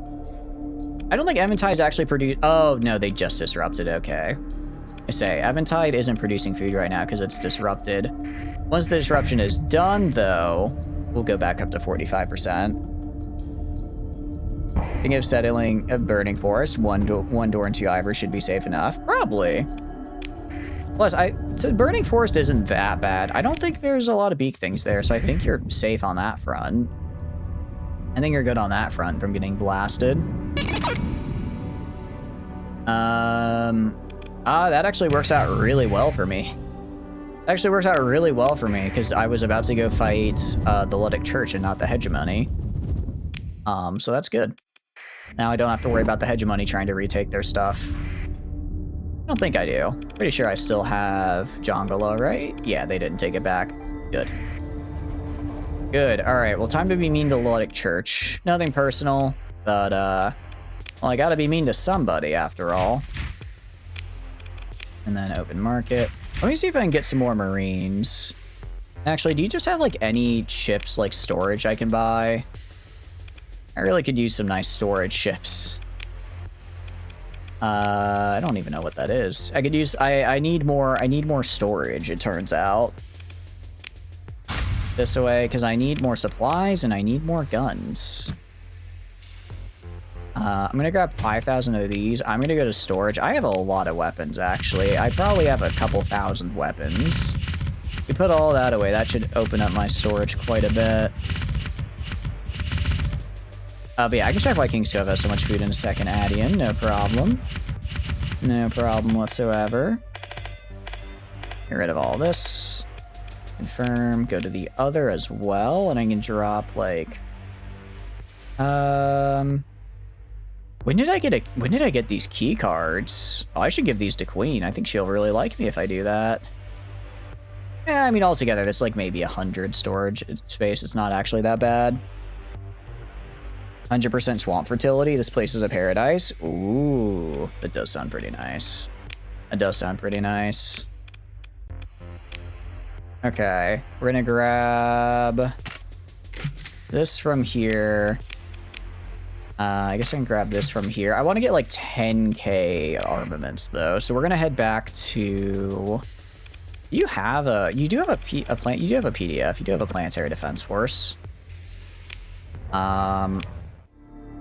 I don't think Eventide's actually produced... Oh, no, they just disrupted. Okay. I say, Eventide isn't producing food right now because it's disrupted. Once the disruption is done, though, we'll go back up to 45%. Think of settling a burning forest. One door and 2 Ivers should be safe enough. Probably. Plus, so burning forest isn't that bad. I don't think there's a lot of beak things there, so I think you're safe on that front. I think you're good on that front from getting blasted. That actually works out really well for me. Actually works out really well for me because I was about to go fight the Ludic Church and not the Hegemony. So that's good. Now I don't have to worry about the Hegemony trying to retake their stuff. I don't think I do. Pretty sure I still have Jongala, right? Yeah, they didn't take it back. Good. Good. All right. Well, time to be mean to Ludic Church. Nothing personal, but well, I gotta be mean to somebody after all. And then open market. Let me see if I can get some more Marines. Actually, do you just have like any ships like storage I can buy? I really could use some nice storage ships. I don't even know what that is. I could use, I need more storage, it turns out. This way, because I need more supplies and I need more guns. I'm gonna grab 5,000 of these. I'm gonna go to storage. I have a lot of weapons, actually. I probably have a couple thousand weapons. We put all that away. That should open up my storage quite a bit. But yeah, I can check why King's Cove has so much food in a second. Adian, no problem. No problem whatsoever. Get rid of all this. Confirm, go to the other as well, and I can drop like... When did I get these key cards? Oh, I should give these to Queen. I think she'll really like me if I do that. Yeah, I mean, altogether, that's like maybe 100 storage space. It's not actually that bad. 100% swamp fertility. This place is a paradise. Ooh, that does sound pretty nice. That does sound pretty nice. Okay, we're gonna grab this from here. I guess I can grab this from here. I want to get like 10k armaments though, so we're gonna head back to. You do have a PDF. You do have a planetary defense force.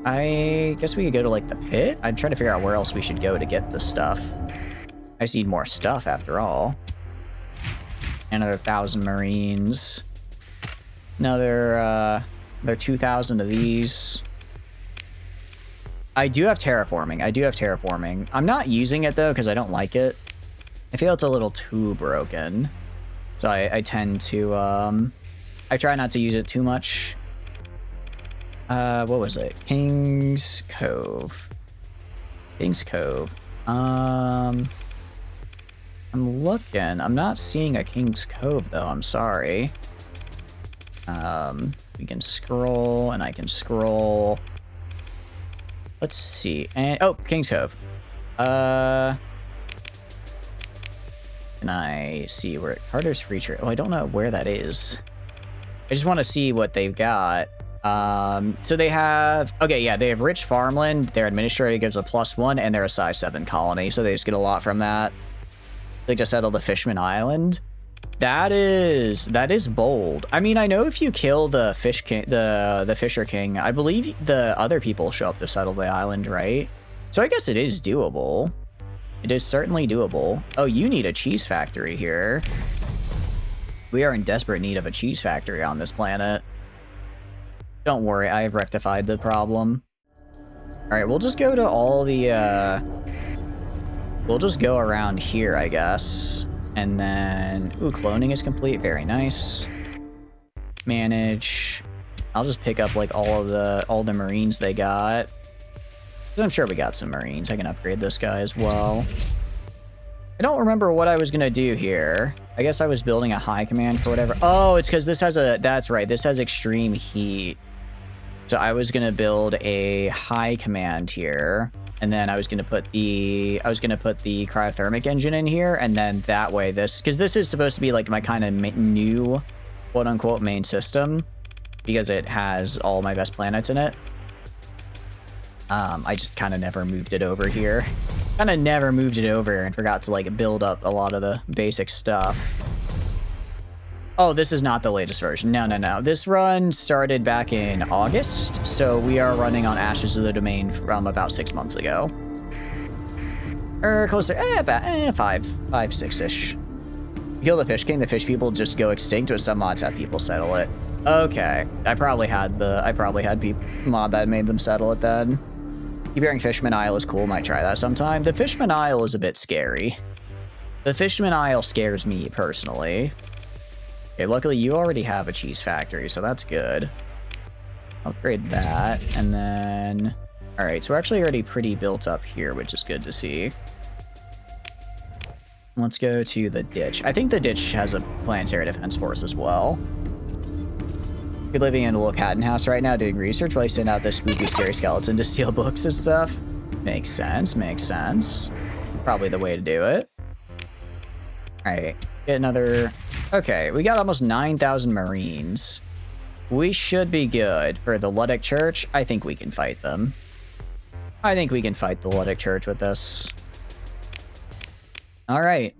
I guess we could go to like the pit. I'm trying to figure out where else we should go to get the stuff. I just need more stuff after all. Another 1,000 Marines. Another 2,000 of these. I do have terraforming. I'm not using it though because I don't like it. I feel it's a little too broken. So I tend to I try not to use it too much. What was it? King's Cove. I'm looking. I'm not seeing a King's Cove though. I'm sorry. We can scroll, and I can scroll. Let's see. And oh, King's Cove. Can I see where Carter's Free Trade? Oh, I don't know where that is. I just want to see what they've got. So they have, okay, yeah, they have rich farmland. Their administrator gives a +1, and they're a size 7 colony, so they just get a lot from that. They just settled the Fishman Island. That is bold. I mean, I know if you kill the Fish King, the Fisher King, I believe the other people show up to settle the island, right? So I guess it is doable. It is certainly doable. Oh, you need a cheese factory here. We are in desperate need of a cheese factory on this planet. Don't worry, I have rectified the problem. Alright, we'll just go to all the, we'll just go around here, I guess. And then, ooh, cloning is complete, very nice. Manage. I'll just pick up, like, all the Marines they got. I'm sure we got some Marines. I can upgrade this guy as well. I don't remember what I was gonna do here. I guess I was building a high command for whatever. Oh, it's because this has a, that's right, this has extreme heat. So I was gonna build a high command here, and then I was gonna put the cryothermic engine in here, and then that way this, because this is supposed to be like my kind of new, quote unquote, main system, because it has all my best planets in it. I just kind of never moved it over here. Kind of never moved it over and forgot to like build up a lot of the basic stuff. Oh, this is not the latest version. No, no, no. This run started back in August, so we are running on Ashes of the Domain from about 6 months ago. Or closer, about 6-ish. Kill the Fish King, the fish people just go extinct, or some mods have people settle it. Okay, I probably had mod that made them settle it then. Keep hearing Fishman Isle is cool, might try that sometime. The Fishman Isle is a bit scary. The Fishman Isle scares me personally. Okay, luckily you already have a cheese factory, so that's good. I'll upgrade that, and then... Alright, so we're actually already pretty built up here, which is good to see. Let's go to the ditch. I think the ditch has a planetary defense force as well. You're living in a little Catton house right now doing research while you send out this spooky, scary skeleton to steal books and stuff. Makes sense, makes sense. Probably the way to do it. Alright, get another... Okay, we got almost 9,000 Marines. We should be good. For the Ludic Church, I think we can fight them. I think we can fight the Ludic Church with this. Alright,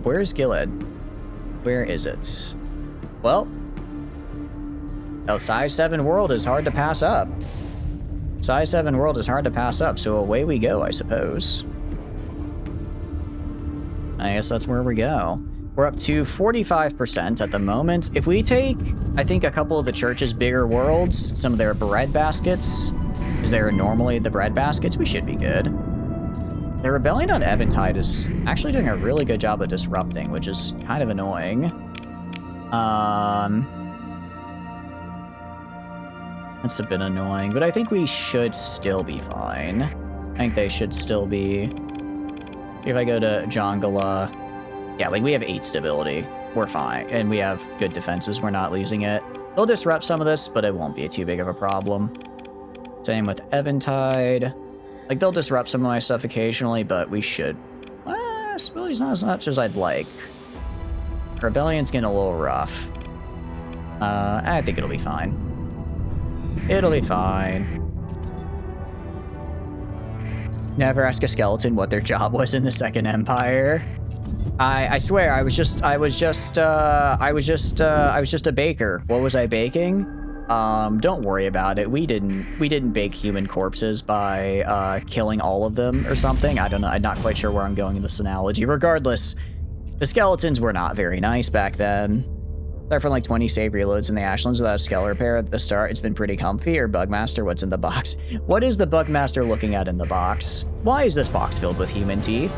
where's Gilead? Where is it? Well... Oh, size 7 world is hard to pass up. Size 7 world is hard to pass up, so away we go, I suppose. I guess that's where we go. We're up to 45% at the moment. If we take, I think, a couple of the church's bigger worlds, some of their bread baskets, because they're normally the bread baskets, we should be good. The rebellion on Eventide is actually doing a really good job of disrupting, which is kind of annoying. That's a bit annoying, but I think we should still be fine. I think they should still be... If I go to Jongala... Yeah, like, we have 8 stability. We're fine. And we have good defenses. We're not losing it. They'll disrupt some of this, but it won't be too big of a problem. Same with Eventide. Like, they'll disrupt some of my stuff occasionally, but we should... Well, stability's not as much as I'd like. Rebellion's getting a little rough. I think it'll be fine. It'll be fine. Never ask a skeleton what their job was in the Second Empire. I swear, I was just a baker. What was I baking? Don't worry about it. We didn't bake human corpses by killing all of them or something. I don't know. I'm not quite sure where I'm going in this analogy. Regardless, the skeletons were not very nice back then. Start from like 20 save reloads in the Ashlands without a skill repair at the start. It's been pretty comfy. Or Bugmaster, what's in the box? What is the Bugmaster looking at in the box? Why is this box filled with human teeth?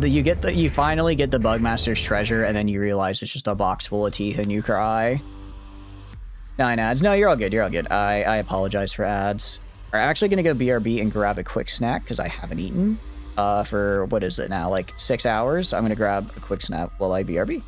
You finally get the Bugmaster's treasure, and then you realize it's just a box full of teeth, and you cry. 9 ads. No, you're all good. You're all good. I apologize for ads. I'm actually gonna go BRB and grab a quick snack because I haven't eaten. For, what is it now, like 6 hours? I'm gonna grab a quick snack while I BRB.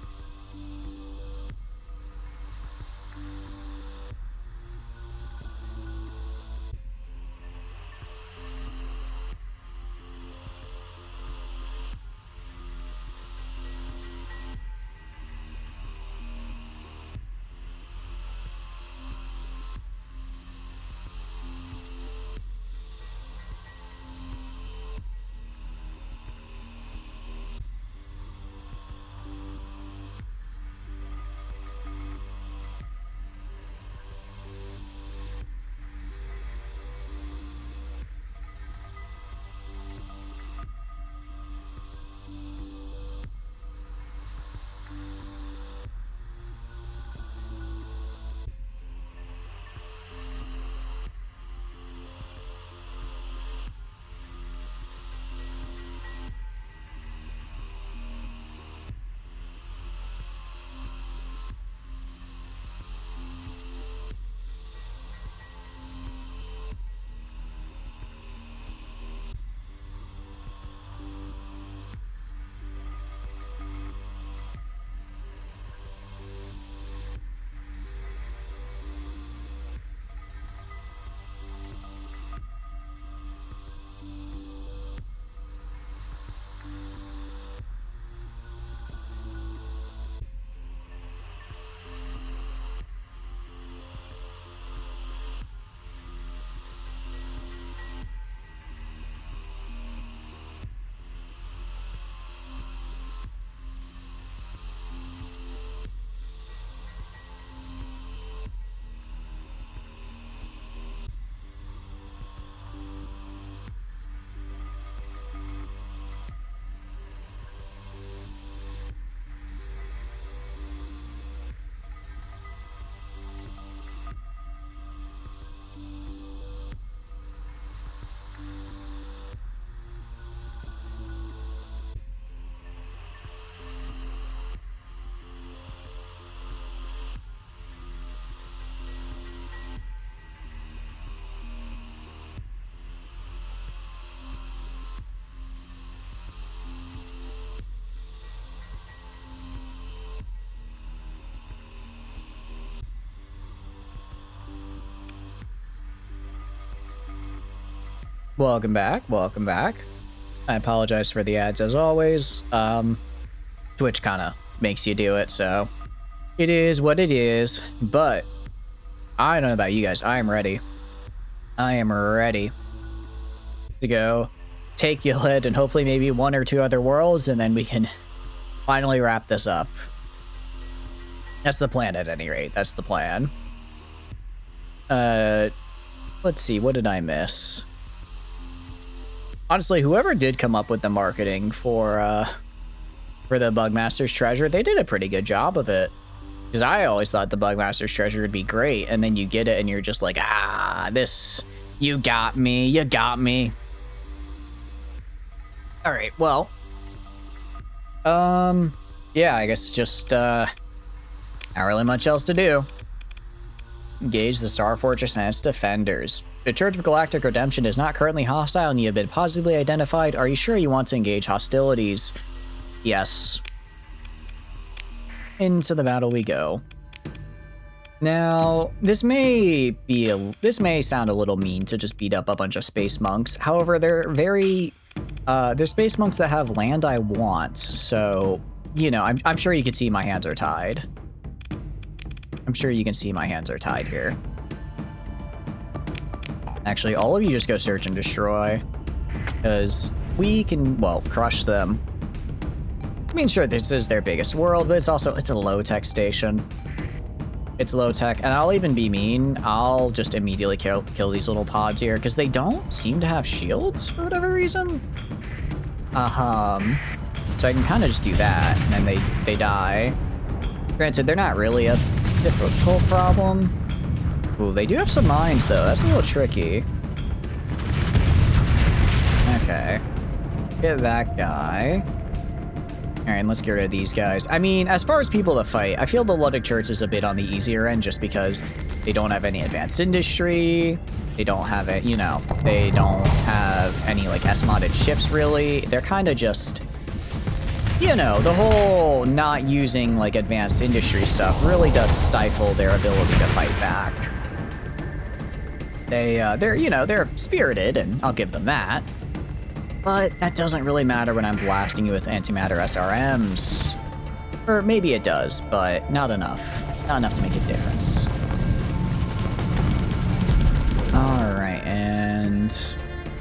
Welcome back, welcome back. I apologize for the ads as always. Twitch kind of makes you do it, so it is what it is. But I don't know about you guys, I am ready. I am ready to go take Gilhead and hopefully maybe one or two other worlds, and then we can finally wrap this up. That's the plan at any rate, that's the plan. Let's see, what did I miss? Honestly, whoever did come up with the marketing for the Bugmaster's Treasure, they did a pretty good job of it. Because I always thought the Bugmaster's Treasure would be great, and then you get it and you're just like, this, you got me, you got me. Alright, well. Yeah, I guess just, not really much else to do. Engage the Star Fortress and its defenders. The Church of Galactic Redemption is not currently hostile and you have been positively identified. Are you sure you want to engage hostilities? Yes. Into the battle we go. Now, this may sound a little mean to just beat up a bunch of space monks. However, they're space monks that have land I want. So, you know, I'm sure you can see my hands are tied. I'm sure you can see my hands are tied here. Actually, all of you just go search and destroy, because we can, well, crush them. I mean, sure, this is their biggest world, but it's a low-tech station. It's low-tech, and I'll even be mean. I'll just immediately kill these little pods here, because they don't seem to have shields for whatever reason. So I can kind of just do that, and then they die. Granted, they're not really a difficult problem. Ooh, they do have some mines, though. That's a little tricky. Okay. Get that guy. Alright, let's get rid of these guys. I mean, as far as people to fight, I feel the Luddic Church is a bit on the easier end just because they don't have any advanced industry. They don't have it, you know, they don't have any, like, S-modded ships, really. They're kind of just, you know, the whole not using, like, advanced industry stuff really does stifle their ability to fight back. They're spirited, and I'll give them that. But that doesn't really matter when I'm blasting you with antimatter SRMs. Or maybe it does, but not enough. Not enough to make a difference. Alright, and...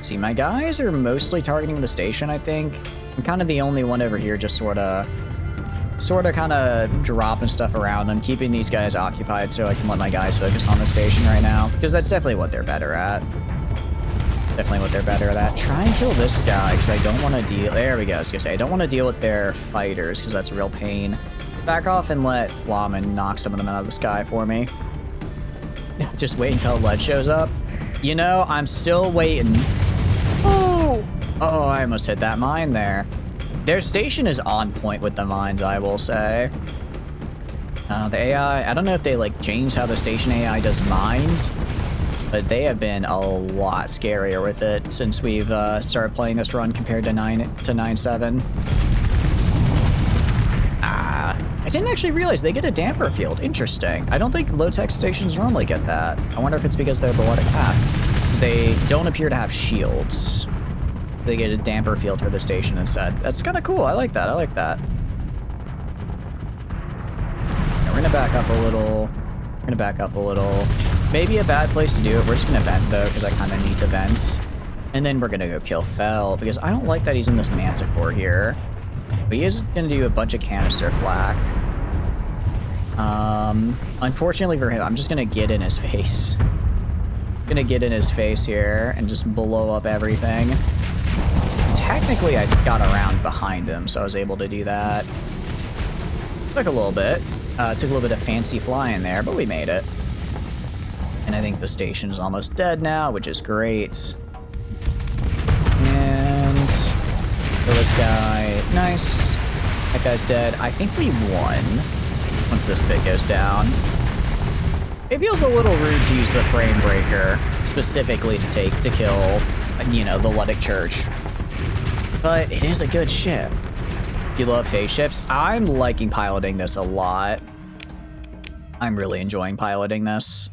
see, my guys are mostly targeting the station, I think. I'm kind of the only one over here just sort of kind of dropping stuff around. I'm keeping these guys occupied so I can let my guys focus on the station right now, because that's definitely what they're better at. Definitely what they're better at. Try and kill this guy, because I don't want to deal... there we go. I was going to say, I don't want to deal with their fighters, because that's a real pain. Back off and let Flamen knock some of them out of the sky for me. Just wait until Lead shows up. You know, I'm still waiting. Oh, I almost hit that mine there. Their station is on point with the mines, I will say. The AI, I don't know if they, like, changed how the station AI does mines, but they have been a lot scarier with it since we've started playing this run compared to 9.7. I didn't actually realize they get a damper field. Interesting. I don't think low-tech stations normally get that. I wonder if it's because they're below the path. Because they don't appear to have shields. They get a damper field for the station instead. That's kind of cool. I like that. I like that. Now we're gonna back up a little. Maybe a bad place to do it. We're just gonna vent though, because I kind of need to vent. And then we're gonna go kill Fel, because I don't like that he's in this Manticore here. But he is gonna do a bunch of canister flak. Unfortunately for him, I'm just gonna get in his face. Gonna get in his face here and just blow up everything. Technically, I got around behind him, so I was able to do that. Took a little bit. Took a little bit of fancy flying there, but we made it. And I think the station is almost dead now, which is great. And kill this guy. Nice. That guy's dead. I think we won once this bit goes down. It feels a little rude to use the frame breaker specifically to kill, you know, the Luddic Church. But it is a good ship. You love phase ships? I'm liking piloting this a lot. I'm really enjoying piloting this.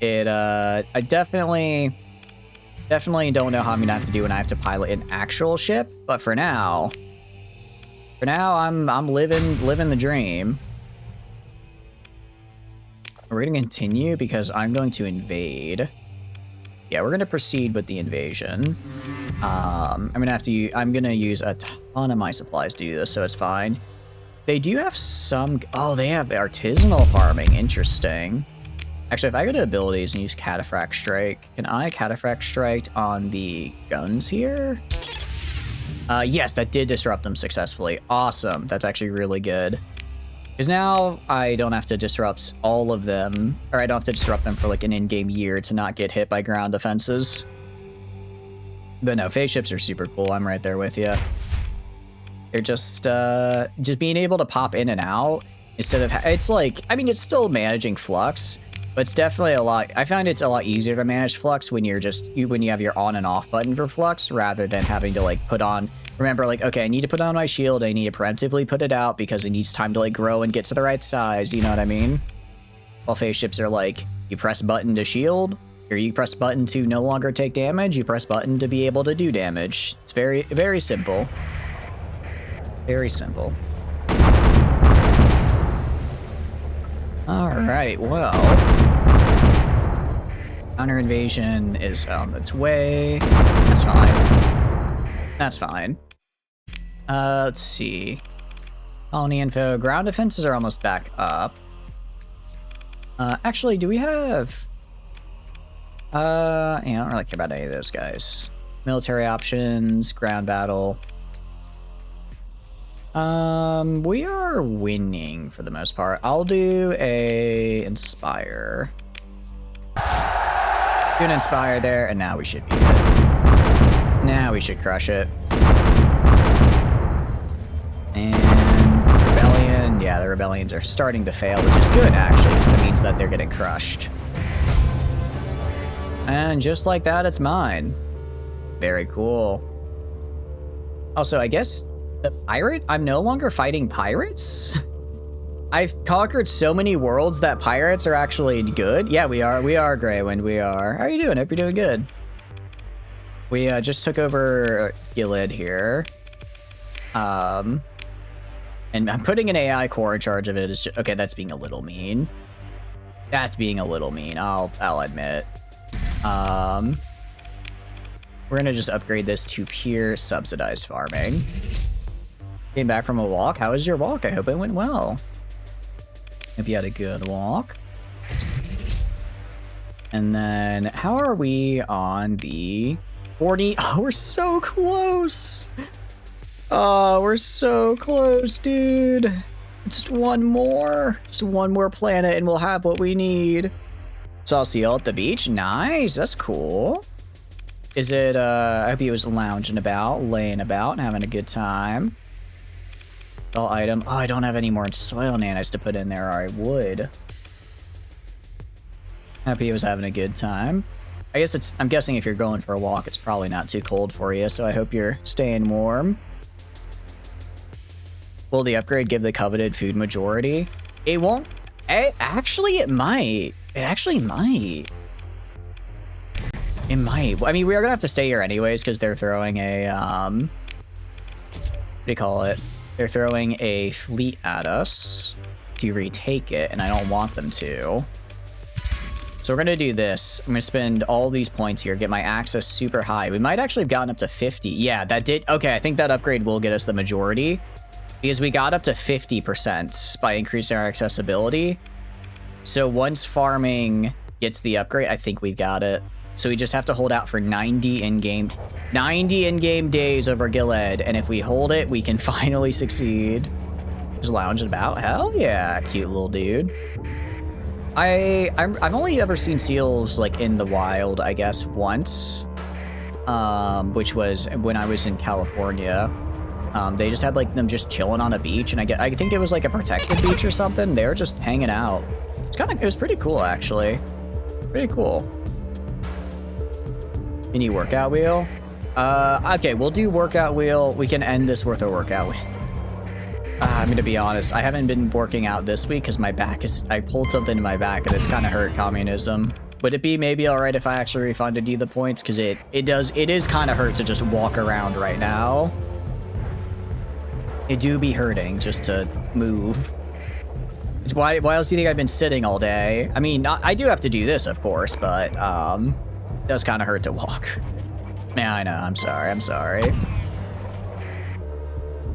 I definitely Definitely don't know how I'm gonna have to do when I have to pilot an actual ship, but for now I'm living the dream. We're gonna continue because I'm going to invade. Yeah, we're gonna proceed with the invasion. I'm gonna use a ton of my supplies to do this, so it's fine. They do have some. Oh, they have artisanal farming. Interesting. Actually, if I go to abilities and use Cataphract Strike, can I Cataphract Strike on the guns here? Yes, that did disrupt them successfully. Awesome. That's actually really good. Because now I don't have to disrupt all of them, or I don't have to disrupt them for like an in-game year to not get hit by ground defenses. But no, phase ships are super cool. I'm right there with you. They're just being able to pop in and out instead of, it's like, I mean, it's still managing flux, but it's definitely a lot, I find it's a lot easier to manage flux when you're when you have your on and off button for flux rather than having to like put on, remember like, okay, I need to put on my shield, I need to preemptively put it out because it needs time to like grow and get to the right size, you know what I mean? While phase ships are like, you press button to shield, or you press button to no longer take damage, you press button to be able to do damage. It's very, very simple. Very simple. Alright, well. Counter invasion is on its way. That's fine. That's fine. Let's see. Colony info. Ground defenses are almost back up. Actually, do we have... yeah, I don't really care about any of those guys. Military options, ground battle. We are winning for the most part. I'll do a inspire. Do an inspire there, and now we should be good. Now we should crush it. And rebellion, yeah, the rebellions are starting to fail, which is good actually, because that means that they're getting crushed. And just like that, it's mine. Very cool. Also, I guess the pirate? I'm no longer fighting pirates? I've conquered so many worlds that pirates are actually good. Yeah, we are, Greywind, we are. How are you doing? Hope you're doing good. We just took over Gilead here. And I'm putting an AI core in charge of it. It's just, okay, that's being a little mean. That's being a little mean, I'll admit. We're gonna just upgrade this to pure subsidized farming. Came back from a walk. How was your walk? I hope it went well. Hope you had a good walk. And then, how are we on the 40? Oh, we're so close. Oh, we're so close, dude. Just one more. Just one more planet and we'll have what we need. So I'll see y'all at the beach. Nice. That's cool. Is it, I hope he was lounging about, laying about, and having a good time. It's all item. Oh, I don't have any more soil nanos to put in there, or I would. Happy he was having a good time. I guess it's, I'm guessing if you're going for a walk, it's probably not too cold for you, so I hope you're staying warm. Will the upgrade give the coveted food majority? It won't. Actually, it might. It actually might. It might. I mean, we are gonna have to stay here anyways because they're throwing a what do you call it? They're throwing a fleet at us to retake it, and I don't want them to. So we're gonna do this. I'm gonna spend all these points here, get my access super high. We might actually have gotten up to 50. Yeah, that did. Okay, I think that upgrade will get us the majority because we got up to 50% by increasing our accessibility. So once farming gets the upgrade, I think we've got it. So we just have to hold out for 90 in-game days over Gilead, and if we hold it, we can finally succeed. Just lounging about. Hell yeah, cute little dude. I've only ever seen seals like in the wild, I guess, once, which was when I was in California. They just had like them just chilling on a beach, and I think it was like a protected beach or something. They were just hanging out. It was pretty cool actually. Pretty cool. Any workout wheel? Okay, we'll do workout wheel. We can end this with a workout wheel. I'm gonna be honest, I haven't been working out this week because my back is, I pulled something in my back and it's kind of hurt communism. Would it be maybe all right if I actually refunded you the points? Because it is kind of hurt to just walk around right now. It do be hurting just to move. It's why else do you think I've been sitting all day? I mean, I do have to do this, of course, but it does kind of hurt to walk. Yeah, I know. I'm sorry.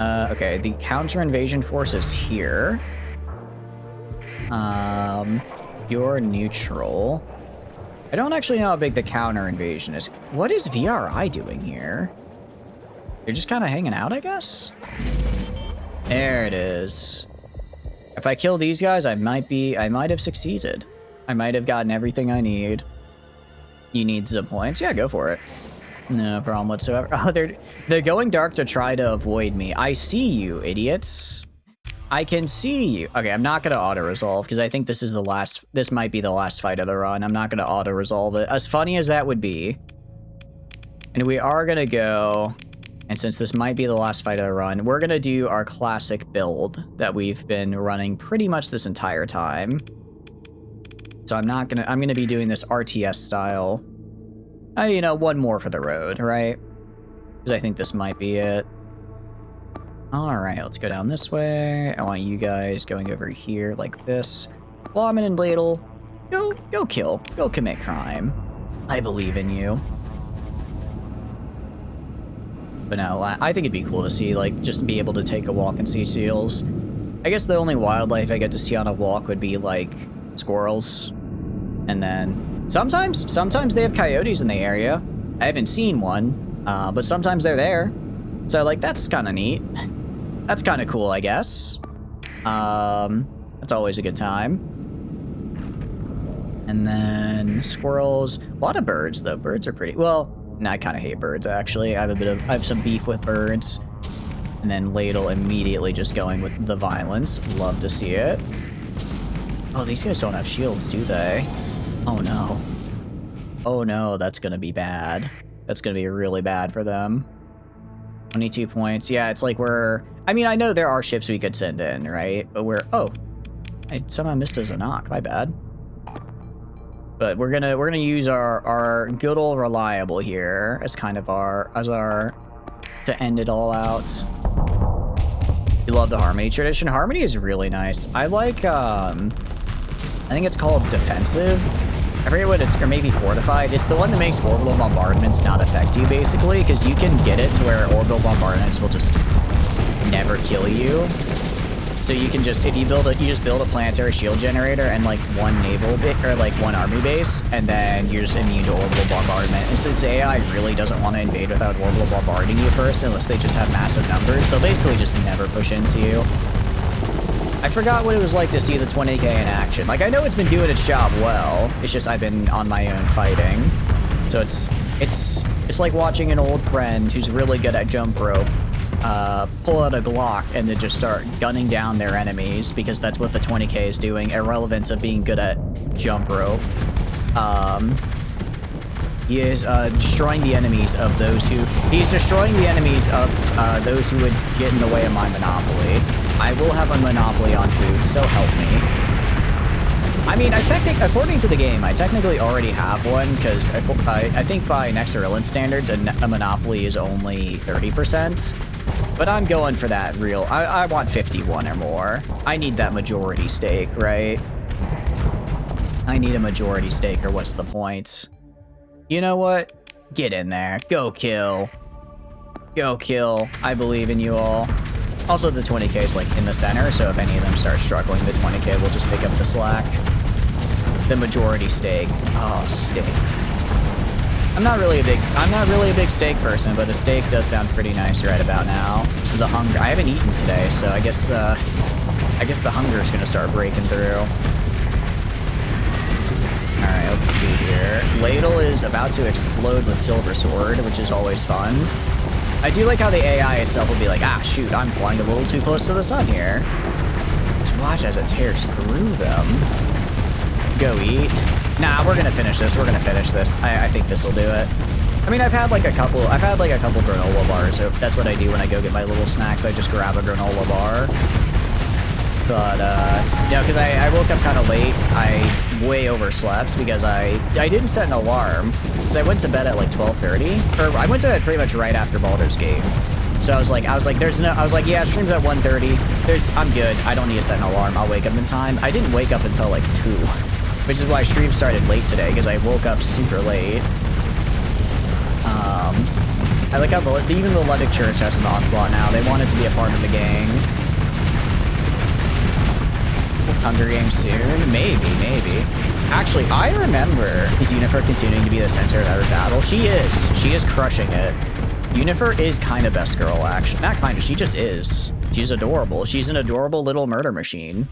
Okay, the counter invasion force is here. You're neutral. I don't actually know how big the counter invasion is. What is VRI doing here? You're just kind of hanging out, I guess? There it is. If I kill these guys, I might have succeeded. I might have gotten everything I need. You need some points? Yeah, go for it. No problem whatsoever. Oh, they're going dark to try to avoid me. I see you, idiots. I can see you. Okay, I'm not gonna auto-resolve because I think this might be the last fight of the run. I'm not gonna auto-resolve it. As funny as that would be. And we are gonna go, and since this might be the last fight of the run, we're gonna do our classic build that we've been running pretty much this entire time. So I'm gonna be doing this RTS style. You know, one more for the road, right? Because I think this might be it. All right, let's go down this way. I want you guys going over here like this. Vomit and Ladle, go kill, go commit crime. I believe in you. But no, I think it'd be cool to see, like, just be able to take a walk and see seals. I guess the only wildlife I get to see on a walk would be, like, squirrels. And then sometimes they have coyotes in the area. I haven't seen one, but sometimes they're there. So, like, that's kind of neat. That's kind of cool, I guess. That's always a good time. And then squirrels. A lot of birds, though. Birds are pretty... Well, no, I kind of hate birds, actually. I have some beef with birds. And then Ladle immediately just going with the violence. Love to see it. Oh, these guys don't have shields, do they? Oh, no. Oh, no, that's going to be bad. That's going to be really bad for them. 22 points. Yeah, it's like I mean, I know there are ships we could send in, right? But oh, I somehow missed a Zanak. My bad. But we're gonna use our good old reliable here as kind of our to end it all out. You love the Harmony tradition. Harmony is really nice. I like I think it's called defensive. I forget what it's, or maybe fortified. It's the one that makes orbital bombardments not affect you, basically, because you can get it to where orbital bombardments will just never kill you. So you can just, if you just build a planetary shield generator and like one one army base, and then you're just immune to orbital bombardment. And since AI really doesn't want to invade without orbital bombarding you first, unless they just have massive numbers, they'll basically just never push into you. I forgot what it was like to see the 20k in action. Like, I know it's been doing its job well. It's just I've been on my own fighting. So it's like watching an old friend who's really good at jump rope pull out a Glock and then just start gunning down their enemies, because that's what the 20k is doing, irrelevance of being good at jump rope. He is destroying the enemies of those who... He's destroying the enemies of those who would get in the way of my monopoly. I will have a monopoly on food, so help me. I mean, according to the game, I technically already have one, because I think by next Irrelevant standards, a monopoly is only 30%. But I'm going for that real... I want 51 or more. I need that majority stake, right? I need a majority stake, or what's the point? You know what? Get in there. Go kill. Go kill. I believe in you all. Also, the 20k is like in the center, so if any of them start struggling, the 20k will just pick up the slack. The majority stake. Oh, steak. I'm not really a big steak person, but a steak does sound pretty nice right about now. The hunger. I haven't eaten today, so I guess the hunger is gonna start breaking through. Alright, let's see here. Ladle is about to explode with Silver Sword, which is always fun. I do like how the AI itself will be like, ah, shoot, I'm flying a little too close to the sun here. Just watch as it tears through them. Go eat. Nah, we're gonna finish this. I think this will do it. I mean, I've had like a couple granola bars, so that's what I do when I go get my little snacks. I just grab a granola bar. But, you know, because I woke up kind of late. I way overslept because I didn't set an alarm. Because I went to bed at like 12:30. Or I went to bed pretty much right after Baldur's Gate. So I was like, yeah, stream's at 1:30. I'm good. I don't need to set an alarm. I'll wake up in time. I didn't wake up until like 2. Which is why stream started late today, because I woke up super late. I like how even the Luddic Church has an onslaught now. They want it to be a part of the gang. Hunger Games soon? Maybe. Actually, I remember is Yennefer continuing to be the center of every battle. She is. She is crushing it. Yennefer is kind of best girl, actually. Not kind of, she just is. She's adorable. She's an adorable little murder machine.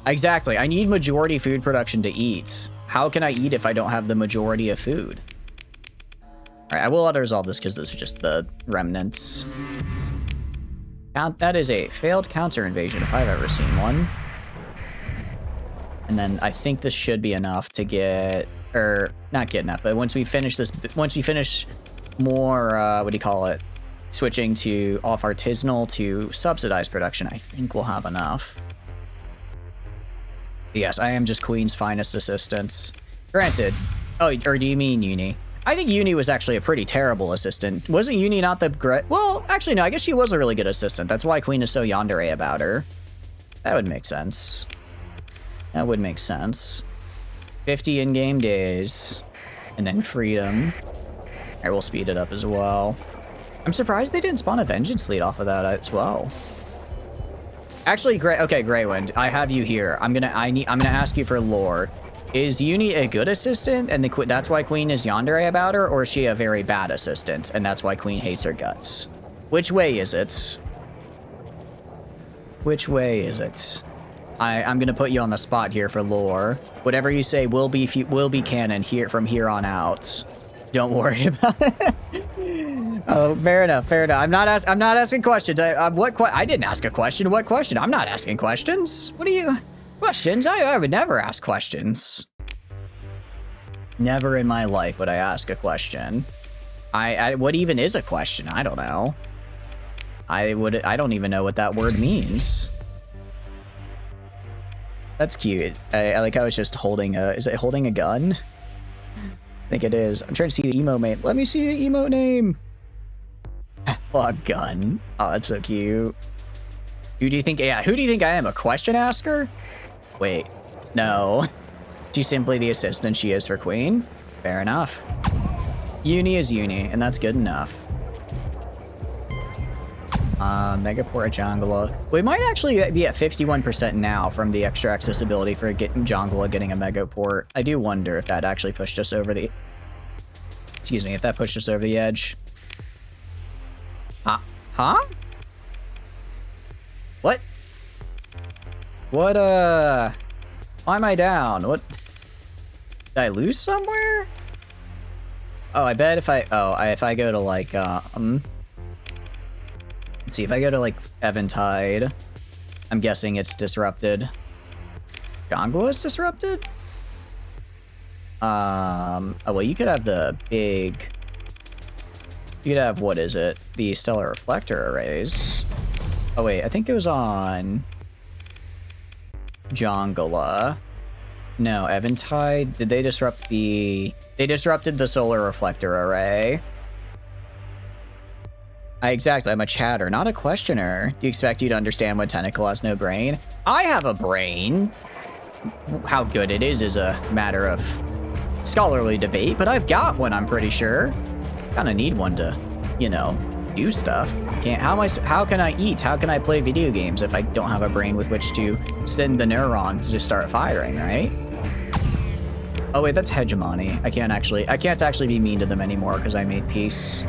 Exactly. I need majority food production to eat. How can I eat if I don't have the majority of food? All right, I will auto-resolve this because those are just the remnants. That is a failed counter invasion if I've ever seen one. And then I think this should be enough to get, or not get enough, but once we finish more, what do you call it? Switching to off artisanal to subsidized production, I think we'll have enough. Yes, I am just Queen's finest assistant. Granted. Oh, or do you mean Uni? I think Uni was actually a pretty terrible assistant. Wasn't Uni not the great? Well, actually, no, I guess she was a really good assistant. That's why Queen is so yandere about her. That would make sense. That would make sense. 50 in-game days. And then freedom. I will speed it up as well. I'm surprised they didn't spawn a Vengeance fleet off of that as well. Actually, Greywind, I have you here. I'm gonna ask you for lore. Is Uni a good assistant, and that's why Queen is yandere about her, or is she a very bad assistant, and that's why Queen hates her guts? Which way is it? Which way is it? I'm gonna put you on the spot here for lore. Whatever you say will be canon here from here on out. Don't worry about it. Oh, fair enough. I'm not asking questions. I didn't ask a question. What question? I'm not asking questions. What are you? Questions? I would never ask questions. Never in my life would I ask a question. What even is a question? I don't know. I don't even know what that word means. That's cute. I like how it's just holding a, is it holding a gun? I think it is. I'm trying to see the emote name. Let me see the emote name. Oh, gun. Oh, that's so cute. Who do you think I am? A question asker? Wait, no. She's simply the assistant she is for Queen? Fair enough. Uni is Uni, and that's good enough. Megaport Jongla. We might actually be at 51% now from the extra accessibility for Jongla getting a Megaport. I do wonder if that actually pushed us over the... Excuse me, if that pushed us over the edge. Huh? What? What, why am I down? What? Did I lose somewhere? Oh, I bet if I go to like, let's see, if I go to like Eventide, I'm guessing it's disrupted. Jongla is disrupted? Oh, well, you could have the big, you could have, what is it? The Stellar Reflector Arrays. Oh, wait, I think it was on Jongla. No, Eventide. Did they disrupt the... They disrupted the Solar Reflector Array. Exactly, I'm a chatter, not a questioner. Do you expect you to understand when Tentacle has no brain? I have a brain. How good it is a matter of scholarly debate, but I've got one, I'm pretty sure. Kinda need one to, you know, do stuff. I can't, how can I eat? How can I play video games if I don't have a brain with which to send the neurons to start firing, right? Oh wait, that's Hegemony. I can't actually be mean to them anymore because I made peace.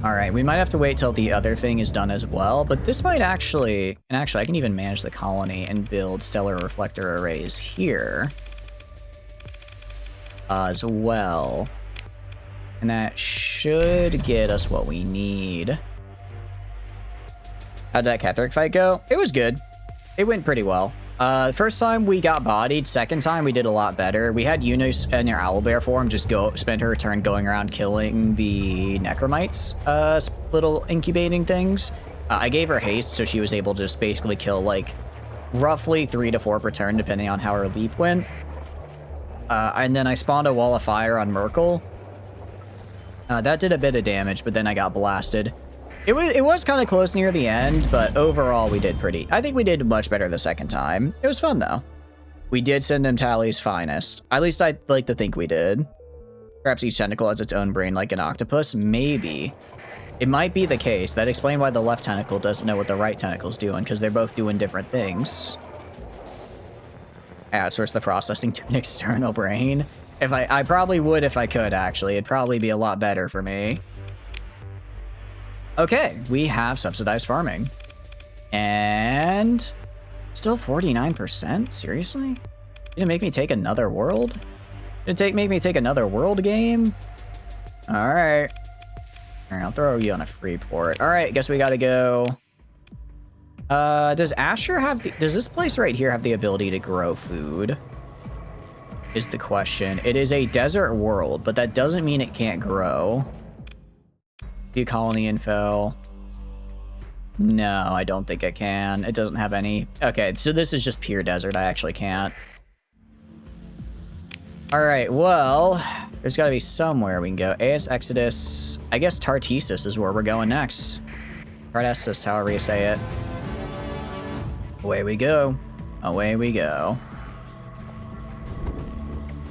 All right, we might have to wait till the other thing is done as well, but this might actually, and actually I can even manage the colony and build Stellar Reflector Arrays here as well. And that should get us what we need. How'd that Ketheric fight go? It was good. It went pretty well. First time we got bodied, second time we did a lot better. We had Eunice in their owlbear form just spend her turn going around killing the necromites, little incubating things. I gave her haste, so she was able to just basically kill, like, roughly 3 to 4 per turn, depending on how her leap went. And then I spawned a wall of fire on Merkel. That did a bit of damage, but then I got blasted. It was kind of close near the end, but overall we did I think we did much better the second time. It was fun, though. We did send him Tally's finest. At least I'd like to think we did. Perhaps each tentacle has its own brain like an octopus? Maybe. It might be the case. That explains why the left tentacle doesn't know what the right tentacle's doing, because they're both doing different things. Outsource the processing to an external brain. If I probably would if I could, actually. It'd probably be a lot better for me. Okay, we have subsidized farming. And still 49%? Seriously? Did it make me take another world? Did it make me take another world game? Alright. Alright, I'll throw you on a free port. Alright, guess we gotta go. Does Asher have does this place right here have the ability to grow food? Is the question. It is a desert world, but that doesn't mean it can't grow. Do colony info. No, I don't think it can. It doesn't have any. Okay, so this is just pure desert. I actually can't. Alright, well, there's gotta be somewhere we can go. AS Exodus. I guess Tartessus is where we're going next. Tartessus, however you say it. Away we go. Away we go.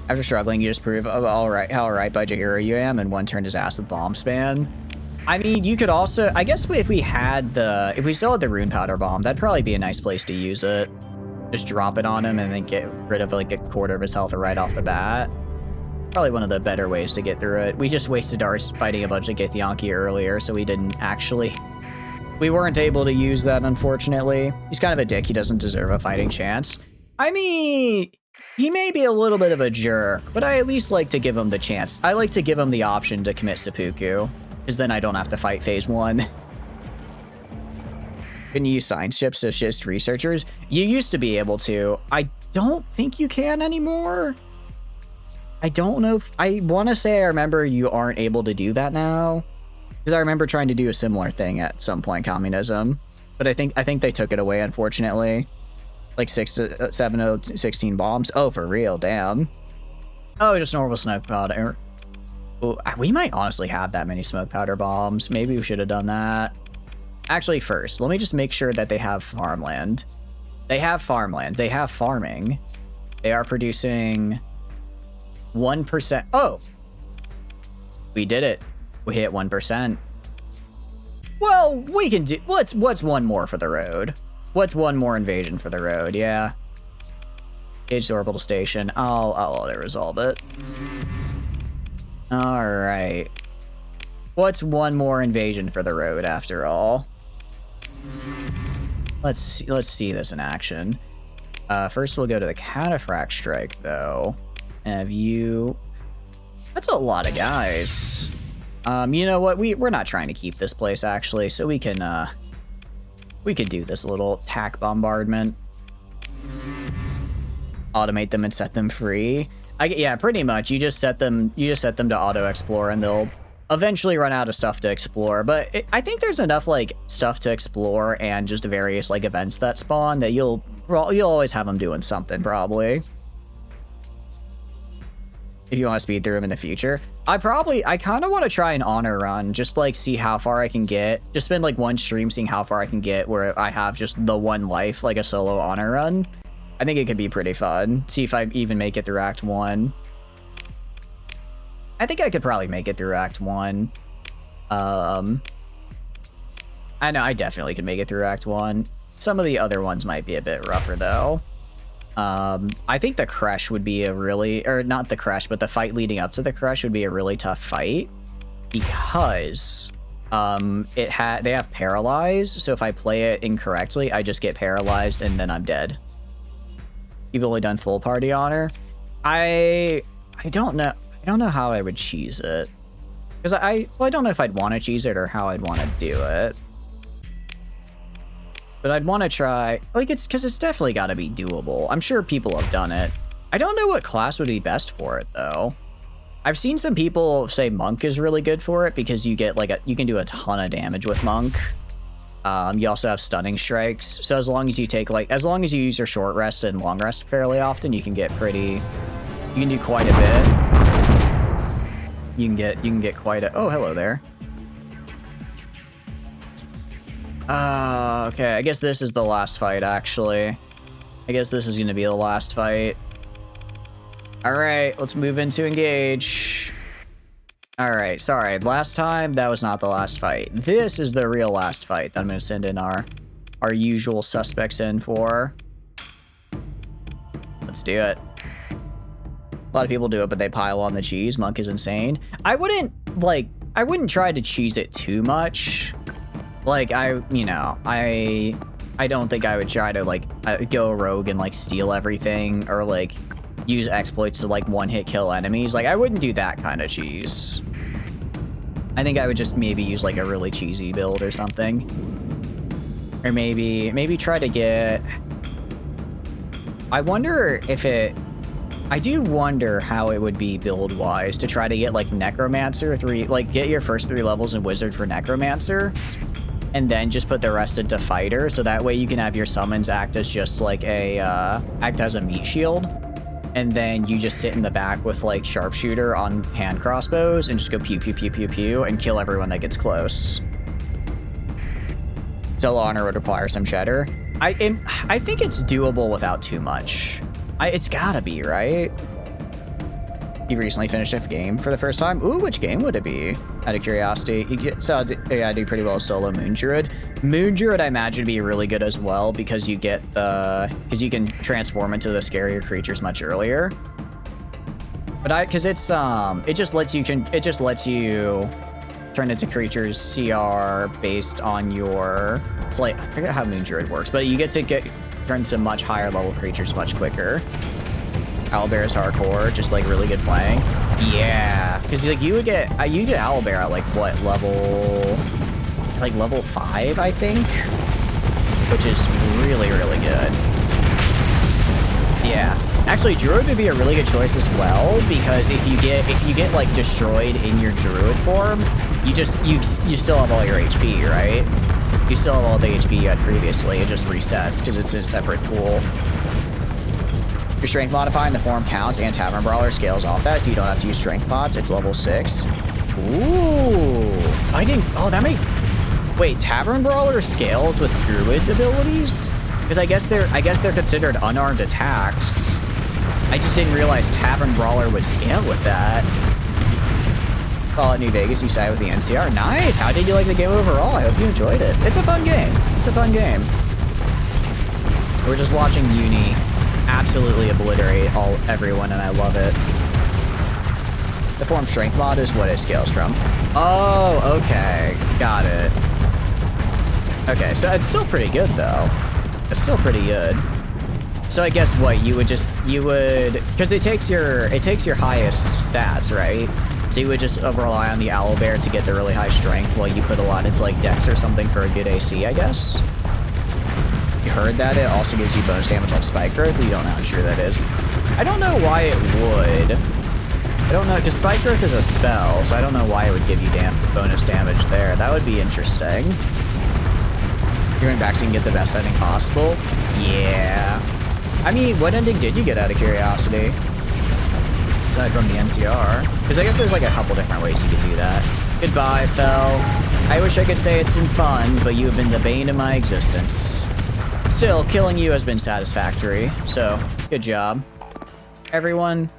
After struggling, you just prove how alright budget hero you am, and one turned his ass with bomb span. I mean, you could also, I guess if we still had the rune powder bomb, that'd probably be a nice place to use it. Just drop it on him and then get rid of like a quarter of his health right off the bat. Probably one of the better ways to get through it. We just wasted ours fighting a bunch of Githyanki earlier, so we weren't able to use that, unfortunately. He's kind of a dick. He doesn't deserve a fighting chance. I mean, he may be a little bit of a jerk, but I at least like to give him the chance. I like to give him the option to commit seppuku, because then I don't have to fight phase 1. Can you use science chips to assist researchers? You used to be able to. I don't think you can anymore. I don't know if... I want to say I remember you aren't able to do that now. Because I remember trying to do a similar thing at some point, communism. But I think they took it away, unfortunately. Like 7 to 16 bombs. Oh, for real, damn. Oh, just normal smoke powder. Ooh, we might honestly have that many smoke powder bombs. Maybe we should have done that. Actually, first, let me just make sure that they have farmland. They have farmland. They have farming. They are producing 1%. Oh! We did it. We hit 1%. Well, we can do... What's one more for the road? What's one more invasion for the road? Yeah. Engage the orbital station. I'll auto-resolve it. Alright. What's one more invasion for the road, after all? Let's see this in action. First we'll go to the Cataphract Strike, though. And have you... That's a lot of guys. You know what? We're not trying to keep this place, actually, so we can do this little tack bombardment. Automate them and set them free. Yeah, pretty much. You just set them to auto-explore, and they'll eventually run out of stuff to explore. But I think there's enough, like, stuff to explore and just various, like, events that spawn that you'll always have them doing something, probably. If you want to speed through them in the future. I kind of want to try an honor run, just, like, see how far I can get. Just spend, like, one stream seeing how far I can get where I have just the one life, like a solo honor run. I think it could be pretty fun. See if I even make it through Act 1. I think I could probably make it through Act 1. I know I definitely could make it through Act 1. Some of the other ones might be a bit rougher, though. I think the Crash would be not the Crash, but the fight leading up to the Crash would be a really tough fight. Because they have Paralyze, so if I play it incorrectly, I just get paralyzed and then I'm dead. You've only done full party honor. I don't know. I don't know how I would cheese it. Because I don't know if I'd want to cheese it or how I'd want to do it. But I'd want to try, like, because it's definitely got to be doable. I'm sure people have done it. I don't know what class would be best for it, though. I've seen some people say Monk is really good for it because you get, like, you can do a ton of damage with Monk. You also have stunning strikes. So as long as you take as long as you use your short rest and long rest fairly often, you can get you can do quite a bit. You can get quite a, oh, hello there. Okay, I guess this is the last fight, actually. I guess this is gonna be the last fight. All right, let's move into engage. All right, sorry, last time, that was not the last fight. This is the real last fight that I'm gonna send in our usual suspects in for. Let's do it. A lot of people do it, but they pile on the cheese. Monk is insane. I wouldn't try to cheese it too much. Like, I don't think I would try to, go rogue and, steal everything, or, use exploits to, one-hit kill enemies. I wouldn't do that kind of cheese. I think I would just maybe use, a really cheesy build or something. Or maybe try to get... I do wonder how it would be build-wise to try to get, Necromancer, get your first 3 levels in Wizard for Necromancer, and then just put the rest into Fighter, so that way you can have your summons act as just, act as a meat shield, and then you just sit in the back with, Sharpshooter on hand crossbows, and just go pew, pew, pew, pew, pew, and kill everyone that gets close. Solo Honor would require some cheddar. I think it's doable without too much. It's gotta be, right? You recently finished a game for the first time? Ooh, which game would it be? Out of curiosity. I do pretty well as solo Moon Druid. Moon Druid, I imagine, would be really good as well because you get because you can transform into the scarier creatures much earlier. But it just lets you turn into creatures CR based on your, I forget how Moon Druid works, but you get to turn to much higher level creatures much quicker. Owlbear is hardcore, just really good playing. Yeah, because you get Owlbear at what level? Level 5, I think, which is really, really good. Yeah, actually, Druid would be a really good choice as well, because if you get destroyed in your Druid form, you still have all your HP, right? You still have all the HP you had previously. It just resets because it's a separate pool. Your strength modifier in the form counts, and Tavern Brawler scales off that, so you don't have to use strength mods. It's level 6. Ooh. Wait, Tavern Brawler scales with Druid abilities? Because I guess they're considered unarmed attacks. I just didn't realize Tavern Brawler would scale with that. Fallout New Vegas, you side with the NCR. Nice! How did you like the game overall? I hope you enjoyed it. It's a fun game. We're just watching Uni absolutely obliterate everyone, and I love it. The form strength mod is what it scales from. Oh, okay. Got it. Okay, so it's still pretty good, though. It's still pretty good. So I guess what, because it takes your highest stats, right? So you would just rely on the Owlbear to get the really high strength while you put a lot into Dex or something for a good AC, I guess. You heard that it also gives you bonus damage on spike growth, but you don't know how true that is. I don't know why it would. I don't know, because spike growth is a spell, so I don't know why it would give you bonus damage there. That would be interesting. You're going back so you can get the best ending possible? Yeah. I mean, what ending did you get out of curiosity? Aside from the NCR? Because I guess there's a couple different ways you could do that. Goodbye, Fel. I wish I could say it's been fun, but you have been the bane of my existence. Still, killing you has been satisfactory, so good job. Everyone,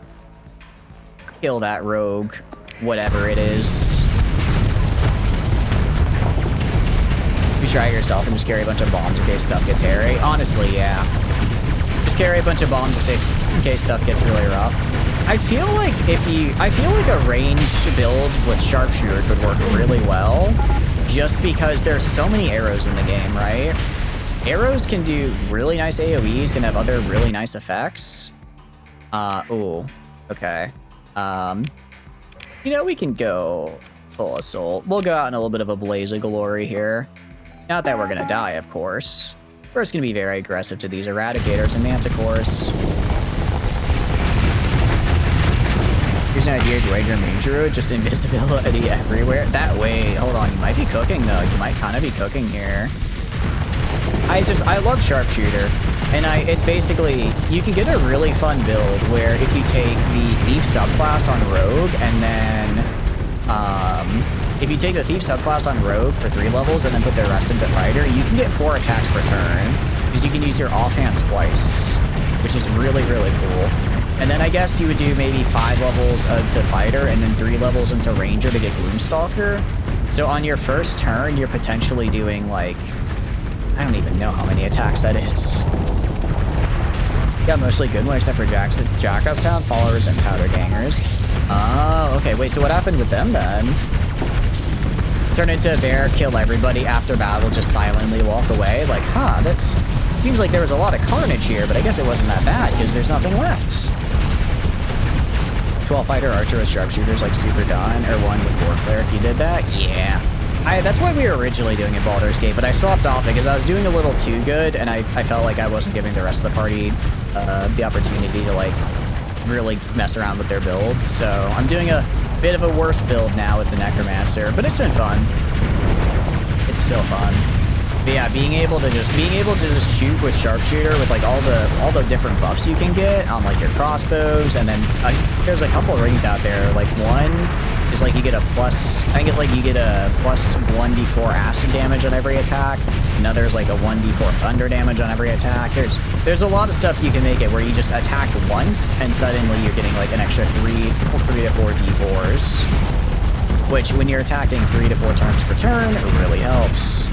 kill that rogue, whatever it is. You try it yourself and just carry a bunch of bombs in case stuff gets hairy. Honestly, yeah. Just carry a bunch of bombs in case stuff gets really rough. I feel like a ranged build with Sharpshooter could work really well, just because there's so many arrows in the game, right? Arrows can do really nice AoEs, can have other really nice effects. Ooh, okay. We can go full assault. We'll go out in a little bit of a blaze of glory here. Not that we're gonna die, of course. We're just gonna be very aggressive to these Eradicators and Manticores. Here's an idea to Ranger Moon Druid, just invisibility everywhere. That way, hold on, you might be cooking though. You might kind of be cooking here. I love Sharpshooter. And it's basically, you can get a really fun build where if you take the Thief subclass on Rogue and then, if you take the Thief subclass on Rogue for 3 levels and then put the rest into Fighter, you can get 4 attacks per turn because you can use your offhand twice, which is really, really cool. And then I guess you would do maybe 5 levels to Fighter and then 3 levels into Ranger to get Gloomstalker. So on your first turn, you're potentially doing like, I don't even know how many attacks that is. Yeah, mostly good one except for Jack-Up Sound, Followers, and Powder Gangers. Oh, okay, wait, so what happened with them then? Turn into a bear, kill everybody after battle, just silently walk away? Like, huh, that's... Seems like there was a lot of carnage here, but I guess it wasn't that bad, because there's nothing left. 12 Fighter, Archer with Sharpshooters, like super done, or 1 with War Cleric, you did that? Yeah. That's what we were originally doing in Baldur's Gate, but I swapped off because I was doing a little too good, and I felt like I wasn't giving the rest of the party the opportunity to, like, really mess around with their builds. So I'm doing a bit of a worse build now with the Necromancer, but it's been fun. It's still fun. But yeah, being able to just shoot with Sharpshooter with like all the different buffs you can get on like your crossbows, and then there's a couple of rings out there. Like one is like you get a plus, I think it's like you get a plus 1d4 acid damage on every attack. Another's like a 1d4 thunder damage on every attack. There's a lot of stuff you can make it where you just attack once and suddenly you're getting like an extra 3 to 4 d4s, which when you're attacking 3 to 4 times per turn, it really helps.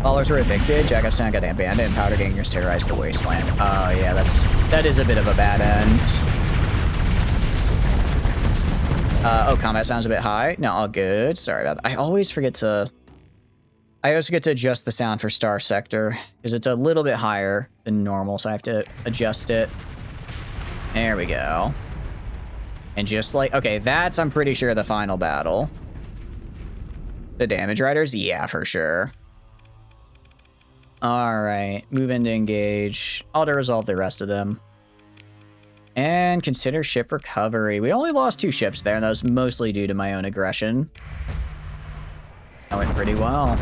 Followers were evicted, Jack-Up Sound got abandoned, and Powder Gangers terrorized the wasteland. Oh yeah, that is a bit of a bad end. Oh, combat sounds a bit high. No, all good. Sorry about that. I always forget to adjust the sound for Starsector, because it's a little bit higher than normal, so I have to adjust it. There we go. And just like, okay, that's, I'm pretty sure, the final battle. The Damage Riders? Yeah, for sure. Alright, move in to engage. Auto-resolve the rest of them. And consider ship recovery. We only lost 2 ships there, and that was mostly due to my own aggression. That went pretty well.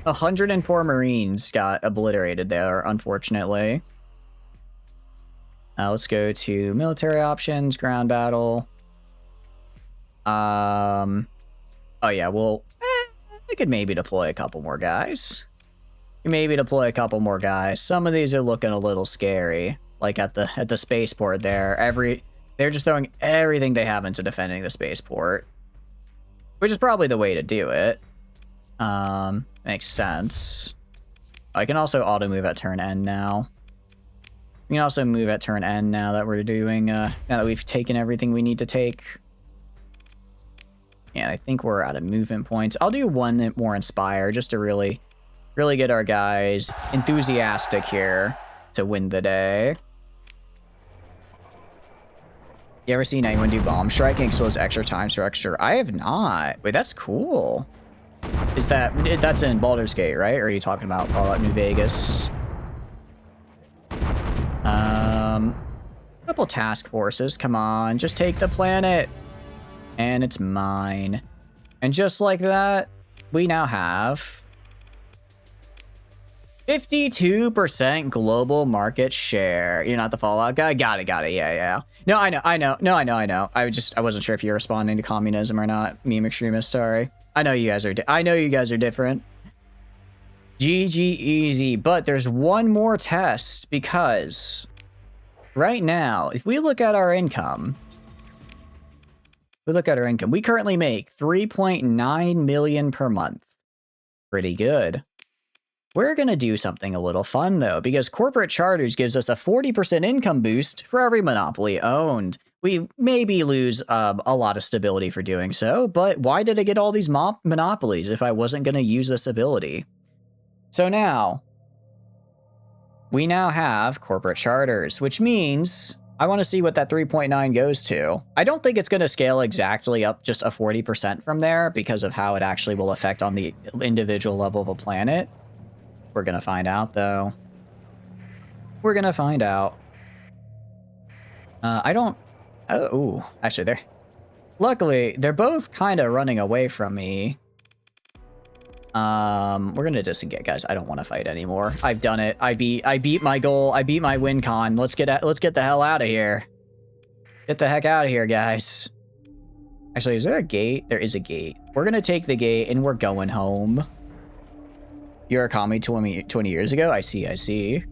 104 Marines got obliterated there, unfortunately. Let's go to military options, ground battle. Oh yeah, well, we could maybe deploy a couple more guys. Some of these are looking a little scary. Like at the spaceport there, they're just throwing everything they have into defending the spaceport, which is probably the way to do it. Makes sense. I can also auto move at turn end now. We can also move at turn end now that we're doing now that we've taken everything we need to take. And I think we're out of movement points. I'll do 1 more Inspire just to really get our guys enthusiastic here to win the day. You ever seen anyone do bomb strike and explodes extra times for extra? I have not. Wait, that's cool. Is that's in Baldur's Gate, right? Or are you talking about Fallout New Vegas? Couple task forces. Come on, just take the planet. And it's mine. And just like that, we now have 52% global market share. You're not the Fallout guy? Got it. Yeah. No, I know. I wasn't sure if you're responding to communism or not. Meme extremist, sorry. I know you guys are different. GG easy, but there's one more test, because right now, if we look at our income, we currently make 3.9 million per month. Pretty good. We're going to do something a little fun, though, because corporate charters gives us a 40% income boost for every monopoly owned. We maybe lose a lot of stability for doing so, but why did I get all these monopolies if I wasn't going to use this ability? So now, we now have corporate charters, which means I want to see what that 3.9 goes to. I don't think it's going to scale exactly up just a 40% from there because of how it actually will affect on the individual level of a planet. We're going to find out, though. We're going to find out. Actually, luckily, they're both kind of running away from me. We're gonna disengage, guys. I don't want to fight anymore. I've done it. I beat my goal. I beat my win con. Let's get the hell out of here. Get the heck out of here, guys. Actually, is there a gate? There is a gate. We're gonna take the gate and we're going home. You're a commie 20 years ago? I see.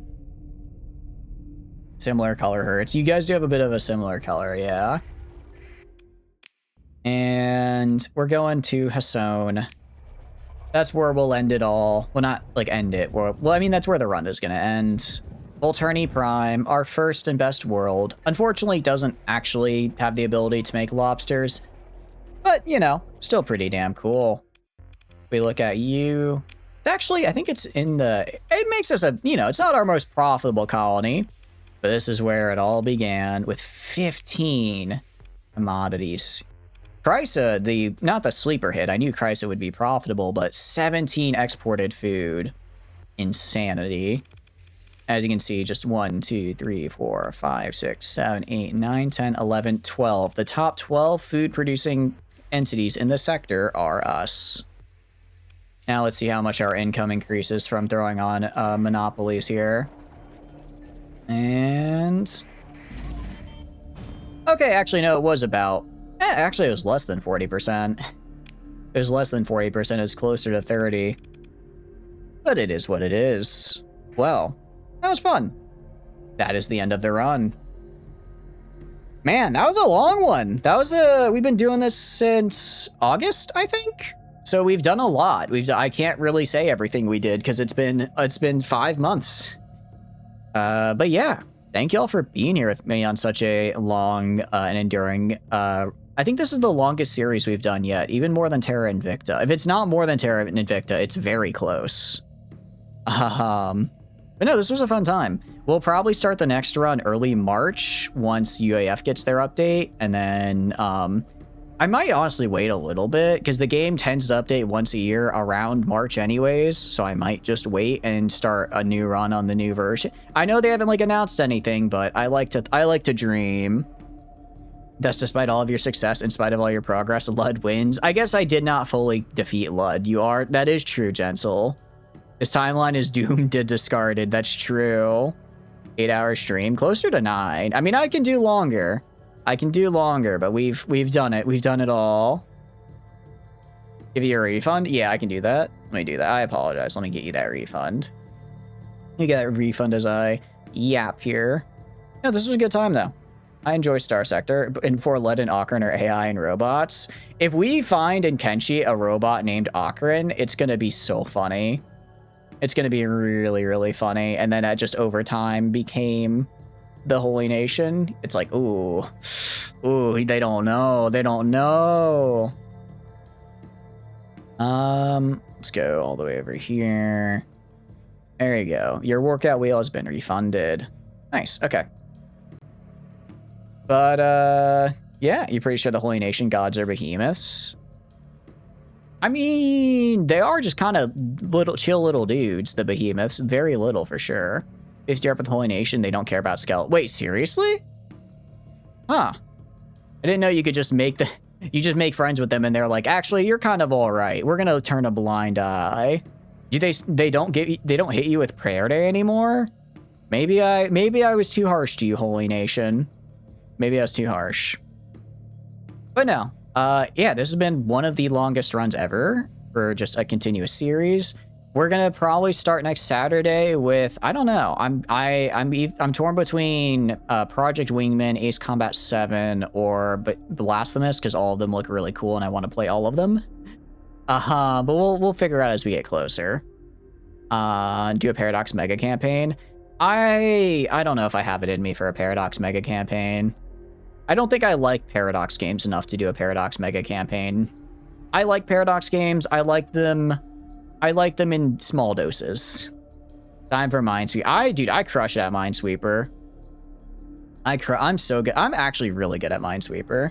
Similar color hurts. You guys do have a bit of a similar color, yeah. And we're going to Hasson. That's where we'll end it all. Well, not like end it. Well, I mean, that's where the run is gonna end. Volturni Prime, our first and best world. Unfortunately, doesn't actually have the ability to make lobsters. But, you know, still pretty damn cool. We look at you. Actually, I think it's in the... It makes us a... You know, it's not our most profitable colony. But this is where it all began with 15 commodities. Chrysa, not the sleeper hit. I knew Chrysa would be profitable, but 17 exported food. Insanity. As you can see, just 1, 2, 3, 4, 5, 6, 7, 8, 9, 10, 11, 12. The top 12 food-producing entities in the sector are us. Now let's see how much our income increases from throwing on monopolies here. And... Okay, actually, no, it was about... actually, it was less than 40%. It was less than 40%. It's closer to 30. But it is what it is. Well, that was fun. That is the end of the run. Man, that was a long one. That was we've been doing this since August, I think. So we've done a lot. I can't really say everything we did because it's been 5 months. But yeah, thank y'all for being here with me on such a long and enduring. I think this is the longest series we've done yet, even more than Terra Invicta. If it's not more than Terra Invicta, it's very close. But no, this was a fun time. We'll probably start the next run early March once UAF gets their update, and then I might honestly wait a little bit because the game tends to update once a year around March anyways, so I might just wait and start a new run on the new version. I know they haven't like announced anything, but I like to dream. Thus, despite all of your success, in spite of all your progress, Lud wins. I guess I did not fully defeat Lud. That is true, Gensel. This timeline is doomed to discarded. That's true. 8-hour stream, closer to 9. I mean, I can do longer. But we've done it. We've done it all. Give you a refund? Yeah, I can do that. Let me do that. I apologize. Let me get you that refund. You get that refund as I yap here. No, this was a good time though. I enjoy Starsector, and for Led and Ocarin are AI and robots. If we find in Kenshi a robot named Ocarin, it's gonna be so funny. It's gonna be really, really funny. And then that just over time became the Holy Nation. It's like, ooh, they don't know. Let's go all the way over here. There you go. Your workout wheel has been refunded. Nice, okay. But, yeah, you're pretty sure the Holy Nation gods are behemoths? I mean, they are just kind of chill little dudes, the behemoths. Very little, for sure. If you're up with the Holy Nation, they don't care about skeleton. Wait, seriously? Huh. I didn't know you could just make you just make friends with them and they're like, actually, you're kind of all right. We're gonna turn a blind eye. They don't hit you with prayer day anymore? Maybe I was too harsh to you, Holy Nation. Maybe I was too harsh. But no. Yeah, this has been one of the longest runs ever for just a continuous series. We're gonna probably start next Saturday with, I don't know. I'm torn between Project Wingman, Ace Combat 7, or Blasphemous, because all of them look really cool and I want to play all of them. But we'll figure out as we get closer. Do a Paradox Mega Campaign. I don't know if I have it in me for a Paradox Mega Campaign. I don't think I like Paradox games enough to do a Paradox Mega Campaign. I like Paradox games. I like them in small doses. Time for Minesweeper. Dude, I crush it at Minesweeper. I'm so good. I'm actually really good at Minesweeper.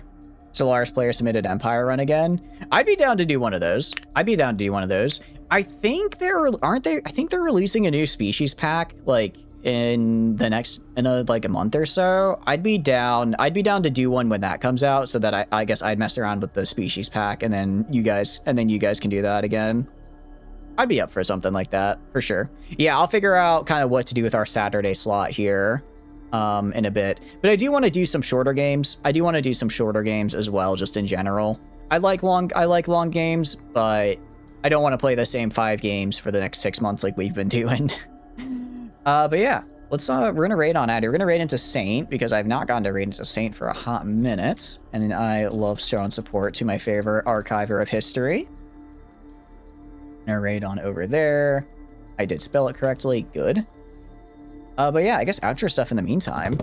Solaris player submitted Empire run again. I'd be down to do one of those. I think they're releasing a new species pack like in a month or so. I'd be down to do one when that comes out, so that I guess I'd mess around with the species pack, and then you guys can do that again. I'd be up for something like that, for sure. Yeah, I'll figure out kind of what to do with our Saturday slot here in a bit. But I do want to do some shorter games. I do want to do some shorter games as well, just in general. I like long games, but I don't want to play the same 5 games for the next 6 months like we've been doing. But yeah, we're gonna raid on Addy. We're gonna raid into Saint because I've not gotten to raid into Saint for a hot minute, and I love showing support to my favorite archiver of history. Gonna raid on over there. I did spell it correctly. Good. But yeah, I guess outro stuff in the meantime.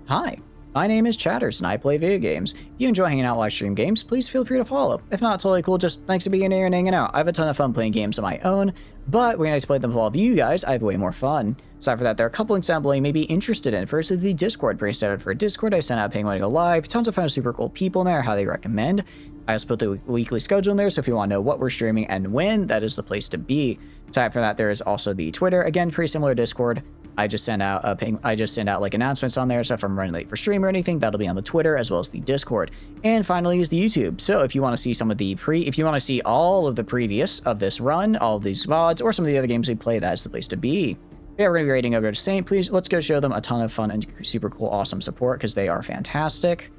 Hi. My name is Chatters, and I play video games. If you enjoy hanging out while I stream games, please feel free to follow. If not, totally cool, just thanks for being here and hanging out. I have a ton of fun playing games on my own, but when I play them with all of you guys, I have way more fun. Aside from that, there are a couple examples you may be interested in. First is the Discord. Pretty started for a Discord. I sent out paying when I go live. Tons of fun, super cool people in there. I highly recommend. I also put the weekly schedule in there, so if you want to know what we're streaming and when, that is the place to be. Aside from that, there is also the Twitter. Again, pretty similar to Discord. I just send out like announcements on there, so if I'm running late for stream or anything, that'll be on the Twitter as well as the Discord. And finally is the YouTube. So if you want to see some of the if you want to see all of the previous of this run, all of these VODs, or some of the other games we play, that's the place to be. Yeah, we're gonna be raiding over to Saint. Please, let's go show them a ton of fun and super cool, awesome support because they are fantastic.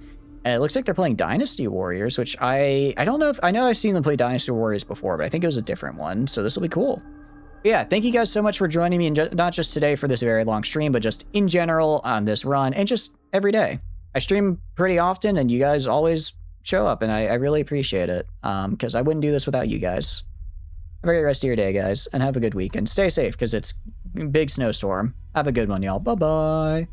And it looks like they're playing Dynasty Warriors, which I don't know if I know I've seen them play Dynasty Warriors before, but I think it was a different one. So this will be cool. Yeah, thank you guys so much for joining me, and not just today for this very long stream, but just in general on this run and just every day. I stream pretty often, and you guys always show up, and I really appreciate it because I wouldn't do this without you guys. Have a great rest of your day, guys, and have a good weekend. Stay safe because it's a big snowstorm. Have a good one, y'all. Bye-bye.